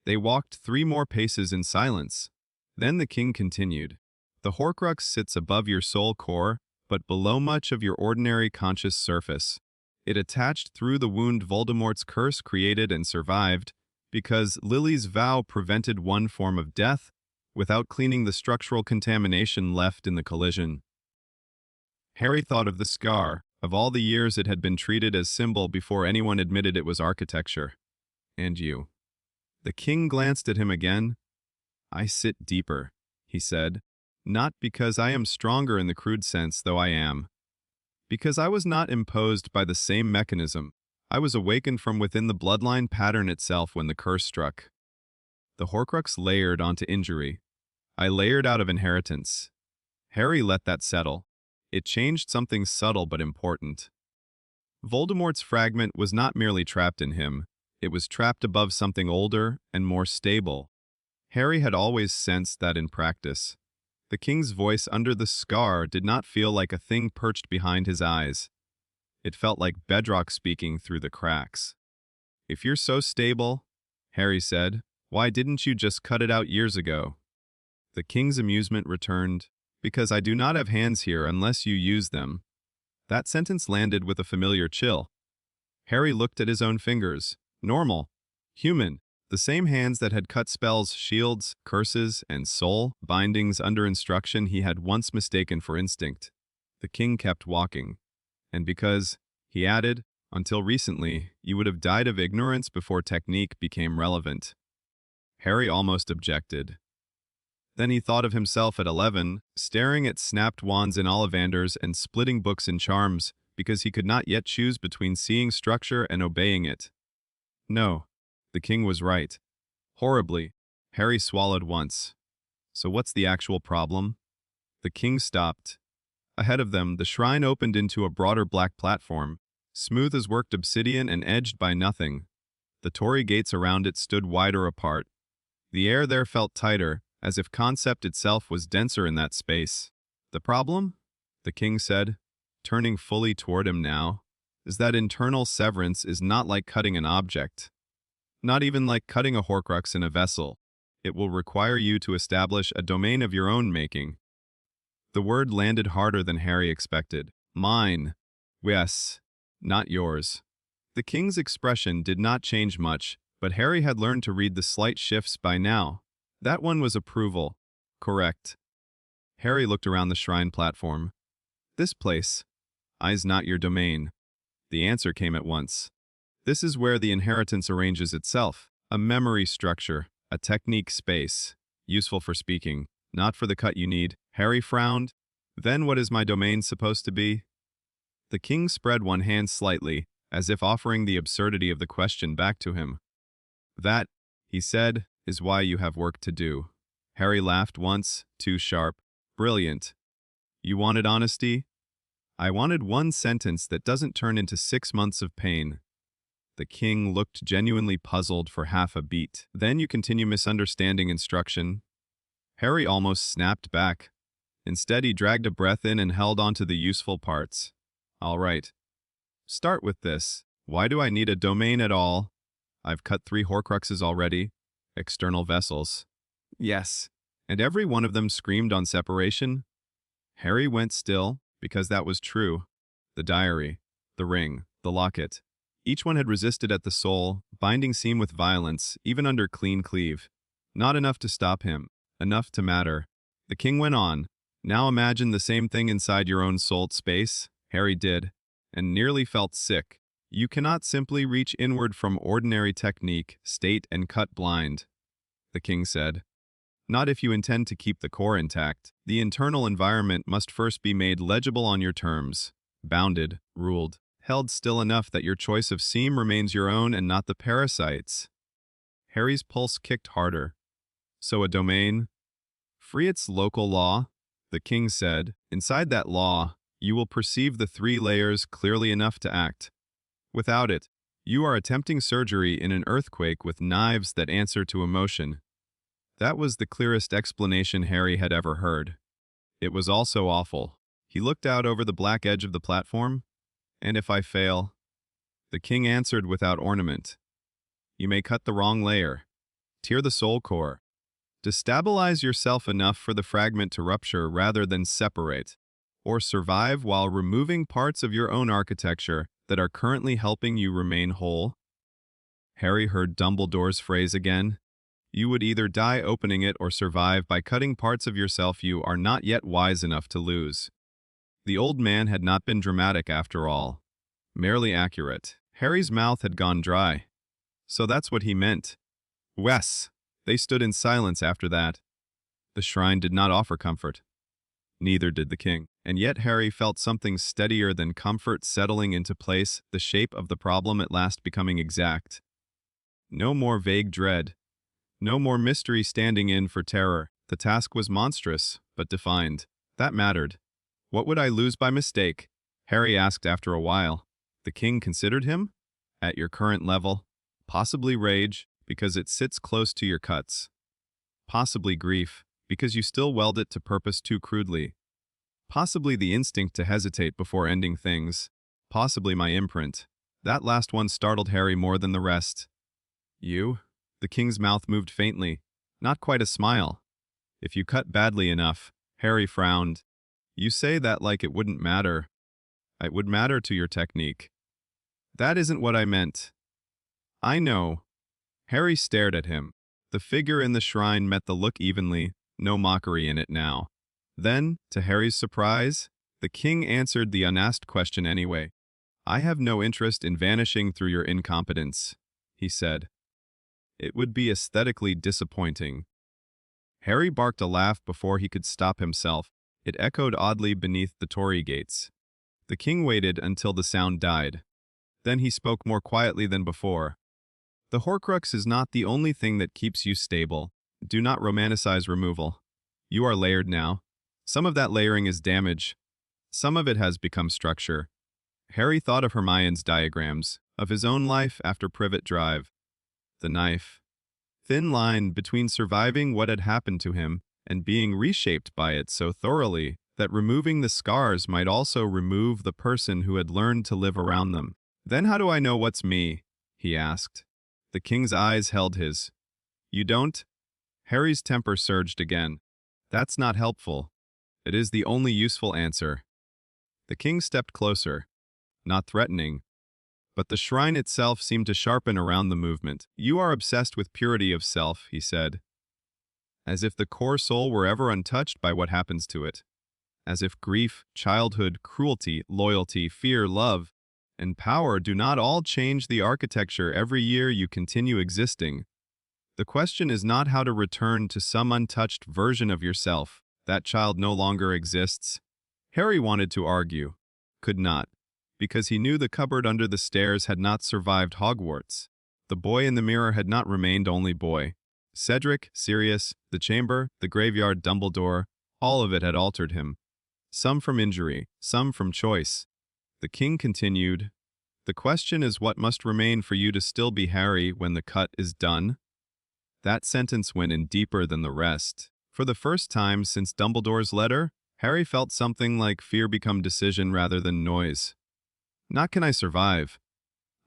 They walked 3 more paces in silence. Then the king continued. The Horcrux sits above your soul core, but below much of your ordinary conscious surface. It attached through the wound Voldemort's curse created and survived, because Lily's vow prevented one form of death, without cleaning the structural contamination left in the collision. Harry thought of the scar, of all the years it had been treated as symbol before anyone admitted it was architecture. And you. The king glanced at him again. I sit deeper, he said, not because I am stronger in the crude sense, though I am. Because I was not imposed by the same mechanism. I was awakened from within the bloodline pattern itself when the curse struck. The Horcrux layered onto injury. I layered out of inheritance. Harry let that settle. It changed something subtle but important. Voldemort's fragment was not merely trapped in him. It was trapped above something older and more stable. Harry had always sensed that in practice. The king's voice under the scar did not feel like a thing perched behind his eyes. It felt like bedrock speaking through the cracks. If you're so stable, Harry said, why didn't you just cut it out years ago? The king's amusement returned. Because I do not have hands here unless you use them. That sentence landed with a familiar chill. Harry looked at his own fingers. Normal. Human. The same hands that had cut spells, shields, curses, and soul bindings under instruction he had once mistaken for instinct. The king kept walking. And because, he added, until recently, you would have died of ignorance before technique became relevant. Harry almost objected. Then he thought of himself at 11, staring at snapped wands in Ollivanders and splitting books in charms, because he could not yet choose between seeing structure and obeying it. No, the king was right. Horribly, Harry swallowed once. So what's the actual problem? The king stopped. Ahead of them, the shrine opened into a broader black platform, smooth as worked obsidian and edged by nothing. The Torii gates around it stood wider apart. The air there felt tighter, as if concept itself was denser in that space. The problem, the king said, turning fully toward him now, is that internal severance is not like cutting an object. Not even like cutting a Horcrux in a vessel. It will require you to establish a domain of your own making. The word landed harder than Harry expected. Mine. Yes, not yours. The king's expression did not change much, but Harry had learned to read the slight shifts by now. That one was approval. Correct. Harry looked around the shrine platform. This place. Is not your domain. The answer came at once. This is where the inheritance arranges itself. A memory structure. A technique space. Useful for speaking. Not for the cut you need. Harry frowned. Then what is my domain supposed to be? The king spread one hand slightly, as if offering the absurdity of the question back to him. That, he said, is why you have work to do. Harry laughed once, too sharp. Brilliant. You wanted honesty? I wanted one sentence that doesn't turn into 6 months of pain. The king looked genuinely puzzled for half a beat. Then you continue misunderstanding instruction. Harry almost snapped back. Instead, he dragged a breath in and held on to the useful parts. All right. Start with this. Why do I need a domain at all? I've cut 3 Horcruxes already. External vessels. Yes. And every one of them screamed on separation. Harry went still, because that was true. The diary. the ring, the locket. Each one had resisted at the soul, binding seam with violence, even under clean cleave. Not enough to stop him, enough to matter. The king went on. Now imagine the same thing inside your own soul space. Harry did, and nearly felt sick. You cannot simply reach inward from ordinary technique, state, and cut blind, the king said. Not if you intend to keep the core intact. The internal environment must first be made legible on your terms. Bounded, ruled, held still enough that your choice of seam remains your own and not the parasite's. Harry's pulse kicked harder. So a domain? Free its local law? The king said. Inside that law, you will perceive the 3 layers clearly enough to act. Without it, you are attempting surgery in an earthquake with knives that answer to emotion. That was the clearest explanation Harry had ever heard. It was also awful. He looked out over the black edge of the platform. And if I fail? The king answered without ornament. You may cut the wrong layer. Tear the soul core. Destabilize yourself enough for the fragment to rupture rather than separate. Or survive while removing parts of your own architecture that are currently helping you remain whole. Harry heard Dumbledore's phrase again. You would either die opening it or survive by cutting parts of yourself you are not yet wise enough to lose. The old man had not been dramatic after all. Merely accurate. Harry's mouth had gone dry. So that's what he meant. Wes. They stood in silence after that. The shrine did not offer comfort. Neither did the king. And yet Harry felt something steadier than comfort settling into place, the shape of the problem at last becoming exact. No more vague dread. No more mystery standing in for terror. The task was monstrous, but defined. That mattered. What would I lose by mistake? Harry asked after a while. The king considered him? At your current level. Possibly rage, because it sits close to your cuts. Possibly grief, because you still weld it to purpose too crudely. Possibly the instinct to hesitate before ending things. Possibly my imprint. That last one startled Harry more than the rest. You? The king's mouth moved faintly. Not quite a smile. If you cut badly enough, Harry frowned. You say that like it wouldn't matter. It would matter to your technique. That isn't what I meant. I know. Harry stared at him. The figure in the shrine met the look evenly, no mockery in it now. Then, to Harry's surprise, the king answered the unasked question anyway. I have no interest in vanishing through your incompetence, he said. It would be aesthetically disappointing. Harry barked a laugh before he could stop himself. It echoed oddly beneath the Tory gates. The king waited until the sound died. Then he spoke more quietly than before. The Horcrux is not the only thing that keeps you stable. Do not romanticize removal. You are layered now. Some of that layering is damage. Some of it has become structure. Harry thought of Hermione's diagrams, of his own life after Privet Drive. The knife. Thin line between surviving what had happened to him and being reshaped by it so thoroughly that removing the scars might also remove the person who had learned to live around them. Then how do I know what's me? He asked. The king's eyes held his. You don't? Harry's temper surged again. That's not helpful. It is the only useful answer. The king stepped closer. Not threatening. But the shrine itself seemed to sharpen around the movement. You are obsessed with purity of self, he said. As if the core soul were ever untouched by what happens to it. As if grief, childhood, cruelty, loyalty, fear, love, and power do not all change the architecture every year you continue existing. The question is not how to return to some untouched version of yourself. That child no longer exists. Harry wanted to argue. Could not. Because he knew the cupboard under the stairs had not survived Hogwarts. The boy in the mirror had not remained only boy. Cedric, Sirius, the chamber, the graveyard, Dumbledore, all of it had altered him. Some from injury, some from choice. The king continued, The question is what must remain for you to still be Harry when the cut is done? That sentence went in deeper than the rest. For the first time since Dumbledore's letter, Harry felt something like fear become decision rather than noise. Not can I survive.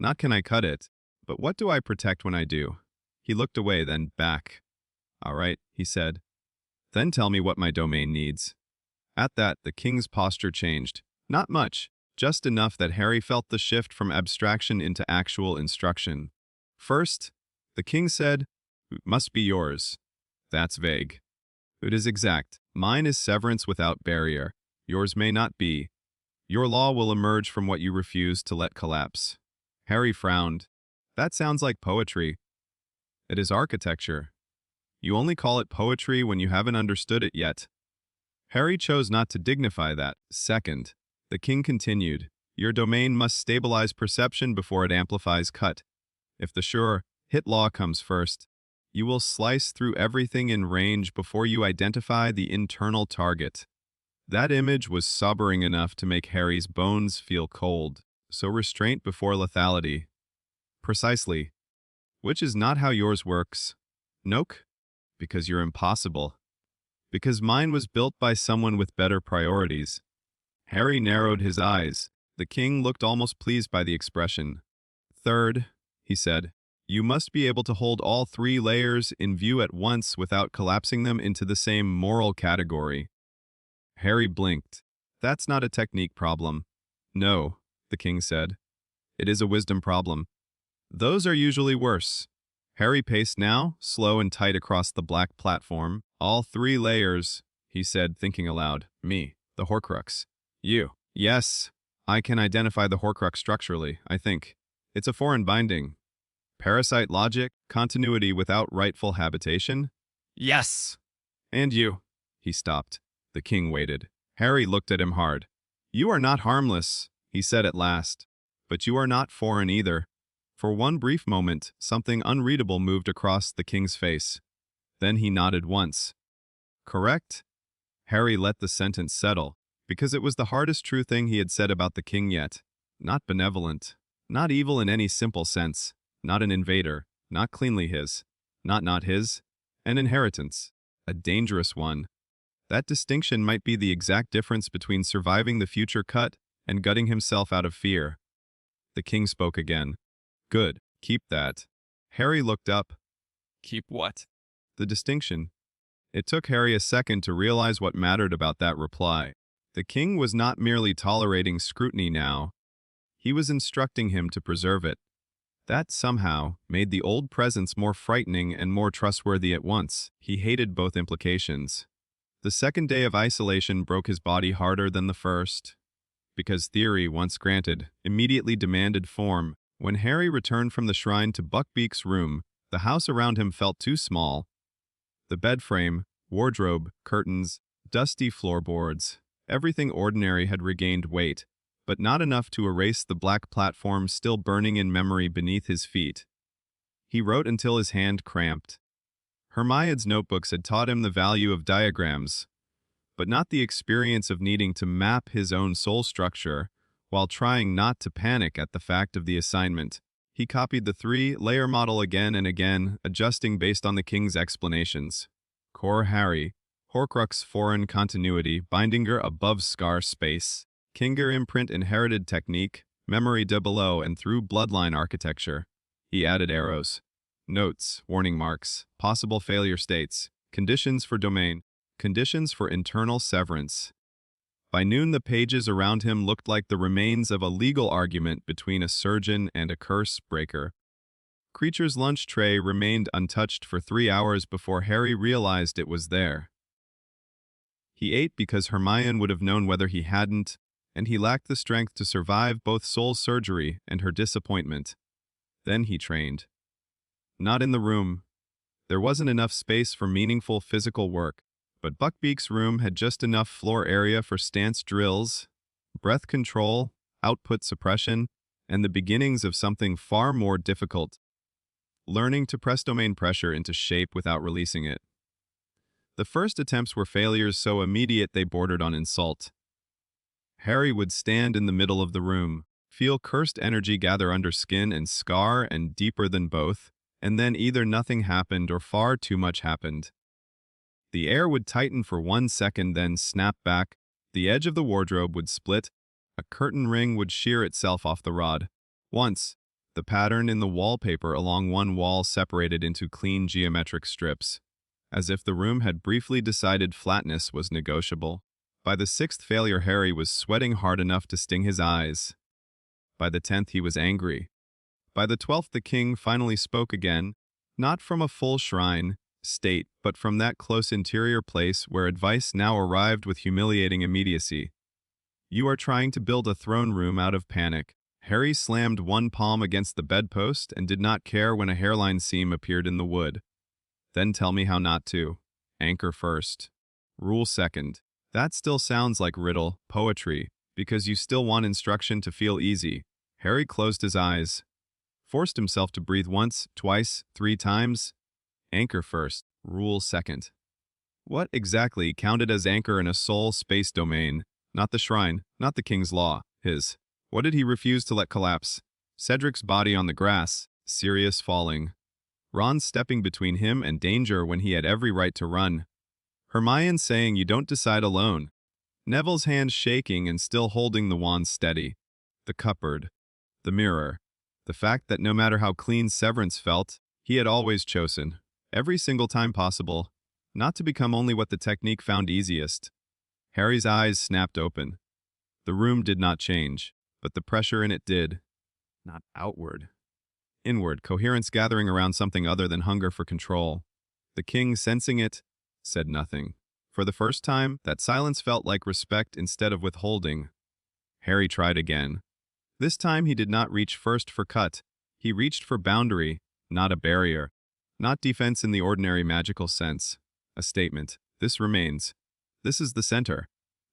Not can I cut it. But what do I protect when I do? He looked away, then back. All right, he said. Then tell me what my domain needs. At that, the king's posture changed. Not much, just enough that Harry felt the shift from abstraction into actual instruction. First, the king said, "It must be yours." That's vague. It is exact. Mine is severance without barrier. Yours may not be. Your law will emerge from what you refuse to let collapse. Harry frowned. That sounds like poetry. It is architecture. You only call it poetry when you haven't understood it yet. Harry chose not to dignify that. Second, the king continued, your domain must stabilize perception before it amplifies cut. If the sure hit law comes first, you will slice through everything in range before you identify the internal target. That image was sobering enough to make Harry's bones feel cold, so restraint before lethality. Precisely. Which is not how yours works. Nope. Because you're impossible. Because mine was built by someone with better priorities. Harry narrowed his eyes. The king looked almost pleased by the expression. Third, he said, you must be able to hold all three layers in view at once without collapsing them into the same moral category. Harry blinked. That's not a technique problem. No, the king said. It is a wisdom problem. Those are usually worse. Harry paced now, slow and tight across the black platform. All three layers, he said, thinking aloud. Me, the Horcrux. You. Yes, I can identify the Horcrux structurally, I think. It's a foreign binding. Parasite logic, continuity without rightful habitation? Yes. And you. He stopped. The king waited. Harry looked at him hard. You are not harmless, he said at last. But you are not foreign either. For one brief moment, something unreadable moved across the king's face. Then he nodded once. Correct? Harry let the sentence settle, because it was the hardest true thing he had said about the king yet. Not benevolent. Not evil in any simple sense. Not an invader. Not cleanly his. Not his. An inheritance. A dangerous one. That distinction might be the exact difference between surviving the future cut and gutting himself out of fear. The king spoke again. Good. Keep that. Harry looked up. Keep what? The distinction. It took Harry a second to realize what mattered about that reply. The king was not merely tolerating scrutiny now. He was instructing him to preserve it. That somehow made the old presence more frightening and more trustworthy at once. He hated both implications. The second day of isolation broke his body harder than the first, because theory, once granted, immediately demanded form. When Harry returned from the shrine to Buckbeak's room, the house around him felt too small. The bed frame, wardrobe, curtains, dusty floorboards, everything ordinary had regained weight, but not enough to erase the black platform still burning in memory beneath his feet. He wrote until his hand cramped. Hermione's notebooks had taught him the value of diagrams, but not the experience of needing to map his own soul structure while trying not to panic at the fact of the assignment. He copied the three-layer model again and again, adjusting based on the king's explanations. Core Harry, Horcrux foreign continuity, Bindinger above scar space, Kinger imprint inherited technique, memory de below and through bloodline architecture. He added arrows. Notes, warning marks, possible failure states, conditions for domain, conditions for internal severance. By noon, the pages around him looked like the remains of a legal argument between a surgeon and a curse breaker. Creature's lunch tray remained untouched for 3 hours before Harry realized it was there. He ate because Hermione would have known whether he hadn't, and he lacked the strength to survive both soul surgery and her disappointment. Then he trained. Not in the room. There wasn't enough space for meaningful physical work, but Buckbeak's room had just enough floor area for stance drills, breath control, output suppression, and the beginnings of something far more difficult, learning to press domain pressure into shape without releasing it. The first attempts were failures so immediate they bordered on insult. Harry would stand in the middle of the room, feel cursed energy gather under skin and scar and deeper than both, and then either nothing happened or far too much happened. The air would tighten for 1 second, then snap back, the edge of the wardrobe would split, a curtain ring would shear itself off the rod. Once, the pattern in the wallpaper along one wall separated into clean geometric strips, as if the room had briefly decided flatness was negotiable. By the 6th failure, Harry was sweating hard enough to sting his eyes. By the 10th, he was angry. By the 12th, the king finally spoke again, not from a full shrine state, but from that close interior place where advice now arrived with humiliating immediacy. You are trying to build a throne room out of panic. Harry slammed one palm against the bedpost and did not care when a hairline seam appeared in the wood. Then tell me how not to. Anchor first. Rule second. That still sounds like riddle, poetry, because you still want instruction to feel easy. Harry closed his eyes, forced himself to breathe once, twice, 3 times. Anchor first. Rule second. What exactly counted as anchor in a soul space domain? Not the shrine, not the king's law, his. What did he refuse to let collapse? Cedric's body on the grass, Sirius falling. Ron stepping between him and danger when he had every right to run. Hermione saying you don't decide alone. Neville's hand shaking and still holding the wand steady. The cupboard. The mirror. The fact that no matter how clean Severance felt, he had always chosen, every single time possible, not to become only what the technique found easiest. Harry's eyes snapped open. The room did not change, but the pressure in it did. Not outward. Inward, coherence gathering around something other than hunger for control. The king, sensing it, said nothing. For the first time, that silence felt like respect instead of withholding. Harry tried again. This time he did not reach first for cut. He reached for boundary, not a barrier. Not defense in the ordinary magical sense. A statement. This remains. This is the center.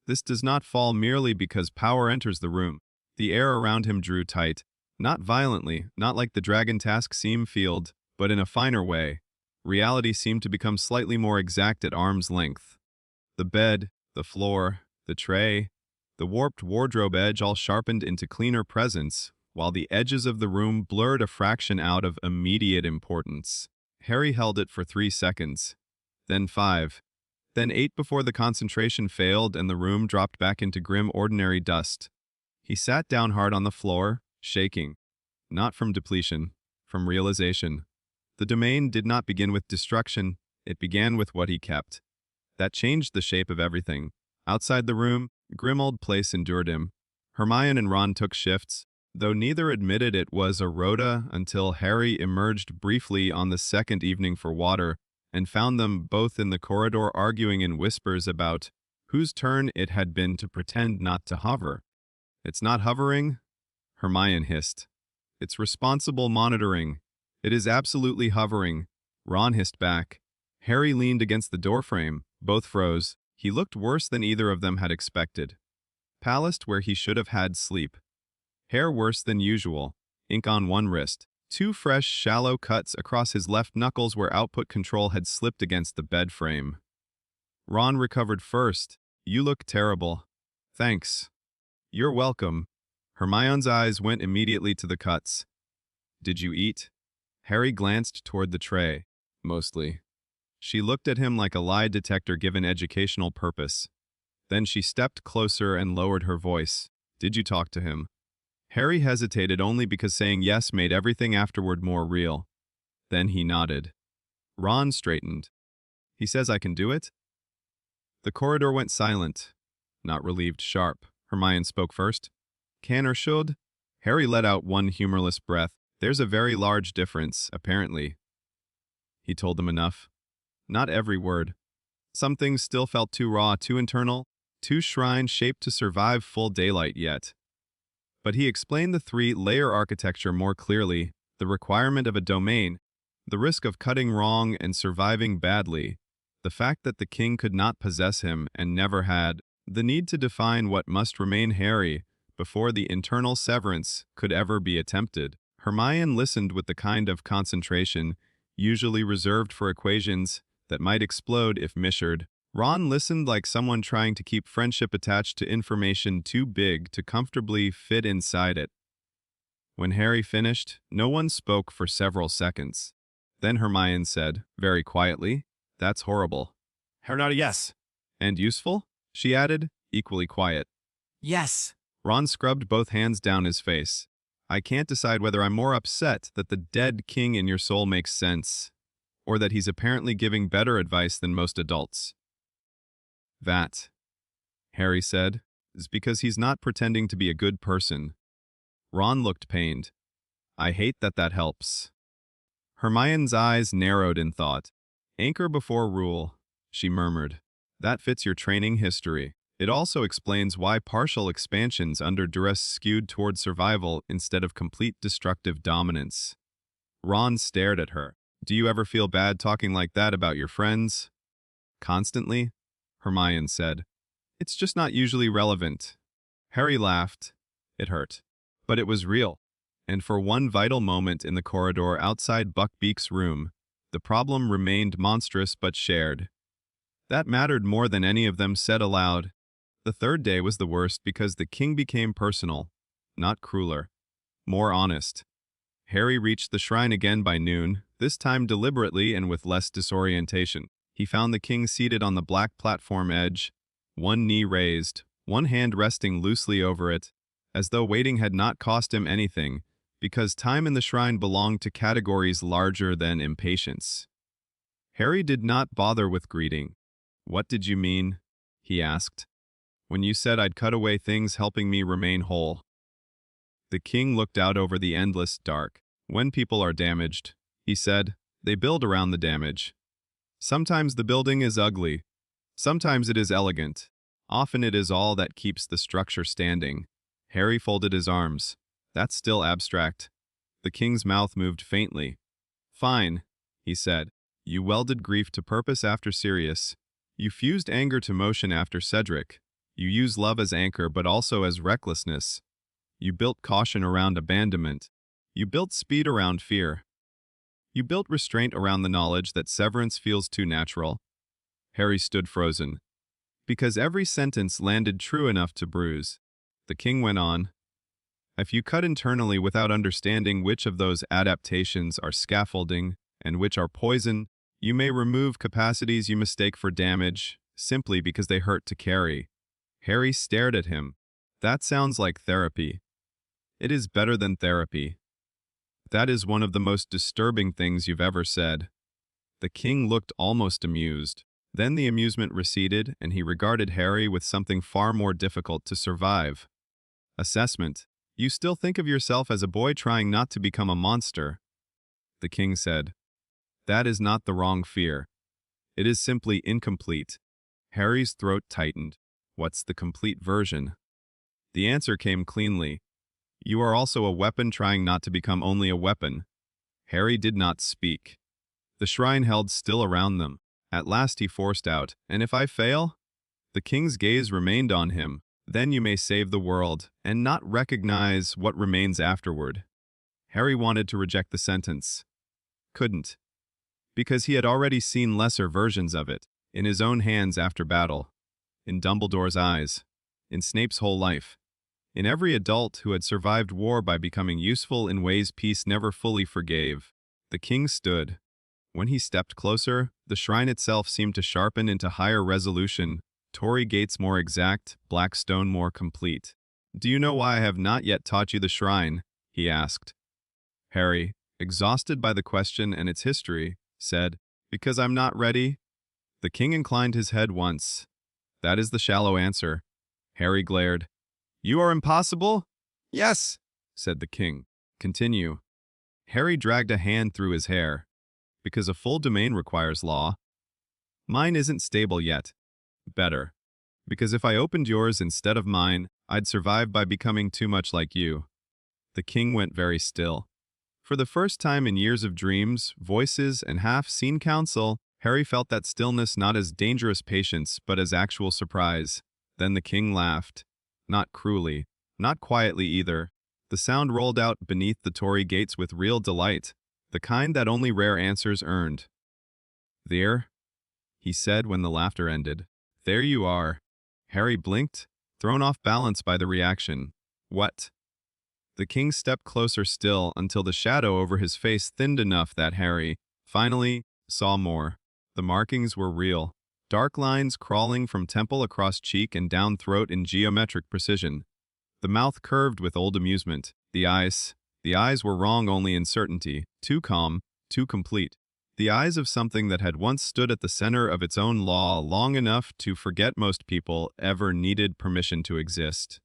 This does not fall merely because power enters the room. The air around him drew tight. Not violently, not like the dragon task seam field, but in a finer way. Reality seemed to become slightly more exact at arm's length. The bed, the floor, the tray, the warped wardrobe edge all sharpened into cleaner presence, while the edges of the room blurred a fraction out of immediate importance. Harry held it for 3 seconds, then 5, then 8 before the concentration failed and the room dropped back into grim ordinary dust. He sat down hard on the floor, shaking. Not from depletion, from realization. The domain did not begin with destruction, it began with what he kept. That changed the shape of everything. Outside the room, grim old place endured him. Hermione and Ron took shifts, though neither admitted it was a rota until Harry emerged briefly on the second evening for water and found them both in the corridor arguing in whispers about whose turn it had been to pretend not to hover. It's not hovering, Hermione hissed. It's responsible monitoring. It is absolutely hovering, Ron hissed back. Harry leaned against the doorframe. Both froze. He looked worse than either of them had expected. Palaced where he should have had sleep. Hair worse than usual. Ink on one wrist. 2 fresh, shallow cuts across his left knuckles where output control had slipped against the bed frame. Ron recovered first. You look terrible. Thanks. You're welcome. Hermione's eyes went immediately to the cuts. Did you eat? Harry glanced toward the tray. Mostly. She looked at him like a lie detector given educational purpose. Then she stepped closer and lowered her voice. Did you talk to him? Harry hesitated only because saying yes made everything afterward more real. Then he nodded. Ron straightened. He says I can do it? The corridor went silent. Not relieved, sharp. Hermione spoke first. Can or should? Harry let out one humorless breath. There's a very large difference, apparently. He told them enough. Not every word. Some things still felt too raw, too internal, too shrine-shaped to survive full daylight yet. But he explained the 3-layer architecture more clearly, the requirement of a domain, the risk of cutting wrong and surviving badly, the fact that the king could not possess him and never had, the need to define what must remain Harry before the internal severance could ever be attempted. Hermione listened with the kind of concentration usually reserved for equations that might explode if measured. Ron listened like someone trying to keep friendship attached to information too big to comfortably fit inside it. When Harry finished, no one spoke for several seconds. Then Hermione said, very quietly, "That's horrible." Hermione, yes. "And useful?" she added, equally quiet. Yes. Ron scrubbed both hands down his face. "I can't decide whether I'm more upset that the dead king in your soul makes sense, or that he's apparently giving better advice than most adults." That. Harry said, is because he's not pretending to be a good person. Ron looked pained. I hate that helps. Hermione's eyes narrowed in thought. Anchor before rule, she murmured. That fits your training history. It also explains why partial expansions under duress skewed toward survival instead of complete destructive dominance. Ron stared at her. Do you ever feel bad talking like that about your friends? Constantly? Hermione said. It's just not usually relevant. Harry laughed. It hurt. But it was real. And for one vital moment in the corridor outside Buckbeak's room, the problem remained monstrous but shared. That mattered more than any of them said aloud. The third day was the worst because the king became personal, not crueler, more honest. Harry reached the shrine again by noon, this time deliberately and with less disorientation. He found the king seated on the black platform edge, one knee raised, one hand resting loosely over it, as though waiting had not cost him anything, because time in the shrine belonged to categories larger than impatience. Harry did not bother with greeting. What did you mean? He asked. When you said I'd cut away things helping me remain whole. The king looked out over the endless dark. When people are damaged, he said, they build around the damage. Sometimes the building is ugly. Sometimes it is elegant. Often it is all that keeps the structure standing. Harry folded his arms. That's still abstract. The king's mouth moved faintly. Fine, he said. You welded grief to purpose after Sirius. You fused anger to motion after Cedric. You use love as anchor but also as recklessness. You built caution around abandonment. You built speed around fear. You built restraint around the knowledge that severance feels too natural. Harry stood frozen. Because every sentence landed true enough to bruise. The king went on. If you cut internally without understanding which of those adaptations are scaffolding and which are poison, you may remove capacities you mistake for damage simply because they hurt to carry. Harry stared at him. That sounds like therapy. It is better than therapy. That is one of the most disturbing things you've ever said. The king looked almost amused. Then the amusement receded, and he regarded Harry with something far more difficult to survive. Assessment. You still think of yourself as a boy trying not to become a monster. The king said. That is not the wrong fear. It is simply incomplete. Harry's throat tightened. What's the complete version? The answer came cleanly. You are also a weapon trying not to become only a weapon. Harry did not speak. The shrine held still around them. At last he forced out, and if I fail? The king's gaze remained on him. Then you may save the world, and not recognize what remains afterward. Harry wanted to reject the sentence. Couldn't. Because he had already seen lesser versions of it, in his own hands after battle, in Dumbledore's eyes, in Snape's whole life, in every adult who had survived war by becoming useful in ways peace never fully forgave. The king stood. When he stepped closer, the shrine itself seemed to sharpen into higher resolution, Tory gates more exact, black stone more complete. Do you know why I have not yet taught you the shrine? He asked. Harry, exhausted by the question and its history, said, Because I'm not ready. The king inclined his head once. That is the shallow answer. Harry glared. You are impossible? Yes, said the king. Continue. Harry dragged a hand through his hair. Because a full domain requires law. Mine isn't stable yet. Better. Because if I opened yours instead of mine, I'd survive by becoming too much like you. The king went very still. For the first time in years of dreams, voices, and half-seen counsel, Harry felt that stillness not as dangerous patience, but as actual surprise. Then the king laughed. Not cruelly, not quietly either. The sound rolled out beneath the Tory gates with real delight, the kind that only rare answers earned. There, he said when the laughter ended. There you are. Harry blinked, thrown off balance by the reaction. What? The king stepped closer still until the shadow over his face thinned enough that Harry, finally, saw more. The markings were real. Dark lines crawling from temple across cheek and down throat in geometric precision. The mouth curved with old amusement. The eyes were wrong only in certainty, too calm, too complete. The eyes of something that had once stood at the center of its own law long enough to forget most people ever needed permission to exist.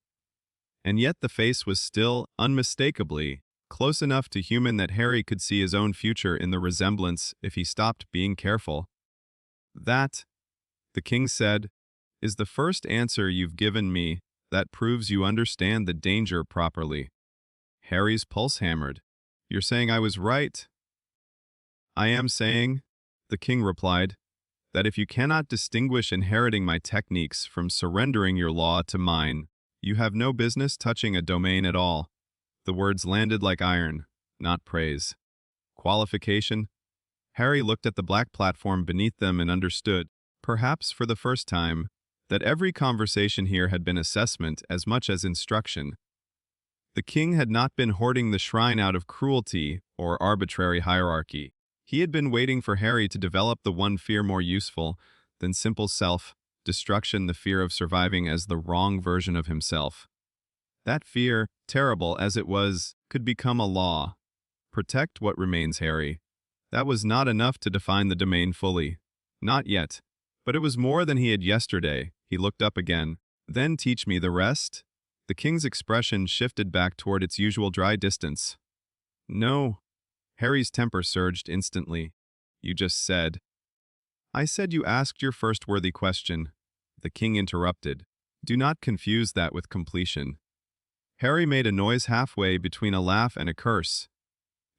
And yet the face was still, unmistakably, close enough to human that Harry could see his own future in the resemblance if he stopped being careful. That, the king said, is the first answer you've given me that proves you understand the danger properly. Harry's pulse hammered. You're saying I was right? I am saying, the king replied, that if you cannot distinguish inheriting my techniques from surrendering your law to mine, you have no business touching a domain at all. The words landed like iron, not praise. Qualification? Harry looked at the black platform beneath them and understood, perhaps for the first time, that every conversation here had been assessment as much as instruction. The king had not been hoarding the shrine out of cruelty or arbitrary hierarchy. He had been waiting for Harry to develop the one fear more useful than simple self-destruction, the fear of surviving as the wrong version of himself. That fear, terrible as it was, could become a law. Protect what remains, Harry. That was not enough to define the domain fully. Not yet. But it was more than he had yesterday. He looked up again. Then teach me the rest? The king's expression shifted back toward its usual dry distance. No. Harry's temper surged instantly. You just said. I said you asked your first worthy question. The king interrupted. Do not confuse that with completion. Harry made a noise halfway between a laugh and a curse.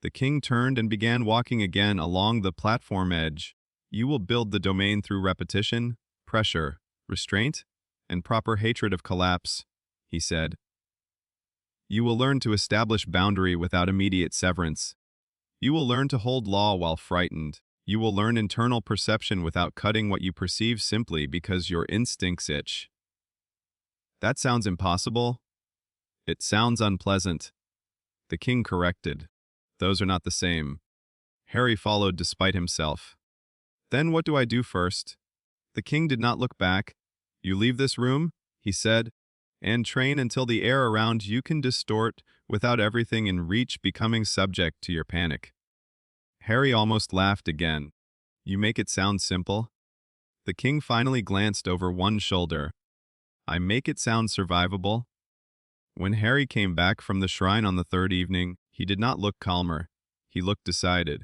The king turned and began walking again along the platform edge. You will build the domain through repetition, pressure, restraint, and proper hatred of collapse, he said. You will learn to establish boundary without immediate severance. You will learn to hold law while frightened. You will learn internal perception without cutting what you perceive simply because your instincts itch. That sounds impossible. It sounds unpleasant. The king corrected. Those are not the same. Harry followed despite himself. Then what do I do first? The king did not look back. You leave this room, he said, and train until the air around you can distort without everything in reach becoming subject to your panic. Harry almost laughed again. You make it sound simple? The king finally glanced over one shoulder. I make it sound survivable? When Harry came back from the shrine on the third evening, he did not look calmer. He looked decided.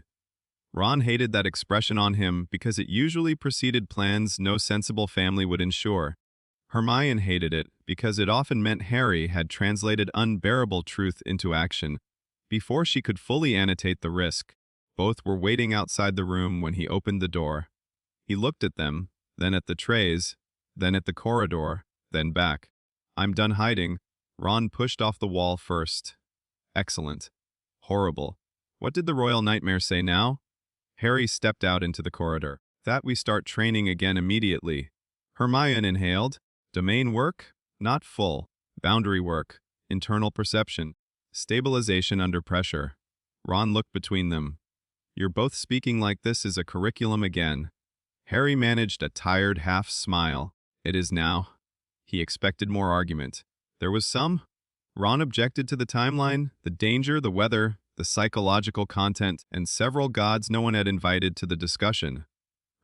Ron hated that expression on him because it usually preceded plans no sensible family would ensure. Hermione hated it because it often meant Harry had translated unbearable truth into action. Before she could fully annotate the risk, both were waiting outside the room when he opened the door. He looked at them, then at the trays, then at the corridor, then back. I'm done hiding. Ron pushed off the wall first. Excellent. Horrible. What did the Royal Nightmare say now? Harry stepped out into the corridor. That we start training again immediately. Hermione inhaled. Domain work? Not full. Boundary work. Internal perception. Stabilization under pressure. Ron looked between them. You're both speaking like this is a curriculum again. Harry managed a tired half smile. It is now. He expected more argument. There was some. Ron objected to the timeline, the danger, the weather, the psychological content, and several gods no one had invited to the discussion.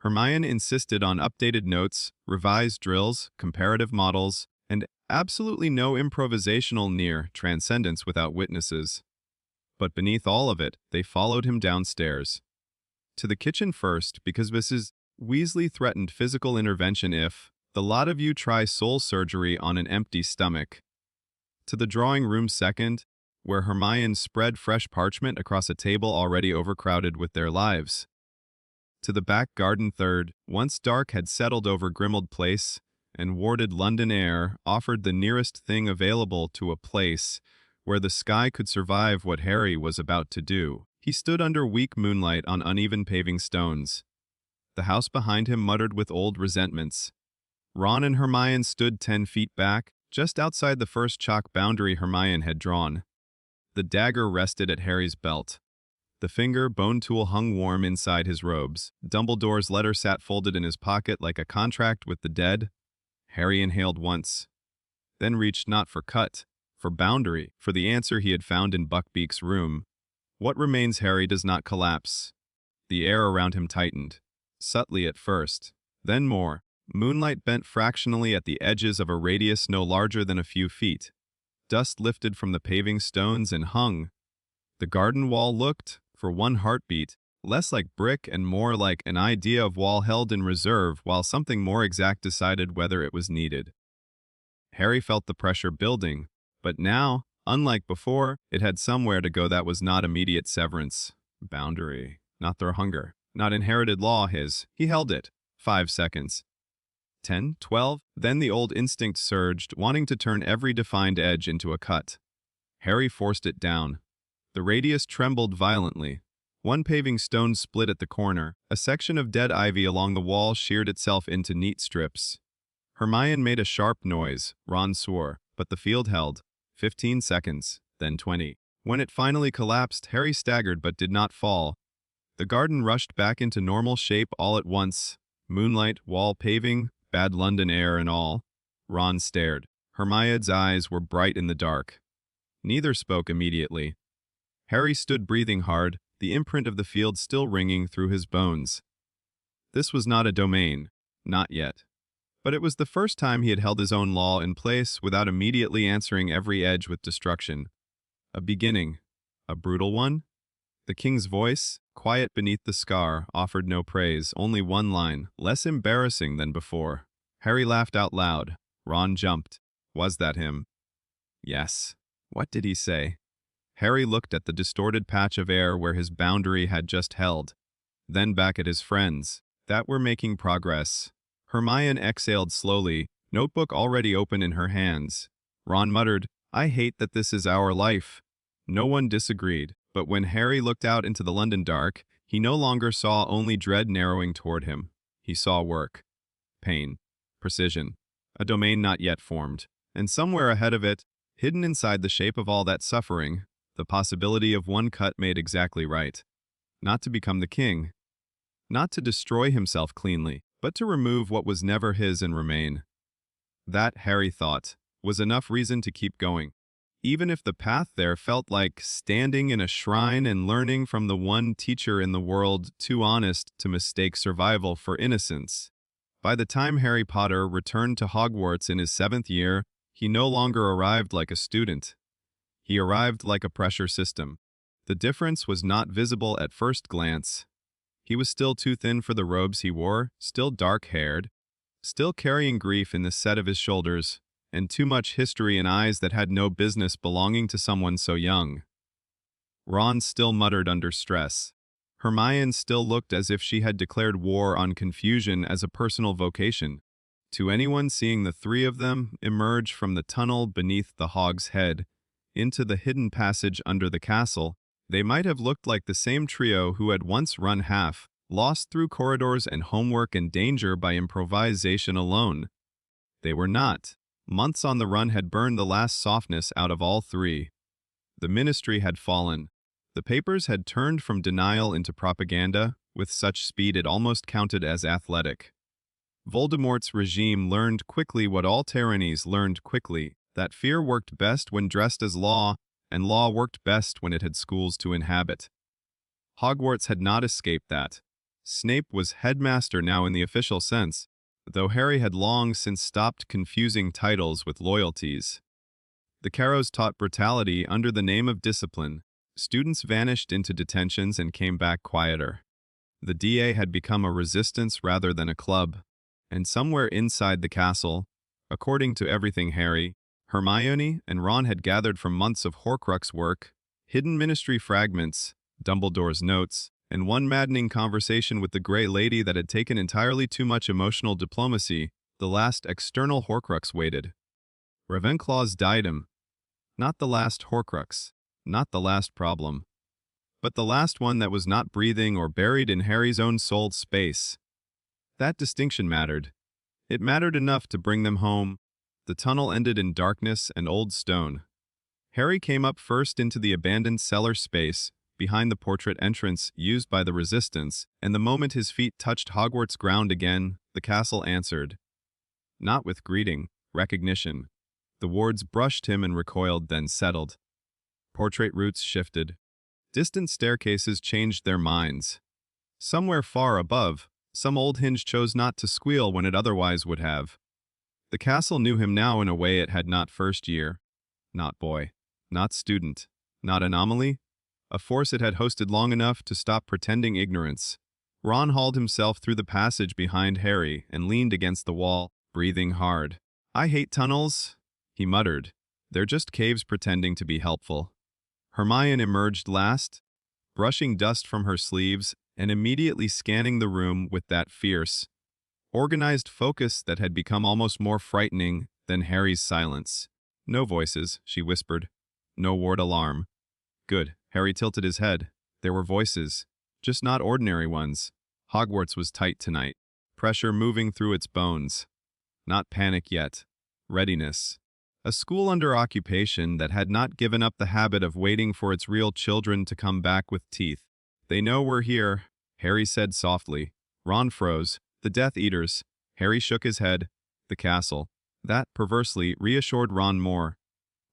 Hermione insisted on updated notes, revised drills, comparative models, and absolutely no improvisational near transcendence without witnesses. But beneath all of it, they followed him downstairs. To the kitchen first, because Mrs. Weasley threatened physical intervention if the lot of you try soul surgery on an empty stomach. To the drawing room second, where Hermione spread fresh parchment across a table already overcrowded with their lives. To the back garden third, once dark had settled over Grimmauld Place, and warded London air offered the nearest thing available to a place where the sky could survive what Harry was about to do. He stood under weak moonlight on uneven paving stones. The house behind him muttered with old resentments. Ron and Hermione stood 10 feet back, just outside the first chalk boundary Hermione had drawn. The dagger rested at Harry's belt. The finger bone tool hung warm inside his robes. Dumbledore's letter sat folded in his pocket like a contract with the dead. Harry inhaled once, then reached not for cut, for boundary, for the answer he had found in Buckbeak's room. What remains, Harry, does not collapse. The air around him tightened, subtly at first, then more. Moonlight bent fractionally at the edges of a radius no larger than a few feet. Dust lifted from the paving stones and hung. The garden wall looked, for one heartbeat, less like brick and more like an idea of wall held in reserve while something more exact decided whether it was needed. Harry felt the pressure building, but now, unlike before, it had somewhere to go that was not immediate severance. Boundary. Not their hunger. Not inherited law his. He held it. 5 seconds. 10, 12, then the old instinct surged, wanting to turn every defined edge into a cut. Harry forced it down. The radius trembled violently. One paving stone split at the corner. A section of dead ivy along the wall sheared itself into neat strips. Hermione made a sharp noise. Ron swore, but the field held. 15 seconds, then 20. When it finally collapsed, Harry staggered but did not fall. The garden rushed back into normal shape all at once. Moonlight, wall paving, bad London air and all. Ron stared. Hermione's eyes were bright in the dark. Neither spoke immediately. Harry stood breathing hard, the imprint of the field still ringing through his bones. This was not a domain. Not yet. But it was the first time he had held his own law in place without immediately answering every edge with destruction. A beginning. A brutal one? The king's voice, quiet beneath the scar, offered no praise, only one line, less embarrassing than before. Harry laughed out loud. Ron jumped. Was that him? Yes. What did he say? Harry looked at the distorted patch of air where his boundary had just held, then back at his friends, that were making progress. Hermione exhaled slowly, notebook already open in her hands. Ron muttered, "I hate that this is our life." No one disagreed, but when Harry looked out into the London dark, he no longer saw only dread narrowing toward him. He saw work, pain, precision, a domain not yet formed, and somewhere ahead of it, hidden inside the shape of all that suffering, the possibility of one cut made exactly right. Not to become the king. Not to destroy himself cleanly, but to remove what was never his and remain. That, Harry thought, was enough reason to keep going. Even if the path there felt like standing in a shrine and learning from the one teacher in the world too honest to mistake survival for innocence. By the time Harry Potter returned to Hogwarts in his 7th year, he no longer arrived like a student. He arrived like a pressure system. The difference was not visible at first glance. He was still too thin for the robes he wore, still dark-haired, still carrying grief in the set of his shoulders, and too much history in eyes that had no business belonging to someone so young. Ron still muttered under stress. Hermione still looked as if she had declared war on confusion as a personal vocation. To anyone seeing the three of them emerge from the tunnel beneath the Hog's Head into the hidden passage under the castle, they might have looked like the same trio who had once run half, lost through corridors and homework and danger by improvisation alone. They were not. Months on the run had burned the last softness out of all three. The ministry had fallen. The papers had turned from denial into propaganda, with such speed it almost counted as athletic. Voldemort's regime learned quickly what all tyrannies learned quickly, that fear worked best when dressed as law, and law worked best when it had schools to inhabit. Hogwarts had not escaped that. Snape was headmaster now in the official sense, though Harry had long since stopped confusing titles with loyalties. The Carrows taught brutality under the name of discipline. Students vanished into detentions and came back quieter. The DA had become a resistance rather than a club. And somewhere inside the castle, according to everything Harry, Hermione, and Ron had gathered from months of Horcrux work, hidden ministry fragments, Dumbledore's notes, and one maddening conversation with the Grey Lady that had taken entirely too much emotional diplomacy, the last external Horcrux waited. Ravenclaw's diadem. Not the last Horcrux, not the last problem, but the last one that was not breathing or buried in Harry's own soul space. That distinction mattered. It mattered enough to bring them home. The tunnel ended in darkness and old stone. Harry came up first into the abandoned cellar space, behind the portrait entrance used by the Resistance, and the moment his feet touched Hogwarts ground again, the castle answered. Not with greeting, recognition. The wards brushed him and recoiled, then settled. Portrait routes shifted. Distant staircases changed their minds. Somewhere far above, some old hinge chose not to squeal when it otherwise would have. The castle knew him now in a way it had not first year, not boy, not student, not anomaly, a force it had hosted long enough to stop pretending ignorance. Ron hauled himself through the passage behind Harry and leaned against the wall, breathing hard. "I hate tunnels," he muttered. "They're just caves pretending to be helpful." Hermione emerged last, brushing dust from her sleeves and immediately scanning the room with that fierce, organized focus that had become almost more frightening than Harry's silence. "No voices," she whispered. "No ward alarm." Good. Harry tilted his head. There were voices, just not ordinary ones. Hogwarts was tight tonight, pressure moving through its bones. Not panic yet. Readiness. A school under occupation that had not given up the habit of waiting for its real children to come back with teeth. "They know we're here," Harry said softly. Ron froze. The Death Eaters. Harry shook his head. The castle. That, perversely, reassured Ron more.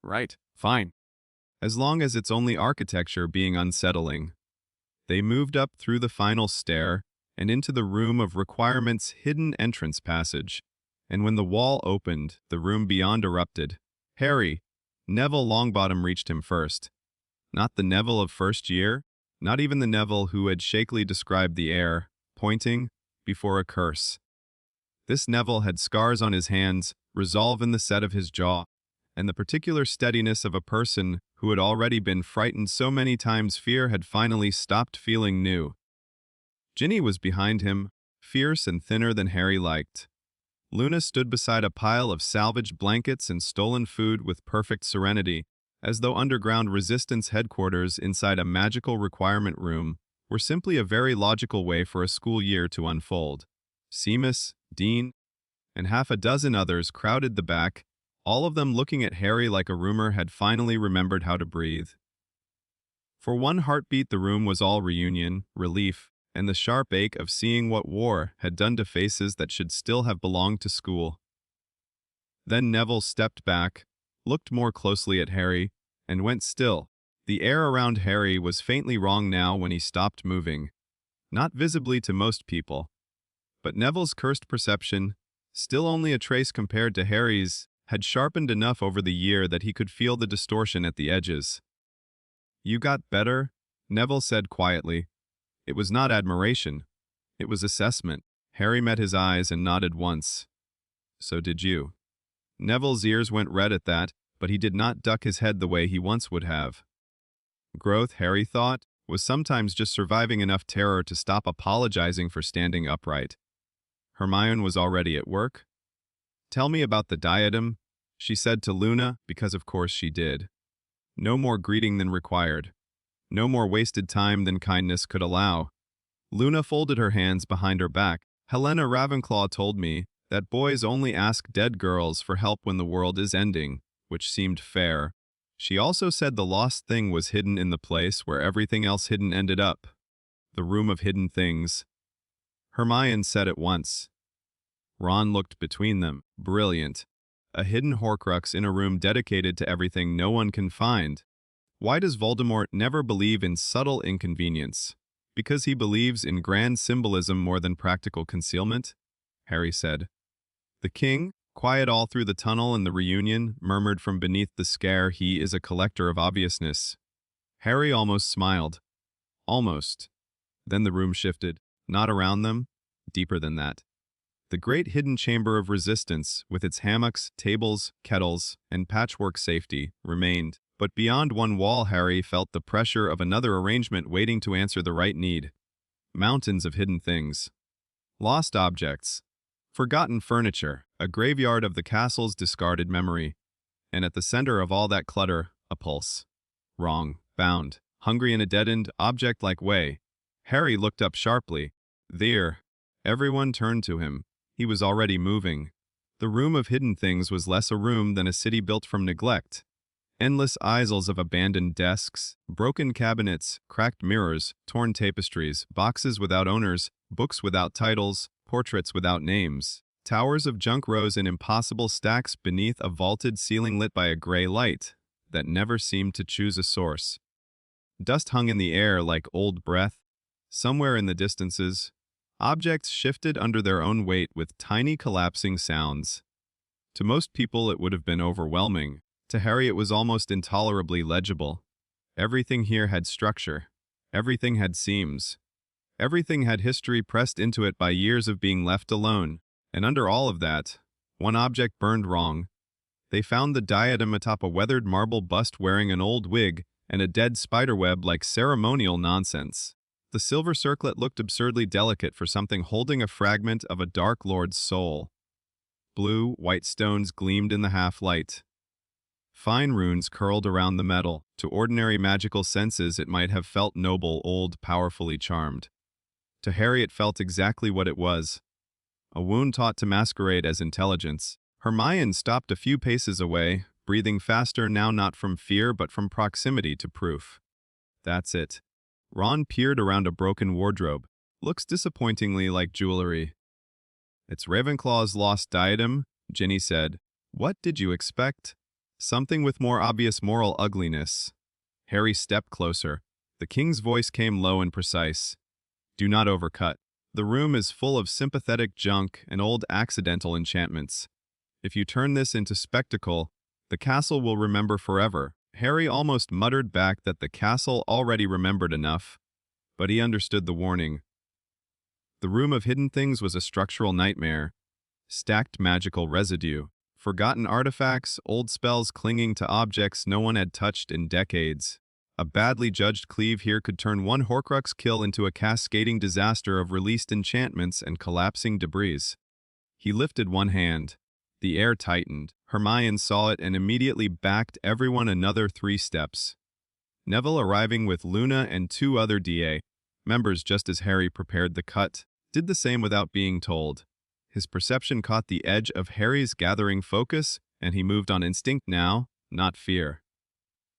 Right, fine. As long as it's only architecture being unsettling. They moved up through the final stair and into the room of requirements' hidden entrance passage. And when the wall opened, the room beyond erupted. "Harry!" Neville Longbottom reached him first. Not the Neville of first year, not even the Neville who had shakily described the air, pointing, before a curse. This Neville had scars on his hands, resolve in the set of his jaw, and the particular steadiness of a person who had already been frightened so many times fear had finally stopped feeling new. Ginny was behind him, fierce and thinner than Harry liked. Luna stood beside a pile of salvaged blankets and stolen food with perfect serenity, as though underground resistance headquarters inside a magical requirement room were simply a very logical way for a school year to unfold. Seamus, Dean, and half a dozen others crowded the back, all of them looking at Harry like a rumor had finally remembered how to breathe. For one heartbeat the room was all reunion, relief, and the sharp ache of seeing what war had done to faces that should still have belonged to school. Then Neville stepped back, looked more closely at Harry, and went still. The air around Harry was faintly wrong now when he stopped moving. Not visibly to most people. But Neville's cursed perception, still only a trace compared to Harry's, had sharpened enough over the year that he could feel the distortion at the edges. "You got better?" Neville said quietly. It was not admiration. It was assessment. Harry met his eyes and nodded once. "So did you." Neville's ears went red at that, but he did not duck his head the way he once would have. Growth, Harry thought, was sometimes just surviving enough terror to stop apologizing for standing upright. Hermione was already at work. "Tell me about the diadem," she said to Luna, because of course she did. No more greeting than required. No more wasted time than kindness could allow. Luna folded her hands behind her back. "Helena Ravenclaw told me that boys only ask dead girls for help when the world is ending," which seemed fair. She also said the lost thing was hidden in the place where everything else hidden ended up. The room of hidden things. Hermione said at once. Ron looked between them. Brilliant. A hidden Horcrux in a room dedicated to everything no one can find. Why does Voldemort never believe in subtle inconvenience? Because he believes in grand symbolism more than practical concealment? Harry said. The king, quiet all through the tunnel and the reunion, murmured from beneath the scare, "He is a collector of obviousness." Harry almost smiled. Almost. Then the room shifted. Not around them, deeper than that. The great hidden chamber of resistance, with its hammocks, tables, kettles, and patchwork safety, remained. But beyond one wall, Harry felt the pressure of another arrangement waiting to answer the right need. Mountains of hidden things. Lost objects. Forgotten furniture, a graveyard of the castle's discarded memory. And at the center of all that clutter, a pulse. Wrong, bound, hungry in a deadened, object-like way. Harry looked up sharply. There. Everyone turned to him. He was already moving. The room of hidden things was less a room than a city built from neglect. Endless aisles of abandoned desks, broken cabinets, cracked mirrors, torn tapestries, boxes without owners, books without titles, portraits without names. Towers of junk rose in impossible stacks beneath a vaulted ceiling lit by a gray light that never seemed to choose a source. Dust hung in the air like old breath, Somewhere in the distances, objects shifted under their own weight with tiny collapsing sounds. To most people it would have been overwhelming. To Harry it was almost intolerably legible. Everything here had structure. Everything had seams. Everything had history pressed into it by years of being left alone. And under all of that, one object burned wrong. They found the diadem atop a weathered marble bust wearing an old wig and a dead spiderweb like ceremonial nonsense. The silver circlet looked absurdly delicate for something holding a fragment of a Dark Lord's soul. Blue, white stones gleamed in the half-light. Fine runes curled around the metal. To ordinary magical senses it might have felt noble, old, powerfully charmed. To Harry it felt exactly what it was. A wound taught to masquerade as intelligence. Hermione stopped a few paces away, breathing faster now not from fear but from proximity to proof. That's it. Ron peered around a broken wardrobe. Looks disappointingly like jewelry. It's Ravenclaw's lost diadem, Ginny said. What did you expect? Something with more obvious moral ugliness. Harry stepped closer. The king's voice came low and precise. Do not overcut. The room is full of sympathetic junk and old accidental enchantments. If you turn this into spectacle, the castle will remember forever. Harry almost muttered back that the castle already remembered enough, but he understood the warning. The room of hidden things was a structural nightmare. Stacked magical residue, forgotten artifacts, old spells clinging to objects no one had touched in decades. A badly judged cleave here could turn one Horcrux kill into a cascading disaster of released enchantments and collapsing debris. He lifted one hand. The air tightened. Hermione saw it and immediately backed everyone another 3 steps. Neville, arriving with Luna and 2 other DA members just as Harry prepared the cut, did the same without being told. His perception caught the edge of Harry's gathering focus, and he moved on instinct now, not fear.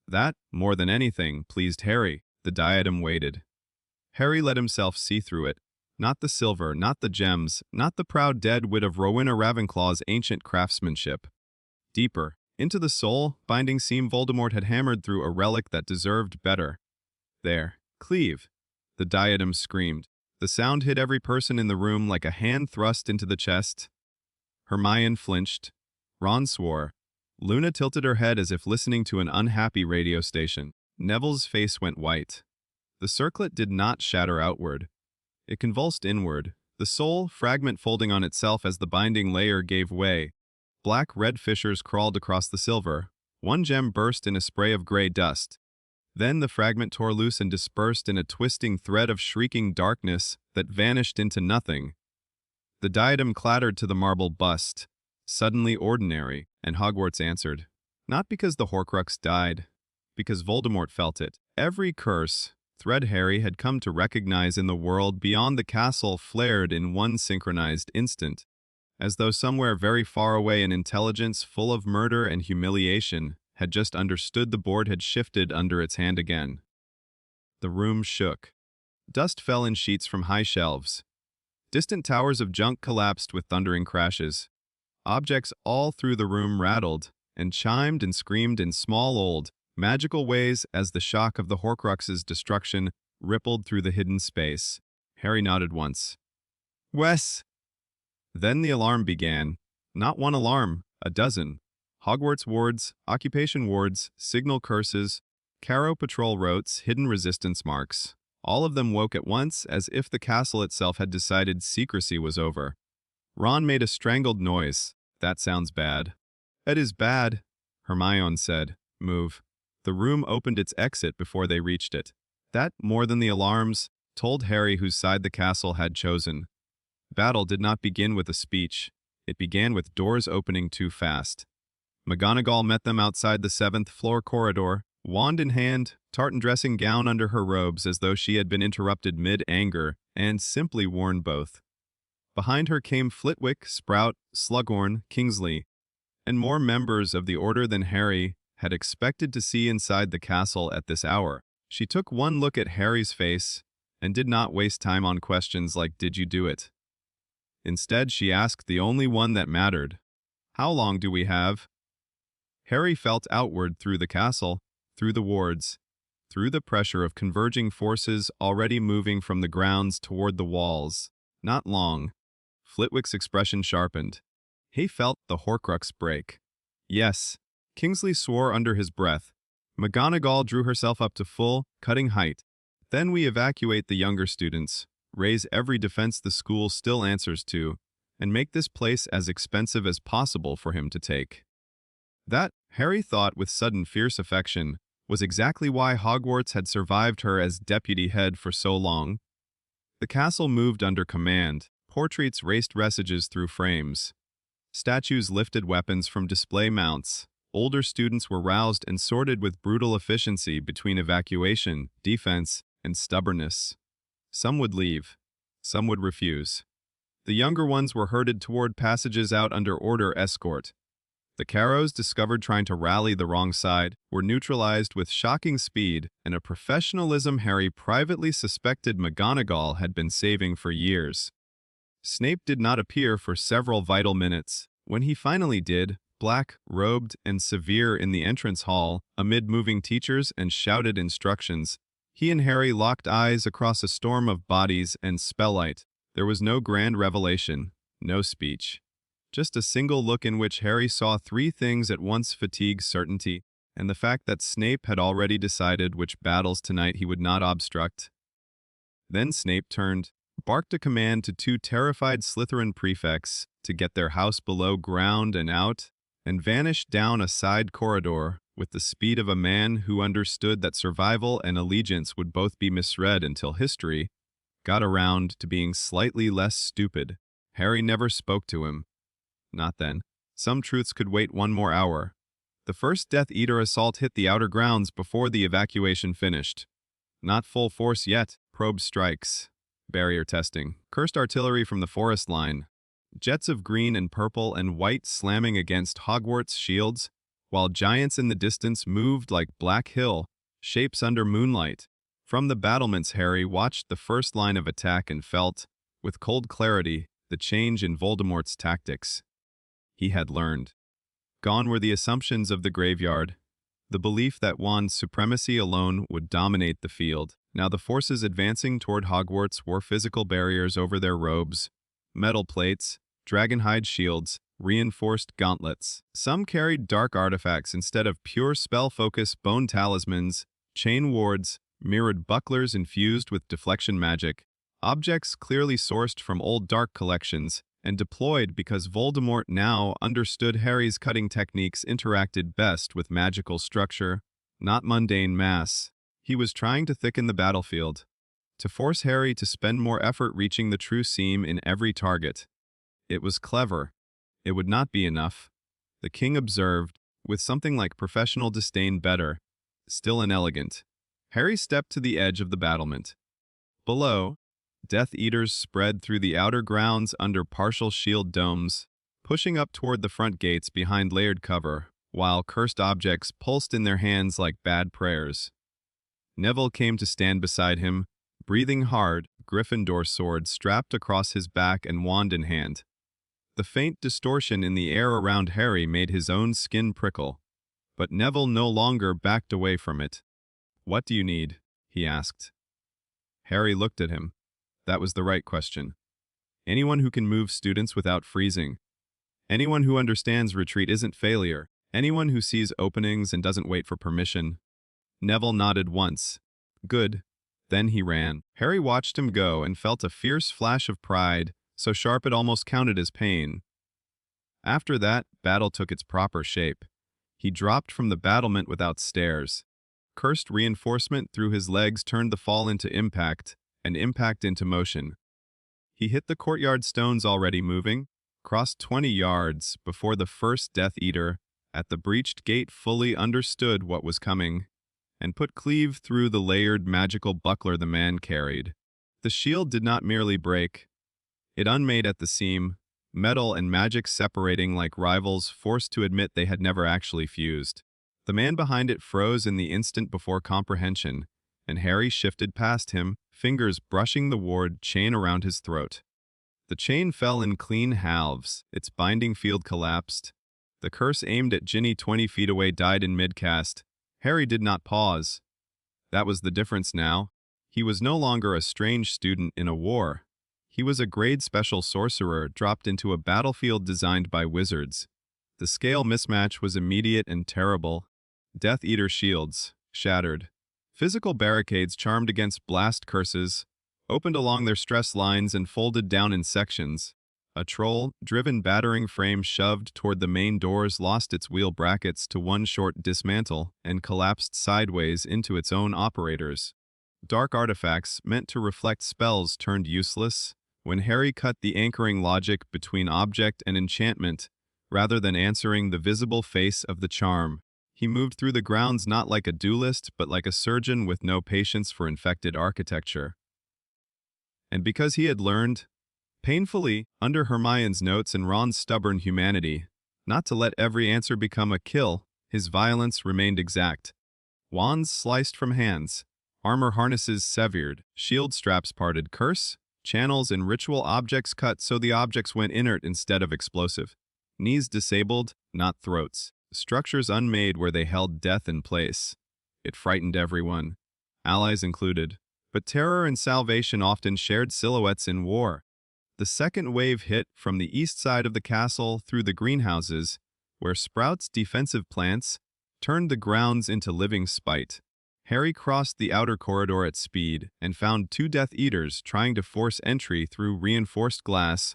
That, more than anything, pleased Harry. The diadem waited. Harry let himself see through it. Not the silver, not the gems, not the proud dead wit of Rowena Ravenclaw's ancient craftsmanship. Deeper, into the soul-binding seam Voldemort had hammered through a relic that deserved better. There, cleave, the diadem screamed. The sound hit every person in the room like a hand thrust into the chest. Hermione flinched. Ron swore. Luna tilted her head as if listening to an unhappy radio station. Neville's face went white. The circlet did not shatter outward. It convulsed inward, the soul fragment folding on itself as the binding layer gave way. Black-red fissures crawled across the silver. One gem burst in a spray of gray dust. Then the fragment tore loose and dispersed in a twisting thread of shrieking darkness that vanished into nothing. The diadem clattered to the marble bust, suddenly ordinary, and Hogwarts answered. Not because the Horcrux died, because Voldemort felt it. Every curse thread Harry had come to recognize in the world beyond the castle flared in one synchronized instant, as though somewhere very far away an intelligence full of murder and humiliation had just understood the board had shifted under its hand again. The room shook. Dust fell in sheets from high shelves. Distant towers of junk collapsed with thundering crashes. Objects all through the room rattled and chimed and screamed in small old, magical ways as the shock of the Horcrux's destruction rippled through the hidden space. Harry nodded once. Wes! Then the alarm began. Not one alarm, a dozen. Hogwarts wards, occupation wards, signal curses, Caro patrol routes, hidden resistance marks. All of them woke at once as if the castle itself had decided secrecy was over. Ron made a strangled noise. That sounds bad. It is bad, Hermione said. Move. The room opened its exit before they reached it. That, more than the alarms, told Harry whose side the castle had chosen. Battle did not begin with a speech. It began with doors opening too fast. McGonagall met them outside the 7th floor corridor, wand in hand, tartan dressing gown under her robes as though she had been interrupted mid-anger, and simply worn both. Behind her came Flitwick, Sprout, Slughorn, Kingsley, and more members of the order than Harry had expected to see inside the castle at this hour. She took one look at Harry's face and did not waste time on questions like, "Did you do it?" Instead, she asked the only one that mattered. "How long do we have?" Harry felt outward through the castle, through the wards, through the pressure of converging forces already moving from the grounds toward the walls. Not long. Flitwick's expression sharpened. He felt the Horcrux break. Yes, Kingsley swore under his breath. McGonagall drew herself up to full, cutting height. Then we evacuate the younger students, raise every defense the school still answers to, and make this place as expensive as possible for him to take. That, Harry thought with sudden fierce affection, was exactly why Hogwarts had survived her as deputy head for so long. The castle moved under command, portraits raced messages through frames. Statues lifted weapons from display mounts. Older students were roused and sorted with brutal efficiency between evacuation, defense, and stubbornness. Some would leave. Some would refuse. The younger ones were herded toward passages out under order escort. The Carrows, discovered trying to rally the wrong side, were neutralized with shocking speed and a professionalism Harry privately suspected McGonagall had been saving for years. Snape did not appear for several vital minutes. When he finally did, black, robed, and severe in the entrance hall, amid moving teachers and shouted instructions, he and Harry locked eyes across a storm of bodies and spelllight. There was no grand revelation, no speech. Just a single look in which Harry saw three things at once: fatigue, certainty, and the fact that Snape had already decided which battles tonight he would not obstruct. Then Snape turned, barked a command to two terrified Slytherin prefects to get their house below ground and out, and vanished down a side corridor with the speed of a man who understood that survival and allegiance would both be misread until history got around to being slightly less stupid. Harry never spoke to him. Not then. Some truths could wait one more hour. The first Death Eater assault hit the outer grounds before the evacuation finished. Not full force yet. Probe strikes. Barrier testing. Cursed artillery from the forest line. Jets of green and purple and white slamming against Hogwarts shields, while giants in the distance moved like Black Hill, shapes under moonlight. From the battlements, Harry watched the first line of attack and felt, with cold clarity, the change in Voldemort's tactics. He had learned. Gone were the assumptions of the graveyard, the belief that wand supremacy alone would dominate the field. Now the forces advancing toward Hogwarts wore physical barriers over their robes, metal plates, dragonhide shields, reinforced gauntlets. Some carried dark artifacts instead of pure spell-focused bone talismans, chain wards, mirrored bucklers infused with deflection magic, objects clearly sourced from old dark collections, and deployed because Voldemort now understood Harry's cutting techniques interacted best with magical structure, not mundane mass. He was trying to thicken the battlefield, to force Harry to spend more effort reaching the true seam in every target. It was clever. It would not be enough. The king observed, with something like professional disdain better, still inelegant. Harry stepped to the edge of the battlement. Below, Death Eaters spread through the outer grounds under partial shield domes, pushing up toward the front gates behind layered cover, while cursed objects pulsed in their hands like bad prayers. Neville came to stand beside him, breathing hard, Gryffindor sword strapped across his back and wand in hand. The faint distortion in the air around Harry made his own skin prickle, but Neville no longer backed away from it. "What do you need?" he asked. Harry looked at him. That was the right question. Anyone who can move students without freezing. Anyone who understands retreat isn't failure. Anyone who sees openings and doesn't wait for permission. Neville nodded once. Good. Then he ran. Harry watched him go and felt a fierce flash of pride, so sharp it almost counted as pain. After that, battle took its proper shape. He dropped from the battlement without stairs. Cursed reinforcement through his legs turned the fall into impact, and impact into motion. He hit the courtyard stones already moving, crossed 20 yards before the first Death Eater, at the breached gate fully understood what was coming, and put cleave through the layered magical buckler the man carried. The shield did not merely break. It unmade at the seam, metal and magic separating like rivals forced to admit they had never actually fused. The man behind it froze in the instant before comprehension, and Harry shifted past him, fingers brushing the ward chain around his throat. The chain fell in clean halves, its binding field collapsed. The curse aimed at Ginny 20 feet away died in mid-cast. Harry did not pause. That was the difference now. He was no longer a strange student in a war. He was a grade special sorcerer dropped into a battlefield designed by wizards. The scale mismatch was immediate and terrible. Death Eater shields, shattered. Physical barricades charmed against blast curses, opened along their stress lines and folded down in sections. A troll-driven battering frame shoved toward the main doors lost its wheel brackets to one short dismantle and collapsed sideways into its own operators. Dark artifacts meant to reflect spells turned useless. When Harry cut the anchoring logic between object and enchantment, rather than answering the visible face of the charm, he moved through the grounds not like a duelist but like a surgeon with no patience for infected architecture. And because he had learned, painfully, under Hermione's notes and Ron's stubborn humanity, not to let every answer become a kill, his violence remained exact. Wands sliced from hands, armor harnesses severed, shield straps parted, curse, channels and ritual objects cut so the objects went inert instead of explosive. Knees disabled, not throats. Structures unmade where they held death in place. It frightened everyone, allies included, but terror and salvation often shared silhouettes in war. The second wave hit from the east side of the castle through the greenhouses, where Sprout's defensive plants turned the grounds into living spite. Harry crossed the outer corridor at speed and found 2 Death Eaters trying to force entry through reinforced glass,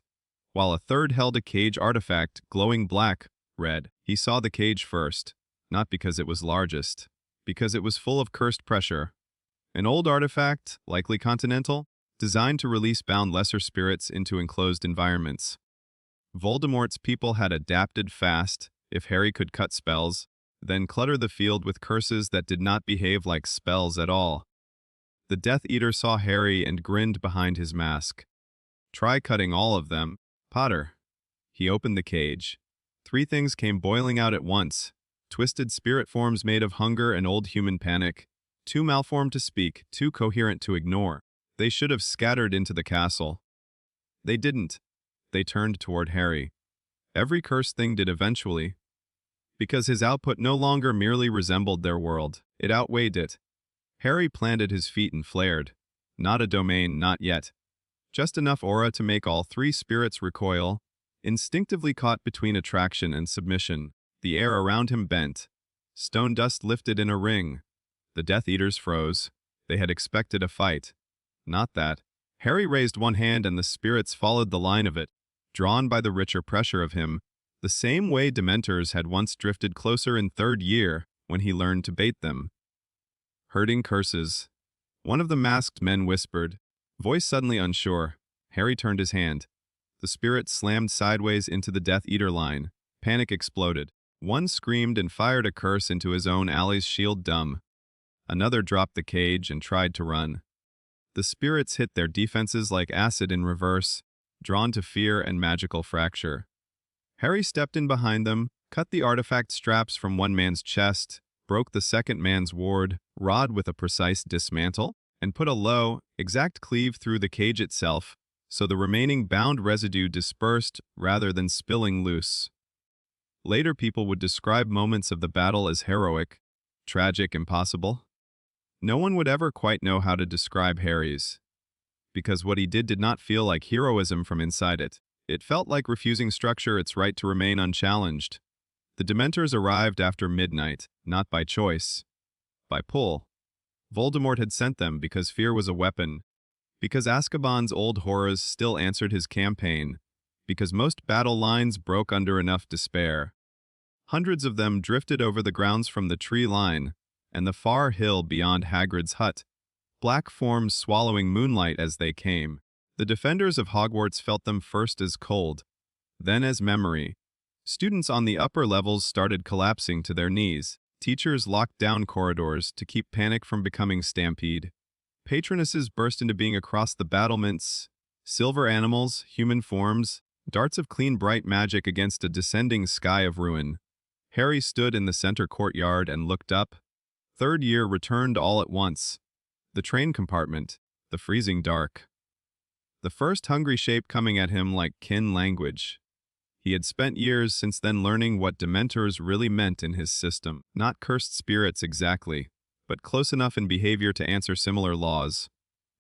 while a third held a cage artifact glowing black-red. He saw the cage first, not because it was largest, because it was full of cursed pressure. An old artifact, likely continental, designed to release bound lesser spirits into enclosed environments. Voldemort's people had adapted fast, if Harry could cut spells, then clutter the field with curses that did not behave like spells at all. The Death Eater saw Harry and grinned behind his mask. Try cutting all of them, Potter. He opened the cage. 3 things came boiling out at once. Twisted spirit forms made of hunger and old human panic. 2 malformed to speak, 2 coherent to ignore. They should have scattered into the castle. They didn't. They turned toward Harry. Every cursed thing did eventually, because his output no longer merely resembled their world, it outweighed it. Harry planted his feet and flared. Not a domain, not yet. Just enough aura to make all 3 spirits recoil, instinctively caught between attraction and submission. The air around him bent. Stone dust lifted in a ring. The Death Eaters froze. They had expected a fight. Not that. Harry raised one hand and the spirits followed the line of it, drawn by the richer pressure of him, the same way Dementors had once drifted closer in 3rd year when he learned to bait them. Herding curses. One of the masked men whispered, voice suddenly unsure. Harry turned his hand. The spirit slammed sideways into the Death Eater line. Panic exploded. One screamed and fired a curse into his own ally's shield dumb. Another dropped the cage and tried to run. The spirits hit their defenses like acid in reverse, drawn to fear and magical fracture. Harry stepped in behind them, cut the artifact straps from one man's chest, broke the second man's ward, rod with a precise dismantle, and put a low, exact cleave through the cage itself, so the remaining bound residue dispersed rather than spilling loose. Later people would describe moments of the battle as heroic, tragic, impossible. No one would ever quite know how to describe Harry's, because what he did not feel like heroism from inside it. It felt like refusing structure its right to remain unchallenged. The Dementors arrived after midnight, not by choice, by pull. Voldemort had sent them because fear was a weapon, because Azkaban's old horrors still answered his campaign, because most battle lines broke under enough despair. Hundreds of them drifted over the grounds from the tree line and the far hill beyond Hagrid's hut, black forms swallowing moonlight as they came. The defenders of Hogwarts felt them first as cold, then as memory. Students on the upper levels started collapsing to their knees. Teachers locked down corridors to keep panic from becoming stampede. Patronesses burst into being across the battlements. Silver animals, human forms, darts of clean bright magic against a descending sky of ruin. Harry stood in the center courtyard and looked up. 3rd year returned all at once. The train compartment, the freezing dark. The first hungry shape coming at him like kin language. He had spent years since then learning what Dementors really meant in his system. Not cursed spirits exactly, but close enough in behavior to answer similar laws.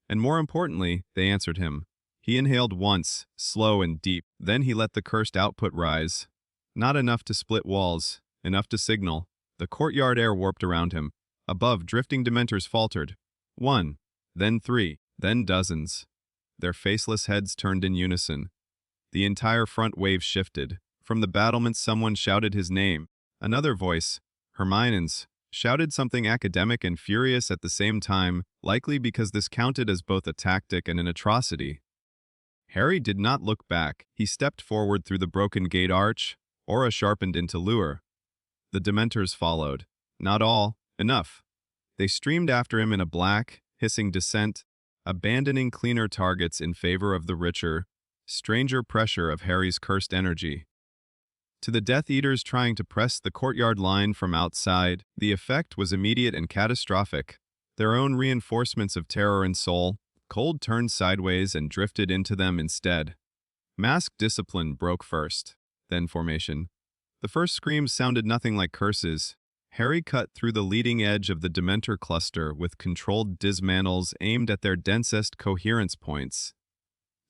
And more importantly, they answered him. He inhaled once, slow and deep, then he let the cursed output rise. Not enough to split walls, enough to signal. The courtyard air warped around him. Above, drifting dementors faltered. 1, then 3, then dozens. Their faceless heads turned in unison. The entire front wave shifted. From the battlements someone shouted his name. Another voice, Hermione's, shouted something academic and furious at the same time, likely because this counted as both a tactic and an atrocity. Harry did not look back. He stepped forward through the broken gate arch, aura sharpened into lure. The Dementors followed. Not all. Enough. They streamed after him in a black, hissing descent, abandoning cleaner targets in favor of the richer, stranger pressure of Harry's cursed energy. To the Death Eaters trying to press the courtyard line from outside, the effect was immediate and catastrophic. Their own reinforcements of terror and soul, cold turned sideways and drifted into them instead. Masked discipline broke first, then formation. The first screams sounded nothing like curses. Harry cut through the leading edge of the Dementor cluster with controlled dismantles aimed at their densest coherence points,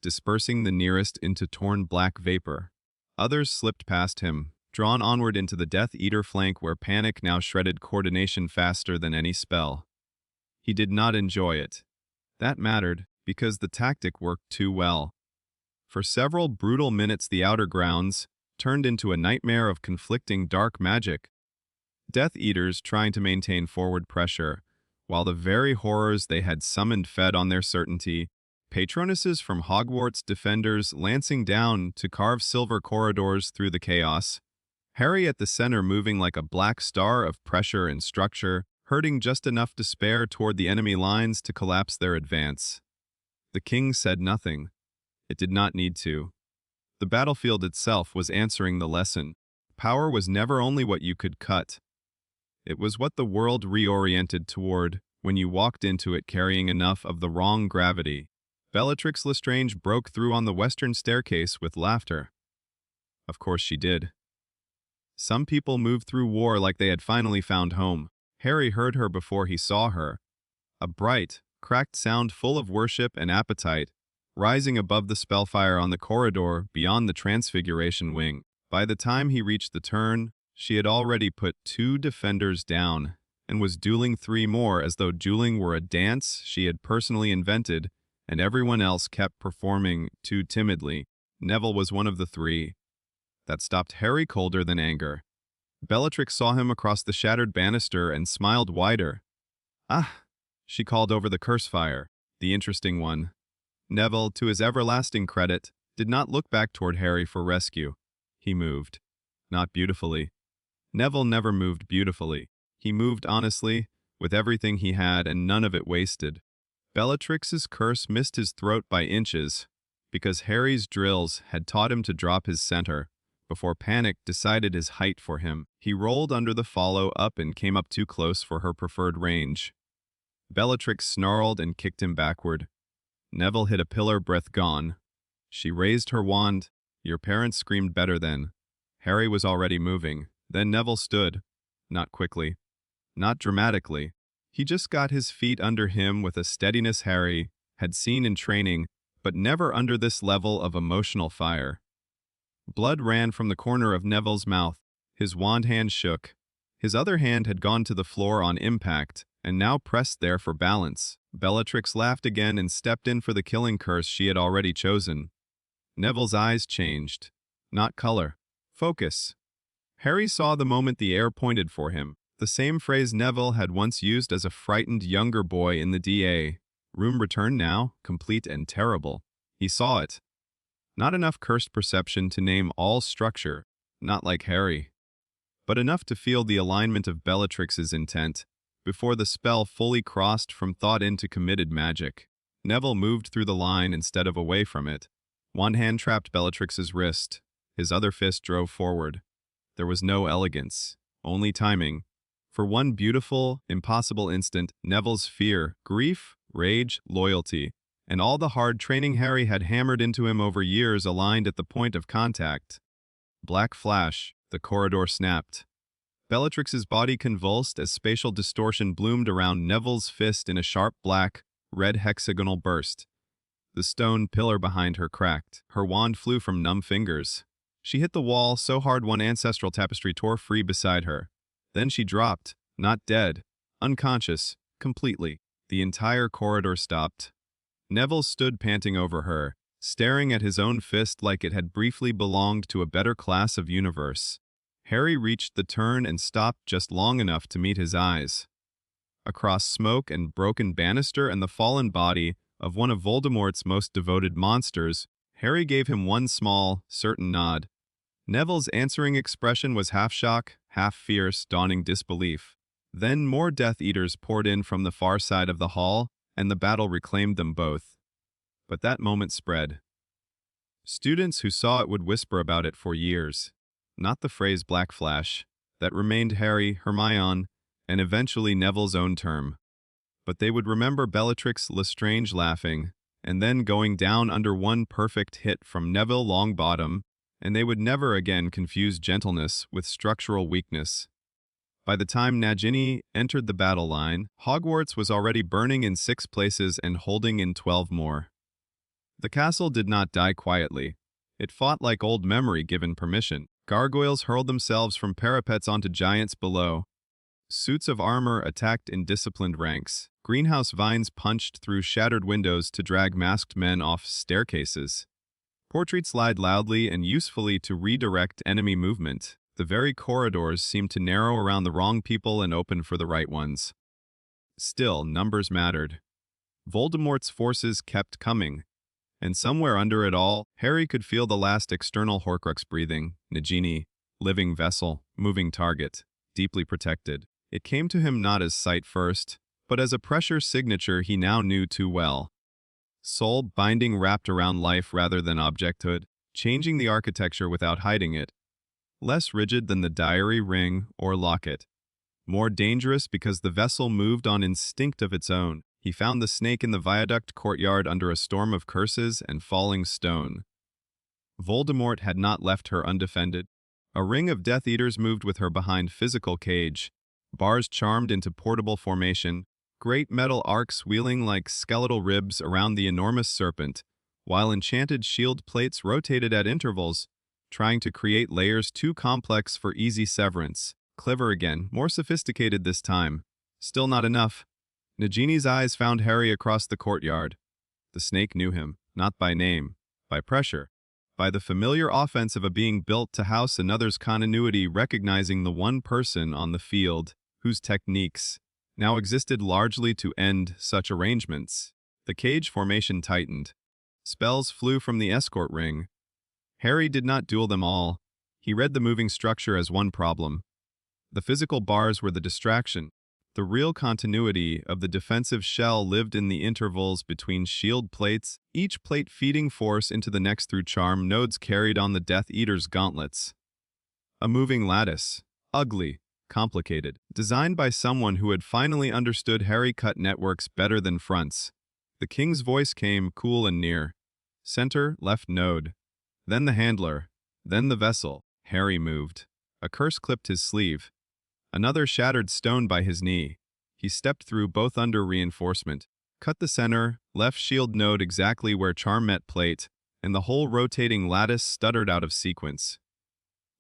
dispersing the nearest into torn black vapor. Others slipped past him, drawn onward into the Death Eater flank where panic now shredded coordination faster than any spell. He did not enjoy it. That mattered, because the tactic worked too well. For several brutal minutes the outer grounds turned into a nightmare of conflicting dark magic. Death Eaters trying to maintain forward pressure, while the very horrors they had summoned fed on their certainty. Patronesses from Hogwarts defenders lancing down to carve silver corridors through the chaos. Harry at the center moving like a black star of pressure and structure, hurting just enough to spare toward the enemy lines to collapse their advance. The king said nothing. It did not need to. The battlefield itself was answering the lesson. Power was never only what you could cut. It was what the world reoriented toward when you walked into it carrying enough of the wrong gravity. Bellatrix Lestrange broke through on the western staircase with laughter. Of course she did. Some people moved through war like they had finally found home. Harry heard her before he saw her. A bright, cracked sound full of worship and appetite, rising above the spellfire on the corridor beyond the Transfiguration wing. By the time he reached the turn, she had already put 2 defenders down, and was dueling 3 more as though dueling were a dance she had personally invented, and everyone else kept performing too timidly. Neville was one of the 3. That stopped Harry colder than anger. Bellatrix saw him across the shattered banister and smiled wider. Ah, she called over the curse fire, the interesting one. Neville, to his everlasting credit, did not look back toward Harry for rescue. He moved. Not beautifully. Neville never moved beautifully. He moved honestly, with everything he had and none of it wasted. Bellatrix's curse missed his throat by inches, because Harry's drills had taught him to drop his center. Before panic decided his height for him, he rolled under the follow-up and came up too close for her preferred range. Bellatrix snarled and kicked him backward. Neville hit a pillar, breath gone. She raised her wand. Your parents screamed better then. Harry was already moving. Then Neville stood. Not quickly. Not dramatically. He just got his feet under him with a steadiness Harry had seen in training, but never under this level of emotional fire. Blood ran from the corner of Neville's mouth. His wand hand shook. His other hand had gone to the floor on impact, and now pressed there for balance. Bellatrix laughed again and stepped in for the killing curse she had already chosen. Neville's eyes changed. Not color. Focus. Harry saw the moment the air pointed for him. The same phrase Neville had once used as a frightened younger boy in the DA. Room returned now, complete and terrible. He saw it. Not enough cursed perception to name all structure, not like Harry, but enough to feel the alignment of Bellatrix's intent, before the spell fully crossed from thought into committed magic. Neville moved through the line instead of away from it. One hand trapped Bellatrix's wrist. His other fist drove forward. There was no elegance, only timing. For one beautiful, impossible instant, Neville's fear, grief, rage, loyalty, and all the hard training Harry had hammered into him over years aligned at the point of contact. Black flash, the corridor snapped. Bellatrix's body convulsed as spatial distortion bloomed around Neville's fist in a sharp black, red hexagonal burst. The stone pillar behind her cracked. Her wand flew from numb fingers. She hit the wall so hard one ancestral tapestry tore free beside her. Then she dropped, not dead, unconscious, completely. The entire corridor stopped. Neville stood panting over her, staring at his own fist like it had briefly belonged to a better class of universe. Harry reached the turn and stopped just long enough to meet his eyes. Across smoke and broken banister and the fallen body of one of Voldemort's most devoted monsters, Harry gave him one small, certain nod. Neville's answering expression was half shock, half fierce, dawning disbelief. Then more Death Eaters poured in from the far side of the hall, and the battle reclaimed them both. But that moment spread. Students who saw it would whisper about it for years. Not the phrase Black Flash. That remained Harry, Hermione, and eventually Neville's own term. But they would remember Bellatrix Lestrange laughing, and then going down under one perfect hit from Neville Longbottom, and they would never again confuse gentleness with structural weakness. By the time Nagini entered the battle line, Hogwarts was already burning in 6 places and holding in 12 more. The castle did not die quietly. It fought like old memory given permission. Gargoyles hurled themselves from parapets onto giants below. Suits of armor attacked in disciplined ranks. Greenhouse vines punched through shattered windows to drag masked men off staircases. Portraits lied loudly and usefully to redirect enemy movement. The very corridors seemed to narrow around the wrong people and open for the right ones. Still, numbers mattered. Voldemort's forces kept coming. And somewhere under it all, Harry could feel the last external Horcrux breathing, Nagini, living vessel, moving target, deeply protected. It came to him not as sight first, but as a pressure signature he now knew too well. Soul binding wrapped around life rather than objecthood, changing the architecture without hiding it. Less rigid than the diary ring or locket. More dangerous because the vessel moved on instinct of its own. He found the snake in the viaduct courtyard under a storm of curses and falling stone. Voldemort had not left her undefended. A ring of Death Eaters moved with her behind physical cage, bars charmed into portable formation, great metal arcs wheeling like skeletal ribs around the enormous serpent, while enchanted shield plates rotated at intervals, trying to create layers too complex for easy severance. Clever again, more sophisticated this time. Still not enough. Nagini's eyes found Harry across the courtyard. The snake knew him, not by name, by pressure, by the familiar offense of a being built to house another's continuity, recognizing the one person on the field whose techniques now existed largely to end such arrangements. The cage formation tightened. Spells flew from the escort ring. Harry did not duel them all. He read the moving structure as one problem. The physical bars were the distraction. The real continuity of the defensive shell lived in the intervals between shield plates, each plate feeding force into the next through charm nodes carried on the Death Eater's gauntlets. A moving lattice. Ugly. Complicated. Designed by someone who had finally understood Harry cut networks better than fronts. The king's voice came cool and near. Center, left node. Then the handler. Then the vessel. Harry moved. A curse clipped his sleeve. Another shattered stone by his knee. He stepped through both under reinforcement, cut the center, left shield node exactly where charm met plate, and the whole rotating lattice stuttered out of sequence.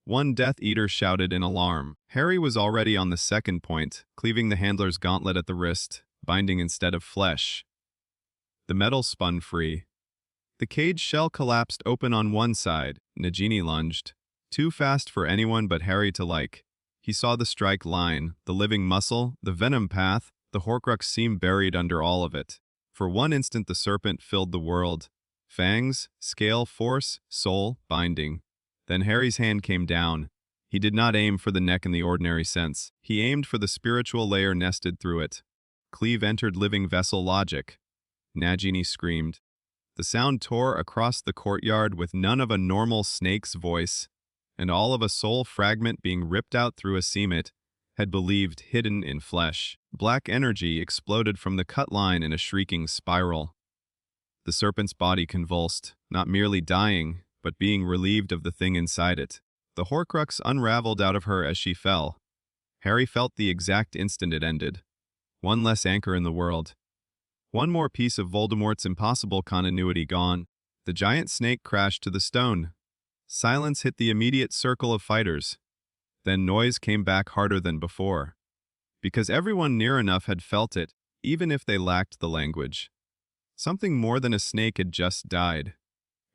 One Death Eater shouted in alarm. Harry was already on the second point, cleaving the handler's gauntlet at the wrist, binding instead of flesh. The metal spun free. The cage shell collapsed open on one side. Nagini lunged. Too fast for anyone but Harry to like. He saw the strike line, the living muscle, the venom path. The Horcrux seemed buried under all of it. For one instant the serpent filled the world. Fangs, scale, force, soul, binding. Then Harry's hand came down. He did not aim for the neck in the ordinary sense. He aimed for the spiritual layer nested through it. Cleave entered living vessel logic. Nagini screamed. The sound tore across the courtyard with none of a normal snake's voice, and all of a soul fragment being ripped out through a seam had believed hidden in flesh. Black energy exploded from the cut line in a shrieking spiral. The serpent's body convulsed, not merely dying, but being relieved of the thing inside it. The Horcrux unraveled out of her as she fell. Harry felt the exact instant it ended. One less anchor in the world. One more piece of Voldemort's impossible continuity gone. The giant snake crashed to the stone. Silence hit the immediate circle of fighters. Then noise came back harder than before. Because everyone near enough had felt it, even if they lacked the language. Something more than a snake had just died.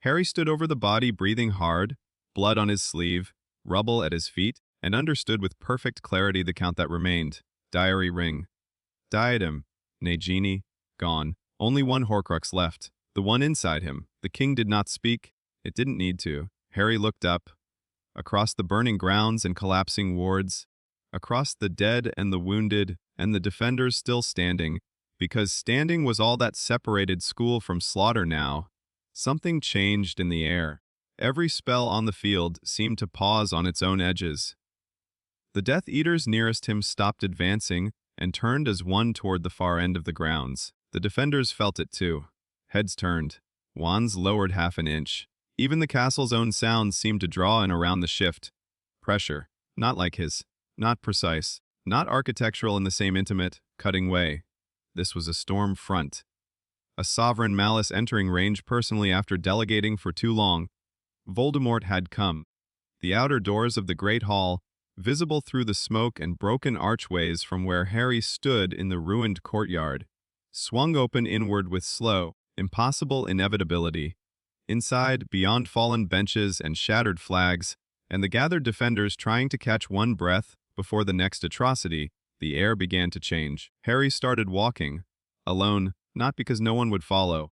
Harry stood over the body, breathing hard, blood on his sleeve, rubble at his feet, and understood with perfect clarity the count that remained. Diary ring. Diadem. Nagini. Gone. Only one Horcrux left. The one inside him. The king did not speak. It didn't need to. Harry looked up. Across the burning grounds and collapsing wards. Across the dead and the wounded, and the defenders still standing. Because standing was all that separated school from slaughter now. Something changed in the air. Every spell on the field seemed to pause on its own edges. The Death Eaters nearest him stopped advancing and turned as one toward the far end of the grounds. The defenders felt it too. Heads turned. Wands lowered half an inch. Even the castle's own sounds seemed to draw in around the shift. Pressure. Not like his. Not precise. Not architectural in the same intimate, cutting way. This was a storm front. A sovereign malice entering range personally after delegating for too long. Voldemort had come. The outer doors of the Great Hall, visible through the smoke and broken archways from where Harry stood in the ruined courtyard, swung open inward with slow, impossible inevitability. Inside, beyond fallen benches and shattered flags, and the gathered defenders trying to catch one breath before the next atrocity, the air began to change. Harry started walking, alone, not because no one would follow,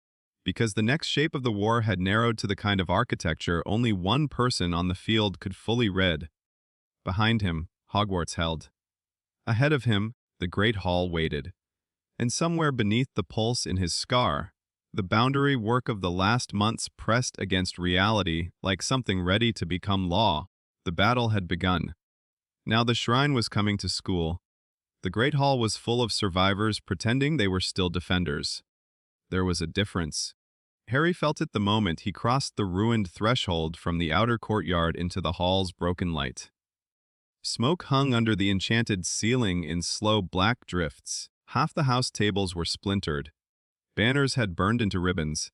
because the next shape of the war had narrowed to the kind of architecture only one person on the field could fully read. Behind him, Hogwarts held. Ahead of him, the Great Hall waited. And somewhere beneath the pulse in his scar, the boundary work of the last months pressed against reality like something ready to become law. The battle had begun. Now the shrine was coming to school. The Great Hall was full of survivors pretending they were still defenders. There was a difference. Harry felt it the moment he crossed the ruined threshold from the outer courtyard into the hall's broken light. Smoke hung under the enchanted ceiling in slow black drifts. Half the house tables were splintered. Banners had burned into ribbons.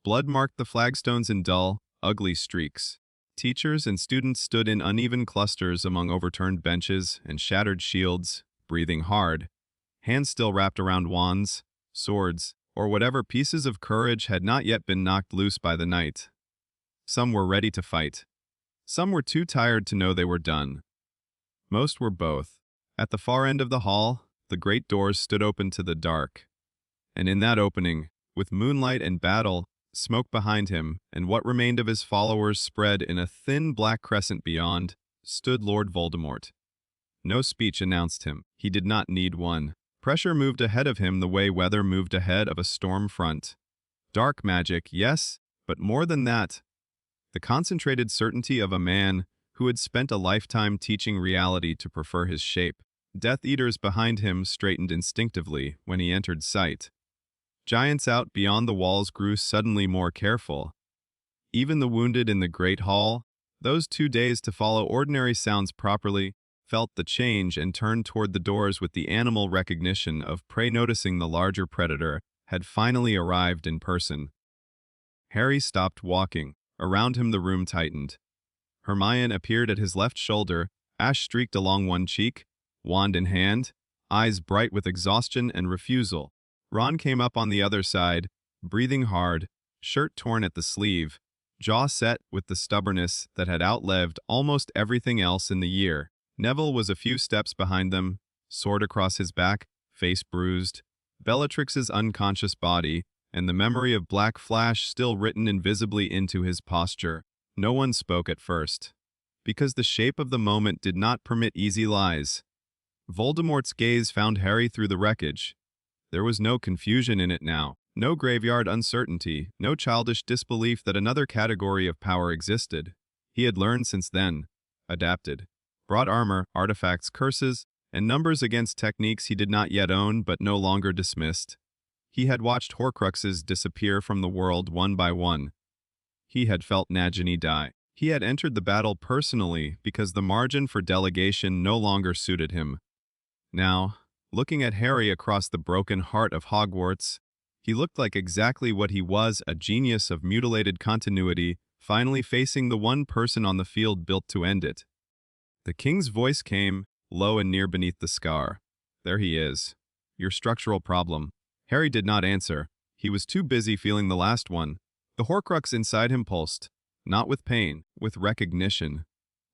Blood marked the flagstones in dull, ugly streaks. Teachers and students stood in uneven clusters among overturned benches and shattered shields, breathing hard, hands still wrapped around wands, swords, or whatever pieces of courage had not yet been knocked loose by the night. Some were ready to fight. Some were too tired to know they were done. Most were both. At the far end of the hall, the great doors stood open to the dark. And in that opening, with moonlight and battle, smoke behind him, and what remained of his followers spread in a thin black crescent beyond, stood Lord Voldemort. No speech announced him. He did not need one. Pressure moved ahead of him the way weather moved ahead of a storm front. Dark magic, yes, but more than that. The concentrated certainty of a man who had spent a lifetime teaching reality to prefer his shape. Death Eaters behind him straightened instinctively when he entered sight. Giants out beyond the walls grew suddenly more careful. Even the wounded in the Great Hall, those 2 days to follow ordinary sounds properly, felt the change and turned toward the doors with the animal recognition of prey noticing the larger predator had finally arrived in person. Harry stopped walking. Around him the room tightened. Hermione appeared at his left shoulder, ash streaked along one cheek, wand in hand, eyes bright with exhaustion and refusal. Ron came up on the other side, breathing hard, shirt torn at the sleeve, jaw set with the stubbornness that had outlived almost everything else in the year. Neville was a few steps behind them, sword across his back, face bruised, Bellatrix's unconscious body, and the memory of Black Flash still written invisibly into his posture. No one spoke at first, because the shape of the moment did not permit easy lies. Voldemort's gaze found Harry through the wreckage. There was no confusion in it now, no graveyard uncertainty, no childish disbelief that another category of power existed. He had learned since then, adapted, brought armor, artifacts, curses, and numbers against techniques he did not yet own but no longer dismissed. He had watched Horcruxes disappear from the world one by one. He had felt Nagini die. He had entered the battle personally because the margin for delegation no longer suited him. Now, looking at Harry across the broken heart of Hogwarts, he looked like exactly what he was, a genius of mutilated continuity, finally facing the one person on the field built to end it. The king's voice came, low and near beneath the scar. There he is. Your structural problem. Harry did not answer. He was too busy feeling the last one. The Horcrux inside him pulsed, not with pain, with recognition.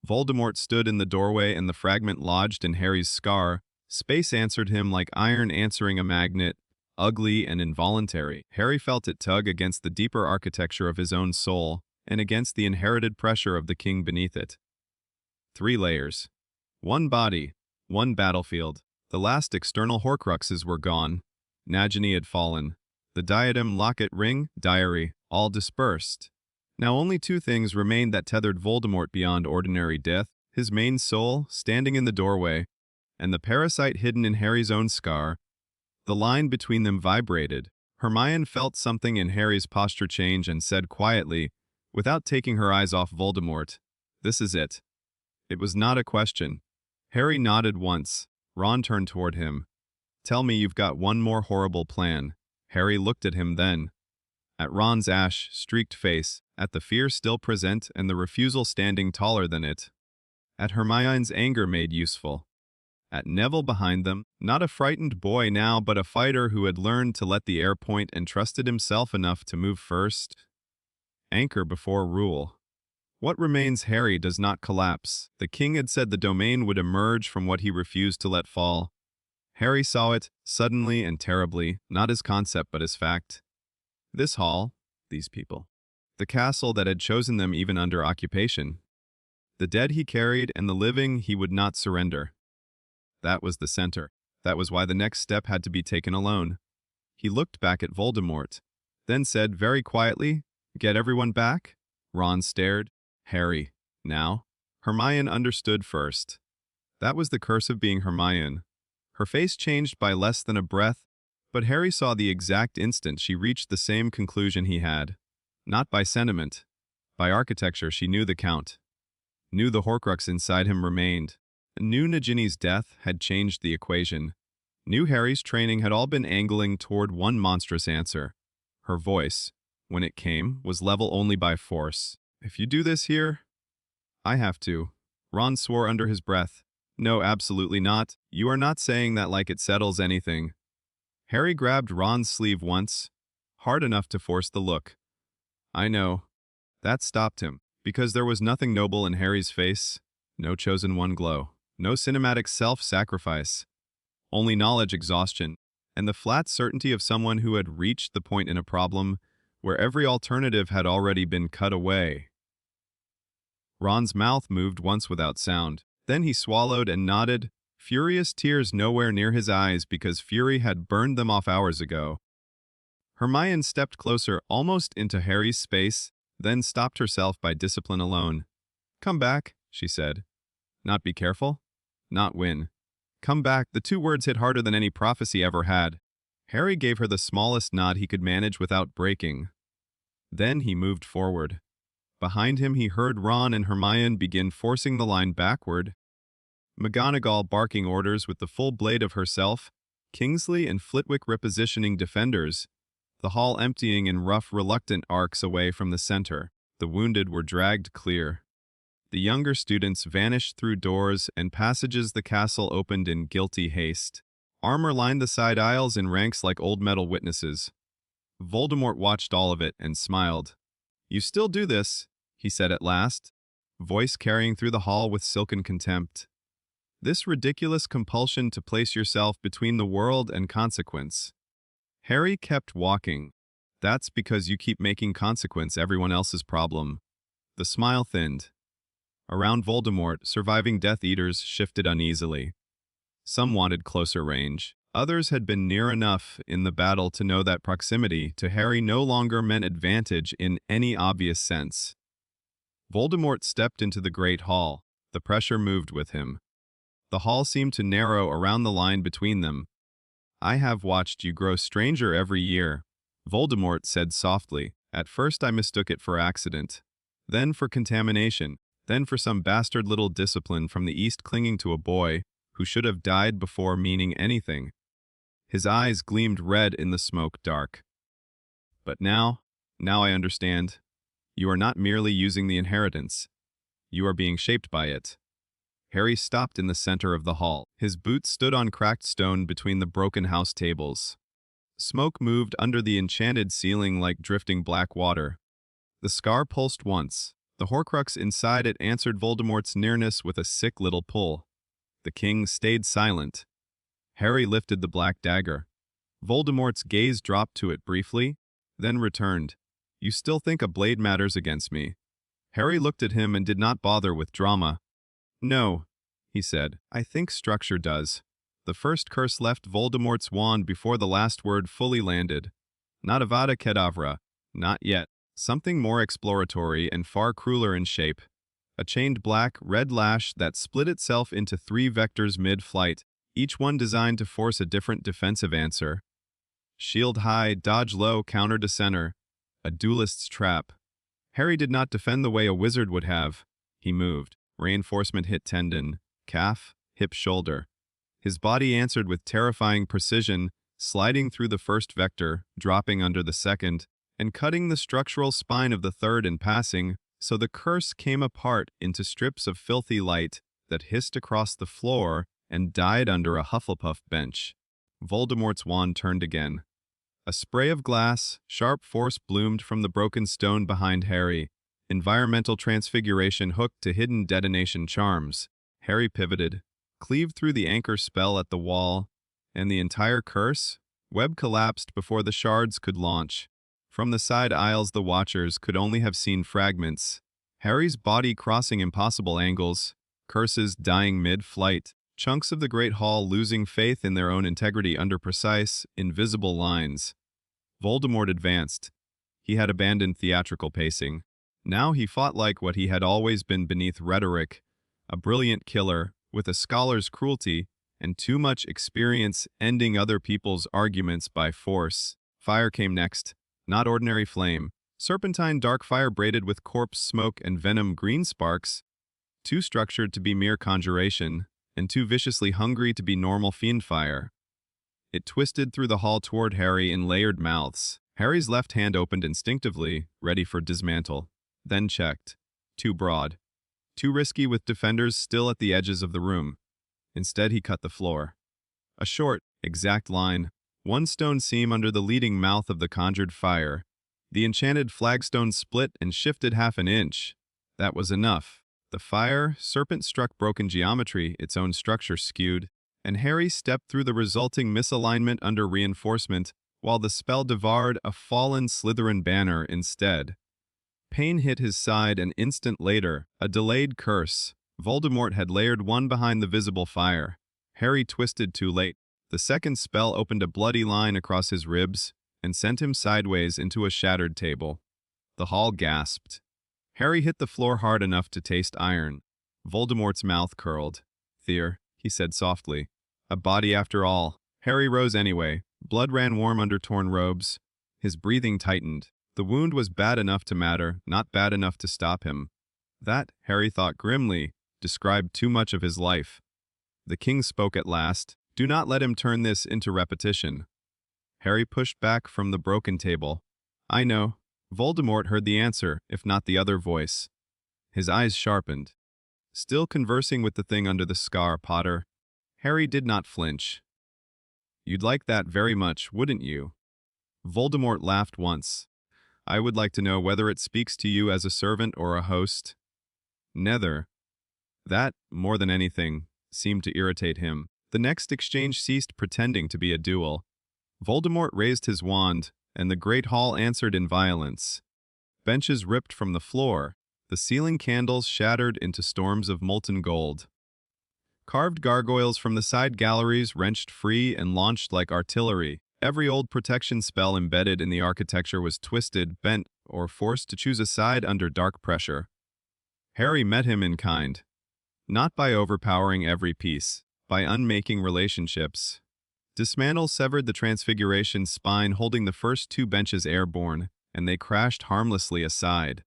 Voldemort stood in the doorway and the fragment lodged in Harry's scar. Space answered him like iron answering a magnet, ugly and involuntary. Harry felt it tug against the deeper architecture of his own soul and against the inherited pressure of the king beneath it. 3 layers. One body, one battlefield. The last external Horcruxes were gone. Nagini had fallen. The diadem, locket, ring, diary, all dispersed. Now only 2 things remained that tethered Voldemort beyond ordinary death, his main soul, standing in the doorway, and the parasite hidden in Harry's own scar. The line between them vibrated. Hermione felt something in Harry's posture change and said quietly, without taking her eyes off Voldemort, "This is it." It was not a question. Harry nodded once. Ron turned toward him. "Tell me you've got one more horrible plan." Harry looked at him then. At Ron's ash-streaked face, at the fear still present and the refusal standing taller than it. At Hermione's anger made useful. At Neville behind them, not a frightened boy now but a fighter who had learned to let the air point and trusted himself enough to move first. Anchor before rule. What remains Harry does not collapse. The king had said the domain would emerge from what he refused to let fall. Harry saw it, suddenly and terribly, not as concept but as fact. This hall, these people. The castle that had chosen them even under occupation. The dead he carried and the living he would not surrender. That was the center. That was why the next step had to be taken alone. He looked back at Voldemort, then said very quietly, "Get everyone back?" Ron stared. Harry. Now? Hermione understood first. That was the curse of being Hermione. Her face changed by less than a breath, but Harry saw the exact instant she reached the same conclusion he had. Not by sentiment. By architecture she knew the count. Knew the Horcrux inside him remained. Knew Nagini's death had changed the equation. Knew Harry's training had all been angling toward one monstrous answer. Her voice, when it came, was level only by force. "If you do this here, I have to." Ron swore under his breath. "No, absolutely not. You are not saying that like it settles anything." Harry grabbed Ron's sleeve once, hard enough to force the look. "I know." That stopped him, because there was nothing noble in Harry's face, no chosen one glow, no cinematic self-sacrifice, only knowledge exhaustion, and the flat certainty of someone who had reached the point in a problem where every alternative had already been cut away. Ron's mouth moved once without sound. Then he swallowed and nodded, furious tears nowhere near his eyes because fury had burned them off hours ago. Hermione stepped closer, almost into Harry's space, then stopped herself by discipline alone. "Come back," she said. "Not be careful? Not win. Come back." The 2 words hit harder than any prophecy ever had. Harry gave her the smallest nod he could manage without breaking. Then he moved forward. Behind him he heard Ron and Hermione begin forcing the line backward. McGonagall barking orders with the full blade of herself, Kingsley and Flitwick repositioning defenders, the hall emptying in rough, reluctant arcs away from the center. The wounded were dragged clear. The younger students vanished through doors and passages the castle opened in guilty haste. Armor lined the side aisles in ranks like old metal witnesses. Voldemort watched all of it and smiled. "You still do this," he said at last, voice carrying through the hall with silken contempt. "This ridiculous compulsion to place yourself between the world and consequence." Harry kept walking. "That's because you keep making consequence everyone else's problem." The smile thinned. Around Voldemort, surviving Death Eaters shifted uneasily. Some wanted closer range. Others had been near enough in the battle to know that proximity to Harry no longer meant advantage in any obvious sense. Voldemort stepped into the Great Hall. The pressure moved with him. The hall seemed to narrow around the line between them. "I have watched you grow stranger every year," Voldemort said softly. "At first I mistook it for accident. then for contamination, then for some bastard little discipline from the East clinging to a boy who should have died before meaning anything. His eyes gleamed red in the smoke dark. But now I understand. You are not merely using the inheritance. You are being shaped by it. Harry stopped in the center of the hall. His boots stood on cracked stone between the broken house tables. Smoke moved under the enchanted ceiling like drifting black water. The scar pulsed once. The Horcrux inside it answered Voldemort's nearness with a sick little pull. The king stayed silent. Harry lifted the black dagger. Voldemort's gaze dropped to it briefly, then returned. You still think a blade matters against me? Harry looked at him and did not bother with drama. No, he said. I think structure does. The first curse left Voldemort's wand before the last word fully landed. Not Avada Kedavra. Not yet. Something more exploratory and far crueler in shape. A chained black, red lash that split itself into 3 vectors mid-flight, each one designed to force a different defensive answer. Shield high, dodge low, counter to center. A duelist's trap. Harry did not defend the way a wizard would have. He moved. Reinforcement hit tendon, calf, hip, shoulder. His body answered with terrifying precision, sliding through the first vector, dropping under the second, and cutting the structural spine of the third in passing, so the curse came apart into strips of filthy light that hissed across the floor and died under a Hufflepuff bench. Voldemort's wand turned again. A spray of glass, sharp force bloomed from the broken stone behind Harry. Environmental transfiguration hooked to hidden detonation charms. Harry pivoted, cleaved through the anchor spell at the wall, and the entire curse? Web collapsed before the shards could launch. From the side aisles the watchers could only have seen fragments. Harry's body crossing impossible angles, curses dying mid-flight, chunks of the Great Hall losing faith in their own integrity under precise, invisible lines. Voldemort advanced. He had abandoned theatrical pacing. Now he fought like what he had always been beneath rhetoric, a brilliant killer with a scholar's cruelty and too much experience ending other people's arguments by force. Fire came next, not ordinary flame. Serpentine dark fire braided with corpse smoke and venom green sparks, too structured to be mere conjuration, and too viciously hungry to be normal fiend fire. It twisted through the hall toward Harry in layered mouths. Harry's left hand opened instinctively, ready for dismantle, then checked. Too broad. Too risky with defenders still at the edges of the room. Instead he cut the floor. A short, exact line, one stone seam under the leading mouth of the conjured fire. The enchanted flagstone split and shifted half an inch. That was enough. The fire, serpent-struck broken geometry, its own structure skewed, and Harry stepped through the resulting misalignment under reinforcement, while the spell devoured a fallen Slytherin banner instead. Pain hit his side an instant later, a delayed curse. Voldemort had layered one behind the visible fire. Harry twisted too late. The second spell opened a bloody line across his ribs and sent him sideways into a shattered table. The hall gasped. Harry hit the floor hard enough to taste iron. Voldemort's mouth curled. "Thir," he said softly. "A body after all." Harry rose anyway. Blood ran warm under torn robes. His breathing tightened. The wound was bad enough to matter, not bad enough to stop him. That, Harry thought grimly, described too much of his life. The king spoke at last. Do not let him turn this into repetition. Harry pushed back from the broken table. I know. Voldemort heard the answer, if not the other voice. His eyes sharpened. Still conversing with the thing under the scar, Potter. Harry did not flinch. You'd like that very much, wouldn't you? Voldemort laughed once. I would like to know whether it speaks to you as a servant or a host. Nether. That, more than anything, seemed to irritate him. The next exchange ceased pretending to be a duel. Voldemort raised his wand, and the great hall answered in violence. Benches ripped from the floor. The ceiling candles shattered into storms of molten gold. Carved gargoyles from the side galleries wrenched free and launched like artillery. Every old protection spell embedded in the architecture was twisted, bent, or forced to choose a side under dark pressure. Harry met him in kind. Not by overpowering every piece, by unmaking relationships. Dismantle severed the Transfiguration's spine holding the first 2 benches airborne, and they crashed harmlessly aside.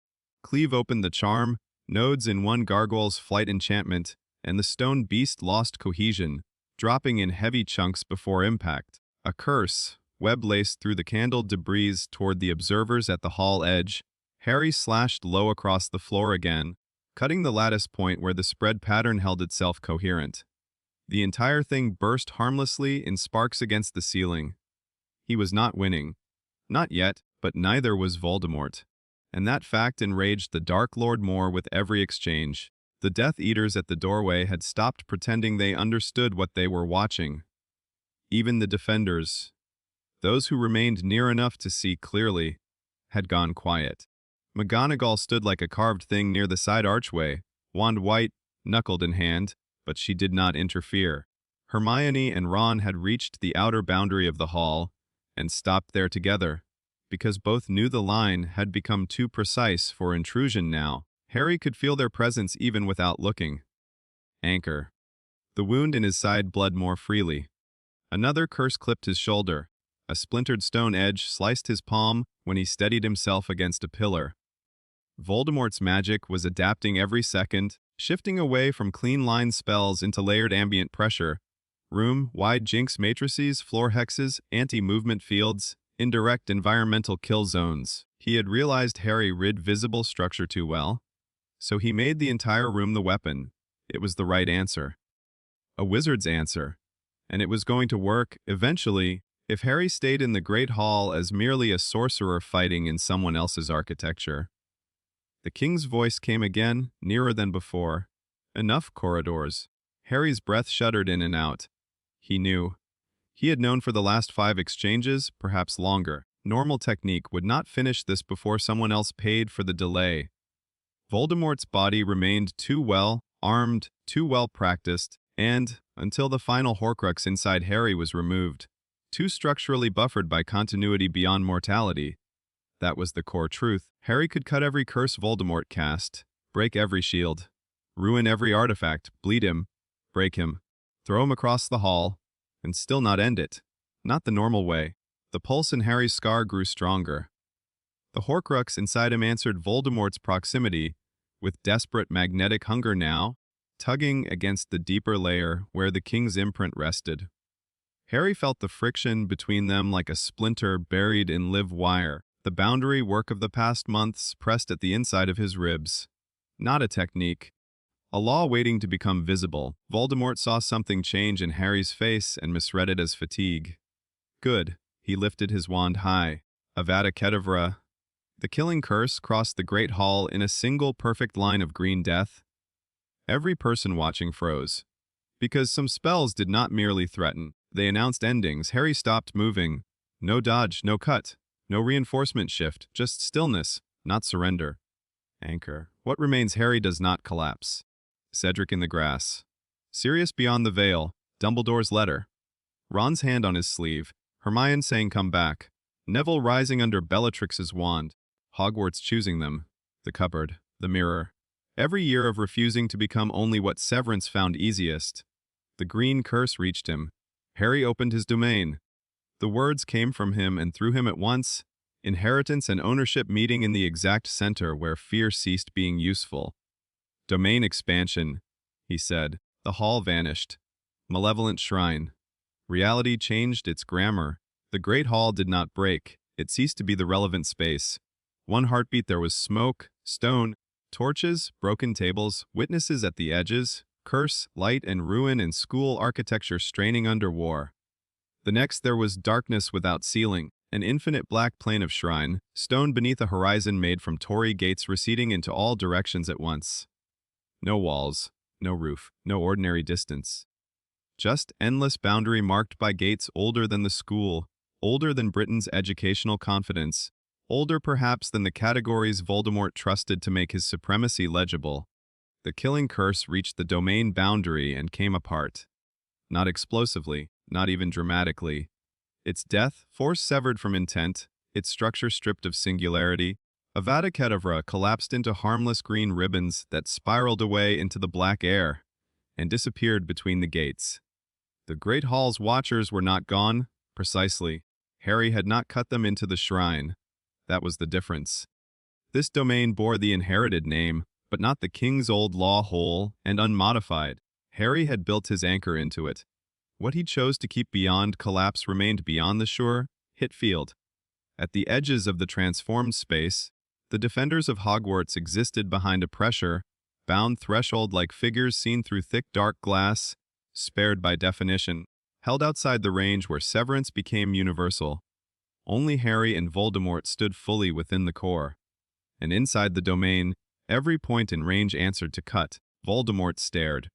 cleave open the charm, nodes in one gargoyle's flight enchantment, and the stone beast lost cohesion, dropping in heavy chunks before impact. A curse, web laced through the candled debris toward the observers at the hall edge. Harry slashed low across the floor again, cutting the lattice point where the spread pattern held itself coherent. The entire thing burst harmlessly in sparks against the ceiling. He was not winning. Not yet, but neither was Voldemort. And that fact enraged the Dark Lord more with every exchange. The Death Eaters at the doorway had stopped pretending they understood what they were watching. Even the defenders, those who remained near enough to see clearly, had gone quiet. McGonagall stood like a carved thing near the side archway, wand white, knuckled in hand, but she did not interfere. Hermione and Ron had reached the outer boundary of the hall and stopped there together, because both knew the line had become too precise for intrusion now. Harry could feel their presence even without looking. Anchor. The wound in his side bled more freely. Another curse clipped his shoulder. A splintered stone edge sliced his palm when he steadied himself against a pillar. Voldemort's magic was adapting every second, shifting away from clean-line spells into layered ambient pressure. Room-wide jinx matrices, floor hexes, anti-movement fields, indirect environmental kill zones. He had realized Harry rid visible structure too well, so he made the entire room the weapon. It was the right answer. A wizard's answer. And it was going to work, eventually, if Harry stayed in the Great Hall as merely a sorcerer fighting in someone else's architecture. The king's voice came again, nearer than before. Enough corridors. Harry's breath shuddered in and out. He knew. He had known for the last 5 exchanges, perhaps longer. Normal technique would not finish this before someone else paid for the delay. Voldemort's body remained too well armed, too well practiced, and, until the final Horcrux inside Harry was removed, too structurally buffered by continuity beyond mortality. That was the core truth. Harry could cut every curse Voldemort cast, break every shield, ruin every artifact, bleed him, break him, throw him across the hall, and still not end it. Not the normal way. The pulse in Harry's scar grew stronger. The Horcrux inside him answered Voldemort's proximity with desperate magnetic hunger now, tugging against the deeper layer where the king's imprint rested. Harry felt the friction between them like a splinter buried in live wire, the boundary work of the past months pressed at the inside of his ribs. Not a technique. A law waiting to become visible. Voldemort saw something change in Harry's face and misread it as fatigue. Good. He lifted his wand high. Avada Kedavra. The killing curse crossed the Great Hall in a single perfect line of green death. Every person watching froze. Because some spells did not merely threaten. They announced endings. Harry stopped moving. No dodge, no cut, no reinforcement shift, just stillness, not surrender. Anchor. What remains Harry does not collapse. Cedric in the grass. Sirius beyond the veil. Dumbledore's letter. Ron's hand on his sleeve. Hermione saying come back. Neville rising under Bellatrix's wand. Hogwarts choosing them. The cupboard. The mirror. Every year of refusing to become only what Severance found easiest. The green curse reached him. Harry opened his domain. The words came from him and through him at once. Inheritance and ownership meeting in the exact center where fear ceased being useful. Domain expansion, he said. The hall vanished. Malevolent shrine. Reality changed its grammar. The Great Hall did not break. It ceased to be the relevant space. One heartbeat there was smoke, stone, torches, broken tables, witnesses at the edges, curse, light, and ruin and school architecture straining under war. The next there was darkness without ceiling, an infinite black plane of shrine, stone beneath a horizon made from torii gates receding into all directions at once. No walls, no roof, no ordinary distance. Just endless boundary marked by gates older than the school, older than Britain's educational confidence, older perhaps than the categories Voldemort trusted to make his supremacy legible. The killing curse reached the domain boundary and came apart. Not explosively, not even dramatically. Its death, force severed from intent, its structure stripped of singularity, Avada Kedavra collapsed into harmless green ribbons that spiraled away into the black air and disappeared between the gates. The Great Hall's watchers were not gone, precisely. Harry had not cut them into the shrine. That was the difference. This domain bore the inherited name, but not the king's old law whole and unmodified. Harry had built his anchor into it. What he chose to keep beyond collapse remained beyond the sure, hit field. At the edges of the transformed space, the defenders of Hogwarts existed behind a pressure-bound threshold like figures seen through thick dark glass, spared by definition, held outside the range where severance became universal. Only Harry and Voldemort stood fully within the core. And inside the domain, every point in range answered to cut. Voldemort stared.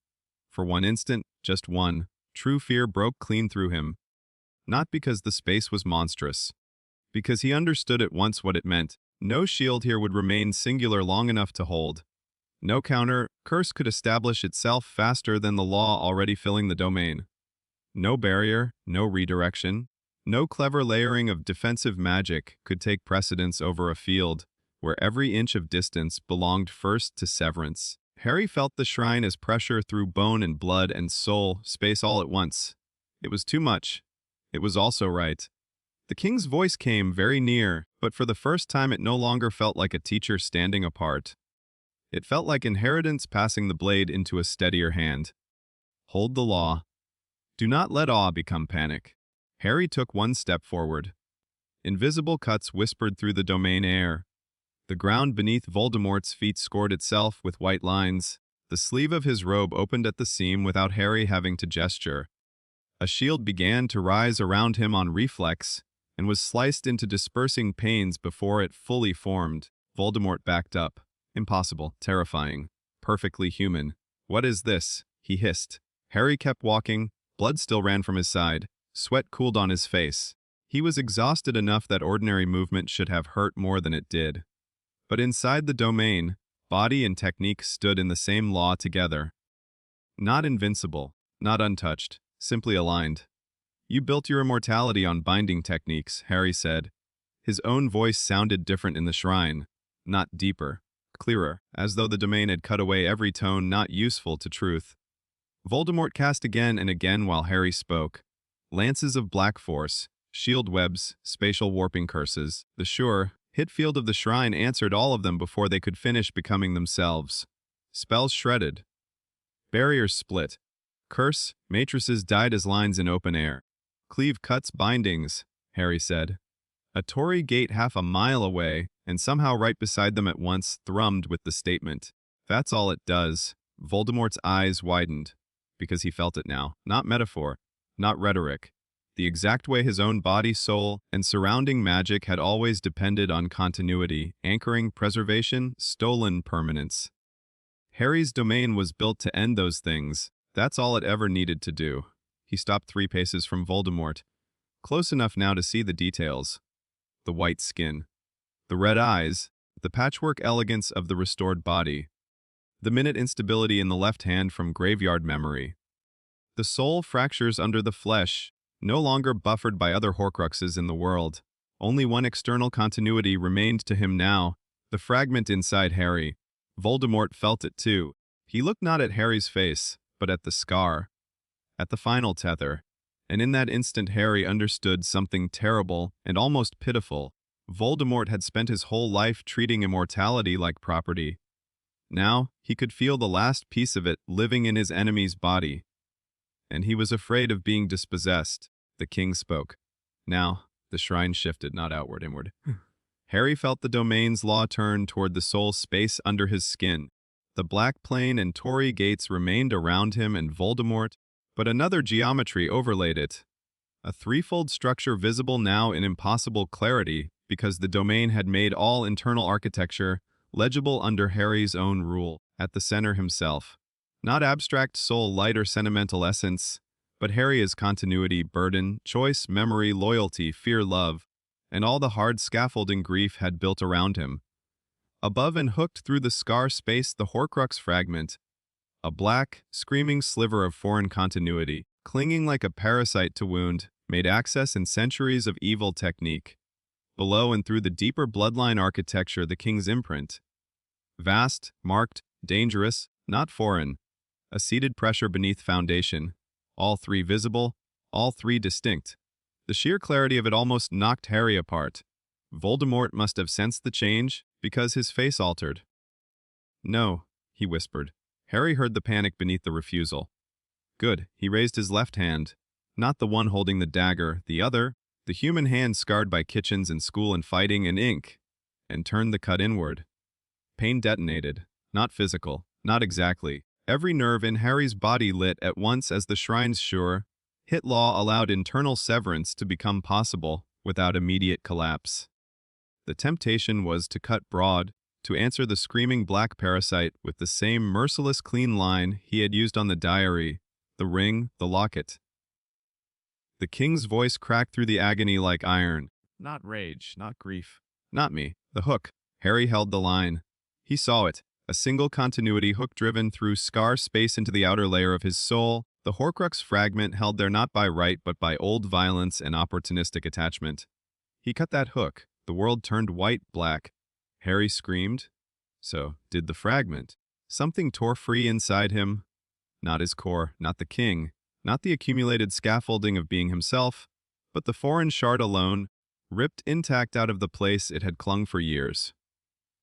For one instant, just one, true fear broke clean through him. Not because the space was monstrous. Because he understood at once what it meant. No shield here would remain singular long enough to hold. No curse could establish itself faster than the law already filling the domain. No barrier, no redirection, no clever layering of defensive magic could take precedence over a field where every inch of distance belonged first to severance. Harry felt the shrine as pressure through bone and blood and soul, space all at once. It was too much. It was also right. The king's voice came very near, but for the first time it no longer felt like a teacher standing apart. It felt like inheritance passing the blade into a steadier hand. Hold the law. Do not let awe become panic. Harry took one step forward. Invisible cuts whispered through the domain air. The ground beneath Voldemort's feet scored itself with white lines. The sleeve of his robe opened at the seam without Harry having to gesture. A shield began to rise around him on reflex, and was sliced into dispersing panes before it fully formed. Voldemort backed up. Impossible, terrifying, perfectly human. What is this? He hissed. Harry kept walking. Blood still ran from his side. Sweat cooled on his face. He was exhausted enough that ordinary movement should have hurt more than it did. But inside the domain, body and technique stood in the same law together. Not invincible, not untouched, simply aligned. You built your immortality on binding techniques, Harry said. His own voice sounded different in the shrine, not deeper, clearer, as though the domain had cut away every tone not useful to truth. Voldemort cast again and again while Harry spoke. Lances of black force, shield webs, spatial warping curses, the sure, hit field of the shrine answered all of them before they could finish becoming themselves. Spells shredded. Barriers split. Curse, matrices died as lines in open air. Cleave cuts bindings, Harry said. A Tory gate half a mile away, and somehow right beside them at once, thrummed with the statement. That's all it does. Voldemort's eyes widened, because he felt it now. Not metaphor, not rhetoric. The exact way his own body, soul, and surrounding magic had always depended on continuity, anchoring preservation, stolen permanence. Harry's domain was built to end those things. That's all it ever needed to do. He stopped 3 paces from Voldemort, close enough now to see the details. The white skin, the red eyes, the patchwork elegance of the restored body, the minute instability in the left hand from graveyard memory. The soul fractures under the flesh, no longer buffered by other Horcruxes in the world. Only one external continuity remained to him now, the fragment inside Harry. Voldemort felt it too. He looked not at Harry's face, but at the scar, at the final tether. And in that instant Harry understood something terrible and almost pitiful. Voldemort had spent his whole life treating immortality like property. Now, he could feel the last piece of it living in his enemy's body. And he was afraid of being dispossessed. The king spoke. Now, the shrine shifted, not outward, inward. Harry felt the domain's law turn toward the soul space under his skin. The black plane and Tory gates remained around him and Voldemort, but another geometry overlaid it. A threefold structure visible now in impossible clarity because the domain had made all internal architecture legible under Harry's own rule, at the center himself. Not abstract soul, light, or sentimental essence, but Harry as continuity, burden, choice, memory, loyalty, fear, love, and all the hard scaffolding grief had built around him. Above and hooked through the scar space the Horcrux fragment, a black, screaming sliver of foreign continuity, clinging like a parasite to wound, made access in centuries of evil technique. Below and through the deeper bloodline architecture the king's imprint. Vast, marked, dangerous, not foreign. A seated pressure beneath foundation. All 3 visible, all 3 distinct. The sheer clarity of it almost knocked Harry apart. Voldemort must have sensed the change, Because his face altered. No, he whispered. Harry heard the panic beneath the refusal. Good, he raised his left hand. Not the one holding the dagger, the other, the human hand scarred by kitchens and school and fighting and ink, and turned the cut inward. Pain detonated. Not physical, not exactly. Every nerve in Harry's body lit at once as the shrine's sure, hit law allowed internal severance to become possible without immediate collapse. The temptation was to cut broad, to answer the screaming black parasite with the same merciless clean line he had used on the diary, the ring, the locket. The king's voice cracked through the agony like iron. Not rage, not grief. Not me. The hook. Harry held the line. He saw it. A single continuity hook driven through scar space into the outer layer of his soul, the Horcrux fragment held there not by right but by old violence and opportunistic attachment. He cut that hook. The world turned white-black. Harry screamed. So did the fragment. Something tore free inside him. Not his core, not the king, not the accumulated scaffolding of being himself, but the foreign shard alone, ripped intact out of the place it had clung for years.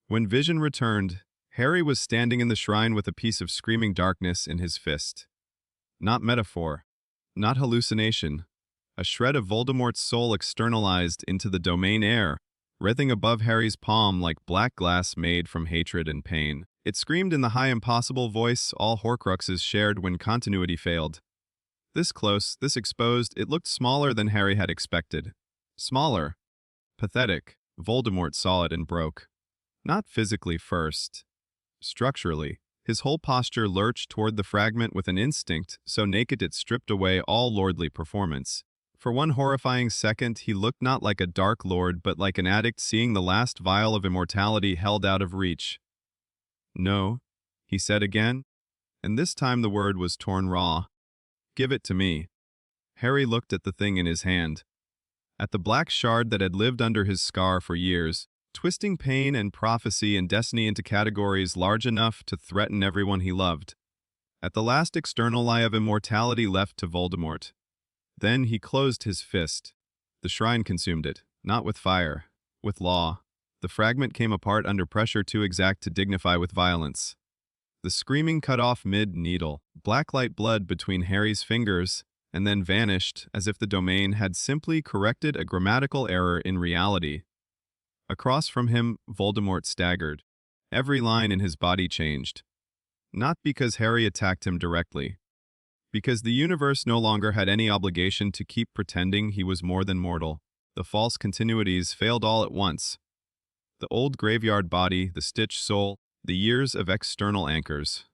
When vision returned, Harry was standing in the shrine with a piece of screaming darkness in his fist. Not metaphor, not hallucination, a shred of Voldemort's soul externalized into the domain air, writhing above Harry's palm like black glass made from hatred and pain. It screamed in the high impossible voice all Horcruxes shared when continuity failed. This close, this exposed, it looked smaller than Harry had expected. Smaller. Pathetic. Voldemort saw it and broke. Not physically first. Structurally. His whole posture lurched toward the fragment with an instinct so naked it stripped away all lordly performance. For one horrifying second, he looked not like a dark lord but like an addict seeing the last vial of immortality held out of reach. No, he said again, and this time the word was torn raw. Give it to me. Harry looked at the thing in his hand. At the black shard that had lived under his scar for years, twisting pain and prophecy and destiny into categories large enough to threaten everyone he loved. At the last external lie of immortality left to Voldemort. Then he closed his fist. The shrine consumed it, not with fire, with law. The fragment came apart under pressure too exact to dignify with violence. The screaming cut off mid-needle, black-light blood between Harry's fingers, and then vanished as if the domain had simply corrected a grammatical error in reality. Across from him, Voldemort staggered. Every line in his body changed. Not because Harry attacked him directly. Because the universe no longer had any obligation to keep pretending he was more than mortal. The false continuities failed all at once. The old graveyard body, the stitched soul, the years of external anchors.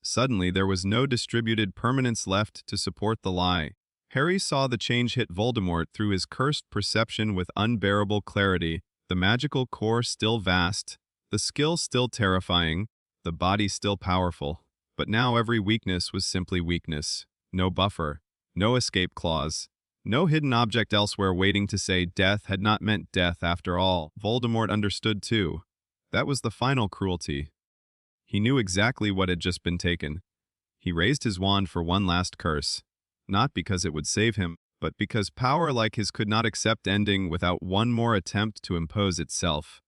Suddenly there was no distributed permanence left to support the lie. Harry saw the change hit Voldemort through his cursed perception with unbearable clarity, the magical core still vast, the skill still terrifying, the body still powerful. But now every weakness was simply weakness. No buffer, no escape clause, no hidden object elsewhere waiting to say death had not meant death after all. Voldemort understood too. That was the final cruelty. He knew exactly what had just been taken. He raised his wand for one last curse, not because it would save him, but because power like his could not accept ending without one more attempt to impose itself.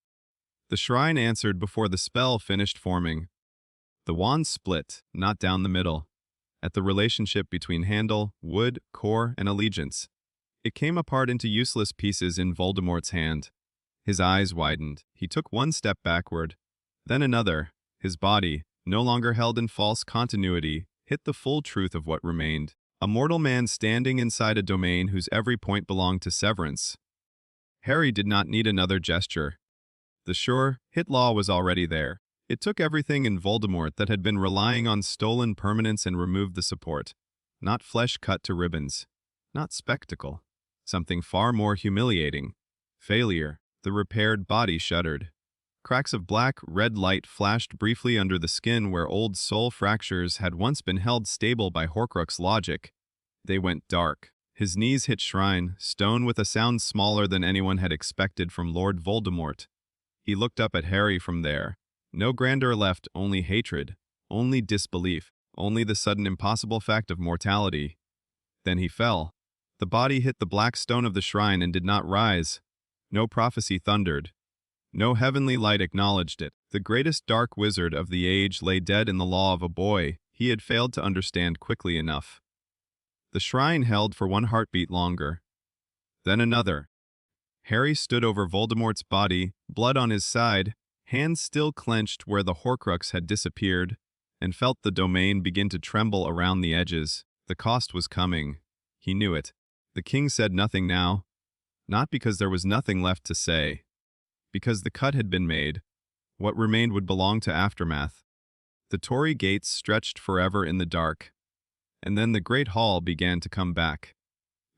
The shrine answered before the spell finished forming. The wand split, not down the middle, at the relationship between handle, wood, core, and allegiance. It came apart into useless pieces in Voldemort's hand. His eyes widened. He took one step backward, then another. His body, no longer held in false continuity, hit the full truth of what remained. A mortal man standing inside a domain whose every point belonged to severance. Harry did not need another gesture. The sure, hit law was already there. It took everything in Voldemort that had been relying on stolen permanence and removed the support. Not flesh cut to ribbons. Not spectacle. Something far more humiliating. Failure. The repaired body shuddered. Cracks of black, red light flashed briefly under the skin where old soul fractures had once been held stable by Horcrux logic. They went dark. His knees hit shrine, stone with a sound smaller than anyone had expected from Lord Voldemort. He looked up at Harry from there. No grandeur left, only hatred, only disbelief, only the sudden impossible fact of mortality. Then he fell. The body hit the black stone of the shrine and did not rise. No prophecy thundered. No heavenly light acknowledged it. The greatest dark wizard of the age lay dead in the law of a boy he had failed to understand quickly enough. The shrine held for one heartbeat longer. Then another. Harry stood over Voldemort's body, blood on his side, hands still clenched where the Horcrux had disappeared, and felt the domain begin to tremble around the edges. The cost was coming. He knew it. The king said nothing now, not because there was nothing left to say, because the cut had been made. What remained would belong to Aftermath. The Tory gates stretched forever in the dark, and then the Great Hall began to come back.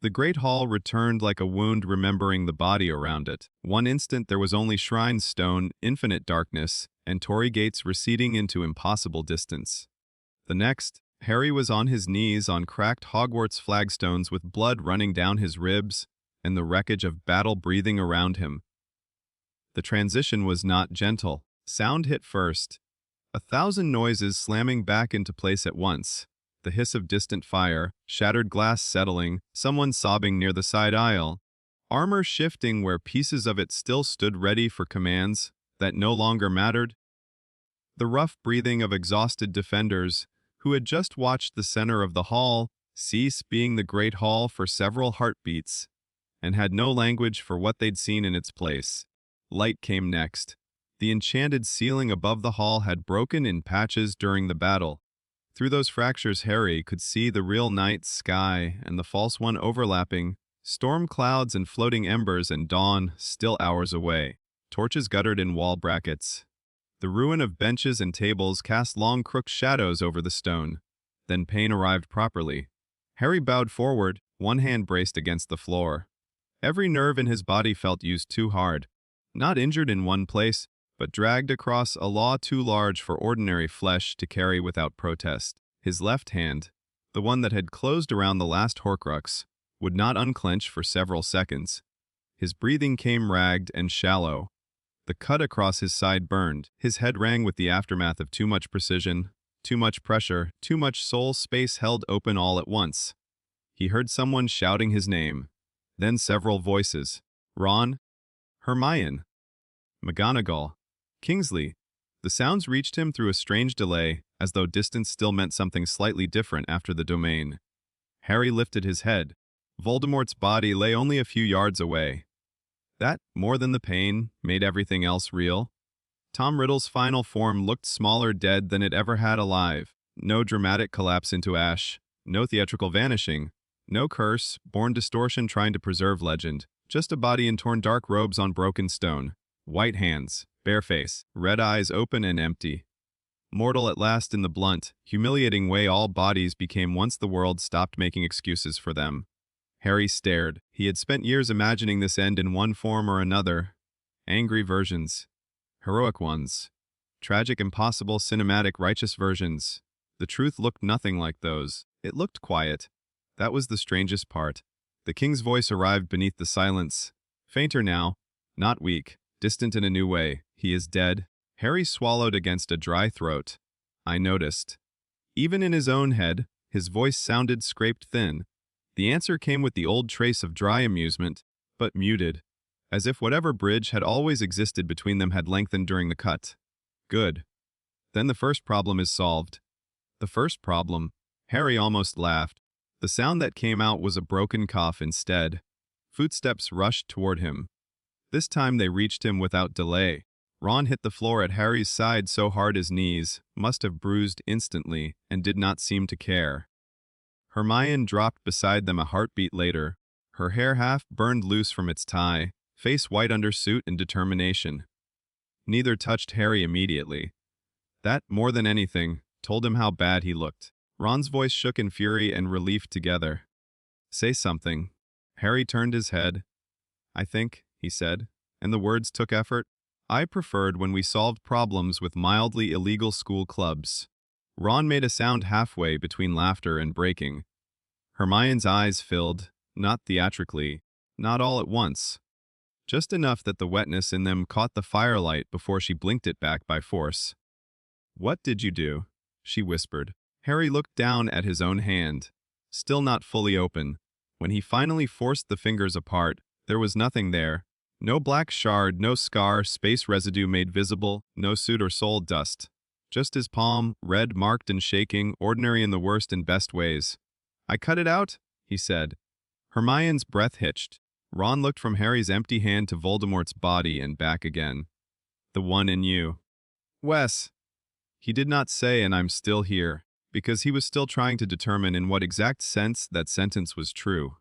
The Great Hall returned like a wound remembering the body around it. One instant there was only shrine stone, infinite darkness, and Tory gates receding into impossible distance. The next, Harry was on his knees on cracked Hogwarts flagstones with blood running down his ribs and the wreckage of battle breathing around him. The transition was not gentle. Sound hit first. 1,000 noises slamming back into place at once. The hiss of distant fire, shattered glass settling, someone sobbing near the side aisle, armor shifting where pieces of it still stood ready for commands that no longer mattered. The rough breathing of exhausted defenders who had just watched the center of the hall cease being the Great Hall for several heartbeats and had no language for what they'd seen in its place. Light came next. The enchanted ceiling above the hall had broken in patches during the battle. Through those fractures Harry could see the real night sky and the false one overlapping, storm clouds and floating embers and dawn still hours away. Torches guttered in wall brackets. The ruin of benches and tables cast long crooked shadows over the stone. Then pain arrived properly. Harry bowed forward, one hand braced against the floor. Every nerve in his body felt used too hard. Not injured in one place, but dragged across a law too large for ordinary flesh to carry without protest. His left hand, the one that had closed around the last Horcrux, would not unclench for several seconds. His breathing came ragged and shallow. The cut across his side burned. His head rang with the aftermath of too much precision, too much pressure, too much soul space held open all at once. He heard someone shouting his name. Then several voices. Ron, Hermione, McGonagall, Kingsley. The sounds reached him through a strange delay, as though distance still meant something slightly different after the domain. Harry lifted his head. Voldemort's body lay only a few yards away. That, more than the pain, made everything else real. Tom Riddle's final form looked smaller dead than it ever had alive. No dramatic collapse into ash, no theatrical vanishing, no curse, born distortion trying to preserve legend, just a body in torn dark robes on broken stone. White hands, bare face, red eyes open and empty. Mortal at last in the blunt, humiliating way all bodies became once the world stopped making excuses for them. Harry stared. He had spent years imagining this end in one form or another. Angry versions. Heroic ones. Tragic, impossible, cinematic, righteous versions. The truth looked nothing like those. It looked quiet. That was the strangest part. The king's voice arrived beneath the silence. Fainter now, not weak, distant in a new way. He is dead. Harry swallowed against a dry throat. I noticed. Even in his own head, his voice sounded scraped thin. The answer came with the old trace of dry amusement, but muted, as if whatever bridge had always existed between them had lengthened during the cut. Good. Then the first problem is solved. The first problem? Harry almost laughed. The sound that came out was a broken cough instead. Footsteps rushed toward him. This time they reached him without delay. Ron hit the floor at Harry's side so hard his knees must have bruised instantly and did not seem to care. Hermione dropped beside them a heartbeat later, her hair half burned loose from its tie, face white under suit and determination. Neither touched Harry immediately. That, more than anything, told him how bad he looked. Ron's voice shook in fury and relief together. Say something. Harry turned his head. I think, he said, and the words took effort. I preferred when we solved problems with mildly illegal school clubs. Ron made a sound halfway between laughter and breaking. Hermione's eyes filled, not theatrically, not all at once. Just enough that the wetness in them caught the firelight before she blinked it back by force. What did you do? She whispered. Harry looked down at his own hand, still not fully open. When he finally forced the fingers apart, there was nothing there, No black shard, no scar, space residue made visible, no suit or soul dust. Just his palm, red, marked and shaking, ordinary in the worst and best ways. "I cut it out?" he said. Hermione's breath hitched. Ron looked from Harry's empty hand to Voldemort's body and back again. "The one in you." "Wes." He did not say, "and I'm still here," because he was still trying to determine in what exact sense that sentence was true.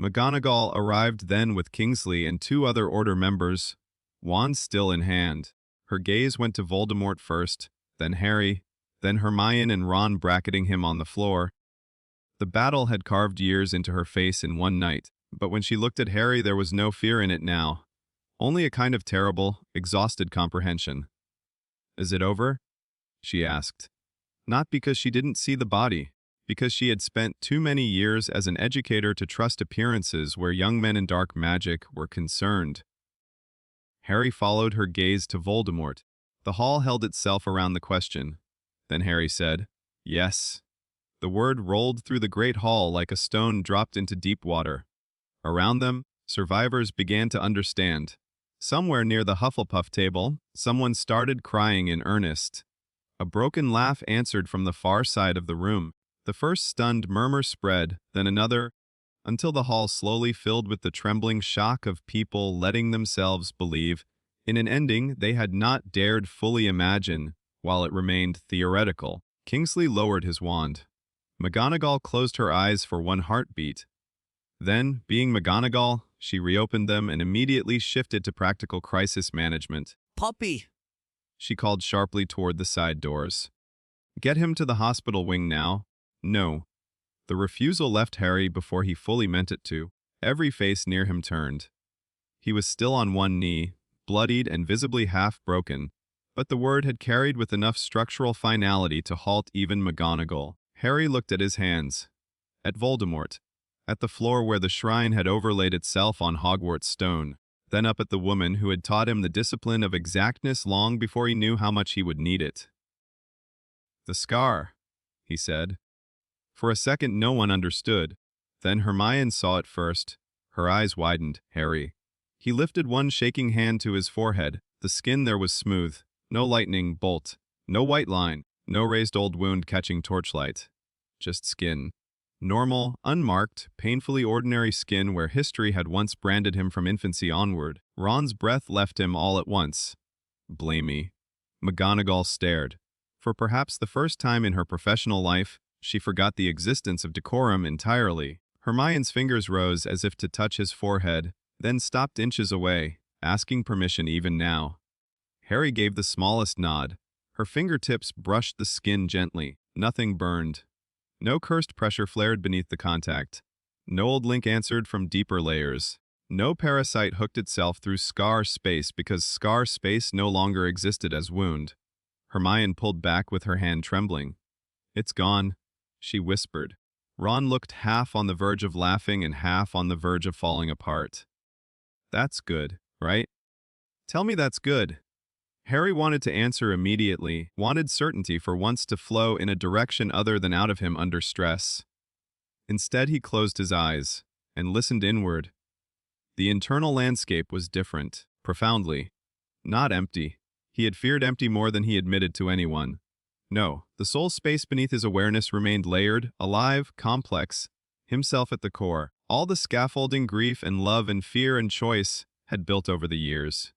McGonagall arrived then with Kingsley and 2 other Order members, wands still in hand. Her gaze went to Voldemort first, then Harry, then Hermione and Ron bracketing him on the floor. The battle had carved years into her face in one night, but when she looked at Harry there was no fear in it now, only a kind of terrible, exhausted comprehension. "Is it over?" she asked. Not because she didn't see the body, because she had spent too many years as an educator to trust appearances where young men in dark magic were concerned. Harry followed her gaze to Voldemort. The hall held itself around the question. Then Harry said, "Yes." The word rolled through the great hall like a stone dropped into deep water. Around them, survivors began to understand. Somewhere near the Hufflepuff table, someone started crying in earnest. A broken laugh answered from the far side of the room. The first stunned murmur spread, then another, until the hall slowly filled with the trembling shock of people letting themselves believe in an ending they had not dared fully imagine while it remained theoretical. Kingsley lowered his wand. McGonagall closed her eyes for one heartbeat. Then, being McGonagall, she reopened them and immediately shifted to practical crisis management. "Puppy!" She called sharply toward the side doors. "Get him to the hospital wing now." "No." The refusal left Harry before he fully meant it to. Every face near him turned. He was still on one knee, bloodied and visibly half-broken, but the word had carried with enough structural finality to halt even McGonagall. Harry looked at his hands, at Voldemort, at the floor where the shrine had overlaid itself on Hogwarts stone, then up at the woman who had taught him the discipline of exactness long before he knew how much he would need it. "The scar," he said. For a second no one understood. Then Hermione saw it first. Her eyes widened. "Harry." He lifted one shaking hand to his forehead. The skin there was smooth. No lightning bolt. No white line. No raised old wound catching torchlight. Just skin. Normal, unmarked, painfully ordinary skin where history had once branded him from infancy onward. Ron's breath left him all at once. "Blamey." McGonagall stared. For perhaps the first time in her professional life, she forgot the existence of decorum entirely. Hermione's fingers rose as if to touch his forehead, then stopped inches away, asking permission even now. Harry gave the smallest nod. Her fingertips brushed the skin gently. Nothing burned. No cursed pressure flared beneath the contact. No old link answered from deeper layers. No parasite hooked itself through scar space because scar space no longer existed as wound. Hermione pulled back with her hand trembling. "It's gone," she whispered. Ron looked half on the verge of laughing and half on the verge of falling apart. "That's good, right? Tell me that's good." Harry wanted to answer immediately, wanted certainty for once to flow in a direction other than out of him under stress. Instead he closed his eyes and listened inward. The internal landscape was different, profoundly. Not empty. He had feared empty more than he admitted to anyone. No, the soul space beneath his awareness remained layered, alive, complex, himself at the core. All the scaffolding, grief and love and fear and choice had built over the years.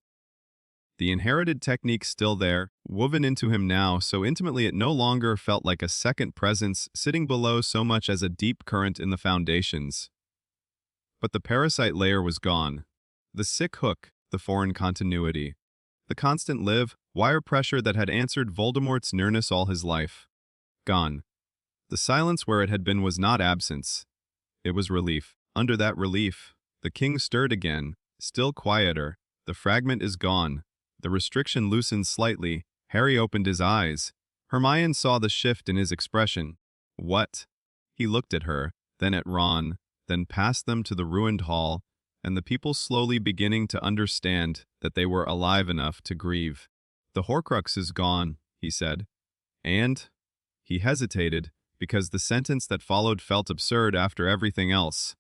The inherited technique still there, woven into him now so intimately it no longer felt like a second presence sitting below so much as a deep current in the foundations. But the parasite layer was gone. The sick hook, the foreign continuity. The constant wire pressure that had answered Voldemort's nearness all his life. Gone. The silence where it had been was not absence. It was relief. Under that relief, the king stirred again, still quieter. The fragment is gone. The restriction loosened slightly. Harry opened his eyes. Hermione saw the shift in his expression. "What?" He looked at her, then at Ron, then past them to the ruined hall, and the people slowly beginning to understand that they were alive enough to grieve. "The Horcrux is gone," he said. "And?" He hesitated, because the sentence that followed felt absurd after everything else.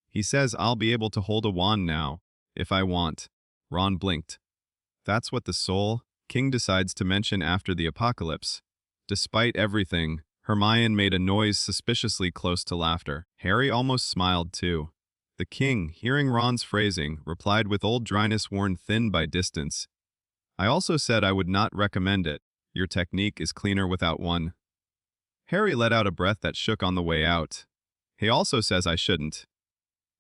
"He says I'll be able to hold a wand now. If I want. Ron blinked. That's what the soul king decides to mention after the apocalypse. Despite everything, Hermione made a noise suspiciously close to laughter. Harry almost smiled too. The king, hearing Ron's phrasing, replied with old dryness worn thin by distance. I also said I would not recommend it. Your technique is cleaner without one. Harry let out a breath that shook on the way out. He also says I shouldn't.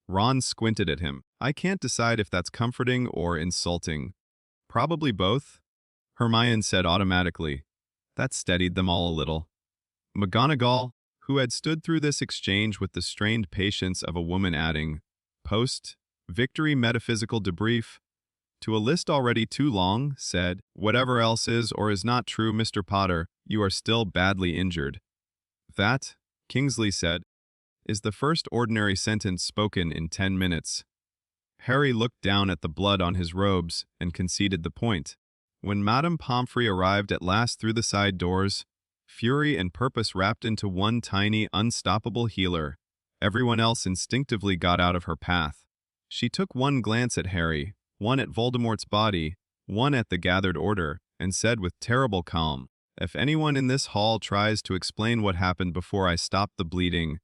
Ron squinted at him. I can't decide if that's comforting or insulting. Probably both, Hermione said automatically. That steadied them all a little. McGonagall, who had stood through this exchange with the strained patience of a woman adding, "Post-victory metaphysical debrief," to a list already too long, said, "Whatever else is or is not true, Mr. Potter, you are still badly injured." That, Kingsley said, is the first ordinary sentence spoken in 10 minutes. Harry looked down at the blood on his robes and conceded the point. When Madame Pomfrey arrived at last through the side doors, fury and purpose wrapped into one tiny, unstoppable healer, everyone else instinctively got out of her path. She took one glance at Harry, one at Voldemort's body, one at the gathered order, and said with terrible calm, "If anyone in this hall tries to explain what happened before I stop the bleeding,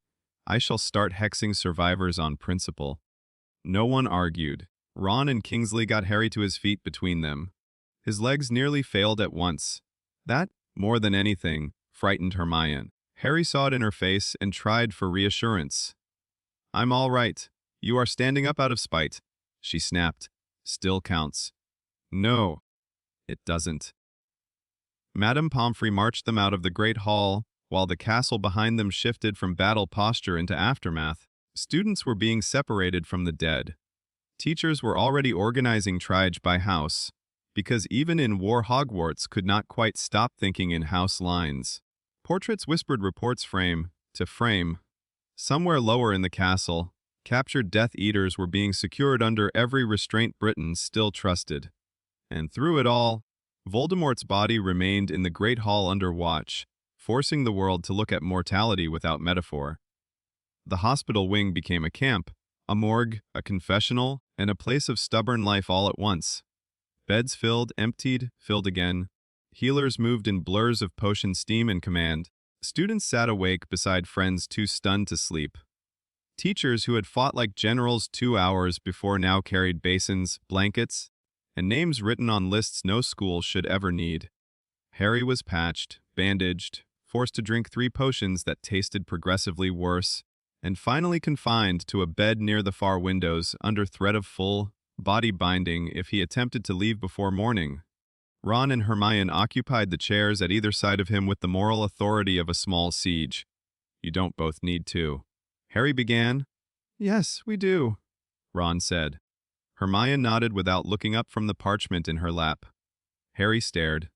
I shall start hexing survivors on principle." No one argued. Ron and Kingsley got Harry to his feet between them. His legs nearly failed at once. That, more than anything, frightened Hermione. Harry saw it in her face and tried for reassurance. "I'm all right. You are standing up out of spite," she snapped. "Still counts." "No, it doesn't." Madame Pomfrey marched them out of the great hall, while the castle behind them shifted from battle posture into aftermath. Students were being separated from the dead. Teachers were already organizing triage by house, because even in war Hogwarts could not quite stop thinking in house lines. Portraits whispered reports frame to frame. Somewhere lower in the castle, captured Death Eaters were being secured under every restraint Britain still trusted. And through it all, Voldemort's body remained in the Great Hall under watch, forcing the world to look at mortality without metaphor. The hospital wing became a camp, a morgue, a confessional, and a place of stubborn life all at once. Beds filled, emptied, filled again. Healers moved in blurs of potion steam and command. Students sat awake beside friends too stunned to sleep. Teachers who had fought like generals 2 hours before now carried basins, blankets, and names written on lists no school should ever need. Harry was patched, bandaged, forced to drink 3 potions that tasted progressively worse, and finally confined to a bed near the far windows under threat of full body binding if he attempted to leave before morning. Ron and Hermione occupied the chairs at either side of him with the moral authority of a small siege. "You don't both need to." Harry began. "Yes, we do," Ron said. Hermione nodded without looking up from the parchment in her lap. Harry stared.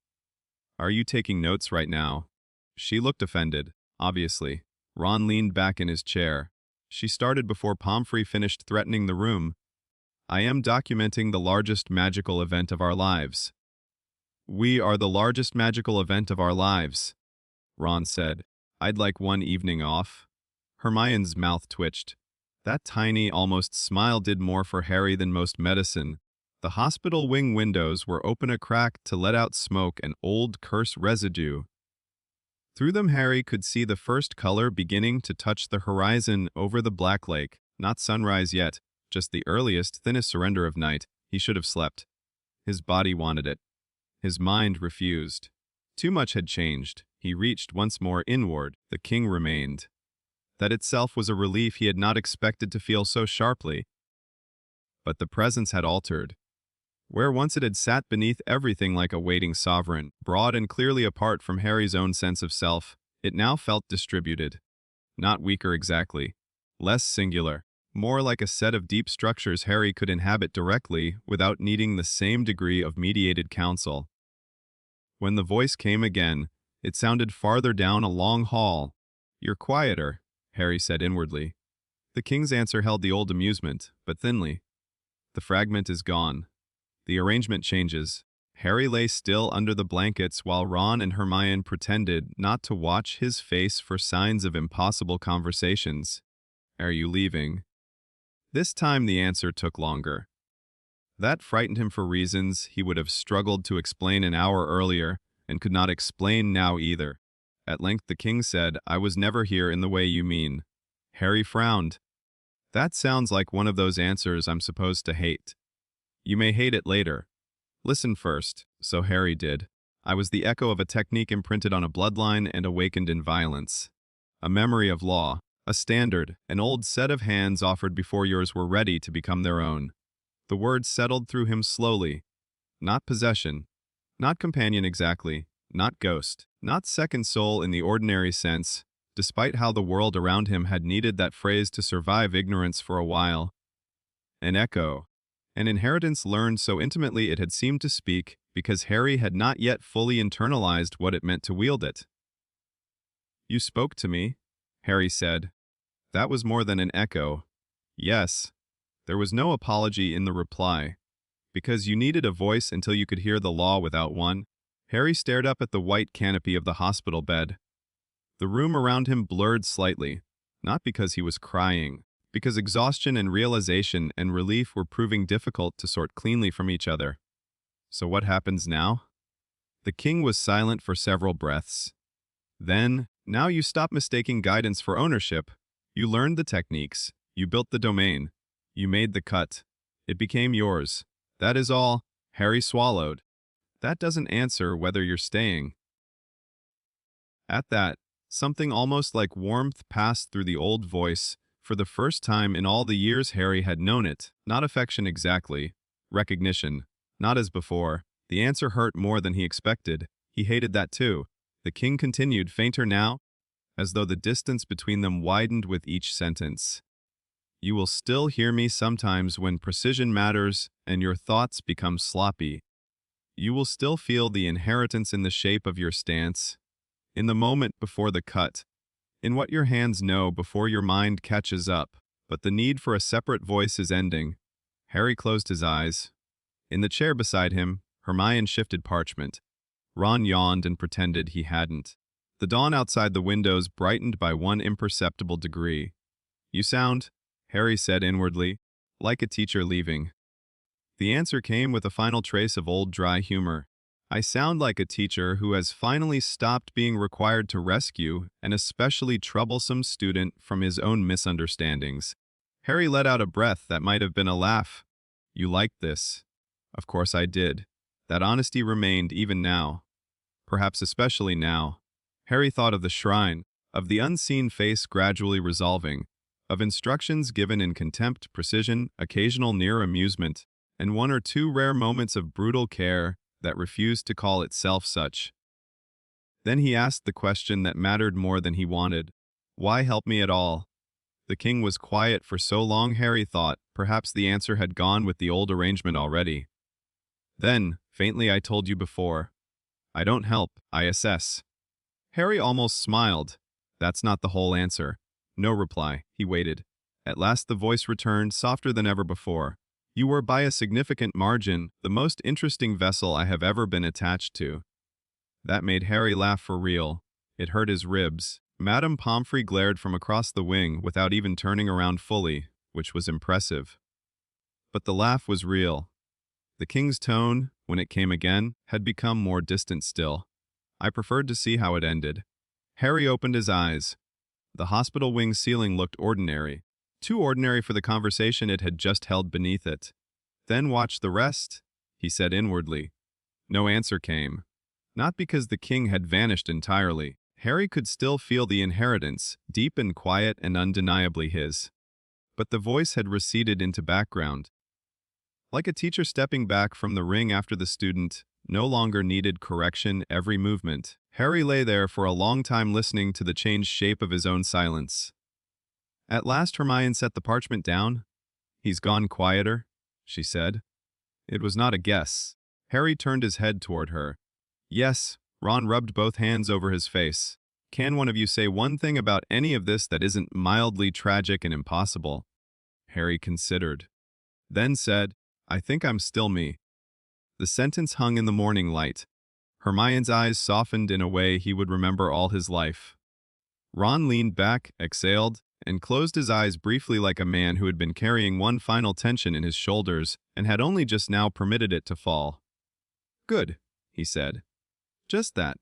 "Are you taking notes right now?" She looked offended, obviously. Ron leaned back in his chair. She started before Pomfrey finished threatening the room. "I am documenting the largest magical event of our lives." "We are the largest magical event of our lives," Ron said. "I'd like one evening off." Hermione's mouth twitched. That tiny, almost smile did more for Harry than most medicine. The hospital wing windows were open a crack to let out smoke and old curse residue. Through them Harry could see the first color beginning to touch the horizon over the Black Lake. Not sunrise yet, just the earliest, thinnest surrender of night. He should have slept. His body wanted it. His mind refused. Too much had changed. He reached once more inward. The king remained. That itself was a relief he had not expected to feel so sharply. But the presence had altered. Where once it had sat beneath everything like a waiting sovereign, broad and clearly apart from Harry's own sense of self, it now felt distributed. Not weaker exactly. Less singular. More like a set of deep structures Harry could inhabit directly without needing the same degree of mediated counsel. When the voice came again, it sounded farther down a long hall. "You're quieter," Harry said inwardly. The king's answer held the old amusement, but thinly. "The fragment is gone." The arrangement changes. Harry lay still under the blankets while Ron and Hermione pretended not to watch his face for signs of impossible conversations. "Are you leaving?" This time the answer took longer. That frightened him for reasons he would have struggled to explain an hour earlier and could not explain now either. At length the king said, "I was never here in the way you mean." Harry frowned. "That sounds like one of those answers I'm supposed to hate." "You may hate it later. Listen first." So Harry did. "I was the echo of a technique imprinted on a bloodline and awakened in violence. A memory of law, a standard, an old set of hands offered before yours were ready to become their own." The words settled through him slowly. Not possession, not companion exactly, not ghost, not second soul in the ordinary sense, despite how the world around him had needed that phrase to survive ignorance for a while. An echo, an inheritance learned so intimately it had seemed to speak because Harry had not yet fully internalized what it meant to wield it. "You spoke to me," Harry said. That was more than an echo. Yes. There was no apology in the reply. Because you needed a voice until you could hear the law without one. Harry stared up at the white canopy of the hospital bed. The room around him blurred slightly, not because he was crying, because exhaustion and realization and relief were proving difficult to sort cleanly from each other. So what happens now? The king was silent for several breaths. Then, now you stop mistaking guidance for ownership. You learned the techniques. You built the domain. You made the cut. It became yours. That is all. Harry swallowed. That doesn't answer whether you're staying. At that, something almost like warmth passed through the old voice, for the first time in all the years Harry had known it. Not affection exactly. Recognition. Not as before. The answer hurt more than he expected. He hated that too. The king continued, fainter now, as though the distance between them widened with each sentence. "You will still hear me sometimes when precision matters and your thoughts become sloppy. You will still feel the inheritance in the shape of your stance, in the moment before the cut, in what your hands know before your mind catches up, but the need for a separate voice is ending." Harry closed his eyes. In the chair beside him, Hermione shifted parchment. Ron yawned and pretended he hadn't. The dawn outside the windows brightened by one imperceptible degree. "You sound," Harry said inwardly, "like a teacher leaving." The answer came with a final trace of old dry humor. "I sound like a teacher who has finally stopped being required to rescue an especially troublesome student from his own misunderstandings." Harry let out a breath that might have been a laugh. "You liked this." "Of course I did." That honesty remained even now. Perhaps especially now. Harry thought of the shrine, of the unseen face gradually resolving, of instructions given in contempt, precision, occasional near amusement, and one or two rare moments of brutal care that refused to call itself such. Then he asked the question that mattered more than he wanted. Why help me at all? The king was quiet for so long Harry thought perhaps the answer had gone with the old arrangement already. Then, faintly, I told you before. I don't help, I assess. Harry almost smiled. That's not the whole answer. No reply. He waited. At last the voice returned, softer than ever before. You were by a significant margin the most interesting vessel I have ever been attached to. That made Harry laugh for real. It hurt his ribs. Madame Pomfrey glared from across the wing without even turning around fully, which was impressive. But the laugh was real. The king's tone, when it came again, had become more distant still. I preferred to see how it ended. Harry opened his eyes. The hospital wing ceiling looked ordinary, too ordinary for the conversation it had just held beneath it. Then watch the rest, he said inwardly. No answer came. Not because the king had vanished entirely. Harry could still feel the inheritance, deep and quiet and undeniably his. But the voice had receded into background. Like a teacher stepping back from the ring after the student no longer needed correction every movement, Harry lay there for a long time listening to the changed shape of his own silence. At last Hermione set the parchment down. He's gone quieter, she said. It was not a guess. Harry turned his head toward her. Yes, Ron rubbed both hands over his face. Can one of you say one thing about any of this that isn't mildly tragic and impossible? Harry considered. Then said, I think I'm still me. The sentence hung in the morning light. Hermione's eyes softened in a way he would remember all his life. Ron leaned back, exhaled, and closed his eyes briefly like a man who had been carrying one final tension in his shoulders and had only just now permitted it to fall. "Good," he said. "Just that.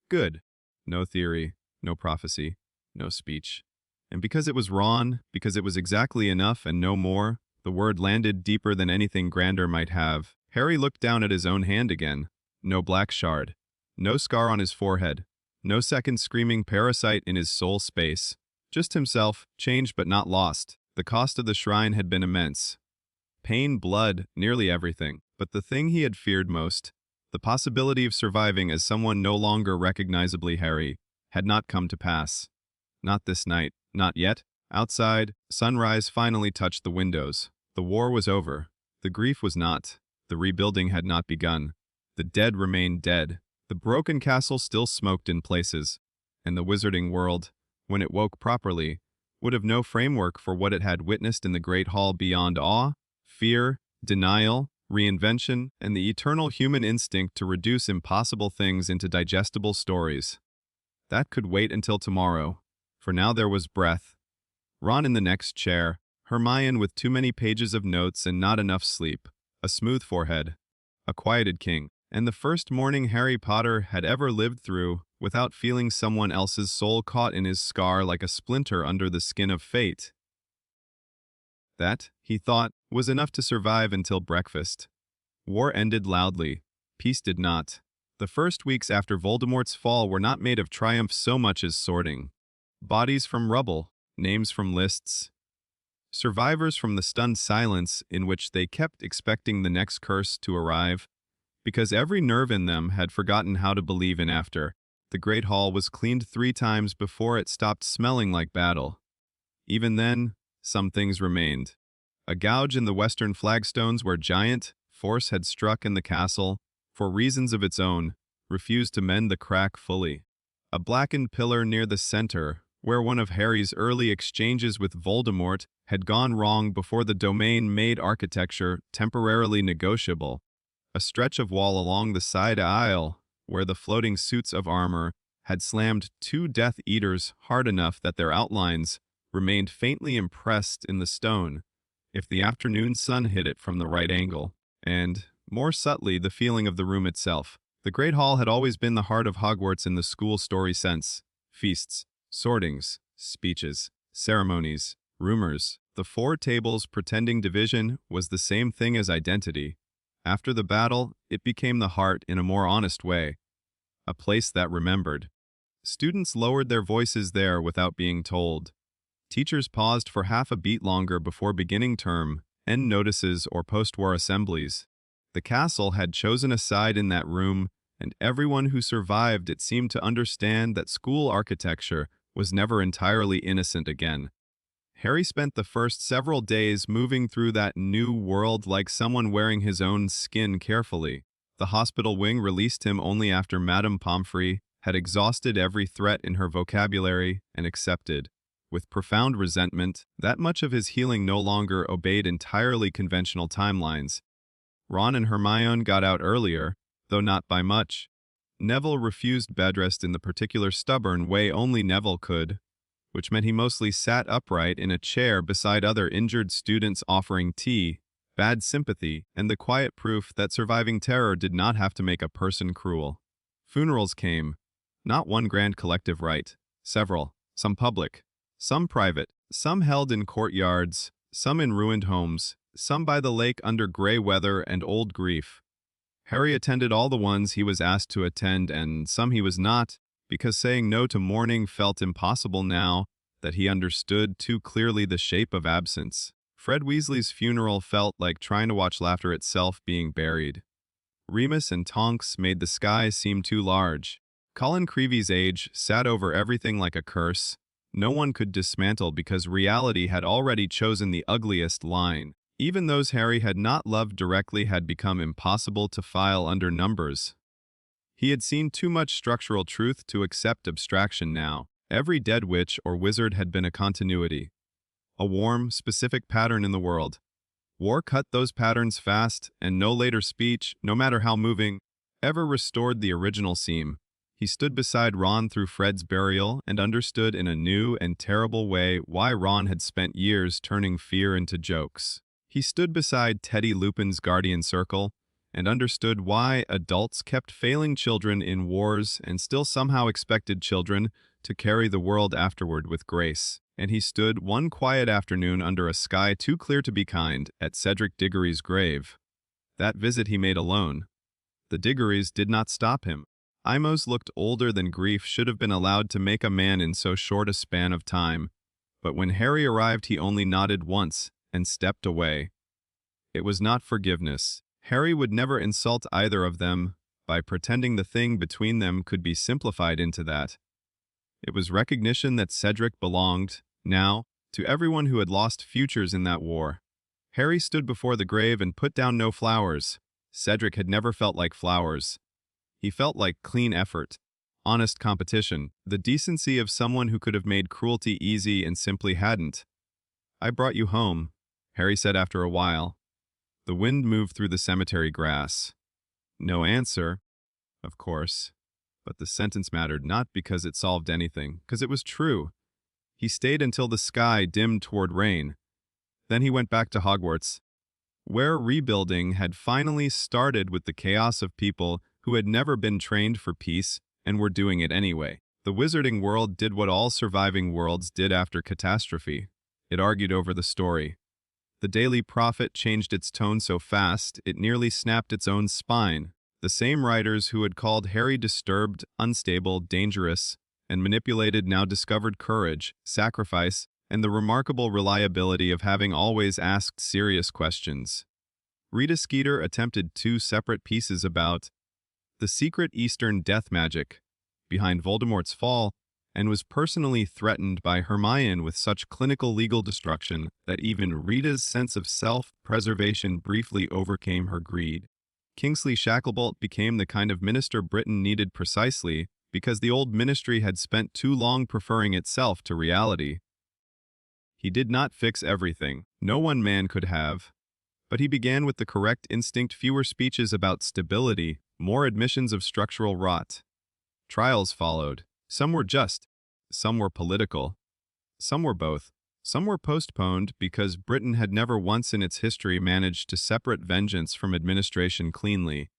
Good. No theory, no prophecy, no speech." And because it was Ron, because it was exactly enough and no more, the word landed deeper than anything grander might have. Harry looked down at his own hand again. No black shard. No scar on his forehead. No second screaming parasite in his soul space. Just himself, changed but not lost. The cost of the shrine had been immense. Pain, blood, nearly everything. But the thing he had feared most, the possibility of surviving as someone no longer recognizably Harry, had not come to pass. Not this night. Not yet. Outside, sunrise finally touched the windows. The war was over. The grief was not. The rebuilding had not begun. The dead remained dead. The broken castle still smoked in places. And the wizarding world, when it woke properly, would have no framework for what it had witnessed in the great hall beyond awe, fear, denial, reinvention, and the eternal human instinct to reduce impossible things into digestible stories. That could wait until tomorrow. For now there was breath. Ron in the next chair, Hermione with too many pages of notes and not enough sleep, a smooth forehead, a quieted king, and the first morning Harry Potter had ever lived through without feeling someone else's soul caught in his scar like a splinter under the skin of fate. That, he thought, was enough to survive until breakfast. War ended loudly. Peace did not. The first weeks after Voldemort's fall were not made of triumph so much as sorting. Bodies from rubble, names from lists. Survivors from the stunned silence in which they kept expecting the next curse to arrive, because every nerve in them had forgotten how to believe in after. The Great Hall was cleaned 3 times before it stopped smelling like battle. Even then, some things remained. A gouge in the western flagstones where giant force had struck in the castle, for reasons of its own, refused to mend the crack fully. A blackened pillar near the center, where one of Harry's early exchanges with Voldemort had gone wrong before the domain made architecture temporarily negotiable. A stretch of wall along the side aisle, where the floating suits of armor had slammed 2 Death Eaters hard enough that their outlines remained faintly impressed in the stone, if the afternoon sun hit it from the right angle. And, more subtly, the feeling of the room itself. The Great Hall had always been the heart of Hogwarts in the school story sense. Feasts, sortings, speeches, ceremonies, rumors. The 4 tables pretending division was the same thing as identity. After the battle, it became the heart in a more honest way. A place that remembered. Students lowered their voices there without being told. Teachers paused for half a beat longer before beginning term, end notices, or post-war assemblies. The castle had chosen a side in that room, and everyone who survived it seemed to understand that school architecture was never entirely innocent again. Harry spent the first several days moving through that new world like someone wearing his own skin carefully. The hospital wing released him only after Madame Pomfrey had exhausted every threat in her vocabulary and accepted, with profound resentment, that much of his healing no longer obeyed entirely conventional timelines. Ron and Hermione got out earlier, though not by much. Neville refused bedrest in the particular stubborn way only Neville could, which meant he mostly sat upright in a chair beside other injured students offering tea, bad sympathy, and the quiet proof that surviving terror did not have to make a person cruel. Funerals came, not one grand collective rite, several, some public, some private, some held in courtyards, some in ruined homes, some by the lake under gray weather and old grief. Harry attended all the ones he was asked to attend, and some he was not, because saying no to mourning felt impossible now that he understood too clearly the shape of absence. Fred Weasley's funeral felt like trying to watch laughter itself being buried. Remus and Tonks made the sky seem too large. Colin Creevy's age sat over everything like a curse. No one could dismantle because reality had already chosen the ugliest line. Even those Harry had not loved directly had become impossible to file under numbers. He had seen too much structural truth to accept abstraction now. Every dead witch or wizard had been a continuity, a warm, specific pattern in the world. War cut those patterns fast, and no later speech, no matter how moving, ever restored the original seam. He stood beside Ron through Fred's burial and understood in a new and terrible way why Ron had spent years turning fear into jokes. He stood beside Teddy Lupin's guardian circle and understood why adults kept failing children in wars and still somehow expected children to carry the world afterward with grace. And he stood one quiet afternoon under a sky too clear to be kind at Cedric Diggory's grave. That visit he made alone. The Diggorys did not stop him. Imos looked older than grief should have been allowed to make a man in so short a span of time. But when Harry arrived, he only nodded once and stepped away. It was not forgiveness. Harry would never insult either of them by pretending the thing between them could be simplified into that. It was recognition that Cedric belonged, now, to everyone who had lost futures in that war. Harry stood before the grave and put down no flowers. Cedric had never felt like flowers. He felt like clean effort, honest competition, the decency of someone who could have made cruelty easy and simply hadn't. "I brought you home," Harry said after a while. The wind moved through the cemetery grass. No answer, of course, but the sentence mattered not because it solved anything, because it was true. He stayed until the sky dimmed toward rain. Then he went back to Hogwarts, where rebuilding had finally started with the chaos of people who had never been trained for peace and were doing it anyway. The wizarding world did what all surviving worlds did after catastrophe. It argued over the story. The Daily Prophet changed its tone so fast, it nearly snapped its own spine. The same writers who had called Harry disturbed, unstable, dangerous, and manipulated now discovered courage, sacrifice, and the remarkable reliability of having always asked serious questions. Rita Skeeter attempted 2 separate pieces about the secret Eastern death magic behind Voldemort's fall, and was personally threatened by Hermione with such clinical legal destruction that even Rita's sense of self-preservation briefly overcame her greed. Kingsley Shacklebolt became the kind of minister Britain needed precisely because the old ministry had spent too long preferring itself to reality. He did not fix everything. No one man could have. But he began with the correct instinct: fewer speeches about stability, more admissions of structural rot. Trials followed. Some were just, some were political, some were both. Some were postponed because Britain had never once in its history managed to separate vengeance from administration cleanly.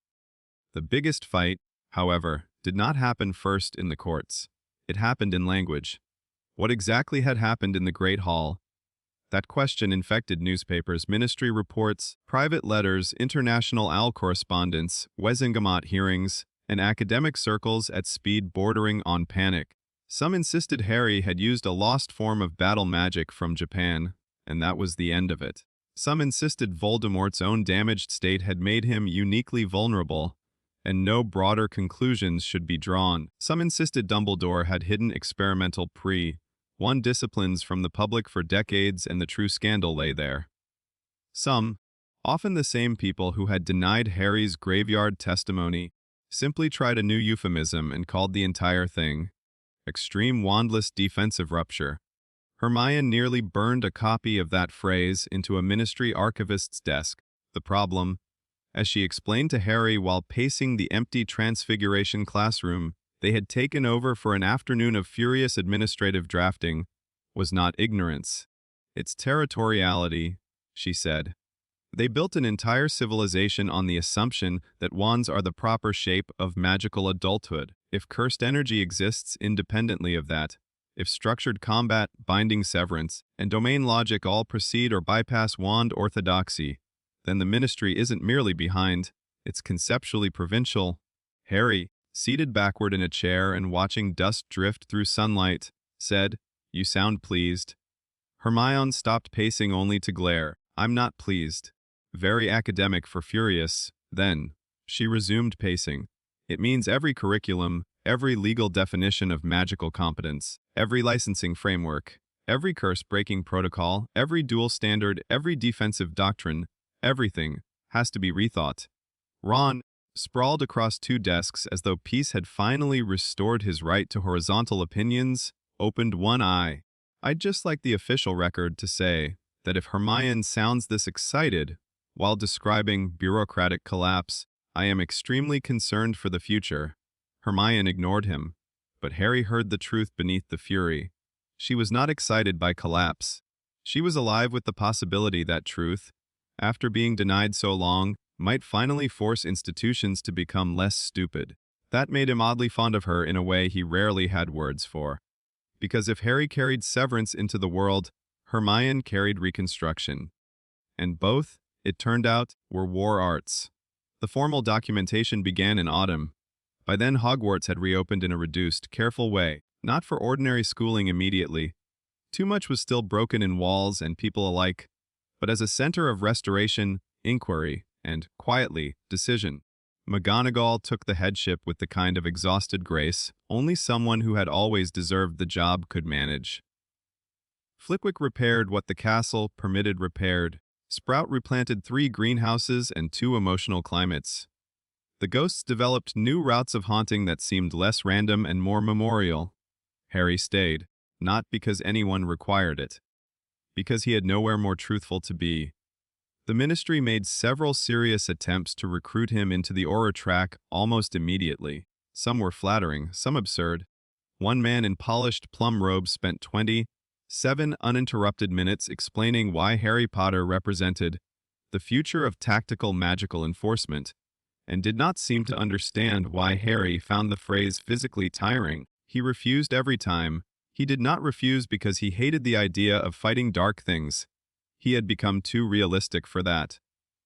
The biggest fight, however, did not happen first in the courts. It happened in language. What exactly had happened in the Great Hall? That question infected newspapers, ministry reports, private letters, international OWL correspondence, Wesinghamot hearings, and academic circles at speed bordering on panic. Some insisted Harry had used a lost form of battle magic from Japan, and that was the end of it. Some insisted Voldemort's own damaged state had made him uniquely vulnerable, and no broader conclusions should be drawn. Some insisted Dumbledore had hidden experimental pre-1 disciplines from the public for decades and the true scandal lay there. Some, often the same people who had denied Harry's graveyard testimony, simply tried a new euphemism and called the entire thing extreme wandless defensive rupture. Hermione nearly burned a copy of that phrase into a ministry archivist's desk. The problem, as she explained to Harry while pacing the empty Transfiguration classroom they had taken over for an afternoon of furious administrative drafting, was not ignorance. It's territoriality, she said. They built an entire civilization on the assumption that wands are the proper shape of magical adulthood. If cursed energy exists independently of that, if structured combat, binding severance, and domain logic all precede or bypass wand orthodoxy, then the ministry isn't merely behind, it's conceptually provincial. Harry, seated backward in a chair and watching dust drift through sunlight, said, "You sound pleased." Hermione stopped pacing only to glare. "I'm not pleased." Very academic for furious. Then, she resumed pacing. "It means every curriculum, every legal definition of magical competence, every licensing framework, every curse-breaking protocol, every dual standard, every defensive doctrine, everything has to be rethought." Ron, sprawled across 2 desks as though peace had finally restored his right to horizontal opinions, opened one eye. "I'd just like the official record to say that if Hermione sounds this excited while describing bureaucratic collapse, I am extremely concerned for the future." Hermione ignored him, but Harry heard the truth beneath the fury. She was not excited by collapse. She was alive with the possibility that truth, after being denied so long, might finally force institutions to become less stupid. That made him oddly fond of her in a way he rarely had words for. Because if Harry carried Severance into the world, Hermione carried Reconstruction. And both, it turned out, were war arts. The formal documentation began in autumn. By then Hogwarts had reopened in a reduced, careful way, not for ordinary schooling immediately. Too much was still broken in walls and people alike, but as a center of restoration, inquiry, and, quietly, decision. McGonagall took the headship with the kind of exhausted grace only someone who had always deserved the job could manage. Flitwick repaired what the castle permitted repaired. Sprout replanted 3 greenhouses and 2 emotional climates. The ghosts developed new routes of haunting that seemed less random and more memorial. Harry stayed, not because anyone required it, because he had nowhere more truthful to be. The Ministry made several serious attempts to recruit him into the Auror track almost immediately. Some were flattering, some absurd. One man in polished plum robes spent 27 uninterrupted minutes explaining why Harry Potter represented the future of tactical magical enforcement, and did not seem to understand why Harry found the phrase physically tiring. He refused every time. He did not refuse because he hated the idea of fighting dark things. He had become too realistic for that.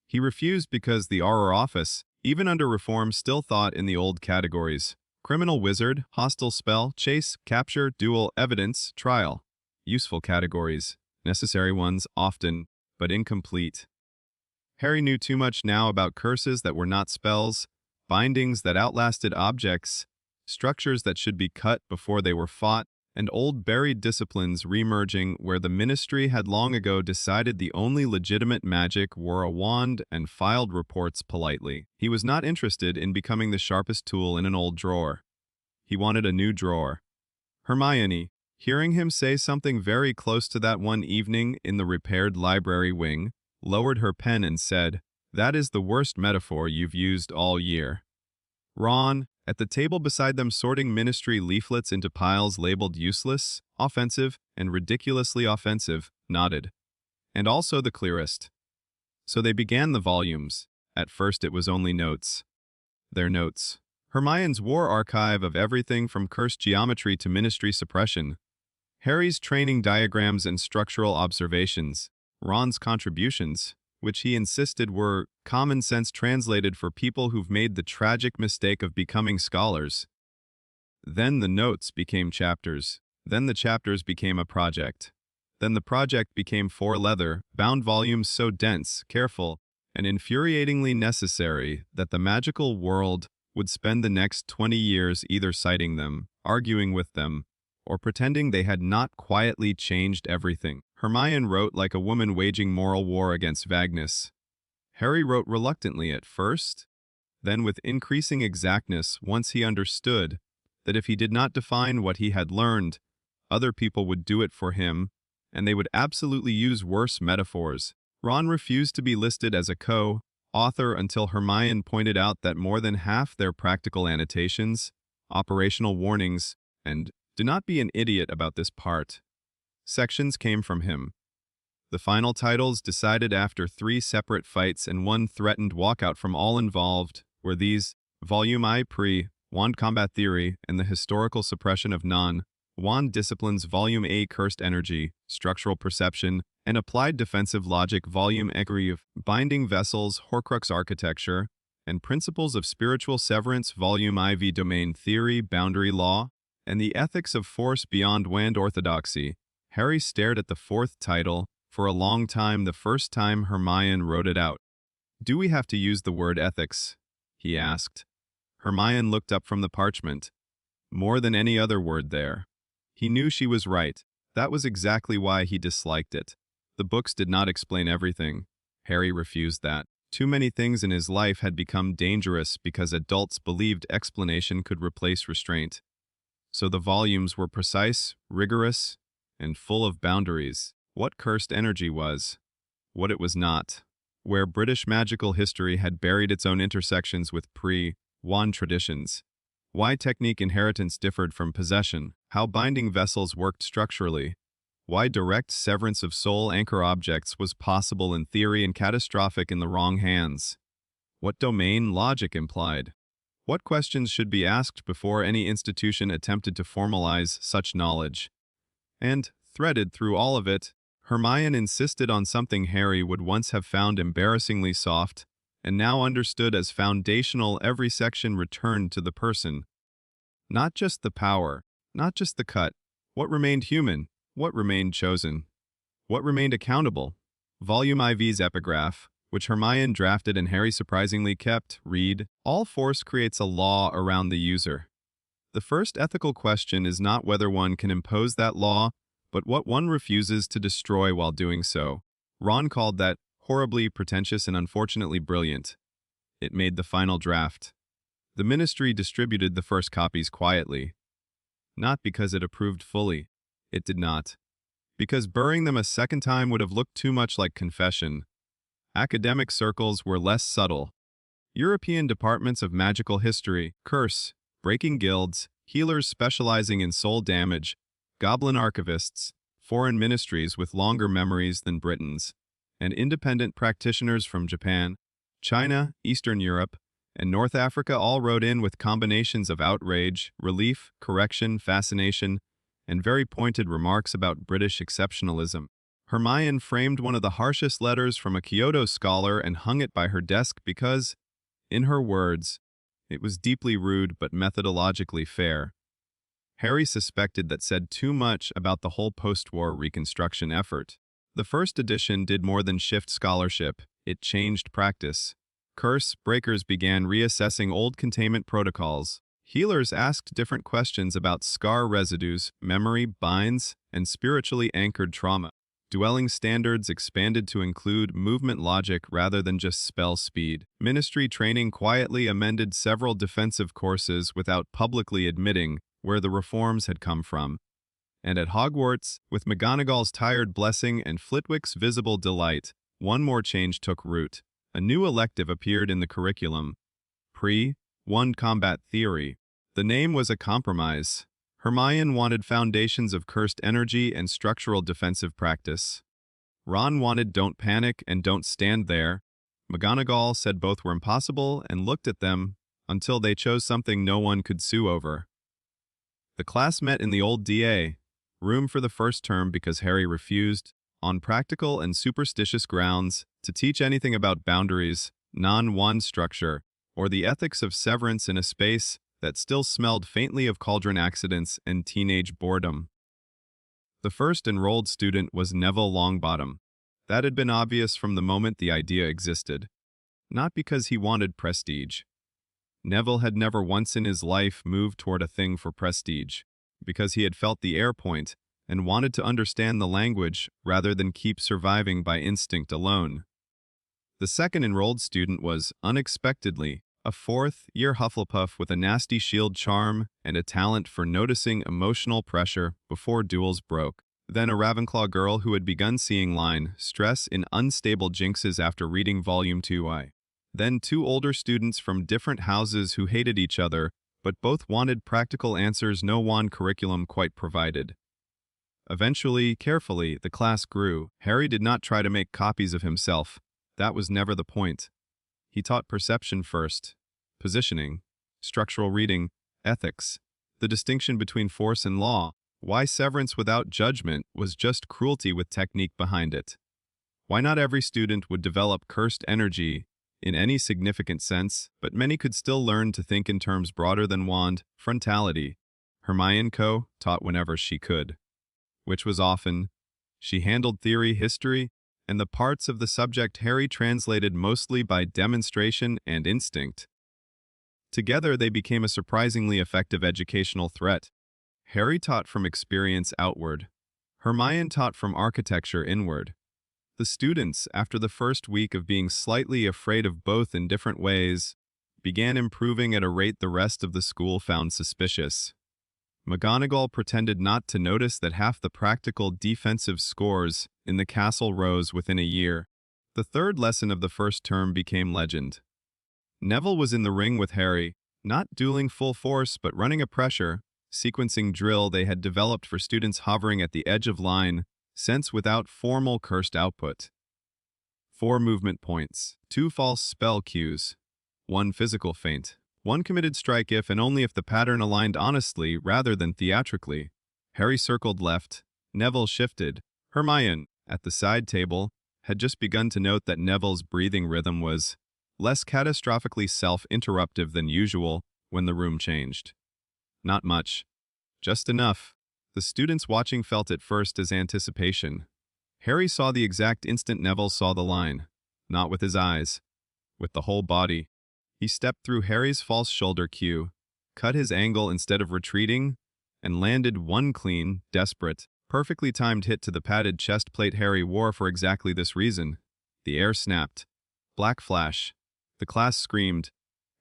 He refused because the Auror office, even under reform, still thought in the old categories: criminal wizard, hostile spell, chase, capture, duel, evidence, trial. Useful categories, necessary ones often, but incomplete. Harry knew too much now about curses that were not spells, bindings that outlasted objects, structures that should be cut before they were fought, and old buried disciplines reemerging where the Ministry had long ago decided the only legitimate magic wore a wand and filed reports politely. He was not interested in becoming the sharpest tool in an old drawer. He wanted a new drawer. Hermione, hearing him say something very close to that one evening in the repaired library wing, lowered her pen and said, "That is the worst metaphor you've used all year." Ron, at the table beside them sorting Ministry leaflets into piles labeled useless, offensive, and ridiculously offensive, nodded. And also the clearest. So they began the volumes. At first it was only notes. Their notes. Hermione's war archive of everything from cursed geometry to Ministry suppression. Harry's training diagrams and structural observations. Ron's contributions, which he insisted were common sense translated for people who've made the tragic mistake of becoming scholars. Then the notes became chapters. Then the chapters became a project. Then the project became 4 leather-bound volumes so dense, careful, and infuriatingly necessary that the magical world would spend the next 20 years either citing them, arguing with them, or pretending they had not quietly changed everything. Hermione wrote like a woman waging moral war against vagueness. Harry wrote reluctantly at first, then with increasing exactness once he understood that if he did not define what he had learned, other people would do it for him, and they would absolutely use worse metaphors. Ron refused to be listed as a co-author until Hermione pointed out that more than half their practical annotations, operational warnings, and "do not be an idiot about this part" sections came from him. The final titles, decided after 3 separate fights and 1 threatened walkout from all involved, were these: Volume I Pre, Wand Combat Theory, and the Historical Suppression of Non-Wand Disciplines, Volume A Cursed Energy, Structural Perception, and Applied Defensive Logic, Volume Egri, Binding Vessels, Horcrux Architecture, and Principles of Spiritual Severance, Volume IV Domain Theory, Boundary Law, and the Ethics of Force Beyond Wand Orthodoxy. Harry stared at the 4th title for a long time the first time Hermione wrote it out. "Do we have to use the word ethics?" he asked. Hermione looked up from the parchment. More than any other word there. He knew she was right. That was exactly why he disliked it. The books did not explain everything. Harry refused that. Too many things in his life had become dangerous because adults believed explanation could replace restraint. So the volumes were precise, rigorous, and full of boundaries. What cursed energy was, what it was not. Where British magical history had buried its own intersections with pre-wand traditions. why technique inheritance differed from possession, how binding vessels worked structurally, why direct severance of soul anchor objects was possible in theory and catastrophic in the wrong hands, what domain logic implied, what questions should be asked before any institution attempted to formalize such knowledge. And, threaded through all of it, Hermione insisted on something Harry would once have found embarrassingly soft, and now understood as foundational. Every section returned to the person. Not just the power, not just the cut, what remained human, what remained chosen, what remained accountable. Volume IV's epigraph, which Hermione drafted and Harry surprisingly kept, read, "All force creates a law around the user. The first ethical question is not whether one can impose that law, but what one refuses to destroy while doing so." Ron called that horribly pretentious and unfortunately brilliant. It made the final draft. The ministry distributed the first copies quietly. Not because it approved fully. It did not. Because burying them a second time would have looked too much like confession. Academic circles were less subtle. European departments of magical history, curse, breaking guilds, healers specializing in soul damage, goblin archivists, foreign ministries with longer memories than Britain's, and independent practitioners from Japan, China, Eastern Europe, and North Africa all wrote in with combinations of outrage, relief, correction, fascination, and very pointed remarks about British exceptionalism. Hermione framed one of the harshest letters from a Kyoto scholar and hung it by her desk because, in her words, it was deeply rude but methodologically fair. Harry suspected that said too much about the whole post-war reconstruction effort. The first edition did more than shift scholarship, it changed practice. Curse breakers began reassessing old containment protocols. Healers asked different questions about scar residues, memory, binds, and spiritually anchored trauma. Dwelling standards expanded to include movement logic rather than just spell speed. Ministry training quietly amended several defensive courses without publicly admitting where the reforms had come from. And at Hogwarts, with McGonagall's tired blessing and Flitwick's visible delight, one more change took root. A new elective appeared in the curriculum. Pre-1 Combat Theory. The name was a compromise. Hermione wanted foundations of cursed energy and structural defensive practice. Ron wanted don't panic and don't stand there. McGonagall said both were impossible and looked at them until they chose something no one could sue over. The class met in the old DA room for the first term because Harry refused, on practical and superstitious grounds, to teach anything about boundaries, non-wand structure, or the ethics of severance in a space that still smelled faintly of cauldron accidents and teenage boredom. The first enrolled student was Neville Longbottom. That had been obvious from the moment the idea existed. Not because he wanted prestige. Neville had never once in his life moved toward a thing for prestige, because he had felt the air point and wanted to understand the language rather than keep surviving by instinct alone. The second enrolled student was, unexpectedly, a fourth-year Hufflepuff with a nasty shield charm and a talent for noticing emotional pressure before duels broke. Then a Ravenclaw girl who had begun seeing line stress in unstable jinxes after reading Volume 2I. Then two older students from different houses who hated each other, but both wanted practical answers no wand curriculum quite provided. Eventually, carefully, the class grew. Harry did not try to make copies of himself. That was never the point. He taught perception first, positioning, structural reading, ethics, the distinction between force and law, why severance without judgment was just cruelty with technique behind it. Why not every student would develop cursed energy in any significant sense, but many could still learn to think in terms broader than wand, frontality. Hermione taught whenever she could, which was often. She handled theory, history, and the parts of the subject Harry translated mostly by demonstration and instinct. Together they became a surprisingly effective educational threat. Harry taught from experience outward. Hermione taught from architecture inward. The students, after the first week of being slightly afraid of both in different ways, began improving at a rate the rest of the school found suspicious. McGonagall pretended not to notice that half the practical defensive scores in the castle rose within a year. The third lesson of the first term became legend. Neville was in the ring with Harry, Not dueling full force, but running a pressure, sequencing drill they had developed for students hovering at the edge of line, sense without formal cursed output. 4 movement points, 2 false spell cues, 1 physical feint, 1 committed strike if and only if the pattern aligned honestly rather than theatrically. Harry circled left, Neville shifted. Hermione, at the side table, had just begun to note that Neville's breathing rhythm was less catastrophically self-interruptive than usual when the room changed. Not much. Just enough. The students watching felt at first as anticipation. Harry saw the exact instant Neville saw the line. Not with his eyes. With the whole body. He stepped through Harry's false shoulder cue, cut his angle instead of retreating, and landed 1 clean, desperate, perfectly timed hit to the padded chest plate Harry wore for exactly this reason. The air snapped. Black flash. The class screamed.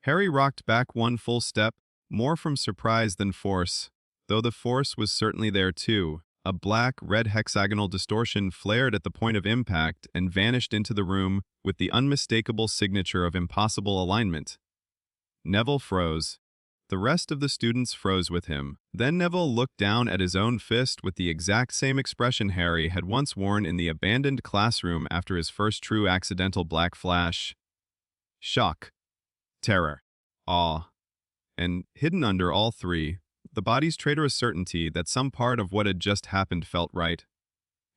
Harry rocked back 1 full step, more from surprise than force, though the force was certainly there too. A black, red hexagonal distortion flared at the point of impact and vanished into the room with the unmistakable signature of impossible alignment. Neville froze. The rest of the students froze with him. Then Neville looked down at his own fist with the exact same expression Harry had once worn in the abandoned classroom after his first true accidental black flash. Shock. Terror. Awe. And hidden under all 3, the body's traitorous certainty that some part of what had just happened felt right.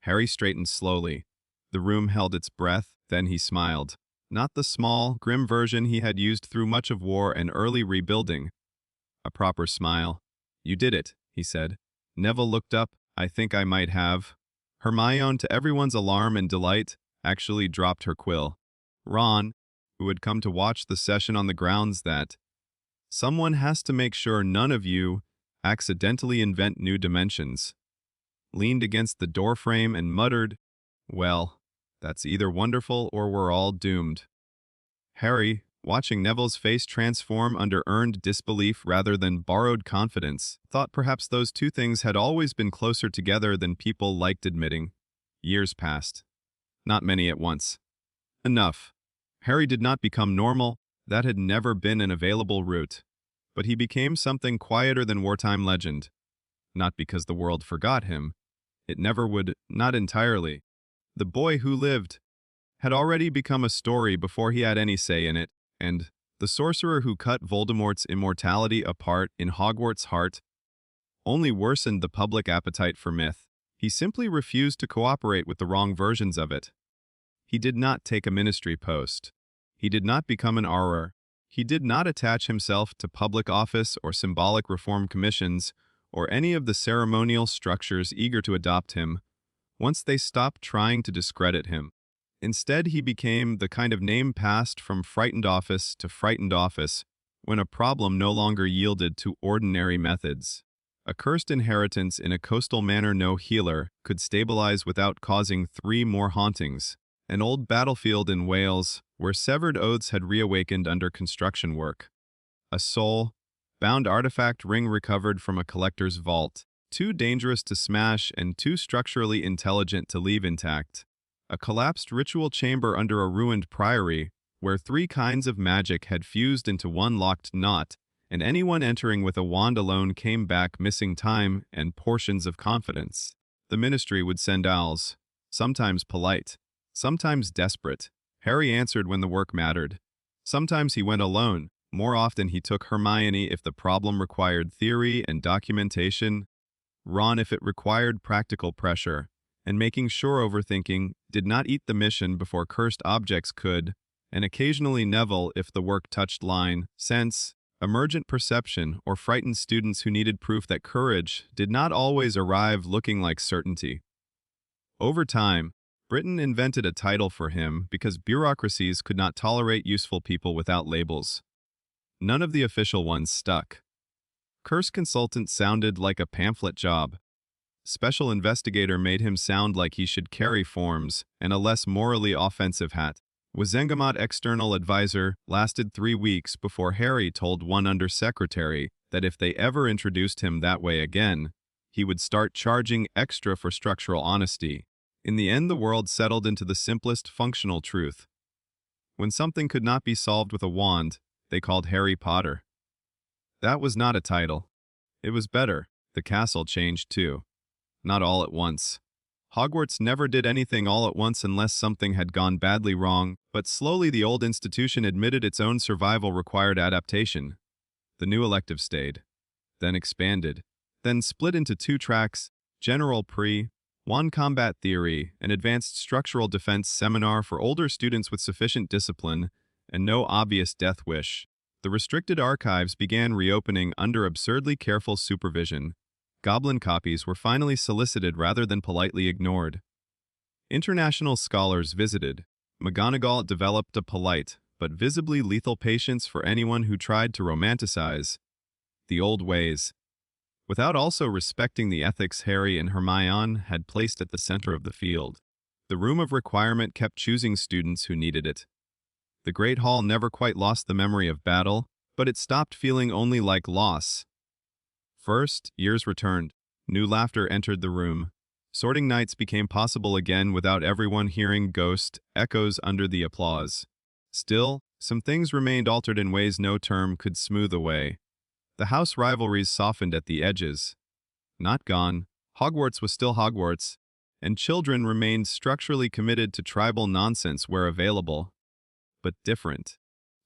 Harry straightened slowly. The room held its breath, then he smiled. Not the small, grim version he had used through much of war and early rebuilding. A proper smile. You did it, he said. Neville looked up. I think I might have. Hermione, to everyone's alarm and delight, actually dropped her quill. Ron, who had come to watch the session on the grounds that someone has to make sure none of you accidentally invent new dimensions, leaned against the doorframe and muttered, well, that's either wonderful or we're all doomed. Harry, watching Neville's face transform under earned disbelief rather than borrowed confidence, thought perhaps those 2 things had always been closer together than people liked admitting. Years passed. Not many at once. Enough. Harry did not become normal. That had never been an available route. But he became something quieter than wartime legend. Not because the world forgot him. It never would, not entirely. The boy who lived had already become a story before he had any say in it, and the sorcerer who cut Voldemort's immortality apart in Hogwarts' heart only worsened the public appetite for myth. He simply refused to cooperate with the wrong versions of it. He did not take a ministry post. He did not become an auror. He did not attach himself to public office or symbolic reform commissions or any of the ceremonial structures eager to adopt him, once they stopped trying to discredit him. Instead, he became the kind of name passed from frightened office to frightened office when a problem no longer yielded to ordinary methods. A cursed inheritance in a coastal manor no healer could stabilize without causing 3 more hauntings. An old battlefield in Wales where severed oaths had reawakened under construction work. A soul-bound artifact ring recovered from a collector's vault, too dangerous to smash and too structurally intelligent to leave intact. A collapsed ritual chamber under a ruined priory where 3 kinds of magic had fused into one locked knot, and anyone entering with a wand alone came back missing time and portions of confidence. The ministry would send owls, sometimes polite, sometimes desperate. Harry answered when the work mattered. Sometimes he went alone. More often he took Hermione if the problem required theory and documentation, Ron if it required practical pressure, and making sure overthinking did not eat the mission before cursed objects could, and occasionally Neville if the work touched line, sense, emergent perception, or frightened students who needed proof that courage did not always arrive looking like certainty. Over time, Britain invented a title for him because bureaucracies could not tolerate useful people without labels. None of the official ones stuck. Curse consultant sounded like a pamphlet job. Special investigator made him sound like he should carry forms and a less morally offensive hat. Wizengamot external advisor lasted 3 weeks before Harry told one undersecretary that if they ever introduced him that way again, he would start charging extra for structural honesty. In the end, the world settled into the simplest functional truth. When something could not be solved with a wand, they called Harry Potter. That was not a title. It was better. The castle changed too. Not all at once. Hogwarts never did anything all at once unless something had gone badly wrong, but slowly the old institution admitted its own survival required adaptation. The new elective stayed, then expanded, then split into two tracks: General Pre, Wand Combat Theory, an advanced structural defense seminar for older students with sufficient discipline and no obvious death wish. The restricted archives began reopening under absurdly careful supervision. Goblin copies were finally solicited rather than politely ignored. International scholars visited. McGonagall developed a polite, but visibly lethal patience for anyone who tried to romanticize the old ways, without also respecting the ethics Harry and Hermione had placed at the center of the field. The Room of Requirement kept choosing students who needed it. The Great Hall never quite lost the memory of battle, but it stopped feeling only like loss. First, years returned. New laughter entered the room. Sorting nights became possible again without everyone hearing ghost echoes under the applause. Still, some things remained altered in ways no term could smooth away. The house rivalries softened at the edges. Not gone, Hogwarts was still Hogwarts, and children remained structurally committed to tribal nonsense where available. But different.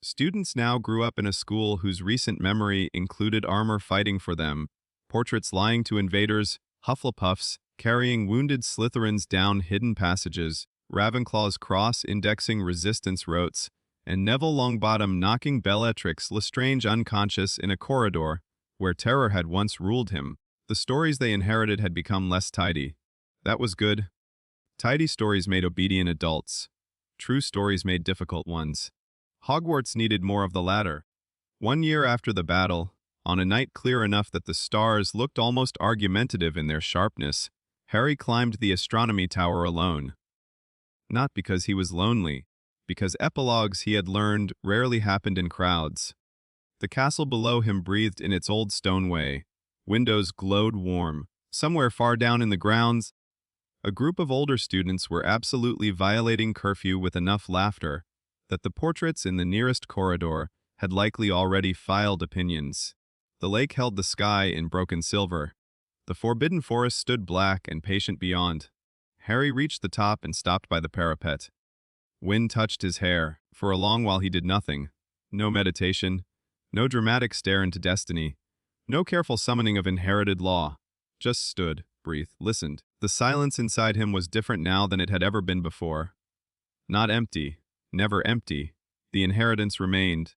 Students now grew up in a school whose recent memory included armor fighting for them, portraits lying to invaders, Hufflepuffs carrying wounded Slytherins down hidden passages, Ravenclaw's cross-indexing resistance rotes, and Neville Longbottom knocking Bellatrix Lestrange unconscious in a corridor where terror had once ruled him. The stories they inherited had become less tidy. That was good. Tidy stories made obedient adults. True stories made difficult ones. Hogwarts needed more of the latter. 1 year after the battle, on a night clear enough that the stars looked almost argumentative in their sharpness, Harry climbed the astronomy tower alone. Not because he was lonely, because epilogues he had learned rarely happened in crowds. The castle below him breathed in its old stone way. Windows glowed warm. Somewhere far down in the grounds, a group of older students were absolutely violating curfew with enough laughter that the portraits in the nearest corridor had likely already filed opinions. The lake held the sky in broken silver. The forbidden forest stood black and patient beyond. Harry reached the top and stopped by the parapet. Wind touched his hair. For a long while he did nothing. No meditation, no dramatic stare into destiny, no careful summoning of inherited law. Just stood, breathed, listened. The silence inside him was different now than it had ever been before. Not empty. Never empty. The inheritance remained.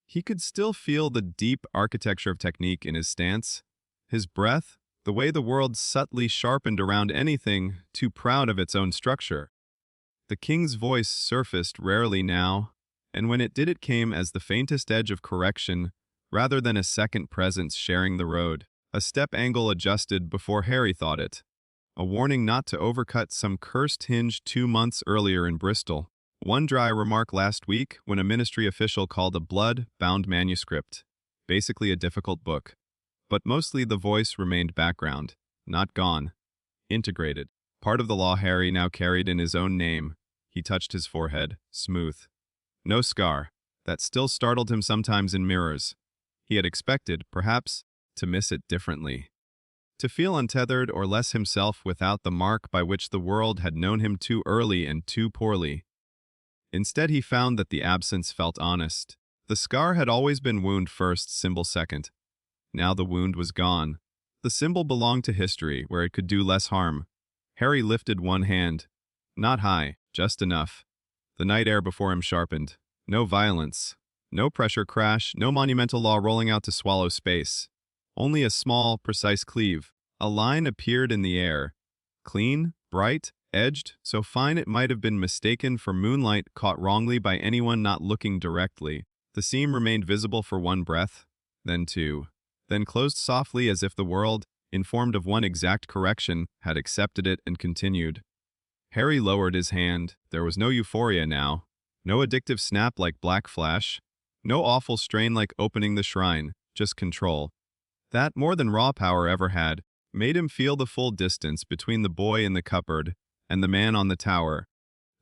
He could still feel the deep architecture of technique in his stance, his breath, the way the world subtly sharpened around anything too proud of its own structure. The king's voice surfaced rarely now, and when it did it came as the faintest edge of correction, rather than a second presence sharing the road. A step angle adjusted before Harry thought it. A warning not to overcut some cursed hinge 2 months earlier in Bristol. One dry remark last week when a ministry official called a blood-bound manuscript. Basically a difficult book. But mostly the voice remained background. Not gone. Integrated. Part of the law Harry now carried in his own name. He touched his forehead. Smooth. No scar. That still startled him sometimes in mirrors. He had expected, perhaps, to miss it differently. To feel untethered or less himself without the mark by which the world had known him too early and too poorly. Instead he found that the absence felt honest. The scar had always been wound first, symbol second. Now the wound was gone. The symbol belonged to history, where it could do less harm. Harry lifted one hand. Not high, just enough. The night air before him sharpened. No violence. No pressure crash, no monumental law rolling out to swallow space. Only a small, precise cleave. A line appeared in the air. Clean, bright, edged, so fine it might have been mistaken for moonlight caught wrongly by anyone not looking directly. The seam remained visible for one breath, then two, then closed softly as if the world, informed of one exact correction, had accepted it and continued. Harry lowered his hand. There was no euphoria now. No addictive snap like Black Flash. No awful strain like opening the shrine. Just control. That, more than raw power ever had, made him feel the full distance between the boy in the cupboard and the man on the tower.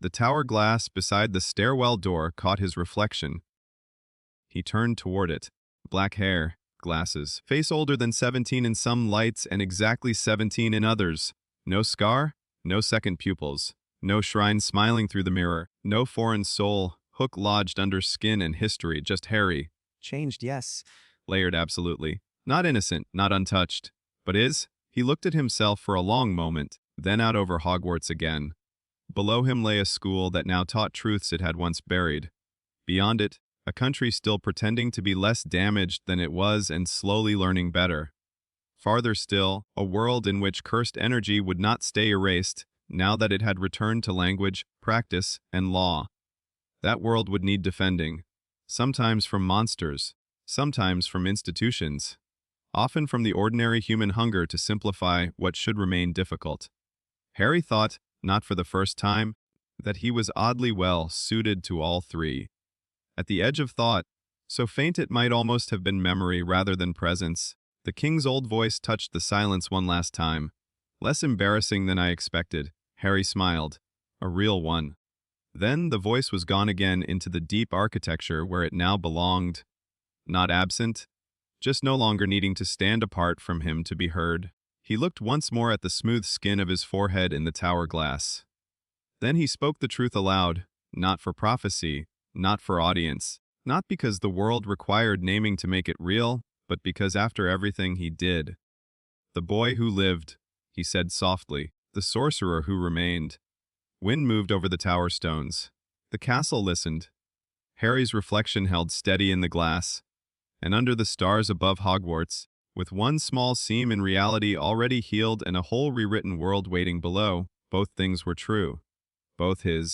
The tower glass beside the stairwell door caught his reflection. He turned toward it. Black hair, glasses, face older than 17 in some lights and exactly 17 in others. No scar, no second pupils, no shrine smiling through the mirror, no foreign soul, hook lodged under skin and history, just Harry. Changed, yes. Layered absolutely. Not innocent, not untouched. But is? He looked at himself for a long moment, then out over Hogwarts again. Below him lay a school that now taught truths it had once buried. Beyond it, a country still pretending to be less damaged than it was and slowly learning better. Farther still, a world in which cursed energy would not stay erased, now that it had returned to language, practice, and law. That world would need defending, sometimes from monsters, sometimes from institutions, often from the ordinary human hunger to simplify what should remain difficult. Harry thought, not for the first time, that he was oddly well suited to all three. At the edge of thought, so faint it might almost have been memory rather than presence, the king's old voice touched the silence one last time. Less embarrassing than I expected, Harry smiled. A real one. Then the voice was gone again into the deep architecture where it now belonged. Not absent, just no longer needing to stand apart from him to be heard. He looked once more at the smooth skin of his forehead in the tower glass. Then he spoke the truth aloud, not for prophecy, not for audience, not because the world required naming to make it real, but because after everything he did. The boy who lived, he said softly, the sorcerer who remained. Wind moved over the tower stones. The castle listened. Harry's reflection held steady in the glass. And under the stars above Hogwarts, with one small seam in reality already healed and a whole rewritten world waiting below, both things were true. Both his